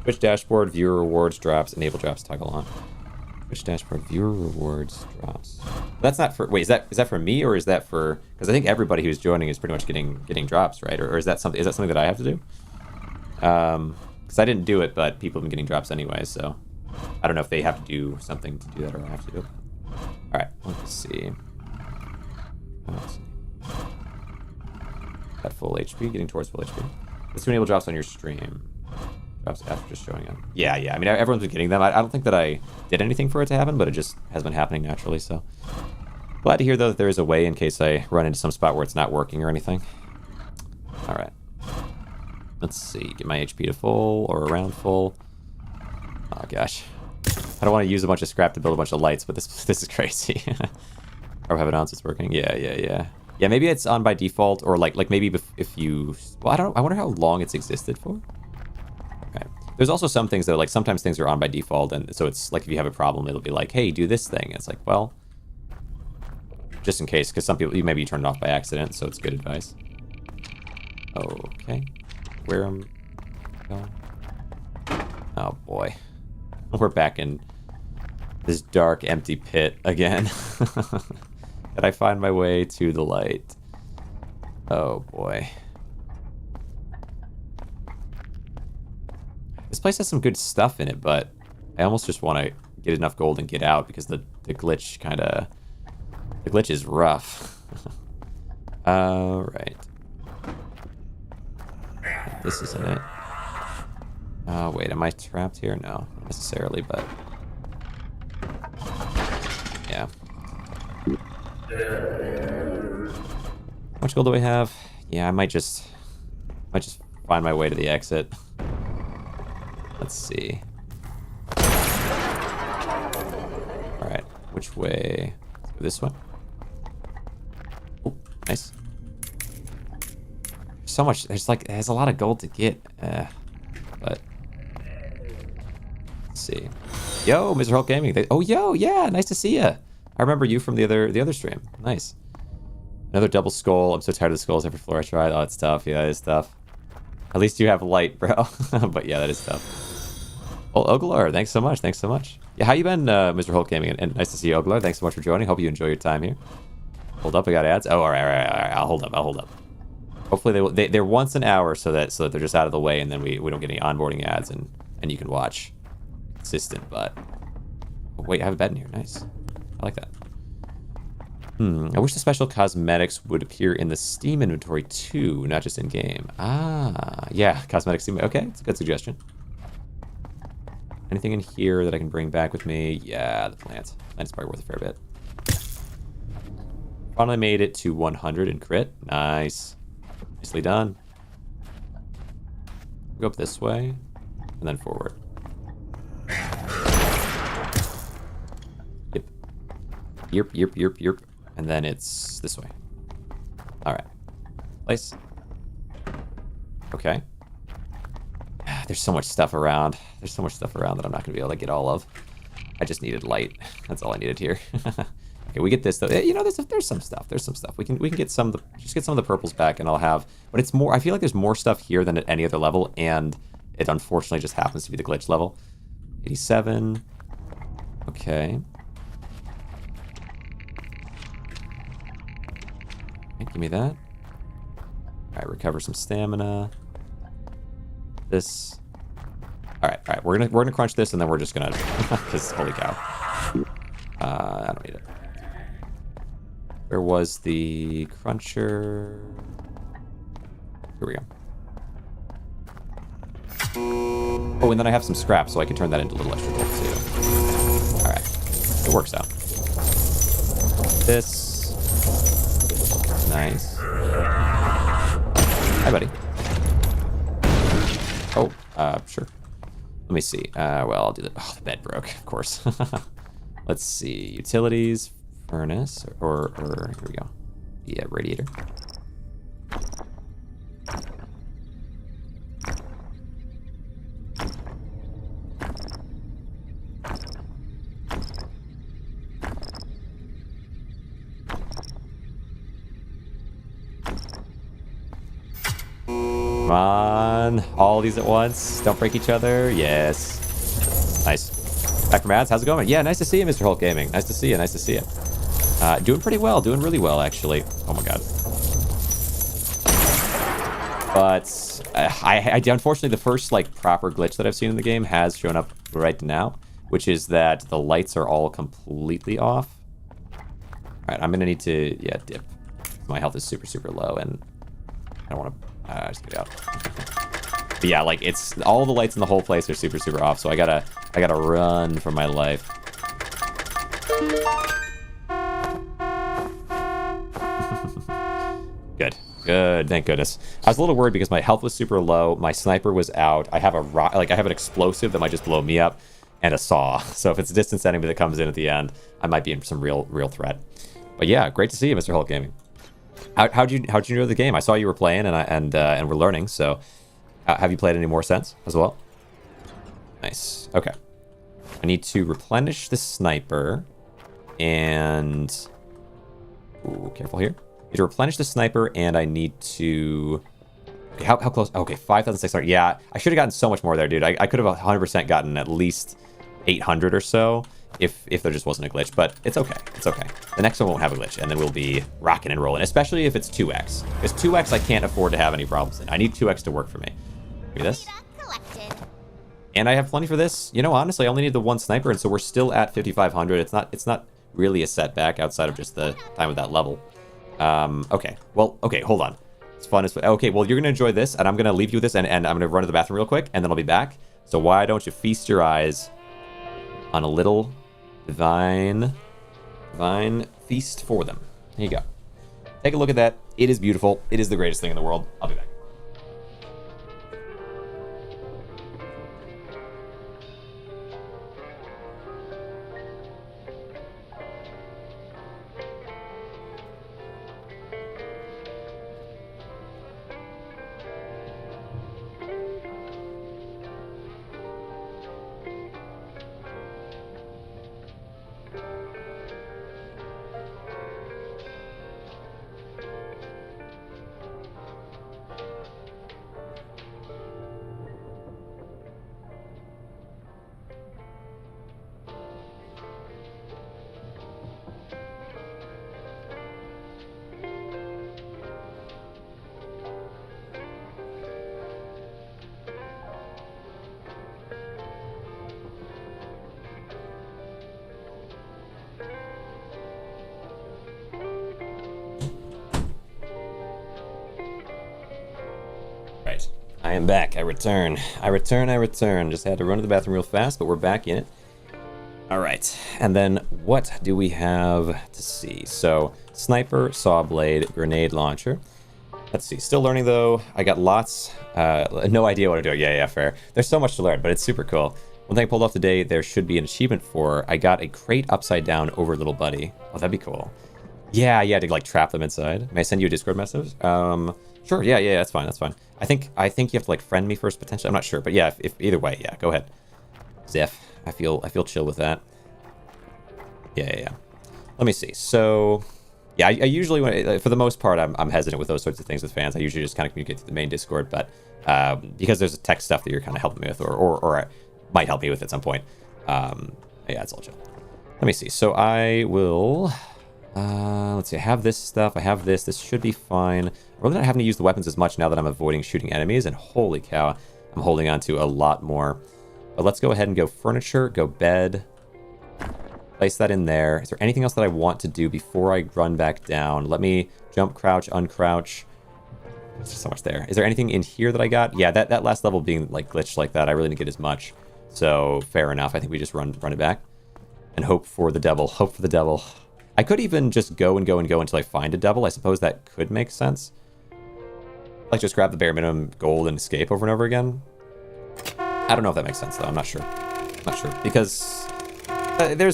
Speaker 1: Twitch dashboard, viewer rewards, drops, enable drops, toggle on. Twitch dashboard, viewer rewards, drops. That's not for... Wait, is that for me, or is that for... Because I think everybody who's joining is pretty much getting drops, right? Or is that something that I have to do? Because I didn't do it, but people have been getting drops anyway, so... I don't know if they have to do something to do that, or I have to do it. Alright, let's see. At full HP, getting towards full HP. Let's do enable drops on your stream. Drops after just showing up. Yeah. I mean, everyone's been getting them. I don't think that I did anything for it to happen, but it just has been happening naturally, so. Glad to hear, though, that there is a way in case I run into some spot where it's not working or anything. Alright. Let's see. Get my HP to full or around full. Oh, gosh. I don't want to use a bunch of scrap to build a bunch of lights, but this is crazy. Or have it on so it's working. Yeah. Yeah, maybe it's on by default, or like maybe if you... Well, I wonder how long it's existed for. Okay. There's also some things, though, like sometimes things are on by default, and so it's like if you have a problem, it'll be like, hey, do this thing. It's like, well, just in case, because some people, maybe you turn it off by accident, so it's good advice. Okay. Where am I going? Oh, boy. We're back in this dark, empty pit again. Did I find my way to the light? Oh, boy. This place has some good stuff in it, but I almost just want to get enough gold and get out because the glitch kinda... The glitch is rough. Right. This isn't it. Oh, wait, am I trapped here? No, not necessarily, but... Yeah. How much gold do I have? Yeah, I might just find my way to the exit. Let's see. Alright, which way? Let's go this way. Oh, nice. So much, there's a lot of gold to get. But let's see. Yo, Mr. Hulk Gaming. Oh, yo, yeah, nice to see ya. I remember you from the other stream. Nice. Another double skull. I'm so tired of the skulls every floor I try. Oh, it's tough. Yeah, it is tough. At least you have light, bro. But yeah, that is tough. Oh, Oglar, thanks so much. Thanks so much. Yeah, how you been, Mr. Hulk Gaming? And nice to see you, Oglar. Thanks so much for joining. Hope you enjoy your time here. Hold up, I got ads. Oh, all right. I'll hold up. Hopefully they're once an hour so that they're just out of the way, and then we don't get any onboarding ads, and you can watch consistent. But oh, wait, I have a bed in here. Nice. I like that. I wish the special cosmetics would appear in the Steam inventory too, not just in game. Ah, yeah, cosmetics. Okay, it's a good suggestion. Anything in here that I can bring back with me? Yeah, the plant. That's probably worth a fair bit. Finally made it to 100 in crit. Nice. Nicely done. Go up this way, and then forward. Yep. And then it's this way. Alright. Place. Okay. There's so much stuff around. There's so much stuff around that I'm not going to be able to get all of. I just needed light. That's all I needed here. Okay, we get this though. You know, there's some stuff. There's some stuff. We can get some of the purples back, and I'll have. But it's more. I feel like there's more stuff here than at any other level, and it unfortunately just happens to be the glitch level. 87. Okay. Give me that. All right, recover some stamina. This. All right. We're gonna crunch this, and then we're just gonna, because holy cow. I don't need it. Where was the cruncher? Here we go. Oh, and then I have some scrap, so I can turn that into a little extra gold too. All right, it works out. This, nice. Hi, buddy. Oh, sure. Let me see. Well, I'll do that. Oh, the bed broke, of course. Let's see. Utilities, furnace, or here we go. Yeah, radiator. Come on. All these at once. Don't break each other. Yes. Nice. Back from ads. How's it going? Yeah, nice to see you, Mr. Hulk Gaming. Nice to see you. Nice to see you. Doing pretty well. Doing really well, actually. Oh, my God. But I unfortunately, the first, like, proper glitch that I've seen in the game has shown up right now, which is that the lights are all completely off. All right, I'm going to need to, yeah, dip. My health is super, super low, and I don't want to... just get it out. But yeah, like it's all the lights in the whole place are super, super off. So I gotta run for my life. Good. Thank goodness. I was a little worried because my health was super low. My sniper was out. I have I have an explosive that might just blow me up, and a saw. So if it's a distance enemy that comes in at the end, I might be in some real threat. But yeah, great to see you, Mr. Hulk Gaming. How'd you enjoy the game? I saw you were playing and we're learning. So, have you played any more since as well? Nice. Okay. I need to replenish the sniper, and ooh, careful here. I need to replenish the sniper, and I need to. Okay, how close? Okay, 5,600. Yeah, I should have gotten so much more there, dude. I could have 100% gotten at least 800 or so. If there just wasn't a glitch, but it's okay. It's okay. The next one won't have a glitch, and then we'll be rocking and rolling, especially if it's 2x. Because 2x I can't afford to have any problems in. I need 2x to work for me. Look at this. And I have plenty for this. You know, honestly, I only need the one sniper, and so we're still at 5,500. It's not really a setback outside of just the time of that level. Okay. Well, okay, hold on. It's fun. Okay, well, you're going to enjoy this, and I'm going to leave you with this, and I'm going to run to the bathroom real quick, and then I'll be back. So why don't you feast your eyes on a little divine feast for them. Here you go. Take a look at that. It is beautiful. It is the greatest thing in the world. I'll be back. I am back. I return. Just had to run to the bathroom real fast, but we're back in it. All right. And then what do we have to see? So, sniper, saw blade, grenade launcher. Let's see. Still learning, though. I got lots. No idea what I'm doing. Yeah, fair. There's so much to learn, but it's super cool. One thing I pulled off today, there should be an achievement for. I got a crate upside down over little buddy. Oh, that'd be cool. Yeah, to like trap them inside. May I send you a Discord message? Sure. Yeah, that's fine. I think you have to like friend me first potentially. I'm not sure, but yeah, if either way, yeah, go ahead. Ziff. I feel chill with that. Yeah. Let me see. So, yeah, I usually, for the most part, I'm hesitant with those sorts of things with fans. I usually just kind of communicate through the main Discord, but because there's tech stuff that you're kind of helping me with, or might help me with at some point. Yeah, it's all chill. Let me see. So I will. Let's see, I have this stuff, I have this should be fine. I'm really not having to use the weapons as much now that I'm avoiding shooting enemies, and holy cow, I'm holding on to a lot more But let's go ahead and go furniture, go bed. Place that in there. Is there anything else that I want to do before I run back down? Let me jump, crouch, uncrouch. There's so much there. Is there anything in here that I got? Yeah, that last level being like glitched like that, I really didn't get as much. So fair enough. I think we just run it back and hope for the devil. Hope for the devil. I could even just go and go and go until I find a devil. I suppose that could make sense. Like just grab the bare minimum gold and escape over and over again. I don't know if that makes sense though. I'm not sure. Because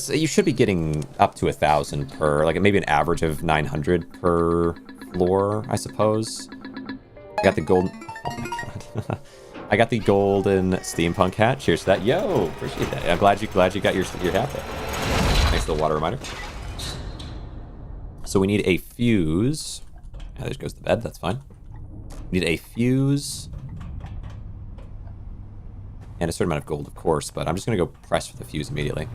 Speaker 1: you should be getting up to 1,000 per, like maybe an average of 900 per floor, I suppose. I got the golden. Oh my god. I got the golden steampunk hat. Cheers to that. Yo, appreciate that. I'm glad you got your hat there. Thanks for the water reminder. So we need a fuse. Yeah, there goes the bed. That's fine. We need a fuse. And a certain amount of gold, of course, but I'm just going to go press for the fuse immediately.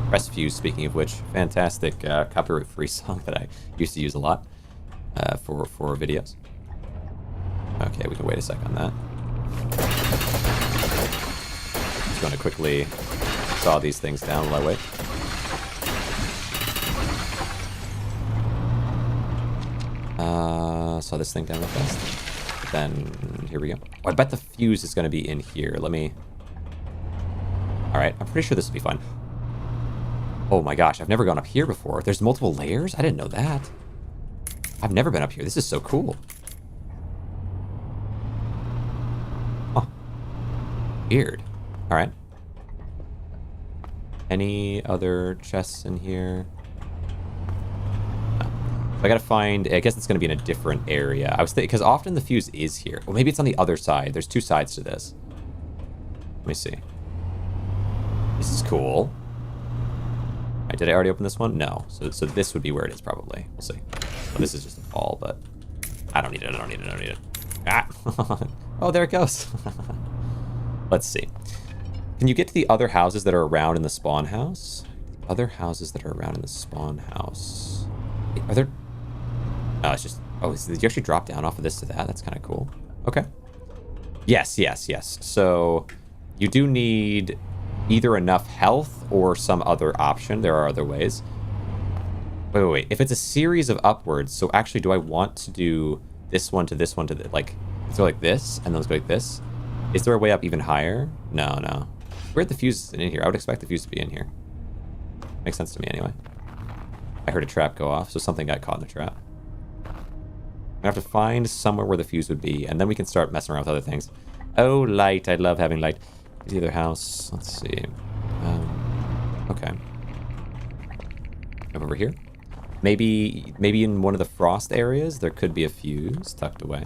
Speaker 1: Press fuse, speaking of which, fantastic copyright-free song that I used to use a lot for videos. Okay, we can wait a sec on that. Just going to quickly saw these things down while I wait. Saw this thing down real fast. But then, here we go. Oh, I bet the fuse is going to be in here. Let me... Alright, I'm pretty sure this will be fun. Oh my gosh, I've never gone up here before. There's multiple layers? I didn't know that. I've never been up here. This is so cool. Oh. Weird. Alright. Any other chests in here? No. So I gotta find... I guess it's gonna be in a different area. I was thinking... Because often the fuse is here. Well, maybe it's on the other side. There's two sides to this. Let me see. This is cool. Right, did I already open this one? No. So this would be where it is, probably. We'll see. Well, this is just a ball, but... I don't need it, I don't need it. Ah! Oh, there it goes. Let's see. Can you get to the other houses that are around in the spawn house? Other houses that are around in the spawn house. Wait, are there... Oh, it's just... Oh, did you actually drop down off of this to that? That's kind of cool. Okay. Yes. So, you do need... either enough health or some other option. There are other ways. Wait. If it's a series of upwards, so actually do I want to do this one to this one to the, like, let's go like this, and then let's go like this? Is there a way up even higher? No. Where'd the fuse in here? I would expect the fuse to be in here. Makes sense to me anyway. I heard a trap go off, so something got caught in the trap. I have to find somewhere where the fuse would be, and then we can start messing around with other things. Oh, light. I love having light. The other house. Let's see. Okay. Over here. Maybe in one of the frost areas there could be a fuse tucked away.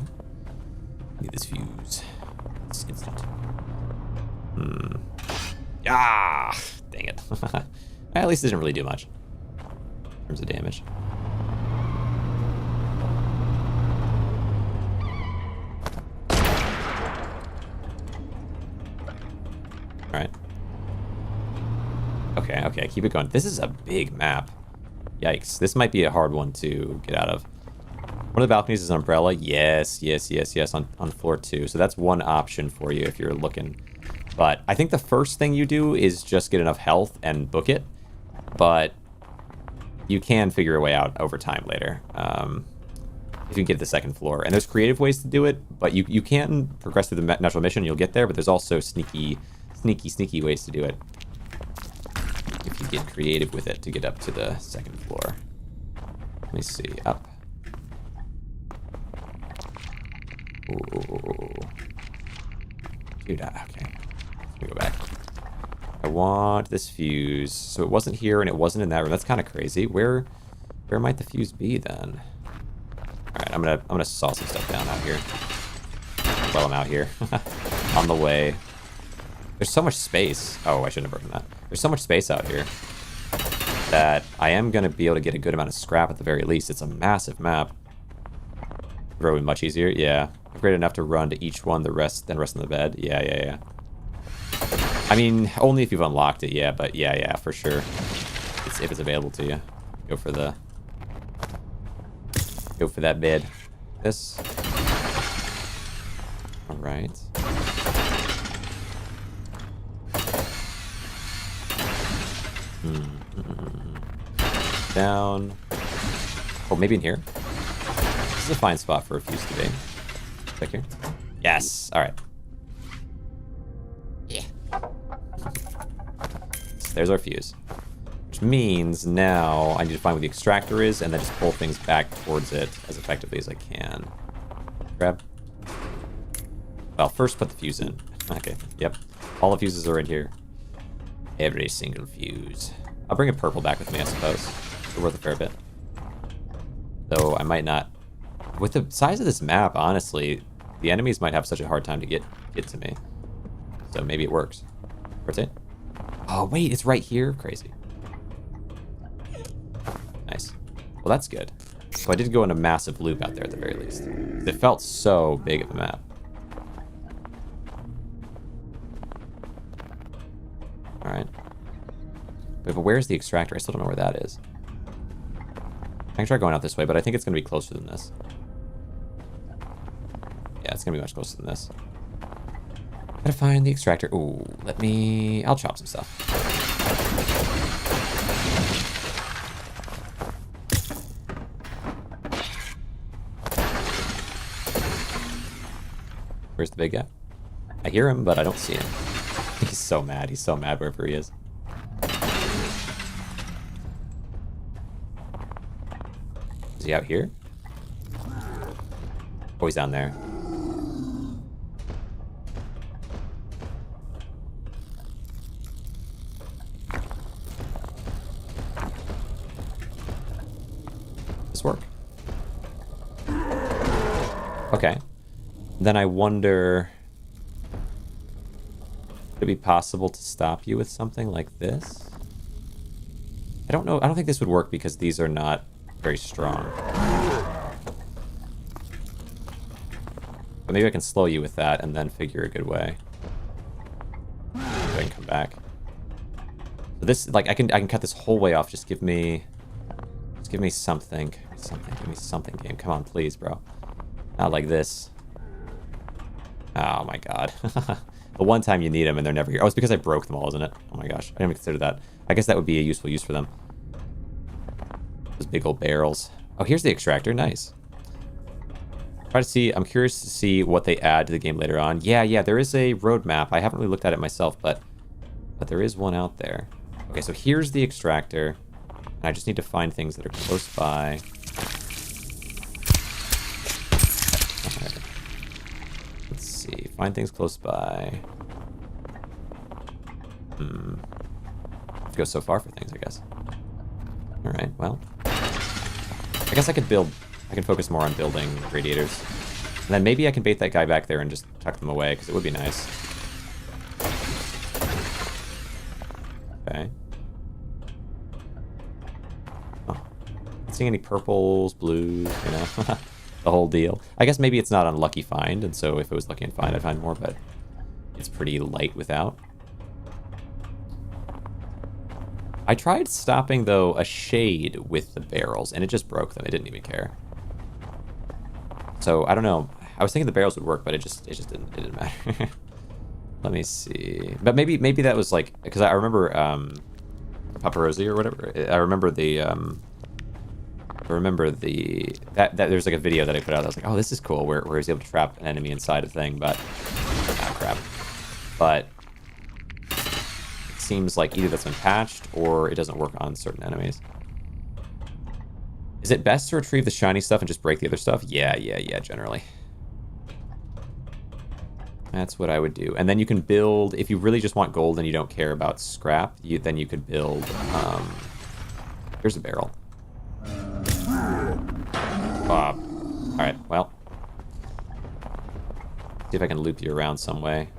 Speaker 1: Need this fuse. It's instant. Ah! Dang it. At least it doesn't really do much in terms of damage. Alright. Okay, keep it going. This is a big map. Yikes. This might be a hard one to get out of. One of the balconies is an umbrella. Yes, on floor 2. So that's one option for you if you're looking. But I think the first thing you do is just get enough health and book it. But you can figure a way out over time later. If you can get to the second floor. And there's creative ways to do it, but you can progress through the natural mission, you'll get there, but there's also sneaky ways to do it. If you get creative with it to get up to the second floor. Let me see. Up. Ooh. Dude, okay. Let me go back. I want this fuse. So it wasn't here and it wasn't in that room. That's kind of crazy. Where might the fuse be then? Alright, I'm gonna saw some stuff down out here. While I'm out here. On the way. There's so much space. Oh, I shouldn't have broken that. There's so much space out here that I am going to be able to get a good amount of scrap at the very least. It's a massive map. Probably much easier. Yeah. Great enough to run to each one, then rest in the bed. Yeah. I mean, only if you've unlocked it, yeah, but yeah, for sure. If it's available to you. Go for that bed. This. Alright. Down. Oh, maybe in here? This is a fine spot for a fuse to be. Back here? Yes! Alright.
Speaker 3: Yeah.
Speaker 1: So there's our fuse. Which means now I need to find where the extractor is and then just pull things back towards it as effectively as I can. Grab. Well, first put the fuse in. Okay, yep. All the fuses are in here. Every single fuse. I'll bring a purple back with me, I suppose. They're worth a fair bit. Though I might not... With the size of this map, honestly, the enemies might have such a hard time to get to me. So maybe it works. Rotate. Oh, wait, it's right here? Crazy. Nice. Well, that's good. So I did go in a massive loop out there at the very least. It felt so big of a map. Alright. But where's the extractor? I still don't know where that is. I can try going out this way, but I think it's going to be closer than this. Yeah, it's going to be much closer than this. Gotta find the extractor. Ooh, I'll chop some stuff. Where's the big guy? I hear him, but I don't see him. He's so mad. He's so mad wherever he is. Is he out here? Oh, he's down there. This work? Okay. Then I wonder... Would it be possible to stop you with something like this? I don't know. I don't think this would work because these are not very strong. But maybe I can slow you with that and then figure a good way. Maybe I can come back. So this, like, I can cut this whole way off. Just give me something. Give me something, game. Come on, please, bro. Not like this. Oh my god. The one time you need them and they're never here. Oh, it's because I broke them all, isn't it? Oh my gosh. I didn't even consider that. I guess that would be a useful use for them. Those big old barrels. Oh, here's the extractor. Nice. Try to see. I'm curious to see what they add to the game later on. Yeah, there is a roadmap. I haven't really looked at it myself, but there is one out there. Okay, so here's the extractor. And I just need to find things that are close by. Okay. Let's see. Find things close by. Go so far for things, I guess. Alright, well. I guess I can focus more on building radiators. And then maybe I can bait that guy back there and just tuck them away, because it would be nice. Okay. Oh. Not seeing any purples, blues, you know? The whole deal. I guess maybe it's not on lucky find, and so if it was lucky and find, I'd find more, but it's pretty light without. I tried stopping, though, a shade with the barrels, and it just broke them. It didn't even care. So, I don't know. I was thinking the barrels would work, but it just didn't matter. Let me see. But maybe that was like, because I remember Paparazzi or whatever. I remember that there's like a video that I put out that was like, oh, this is cool, where he's able to trap an enemy inside a thing, but crap. But it seems like either that's been patched or it doesn't work on certain enemies. Is it best to retrieve the shiny stuff and just break the other stuff? Yeah, generally. That's what I would do. And then you can build, if you really just want gold and you don't care about scrap, then you could build, here's a barrel. Alright, well. See if I can loop you around some way.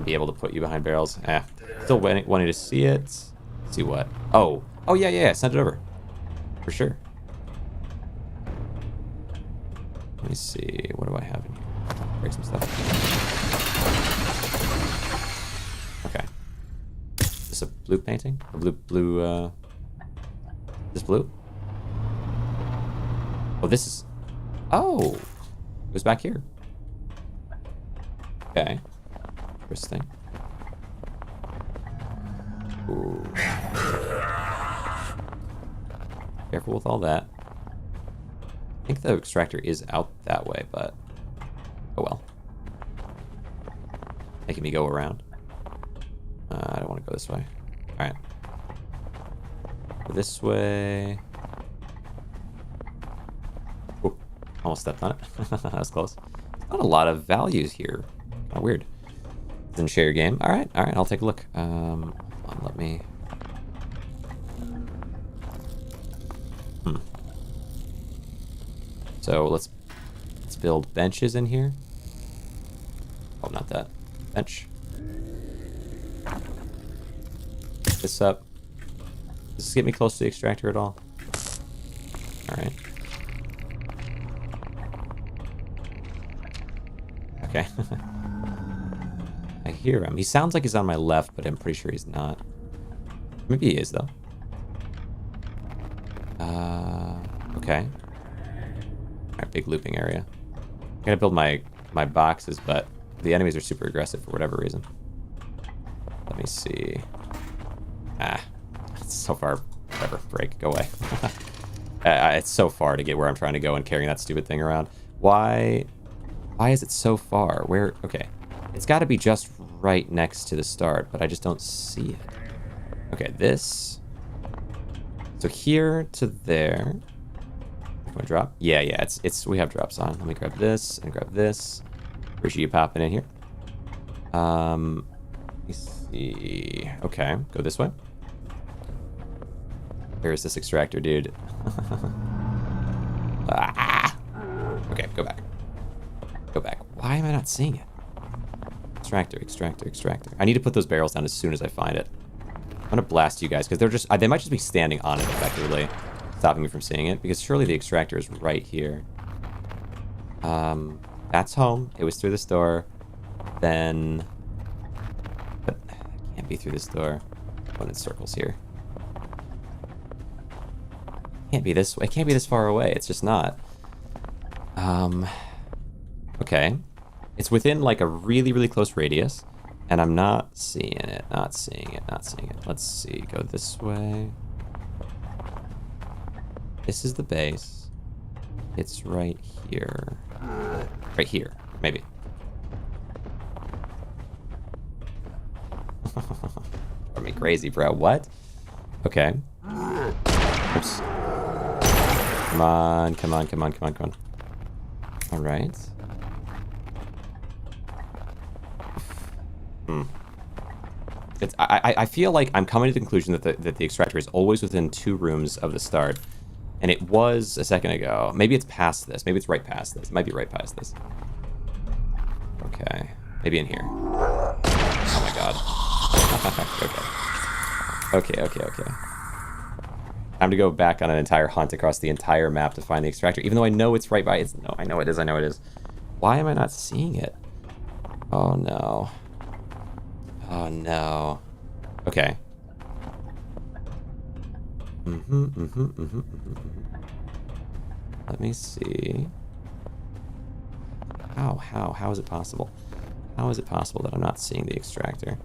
Speaker 1: Be able to put you behind barrels. Still wanting to see it. See what? Oh, yeah, send it over. For sure. Let me see, what do I have in here? Break some stuff. Okay. Is this a blue painting? Or blue, is this blue? Oh, this is... Oh! It was back here. Okay. Interesting. Ooh. Careful with all that. I think the extractor is out that way, but oh well. Making me go around. I don't want to go this way. All right. Go this way. Oh, almost stepped on it. That was close. Not a lot of values here. Kind of weird. Didn't share your game. All right, I'll take a look. Hold on, let me. So let's build benches in here. Oh, not that bench. Pick this up. Does this get me close to the extractor at all? All right. Okay. I hear him. He sounds like he's on my left, but I'm pretty sure he's not. Maybe he is, though. Okay. Alright, big looping area. I'm gonna build my boxes, but the enemies are super aggressive for whatever reason. Let me see. It's so far. Whatever. Break. Go away. It's so far to get where I'm trying to go and carrying that stupid thing around. Why is it so far? Where? Okay. It's got to be just right next to the start, but I just don't see it. Okay, this. So here to there. Can I drop? Yeah, it's we have drops on. Let me grab this and grab this. Appreciate you popping in here. Let me see. Okay, go this way. Where is this extractor, dude? Okay, go back. Go back. Why am I not seeing it? Extractor. I need to put those barrels down as soon as I find it. I'm gonna blast you guys because they're just they might just be standing on it effectively, stopping me from seeing it, because surely the extractor is right here. That's home. It was through this door. Then, but it can't be through this door. Going in circles here. Can't be this way. It can't be this far away. It's just not. Okay. It's within like a really, really close radius, and I'm not seeing it. Not seeing it. Let's see. Go this way. This is the base. It's right here. Right here, maybe. Are me crazy, bro? What? Okay. Oops. Come on. All right. I feel like I'm coming to the conclusion that the extractor is always within 2 rooms of the start, and it was a second ago. Maybe it's past this. Maybe it's right past this. It might be right past this. Okay, maybe in here. Oh my god. Okay. Time to go back on an entire hunt across the entire map to find the extractor, even though I know it's right by. No, I know it is. Why am I not seeing it? Oh no. Okay. Let me see. How is it possible? How is it possible that I'm not seeing the extractor?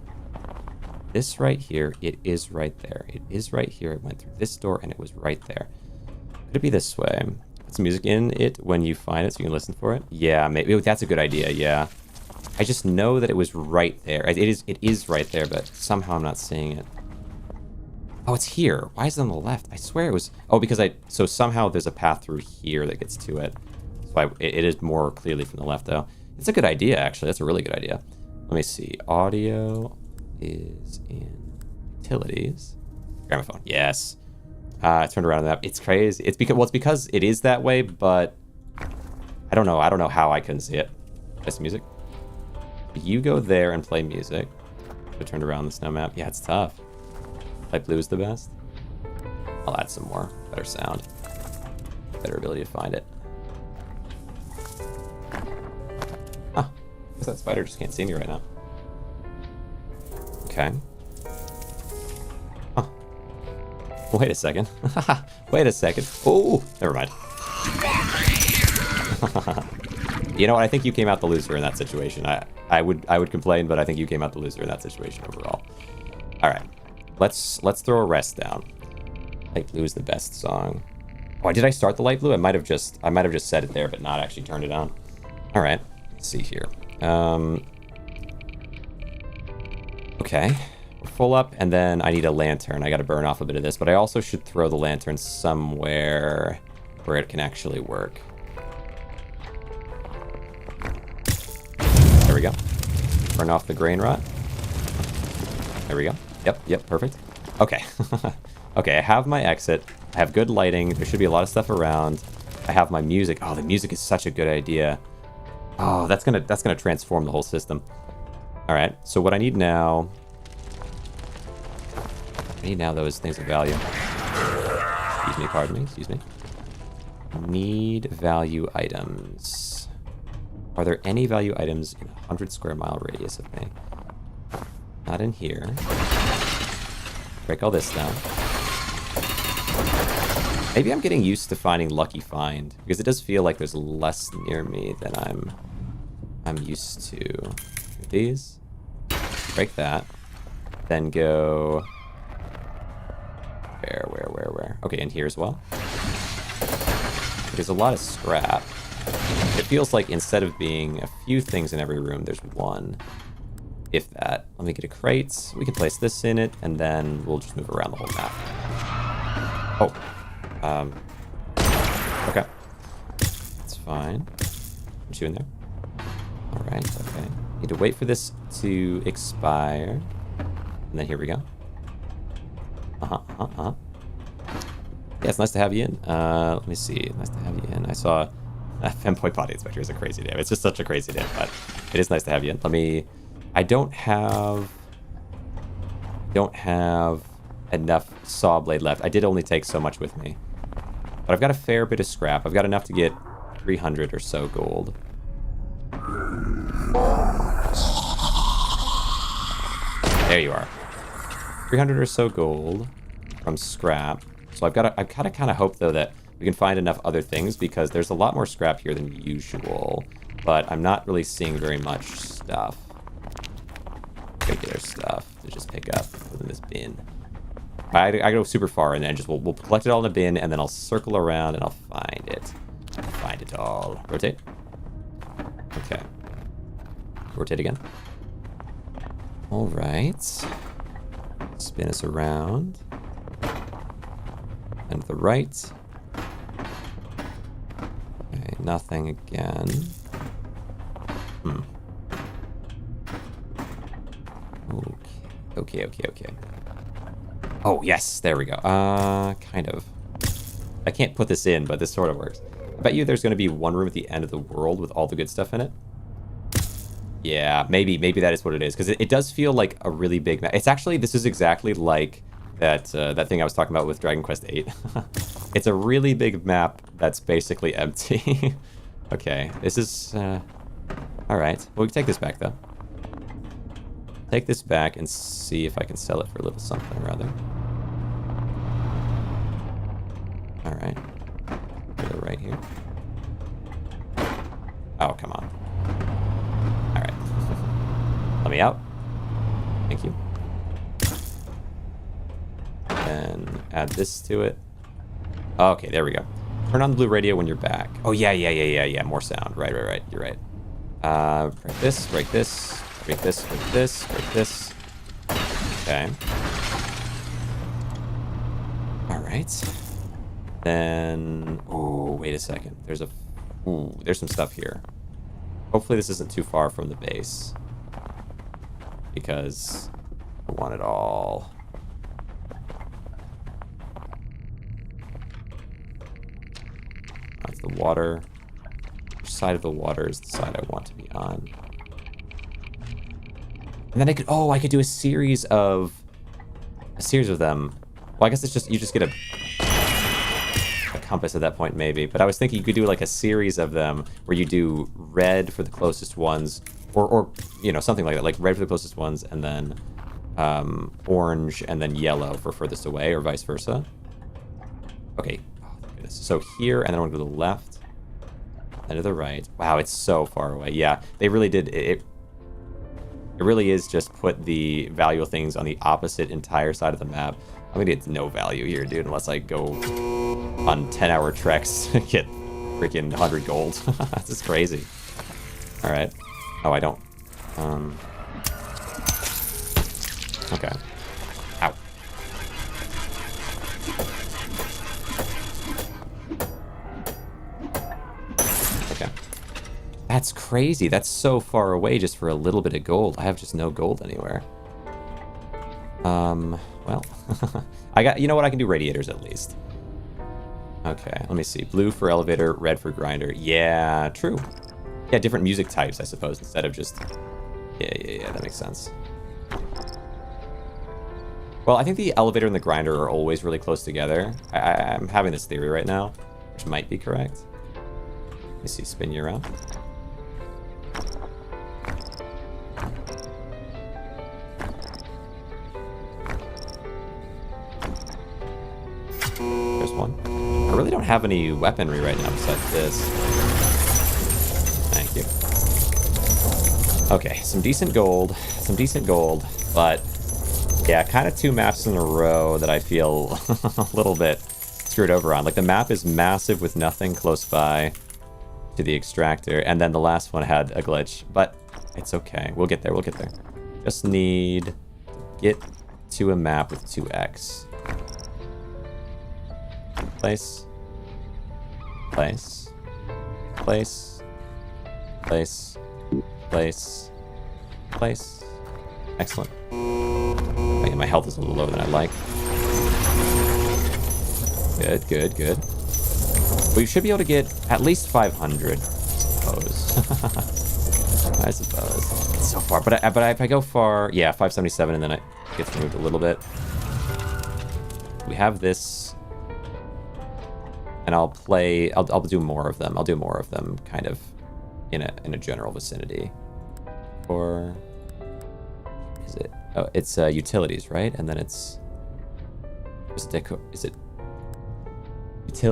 Speaker 1: This right here, it is right there. It is right here. It went through this door and it was right there. Could it be this way? Put some music in it when you find it so you can listen for it? Yeah, maybe that's a good idea, yeah. I just know that it was right there. It is right there, but somehow I'm not seeing it. Oh, it's here. Why is it on the left? I swear it was... Oh, because so somehow there's a path through here that gets to it. So it is more clearly from the left, though. It's a good idea, actually. That's a really good idea. Let me see. Audio is in utilities. Gramophone. Yes. I turned around on that. It's crazy. It's because it is that way, but I don't know. I don't know how I couldn't see it. Just music. You go there and play music. I turned around the snow map. Yeah, it's tough. Light blue is the best. I'll add some more. Better sound. Better ability to find it. Huh. Guess that spider just can't see me right now. Okay. Huh. Wait a second. Wait a second. Oh, never mind. You know what? I think you came out the loser in that situation. I would complain, but I think you came out the loser in that situation overall. All right. Let's throw a rest down. Light blue is the best song. Oh, did I start the light blue? I might have just set it there, but not actually turned it on. All right, let's see here. Okay, we're full up, and then I need a lantern. I got to burn off a bit of this, but I also should throw the lantern somewhere where it can actually work. There we go. Burn off the Grainrot. There we go. Yep, perfect. Okay. Okay, I have my exit. I have good lighting. There should be a lot of stuff around. I have my music. Oh, the music is such a good idea. Oh, that's gonna transform the whole system. All right, so what I need now... those things of value. Excuse me, pardon me, excuse me. Need value items. Are there any value items in a 100 square mile radius of me? Not in here. Break all this down. Maybe I'm getting used to finding Lucky Find, because it does feel like there's less near me than I'm used to. These. Break that. Then go... Where? Okay, in here as well. There's a lot of scrap. It feels like instead of being a few things in every room, there's one. If that. Let me get a crate. We can place this in it, and then we'll just move around the whole map. Oh. Okay. That's fine. What you in there? Alright, okay. Need to wait for this to expire. And then here we go. Yeah, it's nice to have you in. Let me see. Nice to have you in. I saw... Fempoint Body Inspector is a crazy name. It's just such a crazy name, but it is nice to have you in. Let me... I don't have enough saw blade left. I did only take so much with me. But I've got a fair bit of scrap. I've got enough to get 300 or so gold. There you are. 300 or so gold from scrap. So I've got to kind of hope, though, that we can find enough other things, because there's a lot more scrap here than usual. But I'm not really seeing very much stuff. Regular stuff to just pick up within this bin. I go super far, and then just we'll collect it all in a bin, and then I'll circle around and I'll find it. Find it all. Rotate. Okay. Rotate again. All right. Spin us around. And to the right. Okay, nothing again. Okay. Oh, yes, there we go. Kind of. I can't put this in, but this sort of works. I bet you there's going to be one room at the end of the world with all the good stuff in it. Yeah, maybe that is what it is, because it does feel like a really big map. It's actually, this is exactly like that thing I was talking about with Dragon Quest VIII. It's a really big map that's basically empty. Okay, this is... Alright, well, we can take this back, though. Take this back and see if I can sell it for a little something or other. Alright. Put it right here. Oh, come on. Alright. Let me out. Thank you. Then add this to it. Okay, there we go. Turn on the blue radio when you're back. Oh, yeah. More sound. Right. You're right. Break this, break this. Break this, break this, break this. Okay. Alright. Then... Oh, wait a second. There's some stuff here. Hopefully this isn't too far from the base. Because I want it all. That's the water. Which side of the water is the side I want to be on? And then I could do a series of them. Well, I guess it's just, you just get a compass at that point, maybe. But I was thinking you could do like a series of them where you do red for the closest ones, or you know, something like that, like red for the closest ones, and then orange and then yellow for furthest away, or vice versa. Okay. Oh, goodness. So here, and then I want to go to the left, and to the right. Wow, it's so far away. Yeah, they really did it It really is just put the value of things on the opposite entire side of the map. I'm gonna get no value here, dude, unless I go on 10-hour treks to get freaking 100 gold. This is crazy. Alright. Oh, I don't. Okay. Ow. Okay. That's crazy. That's so far away just for a little bit of gold. I have just no gold anywhere. Well, I got, you know what? I can do radiators at least. Okay, let me see. Blue for elevator, red for grinder. Yeah, true. Yeah, different music types, I suppose, instead of just... Yeah, that makes sense. Well, I think the elevator and the grinder are always really close together. I'm having this theory right now, which might be correct. Let me see, spin you around. There's one. I really don't have any weaponry right now besides this. Thank you. Okay, some decent gold, but yeah, kind of 2 maps in a row that I feel a little bit screwed over on. Like, the map is massive with nothing close by to the extractor, and then the last one had a glitch, but it's okay. We'll get there, Just need to get to a map with 2x. Place. Excellent. Oh, yeah, my health is a little lower than I'd like. Good. We should be able to get at least 500, I suppose. I suppose. It's so far, but if I go far, yeah, 577, and then it gets moved a little bit. We have this, and I'll do more of them. I'll do more of them, kind of, in a general vicinity. Or is it? Oh, it's utilities, right? And then it's is it?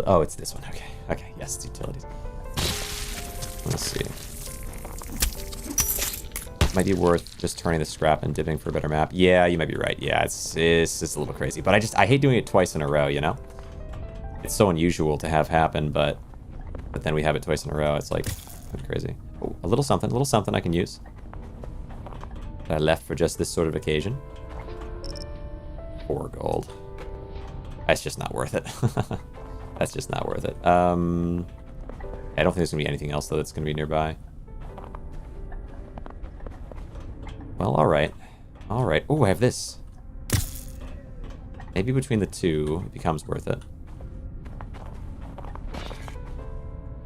Speaker 1: Oh, it's this one. Okay, yes, it's utilities. Let's see. Might be worth just turning the scrap and dipping for a better map. Yeah, you might be right. Yeah, it's just a little crazy, but I hate doing it twice in a row. You know, it's so unusual to have happen, but then we have it twice in a row. It's like crazy. Oh, a little something I can use. That I left for just this sort of occasion. 4 gold. That's just not worth it. That's just not worth it. I don't think there's gonna be anything else though that's gonna be nearby. Well, alright. Oh, I have this. Maybe between the two, it becomes worth it.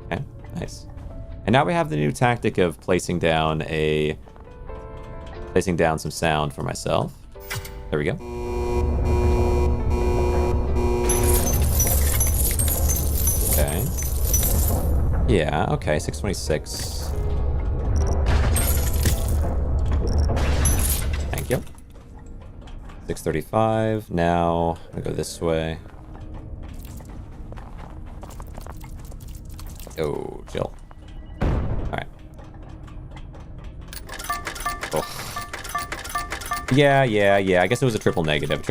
Speaker 1: Okay, nice. And now we have the new tactic of placing down some sound for myself. There we go. Okay. Yeah, okay, 626. Thank you. 635. Now, I'm gonna go this way. Oh, chill. Alright. Oh. Yeah. I guess it was a triple negative.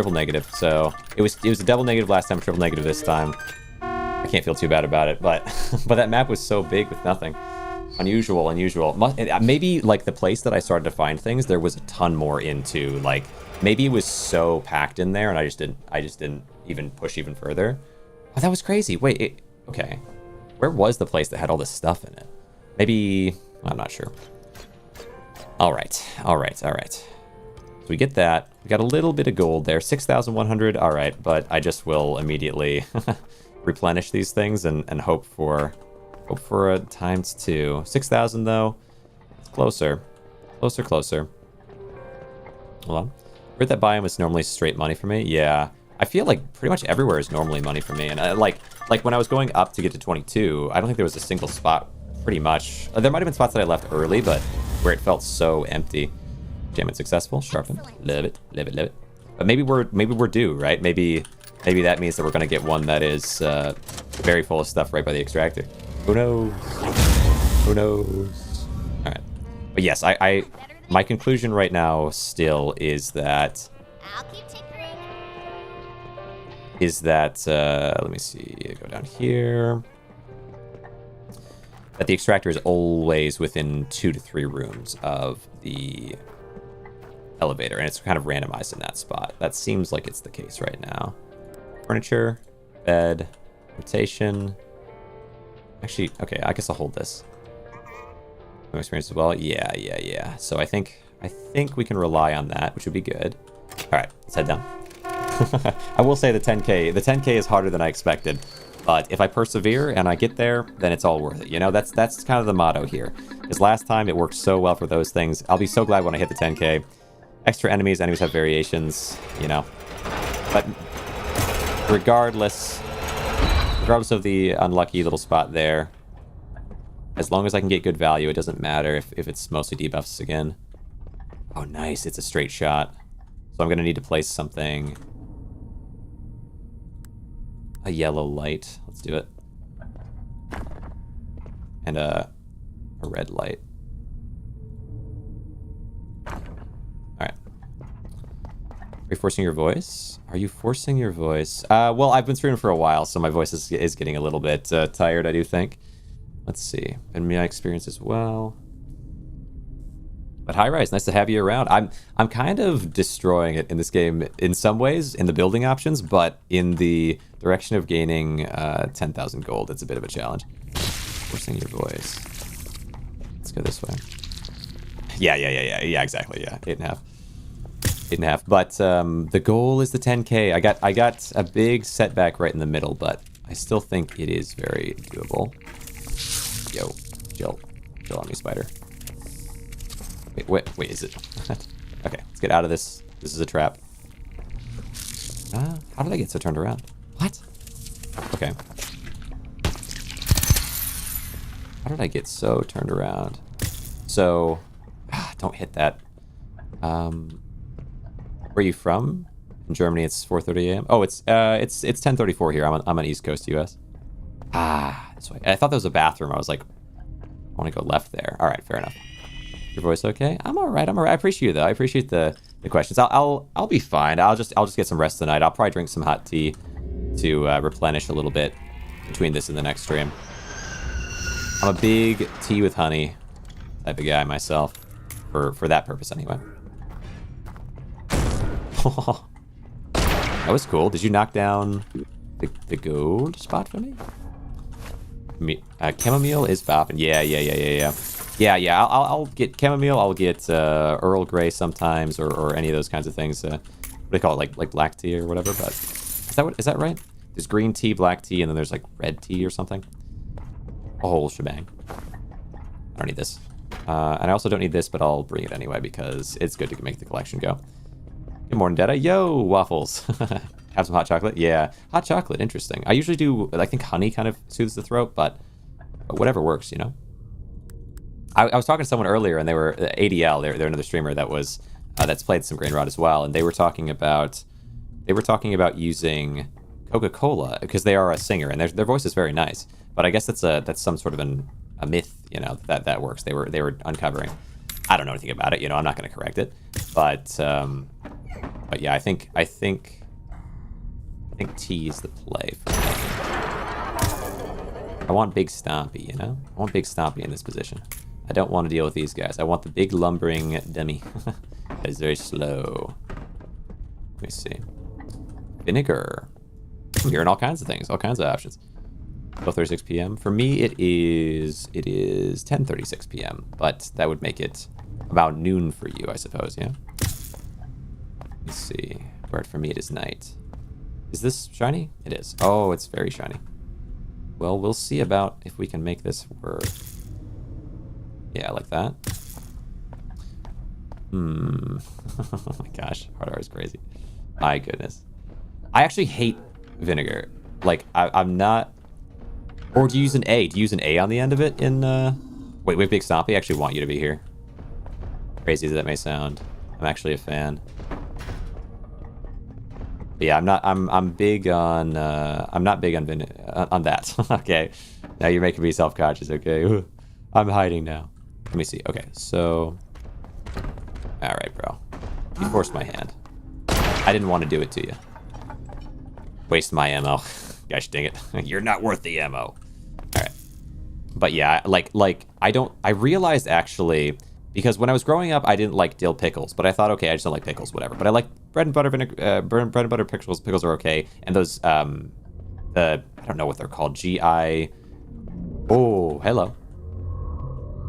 Speaker 1: So it was a double negative last time, triple negative this time. I can't feel too bad about it, but but that map was so big with nothing. Unusual. Maybe like the place that I started to find things, there was a ton more into. Like maybe it was so packed in there, and I just didn't even push even further. Oh, that was crazy. Wait, okay. Where was the place that had all this stuff in it? Maybe I'm not sure. All right. So we get that. We got a little bit of gold there, 6,100. All right, but I just will immediately replenish these things and hope for a ×2. 6,000 though. It's closer. Hold on. Where'd that biome is normally straight money for me? Yeah. I feel like pretty much everywhere is normally money for me. And like when I was going up to get to 22, I don't think there was a single spot pretty much. There might have been spots that I left early, but where it felt so empty. Jamming successful. Sharpen. Love it. But maybe we're due, right? Maybe that means that we're gonna get one that is very full of stuff right by the extractor. Who knows? All right. But yes, I my conclusion right now still is that...
Speaker 3: I'll keep tinkering.
Speaker 1: Let me see, go down here. That the extractor is always within 2 to 3 rooms of the elevator, and it's kind of randomized in that spot. That seems like it's the case right now. Furniture, bed, rotation. Actually, okay, I guess I'll hold this. No experience as well. Yeah. So I think we can rely on that, which would be good. All right, let's head down. I will say the 10K is harder than I expected, but if I persevere and I get there, then it's all worth it. You know, that's kind of the motto here. Because last time it worked so well for those things. I'll be so glad when I hit the 10K. Extra enemies have variations, you know. But regardless of the unlucky little spot there, as long as I can get good value, it doesn't matter if it's mostly debuffs again. Oh, nice. It's a straight shot. So I'm going to need to place something. A yellow light. Let's do it. And a red light. Alright. Are you forcing your voice? Are you forcing your voice? Well, I've been streaming for a while, so my voice is getting a little bit tired, I do think. Let's see. And my experience as well. But High Rise, nice to have you around. I'm kind of destroying it in this game in some ways, in the building options, but in the direction of gaining 10,000 gold, it's a bit of a challenge. Forcing your voice. Let's go this way. Yeah, exactly, yeah. 8.5. 8.5. But the goal is the 10K. I got a big setback right in the middle, but I still think it is very doable. Yo, chill on me, spider. Wait, is it? Okay, let's get out of this. This is a trap. How did I get so turned around? What? Okay. How did I get so turned around? So, don't hit that. Where are you from? In Germany, it's 4:30 a.m. Oh, it's 10:34 here. I'm on East Coast, U.S. This way. I thought there was a bathroom. I was like, I want to go left there. All right, fair enough. Your voice okay? I'm all right. I appreciate you though. I appreciate the questions. I'll be fine. I'll just get some rest tonight. I'll probably drink some hot tea to replenish a little bit between this and the next stream. I'm a big tea with honey type of guy myself, for that purpose anyway. That was cool. Did you knock down the gold spot for me? Chamomile is bopping. Yeah. Yeah, I'll get chamomile. I'll get Earl Grey sometimes, or any of those kinds of things. What do they call it? Like black tea or whatever. But is that right? There's green tea, black tea, and then there's like red tea or something. A whole shebang. I don't need this, and I also don't need this, but I'll bring it anyway because it's good to make the collection go. Good morning, Detta. Yo, waffles. Have some hot chocolate. Yeah, hot chocolate. Interesting. I usually do. I think honey kind of soothes the throat, but whatever works, you know. I was talking to someone earlier, and they were ADL. They're another streamer that was that's played some Grainrot as well, and they were talking about using Coca-Cola because they are a singer, and their voice is very nice. But I guess that's some sort of a myth, you know, that works. They were uncovering. I don't know anything about it, you know. I'm not going to correct it, but yeah, I think tea is the play for me. I want Big Stompy, you know. I want Big Stompy in this position. I don't want to deal with these guys. I want the big lumbering dummy. That is very slow. Let me see. Vinegar. I'm hearing all kinds of things, all kinds of options. 12:36 p.m. For me, it is 10:36 p.m. But that would make it about noon for you, I suppose. Yeah. Let me see. Where for me it is night. Is this shiny? It is. Oh, it's very shiny. Well, we'll see about if we can make this work. Yeah, like that. Oh my gosh, hard R is crazy. My goodness. I actually hate vinegar. Like, I'm not... Or do you use an A? Do you use an A on the end of it in... Wait, Big Stompy? I actually want you to be here. Crazy as that may sound. I'm actually a fan. But yeah, I'm big on... I'm not big on on that. Okay. Now you're making me self-conscious, okay? I'm hiding now. Let me see. Okay, so... Alright, bro. You forced my hand. I didn't want to do it to you. Waste my ammo. Gosh dang it. You're not worth the ammo. Alright. But yeah, I realized actually, because when I was growing up, I didn't like dill pickles, but I thought, okay, I just don't like pickles, whatever. But I like bread and butter vinegar, bread and butter pickles. Pickles are okay. And those, I don't know what they're called. Oh, hello.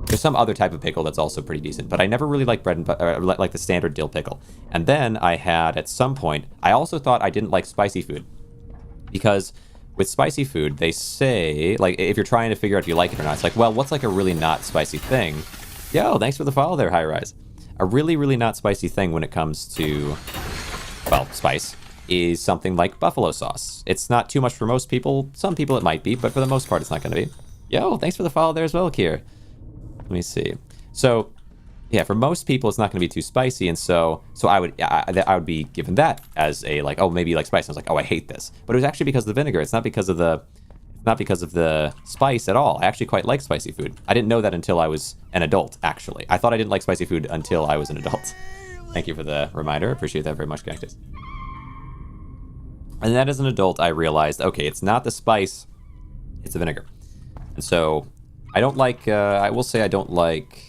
Speaker 1: There's some other type of pickle that's also pretty decent, but I never really liked bread and butter, like the standard dill pickle. And then I had, at some point, I also thought I didn't like spicy food. Because with spicy food, they say, like, if you're trying to figure out if you like it or not, it's like, well, what's like a really not spicy thing? Yo, thanks for the follow there, High Rise. A really, really not spicy thing when it comes to, well, spice, is something like buffalo sauce. It's not too much for most people. Some people it might be, but for the most part, it's not going to be. Yo, thanks for the follow there as well, Kier. Let me see. So, yeah, for most people, it's not going to be too spicy, and so I would be given that as a, like, oh, maybe you like spice. I was like, oh, I hate this. But it was actually because of the vinegar. It's not because of the spice at all. I actually quite like spicy food. I didn't know that until I was an adult, actually. I thought I didn't like spicy food until I was an adult. Thank you for the reminder. Appreciate that very much, Cactus. And then as an adult, I realized, okay, it's not the spice, it's the vinegar. And so I don't like, I will say I don't like...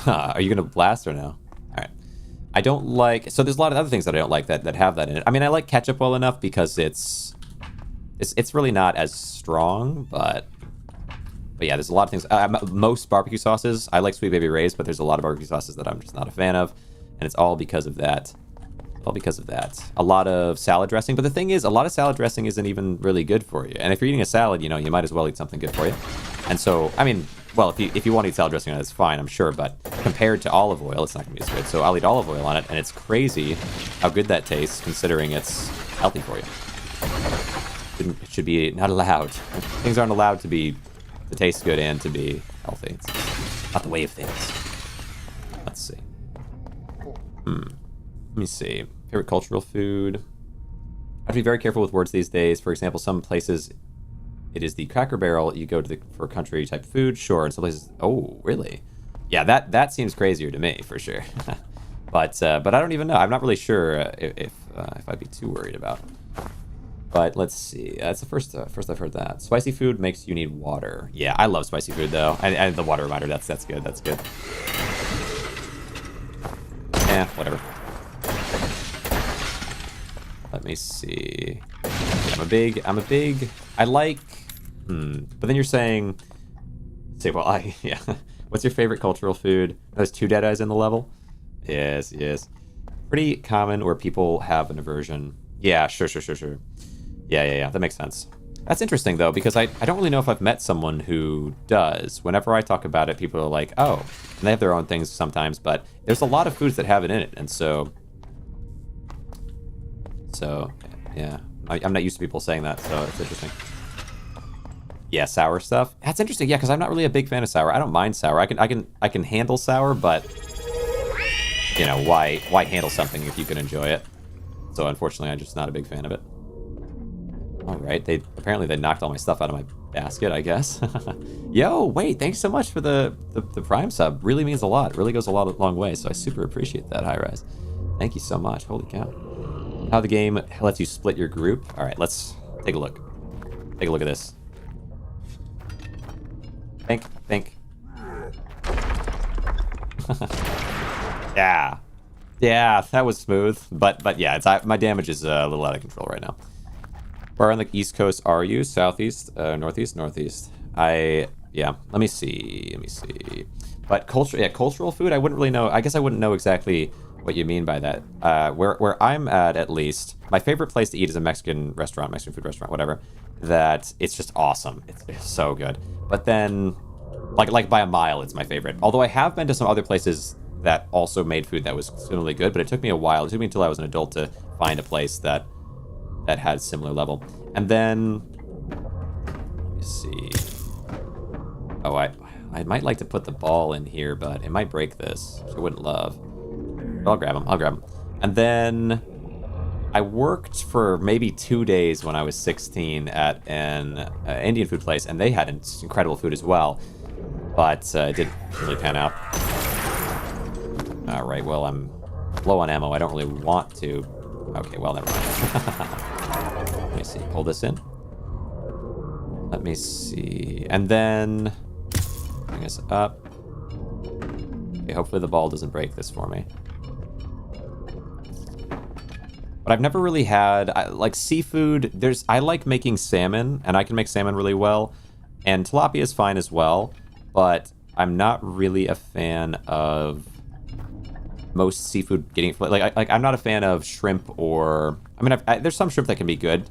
Speaker 1: Huh, are you going to blast or no? All right. I don't like... So there's a lot of other things that I don't like that have that in it. I mean, I like ketchup well enough because it's really not as strong, but yeah, there's a lot of things. Most barbecue sauces, I like Sweet Baby Ray's, but there's a lot of barbecue sauces that I'm just not a fan of, and it's all because of that. All because of that. A lot of salad dressing, but the thing is, a lot of salad dressing isn't even really good for you. And if you're eating a salad, you know, you might as well eat something good for you. And so, I mean, well, if you want to eat salad dressing on it, that's fine, I'm sure, but compared to olive oil, it's not going to be as good. So I'll eat olive oil on it, and it's crazy how good that tastes, considering it's healthy for you. It should be not allowed. Things aren't allowed to taste good and to be healthy. It's not the way of things. Let's see. Let me see. Favorite cultural food. I have to be very careful with words these days. For example, some places it is the Cracker Barrel. You go to for country type food, sure. And some places, oh, really? Yeah, that seems crazier to me for sure. but I don't even know. I'm not really sure if I'd be too worried about. But let's see. That's the first I've heard that. Spicy food makes you need water. Yeah, I love spicy food though. And the water reminder. That's good. That's good. Yeah, whatever. Let me see. Yeah, I'm a big. I like. But then you're saying. Say, well, yeah. What's your favorite cultural food? There's 2 Dead Eyes in the level. Yes. Pretty common where people have an aversion. Yeah, sure. Yeah. That makes sense. That's interesting though, because I don't really know if I've met someone who does. Whenever I talk about it, people are like, oh, and they have their own things sometimes. But there's a lot of foods that have it in it, and so yeah, I'm not used to people saying that, so it's interesting. Yeah, sour stuff. That's interesting. Yeah, because I'm not really a big fan of sour. I don't mind sour. I can handle sour, but you know, why handle something if you can enjoy it? So unfortunately, I'm just not a big fan of it. All right, apparently they knocked all my stuff out of my basket, I guess. Yo, wait, thanks so much for the Prime sub. Really means a lot. It really goes a long way. So I super appreciate that, High Rise. Thank you so much. Holy cow. How the game lets you split your group. All right, let's take a look. Take a look at this. Think. Yeah, that was smooth. But yeah, my damage is a little out of control right now. Where on the East Coast are you? Southeast, northeast. Yeah. Let me see. But cultural food. I wouldn't really know. I guess I wouldn't know exactly what you mean by that. Where I'm at least, my favorite place to eat is a Mexican food restaurant, whatever. That it's just awesome. It's so good. But then, like by a mile, it's my favorite. Although I have been to some other places that also made food that was similarly good, but it took me a while. It took me until I was an adult to find a place that had similar level. And then, let me see. Oh, I might like to put the ball in here, but it might break this, which I wouldn't love. But I'll grab them. And then I worked for maybe 2 days when I was 16 at an Indian food place, and they had incredible food as well. But it didn't really pan out. Alright, well, I'm low on ammo. I don't really want to. Okay, well, never mind. Let me see. Pull this in. Let me see. And then bring us up. Okay, hopefully the ball doesn't break this for me. But I've never really had, like, seafood. I like making salmon, and I can make salmon really well. And tilapia is fine as well. But I'm not really a fan of most seafood getting, I'm not a fan of shrimp or, I mean, there's some shrimp that can be good,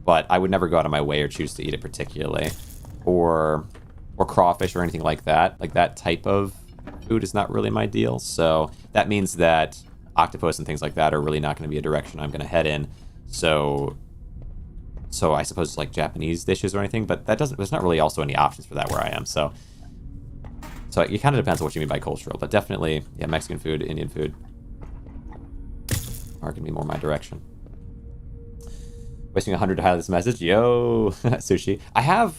Speaker 1: but I would never go out of my way or choose to eat it particularly. Or crawfish or anything like that. Like, that type of food is not really my deal. So that means that octopus and things like that are really not going to be a direction I'm going to head in. So I suppose like Japanese dishes or anything, but there's not really also any options for that where I am. So it kind of depends on what you mean by cultural, but definitely, yeah, Mexican food, Indian food are going to be more my direction. Wasting 100 to highlight this message. Yo, sushi. I have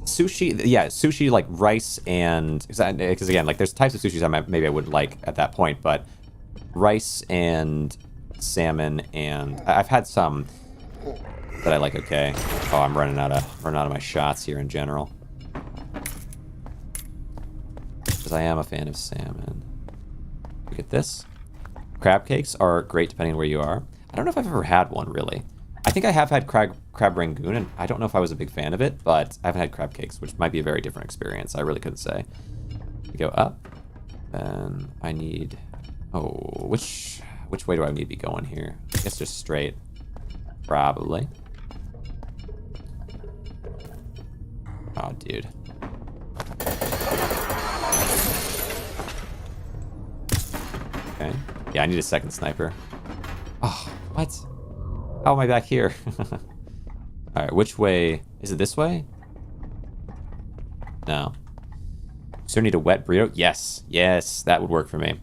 Speaker 1: sushi, yeah, sushi like rice and, because again, like there's types of sushis maybe I would like at that point, but rice and salmon, and I've had some that I like. Okay. Oh, I'm running out of my shots here in general. Because I am a fan of salmon. Look at this. Crab cakes are great depending on where you are. I don't know if I've ever had one, really. I think I have had crab rangoon, and I don't know if I was a big fan of it, but I haven't had crab cakes, which might be a very different experience. I really couldn't say. We go up, then I need... Oh, which way do I need to be going here? I guess just straight. Probably. Oh, dude. Okay. Yeah, I need a second sniper. Oh, what? How am I back here? Alright, which way? Is it this way? No. So I need a wet burrito? Yes. Yes, that would work for me.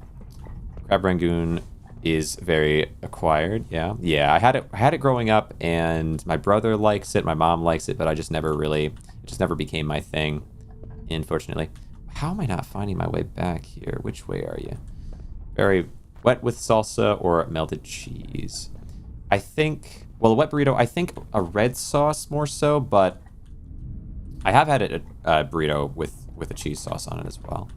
Speaker 1: Crab rangoon is very acquired. Yeah. Yeah, I had it growing up, and my brother likes it, my mom likes it, but I just never really... It just never became my thing, unfortunately. How am I not finding my way back here? Which way are you? Very wet with salsa or melted cheese. I think, well, a wet burrito, I think a red sauce more so, but I have had a burrito with a cheese sauce on it as well.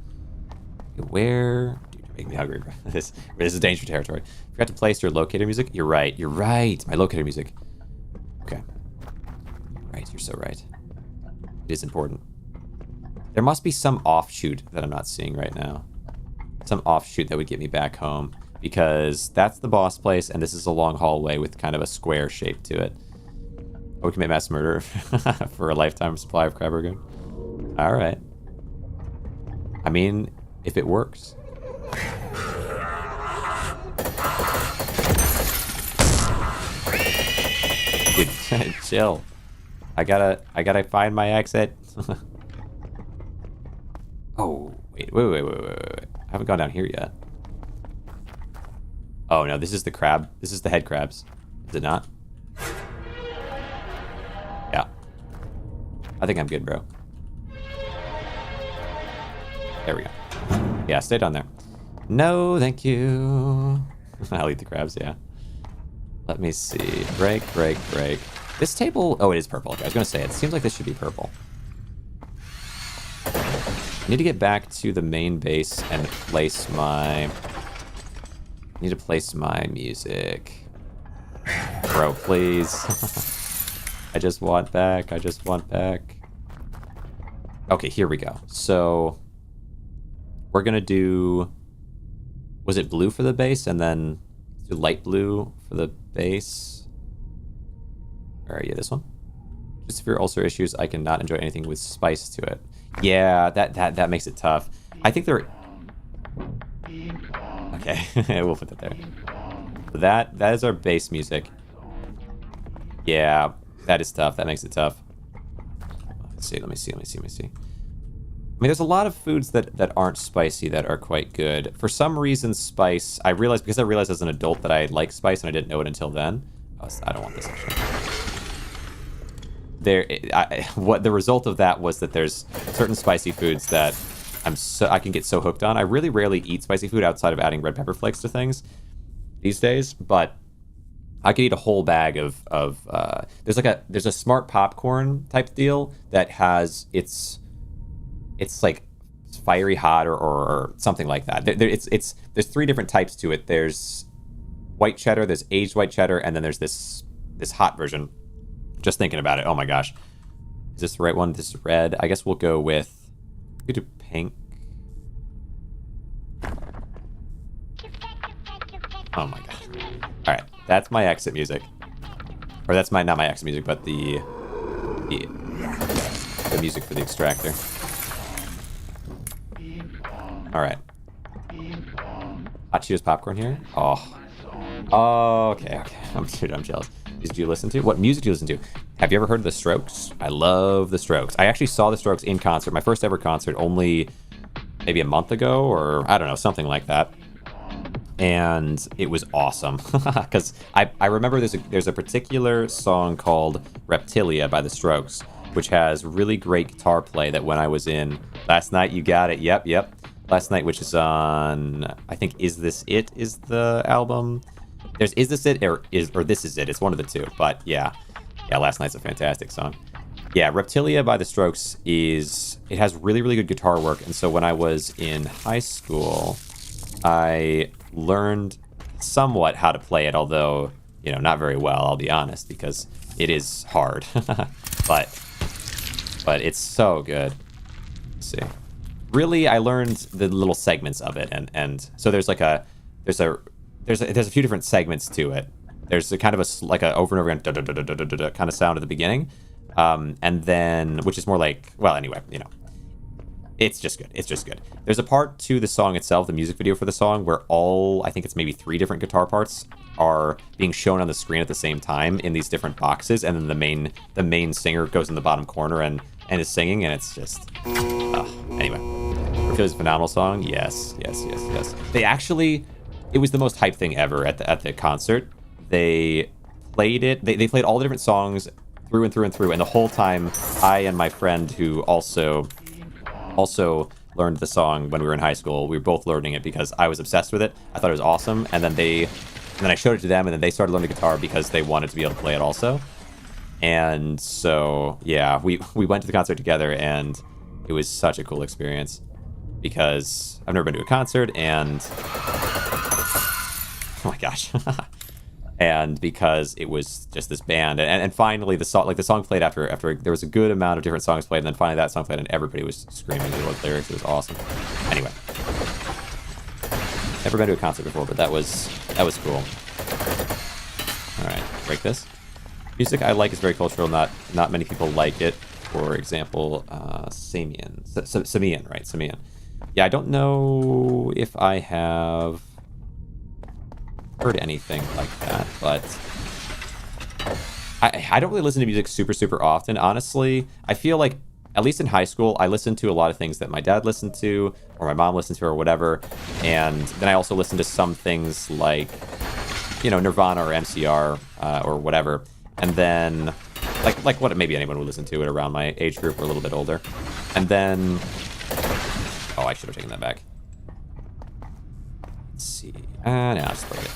Speaker 1: Where? Dude, you're making me hungry, bro. This is danger territory. Forgot to place your locator music? You're right. You're right. My locator music. Okay. Right. You're so right. It is important. There must be some offshoot that I'm not seeing right now. Some offshoot that would get me back home, because that's the boss place, and this is a long hallway with kind of a square shape to it. Oh, we commit mass murder for a lifetime supply of crab rangoon. All right. I mean, if it works. Dude, chill. I gotta find my exit. Oh, wait. I haven't gone down here yet. Oh, no, this is the crab. This is the head crabs. Is it not? Yeah. I think I'm good, bro. There we go. Yeah, stay down there. No, thank you. I'll eat the crabs, yeah. Let me see. Break. This table... Oh, it is purple. Okay, I was going to say, it seems like this should be purple. I need to get back to the main base and place my... I need to place my music. Bro, please. I just want back. Okay, here we go. So... We're going to do... Was it blue for the base? And then do light blue for the base? Where are you? This one? Just severe ulcer issues. I cannot enjoy anything with spice to it. Yeah, that makes it tough. I think they're... Okay, we'll put that there. That is our base music. Yeah, that is tough. That makes it tough. Let me see. I mean, there's a lot of foods that aren't spicy that are quite good. For some reason, spice... I realized as an adult that I like spice, and I didn't know it until then. Oh, I don't want this, actually. What the result of that was that there's certain spicy foods that I can get so hooked on. I really rarely eat spicy food outside of adding red pepper flakes to things these days, but I could eat a whole bag of there's a smart popcorn type deal that has it's like fiery hot or something like that. There's 3 different types to it. There's white cheddar, there's aged white cheddar, and then there's this hot version. Just thinking about it, oh my gosh, is this the right one? This is red. I guess we'll go with. We do pink. Oh my god. All right, that's my exit music, or that's not my exit music, but the music for the extractor. All right. Hot Cheetos popcorn here. Oh, okay. I'm jealous. Did you listen to? What music do you listen to? Have you ever heard of the Strokes? I love the Strokes. I actually saw the Strokes in concert, my first ever concert, only maybe a month ago, or I don't know, something like that. And it was awesome because I remember there's a particular song called Reptilia by the Strokes, which has really great guitar play that when I was in Last Night You Got It, yep. Last Night, which is on, I think, Is This It is the album. There's Is This It or This Is It. It's one of the two, but yeah, Last Night's a fantastic song. Yeah, Reptilia by the Strokes it has really, really good guitar work. And so when I was in high school, I learned somewhat how to play it, although, not very well, I'll be honest, because it is hard. but it's so good. Let's see. Really, I learned the little segments of it, and so there's a few different segments to it. There's a kind of a over and over again kind of sound at the beginning, and then which is more like, well, anyway, it's just good. It's just good. There's a part to the song itself, the music video for the song, where I think it's maybe 3 different guitar parts are being shown on the screen at the same time in these different boxes, and then the main singer goes in the bottom corner and is singing, and it's just anyway. It was a phenomenal song. Yes. They actually, it was the most hype thing ever at the concert. They played it. They played all the different songs through and through, and the whole time, I and my friend who also learned the song when we were in high school, we were both learning it because I was obsessed with it. I thought it was awesome, and then I showed it to them, and then they started learning guitar because they wanted to be able to play it also. And so, yeah, we went to the concert together, and it was such a cool experience because I've never been to a concert, and oh my gosh. And because it was just this band, and finally the song played after there was a good amount of different songs played, and then finally that song played, and everybody was screaming the lyrics. It was awesome. Anyway, never been to a concert before, but that was cool. All right, break this. Music I like is very cultural. Not many people like it. For example, Samian, right? Samian. Yeah, I don't know if I have heard anything like that, but I don't really listen to music super often. Honestly, I feel like, at least in high school, I listened to a lot of things that my dad listened to, or my mom listened to, or whatever, and then I also listened to some things like, Nirvana or MCR, or whatever, and then like what maybe anyone would listen to it around my age group or a little bit older, and then I should have taken that back. Let's see. No, just put it.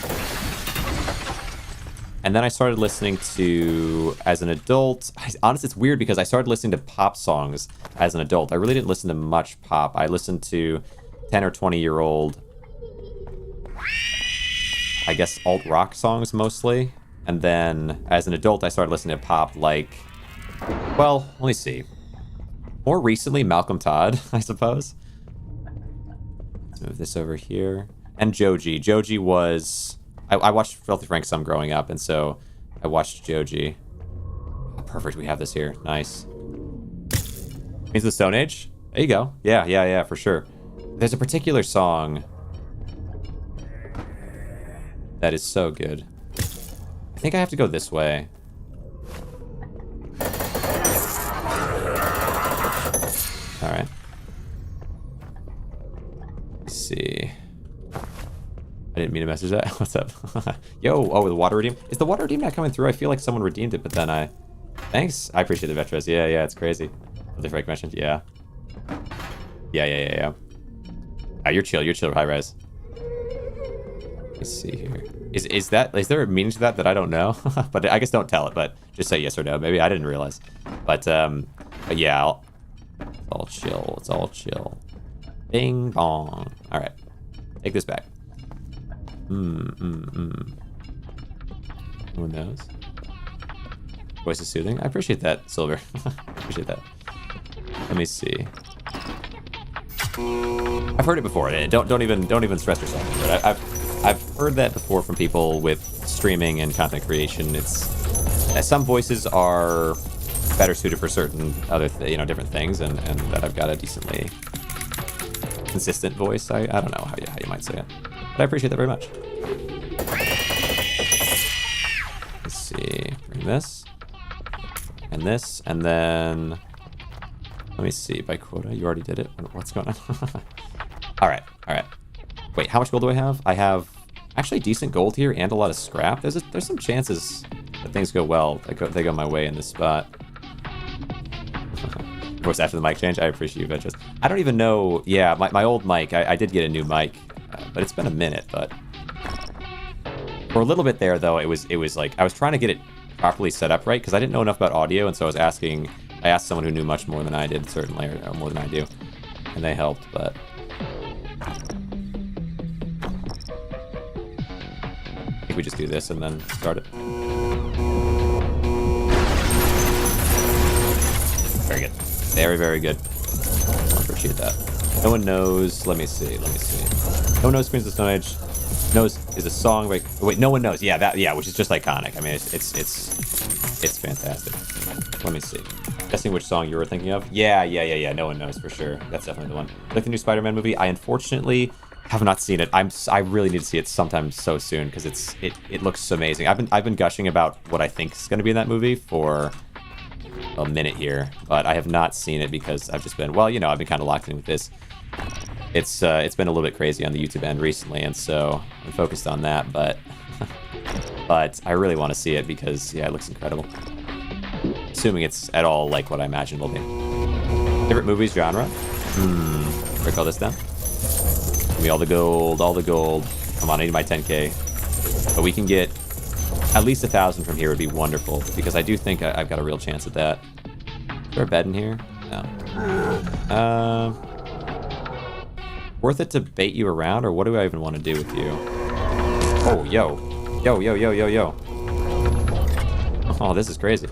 Speaker 1: And then I started listening to, as an adult, honestly, it's weird because I started listening to pop songs as an adult. I really didn't listen to much pop. I listened to 10 or 20-year-old, I guess, alt-rock songs mostly. And then, as an adult, I started listening to pop like, well, let me see. More recently, Malcolm Todd, I suppose. Let's move this over here. And Joji. Joji was... I watched Filthy Frank some growing up, and so I watched Joji. Oh, perfect, we have this here. Nice. Means the Stone Age? There you go. Yeah, for sure. There's a particular song that is so good. I think I have to go this way. Alright. Let's see. I didn't mean to message that. What's up? Yo, the water redeem. Is the water redeem not coming through? I feel like someone redeemed it, but then Thanks. I appreciate the Vetros. Yeah, it's crazy. What the Frank mentioned. Yeah. Yeah. Ah, you're chill, high res. Let's see here. Is there a meaning to that I don't know? But I guess don't tell it, but just say yes or no. Maybe I didn't realize. But yeah, it's all chill. It's all chill. Bing bong. All right, take this back. No one knows. Voice is soothing. I appreciate that, Silver. Appreciate that. Let me see. I've heard it before. Don't even stress yourself. But I've heard that before from people with streaming and content creation. It's some voices are better suited for certain other different things, and that I've got a decently consistent voice. I don't know how you might say it, but I appreciate that very much. Let's see. Bring this and then let me see. By quota, you already did it. What's going on? All right. Wait, how much gold do I have? I have actually decent gold here and a lot of scrap. There's some chances that things go well. They go my way in this spot. Of course, after the mic change, I appreciate you, Ventress. I don't even know. Yeah, my old mic. I did get a new mic, but it's been a minute. But for a little bit there, though, it was like I was trying to get it properly set up right because I didn't know enough about audio, and so I asked someone who knew much more than I did, certainly, or more than I do, and they helped. But I think we just do this and then start it. Very good. Very good. I appreciate that. No one knows. Let me see. No one knows Queens of the Stone Age. Knows is a song. Wait, no one knows. Yeah, which is just iconic. I mean, it's fantastic. Let me see. Guessing which song you were thinking of? Yeah. No one knows for sure. That's definitely the one. Like the new Spider-Man movie. I unfortunately have not seen it. I really need to see it sometime so soon because it looks amazing. I've been gushing about what I think is going to be in that movie for a minute here, but I have not seen it because I've just been I've been kind of locked in with this. It's been a little bit crazy on the YouTube end recently, and so I'm focused on that. But I really want to see it because it looks incredible. Assuming it's at all like what I imagine it'll be. Favorite movies genre? Break all this down. Give me all the gold. Come on, I need my 10k. But we can get at least 1,000 from here would be wonderful because I do think I've got a real chance at that. Is there a bed in here? No. Worth it to bait you around, or what do I even want to do with you? Oh, yo. Oh, this is crazy.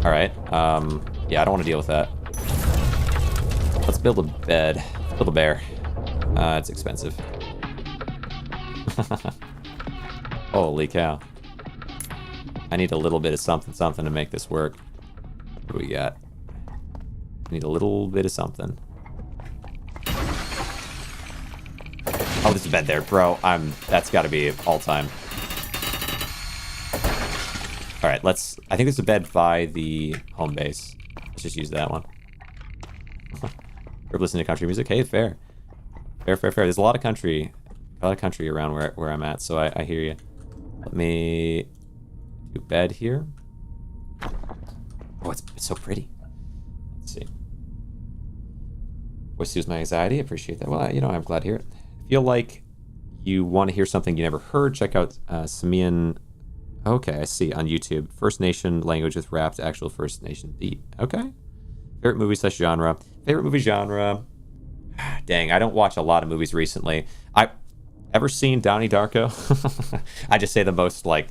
Speaker 1: All right. Yeah, I don't want to deal with that. Let's build a bed. Build a bear. It's expensive. Holy cow. I need a little bit of something to make this work. What do we got? I need a little bit of something. Oh, there's a bed there, bro. That's got to be all time. All right, I think there's a bed by the home base. Let's just use that one. We're listening to country music. Hey, fair. There's a lot of country around where I'm at, so I hear you. Let me do bed here. Oh, it's so pretty. Let's see. Voice soothes my anxiety. Appreciate that. Well, I'm glad to hear it. Feel like you want to hear something you never heard, check out Samian. Okay, I see, on YouTube. First Nation language with rapped actual First Nation beat. Okay. Favorite movie / genre. Favorite movie genre. Dang, I don't watch a lot of movies recently. I ever seen Donnie Darko? I just say the most I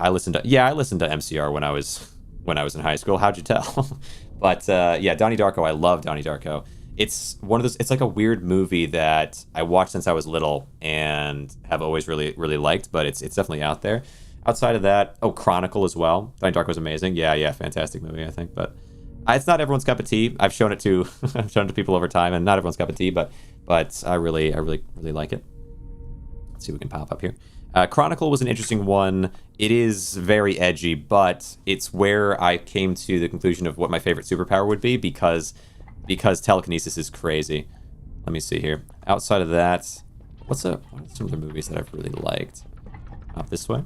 Speaker 1: listened to MCR when I was in high school. How'd you tell? But Donnie Darko, I love Donnie Darko. It's one of those. It's like a weird movie that I watched since I was little and have always really, really liked. But it's definitely out there. Outside of that, Chronicle as well. Donnie Darko was amazing. Yeah, fantastic movie, I think. But it's not everyone's cup of tea. I've shown it to people over time, and not everyone's cup of tea. But I really like it. Let's see if we can pop up here. Chronicle was an interesting one. It is very edgy, but it's where I came to the conclusion of what my favorite superpower would be because telekinesis is crazy. Let me see here. Outside of that, what are some other movies that I've really liked? Up this way.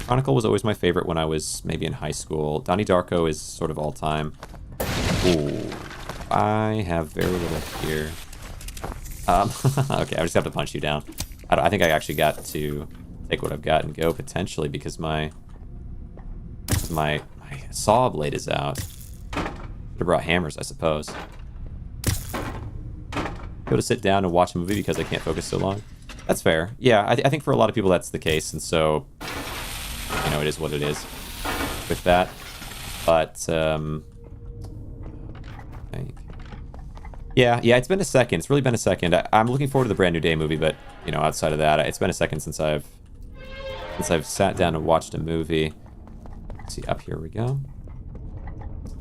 Speaker 1: Chronicle was always my favorite when I was maybe in high school. Donnie Darko is sort of all time. Ooh. I have very little here. Okay, I just have to punch you down. I think I actually got to take what I've got and go potentially because my saw blade is out. Should have brought hammers, I suppose. Go to sit down and watch a movie because I can't focus so long. That's fair. Yeah, I think for a lot of people that's the case, and so you know it is what it is with that. But yeah, it's been a second. It's really been a second. I'm looking forward to the Brand New Day movie, but you know, outside of that, it's been a second since I've sat down and watched a movie. Let's see, up here we go.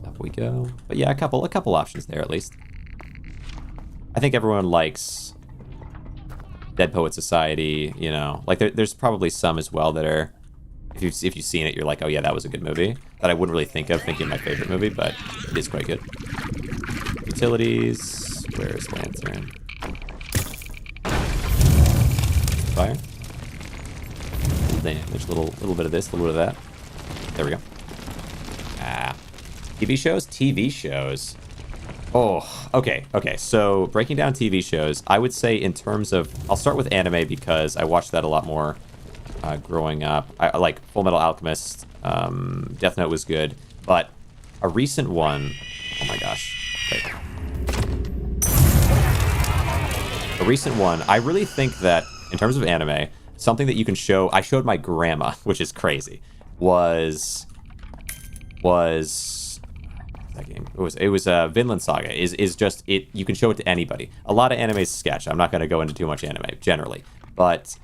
Speaker 1: Up we go. But yeah, a couple options there at least. I think everyone likes Dead Poet Society, you know. Like there's probably some as well that are if you've seen it, you're like, oh yeah, that was a good movie. That I wouldn't really think of thinking my favorite movie, but it is quite good. Utilities. Where's Lantern? Fire. Damage. Little bit of this, a little bit of that. There we go. TV shows? TV shows. Oh, okay. So breaking down TV shows, I would say in terms of, I'll start with anime because I watched that a lot more growing up. I like Full Metal Alchemist. Death Note was good, but a recent one. Oh my gosh. Wait. A recent one. I really think that in terms of anime, something that you can show. I showed my grandma, which is crazy. Was that game? It was Vinland Saga. Is just it. You can show it to anybody. A lot of anime is sketch. I'm not going to go into too much anime generally, but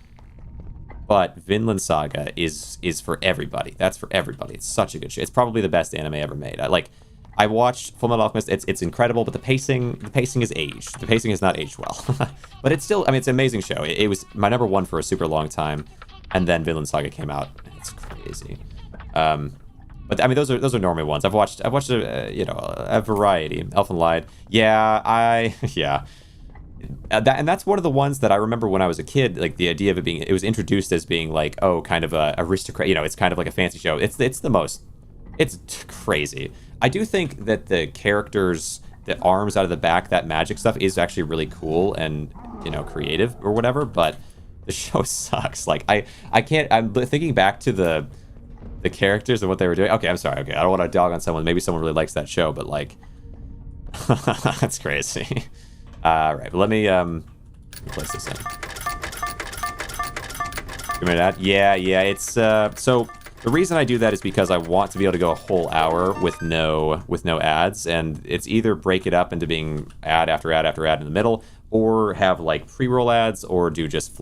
Speaker 1: Vinland Saga is for everybody. That's for everybody. It's such a good show. It's probably the best anime ever made. I watched Full Metal Alchemist. It's incredible, but the pacing is aged. The pacing has not aged well. But it's still, I mean, it's an amazing show. It was my number one for a super long time, and then Vinland Saga came out. And it's crazy. But I mean, those are normal ones. I've watched a variety. Elfen Lied. And that's one of the ones that I remember when I was a kid. Like the idea of it was introduced as being like, oh, kind of a aristocrat. You know, it's kind of like a fancy show. It's crazy. I do think that the characters, the arms out of the back, that magic stuff is actually really cool and, you know, creative or whatever. But the show sucks. Like I can't. I'm thinking back to the characters and what they were doing. Okay, I'm sorry. Okay, I don't want to dog on someone. Maybe someone really likes that show, but like, that's crazy. All right, but let me place this in. Give me that. Yeah. It's so the reason I do that is because I want to be able to go a whole hour with no ads, and it's either break it up into being ad after ad after ad in the middle, or have like pre-roll ads, or do just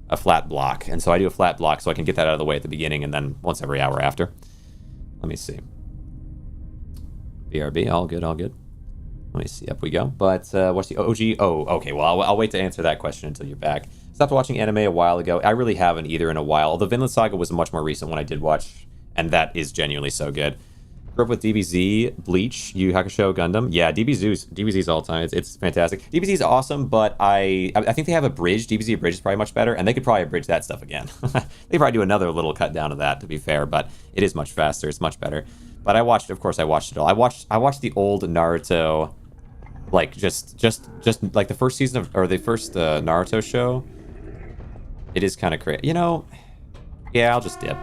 Speaker 1: a flat block. And so I do a flat block so I can get that out of the way at the beginning and then once every hour after. Let me see. BRB, all good. Let me see, up we go. But what's the OG? Oh, okay, well, I'll wait to answer that question until you're back. Stopped watching anime a while ago. I really haven't either in a while. Although Vinland Saga was a much more recent one I did watch, and that is genuinely so good. Grew up with DBZ, Bleach, Yu Yu Hakusho, Gundam. Yeah, DBZ's all time. It's fantastic. DBZ is awesome, but I think they have a bridge. DBZ abridged is probably much better, and they could probably abridge that stuff again. They probably do another little cut down of that, to be fair, but it is much faster. It's much better. But I watched it all. I watched the old Naruto, like just like the first season of, or the first Naruto show. It is kind of crazy, you know. Yeah, I'll just dip.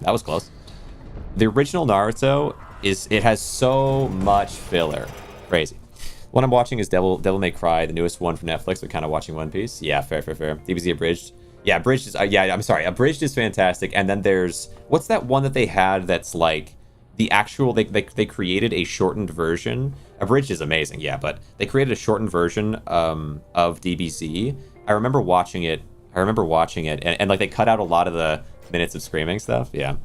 Speaker 1: That was close. The original Naruto has so much filler. Crazy. One I'm watching is Devil May Cry, the newest one from Netflix. We're kind of watching One Piece. Yeah, fair. DBZ abridged. Yeah, abridged is I'm sorry. Abridged is fantastic. And then there's what's that one that they had that's like the actual they created a shortened version. Abridged is amazing, yeah, but they created a shortened version of DBZ. I remember watching it and like they cut out a lot of the minutes of screaming stuff. Yeah.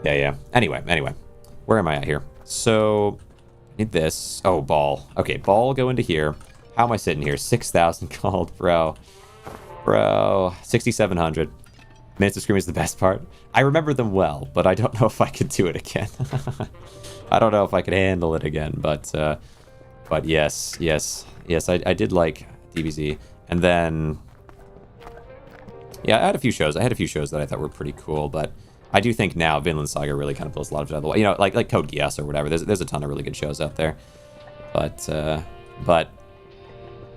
Speaker 1: Anyway, where am I at here? So I need this. Oh, ball. Okay, ball go into here. How am I sitting here? 6,000 called, bro. 6,700 minutes of screaming is the best part. I remember them well, but I don't know if I could do it again. I don't know if I could handle it again, but yes, I did like DBZ. And then yeah, I had a few shows that I thought were pretty cool, but I do think now Vinland Saga really kind of blows a lot of it out of the way. You know, like Code Geass or whatever. There's a ton of really good shows out there. But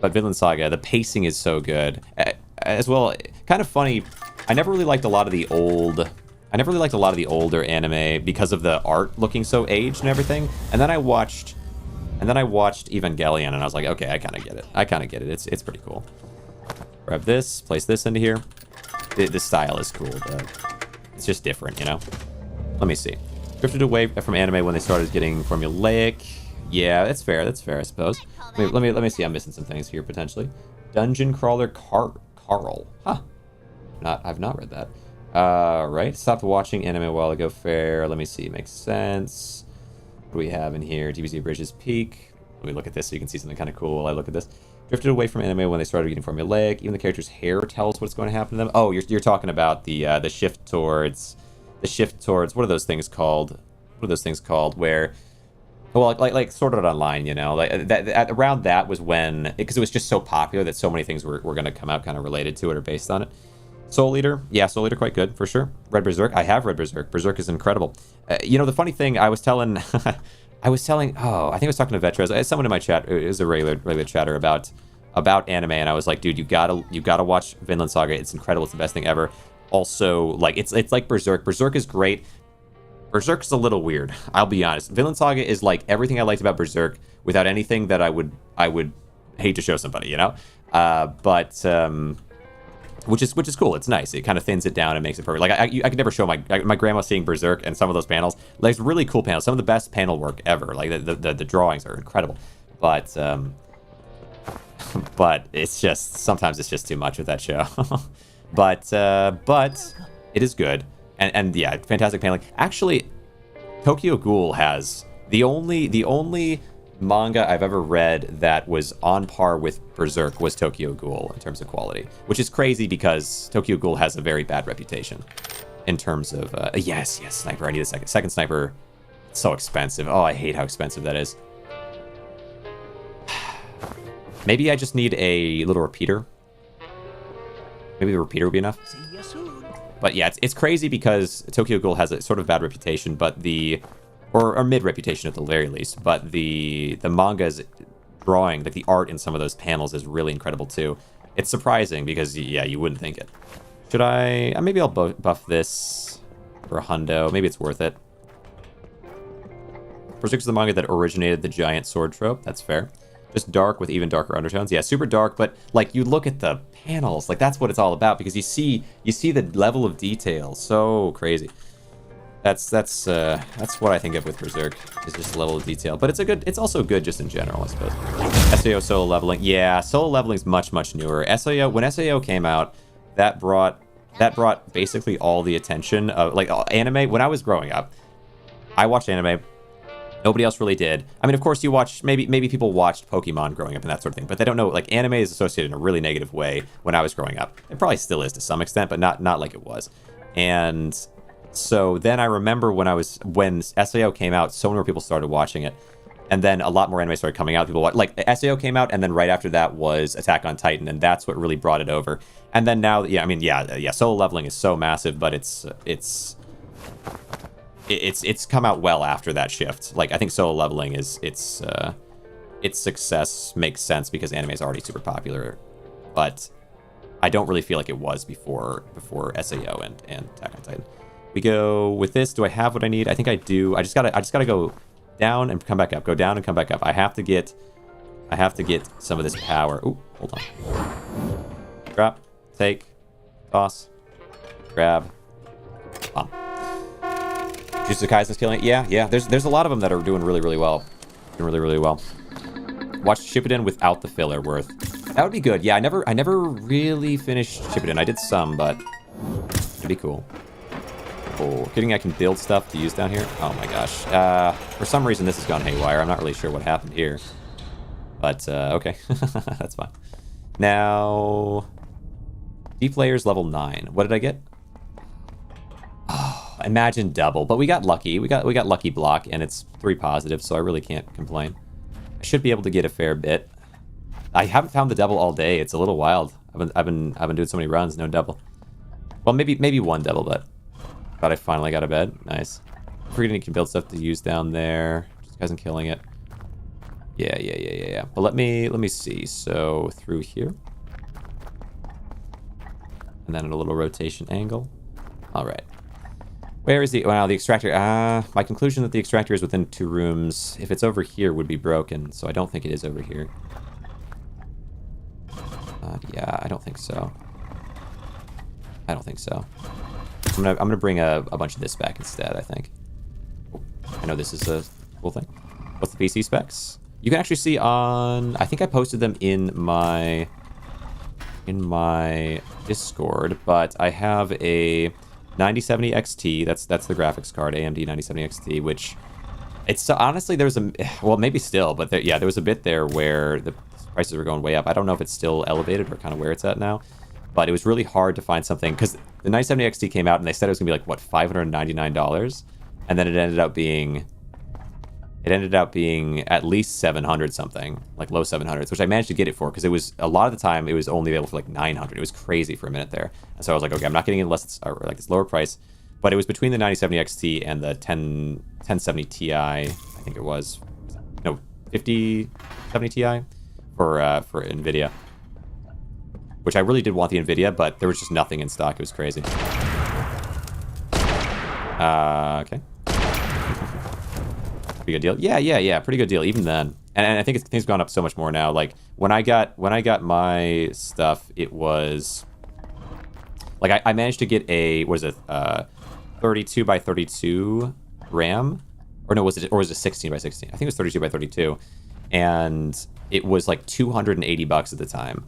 Speaker 1: Vinland Saga, the pacing is so good. As well, kind of funny, I never really liked a lot of the older anime because of the art looking so aged and everything. And then I watched Evangelion and I was like, okay, I kind of get it. It's pretty cool. Grab this, place this into here. The style is cool, but it's just different, you know? Let me see. Drifted away from anime when they started getting formulaic. Yeah, that's fair, I suppose. Let me see, I'm missing some things here, potentially. Dungeon Crawler Carl. Huh. I've not read that. Right. Stopped watching anime a while ago. Fair. Let me see. Makes sense. What do we have in here? DBZ Bridges Peak. Let me look at this so you can see something kind of cool while I look at this. Drifted away from anime when they started getting formulaic. Even the character's hair tells what's going to happen to them. Oh, you're talking about the shift towards what are those things called? Where, well, like Sword Art Online, you know, like around that was when, because it was just so popular that so many things were going to come out kind of related to it or based on it. Soul Eater, yeah, Soul Eater quite good for sure. Read Berserk, I have read Berserk. Berserk is incredible. You know, the funny thing, I was telling, oh, I think I was talking to Vetros. Someone in my chat is a regular chatter about anime, and I was like, dude, you gotta watch Vinland Saga. It's incredible. It's the best thing ever. Also, like it's like Berserk. Berserk is great. Berserk's a little weird. I'll be honest. Vinland Saga is like everything I liked about Berserk without anything that I would hate to show somebody, you know. Which is cool. It's nice. It kind of thins it down and makes it perfect. Like I could never show my grandma seeing Berserk and some of those panels. Like it's really cool panels. Some of the best panel work ever. Like the drawings are incredible. But it's just sometimes it's just too much with that show. but it is good. And yeah, fantastic paneling. Actually, Tokyo Ghoul has the only manga I've ever read that was on par with Berserk was Tokyo Ghoul in terms of quality, which is crazy because Tokyo Ghoul has a very bad reputation in terms of yes, Sniper. I need a second Sniper. It's so expensive. Oh, I hate how expensive that is. Maybe I just need a little repeater. Maybe the repeater would be enough.
Speaker 4: See you soon.
Speaker 1: But yeah, it's crazy because Tokyo Ghoul has a sort of bad reputation, but or mid reputation at the very least. But the manga's drawing, like the art in some of those panels, is really incredible too. It's surprising because yeah, you wouldn't think it. Should I? Maybe I'll buff this for a hundo. Maybe it's worth it. Berserk is the manga that originated the giant sword trope. That's fair. Just dark with even darker undertones. Yeah, super dark, but like you look at the panels, like that's what it's all about because you see the level of detail. So crazy. That's what I think of with Berserk, is just the level of detail. But it's also good just in general, I suppose. SAO solo leveling. Yeah, solo leveling is much newer. When SAO came out, that brought basically all the attention of like anime. When I was growing up, I watched anime. Nobody else really did. I mean, of course, you watch, maybe people watched Pokemon growing up and that sort of thing, but they don't know, like, anime is associated in a really negative way when I was growing up. It probably still is to some extent, but not like it was. And so then I remember when SAO came out, so many more people started watching it, and then a lot more anime started coming out. People like SAO came out, and then right after that was Attack on Titan, and that's what really brought it over. And then now, yeah, I mean, yeah, solo leveling is so massive, but it's come out well after that shift. Like I think solo leveling is its success makes sense because anime is already super popular, but I don't really feel like it was before SAO and Attack on Titan. We go with this. Do I have what I need? I think I do. I just gotta go down and come back up. Go down and come back up. I have to get some of this power. Ooh, hold on. Drop, take, toss, grab, bomb. Jujutsu Kaisen's killing it. Yeah. There's a lot of them that are doing really well. Doing really well. Watch Shippuden without the filler worth. That would be good. Yeah, I never really finished Shippuden. I did some, but it'd be cool. Cool. Kidding, I can build stuff to use down here. Oh my gosh. For some reason this has gone haywire. I'm not really sure what happened here. But okay. That's fine. Now deep layers level 9. What did I get? Oh, imagine double, but we got lucky. We got lucky block, and it's 3 positive, so I really can't complain. I should be able to get a fair bit. I haven't found the double all day. It's a little wild. I've been doing so many runs, no double. Well, maybe one double, but Thought I finally got a bed. Nice. Forgetting you can build stuff to use down there. Just isn't killing it. Yeah. But let me see. So through here. And then at a little rotation angle. All right. Where is the... Wow, the extractor... my conclusion that the extractor is within 2 rooms. If it's over here, would be broken. So I don't think it is over here. Yeah, I don't think so. I don't think so. I'm gonna bring a bunch of this back instead, I think. Oh, I know this is a cool thing. What's the PC specs? You can actually see on... I think I posted them in my Discord, but I have a 9070 XT. That's the graphics card, AMD 9070 XT, which it's honestly there was a well maybe still, but there was a bit there where the prices were going way up. I don't know if it's still elevated or kind of where it's at now, but it was really hard to find something because the 9070 XT came out and they said it was gonna be like what $599, and then it ended up being at least 700 something, like low 700s, which I managed to get it for because it was a lot of the time it was only available for like 900. It was crazy for a minute there, and so I was like, okay, I'm not getting it unless it's like this lower price. But it was between the 9070 XT and the 1070 Ti, I think it was, no, 5070 Ti for Nvidia, which I really did want the Nvidia, but there was just nothing in stock. It was crazy. Okay. Pretty good deal. Yeah. Pretty good deal even then. And I think things have gone up so much more now. Like when I got my stuff, it was like I managed to get a 32 by 32 RAM, or no, was it 16 by 16? I think it was 32 by 32, and it was like $280 at the time.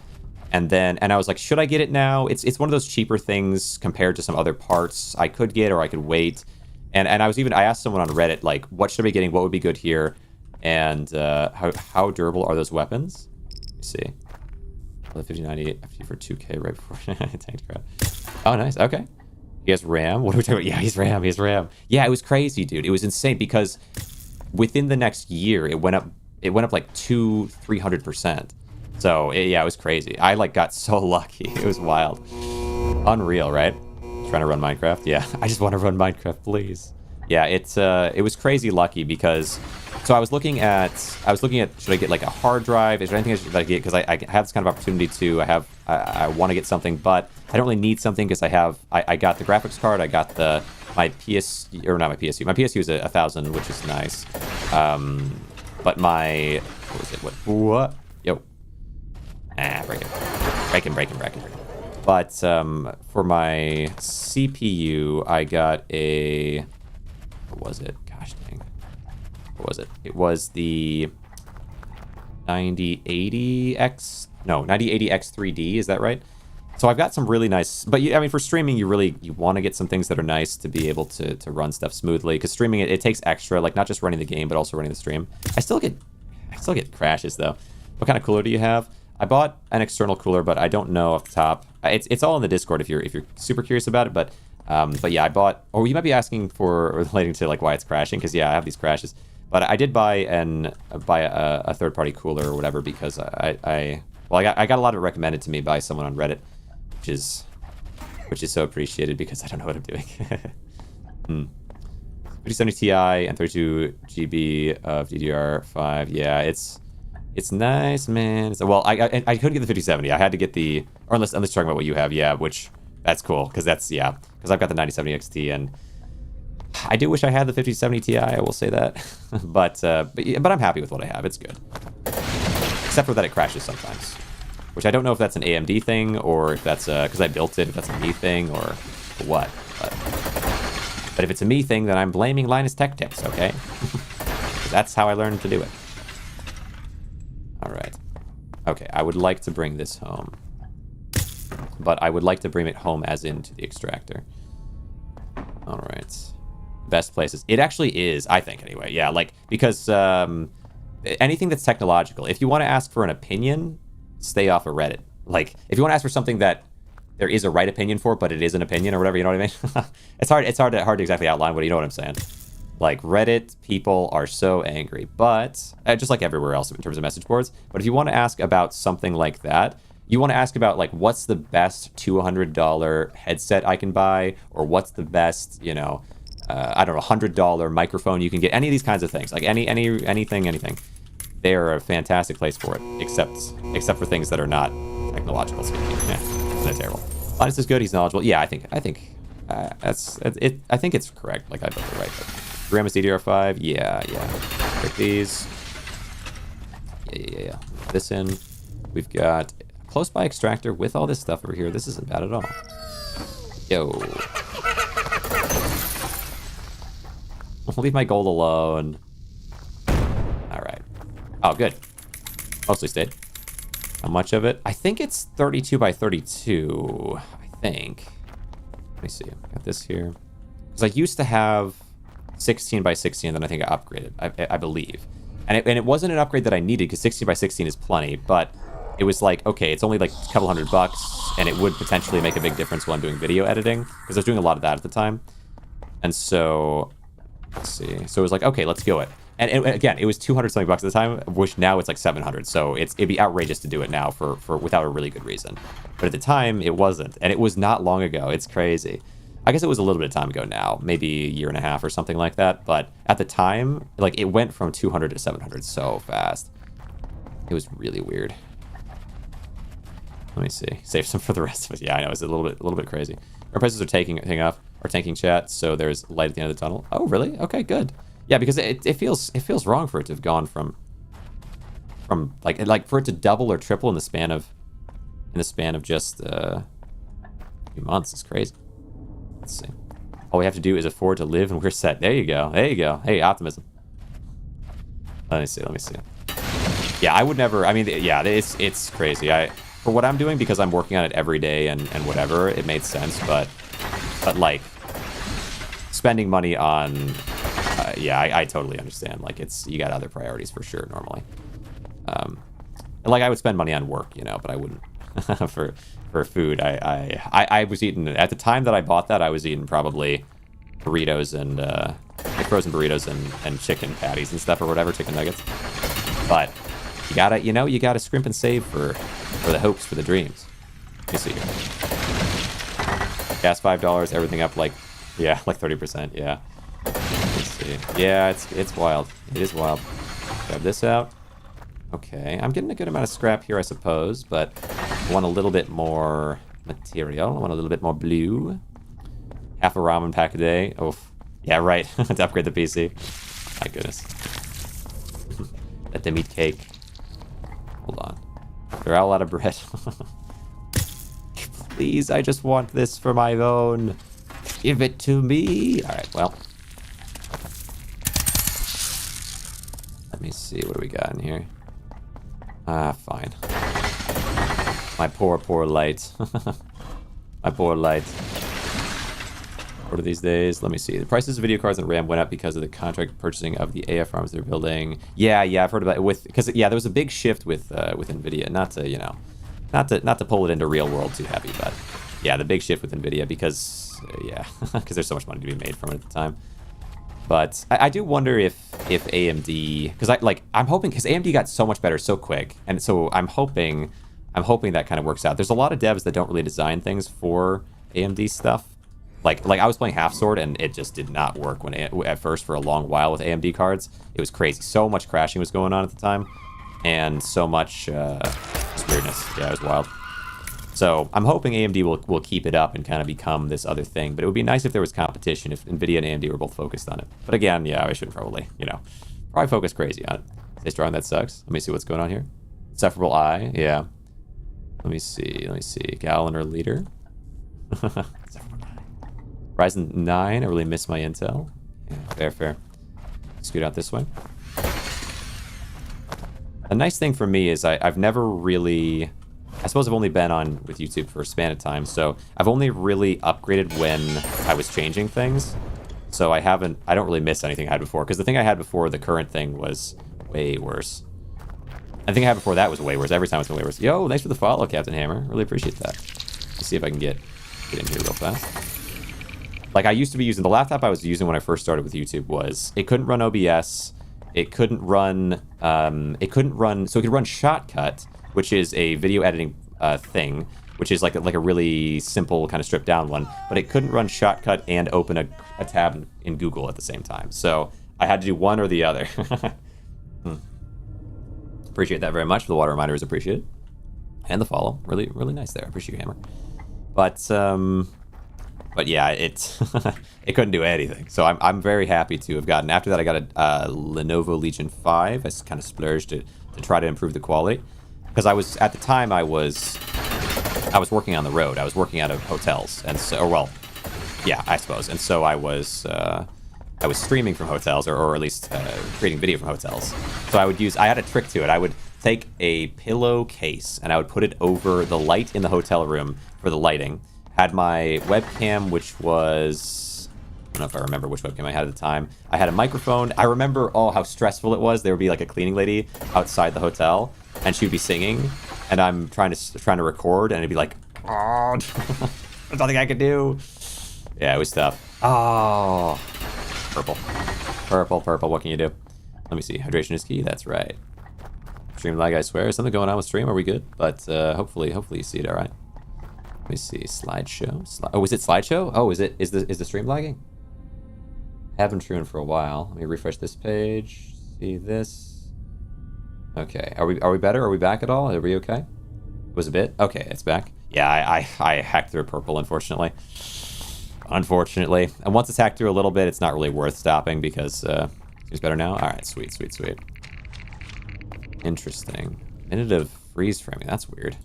Speaker 1: And I was like, should I get it now? It's one of those cheaper things compared to some other parts I could get, or I could wait. And I asked someone on Reddit, like, what should I be getting? What would be good here? And how durable are those weapons? Let's see. The 5090 FT for 2K right before tanked crap. Oh, nice. Okay. He has RAM. What are we talking about? Yeah, he's RAM. Yeah, it was crazy, dude. It was insane because within the next year, it went up like 200-300%. So it was crazy. I like got so lucky. It was wild. Unreal, right? Trying to run Minecraft. Yeah, I just want to run Minecraft, please. Yeah, it was crazy lucky because so I was looking at should I get like a hard drive? Is there anything I should get? Because I have this kind of opportunity to I want to get something, but I don't really need something because I got the graphics card, I got my PSU, or not my PSU. My PSU is 1000, which is nice. But my what? Yo. Breaking. But for my CPU, I got a... What was it? Gosh dang. What was it? It was the 9080X... No, 9080X3D, is that right? So I've got some really nice... But, I mean, for streaming, you want to get some things that are nice to be able to run stuff smoothly. Because streaming, it takes extra, like, not just running the game, but also running the stream. I still get crashes, though. What kind of cooler do you have? I bought an external cooler, but I don't know off the top. It's all in the Discord if you're super curious about it. But yeah, I bought. Or you might be asking for relating to like why it's crashing, because yeah, I have these crashes. But I did buy a third-party cooler or whatever because I got a lot of it recommended to me by someone on Reddit, which is so appreciated because I don't know what I'm doing. 5070 Ti and 32 GB of DDR5. Yeah, it's nice, man. Well, I couldn't get the 5070. I had to get the, or unless talking about what you have, yeah, which that's cool because I've got the 9070 XT and I do wish I had the 5070 Ti. I will say that, but I'm happy with what I have. It's good, except for that it crashes sometimes, which I don't know if that's an AMD thing or if that's because I built it. If that's a me thing or what, but if it's a me thing, then I'm blaming Linus Tech Tips. Okay, that's how I learned to do it. All right. Okay, I would like to bring this home. But I would like to bring it home as into the extractor. All right. Best places. It actually is, I think, anyway. Yeah, like, because anything that's technological, if you want to ask for an opinion, stay off of Reddit. Like, if you want to ask for something that there is a right opinion for, but it is an opinion or whatever, you know what I mean? It's hard to exactly outline, but you know what I'm saying. Like, Reddit people are so angry, but just like everywhere else in terms of message boards. But if you want to ask about something like that, You want to ask about, like, what's the best $200 headset I can buy, or what's the best, you know, I don't know, $100 microphone you can get. Any of these kinds of things, like anything. They are a fantastic place for it, except for things that are not technological speaking. Yeah, they're terrible. Linus is good. He's knowledgeable. Yeah, I think that's it. I think it's correct. Like, I bet they're right. Grandma's DDR5. Yeah. Pick these. Yeah. This in. We've got a close by extractor with all this stuff over here. This isn't bad at all. Yo. I'll leave my gold alone. All right. Oh, good. Mostly stayed. How much of it? I think it's 32 by 32. I think. Let me see. Got this here. Because I used to have 16 by 16, and then I think I upgraded. I believe. And it wasn't an upgrade that I needed, because 16 by 16 is plenty, but it was like, okay, it's only like a couple $100, and it would potentially make a big difference while I'm doing video editing, because I was doing a lot of that at the time. And so, let's see. So it was like, okay, let's go it. And again, it was 200 something bucks at the time, which now it's like 700. So it'd be outrageous to do it now for without a really good reason. But at the time, it wasn't, and it was not long ago. It's crazy. I guess it was a little bit of time ago now, maybe a year and a half or something like that. But at the time, like, it went from 200 to 700 so fast. It was really weird. Let me see. Save some for the rest of us. Yeah, I know, it's a little bit crazy. Our prices are tanking chat, so there's light at the end of the tunnel. Oh, really? Okay, good. Yeah, because it feels wrong for it to have gone from like for it to double or triple in the span of just a few months is crazy. Let's see. All we have to do is afford to live, and we're set. There you go. Hey, optimism. Let me see. Yeah, I would never. I mean, yeah, it's crazy. For what I'm doing, because I'm working on it every day and whatever, it made sense. But like spending money on. Yeah, I totally understand. Like, you got other priorities for sure normally. Like, I would spend money on work, you know, but I wouldn't for food. I was eating, at the time that I bought that, I was eating probably burritos and frozen burritos and chicken patties and stuff or whatever, chicken nuggets. But you gotta scrimp and save for the hopes, for the dreams. Let me see here. Gas $5, everything up like 30%. Yeah. Let's see. Yeah, it's wild. It is wild. Grab this out. Okay, I'm getting a good amount of scrap here, I suppose, but I want a little bit more material. I want a little bit more blue. Half a ramen pack a day. Oh, yeah, right. To upgrade the PC. My goodness. Let them eat cake. Hold on. They're all out of bread. Please, I just want this for my own. Give it to me. All right, well. Let me see. What do we got in here? Fine. My poor light. My poor light. What are these days? Let me see. The prices of video cards and RAM went up because of the contract purchasing of the AF farms they're building. Yeah, I've heard about it because there was a big shift with Nvidia. Not to pull it into real world too heavy, but yeah, the big shift with Nvidia because there's so much money to be made from it at the time. But I do wonder if AMD, because I'm hoping, because AMD got so much better so quick, and so I'm hoping that kind of works out. There's a lot of devs that don't really design things for AMD stuff. Like I was playing Half Sword, and it just did not work at first for a long while with AMD cards. It was crazy. So much crashing was going on at the time, and so much just weirdness. Yeah, it was wild. So I'm hoping AMD will keep it up and kind of become this other thing. But it would be nice if there was competition, if Nvidia and AMD were both focused on it. But again, yeah, I should probably focus crazy on it. Stay strong, that sucks. Let me see what's going on here. Insufferable eye, yeah. Let me see. Gallon or liter. Ryzen 9, I really miss my Intel. Yeah, fair. Scoot out this way. A nice thing for me is I've never really... I suppose I've only been on with YouTube for a span of time, so I've only really upgraded when I was changing things. So I don't really miss anything I had before, because the thing I had before, the current thing, was way worse. I think I had before that was way worse. Every time it's been way worse. Yo, thanks for the follow, Captain Hammer. Really appreciate that. Let's see if I can get in here real fast. Like, I used to be using, the laptop I was using when I first started with YouTube was, it couldn't run OBS, it couldn't run, so it could run Shotcut, which is a video editing thing, which is like a really simple kind of stripped down one, but it couldn't run Shotcut and open a tab in Google at the same time. So I had to do one or the other. Appreciate that very much. The water reminder is appreciated. And the follow. Really, really nice there. I appreciate you, Hammer. But yeah, it it couldn't do anything. So I'm very happy to have gotten. After that, I got a Lenovo Legion 5. I kind of splurged to try to improve the quality, because I was at the time I was working on the road. I was working out of hotels, and so, or well, yeah, I suppose. And so I was streaming from hotels, or at least creating video from hotels. So I had a trick to it. I would take a pillowcase and I would put it over the light in the hotel room for the lighting. Had my webcam, which was, I don't know if I remember which webcam I had at the time. I had a microphone. I remember, how stressful it was. There would be like a cleaning lady outside the hotel, and she would be singing, and I'm trying to record, and it'd be like, oh, there's nothing I could do. Yeah, it was tough. Oh, purple. What can you do? Let me see. Hydration is key. That's right. Stream lag, I swear. Is something going on with stream? Are we good? But hopefully you see it all right. Let me see. Slideshow. Oh, is it slideshow? Oh, is the stream lagging? I haven't streamed for a while. Let me refresh this page. See this. Okay. Are we better? Are we back at all? Are we okay? It was a bit. Okay, it's back. Yeah, I hacked through purple, unfortunately. And once it's hacked through a little bit, it's not really worth stopping, because it's better now. All right, sweet. Interesting. Minute of freeze framing. That's weird.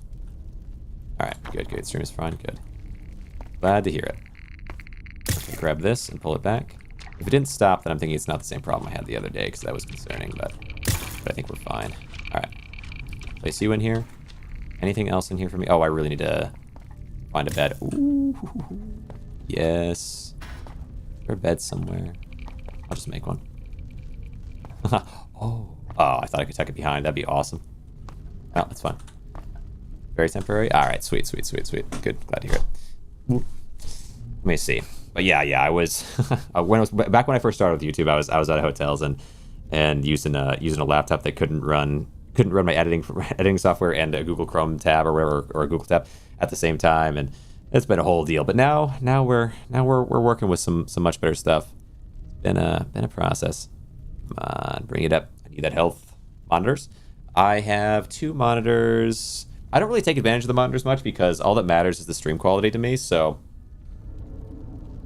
Speaker 1: All right, good. Stream is fine. Good. Glad to hear it. Okay, grab this and pull it back. If it didn't stop, then I'm thinking it's not the same problem I had the other day, because that was concerning. But I think we're fine. All right. Place you in here. Anything else in here for me? Oh, I really need to find a bed. Ooh. Yes. Is there a bed somewhere? I'll just make one. Oh, I thought I could tuck it behind. That'd be awesome. Oh, that's fine. Very temporary. All right, sweet. Good, glad to hear it. Let me see. But yeah, I was back when I first started with YouTube. I was out of hotels and using a laptop that couldn't run my editing software and a Google Chrome tab or whatever, or a Google tab at the same time, and it's been a whole deal. But now we're working with some much better stuff. Been a process. Come on, bring it up. I need that health monitors. I have 2 monitors. I don't really take advantage of the monitors much, because all that matters is the stream quality to me. So,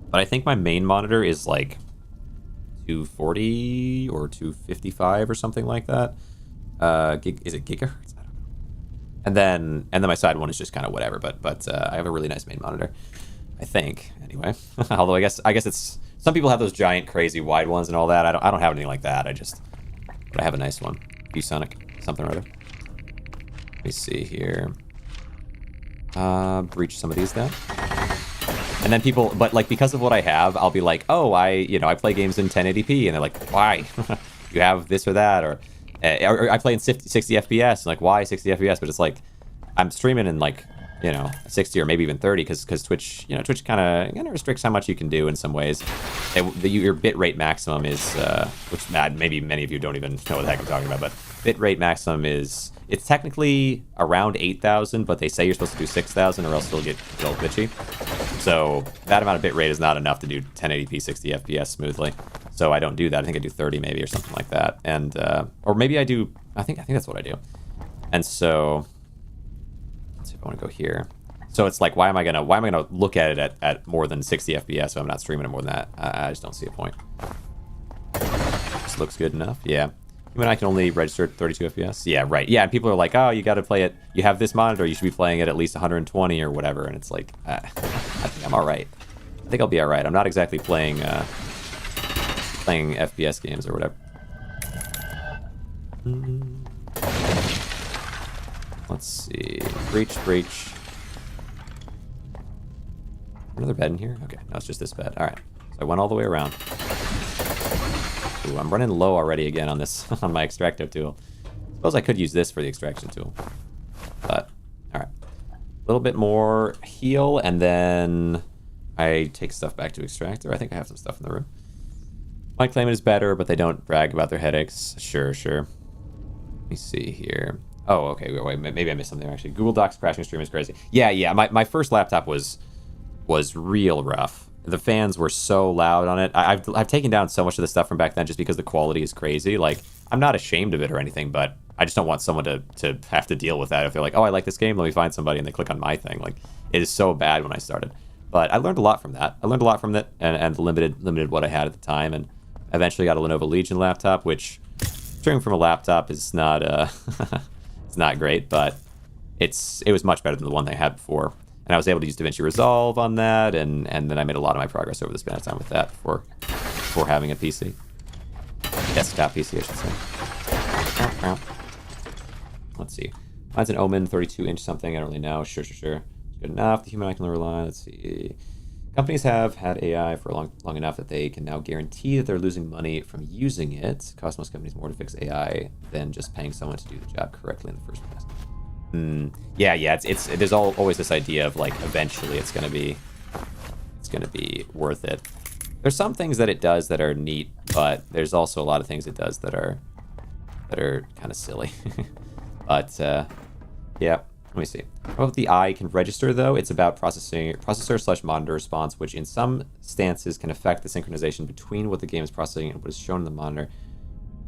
Speaker 1: but I think my main monitor is like 240 or 255 or something like that. Is it gigahertz? I don't know. And then my side one is just kind of whatever. But I have a really nice main monitor, I think. Anyway, although I guess it's, some people have those giant crazy wide ones and all that. I don't have anything like that. But I have a nice one. VSonic something or other. Let me see here. Breach some of these then. And then people, but like, because of what I have, I'll be like, oh, I play games in 1080p, and they're like, why? You have this or that, or I play in 60 FPS, and like, why 60 FPS? But it's like, I'm streaming in like, 60 or maybe even 30, because Twitch, Twitch kind of restricts how much you can do in some ways. Your bitrate maximum is, which maybe many of you don't even know what the heck I'm talking about, but bitrate maximum is, it's technically around 8,000, but they say you're supposed to do 6,000 or else it'll get a little glitchy. So that amount of bitrate is not enough to do 1080p 60 FPS smoothly. So I don't do that. I think I do 30 maybe or something like that. And or maybe I do. I think that's what I do. And so let's see if I want to go here. So it's like, why am I gonna look at it at more than 60 FPS if I'm not streaming it more than that? I just don't see a point. This looks good enough. Yeah. I mean, I can only register at 32 FPS. Yeah, right. Yeah, and people are like, oh, you got to play it. You have this monitor. You should be playing it at least 120 or whatever. And it's like, I think I'm all right. I think I'll be all right. I'm not exactly playing FPS games or whatever. Let's see. Breach. Another bed in here? Okay, no, it's just this bed. All right. So I went all the way around. Ooh, I'm running low already again on this, on my extractor tool. Suppose I could use this for the extraction tool. But, alright. A little bit more heal, and then I take stuff back to extractor. I think I have some stuff in the room. Might claim it is better, but they don't brag about their headaches. Sure. Let me see here. Oh, okay. Wait, maybe I missed something actually. Google Docs crashing stream is crazy. Yeah. My first laptop was real rough. The fans were so loud on it. I've taken down so much of the stuff from back then just because the quality is crazy. Like, I'm not ashamed of it or anything, but I just don't want someone to have to deal with that if they're like, oh, I like this game, let me find somebody, and they click on my thing. Like, it is so bad when I started. But I learned a lot from that. I learned a lot from it and limited what I had at the time, and eventually got a Lenovo Legion laptop, which streaming from a laptop is not it's not great, but it was much better than the one they had before. And I was able to use DaVinci Resolve on that, and then I made a lot of my progress over the span of time with that before having a PC. Desktop PC, I should say. Let's see. Mine's an Omen 32-inch something. I don't really know. Sure. It's good enough. The human I can rely. Let's see. Companies have had AI for long enough that they can now guarantee that they're losing money from using it. It costs most companies more to fix AI than just paying someone to do the job correctly in the first place. Yeah. There's always this idea of like eventually it's gonna be worth it. There's some things that it does that are neat, but there's also a lot of things it does that are kind of silly. But yeah, let me see. How about the eye can register though? It's about processor/monitor response, which in some stances can affect the synchronization between what the game is processing and what is shown in the monitor.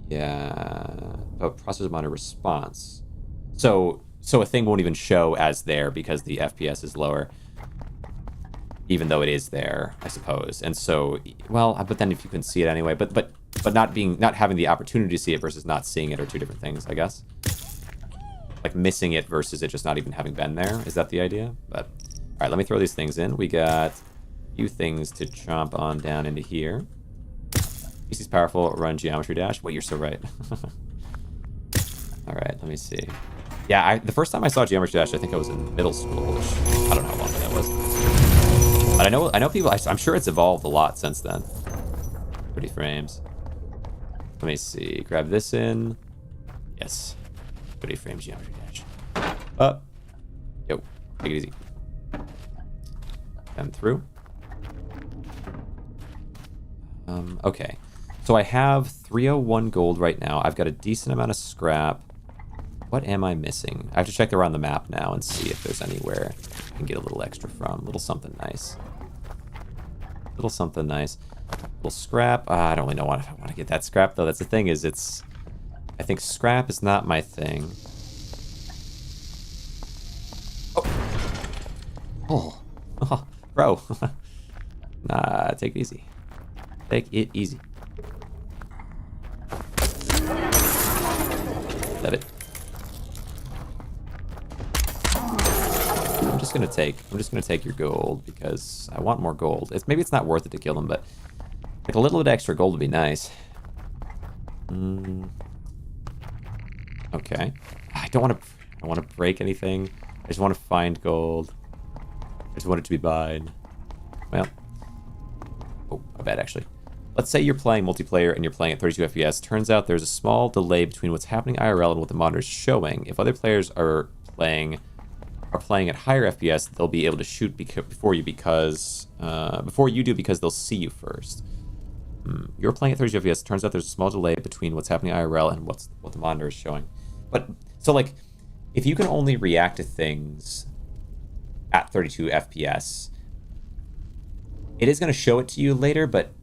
Speaker 1: Yeah, processor monitor response. So a thing won't even show as there because the FPS is lower, even though it is there, I suppose. And so, well, but then if you can see it anyway, but not having the opportunity to see it versus not seeing it are two different things, I guess. Like missing it versus it just not even having been there. Is that the idea? But all right, let me throw these things in. We got a few things to chomp on down into here. PC's powerful. Run Geometry Dash. Wait, you're so right. All right, let me see. Yeah, the first time I saw Geometry Dash, I think I was in middle school, which I don't know how long that was. But I know people. I'm sure it's evolved a lot since then. 30 frames. Let me see. Grab this in. Yes. 30 frames Geometry Dash. Up. Yo. Take it easy. Them through. Okay. So I have 301 gold right now. I've got a decent amount of scrap. What am I missing? I have to check around the map now and see if there's anywhere I can get a little extra from. A little something nice. Little something nice. Little scrap. I don't really know if I want to get that scrap, though. That's the thing is I think scrap is not my thing. Oh, bro. Nah, take it easy. Take it easy. Is that it? I'm just gonna take your gold because I want more gold. Maybe it's not worth it to kill them, but like a little bit extra gold would be nice. Okay. I don't want to break anything. I just want to find gold. I just want it to be mine. Well. Oh, my bad actually. Let's say you're playing multiplayer and you're playing at 32 FPS. Turns out there's a small delay between what's happening IRL and what the monitor is showing. If other players are playing at higher FPS, they'll be able to shoot before you do because they'll see you first. You're playing at 32 FPS. Turns out there's a small delay between what's happening IRL and what the monitor is showing. But so like, if you can only react to things at 32 FPS, it is going to show it to you later. But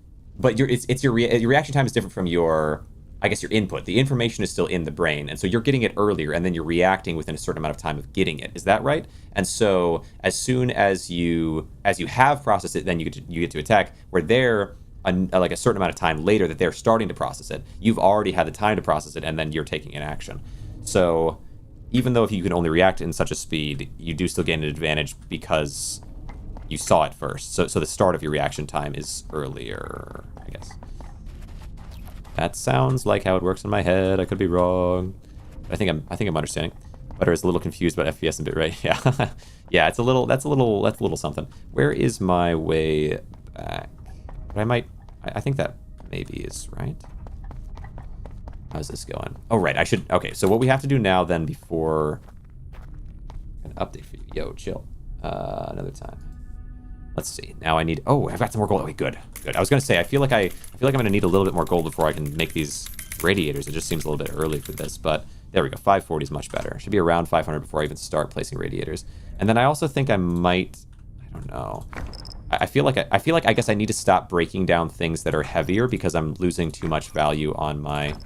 Speaker 1: your reaction time is different from your input. The information is still in the brain, and so you're getting it earlier, and then you're reacting within a certain amount of time of getting it. Is that right? And so as soon as you have processed it, then you get to attack. Where they're like a certain amount of time later that they're starting to process it, you've already had the time to process it, and then you're taking an action. So even though if you can only react in such a speed, you do still gain an advantage because you saw it first. So the start of your reaction time is earlier, I guess. That sounds like how it works in my head. I could be wrong. I think I'm understanding. Butter is a little confused about FPS and bitrate. Yeah, yeah. That's a little something. Where is my way back? But I think that maybe is right. How's this going? Oh, right. Okay, so what we have to do now then before an update for you. Yo, chill. Another time. Let's see. Now I need... Oh, I've got some more gold. Okay, good. I was going to say, I feel like I'm going to need a little bit more gold before I can make these radiators. It just seems a little bit early for this, but There we go. 540 is much better. Should be around 500 before I even start placing radiators. And then I also think I might... I don't know. I feel like I guess I need to stop breaking down things that are heavier because I'm losing too much value on my...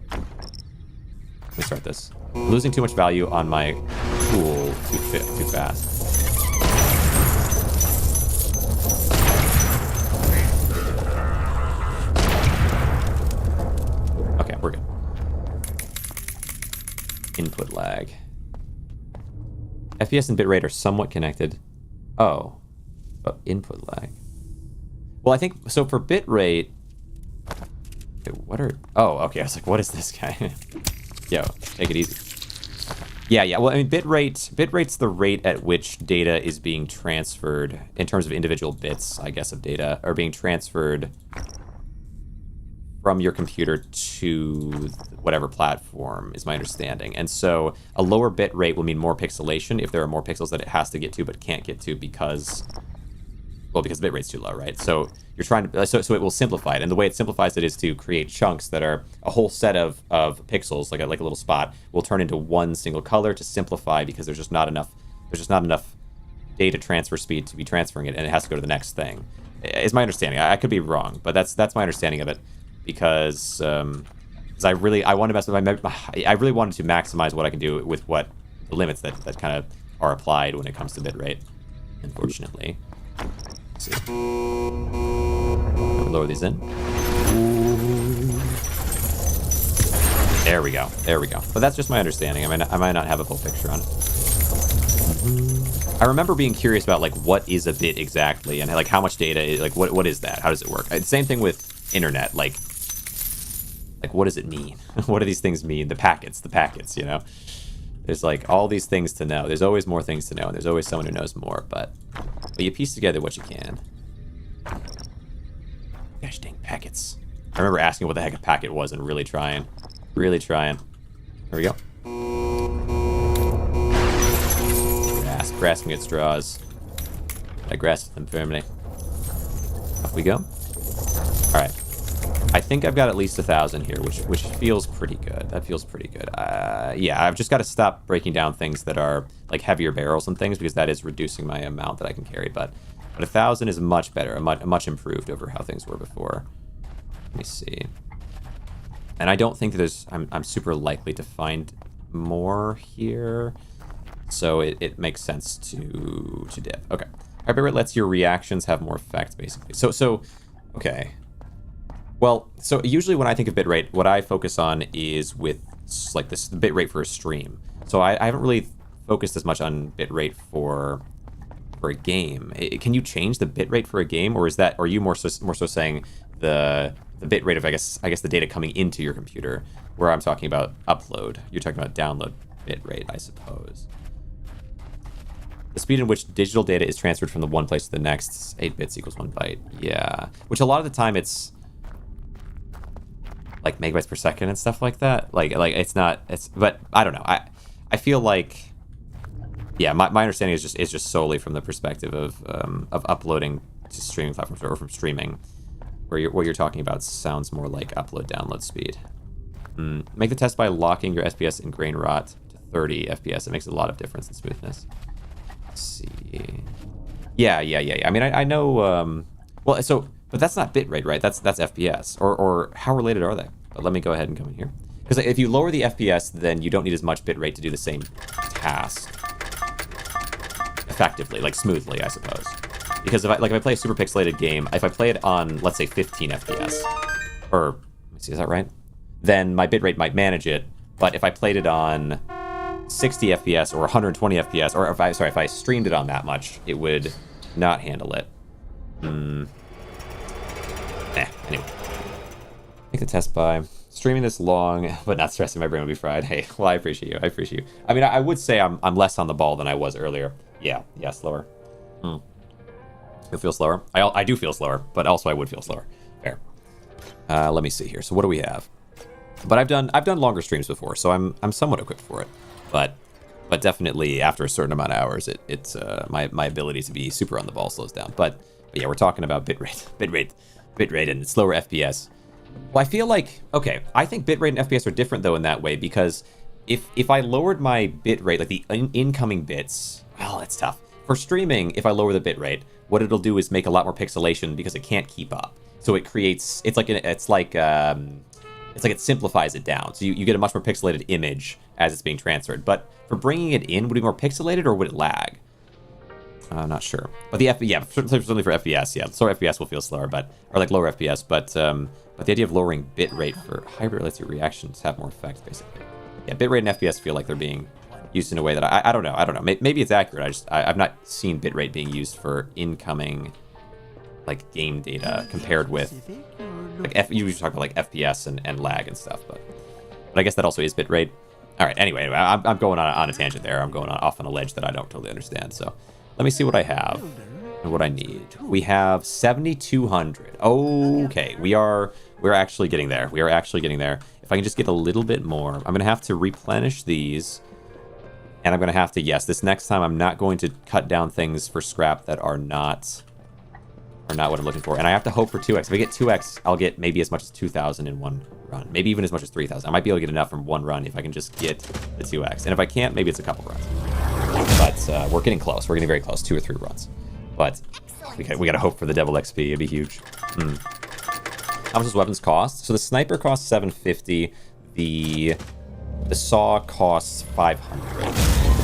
Speaker 1: Let me start this. I'm losing too much value on my pool too fast. Okay, we're good. Input lag. FPS and bitrate are somewhat connected. Oh, input lag. Well, I think so for bitrate. What are? Oh, okay. I was like, what is this guy? Yo, take it easy. Yeah. Well, I mean, bitrate's the rate at which data is being transferred in terms of individual bits, I guess, of data are being transferred from your computer to whatever platform, is my understanding. And so a lower bit rate will mean more pixelation if there are more pixels that it has to get to but can't get to because the bit rate's too low, right? So you're trying to so it will simplify it, and the way it simplifies it is to create chunks that are a whole set of pixels, like a little spot, will turn into one single color to simplify because there's just not enough data transfer speed to be transferring it, and it has to go to the next thing. Is my understanding. I could be wrong, but that's my understanding of it. Because I really wanted to maximize what I can do with what the limits that kind of are applied when it comes to bitrate. Unfortunately, let's see. Lower these in. There we go. But that's just my understanding. I might not have a full picture on it. I remember being curious about like what is a bit exactly and like how much data is, like what is that? How does it work? Same thing with internet. Like what does it mean? What do these things mean? The packets, you know? There's like all these things to know. There's always more things to know, and there's always someone who knows more, but you piece together what you can. Gosh dang packets. I remember asking what the heck a packet was and really trying. There we go. Grasping at straws. I grasp them firmly. Off we go. Alright. I think I've got at least 1,000 here, which feels pretty good. That feels pretty good. Yeah, I've just got to stop breaking down things that are like heavier barrels and things because that is reducing my amount that I can carry. But 1,000 is much better, much improved over how things were before. Let me see. And I don't think that I'm super likely to find more here, so it makes sense to dip. Okay. Our bitrate lets your reactions have more effect, basically. So okay. Well, so usually when I think of bitrate, what I focus on is with like this bitrate for a stream. So I haven't really focused as much on bitrate for a game. Can you change the bitrate for a game, or are you more so saying the bitrate of I guess the data coming into your computer, where I'm talking about upload? You're talking about download bitrate, I suppose. The speed in which digital data is transferred from the one place to the next, 8 bits equals 1 byte. Yeah, which a lot of the time it's like megabytes per second and stuff like that. Like but I don't know. I feel like, yeah, my understanding is just solely from the perspective of uploading to streaming platforms or from streaming, where what you're talking about sounds more like upload-download speed. Make the test by locking your FPS in Grainrot to 30 FPS. It makes a lot of difference in smoothness. Let's see. Yeah. I mean, I know. Well, so. But that's not bitrate, right? That's FPS. Or how related are they? But let me go ahead and come in here. Because if you lower the FPS, then you don't need as much bitrate to do the same task effectively, like smoothly, I suppose. Because if I play a super pixelated game, if I play it on, let's say, 15 FPS, or let me see, is that right? Then my bitrate might manage it. But if I played it on 60 FPS or 120 FPS, or if I streamed it on that much, it would not handle it. Anyway. Make the test by streaming this long, but not stressing my brain will be fried. Hey, well, I appreciate you. I mean, I would say I'm less on the ball than I was earlier. Yeah, slower. You'll feel slower? I do feel slower, but also I would feel slower. Fair. Let me see here. So what do we have? But I've done longer streams before, so I'm somewhat equipped for it. But definitely after a certain amount of hours, it's my ability to be super on the ball slows down. But yeah, we're talking about bitrate and slower FPS. Well, I feel like, okay, I think bitrate and FPS are different though in that way, because if I lowered my bitrate, like the incoming bits, well, it's tough. For streaming, if I lower the bitrate, what it'll do is make a lot more pixelation because it can't keep up. So it creates, it's like it simplifies it down. So you get a much more pixelated image as it's being transferred. But for bringing it in, would it be more pixelated or would it lag? I'm not sure. But the certainly for FPS, yeah. Slower FPS will feel slower, or like lower FPS. But the idea of lowering bitrate for hybrid lets your reactions have more effect, basically. Yeah, bitrate and FPS feel like they're being used in a way that I don't know. I don't know. Maybe it's accurate. I've not seen bitrate being used for incoming like game data compared with like you usually talk about like FPS and lag and stuff, but I guess that also is bitrate. All right. Anyway, I'm going on a tangent there. I'm going off on a ledge that I don't totally understand. So let me see what I have and what I need. We have 7,200. Okay, we're actually getting there. We are actually getting there. If I can just get a little bit more, I'm gonna have to replenish these. And I'm going to have to, yes, this next time I'm not going to cut down things for scrap that are not what I'm looking for. And I have to hope for 2x. If I get 2x, I'll get maybe as much as 2,000 in one run. Maybe even as much as 3,000. I might be able to get enough from one run if I can just get the 2x. And if I can't, maybe it's a couple runs. But we're getting close. We're getting very close. 2 or 3 runs. But we got to hope for the devil XP. It'd be huge. How much does weapons cost? So the sniper costs 750. The saw costs 500.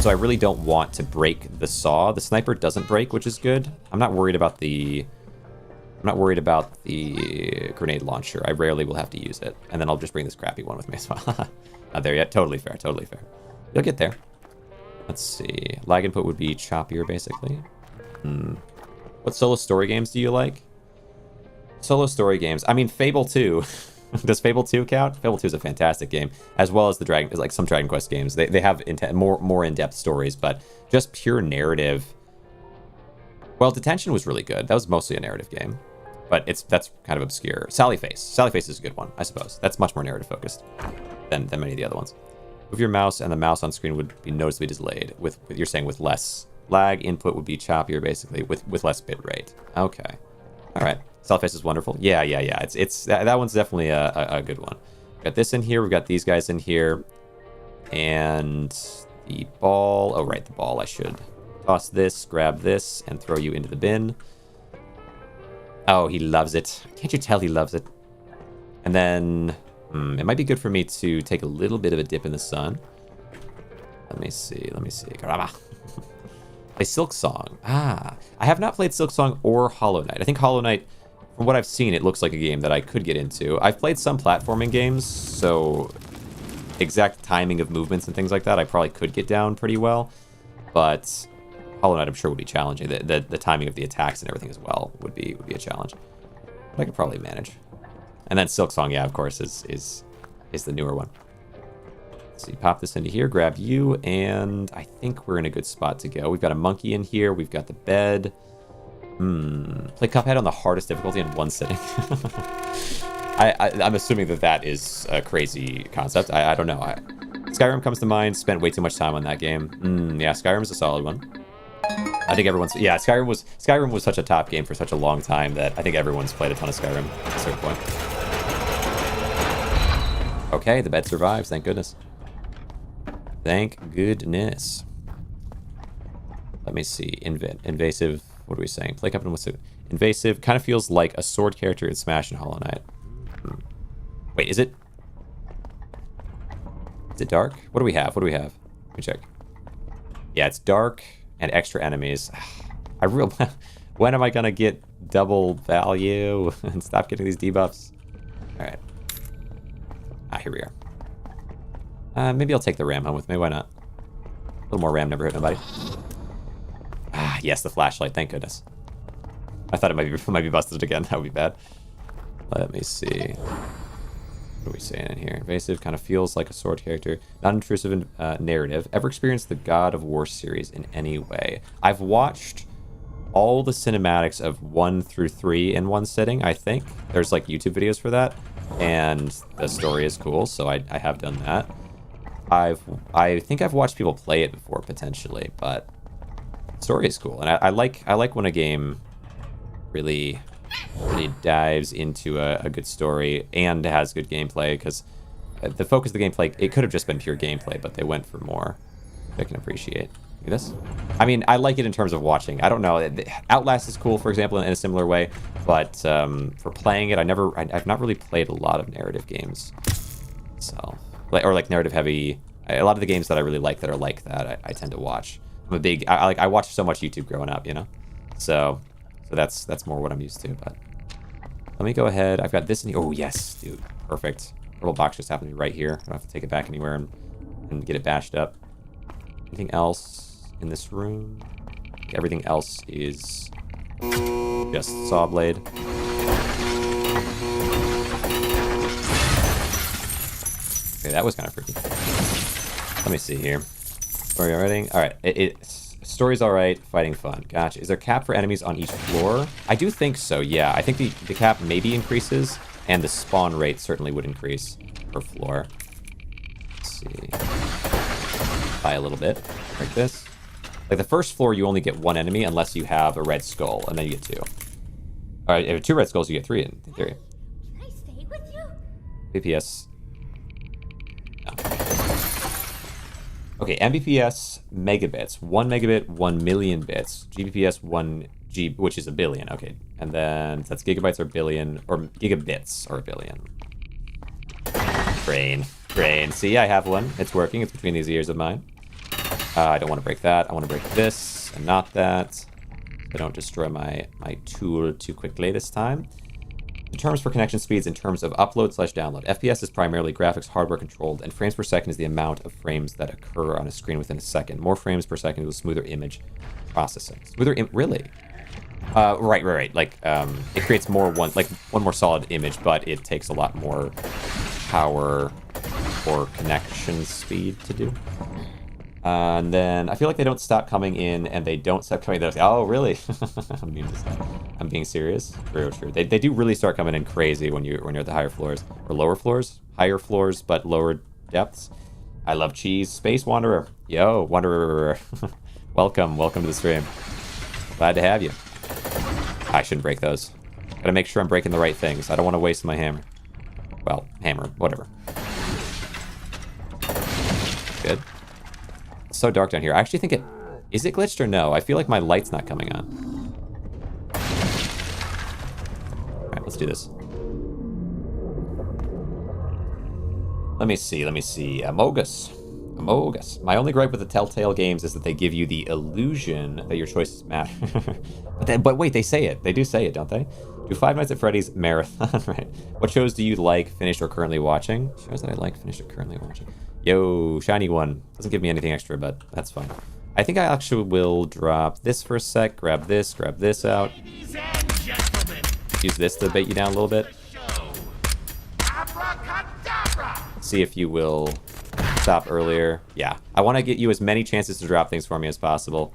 Speaker 1: So I really don't want to break the saw. The sniper doesn't break, which is good. I'm not worried about the grenade launcher. I rarely will have to use it. And then I'll just bring this crappy one with me as well. Not there yet. Totally fair. Totally fair. You'll get there. Let's see. Lag input would be choppier, basically. What solo story games do you like? Solo story games. I mean, Fable 2. Does Fable 2 count? Fable 2 is a fantastic game, as well as some Dragon Quest games. They have more in-depth stories, but just pure narrative. Well, Detention was really good. That was mostly a narrative game, but that's kind of obscure. Sally Face. Sally Face is a good one, I suppose. That's much more narrative focused than many of the other ones. Move your mouse, and the mouse on screen would be noticeably delayed. With you're saying with less lag, input would be choppier, basically, with less bit rate. Okay. All right. Self-face is wonderful. Yeah. It's that one's definitely a good one. We've got this in here. We've got these guys in here. And the ball. Oh, right, the ball. I should toss this, grab this, and throw you into the bin. Oh, he loves it. Can't you tell he loves it? And then it might be good for me to take a little bit of a dip in the sun. Let me see. Caramba. Play Silk Song. I have not played Silk Song or Hollow Knight. I think Hollow Knight, from what I've seen, it looks like a game that I could get into. I've played some platforming games, so exact timing of movements and things like that, I probably could get down pretty well. But Hollow Knight, I'm sure, would be challenging. The timing of the attacks and everything as well would be a challenge. But I could probably manage. And then Silk Song, yeah, of course, is the newer one. So you pop this into here, grab you, and I think we're in a good spot to go. We've got a monkey in here. We've got the bed. Play Cuphead on the hardest difficulty in one sitting. I'm assuming that is a crazy concept. I don't know. Skyrim comes to mind. Spent way too much time on that game. Yeah, Skyrim is a solid one. I think everyone's... Yeah, Skyrim was such a top game for such a long time that I think everyone's played a ton of Skyrim at a certain point. Okay, the bed survives. Thank goodness. Thank goodness. Let me see. Invasive. What are we saying? Play Cuphead with invasive. Kind of feels like a sword character in Smash and Hollow Knight. Wait, is it? Is it dark? What do we have? Let me check. Yeah, it's dark and extra enemies. When am I gonna get double value and stop getting these debuffs? All right. Here we are. Maybe I'll take the ram home with me. Why not? A little more ram never hurt nobody. Yes, the flashlight. Thank goodness. I thought it might be busted again. That would be bad. Let me see. What are we saying in here? Invasive kind of feels like a sword character. Non-intrusive narrative. Ever experienced the God of War series in any way? I've watched all the cinematics of 1 through 3 in one sitting, I think. There's like YouTube videos for that. And the story is cool, so I have done that. I think I've watched people play it before, potentially, but the story is cool. And I like when a game really really dives into a good story and has good gameplay, because the focus of the gameplay, it could have just been pure gameplay, but they went for more. I can appreciate. Look at this. I mean, I like it in terms of watching. I don't know. Outlast is cool, for example, in a similar way, but for playing it, I've not really played a lot of narrative games. So, or like narrative heavy. A lot of the games that I really like that are like that, I tend to watch. I'm a big, I watched so much YouTube growing up, you know? So that's more what I'm used to, but let me go ahead. I've got this in here. Oh, yes, dude. Perfect. Little box just happened to be right here. I don't have to take it back anywhere and get it bashed up. Anything else in this room? Everything else is just saw blade. Okay, that was kind of freaky. Let me see here. Story writing. All right. Story's all right. Fighting fun. Gotcha. Is there a cap for enemies on each floor? I do think so, yeah. I think the cap maybe increases, and the spawn rate certainly would increase per floor. Let's see. By a little bit. Like this. Like the first floor, you only get one enemy unless you have a red skull, and then you get two. All right, if you have two red skulls, you get three in theory.
Speaker 3: Can I stay with you?
Speaker 1: BPS. No. Okay, Mbps megabits. 1 megabit, 1 million bits. Gbps 1 G, which is a billion. Okay, and then that's gigabytes or billion, or gigabits or a billion. Brain. See, I have one. It's working. It's between these ears of mine. I don't want to break that. I want to break this and not that. So I don't destroy my tool too quickly this time. The terms for connection speeds in terms of upload/download. FPS is primarily graphics hardware controlled, and frames per second is the amount of frames that occur on a screen within a second. More frames per second equals smoother image processing. Really? Right. Like, it creates one more solid image, but it takes a lot more power or connection speed to do. And then I feel like they don't stop coming in, and they don't stop coming. Oh, really? I'm being serious. True. They do really start coming in crazy when you're at the higher floors or lower floors, higher floors but lower depths. I love cheese. Space Wanderer. Yo, Wanderer. Welcome to the stream. Glad to have you. I shouldn't break those. Gotta make sure I'm breaking the right things. I don't want to waste my hammer. Well, hammer, whatever. Good. It's so dark down here. I actually think is it glitched or no? I feel like my light's not coming on. Alright, let's do this. Let me see. Amogus. My only gripe with the Telltale games is that they give you the illusion that your choices matter. but wait, they say it. They do say it, don't they? Do Five Nights at Freddy's marathon, right? What shows do you like, finished, or currently watching? Shows that I like, finished, or currently watching. Yo, shiny one. Doesn't give me anything extra, but that's fine. I think I actually will drop this for a sec. Grab this out. Use this to bait you down a little bit. See if you will stop earlier. Yeah, I want to get you as many chances to drop things for me as possible.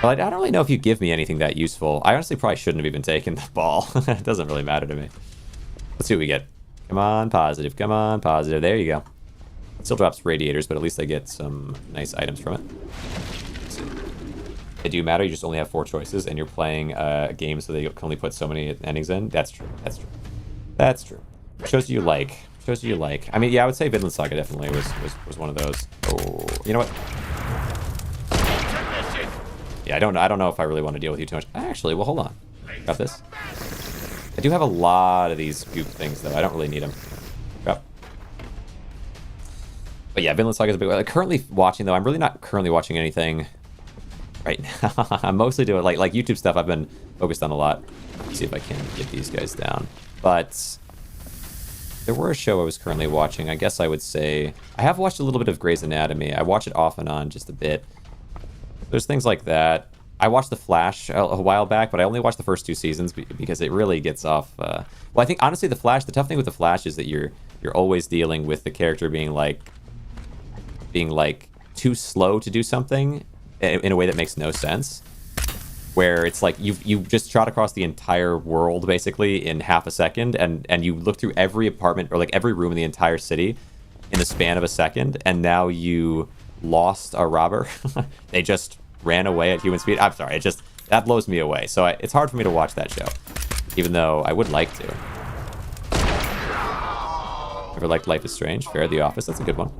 Speaker 1: But I don't really know if you give me anything that useful. I honestly probably shouldn't have even taken the ball. It doesn't really matter to me. Let's see what we get. Come on, positive. There you go. It still drops radiators, but at least I get some nice items from it. They do matter. You just only have 4 choices, and you're playing a game, so they can only put so many endings in. That's true. Shows you like. I mean, yeah, I would say Vinland Saga definitely was one of those. Oh, you know what? Yeah, I don't know if I really want to deal with you too much. Actually, well, hold on. Got this. I do have a lot of these goop things, though. I don't really need them. Yep. But yeah, Vinland Saga is a big one. Currently watching, though, I'm really not currently watching anything right now. I'm mostly doing, like YouTube stuff I've been focused on a lot. Let's see if I can get these guys down. But there were a show I was currently watching. I guess I would say I have watched a little bit of Grey's Anatomy. I watch it off and on just a bit. There's things like that. I watched The Flash a while back, but I only watched the first 2 seasons because it really gets off. Well, I think honestly, The Flash. The tough thing with The Flash is that you're always dealing with the character being like too slow to do something in a way that makes no sense. Where it's like you just trot across the entire world basically in half a second, and you look through every apartment or like every room in the entire city in the span of a second, and now you lost a robber. They just ran away at human speed. I'm sorry, That blows me away. So it's hard for me to watch that show, even though I would like to. Ever liked Life is Strange? Fair. The Office. That's a good one.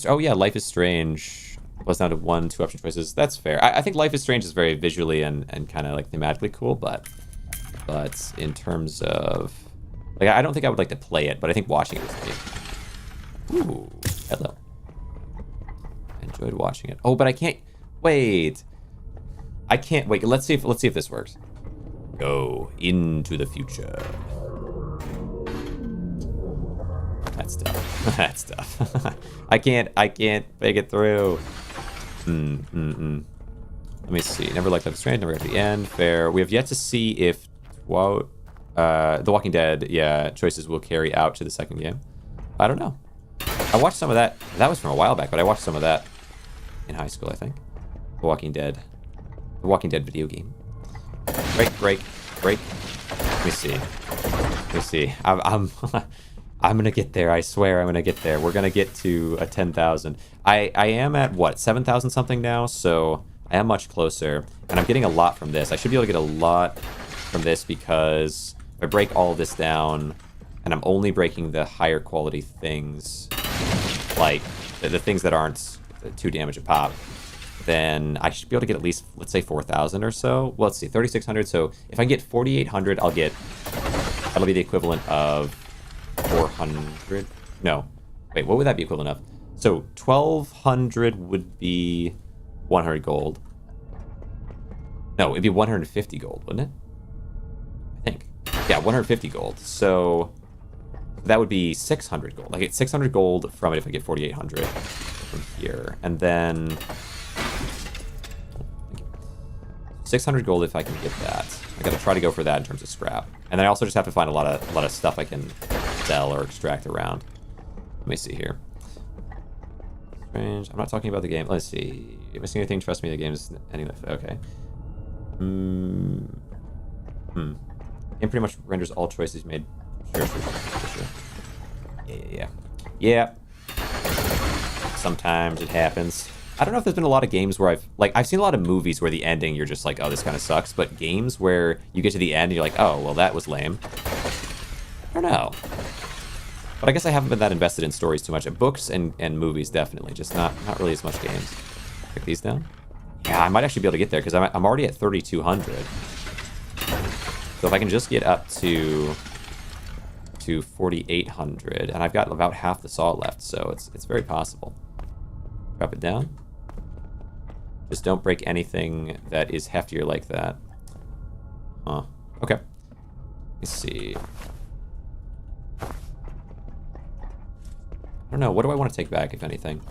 Speaker 1: Oh yeah, Life is Strange was down to 2 option choices. That's fair. I think Life is Strange is very visually and kind of like thematically cool, but in terms of like, I don't think I would like to play it, but I think watching it was neat. Ooh, hello. I enjoyed watching it. Oh, but I can't wait. I can't wait. Let's see if this works. Go into the future. That's tough. That's tough. I can't make it through. Let me see. Never liked Life is Strange. Never got to the end. Fair. We have yet to see if The Walking Dead, yeah, choices will carry out to the second game. I don't know. I watched some of that. That was from a while back, but I watched some of that in high school, I think. The Walking Dead video game. Break. Let me see. I'm gonna get there. I swear I'm gonna get there. We're gonna get to a 10,000. I am at what, 7,000 something now, so I am much closer, and I'm getting a lot from this. I should be able to get a lot from this because if I break all of this down, and I'm only breaking the higher quality things, like the things that aren't 2 damage a pop, then I should be able to get at least, let's say, 4,000 or so. Well, let's see, 3,600. So if I can get 4,800, that'll be the equivalent of 400. No, wait, what would that be equivalent of? So 1,200 would be 100 gold. No, it'd be 150 gold, wouldn't it? I think. Yeah, 150 gold. So that would be 600 gold. I get 600 gold from it if I get 4,800 from here. And then 600 gold if I can get that. I gotta try to go for that in terms of scrap. And then I also just have to find a lot of stuff I can sell or extract around. Let me see here. Strange. I'm not talking about the game. Let's see. If missing anything, trust me, the game is ending. Okay. Game pretty much renders all choices made. Sure. Yeah. Sometimes it happens. I don't know if there's been a lot of games where I've seen a lot of movies where the ending you're just like, oh, this kind of sucks, but games where you get to the end and you're like, oh, well, that was lame. I don't know. But I guess I haven't been that invested in stories too much. Books and movies, definitely. Just not really as much games. Pick these down. Yeah, I might actually be able to get there because I'm already at 3,200. So if I can just get up to 4,800, and I've got about half the saw left, so it's very possible. Drop it down. Just don't break anything that is heftier like that. Huh. Okay. Let's see. I don't know. What do I want to take back, if anything?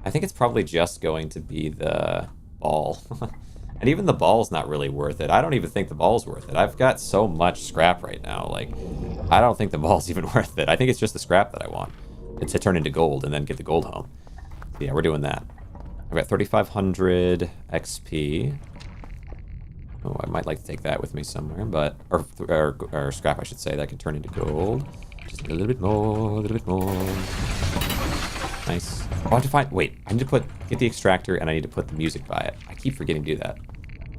Speaker 1: I think it's probably just going to be the ball. And even the ball's not really worth it. I don't even think the ball's worth it. I've got so much scrap right now. Like, I don't think the ball's even worth it. I think it's just the scrap that I want. It's to turn into gold and then get the gold home. So yeah, we're doing that. I've got 3,500 XP. Oh, I might like to take that with me somewhere, but... Or scrap, I should say. That can turn into gold. Just a little bit more, Nice. I want to find... Wait, I need to get the extractor, and I need to put the music by it. I keep forgetting to do that.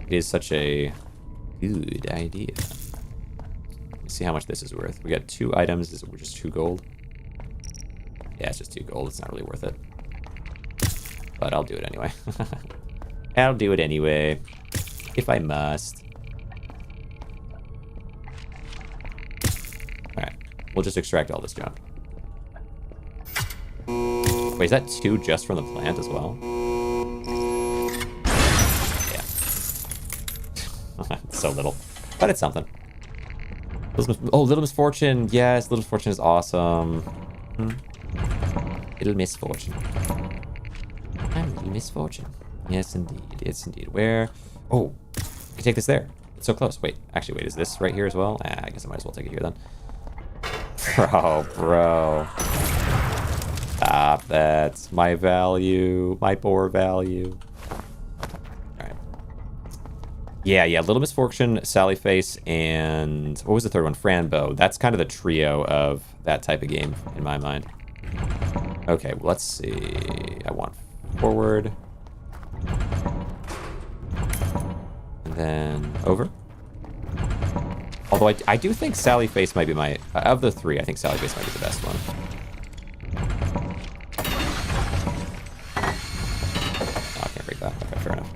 Speaker 1: It is such a good idea. Let's see how much this is worth. We got 2 items. Is it just 2 gold? Yeah, it's just 2 gold. It's not really worth it. But I'll do it anyway. I'll do it anyway. If I must. Alright. We'll just extract all this junk. Wait, is that 2 just from the plant as well? Yeah. So little. But it's something. Little Misfortune. Yes, Little Misfortune is awesome. Little Misfortune. Little Misfortune. Yes, indeed. Yes, indeed. Where? Oh, I can take this there. It's so close. Wait, actually, is this right here as well? I guess I might as well take it here then. Bro. Stop that. My value. My poor value. Alright. Yeah. Little Misfortune, Sally Face, and... What was the third one? Franbo. That's kind of the trio of that type of game in my mind. Okay, well, let's see. I want forward. Then over. Although I do think Sally Face might be my... of the three, I think Sally Face might be the best one. Oh, I can't break that. Okay, fair enough.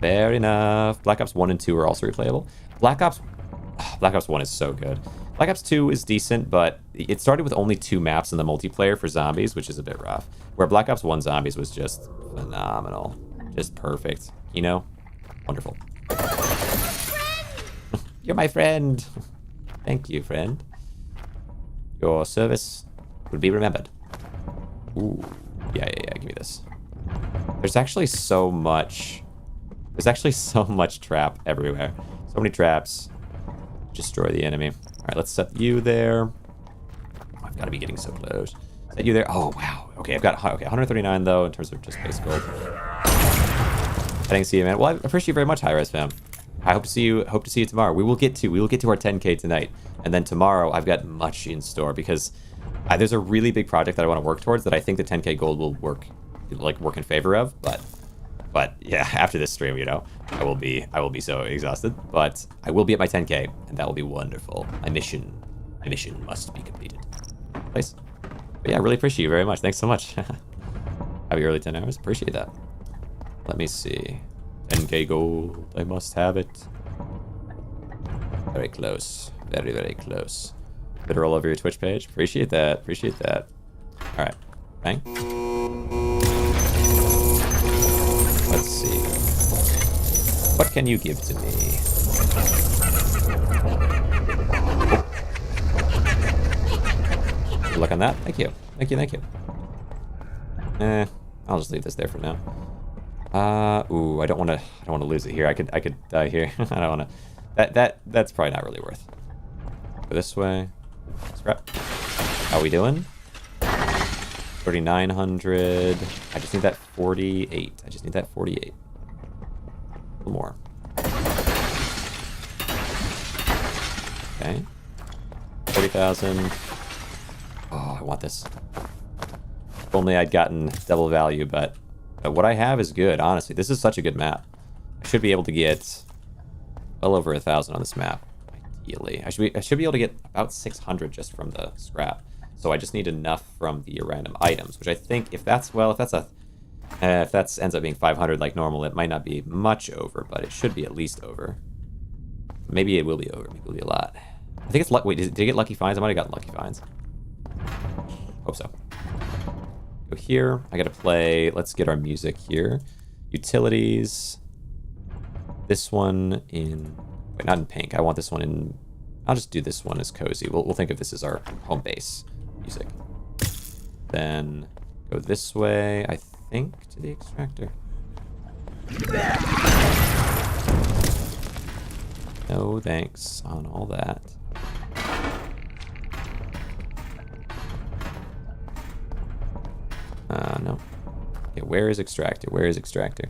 Speaker 1: Fair enough. Black Ops 1 and 2 are also replayable. Black Ops 1 is so good. Black Ops 2 is decent, but it started with only 2 maps in the multiplayer for zombies, which is a bit rough. Where Black Ops 1 zombies was just phenomenal. Just perfect. You know? Wonderful. You're my friend. Thank you, friend. Your service will be remembered. Ooh. Yeah. Give me this. There's actually so much... There's actually so much trap everywhere. So many traps. Destroy the enemy. All right, let's set you there. I've got to be getting so close. Set you there. Oh, wow. Okay, I've got 139, though, in terms of just base gold. I didn't see you, man. Well, I appreciate you very much, Hi-Res fam. I hope to see you tomorrow. We will get to our 10K tonight. And then tomorrow, I've got much in store because there's a really big project that I want to work towards that I think the 10K gold will work in favor of, but yeah, after this stream, you know, I will be so exhausted, but I will be at my 10K, and that will be wonderful. My mission must be completed. Nice. But yeah, I really appreciate you very much. Thanks so much. Happy early 10 hours. Appreciate that. Let me see. 10K gold. I must have it. Very close. Very, very close. Bit roll over your Twitch page. Appreciate that. Appreciate that. All right. Bang. Let's see. What can you give to me? Oh. Good luck on that. Thank you. Thank you. Thank you. I'll just leave this there for now. Ooh, I don't want to lose it here. I could die here. I don't want to. That's probably not really worth. Go this way. Scrap. How we doing? 3,900. I just need that 48. I just need that 48. A little more. Okay. 40,000. Oh, I want this. If only I'd gotten double value, but what I have is good, honestly. This is such a good map. I should be able to get well over 1,000 on this map, ideally. I should be able to get about 600 just from the scrap. So I just need enough from the random items, which I think if that ends up being 500 like normal, it might not be much over, but it should be at least over. Maybe it will be over. Maybe it will be a lot. I think it's lucky. Wait, did I get lucky finds? I might have gotten lucky finds. Hope so. Go here. I gotta play. Let's get our music here. Utilities. This one in. Wait, not in pink. I want this one in. I'll just do this one as cozy. We'll think of this as our home base music. Then go this way. I think to the extractor. No thanks on all that. No. Okay, where is extractor? Where is extractor?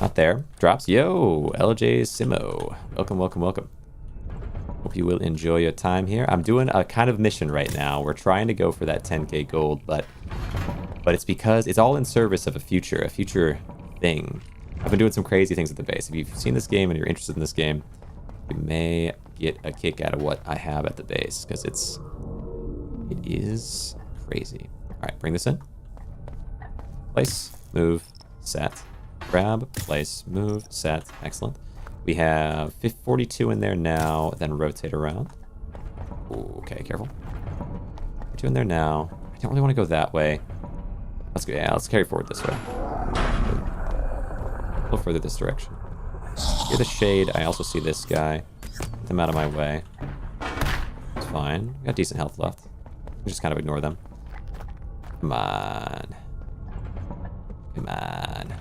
Speaker 1: Not there. Drops. Yo, LJ Simo. Welcome, welcome, welcome. Hope you will enjoy your time here. I'm doing a kind of mission right now. We're trying to go for that 10K gold, but it's because it's all in service of a future thing. I've been doing some crazy things at the base. If you've seen this game and you're interested in this game, you may get a kick out of what I have at the base, because it is crazy. All right, bring this in. Place, move, set. Grab, place, move, set. Excellent. We have 42 in there now, then rotate around. Ooh, okay, careful. 42 in there now. I don't really want to go that way. Let's go. Yeah, let's carry forward this way. A little further this direction. Hear the shade. I also see this guy. Get them out of my way. It's fine. We got decent health left. We just kind of ignore them. Come on. Come on.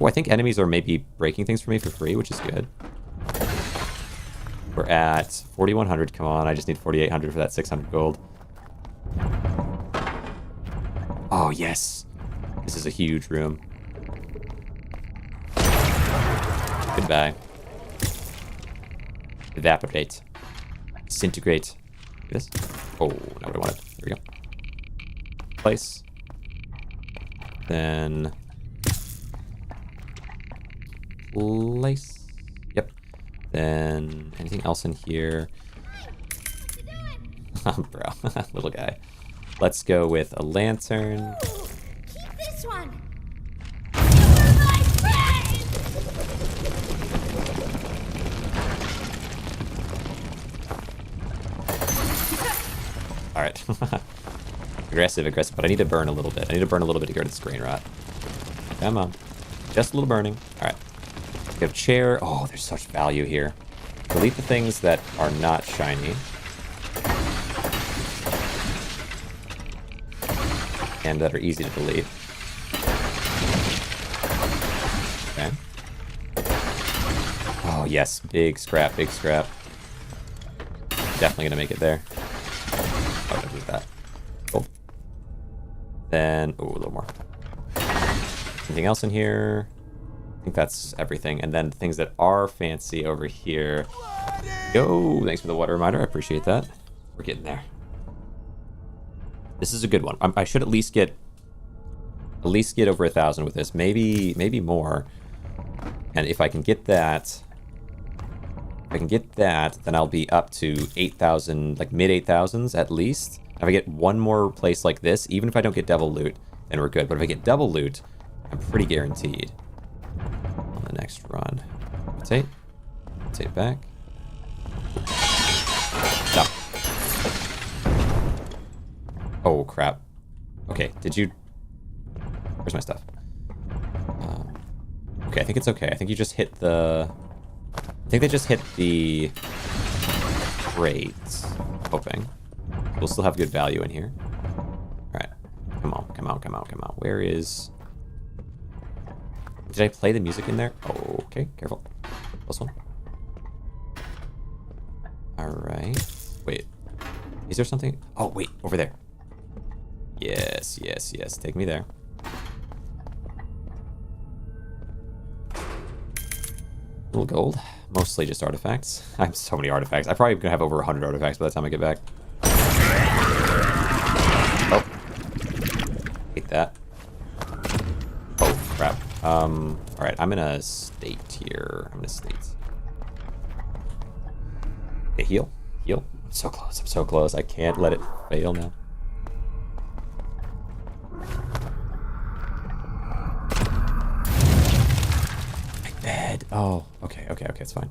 Speaker 1: Oh, I think enemies are maybe breaking things for me for free, which is good. We're at 4,100. Come on, I just need 4,800 for that 600 gold. Oh, yes. This is a huge room. Goodbye. Evaporate. Disintegrate. This? Oh, not what I wanted. There we go. Place. Then place. Yep. Then anything else in here? Bro, little guy. Let's go with a lantern.
Speaker 3: Ooh, keep this one. You were my friend.
Speaker 1: All right. Aggressive, but I need to burn a little bit. I need to burn a little bit to go to this Grainrot. Come on. Just a little burning. All right. We have chair. Oh, there's such value here. Delete the things that are not shiny. And that are easy to delete. Okay. Oh, yes. Big scrap, big scrap. Definitely gonna make it there. Oh, don't do that. Cool. Then, oh, a little more. Anything else in here? I think that's everything. And then things that are fancy over here. Yo, thanks for the water reminder. I appreciate that. We're getting there. This is a good one. I should at least get over 1,000 with this. Maybe more. And if I can get that, then I'll be up to 8,000, like mid 8,000s at least. If I get one more place like this, even if I don't get double loot, then we're good. But if I get double loot, I'm pretty guaranteed on the next run. Rotate back. Stop. Oh, crap. Okay, did you... Where's my stuff? Okay, I think it's okay. I think you just hit the... I think they just hit the crates. Hoping. We'll still have good value in here. Alright. Come on. Where is... Did I play the music in there? Oh, okay, careful. Plus one. Alright. Wait. Is there something? Oh, wait, over there. Yes. Take me there. Little gold. Mostly just artifacts. I have so many artifacts. I probably gonna have over 100 artifacts by the time I get back. Oh. Hate that. Oh, crap. Alright, I'm in a state here. Okay, heal. I'm so close. I can't let it fail now. Bed. Oh, okay, it's fine.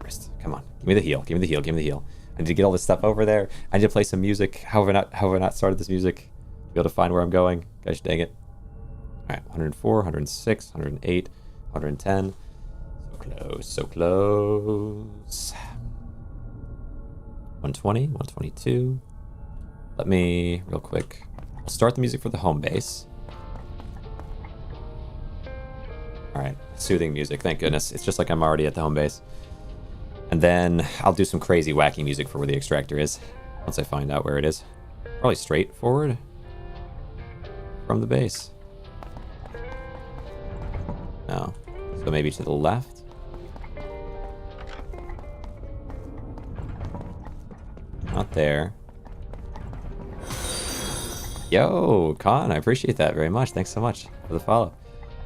Speaker 1: Wrist, come on. Give me the heal. I need to get all this stuff over there. I need to play some music. How have I not started this music? To be able to find where I'm going. Gosh dang it. Alright, 104, 106, 108, 110. So close. 120, 122. Let me, real quick, I'll start the music for the home base. Alright, soothing music, thank goodness. It's just like I'm already at the home base. And then I'll do some crazy wacky music for where the extractor is, once I find out where it is. Probably straight forward from the base. No. So maybe to the left? Not there. Yo, Con, I appreciate that very much. Thanks so much for the follow.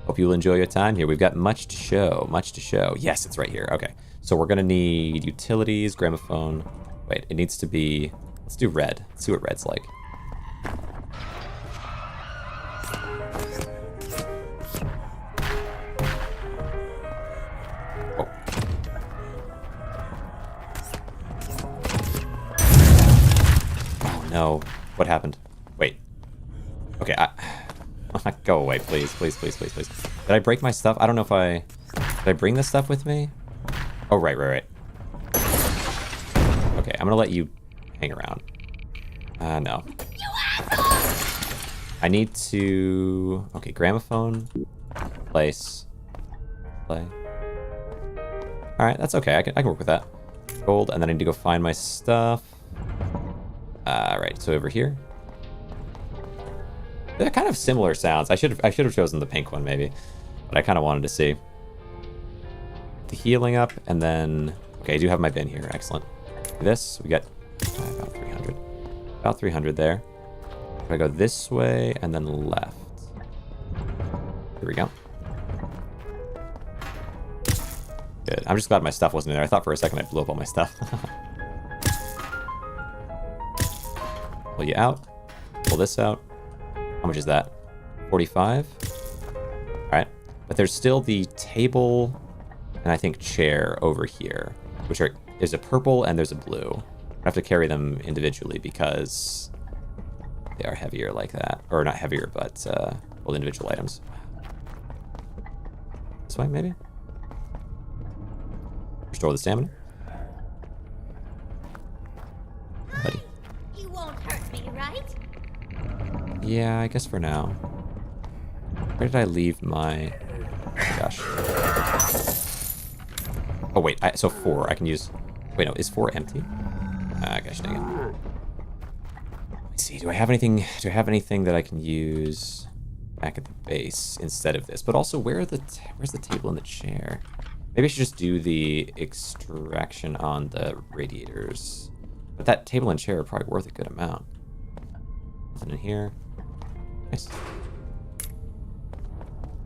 Speaker 1: Hope you'll enjoy your time here. We've got much to show. Yes, it's right here. Okay. So we're going to need utilities, gramophone. Wait, it needs to be... Let's do red. Let's see what red's like. Oh. Oh, no. What happened? Wait. Okay, go away, please. Did I break my stuff? I don't know if I... Did I bring this stuff with me? Oh, right. Okay, I'm gonna let you hang around. No. I need to... Okay, gramophone. Place. Play. Alright, that's okay. I can work with that. Gold, and then I need to go find my stuff. Alright, so over here. They're kind of similar sounds. I should have chosen the pink one maybe, but I kind of wanted to see. The healing up, and then okay, I do have my bin here. Excellent. This we got about 300. About 300 there. I go this way and then left. Here we go. Good. I'm just glad my stuff wasn't in there. I thought for a second I blew up all my stuff. Pull you out. Pull this out. How much is that? 45? Alright. But there's still the table and I think chair over here. Which are... There's a purple and there's a blue. I have to carry them individually because they are heavier like that. Or not heavier, but well, individual items. This way, maybe? Restore the stamina. Buddy.
Speaker 3: You won't hurt me, right?
Speaker 1: Yeah, I guess for now. Where did I leave my... Oh, gosh. Oh, wait. So 4. I can use... Wait, no. Is 4 empty? Ah, gosh dang it. Let me see. Do I have anything that I can use back at the base instead of this? But also, where's the table and the chair? Maybe I should just do the extraction on the radiators. But that table and chair are probably worth a good amount. Nothing in here. Nice.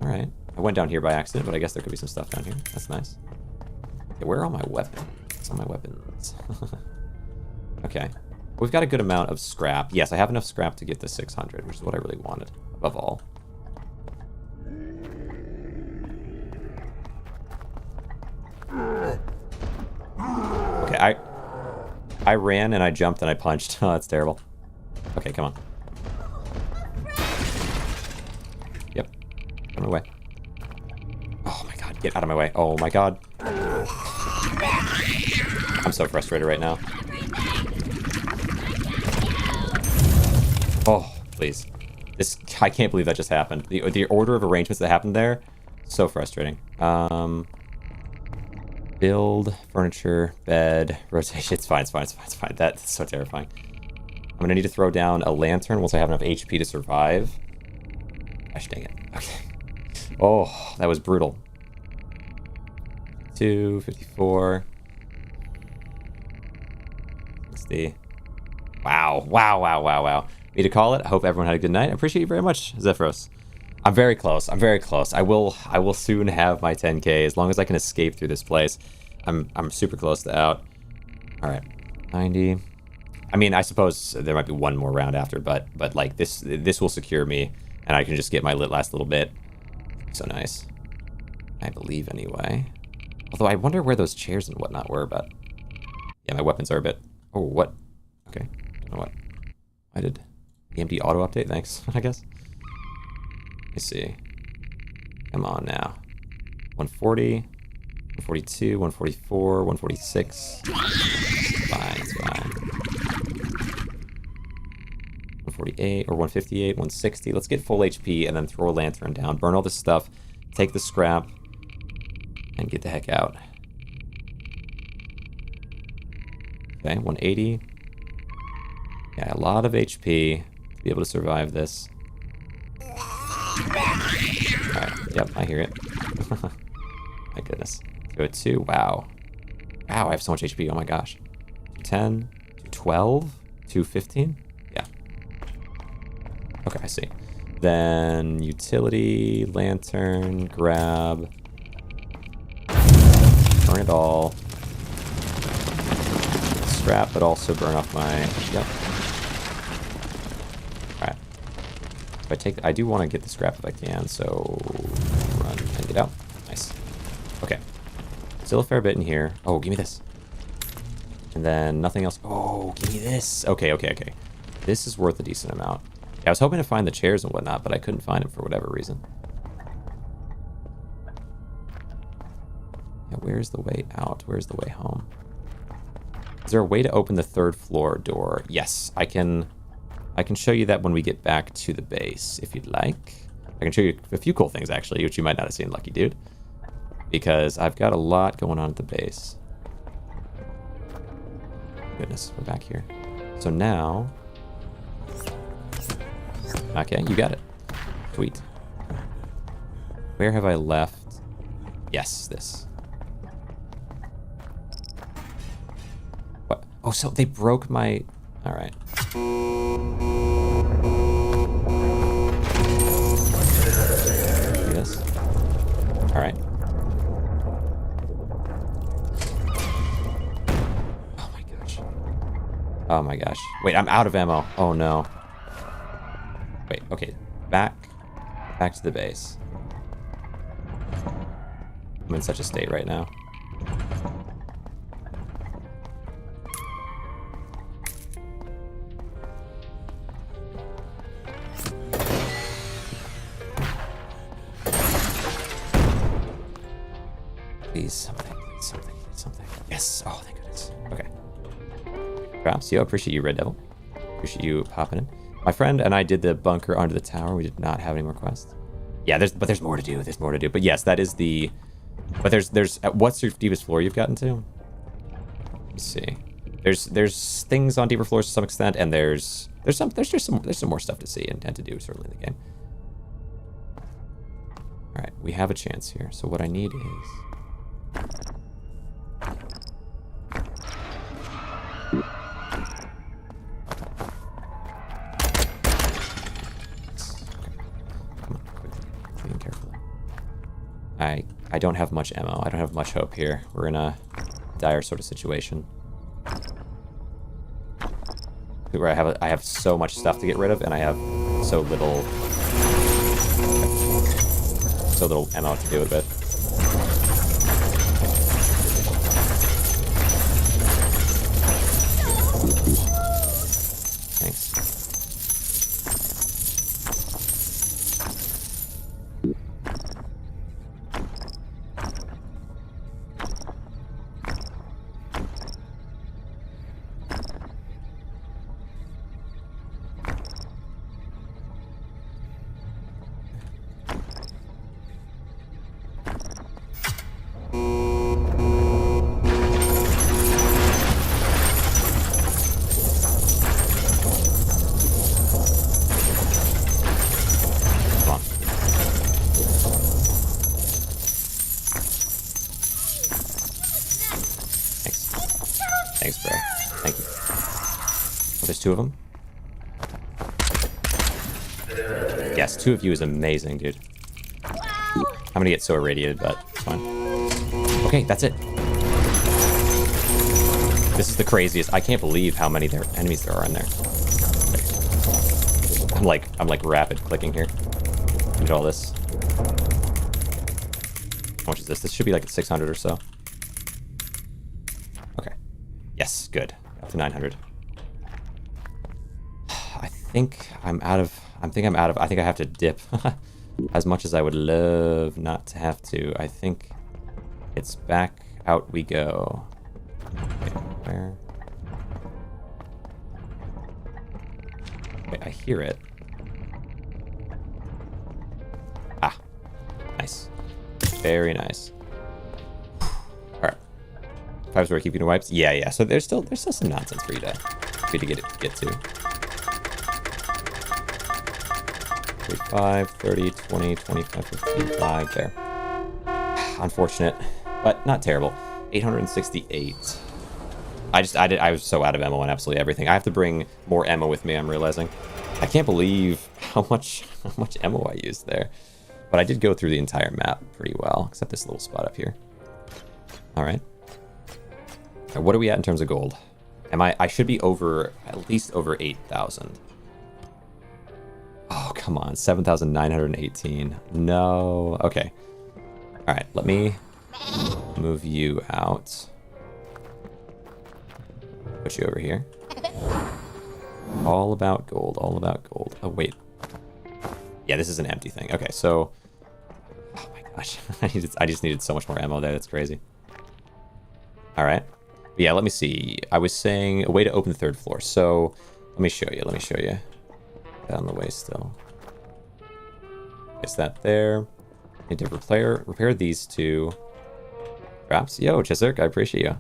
Speaker 1: Alright. I went down here by accident, but I guess there could be some stuff down here. That's nice. Okay, where are all my weapons? What's on my weapons? Okay. We've got a good amount of scrap. Yes, I have enough scrap to get the 600, which is what I really wanted, above all. Okay, I ran and I jumped and I punched. Oh, that's terrible. Okay, come on. Yep. Get out of my way. Oh my god, get out of my way. Oh my god. I'm so frustrated right now. Oh, please. I can't believe that just happened. The order of arrangements that happened there, so frustrating. Build, furniture, bed, rotation. It's fine. That's so terrifying. I'm gonna need to throw down a lantern once I have enough HP to survive. Gosh dang it. Okay. Oh, that was brutal. 254. 60. Wow. Me to call it. I hope everyone had a good night. I appreciate you very much, Zephyros. I'm very close. I will soon have my 10K as long as I can escape through this place. I'm super close to out. All right, 90. I mean, I suppose there might be one more round after, but like this will secure me, and I can just get my last little bit. So nice. I believe anyway. Although I wonder where those chairs and whatnot were, but yeah, my weapons are a bit. Oh, what? Okay, you know what? I did EMD auto update. Thanks, I guess. Let me see. Come on now. 140, 142, 144, 146. It's fine. 148 or 158, 160. Let's get full HP and then throw a lantern down. Burn all this stuff. Take the scrap. And get the heck out. Okay, 180. Yeah, a lot of HP to be able to survive this. Alright, yep, I hear it. My goodness. Go 2, wow. Wow, I have so much HP, oh my gosh. 210, 212, 215? Yeah. Okay, I see. Then utility, lantern, grab. Burn it all. Scrap, but also burn off my... Yep. Alright. I do want to get the scrap if I can, so run and get out. Nice. Okay. Still a fair bit in here. Oh, give me this. And then nothing else. Oh, give me this. Okay. This is worth a decent amount. Yeah, I was hoping to find the chairs and whatnot, but I couldn't find them for whatever reason. Yeah, where's the way out? Where's the way home? Is there a way to open the 3rd floor door? Yes, I can show you that when we get back to the base, if you'd like. I can show you a few cool things, actually, which you might not have seen, lucky dude. Because I've got a lot going on at the base. Goodness, we're back here. So now... Okay, you got it. Sweet. Where have I left? Yes, this. What? Oh, so they broke my... Alright. All right. Oh my gosh. Oh my gosh. Wait, I'm out of ammo. Oh no. Wait, okay. Back to the base. I'm in such a state right now. Please, something, please, something, please, something. Yes! Oh, thank goodness. Okay. Drops. Yo, appreciate you, Red Devil. Appreciate you popping in. My friend and I did the bunker under the tower. We did not have any more quests. Yeah, there's more to do. There's more to do. But yes, that is the... But there's what's your deepest floor you've gotten to? Let's see. There's things on deeper floors to some extent, and there's some more stuff to see and to do certainly in the game. All right, we have a chance here. So what I need is... Being careful. I don't have much ammo. I don't have much hope here. We're in a dire sort of situation. Where I have so much stuff to get rid of, and I have so little ammo to do it with. Thanks. Thanks, bro. Thank you. Oh, there's two of them? Yes, two of you is amazing, dude. I'm gonna get so irradiated, but it's fine. Okay, that's it. This is the craziest. I can't believe how many enemies there are in there. I'm like rapid clicking here. Look at all this. How much is this? This should be like 600 or so. Okay. Yes, good. Up to 900. I think I have to dip. As much as I would love not to have to. I think it's back out we go. Okay, where? Wait, I hear it. Ah. Nice. Very nice. Alright. 5-star keeping wipes? Yeah. So there's still some nonsense for you to get to. 35, 30, 20, 25, 55, there. Unfortunate, but not terrible. 868. I was so out of ammo on absolutely everything. I have to bring more ammo with me, I'm realizing. I can't believe how much ammo I used there. But I did go through the entire map pretty well, except this little spot up here. Alright. What are we at in terms of gold? I should be at least over 8,000. Oh, come on. 7,918. No. Okay. All right. Let me move you out. Put you over here. All about gold. All about gold. Oh, wait. Yeah, this is an empty thing. Okay, so... Oh, my gosh. I just needed so much more ammo there. That's crazy. All right. But yeah, let me see. I was saying a way to open the third floor. So let me show you. On the way still. Is that there? Need to repair these two. Drops. Yo, Chisark, I appreciate you.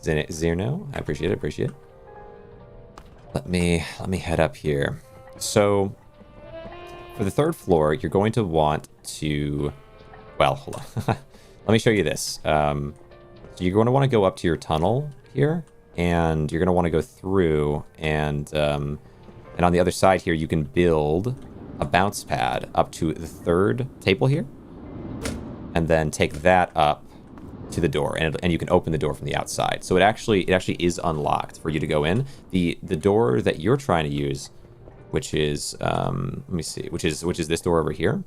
Speaker 1: Zerno, I appreciate it. Let me head up here. So for the third floor, you're going to want to, well, hold on. Let me show you this. So you're going to want to go up to your tunnel here, and you're going to want to go through and on the other side here, you can build a bounce pad up to the third table here. And and then take that up to the door, and you can open the door from the outside. So it actually is unlocked for you to go in. The door that you're trying to use, which is let me see, which is this door over here,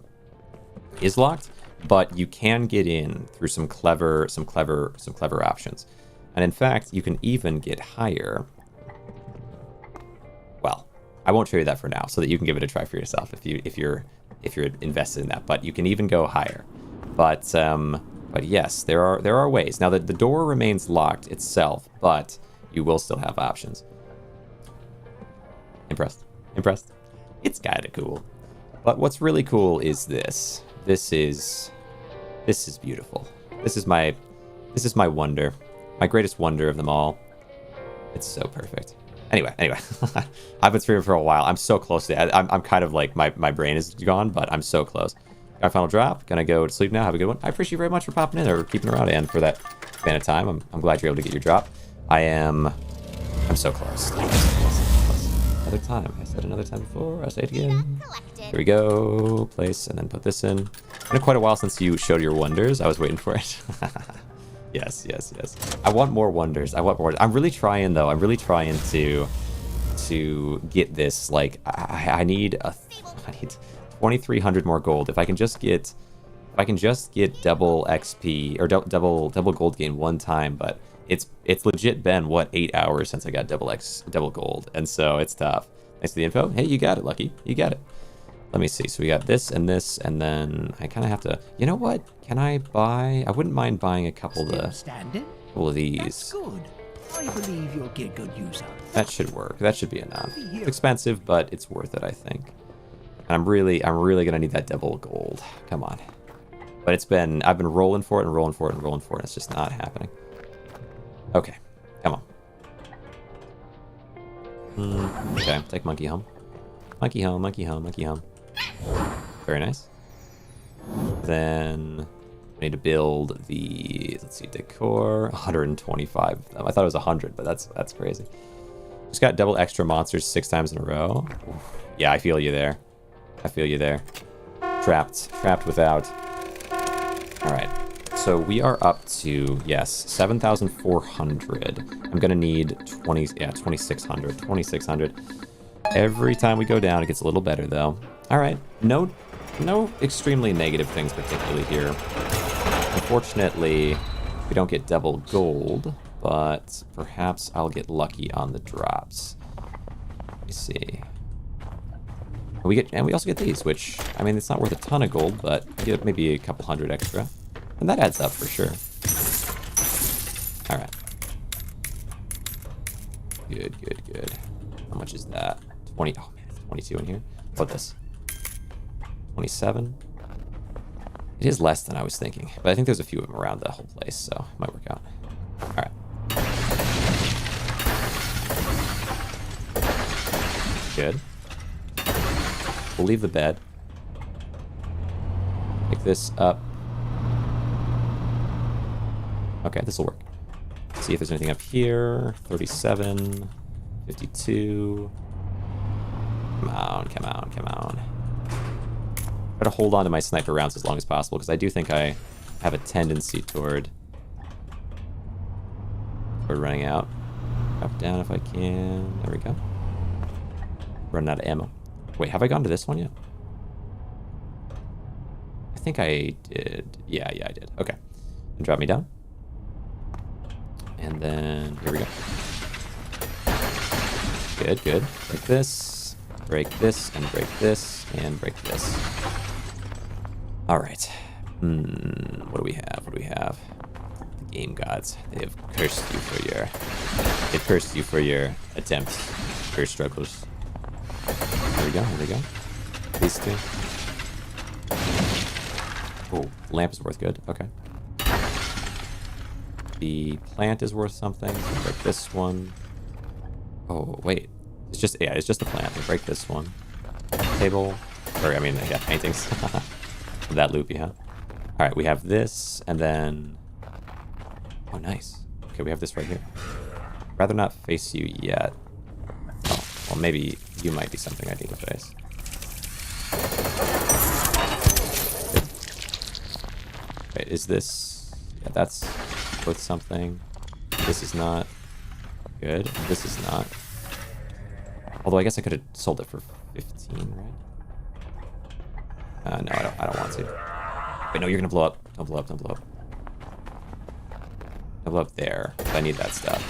Speaker 1: is locked, but you can get in through some clever options. And in fact, you can even get higher. Well, I won't show you that for now, so that you can give it a try for yourself if you're invested in that. But you can even go higher. But yes, there are ways. Now the door remains locked itself, but you will still have options. Impressed? It's kind of cool. But what's really cool is this. This is beautiful. This is my wonder. My greatest wonder of them all. It's so perfect. Anyway. I've been streaming for a while. I'm so close to it. I'm kind of like, my brain is gone, but I'm so close. Got a final drop. Gonna go to sleep now. Have a good one. I appreciate you very much for popping in or keeping around, and for that span of time. I'm glad you're able to get your drop. I'm so close. Another time. I said another time before. I'll say it again. Here we go. Place, and then put this in. It's been quite a while since you showed your wonders. I was waiting for it. Yes. I want more wonders. I'm really trying, though. I'm really trying to get this. Like, I need 2,300 more gold. If I can just get double XP or double gold gain one time, but it's legit been what, 8 hours since I got double gold, and so it's tough. Thanks for the info. Hey, you got it, Lucky. You got it. Let me see. So we got this and this, and then I kind of have to. You know what? Can I buy? I wouldn't mind buying a couple of these.
Speaker 4: That's good. I believe you'll get good use out of it.
Speaker 1: That should work. That should be enough. It's expensive, but it's worth it, I think. And I'm really gonna need that double gold. Come on. But I've been rolling for it and rolling for it and rolling for it. It's just not happening. Okay, come on. Okay, take monkey home. Monkey home. Very nice. Then I need to build the, let's see, decor. 125 of them. I thought it was 100, but that's crazy. Just got double extra monsters 6 times in a row. Oof. Yeah, I feel you there. Trapped without. All right. So we are up to, yes, 7,400. I'm gonna need 2,600. Every time we go down, it gets a little better, though. All right, no extremely negative things particularly here. Unfortunately, we don't get double gold, but perhaps I'll get lucky on the drops. Let me see. And we also get these, which, I mean, it's not worth a ton of gold, but we get maybe a couple hundred extra. And that adds up for sure. All right. Good. How much is that? 20. Oh man, 22 in here. What this? 27. It is less than I was thinking, but I think there's a few of them around the whole place, so it might work out. All right. Good. We'll leave the bed. Pick this up. Okay, this will work. See if there's anything up here. 37, 52. Come on. Try to hold on to my sniper rounds as long as possible, because I do think I have a tendency toward running out. Drop down if I can. There we go. Running out of ammo. Wait, have I gone to this one yet? I think I did. Yeah, I did. Okay. And drop me down. And then, here we go. Good. Break this, and break this, and break this. All right. What do we have? The game gods. They've cursed you for your attempts, for your struggles. Here we go. These two. Oh, lamp is worth good. Okay. The plant is worth something. So break this one. Oh, wait. It's just the plant. We'll break this one. Table. Or, I mean, yeah, paintings. That loopy, huh? Alright, we have this, and then... Oh, nice. Okay, we have this right here. Rather not face you yet. Oh, well, maybe you might be something I need to face. Good. Wait, is this... Yeah, that's worth something. This is not good. This is not. Although I guess I could have sold it for 15, right? No, I don't want to. Wait, no, you're gonna blow up. Don't blow up, don't blow up. Don't blow up there. I need that stuff.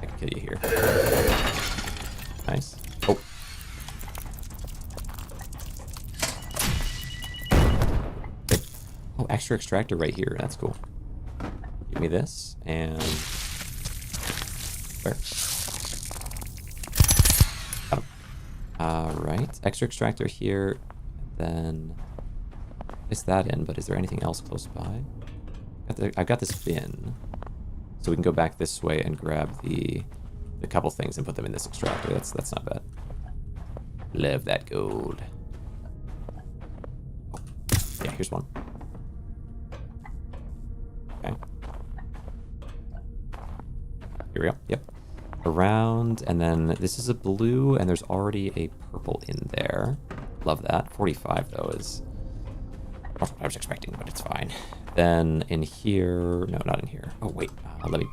Speaker 1: I can kill you here. Nice. Oh. Okay. Oh, extra extractor right here. That's cool. Give me this, and... Where? Got him. Alright, extra extractor here, then... Place that in, but is there anything else close by? I've got this bin, so we can go back this way and grab the couple things and put them in this extractor. That's not bad. Love that gold. Oh, yeah, here's one. Okay. Here we go. Yep. Around, and then this is a blue, and there's already a purple in there. Love that. 45 though is not what I was expecting, but it's fine. Then in here, no, not in here. Oh wait, let me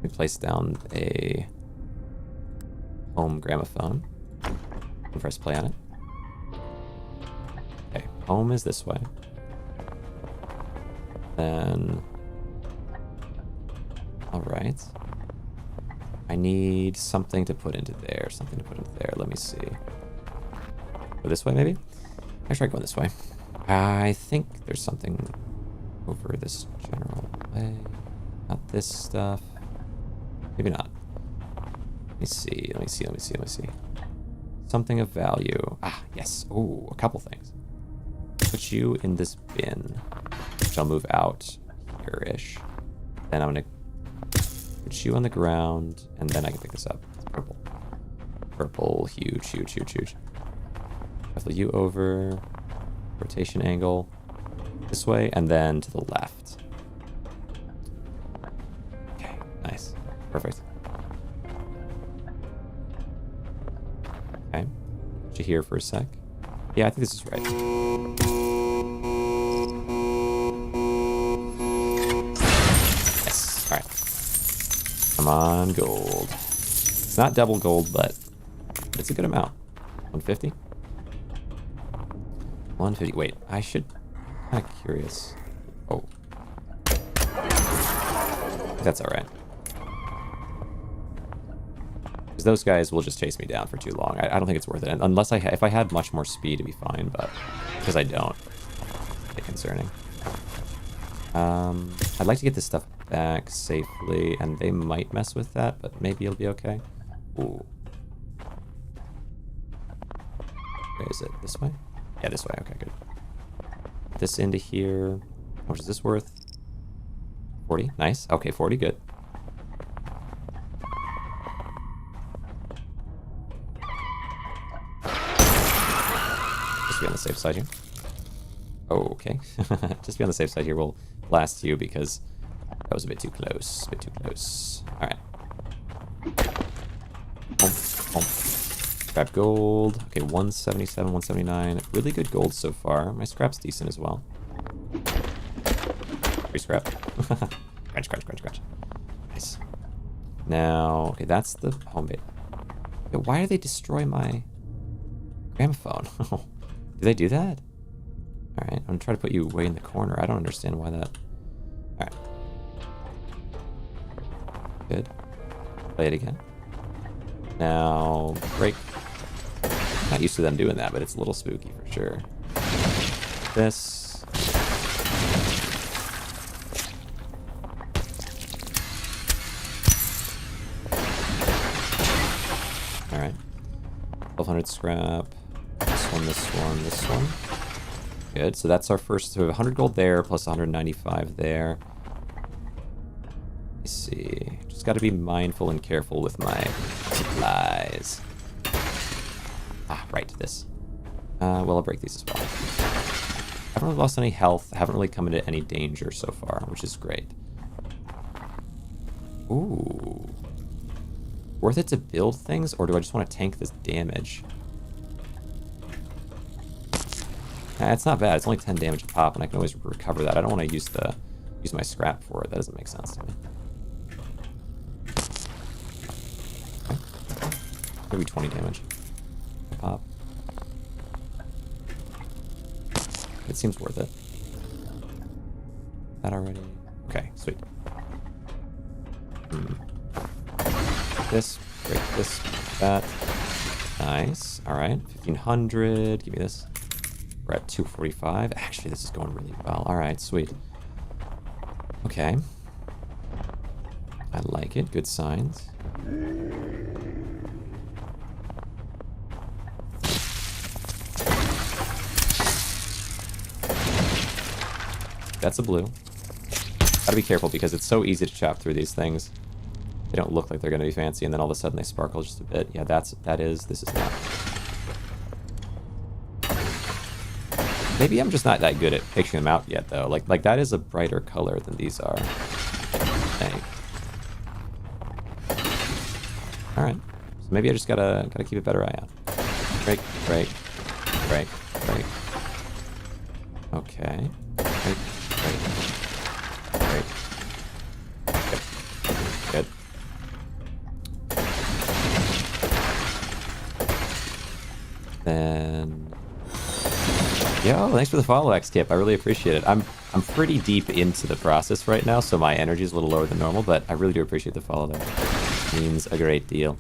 Speaker 1: place down a home gramophone and press play on it. Okay, home is this way. Then, all right. I need something to put into there. Something to put into there. Let me see. Go this way, maybe. I try going this way. I think there's something over this general way. Not this stuff. Maybe not. Let me see. Let me see. Let me see. Let me see. Something of value. Ah, yes. Oh, a couple things. Put you in this bin, which I'll move out here-ish. Then I'm gonna put you on the ground, and then I can pick this up. It's purple. Purple, huge, huge, huge, huge. Shuffle you over. Rotation angle this way, and then to the left. Okay, nice. Perfect. Okay. Put you here for a sec. Yeah, I think this is right. Yes. Alright. Come on, gold. It's not double gold, but it's a good amount. 150? 150. Wait, I should... I'm kind of curious. Oh. That's alright. Because those guys will just chase me down for too long. I don't think it's worth it. Unless if I had much more speed, it'd be fine, but... Because I don't. It's a bit concerning. I'd like to get this stuff back safely, and they might mess with that, but maybe it'll be okay. Ooh. Where is it? This way? Yeah, this way. Okay, good. Put this into here. How much is this worth? 40? Nice. Okay, 40. Good. Just be on the safe side here. Oh, okay. Just be on the safe side here. We'll blast you because that was a bit too close. A bit too close. All right. Grab gold. Okay, 177, 179. Really good gold so far. My scrap's decent as well. Free scrap. Crunch, crunch, crunch, crunch. Nice. Now, okay, that's the home base. Okay, why do they destroy my gramophone? Do they do that? Alright, I'm gonna try to put you way in the corner. I don't understand why that... Alright. Good. Play it again. Now, break. Not used to them doing that, but it's a little spooky for sure. This. Alright. 1200 scrap. This one, this one, this one. Good, so that's our first. So we have 100 gold there, plus 195 there. Let's see. Just got to be mindful and careful with my supplies. Ah, right, this. Well, I'll break these as well. I haven't really lost any health. I haven't really come into any danger so far, which is great. Ooh. Worth it to build things, or do I just want to tank this damage? It's not bad. It's only 10 damage a pop, and I can always recover that. I don't want to use my scrap for it. That doesn't make sense to me. Okay. Maybe 20 damage a pop. It seems worth it. That already? Okay, sweet. This, break this, that. Nice. All right, 1500. Give me this. We're at 245. Actually, this is going really well. All right, sweet. Okay. I like it. Good signs. That's a blue. Gotta be careful because it's so easy to chop through these things. They don't look like they're gonna be fancy, and then all of a sudden they sparkle just a bit. Yeah, this is not. Maybe I'm just not that good at picturing them out yet, though. Like that is a brighter color than these are. I think. All right. So maybe I just gotta keep a better eye out. Break. Okay. Break. Good. Then, yo, thanks for the follow, Xkip. I really appreciate it. I'm pretty deep into the process right now, so my energy is a little lower than normal, but I really do appreciate the follow there. Means a great deal.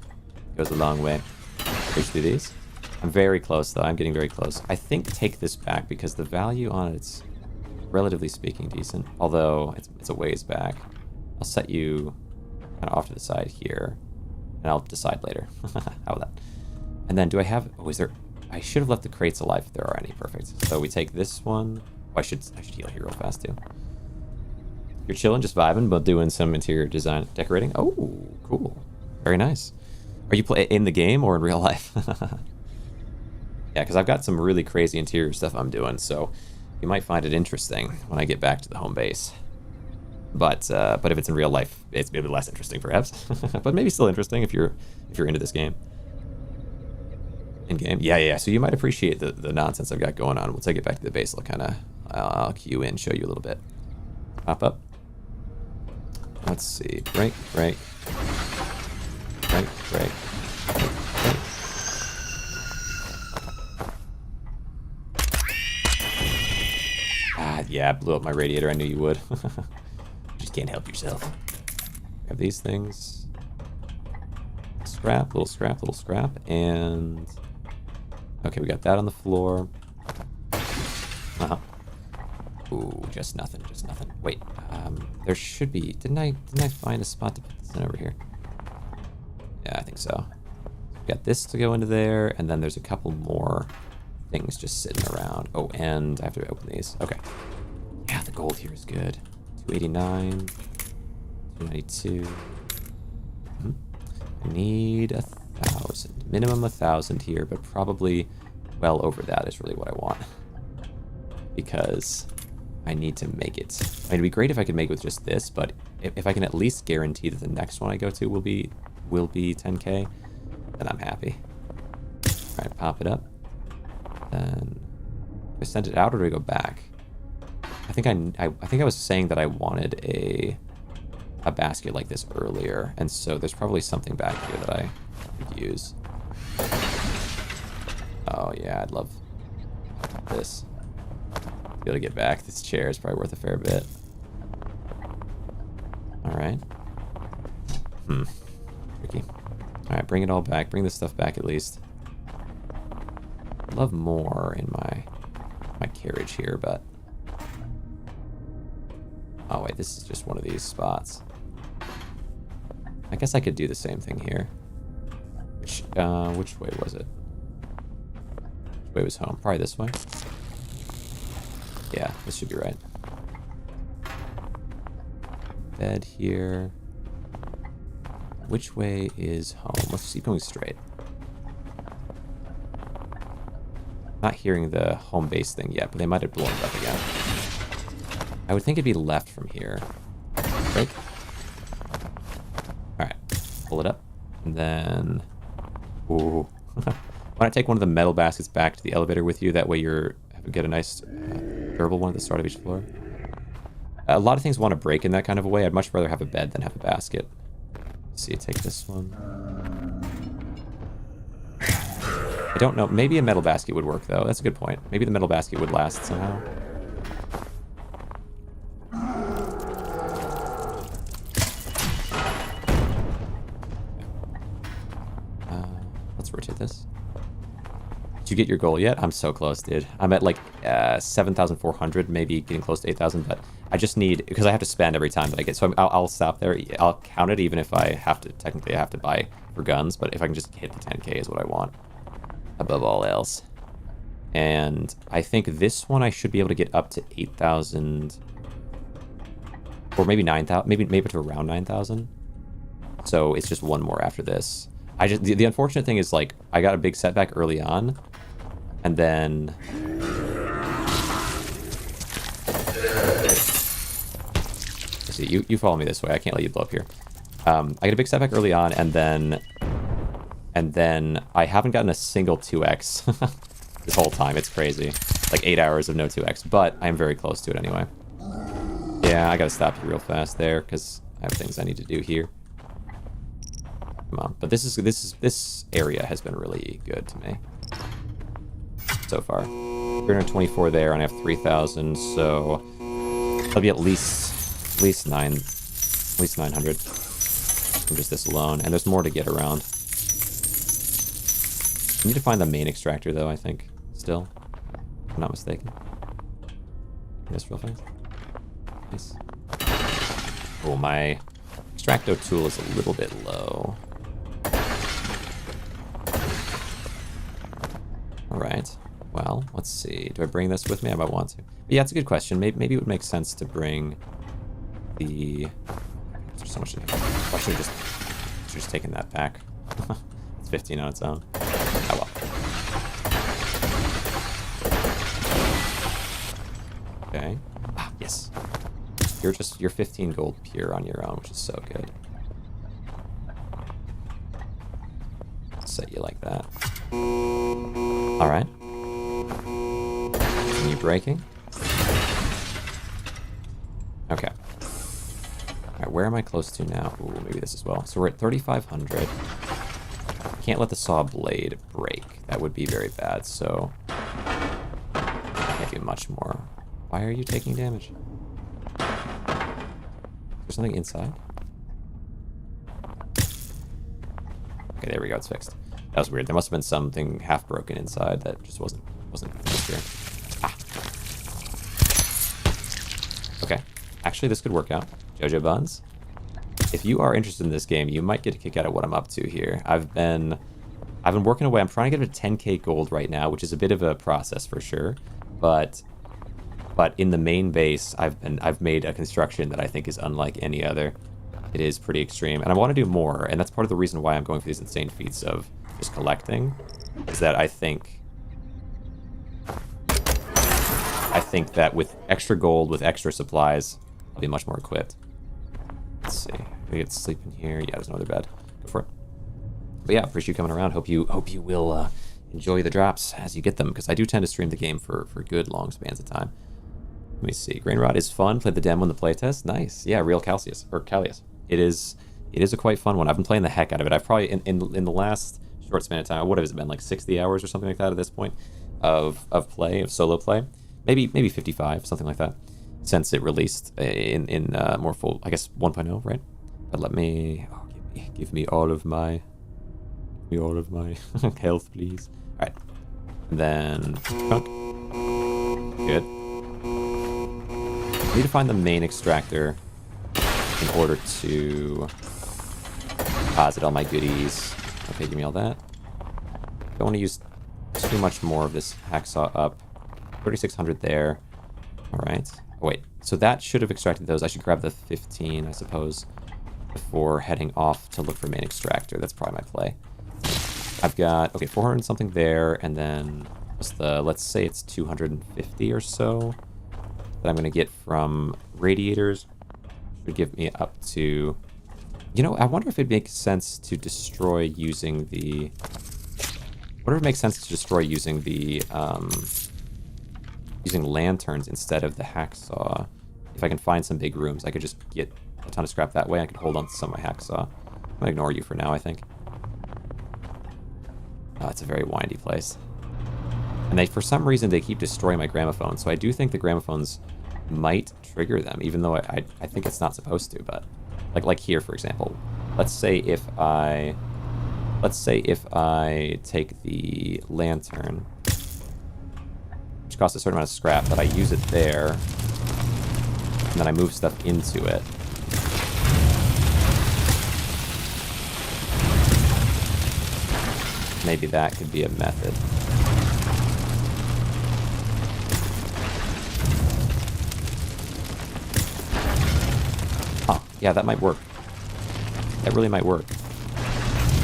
Speaker 1: Goes a long way. Push through these. I'm very close, though. I'm getting very close. I think take this back because the value on it's relatively speaking decent, although it's a ways back. I'll set you kind of off to the side here, and I'll decide later. How about that? And then do I have... Oh, is there... I should have left the crates alive if there are any. Perfect. So we take this one. Oh, I should heal here real fast, too. You're chilling, just vibing, but doing some interior design decorating. Oh, cool. Very nice. Are you in the game or in real life? Yeah, because I've got some really crazy interior stuff I'm doing, so you might find it interesting when I get back to the home base. But if it's in real life, it's maybe less interesting, perhaps. But maybe still interesting if you're into this game. In game, yeah. So you might appreciate the nonsense I've got going on. Once I get back to the base, I'll cue in, show you a little bit. Pop up. Let's see. Break. Yeah, blew up my radiator. I knew you would. Just can't help yourself. Grab these things. Scrap, little scrap, and... Okay, we got that on the floor. Uh-huh. Ooh, just nothing. Wait, there should be... Didn't I find a spot to put this in over here? Yeah, I think so. We got this to go into there, and then there's a couple more things just sitting around. Oh, and I have to open these. Okay. Yeah, the gold here is good. 289, 292. I need 1,000. Minimum 1,000 here, but probably well over that is really what I want. Because I need to make it. I mean, it'd be great if I could make it with just this, but if I can at least guarantee that the next one I go to will be 10k, then I'm happy. All right, pop it up. Then do I send it out or do I go back? I think I was saying that I wanted a basket like this earlier, and so there's probably something back here that I could use. Oh yeah, I'd love this. To be able to get back. This chair is probably worth a fair bit. All right. Tricky. All right, bring it all back. Bring this stuff back at least. I'd love more in my carriage here, but... Oh wait, this is just one of these spots. I guess I could do the same thing here. Which way was it? Which way was home? Probably this way. Yeah, this should be right. Bed here. Which way is home? Let's keep going straight. Not hearing the home base thing yet, but they might have blown it up again. I would think it'd be left from here. Break. Alright. Pull it up. And then... Ooh. Why don't I take one of the metal baskets back to the elevator with you? That way you're get a nice durable one at the start of each floor. A lot of things want to break in that kind of a way. I'd much rather have a bed than have a basket. Let's see, take this one. I don't know. Maybe a metal basket would work, though. That's a good point. Maybe the metal basket would last somehow. Let's rotate this. Did you get your goal yet? I'm so close, dude. I'm at like 7,400, maybe getting close to 8,000, but I just need, because I have to spend every time that I get, so I'll stop there. I'll count it even if I have to, technically I have to buy for guns, but if I can just hit the 10k is what I want above all else. And I think this one I should be able to get up to 8,000 or maybe 9,000, maybe to around 9,000. So it's just one more after this. The unfortunate thing is, like, I got a big setback early on, and then let's see, you follow me this way. I can't let you blow up here. I got a big setback early on, and then I haven't gotten a single 2x this whole time. It's crazy. Like 8 hours of no 2x, but I'm very close to it anyway. Yeah, I gotta stop you real fast there because I have things I need to do here. Come on, but this area has been really good to me so far. 324 there, and I have 3,000, so I'll be at least 900 from just this alone, and there's more to get around. I need to find the main extractor, though. I think still, if I'm not mistaken. This real fast. Nice. Oh, my extracto tool is a little bit low. Alright, well, let's see. Do I bring this with me? I might want to. But yeah, it's a good question. Maybe it would make sense to bring the... There's so much in here. I should have just taken that back. It's 15 on its own. Oh well. Okay. Ah, yes. You're 15 gold pure on your own, which is so good. Set you like that. Alright. Continue breaking. Okay. Alright, where am I close to now? Ooh, maybe this as well. So we're at 3,500. Can't let the saw blade break. That would be very bad, so... I can't do much more. Why are you taking damage? Is there something inside? Okay, there we go, it's fixed. That was weird. There must have been something half broken inside that just wasn't fixed here. Ah. Okay. Actually, this could work out. Jojo Buns. If you are interested in this game, you might get a kick out of what I'm up to here. I've been working away. I'm trying to get to 10k gold right now, which is a bit of a process for sure. But in the main base, I've made a construction that I think is unlike any other. It is pretty extreme, and I want to do more, and that's part of the reason why I'm going for these insane feats of just collecting, is that I think that with extra gold, with extra supplies, I'll be much more equipped. Let's see. We get to sleep in here. Yeah, there's no other bed. Go for it. But yeah, appreciate you coming around. Hope you will enjoy the drops as you get them, because I do tend to stream the game for good long spans of time. Let me see. Grainrot is fun. Played the demo in the playtest. Nice. Yeah, real Calcius or Callius. It is a quite fun one. I've been playing the heck out of it. I've probably in the last short span of time, what has it been, like 60 hours or something like that at this point of solo play, maybe 55, something like that, since it released in more full, I guess 1.0, right? But let me give me all of my health, please. All right, and then chunk. Good. I need to find the main extractor in order to deposit all my goodies. Okay, give me all that. Don't want to use too much more of this hacksaw up. 3,600 there. Alright. Oh, wait, so that should have extracted those. I should grab the 15, I suppose, before heading off to look for main extractor. That's probably my play. I've got, okay, 400 and something there, and then what's let's say it's 250 or so that I'm going to get from radiators. Should give me up to... You know, I wonder if it makes sense to destroy using the... What if it makes sense to destroy using the using lanterns instead of the hacksaw. If I can find some big rooms, I could just get a ton of scrap that way. I could hold on to some of my hacksaw. I'm gonna ignore you for now, I think. Oh, it's a very windy place. And they, for some reason, they keep destroying my gramophone. So I do think the gramophones might trigger them, even though I think it's not supposed to. But like here, for example, let's say if I take the lantern, which costs a certain amount of scrap, but I use it there, and then I move stuff into it. Maybe that could be a method. Huh, yeah, that might work. That really might work.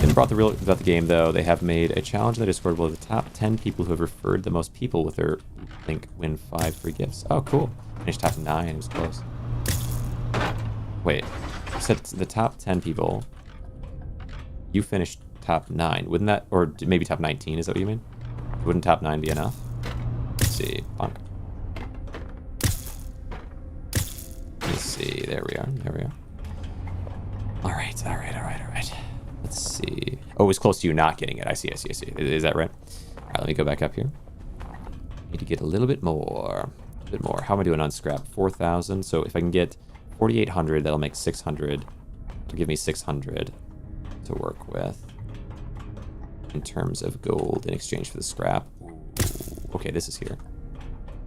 Speaker 1: In about the game, though, they have made a challenge in the Discord where the top 10 people who have referred the most people with their link win 5 free gifts. Oh, cool. Finished top 9. It was close. Wait. You said the top 10 people. You finished top 9. Wouldn't that... Or maybe top 19, is that what you mean? Wouldn't top 9 be enough? Let's see. Bonk. Let's see. There we are. There we are. Alright. Let's see. Oh, it was close to you not getting it. I see. Is that right? Alright, let me go back up here. Need to get a little bit more. How am I doing on scrap? 4,000. So if I can get 4,800, that'll make 600. It'll give me 600 to work with in terms of gold in exchange for the scrap. Ooh, okay, this is here.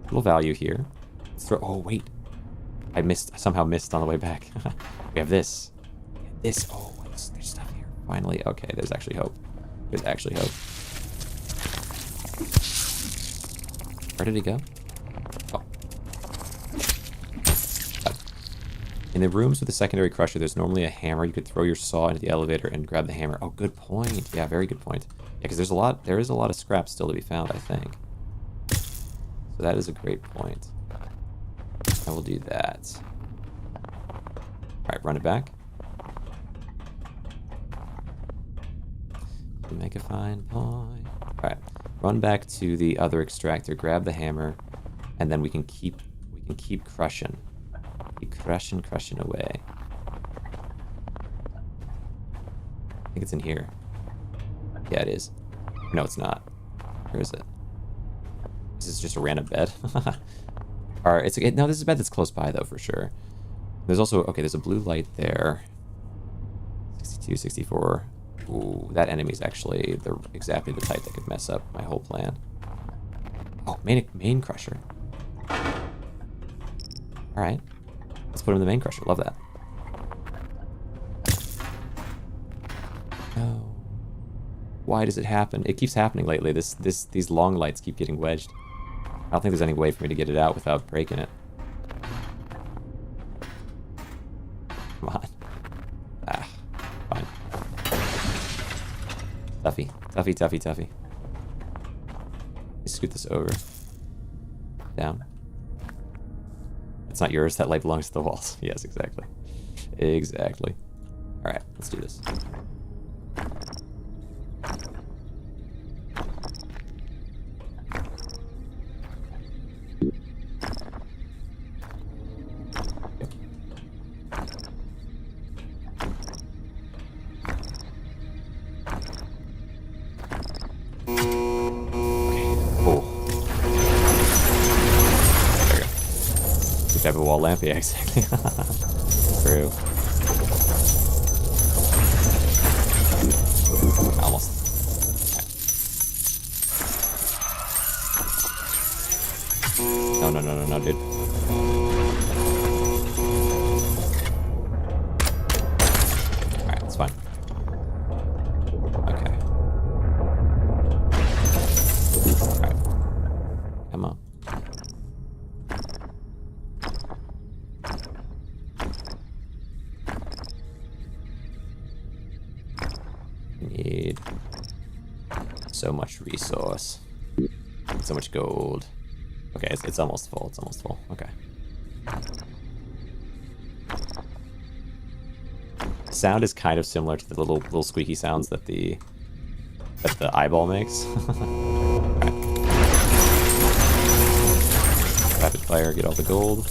Speaker 1: Little value here. Let's throw... Oh, wait. I somehow missed on the way back. We have this. Oh, there's stuff here. Finally. Okay, there's actually hope. Where did he go? Oh. In the rooms with the secondary crusher, there's normally a hammer. You could throw your saw into the elevator and grab the hammer. Oh, good point. Yeah, very good point. Yeah, because there is a lot of scrap still to be found, I think. So that is a great point. I will do that. Alright, run it back. Make a fine point. Alright, run back to the other extractor, grab the hammer, and then we can keep crushing. Keep crushing away. I think it's in here. Yeah, it is. No, it's not. Where is it? This is just a random bed. No, this is a bed that's close by, though, for sure. There's also... Okay, there's a blue light there. 62, 64. Ooh, that enemy is actually exactly the type that could mess up my whole plan. Oh, main crusher. Alright. Let's put him in the main crusher. Love that. No. Why does it happen? It keeps happening lately. These long lights keep getting wedged. I don't think there's any way for me to get it out without breaking it. Come on. Ah, fine. Tuffy. Let's scoot this over. Down. It's not yours. That light belongs to the walls. Yes, exactly. Exactly. Alright, let's do this. Type of wall lamp, yeah, exactly. True. Almost. Okay. No, dude. Alright, it's fine. Okay. Alright. Come on. Need so much resource, so much gold. Okay, it's almost full. It's almost full. Okay. Sound is kind of similar to the little squeaky sounds that the eyeball makes. Rapid fire, get all the gold.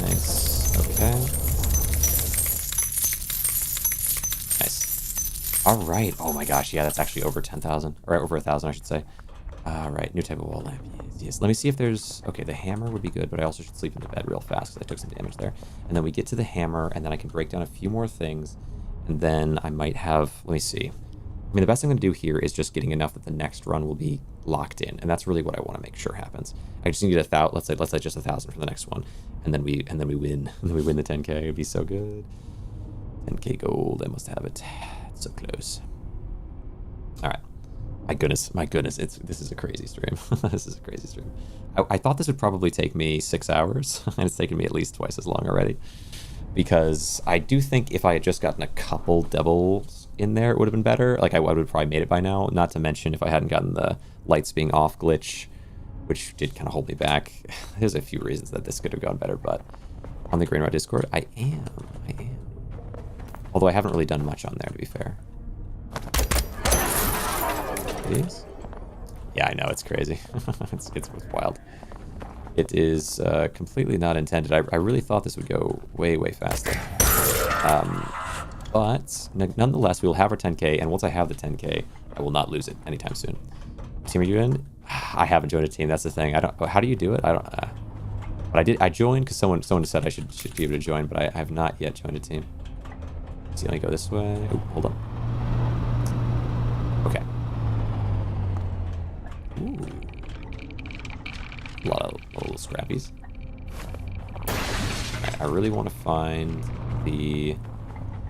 Speaker 1: Nice. Okay. Nice. All right. Oh my gosh. Yeah, that's actually over 10,000. Or over 1,000, I should say. All right. New type of wall lamp. Yes. Let me see if there's... Okay, the hammer would be good, but I also should sleep in the bed real fast because I took some damage there. And then we get to the hammer, and then I can break down a few more things. And then I might have... Let me see. I mean, the best thing I'm going to do here is just getting enough that the next run will be locked in, and that's really what I want to make sure happens. I just need to get 1,000. Let's say just 1,000 for the next one, and then we win. And then we win the 10K. It'd be so good. 10K gold. I must have it. It's so close. All right. My goodness. This is a crazy stream. This is a crazy stream. I thought this would probably take me 6 hours, and it's taken me at least twice as long already. Because I do think if I had just gotten a couple doubles in there, it would have been better. Like, I would have probably made it by now. Not to mention if I hadn't gotten the lights being off glitch, which did kind of hold me back. There's a few reasons that this could have gone better, but on the Grainrot Discord, I am. Although I haven't really done much on there, to be fair. Please? Yeah, I know, it's crazy. it's wild. It is completely not intended. I really thought this would go way, way faster. But nonetheless, we will have our 10K, and once I have the 10K, I will not lose it anytime soon. What team are you in? I haven't joined a team. That's the thing. I don't. How do you do it? I don't. But I did. I joined because someone said I should be able to join, but I have not yet joined a team. Let's see. Let me go this way. Oh, hold on. Okay. Ooh. A lot of little scrappies. Right, I really want to find the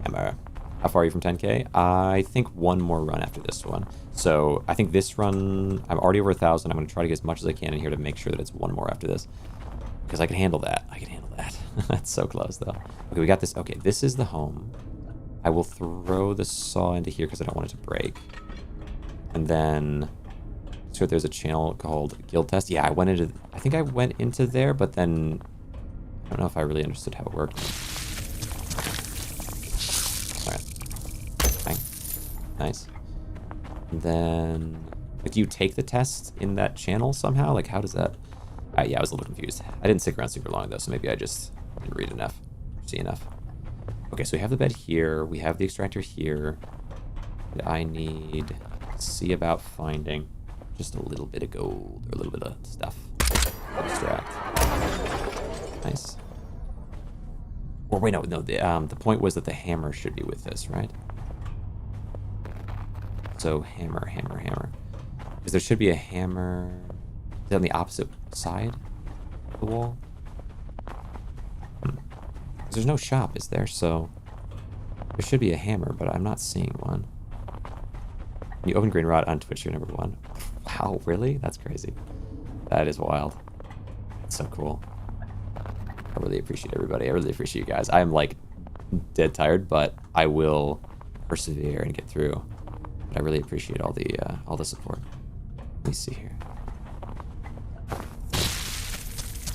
Speaker 1: hammer. How far are you from 10K? I think one more run after this one. So I think this run, I'm already over 1,000. I'm going to try to get as much as I can in here to make sure that it's one more after this. Because I can handle that. That's so close, though. Okay, we got this. Okay, this is the home. I will throw the saw into here because I don't want it to break. And then... So there's a channel called Guild Test. Yeah, I think I went into there, but then I don't know if I really understood how it worked. All right. Bang. Nice. And then, do you take the test in that channel somehow? Like, how does that? Yeah, I was a little confused. I didn't stick around super long though, so maybe I just didn't read enough, see enough. Okay, so we have the bed here. We have the extractor here. I need to see about finding just a little bit of gold, or a little bit of stuff to extract. Nice. Or wait, no, the point was that the hammer should be with this, right? So hammer. Because there should be a hammer... Is it on the opposite side of the wall? Because there's no shop, is there? So there should be a hammer, but I'm not seeing one. You open Grainrot on Twitch, you're number 1. Wow, really? That's crazy. That is wild. That's so cool. I really appreciate everybody. I really appreciate you guys. I'm like dead tired, but I will persevere and get through. But I really appreciate all the support. Let me see here.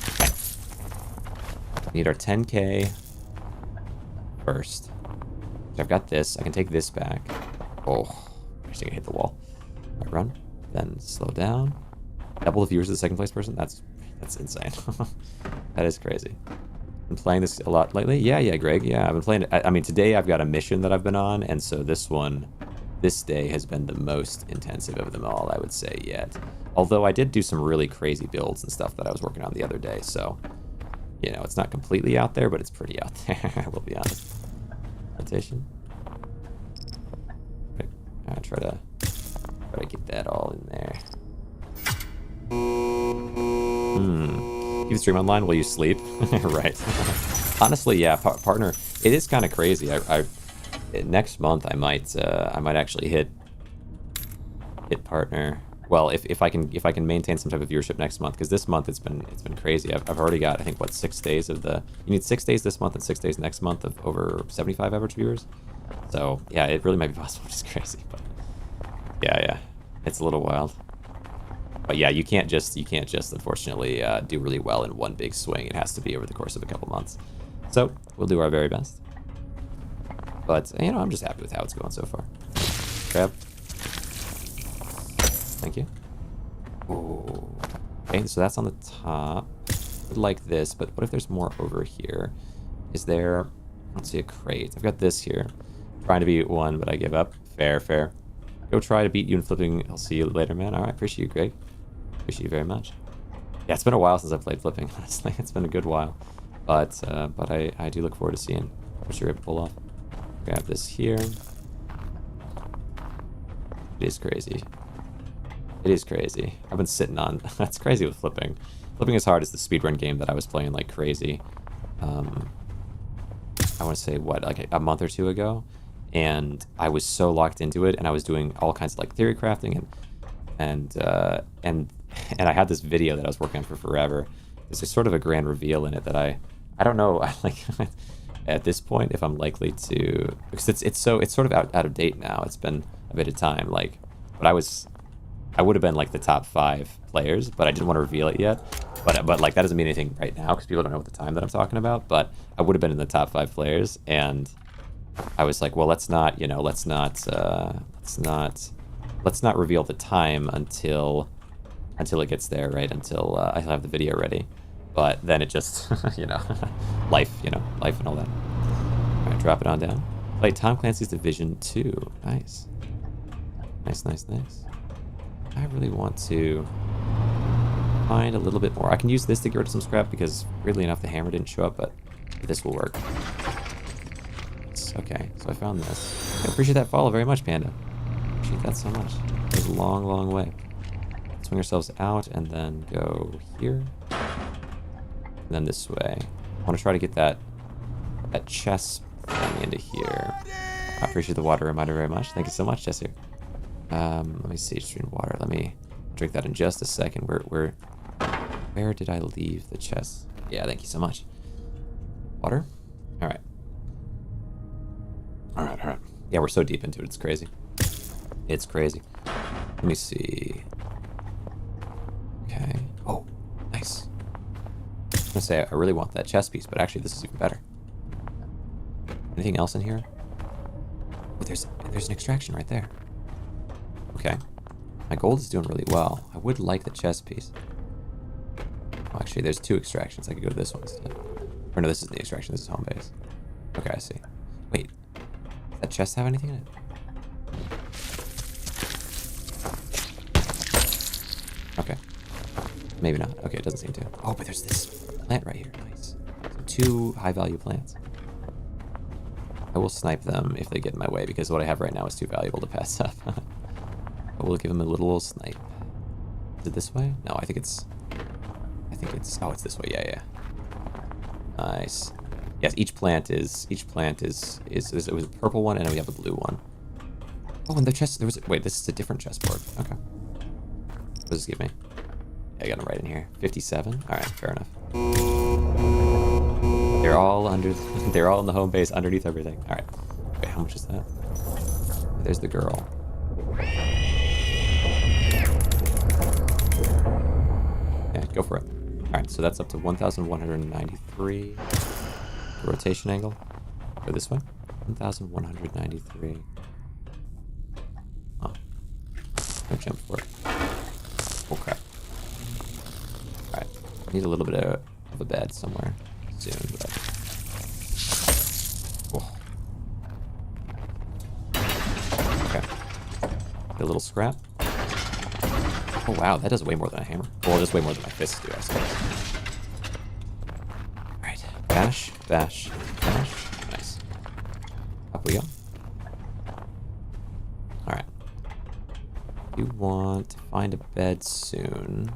Speaker 1: Okay. We need our 10K first. So I've got this. I can take this back. Oh, I think I hit the wall. All right, run. Then slow down. Double the viewers of the second place person? That's insane. That is crazy. Been playing this a lot lately? Yeah, Greg. Yeah, I've been playing it. I mean, today I've got a mission that I've been on, and so this day has been the most intensive of them all, I would say, yet. Although I did do some really crazy builds and stuff that I was working on the other day, so, you know, it's not completely out there, but it's pretty out there, I will be honest. Rotation. I try to get that all in there. Keep the stream online while you sleep. Right. Honestly, yeah, partner. It is kind of crazy. Next month I might actually hit partner. Well, if I can maintain some type of viewership next month, because this month it's been crazy. I've already got, I think, what, 6 days of the. You need 6 days this month and 6 days next month of over 75 average viewers. So yeah, it really might be possible, which is crazy. But yeah, it's a little wild. But yeah, you can't just unfortunately do really well in one big swing. It has to be over the course of a couple months. So we'll do our very best. But you know, I'm just happy with how it's going so far. Grab. Thank you. Ooh. Okay, so that's on the top. Would like this, but what if there's more over here? Is there... Let's see, a crate. I've got this here. Trying to beat one, but I give up. Fair, fair. Go try to beat you in flipping. I'll see you later, man. Alright, appreciate you, Greg. Appreciate you very much. Yeah, it's been a while since I've played flipping, honestly. It's been a good while. But I do look forward to seeing what you're able to pull off. Grab this here. It is crazy. It is crazy. I've been sitting on... That's crazy with flipping. Flipping is hard as the speedrun game that I was playing like crazy. I want to say, what, like a month or two ago? And I was so locked into it, and I was doing all kinds of like theory crafting, and I had this video that I was working on for forever. There's sort of a grand reveal in it that I don't know, like at this point if I'm likely to, because it's sort of out of date now. It's been a bit of time, like, but I would have been like the top 5 players, but I didn't want to reveal it yet. But like that doesn't mean anything right now because people don't know what the time that I'm talking about. But I would have been in the top 5 players, and I was like, well, let's not reveal the time until it gets there, right? Until I have the video ready. But then it just, life and all that. All right, drop it on down. Play Tom Clancy's Division 2. Nice. Nice. I really want to find a little bit more. I can use this to get rid of some scrap because, weirdly enough, the hammer didn't show up, but this will work. Okay, so I found this. I appreciate that follow very much, Panda. Appreciate that so much. It was a long way. Swing ourselves out and then go here. And then this way. I want to try to get that chest thing into here. I appreciate the water reminder very much. Thank you so much, Jesse. Let me see, stream water. Let me drink that in just a second. Where did I leave the chest? Yeah, thank you so much. Water? Alright. Alright. Yeah, we're so deep into it, it's crazy. It's crazy. Let me see. Okay. Oh, nice. I was gonna say, I really want that chest piece, but actually this is even better. Anything else in here? Oh, there's an extraction right there. Okay. My gold is doing really well. I would like the chest piece. Oh, actually, there's 2 extractions. I could go to this one instead. Or no, this is the extraction. This is home base. Okay, I see. Wait. Does that chest have anything in it? Okay. Maybe not. Okay, it doesn't seem to. Oh, but there's this plant right here. Nice. So 2 high-value plants. I will snipe them if they get in my way, because what I have right now is too valuable to pass up. I will give them a little snipe. Is it this way? No, I think it's... Oh, it's this way. Yeah. Nice. Yes, each plant is it was a purple one, and then we have a blue one. Oh, and the chest, wait, this is a different chessboard. Okay. What does this give me? Yeah, I got them right in here. 57? Alright, fair enough. They're all in the home base underneath everything. Alright. Wait, how much is that? There's the girl. Yeah, go for it. Alright, so that's up to 1,193. Rotation angle. Go this way. 1,193. Oh. No jump for it. Oh crap. Alright. Need a little bit of a bed somewhere soon, but... Oh. Okay. Get a little scrap. Oh wow, that does way more than a hammer. Well, it does way more than my fists do, I suppose. Alright. Bash. Nice. Up we go. Alright. You want to find a bed soon,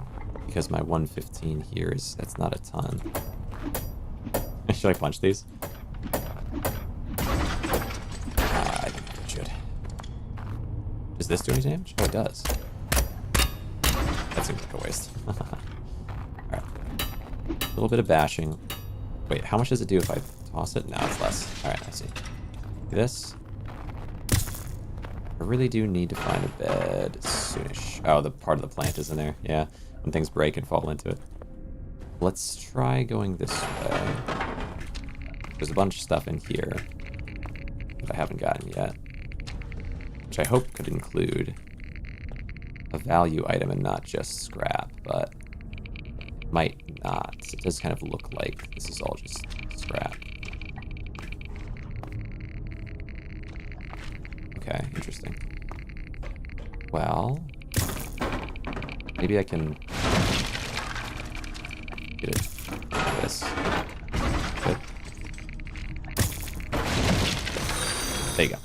Speaker 1: because my 115 here that's not a ton. Should I punch these? I think I should. Does this do any damage? Oh, it does. That seems like a waste. Alright. A little bit of bashing. Wait, how much does it do if I toss it? No, it's less. Alright, I see. This. I really do need to find a bed soonish. Oh, the part of the plant is in there. Yeah, when things break and fall into it. Let's try going this way. There's a bunch of stuff in here that I haven't gotten yet, which I hope could include a value item and not just scrap, but might not. It does kind of look like this is all just scrap. Okay, interesting. Well, maybe I can get it like this. Good. There you go.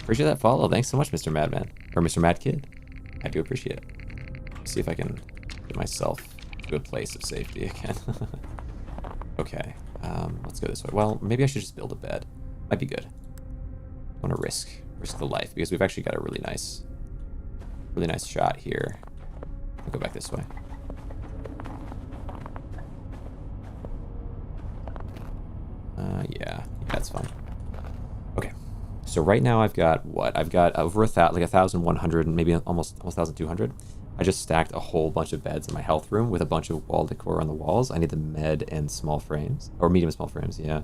Speaker 1: Appreciate that follow. Thanks so much, Mr. Madman. Or Mr. Mad Kid. I do appreciate it. Let's see if I can get myself to a place of safety again. Okay. Let's go this way. Well, maybe I should just build a bed. Might be good. I want to risk the life because we've actually got a really nice shot here. I'll go back this way. Yeah, that's fine. Okay. So right now I've got what? I've got over like 1,100 and maybe almost 1,200. I just stacked a whole bunch of beds in my health room with a bunch of wall decor on the walls. I need the med and small frames, or medium small frames, yeah.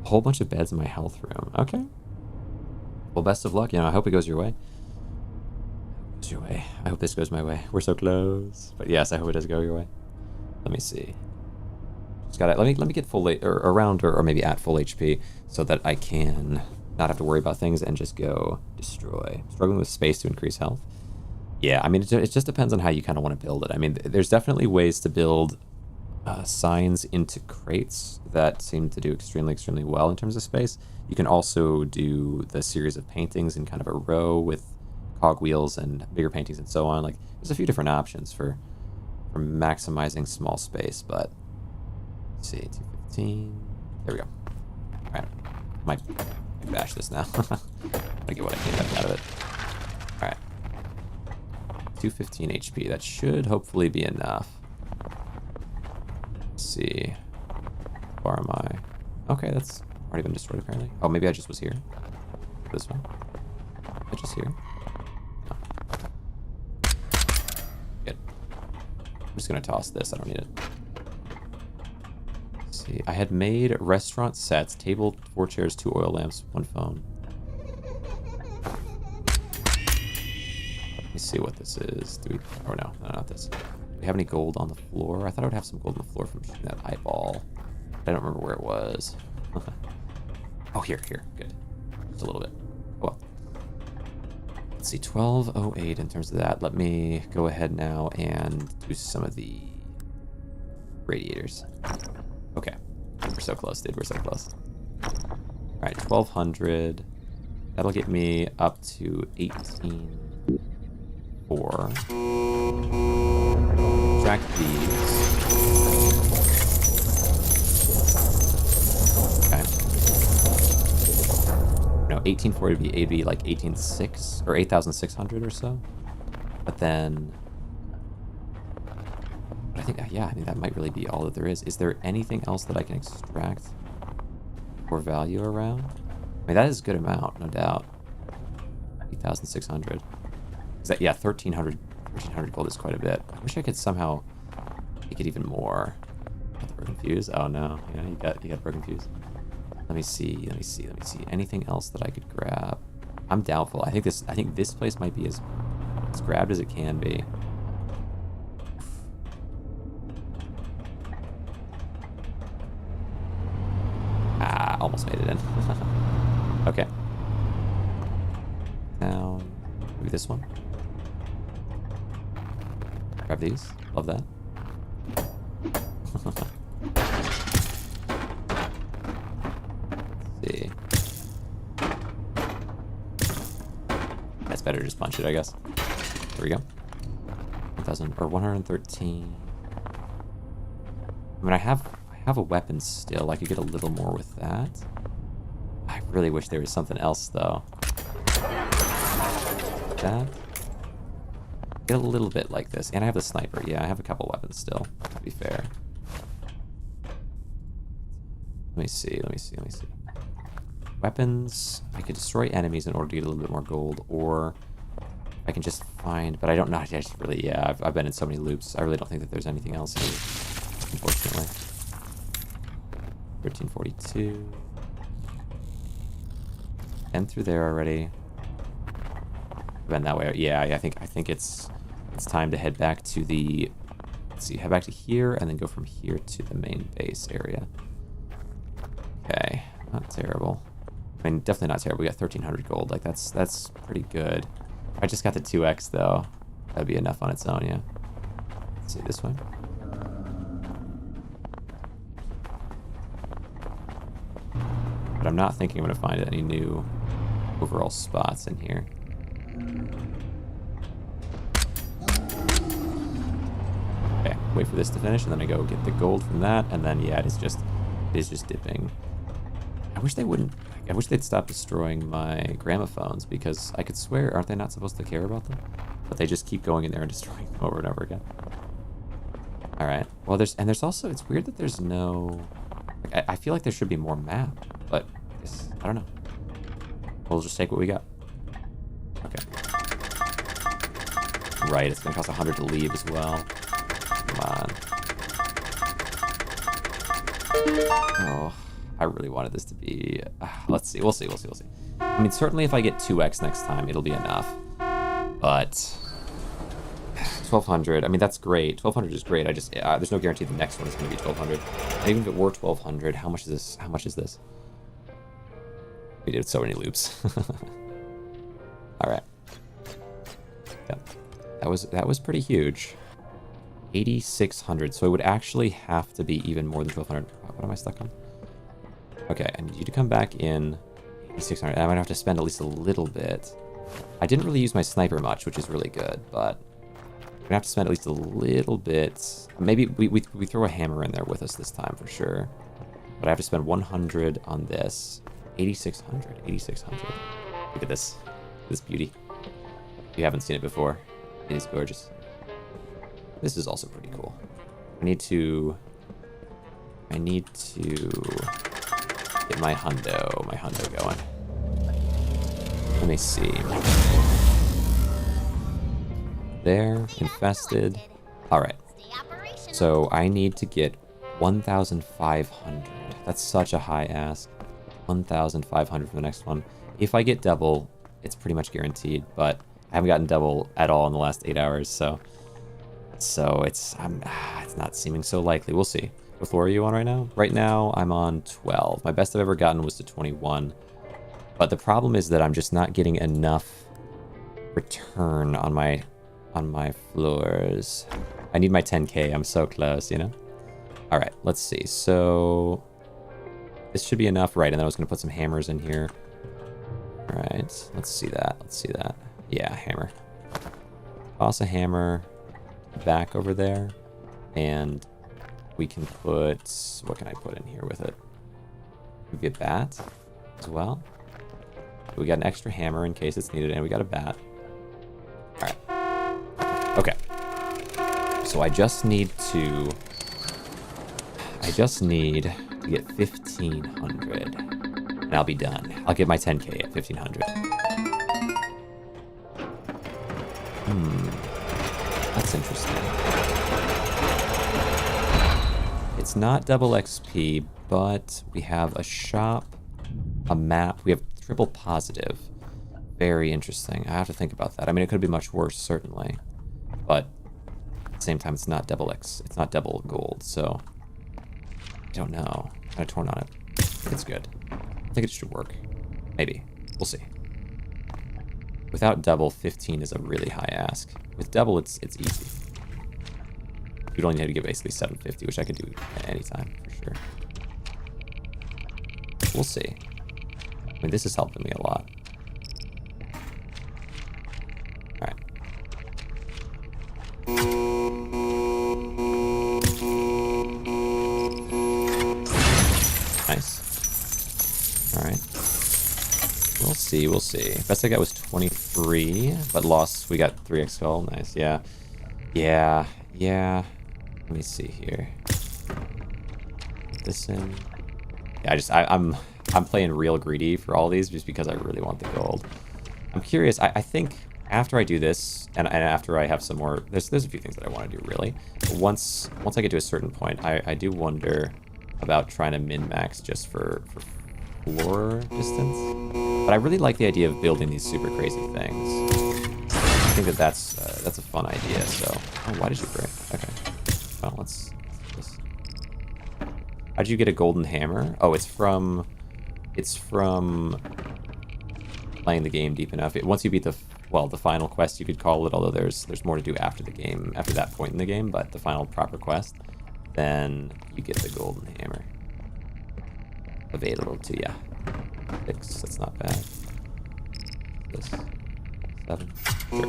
Speaker 1: A whole bunch of beds in my health room. Okay. Well, best of luck. You know, I hope it goes your way. I hope this goes my way. We're so close. But yes, I hope it does go your way. Let me see. Just gotta let me get full or maybe at full HP so that I can not have to worry about things and just go destroy. Struggling with space to increase health. Yeah, I mean, it just depends on how you kind of want to build it. I mean, there's definitely ways to build signs into crates that seem to do extremely well in terms of space. You can also do the series of paintings in kind of a row with cogwheels and bigger paintings and so on. Like, there's a few different options for maximizing small space, but let's see, 215. There we go. All right, might bash this now. I get what I can out of it. All right, 215 HP. That should hopefully be enough. Let's see. How far am I? Okay, that's already been destroyed apparently. Oh, maybe I just was here. This one. I just here. No. Good. I'm just gonna toss this. I don't need it. Let's see. I had made restaurant sets: table, 4 chairs, 2 oil lamps, 1 phone. Let me see what this is. Do we? Oh no, not this. Do we have any gold on the floor? I thought I would have some gold on the floor from shooting that eyeball. I don't remember where it was. Oh, here. Good. Just a little bit. Oh, well. Let's see, 1208 in terms of that. Let me go ahead now and do some of the radiators. Okay. We're so close, dude. We're so close. All right, 1200. That'll get me up to 18.4. Track these. Okay. No, 1840 would be like 18.6 or 8,600 or so. But then, I think, yeah, I mean, that might really be all that there is. Is there anything else that I can extract for value around? I mean, that is a good amount, no doubt. 8,600. Is that, yeah, 1,300 gold is quite a bit. I wish I could somehow make it even more. Got the broken fuse? Oh no, yeah, you got broken fuse. Let me see. Anything else that I could grab? I'm doubtful. I think this place might be as grabbed as it can be. Ah, almost made it in. Okay. Down. Maybe this one. Grab these. Love that. Let's see. That's better to just punch it, I guess. There we go. 1,000 or 113. I mean, I have a weapon still. I could get a little more with that. I really wish there was something else though. That. Get a little bit like this. And I have the sniper. Yeah, I have a couple weapons still, to be fair. Let me see. Weapons. I could destroy enemies in order to get a little bit more gold, or I can just find, but I don't know. I just really, yeah, I've been in so many loops. I really don't think that there's anything else here, unfortunately. 1342. And through there already. Been that way. Yeah, I think it's it's time to head back to the... Let's see, head back to here, and then go from here to the main base area. Okay, not terrible. I mean, definitely not terrible. We got 1,300 gold. Like, that's pretty good. I just got the 2x, though. That'd be enough on its own, yeah. Let's see, this way. But I'm not thinking I'm going to find any new overall spots in here. Okay, wait for this to finish, and then I go get the gold from that, and then, yeah, it is just dipping. I wish they wouldn't... I wish they'd stop destroying my gramophones, because I could swear, aren't they not supposed to care about them? But they just keep going in there and destroying them over and over again. Alright. Well, there's also... It's weird that there's no... Like, I feel like there should be more map, but I don't know. We'll just take what we got. Okay. Right, it's gonna cost 100 to leave as well. Come on. Oh, I really wanted this to be... let's see. We'll see. I mean, certainly if I get 2x next time, it'll be enough. But... 1,200. I mean, that's great. 1,200 is great. I just... there's no guarantee the next one is going to be 1,200. And even if it were 1,200, how much is this? How much is this? We did so many loops. Alright. Yeah. That was pretty huge. 8,600. So it would actually have to be even more than 1,200. What am I stuck on? Okay, I need you to come back in 8,600. I might have to spend at least a little bit. I didn't really use my sniper much, which is really good, but I'm gonna have to spend at least a little bit. Maybe we throw a hammer in there with us this time for sure. But I have to spend 100 on this. 8,600. 8,600. Look at this. This beauty. If you haven't seen it before, it is gorgeous. This is also pretty cool. I need to get my hundo going. Let me see. There, infested. Alright. So I need to get 1,500. That's such a high ask. 1,500 for the next one. If I get double, it's pretty much guaranteed, but I haven't gotten double at all in the last 8 hours, so it's not seeming so likely. We'll see. What floor are you on right now? Right now, I'm on 12. My best I've ever gotten was to 21. But the problem is that I'm just not getting enough return on my floors. I need my 10k. I'm so close, you know? All right, let's see. So this should be enough, right? And then I was going to put some hammers in here. All right, let's see that. Yeah, hammer. Toss a hammer back over there, and we can put... What can I put in here with it? Maybe a bat as well. We got an extra hammer in case it's needed, and we got a bat. All right. Okay. So I just need to get 1,500, and I'll be done. I'll get my 10k at 1,500. That's interesting. It's not double XP, but we have a shop, a map. We have triple positive. Very interesting. I have to think about that. I mean, it could be much worse, certainly, but at the same time, it's not double it's not double gold, so I don't know. I'm kind of torn on it. It's good. I think it should work. Maybe. We'll see. Without double, 15 is a really high ask. With double, it's easy. You'd only need to get basically 750, which I could do at any time, for sure. We'll see. I mean, this is helping me a lot. Alright. Nice. Alright. We'll see. Best I got was 23, but lost, we got 3x skull. Nice, yeah. Let me see here. Put this in. Yeah, I'm playing real greedy for all these just because I really want the gold. I'm curious, I think after I do this, and after I have some more, there's a few things that I want to do, really. But once I get to a certain point, I do wonder about trying to min-max just for floor distance. But I really like the idea of building these super crazy things. think that that's a fun idea. So, oh, why did you break? Okay. Well, let's. How'd you get a golden hammer? Oh, it's from playing the game deep enough. Once you beat the final quest, you could call it. Although there's more to do after the game, after that point in the game. But the final proper quest, then you get the golden hammer available to you. 6. That's not bad. This 7. Sure.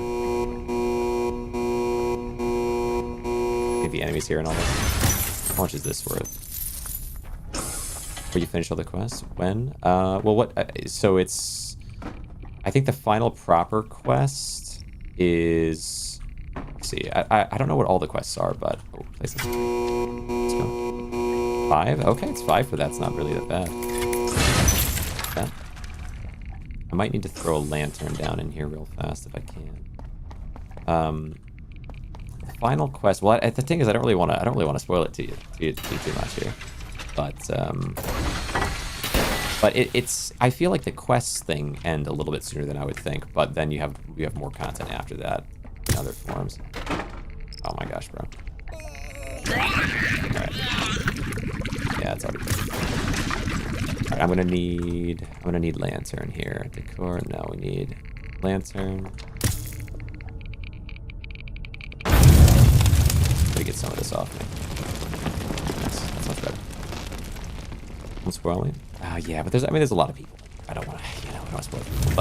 Speaker 1: Get the enemies here and all this. How much is this worth? Where you finish all the quests? When? Well, what? So it's. I think the final proper quest is. Let's see. I don't know what all the quests are, but let's go. 5. Okay, it's 5 for that. It's not really that bad. Yeah. I might need to throw a lantern down in here real fast if I can. The final quest. Well, the thing is, I don't really want to spoil it to you too much here. But it's. I feel like the quests thing end a little bit sooner than I would think. But then you have more content after that in other forms. Oh my gosh, bro. Alright. Yeah, it's already. Alright, I'm gonna need lantern here. Decor. No, we need lantern. Gotta get some of this off me. Nice. That's not bad. I'm spoiling. Yeah, but there's a lot of people. I don't want to, I don't want to spoil people.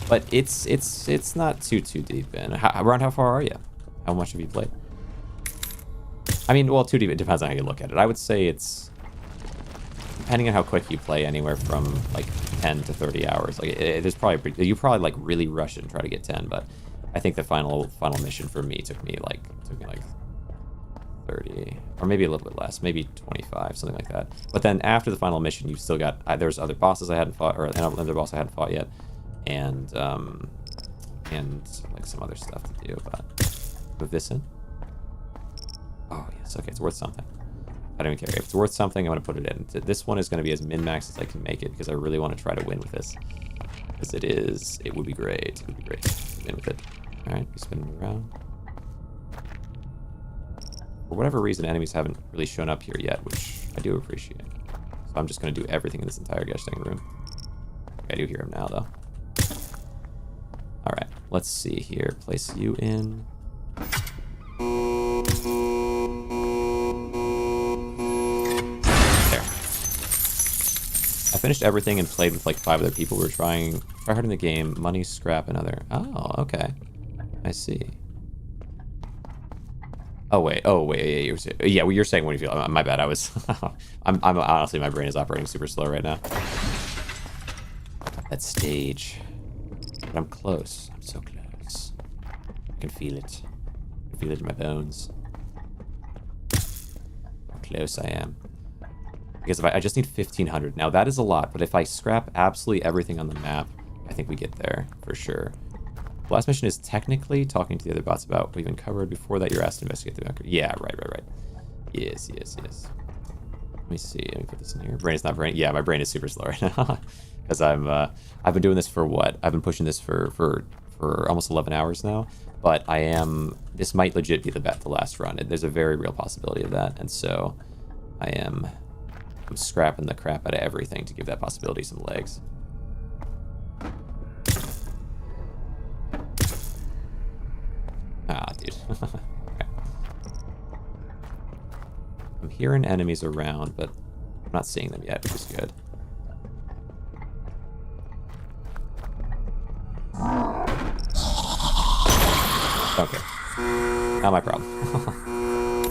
Speaker 1: But it's not too deep in. Around how far are you? How much have you played? I mean, well, too deep. It depends on how you look at it. I would say it's depending on how quick you play, anywhere from like 10 to 30 hours. Like there's probably you probably like really rush it and try to get 10. But I think the final mission for me took me like 30, or maybe a little bit less, maybe 25, something like that. But then after the final mission, you've still got there's other bosses I hadn't fought, or another boss I hadn't fought yet, and like some other stuff to do. But move this in. Oh yes, okay, it's worth something. I don't even care if it's worth something. I'm gonna put it in. This one is gonna be as min-max as I can make it because I really want to try to win with this. Because it would be great. It would be great to win with it. All right, we spin it around. For whatever reason, enemies haven't really shown up here yet, which I do appreciate. So I'm just going to do everything in this entire gosh dang room. I do hear him now, though. Alright, let's see here. Place you in. There. I finished everything and played with like 5 other people. We were trying hard in the game. Money, scrap, and other. Oh, okay. I see. Oh wait, yeah, well, you're saying what you feel. My bad. I was. I'm honestly, my brain is operating super slow right now. That stage, but I'm close. I'm so close. I can feel it. I can feel it in my bones. How close I am. Because if I just need 1,500 now, that is a lot. But if I scrap absolutely everything on the map, I think we get there for sure. The last mission is technically talking to the other bots about what we've uncovered. Before that, you're asked to investigate the bunker. Yeah, right. Yes. Let me see. Let me put this in here. Brain is not brain. Yeah, my brain is super slow right now. Because I've been doing this for what? I've been pushing this for almost 11 hours now. But this might legit be the last run. There's a very real possibility of that. And so I'm scrapping the crap out of everything to give that possibility some legs. Ah, dude. Okay. I'm hearing enemies around, but I'm not seeing them yet, which is good. Okay. Not my problem.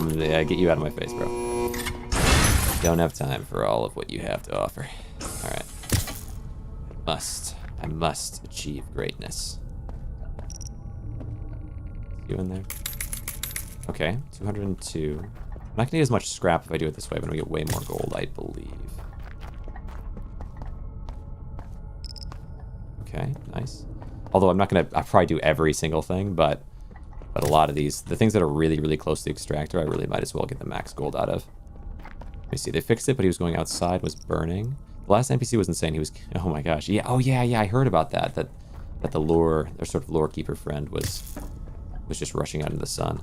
Speaker 1: I'm gonna get you out of my face, bro. Don't have time for all of what you have to offer. Alright. I must achieve greatness. You in there? Okay, 202. I'm not gonna get as much scrap if I do it this way, but I'm gonna get way more gold, I believe. Okay, nice. Although I'll probably do every single thing, but a lot of the things that are really, really close to the extractor, I really might as well get the max gold out of. Let me see, they fixed it, but he was going outside, was burning. The last NPC was insane. He was, oh my gosh, yeah, I heard about that. That the lore, their sort of lore keeper friend was was just rushing out into the sun.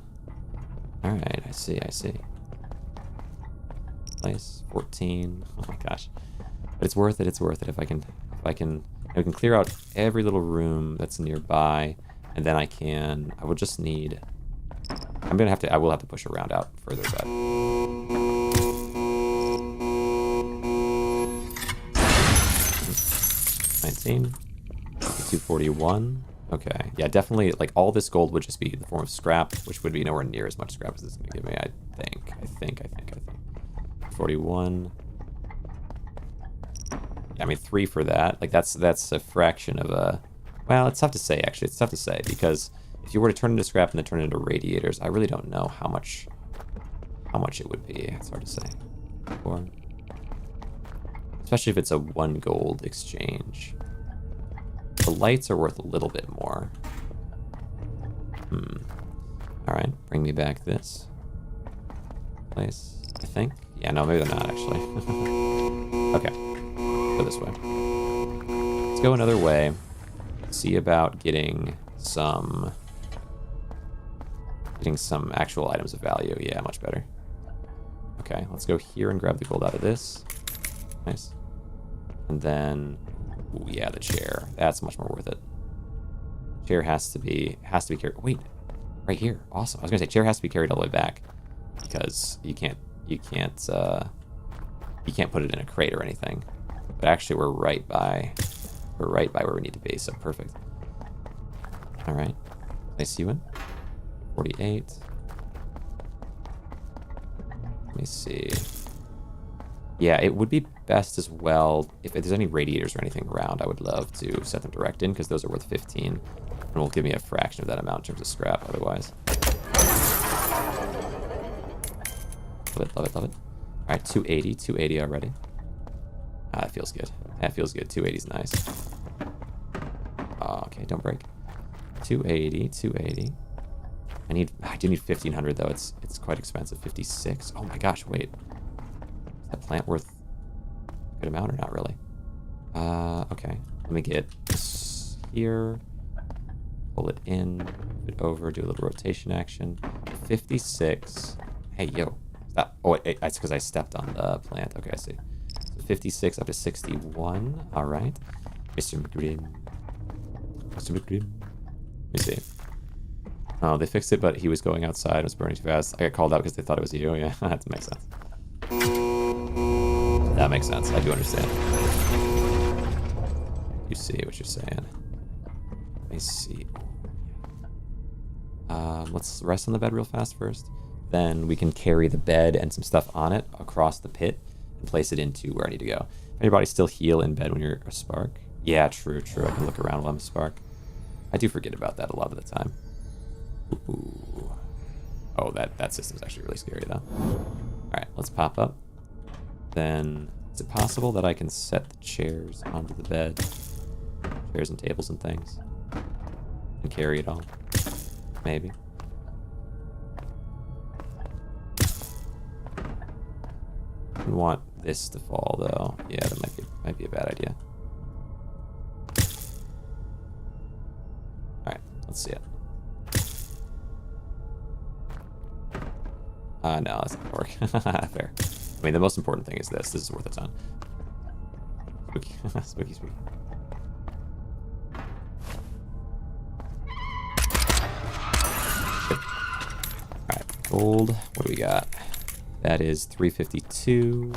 Speaker 1: Alright, I see, I see. Nice, 14. Oh my gosh. But it's worth it, if I can, we can clear out every little room that's nearby, and then I will just need, I will have to push around out further, but. 19. 241. Okay, yeah, definitely, like, all this gold would just be in the form of scrap, which would be nowhere near as much scrap as this is going to give me, I think. 41. Yeah, I mean, 3 for that. Like, that's a fraction of a... Well, it's tough to say, actually. It's tough to say, because if you were to turn into scrap and then turn it into radiators, I really don't know how much it would be. It's hard to say. 4. Especially if it's a 1 gold exchange. The lights are worth a little bit more. Alright, bring me back this place, I think. Yeah, no, maybe they're not, actually. Okay, go this way. Let's go another way. See about getting some actual items of value. Yeah, much better. Okay, let's go here and grab the gold out of this. Nice. And then... Ooh, yeah, the chair. That's much more worth it. Chair has to be carried. Wait, right here. Awesome. I was gonna say chair has to be carried all the way back because you can't put it in a crate or anything. But actually, we're right by where we need to be. So perfect. All right. Nice you in. 48. Let me see. Yeah, it would be best as well, if there's any radiators or anything around, I would love to set them direct in, because those are worth 15, and will give me a fraction of that amount in terms of scrap, otherwise. Love it. All right, 280 already. Ah, that feels good. That feels good. 280 is nice. Oh, okay, don't break. 280. I do need 1500 though. It's quite expensive. 56. Oh my gosh, wait. Is that plant worth a good amount or not really? Okay. Let me get this here. Pull it in, move it over, do a little rotation action. 56. Hey, yo. Stop. Oh, wait, it's because I stepped on the plant. Okay, I see. So 56 up to 61. All right. Mr. McGrim. Let me see. Oh, they fixed it, but he was going outside. It was burning too fast. I got called out because they thought it was you. Yeah, that makes sense. That makes sense. I do understand. You see what you're saying. Let me see. Let's rest on the bed real fast first. Then we can carry the bed and some stuff on it across the pit and place it into where I need to go. Anybody still heal in bed when you're a spark? Yeah, true. I can look around while I'm a spark. I do forget about that a lot of the time. Ooh. Oh, that system's actually really scary, though. Alright, let's pop up. Then, is it possible that I can set the chairs onto the bed? Chairs and tables and things. And carry it all? Maybe. I want this to fall, though. Yeah, that might be a bad idea. Alright, let's see it. No, that's not gonna work. Fair. I mean, the most important thing is this. This is worth a ton. Spooky. Spooky. Alright, gold. What do we got? That is 352.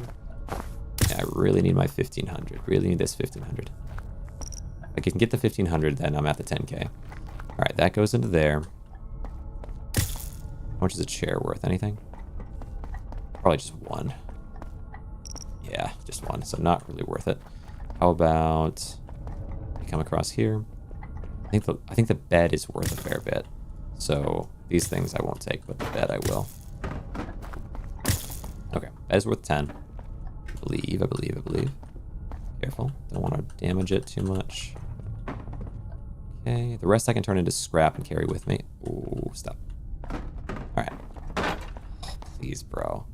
Speaker 1: Yeah, I really need my 1500. Really need this 1500. If I can get the 1500, then I'm at the 10k. Alright, that goes into there. How much is a chair worth? Anything? Probably just one. Yeah, just one. So not really worth it. How about I come across here? I think the bed is worth a fair bit. So these things I won't take, but the bed I will. Okay, bed is worth 10. I believe. Careful. Don't want to damage it too much. Okay, the rest I can turn into scrap and carry with me. Ooh, stop. Alright. Oh, please, bro.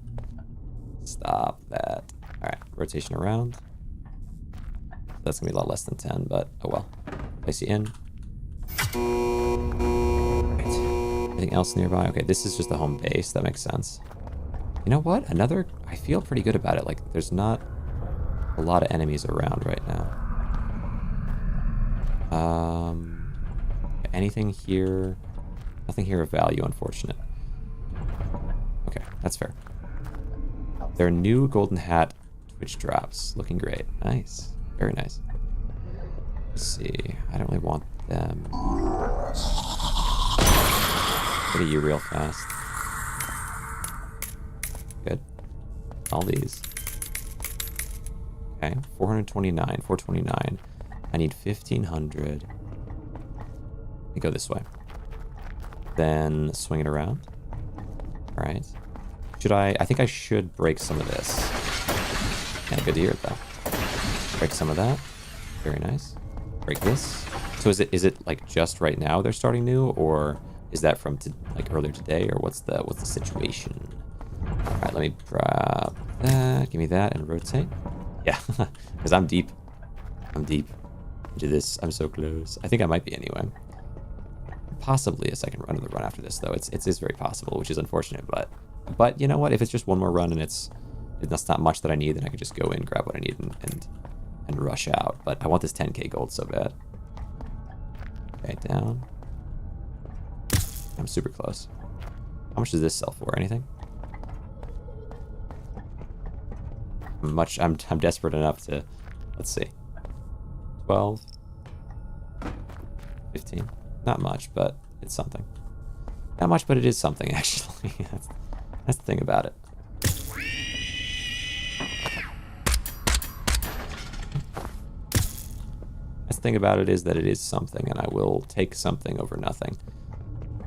Speaker 1: Stop that. Alright, rotation around. That's gonna be a lot less than 10, but oh well. Place you in. Right. Anything else nearby? Okay, this is just the home base. That makes sense. You know what? Another... I feel pretty good about it. Like, there's not a lot of enemies around right now. Anything here? Nothing here of value, unfortunate. Okay, that's fair. There are new golden hat Twitch drops. Looking great. Nice. Very nice. Let's see. I don't really want them. Get you real fast. Good. All these. Okay, 429, 429. I need 1,500. Let me go this way. Then swing it around. All right. Should I think I should break some of this. Yeah, good to hear it though. Break some of that. Very nice. Break this. So is it like just right now they're starting new, or is that from like earlier today, or what's the situation? All right, let me grab that. Give me that and rotate. Yeah, because I'm deep. I'm deep into this. I'm so close. I think I might be anyway. Possibly a second run of the run after this, though. It is very possible, which is unfortunate, but you know what? If it's just one more run and that's not much that I need, then I can just go in, grab what I need, and rush out. But I want this 10k gold so bad. Okay, down. I'm super close. How much does this sell for? Anything? I'm desperate enough to, let's see, 12, 15. Not much, but it's something. Not much, but it is something, actually. That's the thing about it. That's the thing about it is that it is something, and I will take something over nothing.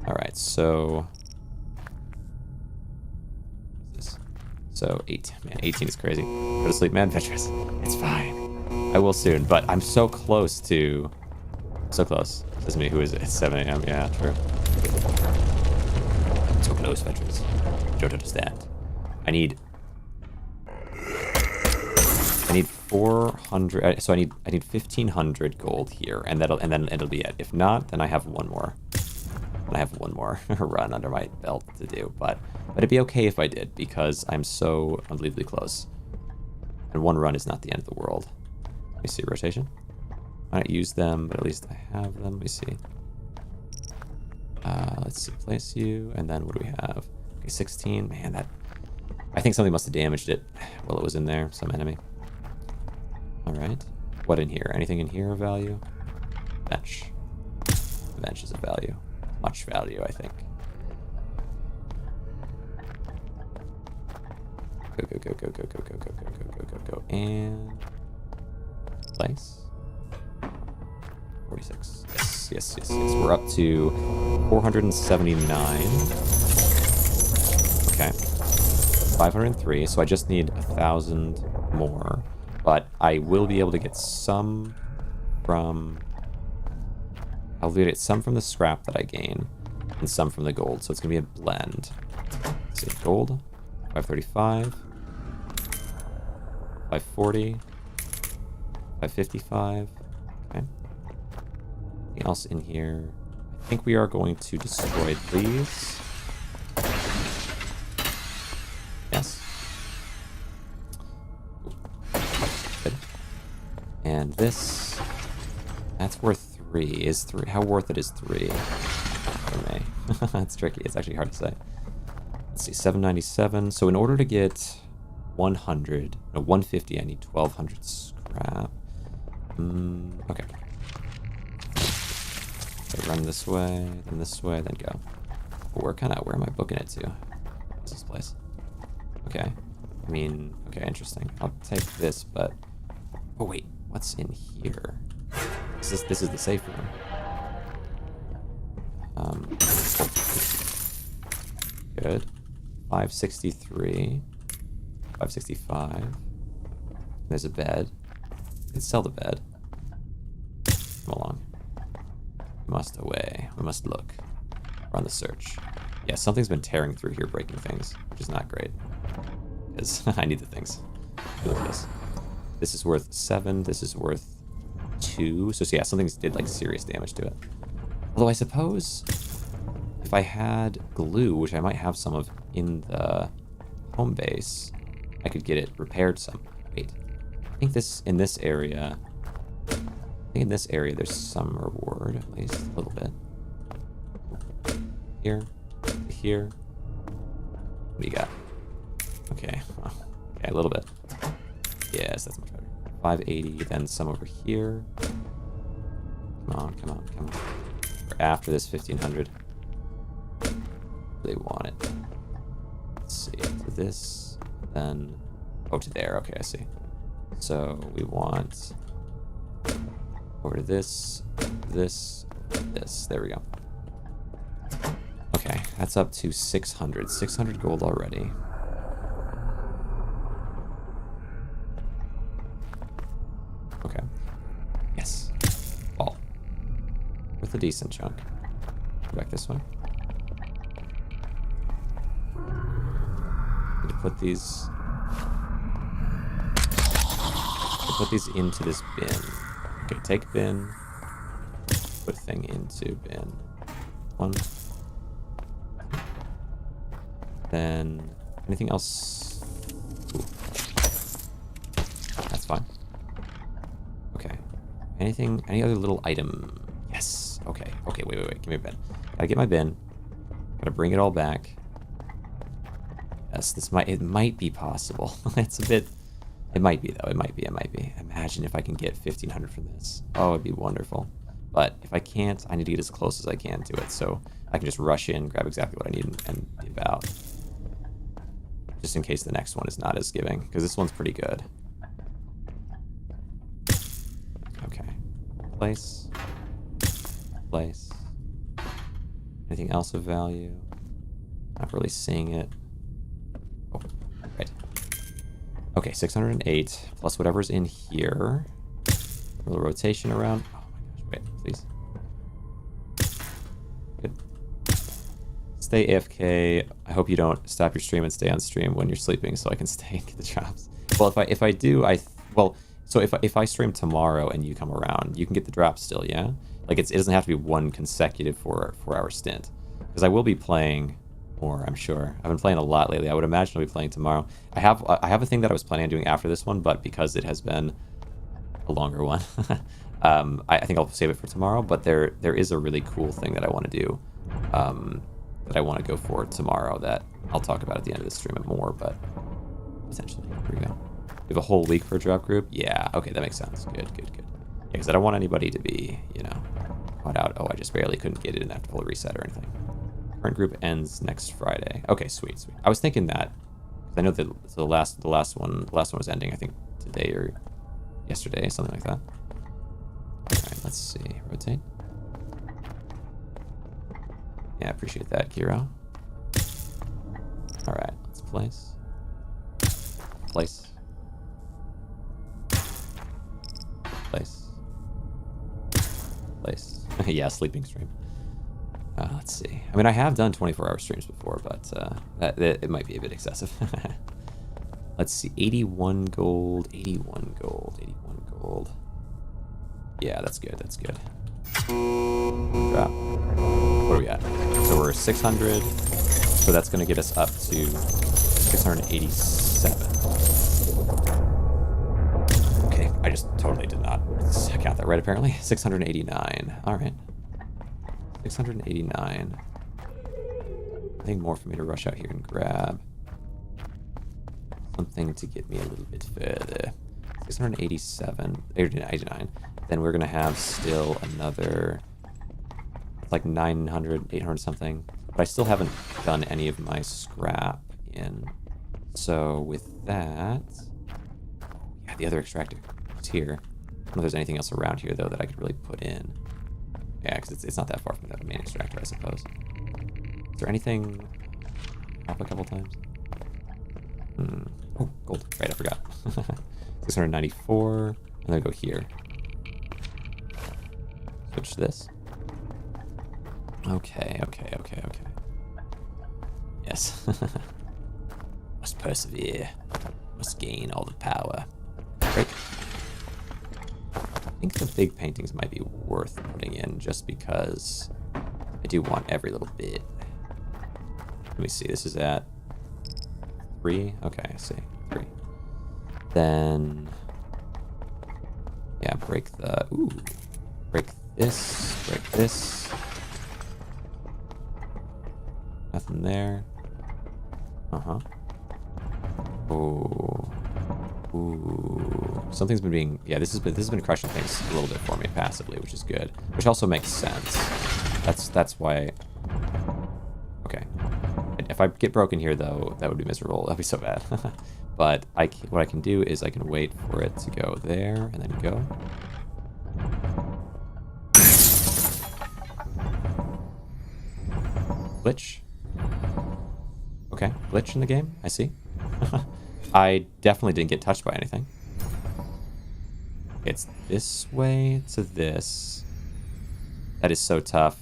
Speaker 1: All right, so... What's this? So 8. Man, 18 is crazy. Go to sleep, man, Petrus. It's fine. I will soon, but I'm so close to... So close. This is me. Who is it? It's 7 a.m. Yeah, true. So close, veterans. You don't understand. I need 400. So I need 1,500 gold here, and then it'll be it. If not, then I have one more. And I have one more run under my belt to do. But it'd be okay if I did, because I'm so unbelievably close. And one run is not the end of the world. Let me see rotation. I don't use them, but at least I have them. Let me see. Let's see, place you, and then what do we have? Okay, 16. Man, that... I think something must have damaged it while it was in there. Some enemy. All right. What in here? Anything in here of value? Bench. Bench is of value. Much value, I think. Go, go, go, go, go, go, go, go, go, go, go, go, go, and... Place. 46. Yes, yes, yes, yes. We're up to 479. Okay. 503, so I just need 1,000 more. But I will be able to get some from... I'll get some from the scrap that I gain, and some from the gold, so it's going to be a blend. Let's see, gold, 535, 540, 555, okay. Anything else in here? I think we are going to destroy these. Yes. Good. And this, that's worth 3. Is 3, how worth it is 3 for me? That's tricky. It's actually hard to say. Let's see, 797. So in order to get 100, no, 150, I need 1,200 scrap. Okay. So run this way, then go. Where am I booking it to? What's this place? Okay. I mean, okay, interesting. I'll take this, but... Oh, wait. What's in here? This is the safe room. Good. 563. 565. There's a bed. You can sell the bed. Come along. We must away. We must look. We're on the search. Yeah, something's been tearing through here, breaking things, which is not great. Because I need the things. Look at this. This is worth 7. This is worth 2. So yeah, something's did like serious damage to it. Although I suppose if I had glue, which I might have some of in the home base, I could get it repaired some. Wait, I think in this area there's some reward, at least a little bit. Here, here. What do you got? Okay, okay, a little bit. Yes, that's much better. 580, then some over here. Come on, come on, come on. We're after this 1500. They want it. Let's see, to this, then, oh, to there. Okay, I see. So we want over to this, this, this. There we go. Okay, that's up to 600. 600 gold already. Okay. Yes. Ball. With a decent chunk. Go back this way. Need to put these... into this bin. Okay, take bin. Put thing into bin. One. Then anything else? Ooh. That's fine. Okay. Any other little item? Yes. Okay. Okay, wait. Give me a bin. Gotta get my bin. Gotta bring it all back. Yes, it might be possible. It's a bit... It might be, though. It might be. Imagine if I can get 1500 from this. Oh, it'd be wonderful. But if I can't, I need to get as close as I can to it, so I can just rush in, grab exactly what I need, and give out. Just in case the next one is not as giving, because this one's pretty good. Okay. Place. Place. Anything else of value? Not really seeing it. Oh, right. Okay, 608 plus whatever's in here. A little rotation around. Oh my gosh, wait, please. Good. Stay AFK. I hope you don't stop your stream and stay on stream when you're sleeping, so I can stay and get the drops. Well, if I do, so if I stream tomorrow and you come around, you can get the drops still, yeah? Like it doesn't have to be one consecutive 4-hour stint, because I will be playing more, I'm sure. I've been playing a lot lately. I would imagine I'll be playing tomorrow. I have a thing that I was planning on doing after this one, but because it has been a longer one, I think I'll save it for tomorrow. But there is a really cool thing that I want to do, that I want to go for tomorrow that I'll talk about at the end of the stream and more, but potentially. Here we go. We have a whole week for a drop group? Yeah, okay, that makes sense. Good. Yeah, because I don't want anybody to be, caught out, oh, I just barely couldn't get it and have to pull a reset or anything. Current group ends next Friday. Okay, sweet. I was thinking that, because I know that the last one was ending, I think, today or yesterday, something like that. Alright, let's see. Rotate. Yeah, appreciate that, Kiro. Alright, let's place. Place. Place. Place. Yeah, sleeping stream. Let's see. I mean, I have done 24-hour streams before, but it might be a bit excessive. Let's see. 81 gold. 81 gold. 81 gold. Yeah, that's good. That's good. Drop. What are we at? So we're 600. So that's going to get us up to 687. Okay, I just totally did not count that right, apparently. 689. All right. 689. I think more for me to rush out here and grab something to get me a little bit further. 687, 89. Then we're gonna have still another, like 900, 800 something. But I still haven't done any of my scrap in. So with that, yeah, the other extractor is here. I don't know if there's anything else around here though that I could really put in. Yeah, because it's not that far from the main extractor, I suppose. Is there anything up a couple times? Oh, gold. Right, I forgot. 694. And then go here. Switch this. Okay. Yes. Must persevere. Must gain all the power. Great. I think the big paintings might be worth putting in just because I do want every little bit. Let me see. This is at 3. Okay, I see. 3. Then, yeah, break the. Ooh, break this. Break this. Nothing there. Oh. Ooh. Something's been being. Yeah, this has been crushing things a little bit for me passively, which is good. Which also makes sense. That's why. Okay. If I get broken here, though, that would be miserable. That'd be so bad. But what I can do is I can wait for it to go there and then go. Glitch. Okay, glitch in the game. I see. I definitely didn't get touched by anything. It's this way to this. That is so tough.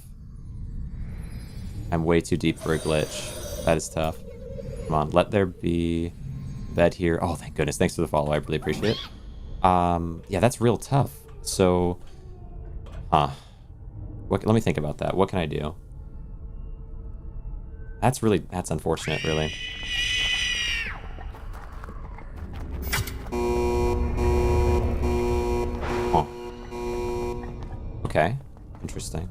Speaker 1: I'm way too deep for a glitch. That is tough. Come on, let there be bed here. Oh, thank goodness. Thanks for the follow. I really appreciate it. Yeah, that's real tough. So, let me think about that. What can I do? That's unfortunate, really. Huh. Okay. Interesting.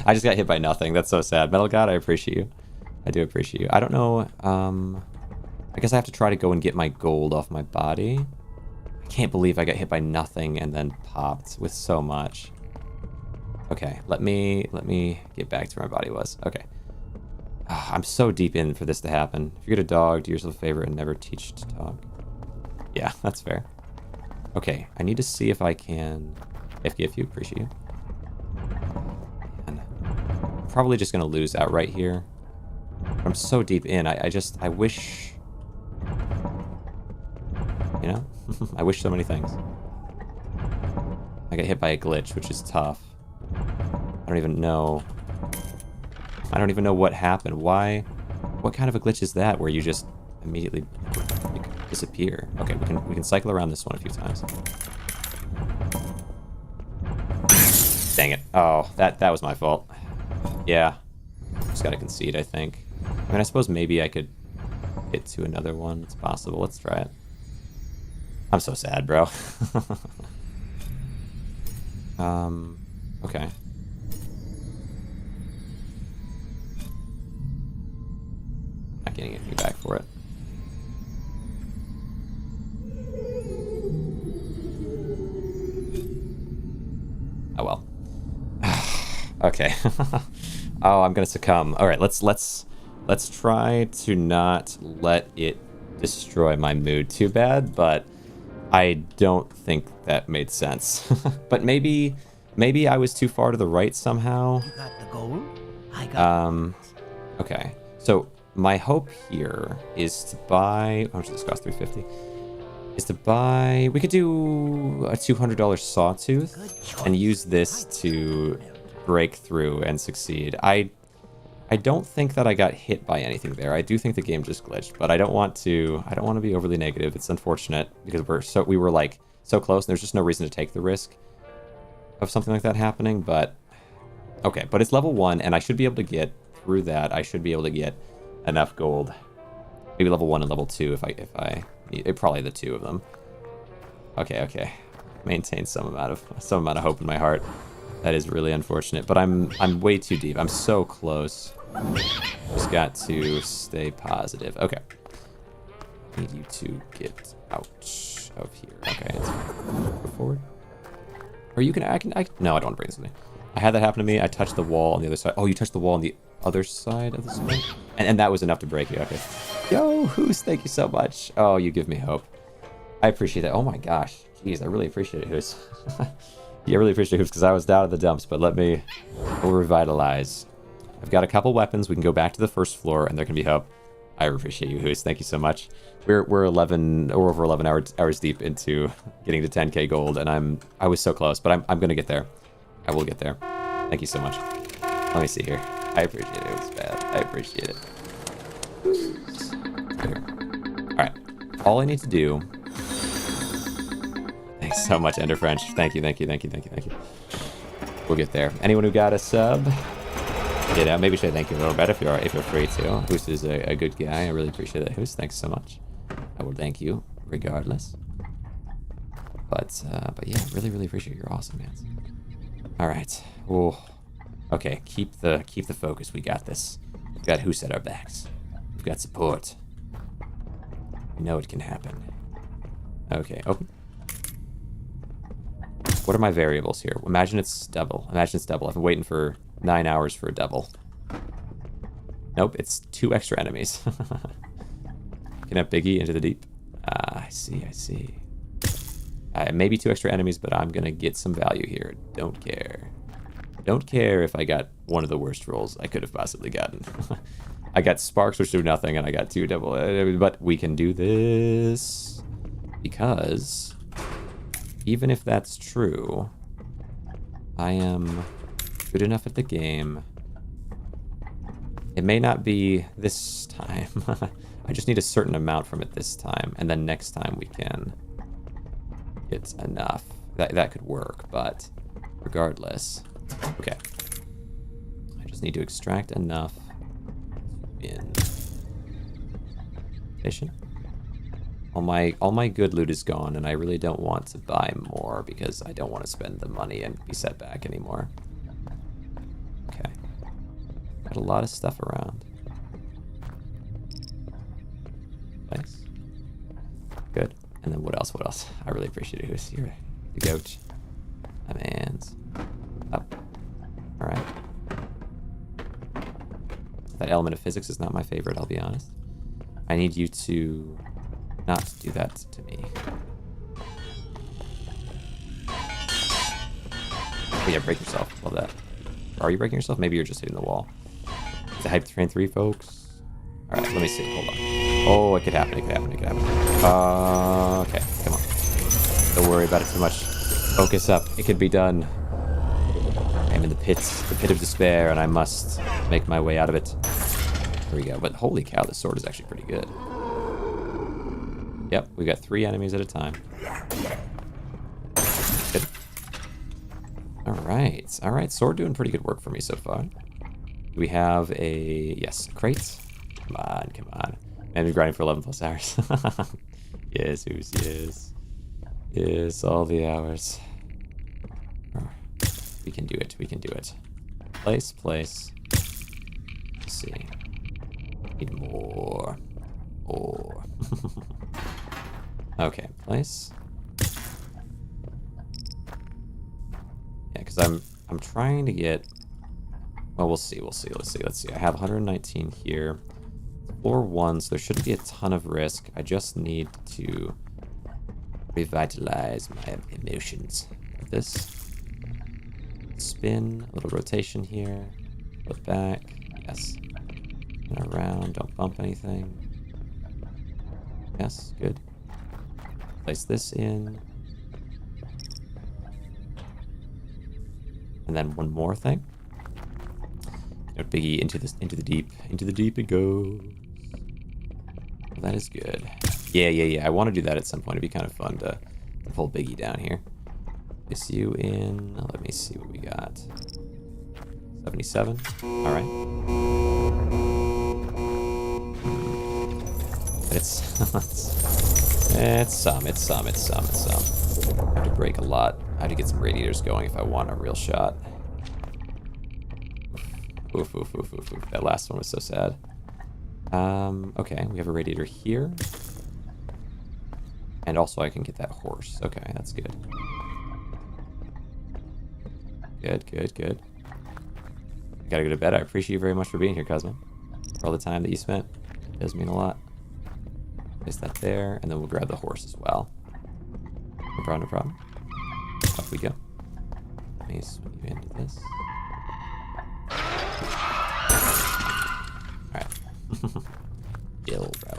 Speaker 1: I just got hit by nothing. That's so sad. Metal God, I appreciate you. I do appreciate you. I don't know. I guess I have to try to go and get my gold off my body. I can't believe I got hit by nothing and then popped with so much. Okay, let me get back to where my body was. Okay. I'm so deep in for this to happen. If you get a dog, do yourself a favor and never teach to talk. Yeah, that's fair. Okay, I need to see if I can... if you appreciate you. And I'm probably just going to lose outright here. I'm so deep in. I wish... You know? I wish so many things. I got hit by a glitch, which is tough. I don't even know what happened. Why? What kind of a glitch is that where you just immediately disappear? Okay, we can cycle around this one a few times. Dang it. Oh, that was my fault. Yeah. Just gotta concede, I think. I mean, I suppose maybe I could get to another one. It's possible. Let's try it. I'm so sad, bro. Okay. Not getting anything back for it. Oh well. Okay. Oh, I'm gonna succumb. All right, let's try to not let it destroy my mood too bad, but I don't think that made sense. But maybe I was too far to the right somehow.
Speaker 4: You got the gold? I got
Speaker 1: okay. So my hope here is to buy, how much does this cost? $350. Is to buy, we could do a $200 sawtooth and use this to break through and succeed. I don't think that I got hit by anything there. I do think the game just glitched, but I don't want to be overly negative. It's unfortunate because we were like so close and there's just no reason to take the risk of something like that happening, but okay, but it's level 1 and I should be able to get through that. I should be able to get enough gold. Maybe level 1 and level 2 if I need, probably the 2 of them. Okay. Maintain some amount of hope in my heart. That is really unfortunate, but I'm way too deep. I'm so close. Just got to stay positive. Okay. I need you to get out of here. Okay, let's go forward. Or you can, no, I don't want to bring this with me. I had that happen to me. I touched the wall on the other side. Oh, you touched the wall on the other side of the spring? And that was enough to break you. Okay. Yo, Hoos, thank you so much. Oh, you give me hope. I appreciate that. Oh my gosh. Jeez, I really appreciate it, Hoos. Yeah, I really appreciate it, Hoos, because I was down in the dumps, but we'll revitalize. I've got a couple weapons. We can go back to the first floor, and there can be hope. I appreciate you, Hoos. Thank you so much. We're over 11 hours deep into getting to 10k gold, and I was so close, but I'm gonna get there. I will get there. Thank you so much. Let me see here. I appreciate it. It was bad. I appreciate it. All right. All I need to do. Thanks so much, Ender French. Thank you. We'll get there. Anyone who got a sub? You know, maybe say thank you a little bit if you're free to. Hoos is a good guy. I really appreciate that, Hoos. Thanks so much. I will thank you regardless. But yeah, really appreciate your awesome, man. All right. Oh, okay. Keep the focus. We got this. We've got Hoos at our backs. We've got support. We know it can happen. Okay, open. What are my variables here? Imagine it's double. Imagine it's double. I've been waiting for 9 hours for a double. Nope, it's 2 extra enemies. Can have Biggie into the deep. I see. Maybe 2 extra enemies, but I'm gonna get some value here. Don't care. Don't care if I got one of the worst rolls I could have possibly gotten. I got sparks, which do nothing, and I got 2 double. But we can do this because even if that's true, I am good enough at the game. It may not be this time. I just need a certain amount from it this time, and then next time we can get enough. That could work, but regardless. Okay. I just need to extract enough in station. All my good loot is gone, and I really don't want to buy more because I don't want to spend the money and be set back anymore. Okay. Got a lot of stuff around. Nice. Good. And then what else? I really appreciate it. Who's here? The goat. My man's. Up. Alright. That element of physics is not my favorite, I'll be honest. I need you to not do that to me. Oh yeah, break yourself. Love that. Are you breaking yourself? Maybe you're just hitting the wall. It's a Hype Train 3, folks. Alright, let me see. Hold on. Oh, it could happen. Okay, come on. Don't worry about it too much. Focus up. It could be done. I'm in the pit of despair, and I must make my way out of it. Here we go. But holy cow, this sword is actually pretty good. Yep, we got 3 enemies at a time. Good. Alright, sword doing pretty good work for me so far. We have a, yes, a crate. Come on. Man, we're grinding for 11+ hours. Yes, yes. Yes, all the hours. We can do it. Place. Let's see. Need more. Okay, place. Yeah, because I'm trying to get. Well, we'll see. Let's see. I have 119 here. Floor 1, so there shouldn't be a ton of risk. I just need to revitalize my emotions. This. Spin, a little rotation here. Flip back. Yes. And around. Don't bump anything. Yes, good. Place this in. And then one more thing. Biggie into the deep. Into the deep it goes. Well, that is good. Yeah. I want to do that at some point. It'd be kind of fun to pull Biggie down here. Place you in. Let me see what we got. 77. All right. It's some. I have to break a lot. I have to get some radiators going if I want a real shot. Oof. That last one was so sad. Okay, we have a radiator here. And also I can get that horse. Okay, that's good. Good. I gotta go to bed. I appreciate you very much for being here, Cosmo. For all the time that you spent. It does mean a lot. Place that there, and then we'll grab the horse as well. No problem. Up we go. Let me swing you into this. Alright. Ill, bro.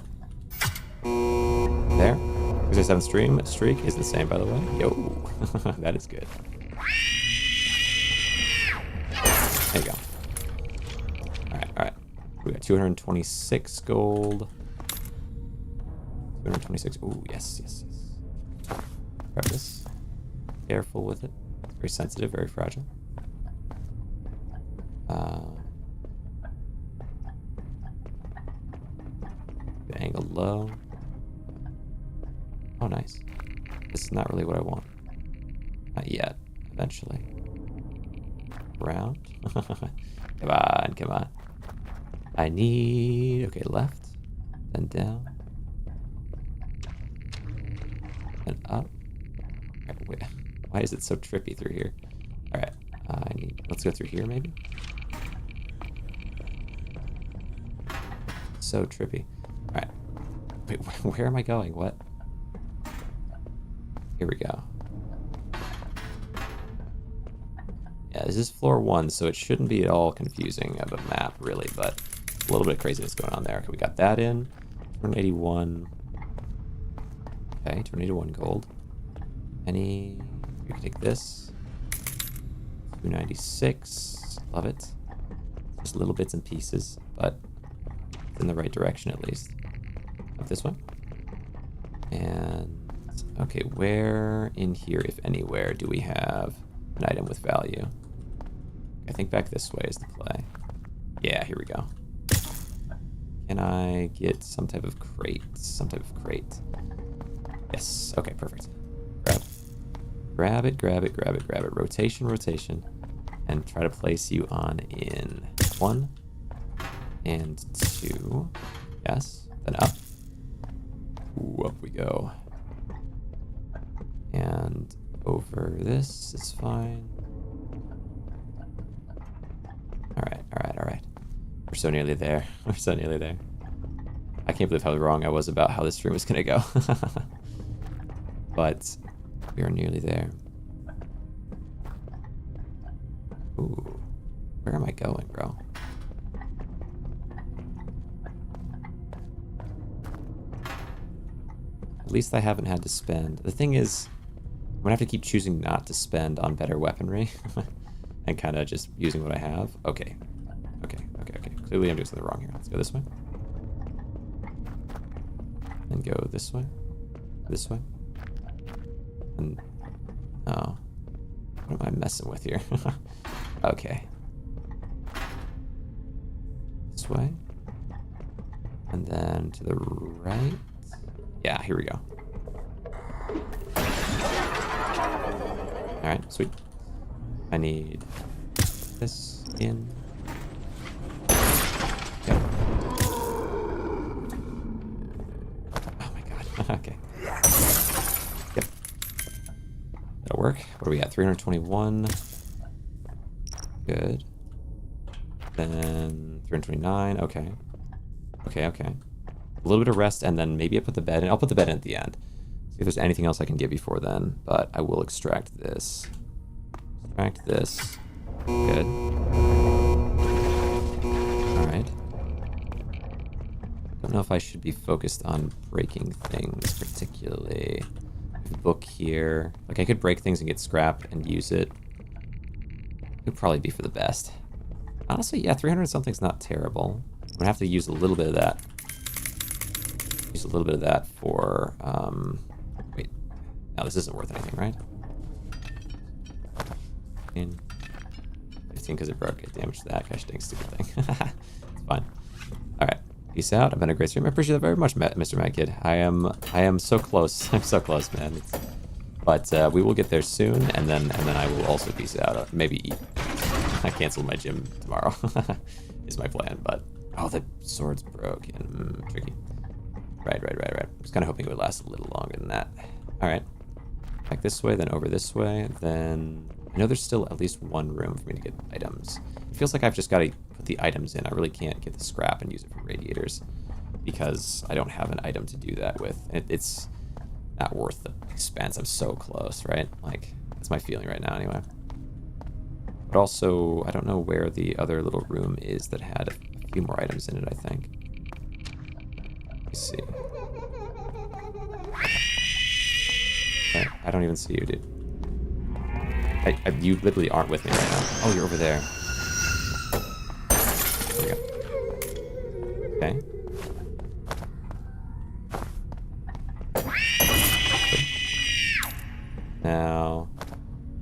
Speaker 1: There. 667 streak is the same, by the way. Yo. That is good. There you go. Alright. We got 226 gold. 226. Ooh, yes. Grab this. Careful with it. It's very sensitive, very fragile. low. Oh, nice. This is not really what I want. Not yet. Eventually. Round. Come on, come on. I need... Okay, left. Then down. And up. Alright, wait. Why is it so trippy through here? Alright. I need... Let's go through here, maybe? So trippy. Alright. Wait, where am I going? What? Here we go. Yeah, this is floor 1, so it shouldn't be at all confusing of a map, really, but a little bit of craziness going on there. Okay, we got that in. 281. Okay, 281 gold. We can take this. 296. Love it. Just little bits and pieces, but it's in the right direction at least. Up this way. And okay, where in here, if anywhere, do we have an item with value? I think back this way is the play. Yeah, here we go. Can I get some type of crate? Some type of crate. Yes. Okay, perfect. Grab it, grab it, grab it, grab it. Rotation, rotation. And try to place you on in 1 and 2. Yes. Then up. Ooh, up we go. And over this is fine. Alright, alright, alright. We're so nearly there. We're so nearly there. I can't believe how wrong I was about how this stream was gonna go. But we are nearly there. Ooh. Where am I going, bro? At least I haven't had to spend. The thing is, I'm gonna have to keep choosing not to spend on better weaponry and kind of just using what I have. Okay. Okay, okay, okay. Clearly I'm doing something wrong here. Let's go this way. And go this way. This way. And... Oh. What am I messing with here? Okay. This way. And then to the right. Yeah, here we go. Alright, sweet. I need this in. Yep. Oh my god. Okay. Yep. That'll work. What do we got? 321. Good. Then 329. Okay. Okay, okay. A little bit of rest, and then maybe I put the bed in. I'll put the bed in at the end. See if there's anything else I can get before then. But I will extract this. Extract this. Good. Alright. Don't know if I should be focused on breaking things particularly. I have a book here. Like, I could break things and get scrap and use it. It would probably be for the best. Honestly, yeah, 300 something's not terrible. I'm gonna have to use a little bit of that. Use a little bit of that for, wait. No, this isn't worth anything, right? 15 because it broke. It damaged that. Gosh dang stupid thing. It's fine. Alright. Peace out. I've been a great stream. I appreciate that very much, Mr. Mad Kid. I am so close. I'm so close, man. But we will get there soon, and then I will also peace out. Maybe eat. I canceled my gym tomorrow. Is my plan, but oh, the sword's broken. Tricky. Right. I was kind of hoping it would last a little longer than that. Alright. Back this way, then over this way, then... I know there's still at least one room for me to get items. It feels like I've just got to put the items in. I really can't get the scrap and use it for radiators because I don't have an item to do that with. It's not worth the expense. I'm so close, right? Like, that's my feeling right now anyway. But also, I don't know where the other little room is that had a few more items in it, I think. Let's see. Okay, I don't even see you, dude. You literally aren't with me right now. Oh, you're over there. There we go. Okay. Good. Now,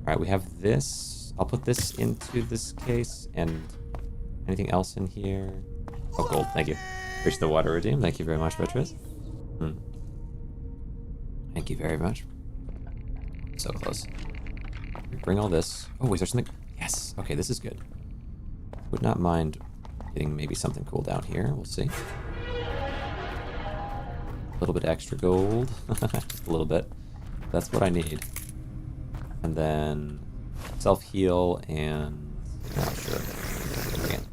Speaker 1: alright, we have this. I'll put this into this case, and anything else in here? Oh, gold, thank you. Appreciate the water redeem. Thank you very much, Beatrice. Hmm. Thank you very much. So close. Bring all this. Oh, is there something? Yes. Okay, this is good. Would not mind getting maybe something cool down here. We'll see. A little bit extra gold. Just a little bit. That's what I need. And then self-heal and... Oh, sure. Bring it.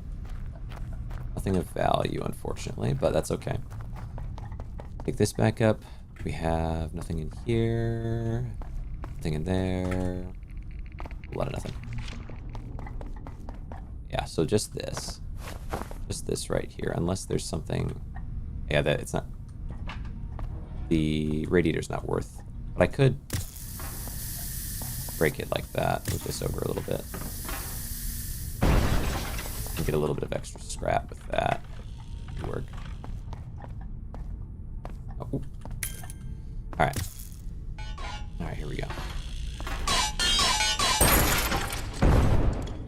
Speaker 1: Nothing of value, unfortunately, but that's okay. Take this back up. We have nothing in here. Nothing in there. A lot of nothing. Yeah, so just this. Just this right here. Unless there's something... Yeah, that it's not... The radiator's not worth... But I could break it like that. Move this over a little bit. And get a little bit of extra scrap with that. Could work. Oh, alright. Alright, here we go.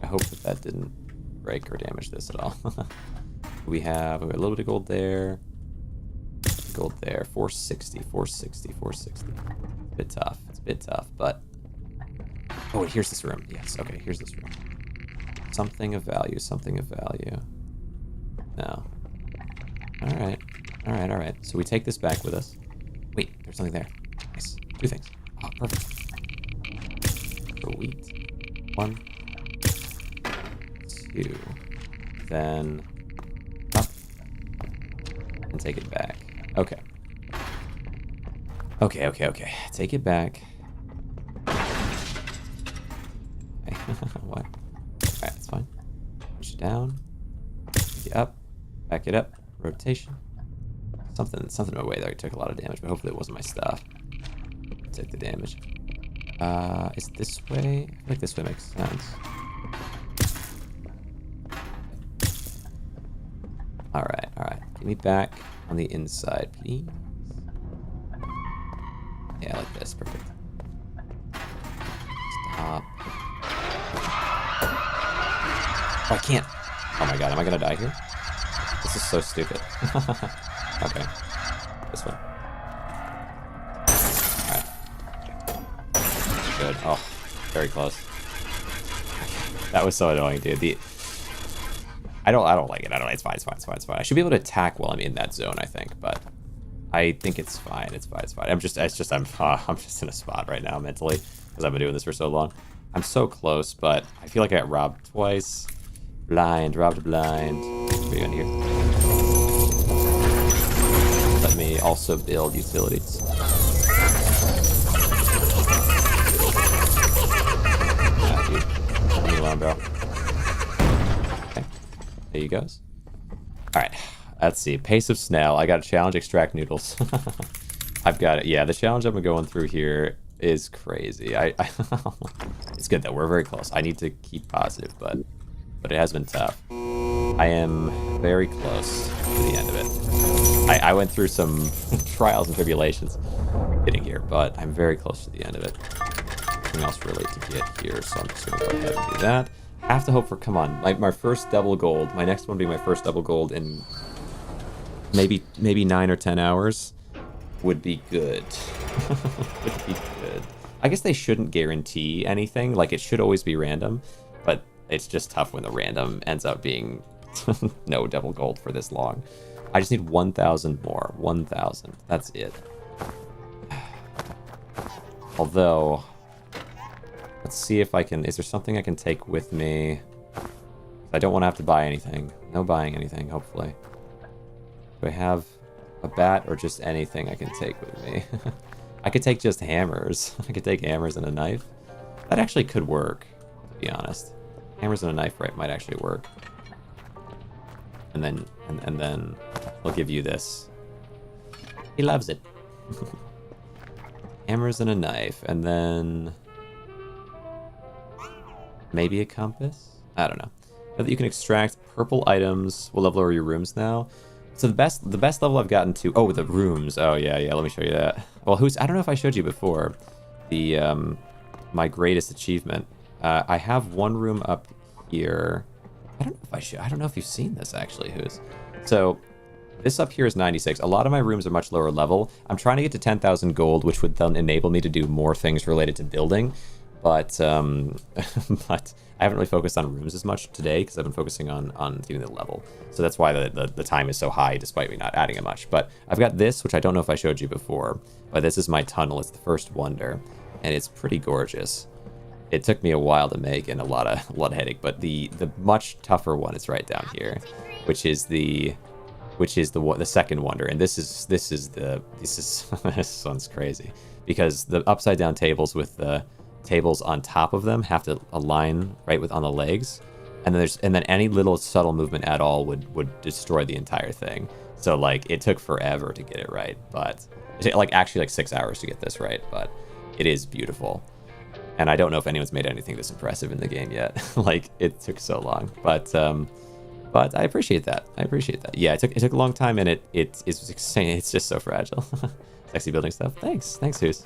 Speaker 1: I hope that didn't break or damage this at all. we have a little bit of gold there. Gold there. 460, 460, 460. It's a bit tough. It's a bit tough, but... Oh, and here's this room. Yes, okay, here's this room. Something of value, something of value. No. Alright. Alright, alright. So we take this back with us. Wait, there's something there. Nice. 2 things. Oh, perfect. Sweet. 1. 2. Then up. And take it back. Okay. Okay, okay, okay. Take it back. Okay. What? Alright, that's fine. Push it down. Take it up. Back it up. Rotation. Something in my way there took a lot of damage, but hopefully it wasn't my stuff. Take the damage. Is it this way? I feel like this way makes sense. Alright, alright. Get me back on the inside, please. Yeah, like this. Perfect. Stop. Oh, I can't. Oh my god, am I gonna die here? This is so stupid. Okay. This one. Alright. Good. Oh, very close. That was so annoying, dude. I don't like it. It's fine, it's fine, it's fine, it's fine. I should be able to attack while I'm in that zone, I think, but I think it's fine. It's fine, it's fine. I'm just in a spot right now mentally because I've been doing this for so long. I'm so close, but I feel like I got robbed twice. Blind, robbed blind. What are you in here? Let me also build utilities. Ah, dude. Leave me alone, bro. Okay. There you goes. Alright. Let's see. Pace of snail. I got a challenge, extract noodles. I've got it. Yeah, the challenge I'm going through here is crazy. It's good though. We're very close. I need to keep positive, but it has been tough. I am very close to the end of it. I went through some trials and tribulations getting here, but I'm very close to the end of it. Nothing else really to get here, so I'm just going to go ahead and do that. Have to hope for, come on, my first double gold. My next one will be my first double gold in maybe 9 or 10 hours. Would be good. Would be good. I guess they shouldn't guarantee anything. Like, it should always be random, but it's just tough when the random ends up being no double gold for this long. I just need 1,000 more. 1,000. That's it. Although, let's see if I can... Is there something I can take with me? I don't want to have to buy anything. No buying anything, hopefully. Do I have a bat or just anything I can take with me? I could take just hammers. I could take hammers and a knife. That actually could work, to be honest. Hammers and a knife, right, might actually work. And then I'll give you this. He loves it. Hammers and a knife, and then maybe a compass? I don't know. But you can extract purple items. Will level over your rooms now. So the best level I've gotten to... Oh, the rooms. Oh, yeah, let me show you that. Well, I don't know if I showed you before. The, my greatest achievement. I have one room up here. I don't know if you've seen this, actually, So, This up here is 96. A lot of my rooms are much lower level. I'm trying to get to 10,000 gold, which would then enable me to do more things related to building. But but I haven't really focused on rooms as much today because I've been focusing on getting the level. So that's why the time is so high despite me not adding it much. But I've got this, which I don't know if I showed you before, but this is my tunnel. It's the first wonder, and it's pretty gorgeous. It took me a while to make and a lot of headache, but the much tougher one is right down here, which is the second wonder, and this one's crazy because the upside down tables with the tables on top of them have to align right with on the legs, and then any little subtle movement at all would destroy the entire thing. So like it took forever to get it right, but actually 6 hours to get this right, but it is beautiful. And I don't know if anyone's made anything this impressive in the game yet. Like it took so long, but I appreciate that. Yeah, it took a long time, and it's insane. It's just so fragile. Sexy building stuff. Thanks, Hoos.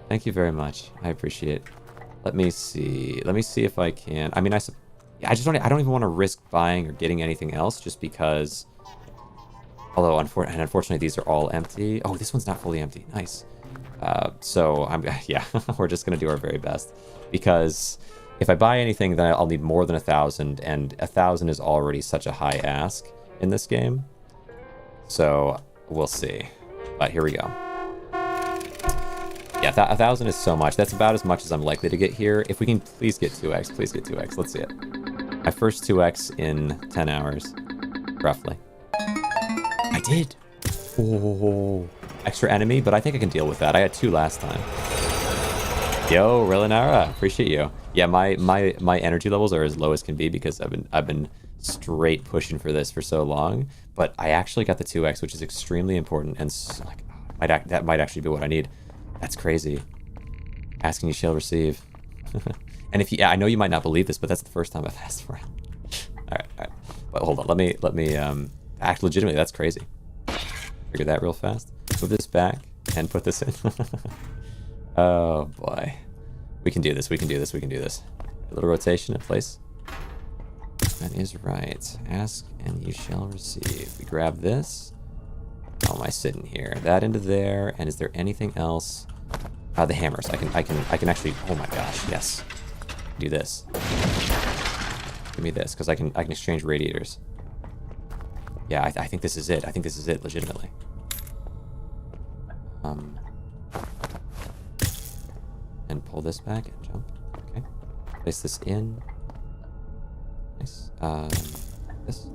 Speaker 1: Thank you very much. I appreciate. Let me see if I can. I mean, I don't even want to risk buying or getting anything else just because. Although unfortunately these are all empty. Oh, this one's not fully empty. Nice. So we're just gonna do our very best because if I buy anything, then I'll need more than 1,000, and 1,000 is already such a high ask in this game. So we'll see. But here we go. Yeah, 1,000 is so much. That's about as much as I'm likely to get here. If we can please get 2x, please get 2x. Let's see it. My first 2x in 10 hours, roughly. I did. Oh, extra enemy, but I think I can deal with that. I had 2 last time. Yo, Rilinara, appreciate you. Yeah, my energy levels are as low as can be because I've been straight pushing for this for so long. But I actually got the 2x, which is extremely important, and that might actually be what I need. That's crazy. Asking you shall receive. And I know you might not believe this, but that's the first time I've asked for it. All right. But hold on, let me act legitimately. That's crazy. Figure that real fast. Move this back and put this in. Oh boy, we can do this. A little rotation in place. That is right. Ask and you shall receive. We grab this. How am I sitting here? That into there. And is there anything else? The hammers. I can actually. Oh my gosh, yes. Do this. Give me this because I can exchange radiators. Yeah, I think this is it. Legitimately. And pull this back and jump. Okay. Place this in. Nice. This.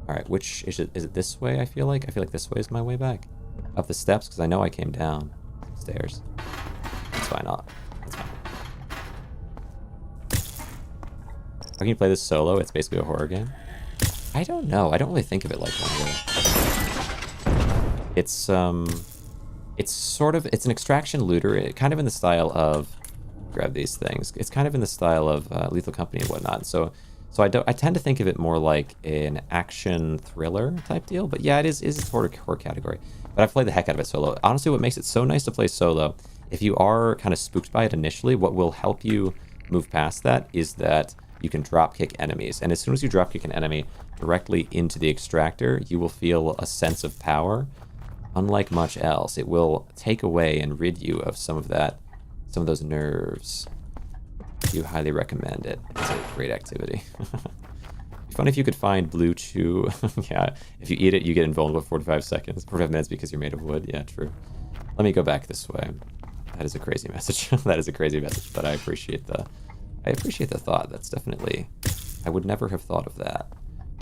Speaker 1: Alright, which is it this way, I feel like? I feel like this way is my way back. Up the steps, because I know I came down stairs. That's fine, that's fine. How can you play this solo? It's basically a horror game. I don't know. I don't really think of it like one really. It's an extraction looter, kind of in the style of, grab these things. It's kind of in the style of Lethal Company and whatnot. So I tend to think of it more like an action thriller type deal. But yeah, it is a horror category. But I've played the heck out of it solo. Honestly, what makes it so nice to play solo, if you are kind of spooked by it initially, what will help you move past that is that you can drop kick enemies. And as soon as you drop kick an enemy directly into the extractor, you will feel a sense of power. Unlike much else, it will take away and rid you of some of those nerves. I do highly recommend it. It's a great activity. It'd be funny if you could find blue chew. Yeah, if you eat it, you get invulnerable for 45 minutes because you're made of wood. Yeah, true. Let me go back this way. That is a crazy message. That is a crazy message, but I appreciate the thought. That's definitely, I would never have thought of that.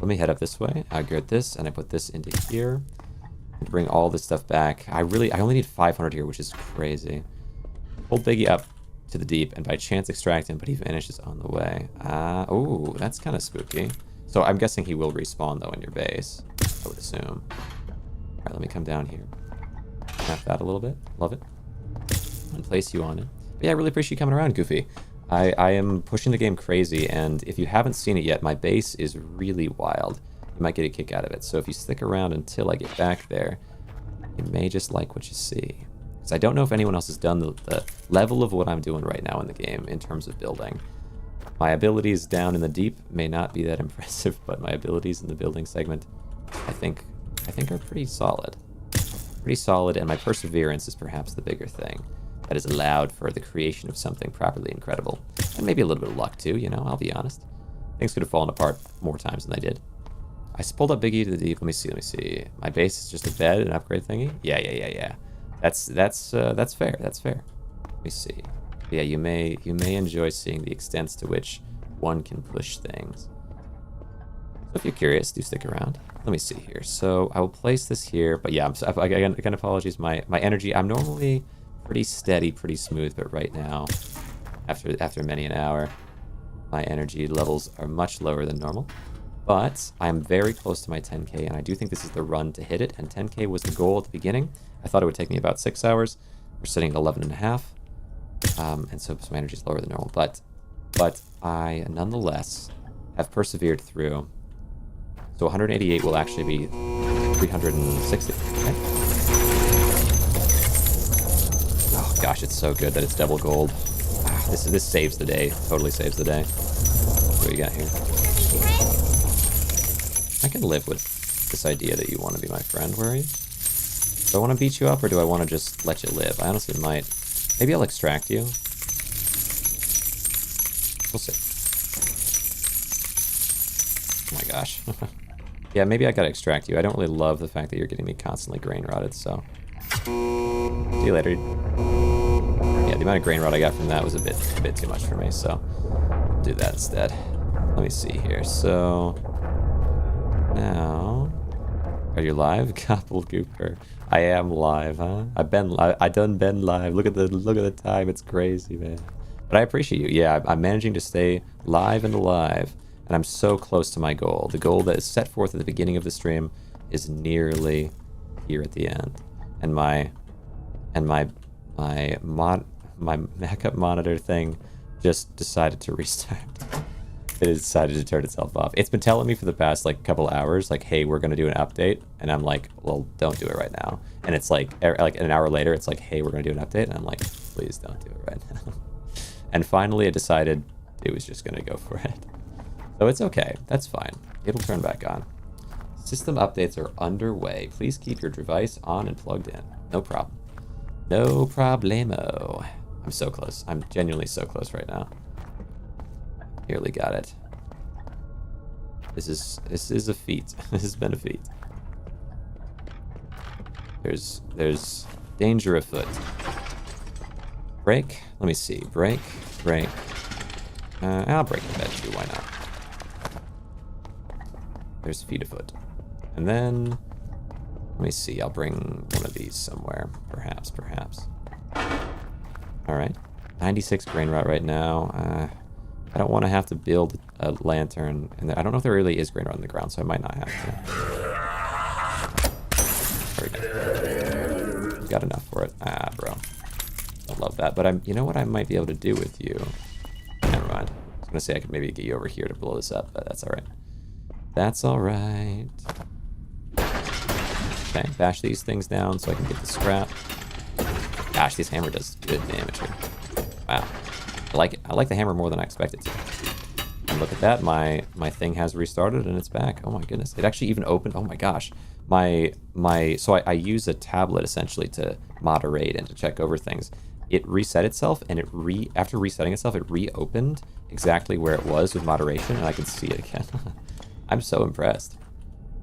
Speaker 1: Let me head up this way. I get this, and I put this into here. And bring all this stuff back. I only need 500 here, which is crazy. Pull Biggie up to the deep, and by chance extract him, but he vanishes on the way. Oh, that's kind of spooky. So I'm guessing he will respawn, though, in your base, I would assume. All right, let me come down here. Tap that a little bit. Love it. And place you on it. But yeah, I really appreciate you coming around, Goofy. I am pushing the game crazy, and if you haven't seen it yet, my base is really wild. You might get a kick out of it. So if you stick around until I get back there, you may just like what you see. Because I don't know if anyone else has done the level of what I'm doing right now in the game in terms of building. My abilities down in the deep may not be that impressive, but my abilities in the building segment, I think are pretty solid. Pretty solid, and my perseverance is perhaps the bigger thing that is allowed for the creation of something properly incredible. And maybe a little bit of luck too, you know, I'll be honest. Things could have fallen apart more times than they did. I pulled up Biggie to the deep. Let me see. My base is just a bed, an upgrade thingy? Yeah. That's fair, that's fair. Let me see. Yeah, you may enjoy seeing the extents to which one can push things. So if you're curious, do stick around. Let me see here. So I will place this here, but yeah, again, apologies. My energy, I'm normally pretty steady, pretty smooth, but right now, after many an hour, my energy levels are much lower than normal. But I'm very close to my 10k, and I do think this is the run to hit it, and 10k was the goal at the beginning. I thought it would take me about 6 hours. We're sitting at 11 and a half, and so my energy is lower than normal. But I, nonetheless, have persevered through. So 188 will actually be 360. Okay. Oh gosh, it's so good that it's double gold. Wow, this saves the day. Totally saves the day. What do we got here? I can live with this idea that you want to be my friend. Where are you? Do I want to beat you up, or do I want to just let you live? I honestly might. Maybe I'll extract you. We'll see. Oh my gosh. Yeah, maybe I gotta extract you. I don't really love the fact that you're getting me constantly grain rotted, so. See you later. Yeah, the amount of grain rot I got from that was a bit too much for me, so I'll do that instead. Let me see here. So now, are you live? Gobblegooper. I am live, huh? I done been live. Look at the time. It's crazy, man. But I appreciate you. Yeah, I'm managing to stay live and alive. And I'm so close to my goal. The goal that is set forth at the beginning of the stream is nearly here at the end. And my backup monitor thing just decided to restart. It decided to turn itself off. It's been telling me for the past like couple hours, like, hey, we're gonna do an update, and I'm like, well, don't do it right now. And it's like an hour later, it's like, hey, we're gonna do an update, and I'm like, please don't do it right now. And finally, it decided it was just gonna go for it. So it's okay. That's fine. It'll turn back on. System updates are underway. Please keep your device on and plugged in. No problem. No problemo. I'm so close. I'm genuinely so close right now. Nearly got it. This is a feat. This has been a feat. There's danger afoot. Break. Let me see. Break. I'll break the bed too. Why not? There's feet afoot. And then, let me see, I'll bring one of these somewhere. Perhaps. Alright. 96 grain rot right now. I don't want to have to build a lantern. And I don't know if there really is grain rot on the ground, so I might not have to. There we go. Got enough for it. Bro. I love that. But you know what I might be able to do with you? Never mind. I was going to say I could maybe get you over here to blow this up, but that's alright. That's alright. Okay, bash these things down so I can get the scrap. Gosh, this hammer does good damage here. Wow. I like the hammer more than I expected to. And look at that, my thing has restarted and it's back. Oh my goodness. It actually even opened. Oh my gosh. So I use a tablet essentially to moderate and to check over things. It reset itself, and after resetting itself, it reopened exactly where it was with moderation, and I can see it again. I'm so impressed.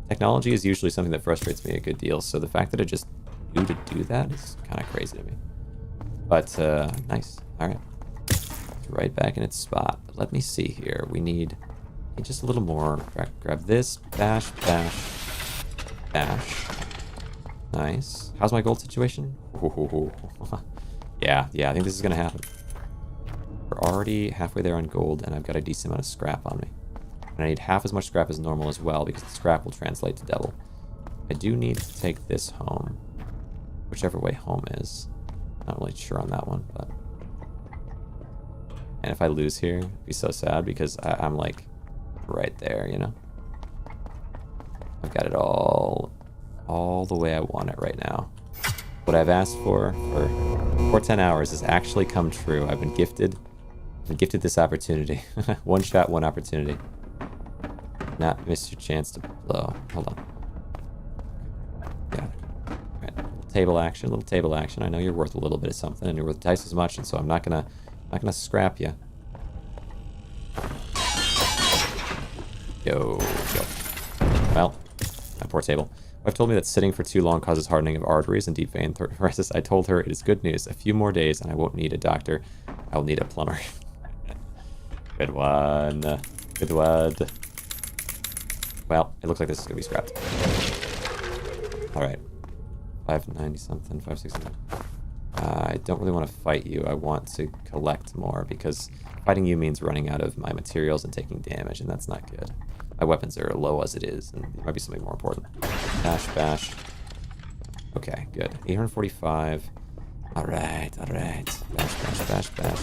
Speaker 1: Technology is usually something that frustrates me a good deal, so the fact that it just knew to do that is kind of crazy to me. But, nice. Alright. It's right back in its spot. But let me see here. We need just a little more. Grab this. Bash. Nice. How's my gold situation? Yeah, I think this is going to happen. We're already halfway there on gold, and I've got a decent amount of scrap on me. And I need half as much scrap as normal as well, because the scrap will translate to double. I do need to take this home. Whichever way home is. Not really sure on that one, but... And if I lose here, it'd be so sad, because I'm like right there, you know? I've got it all the way I want it right now. What I've asked for 10 hours has actually come true. I've been gifted been gifted this opportunity. One shot, one opportunity. Not miss your chance to blow. Hold on. Got it. Alright, little table action. I know you're worth a little bit of something, and you're worth twice as much, and so I'm not gonna scrap you. Go. Well, my poor table. Wife told me that sitting for too long causes hardening of arteries and deep vein thrombosis. I told her it is good news. A few more days and I won't need a doctor. I will need a plumber. Good one. Good one. Well, it looks like this is going to be scrapped. Alright. 590 something, 560. I don't really want to fight you. I want to collect more because fighting you means running out of my materials and taking damage, and that's not good. My weapons are low as it is, and there might be something more important. Bash, bash. Okay, good. 845. Alright. Bash, bash, bash, bash.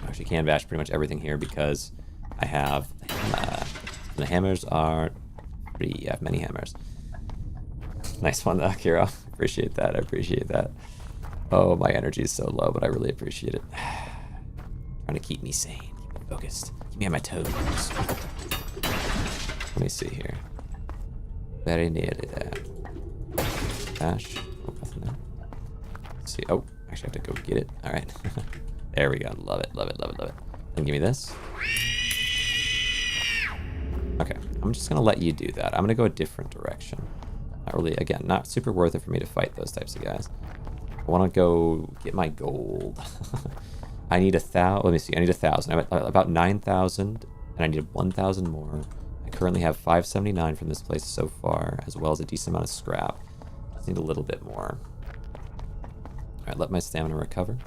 Speaker 1: I actually can bash pretty much everything here because I have the hammers are free. I have many hammers. Nice one, Kira. Appreciate that. I appreciate that. Oh, my energy is so low, but I really appreciate it. Trying to keep me sane, keep me focused, keep me on my toes. Let me see here. Very nearly there. Bash. Oh, nothing there. Let's see. Oh, actually, I have to go get it. All right. There we go. Love it. Then give me this. Okay. I'm just going to let you do that. I'm going to go a different direction. Not really, again, not super worth it for me to fight those types of guys. I want to go get my gold. I need 1,000. Let me see. I need 1,000. I'm at about 9,000, and I need 1,000 more. I currently have 579 from this place so far, as well as a decent amount of scrap. Just need a little bit more. All right, let my stamina recover.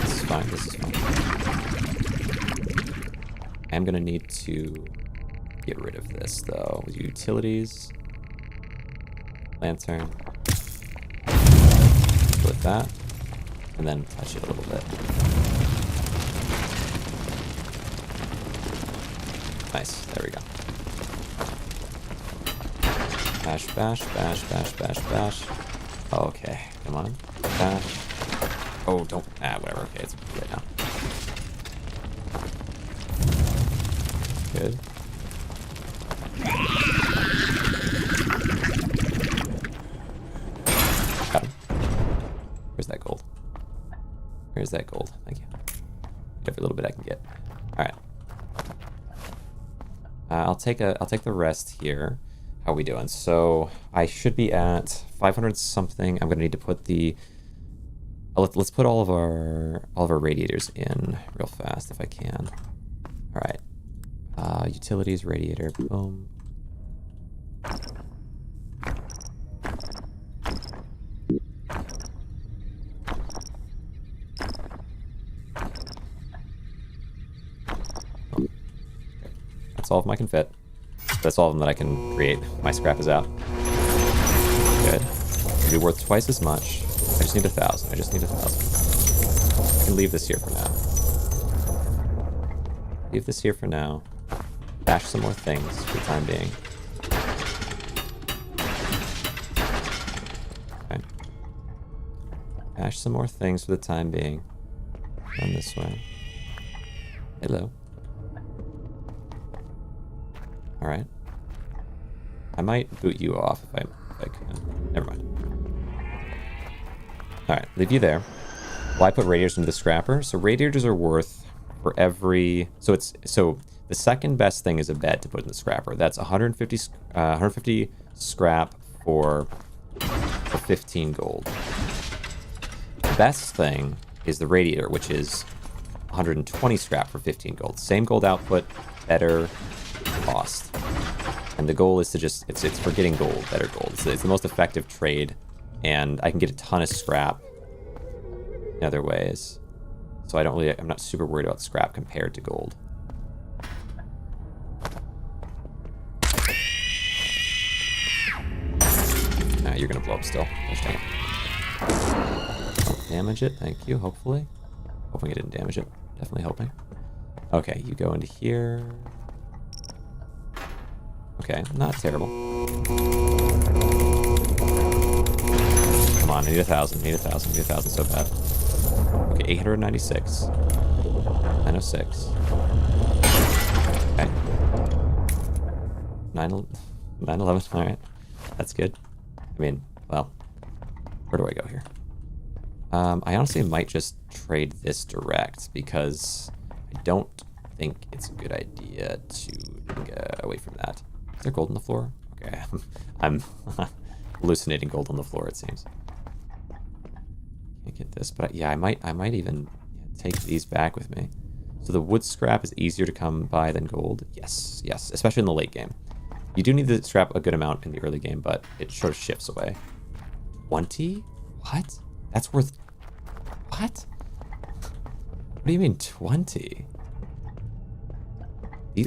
Speaker 1: This is fine. This is fine. I'm gonna need to get rid of this though. Utilities, lantern, with that, and then touch it a little bit. Nice. There we go. Bash, bash, bash, bash, bash, bash. Okay, come on. Bash. Oh, don't. Whatever. Okay, it's right now. Good. Got him. Where's that gold? Where's that gold? Thank you. Every little bit I can get. All right. I'll take the rest here. How are we doing? So I should be at 500 something. I'm gonna need to put the. Let's put all of our radiators in real fast if I can. All right. Utilities, radiator, boom. That's all of them I can fit. That's all of them that I can create. My scrap is out. Good. It'll be worth twice as much. I just need 1,000. I can leave this here for now. Leave this here for now. Bash some more things for the time being. Okay. Bash some more things for the time being. Run this way. Hello. Alright. I might boot you off if I can. Never mind. Alright, leave you there. Well, I put radiators into the scrapper. So radiators are worth for every... So the second best thing is a bed to put in the scrapper. That's 150 scrap for 15 gold. The best thing is the radiator, which is 120 scrap for 15 gold. Same gold output, better cost. And the goal is to just, it's for getting gold, better gold. It's the most effective trade, and I can get a ton of scrap in other ways. So I'm not super worried about scrap compared to gold. You're gonna blow up still. Gosh, dang it. Don't damage it, thank you, hopefully. Hoping it didn't damage it. Definitely hoping. Okay, you go into here. Okay, not terrible. on. I need 1,000. Need 1,000. Need 1,000 so bad. Okay, 896. 906. Okay. 911. Alright. That's good. I mean, well, where do I go here? I honestly might just trade this direct because I don't think it's a good idea to go away from that. Is there gold on the floor? Okay, I'm hallucinating gold on the floor, it seems. Can't get this, but yeah, I might even take these back with me. So the wood scrap is easier to come by than gold. Yes, yes, especially in the late game. You do need to scrap a good amount in the early game, but it sort of shifts away. 20? What? That's worth... What? What do you mean 20?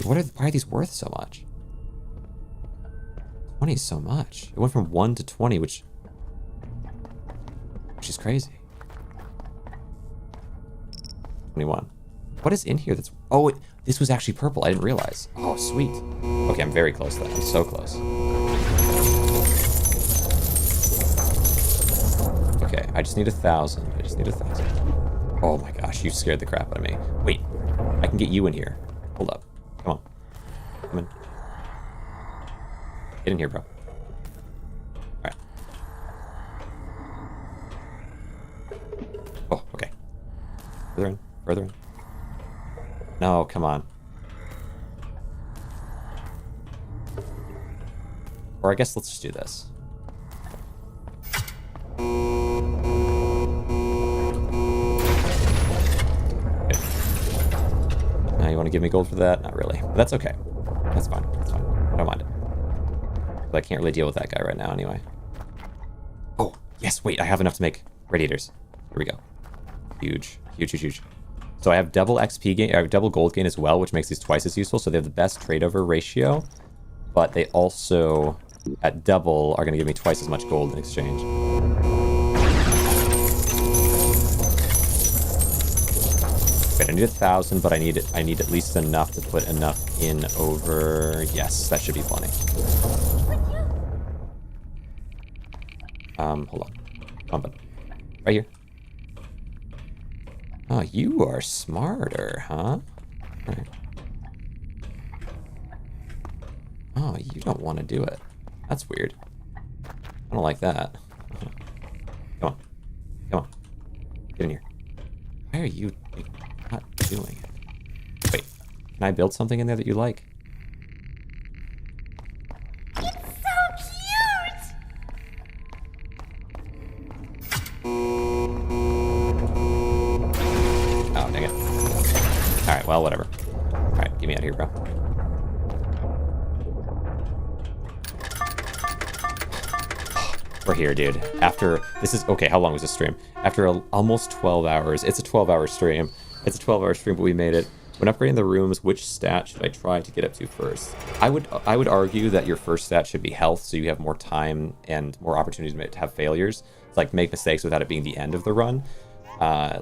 Speaker 1: Why are these worth so much? 20 is so much. It went from 1 to 20, which is crazy. 21. What is in here that's... Oh, this was actually purple. I didn't realize. Oh, sweet. Okay, I'm very close to that. I'm so close. Okay, I just need 1,000. I just need 1,000. Oh my gosh, you scared the crap out of me. Wait, I can get you in here. Hold up. Come on. Come in. Get in here, bro. Alright. Oh, okay. Further in. Further in. No, come on. Or I guess let's just do this. Now you want to give me gold for that? Not really. But that's okay. That's fine. That's fine. I don't mind it. But I can't really deal with that guy right now anyway. Oh, yes, wait, I have enough to make radiators. Here we go. Huge. Huge, huge, huge. So I have double XP gain, I have double gold gain as well, which makes these twice as useful. So they have the best trade-over ratio, but they also, at double, are going to give me twice as much gold in exchange. Wait, I need 1,000, but I need at least enough to put enough in over... Yes, that should be plenty. Hold on. Come on, right here. Oh, you are smarter, huh? Right. Oh, you don't want to do it. That's weird. I don't like that. Come on. Come on. Get in here. Why are you not doing it? Wait, can I build something in there that you like? Alright, well, whatever. Alright, get me out of here, bro. We're here, dude. After... This is... Okay, how long was this stream? After almost 12 hours. It's a 12-hour stream. It's a 12-hour stream, but we made it. When upgrading the rooms, which stat should I try to get up to first? I would argue that your first stat should be health, so you have more time and more opportunities to have failures. It's like, make mistakes without it being the end of the run.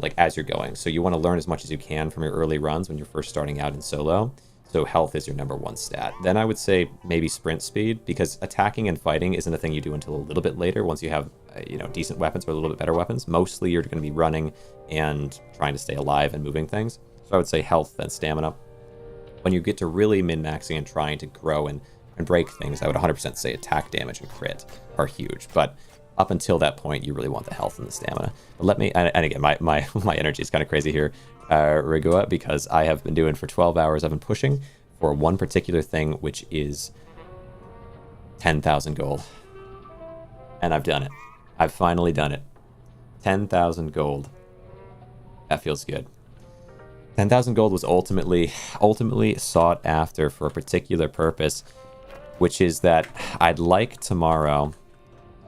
Speaker 1: Like as you're going. So you want to learn as much as you can from your early runs when you're first starting out in solo. So health is your #1 stat. Then I would say maybe sprint speed, because attacking and fighting isn't a thing you do until a little bit later once you have, decent weapons or a little bit better weapons. Mostly you're going to be running and trying to stay alive and moving things. So I would say health, then stamina. When you get to really min-maxing and trying to grow and break things, I would 100% say attack, damage, and crit are huge. But up until that point, you really want the health and the stamina. But let me, and again, my energy is kind of crazy here, Rigua, because I have been doing for 12 hours, I've been pushing for one particular thing, which is 10,000 gold. And I've done it. I've finally done it. 10,000 gold. That feels good. 10,000 gold was ultimately sought after for a particular purpose, which is that I'd like tomorrow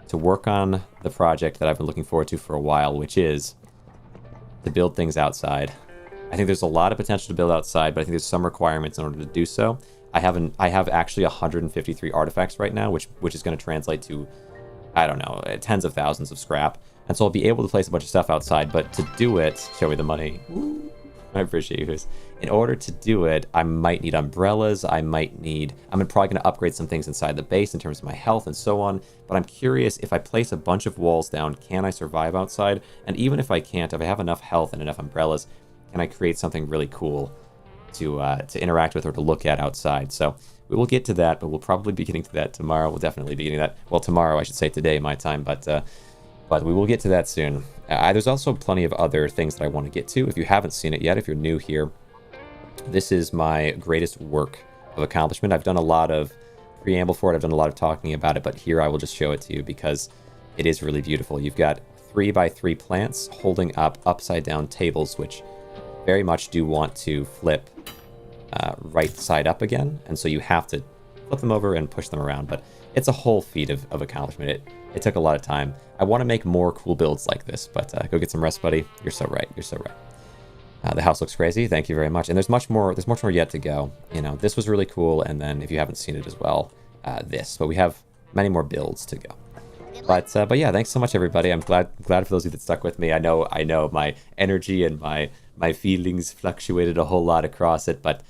Speaker 1: to work on the project that I've been looking forward to for a while, which is to build things outside. I think there's a lot of potential to build outside, but I think there's some requirements in order to do so. I have actually 153 artifacts right now, which is going to translate to, I don't know, tens of thousands of scrap. And so I'll be able to place a bunch of stuff outside, but to do it, show me the money. I appreciate you. In order to do it, I might need umbrellas. I'm probably going to upgrade some things inside the base in terms of my health and so on. But I'm curious, if I place a bunch of walls down, can I survive outside? And even if I can't, if I have enough health and enough umbrellas, can I create something really cool to interact with or to look at outside? So we will get to that, but we'll probably be getting to that tomorrow. We'll definitely be getting that. Well, tomorrow, I should say, today, my time, but we will get to that soon. There's also plenty of other things that I want to get to. If you haven't seen it yet, if you're new here, this is my greatest work of accomplishment. I've done a lot of preamble for it. I've done a lot of talking about it, but here I will just show it to you because it is really beautiful. You've got 3x3 plants holding up upside down tables, which very much do want to flip right side up again. And so you have to flip them over and push them around, but it's a whole feat of accomplishment. It took a lot of time. I want to make more cool builds like this, but go get some rest, buddy. You're so right. You're so right. The house looks crazy. Thank you very much. And there's much more yet to go. You know, this was really cool. And then if you haven't seen it as well, but we have many more builds to go. But yeah, thanks so much, everybody. I'm glad for those of you that stuck with me. I know my energy and my feelings fluctuated a whole lot across it, but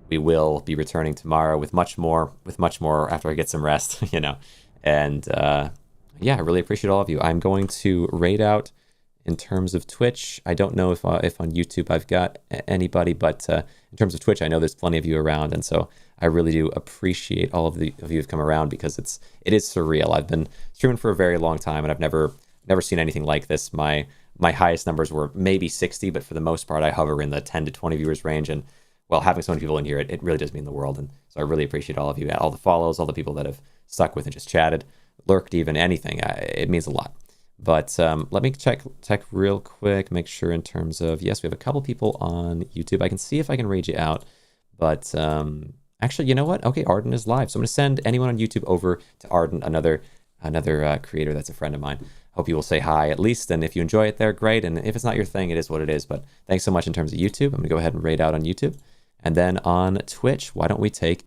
Speaker 1: we will be returning tomorrow with much more after I get some rest, you know. And yeah, I really appreciate all of you. I'm going to raid out in terms of Twitch. I don't know if on YouTube I've got anybody, but in terms of Twitch, I know there's plenty of you around, and so I really do appreciate all of you who've come around because it is surreal. I've been streaming for a very long time, and I've never seen anything like this. My highest numbers were maybe 60, but for the most part, I hover in the 10 to 20 viewers range, and well, having so many people in here, it really does mean the world, and so I really appreciate all of you, all the follows, all the people that have stuck with and just chatted, lurked, even anything. It means a lot. But let me check real quick, make sure in terms of, yes, we have a couple people on YouTube. I can see if I can read you out, but actually, you know what? Okay, Arden is live, so I'm going to send anyone on YouTube over to Arden, another creator that's a friend of mine. Hope you will say hi at least, and if you enjoy it there, great, and if it's not your thing, it is what it is, but thanks so much in terms of YouTube. I'm going to go ahead and raid out on YouTube. And then on Twitch, why don't we take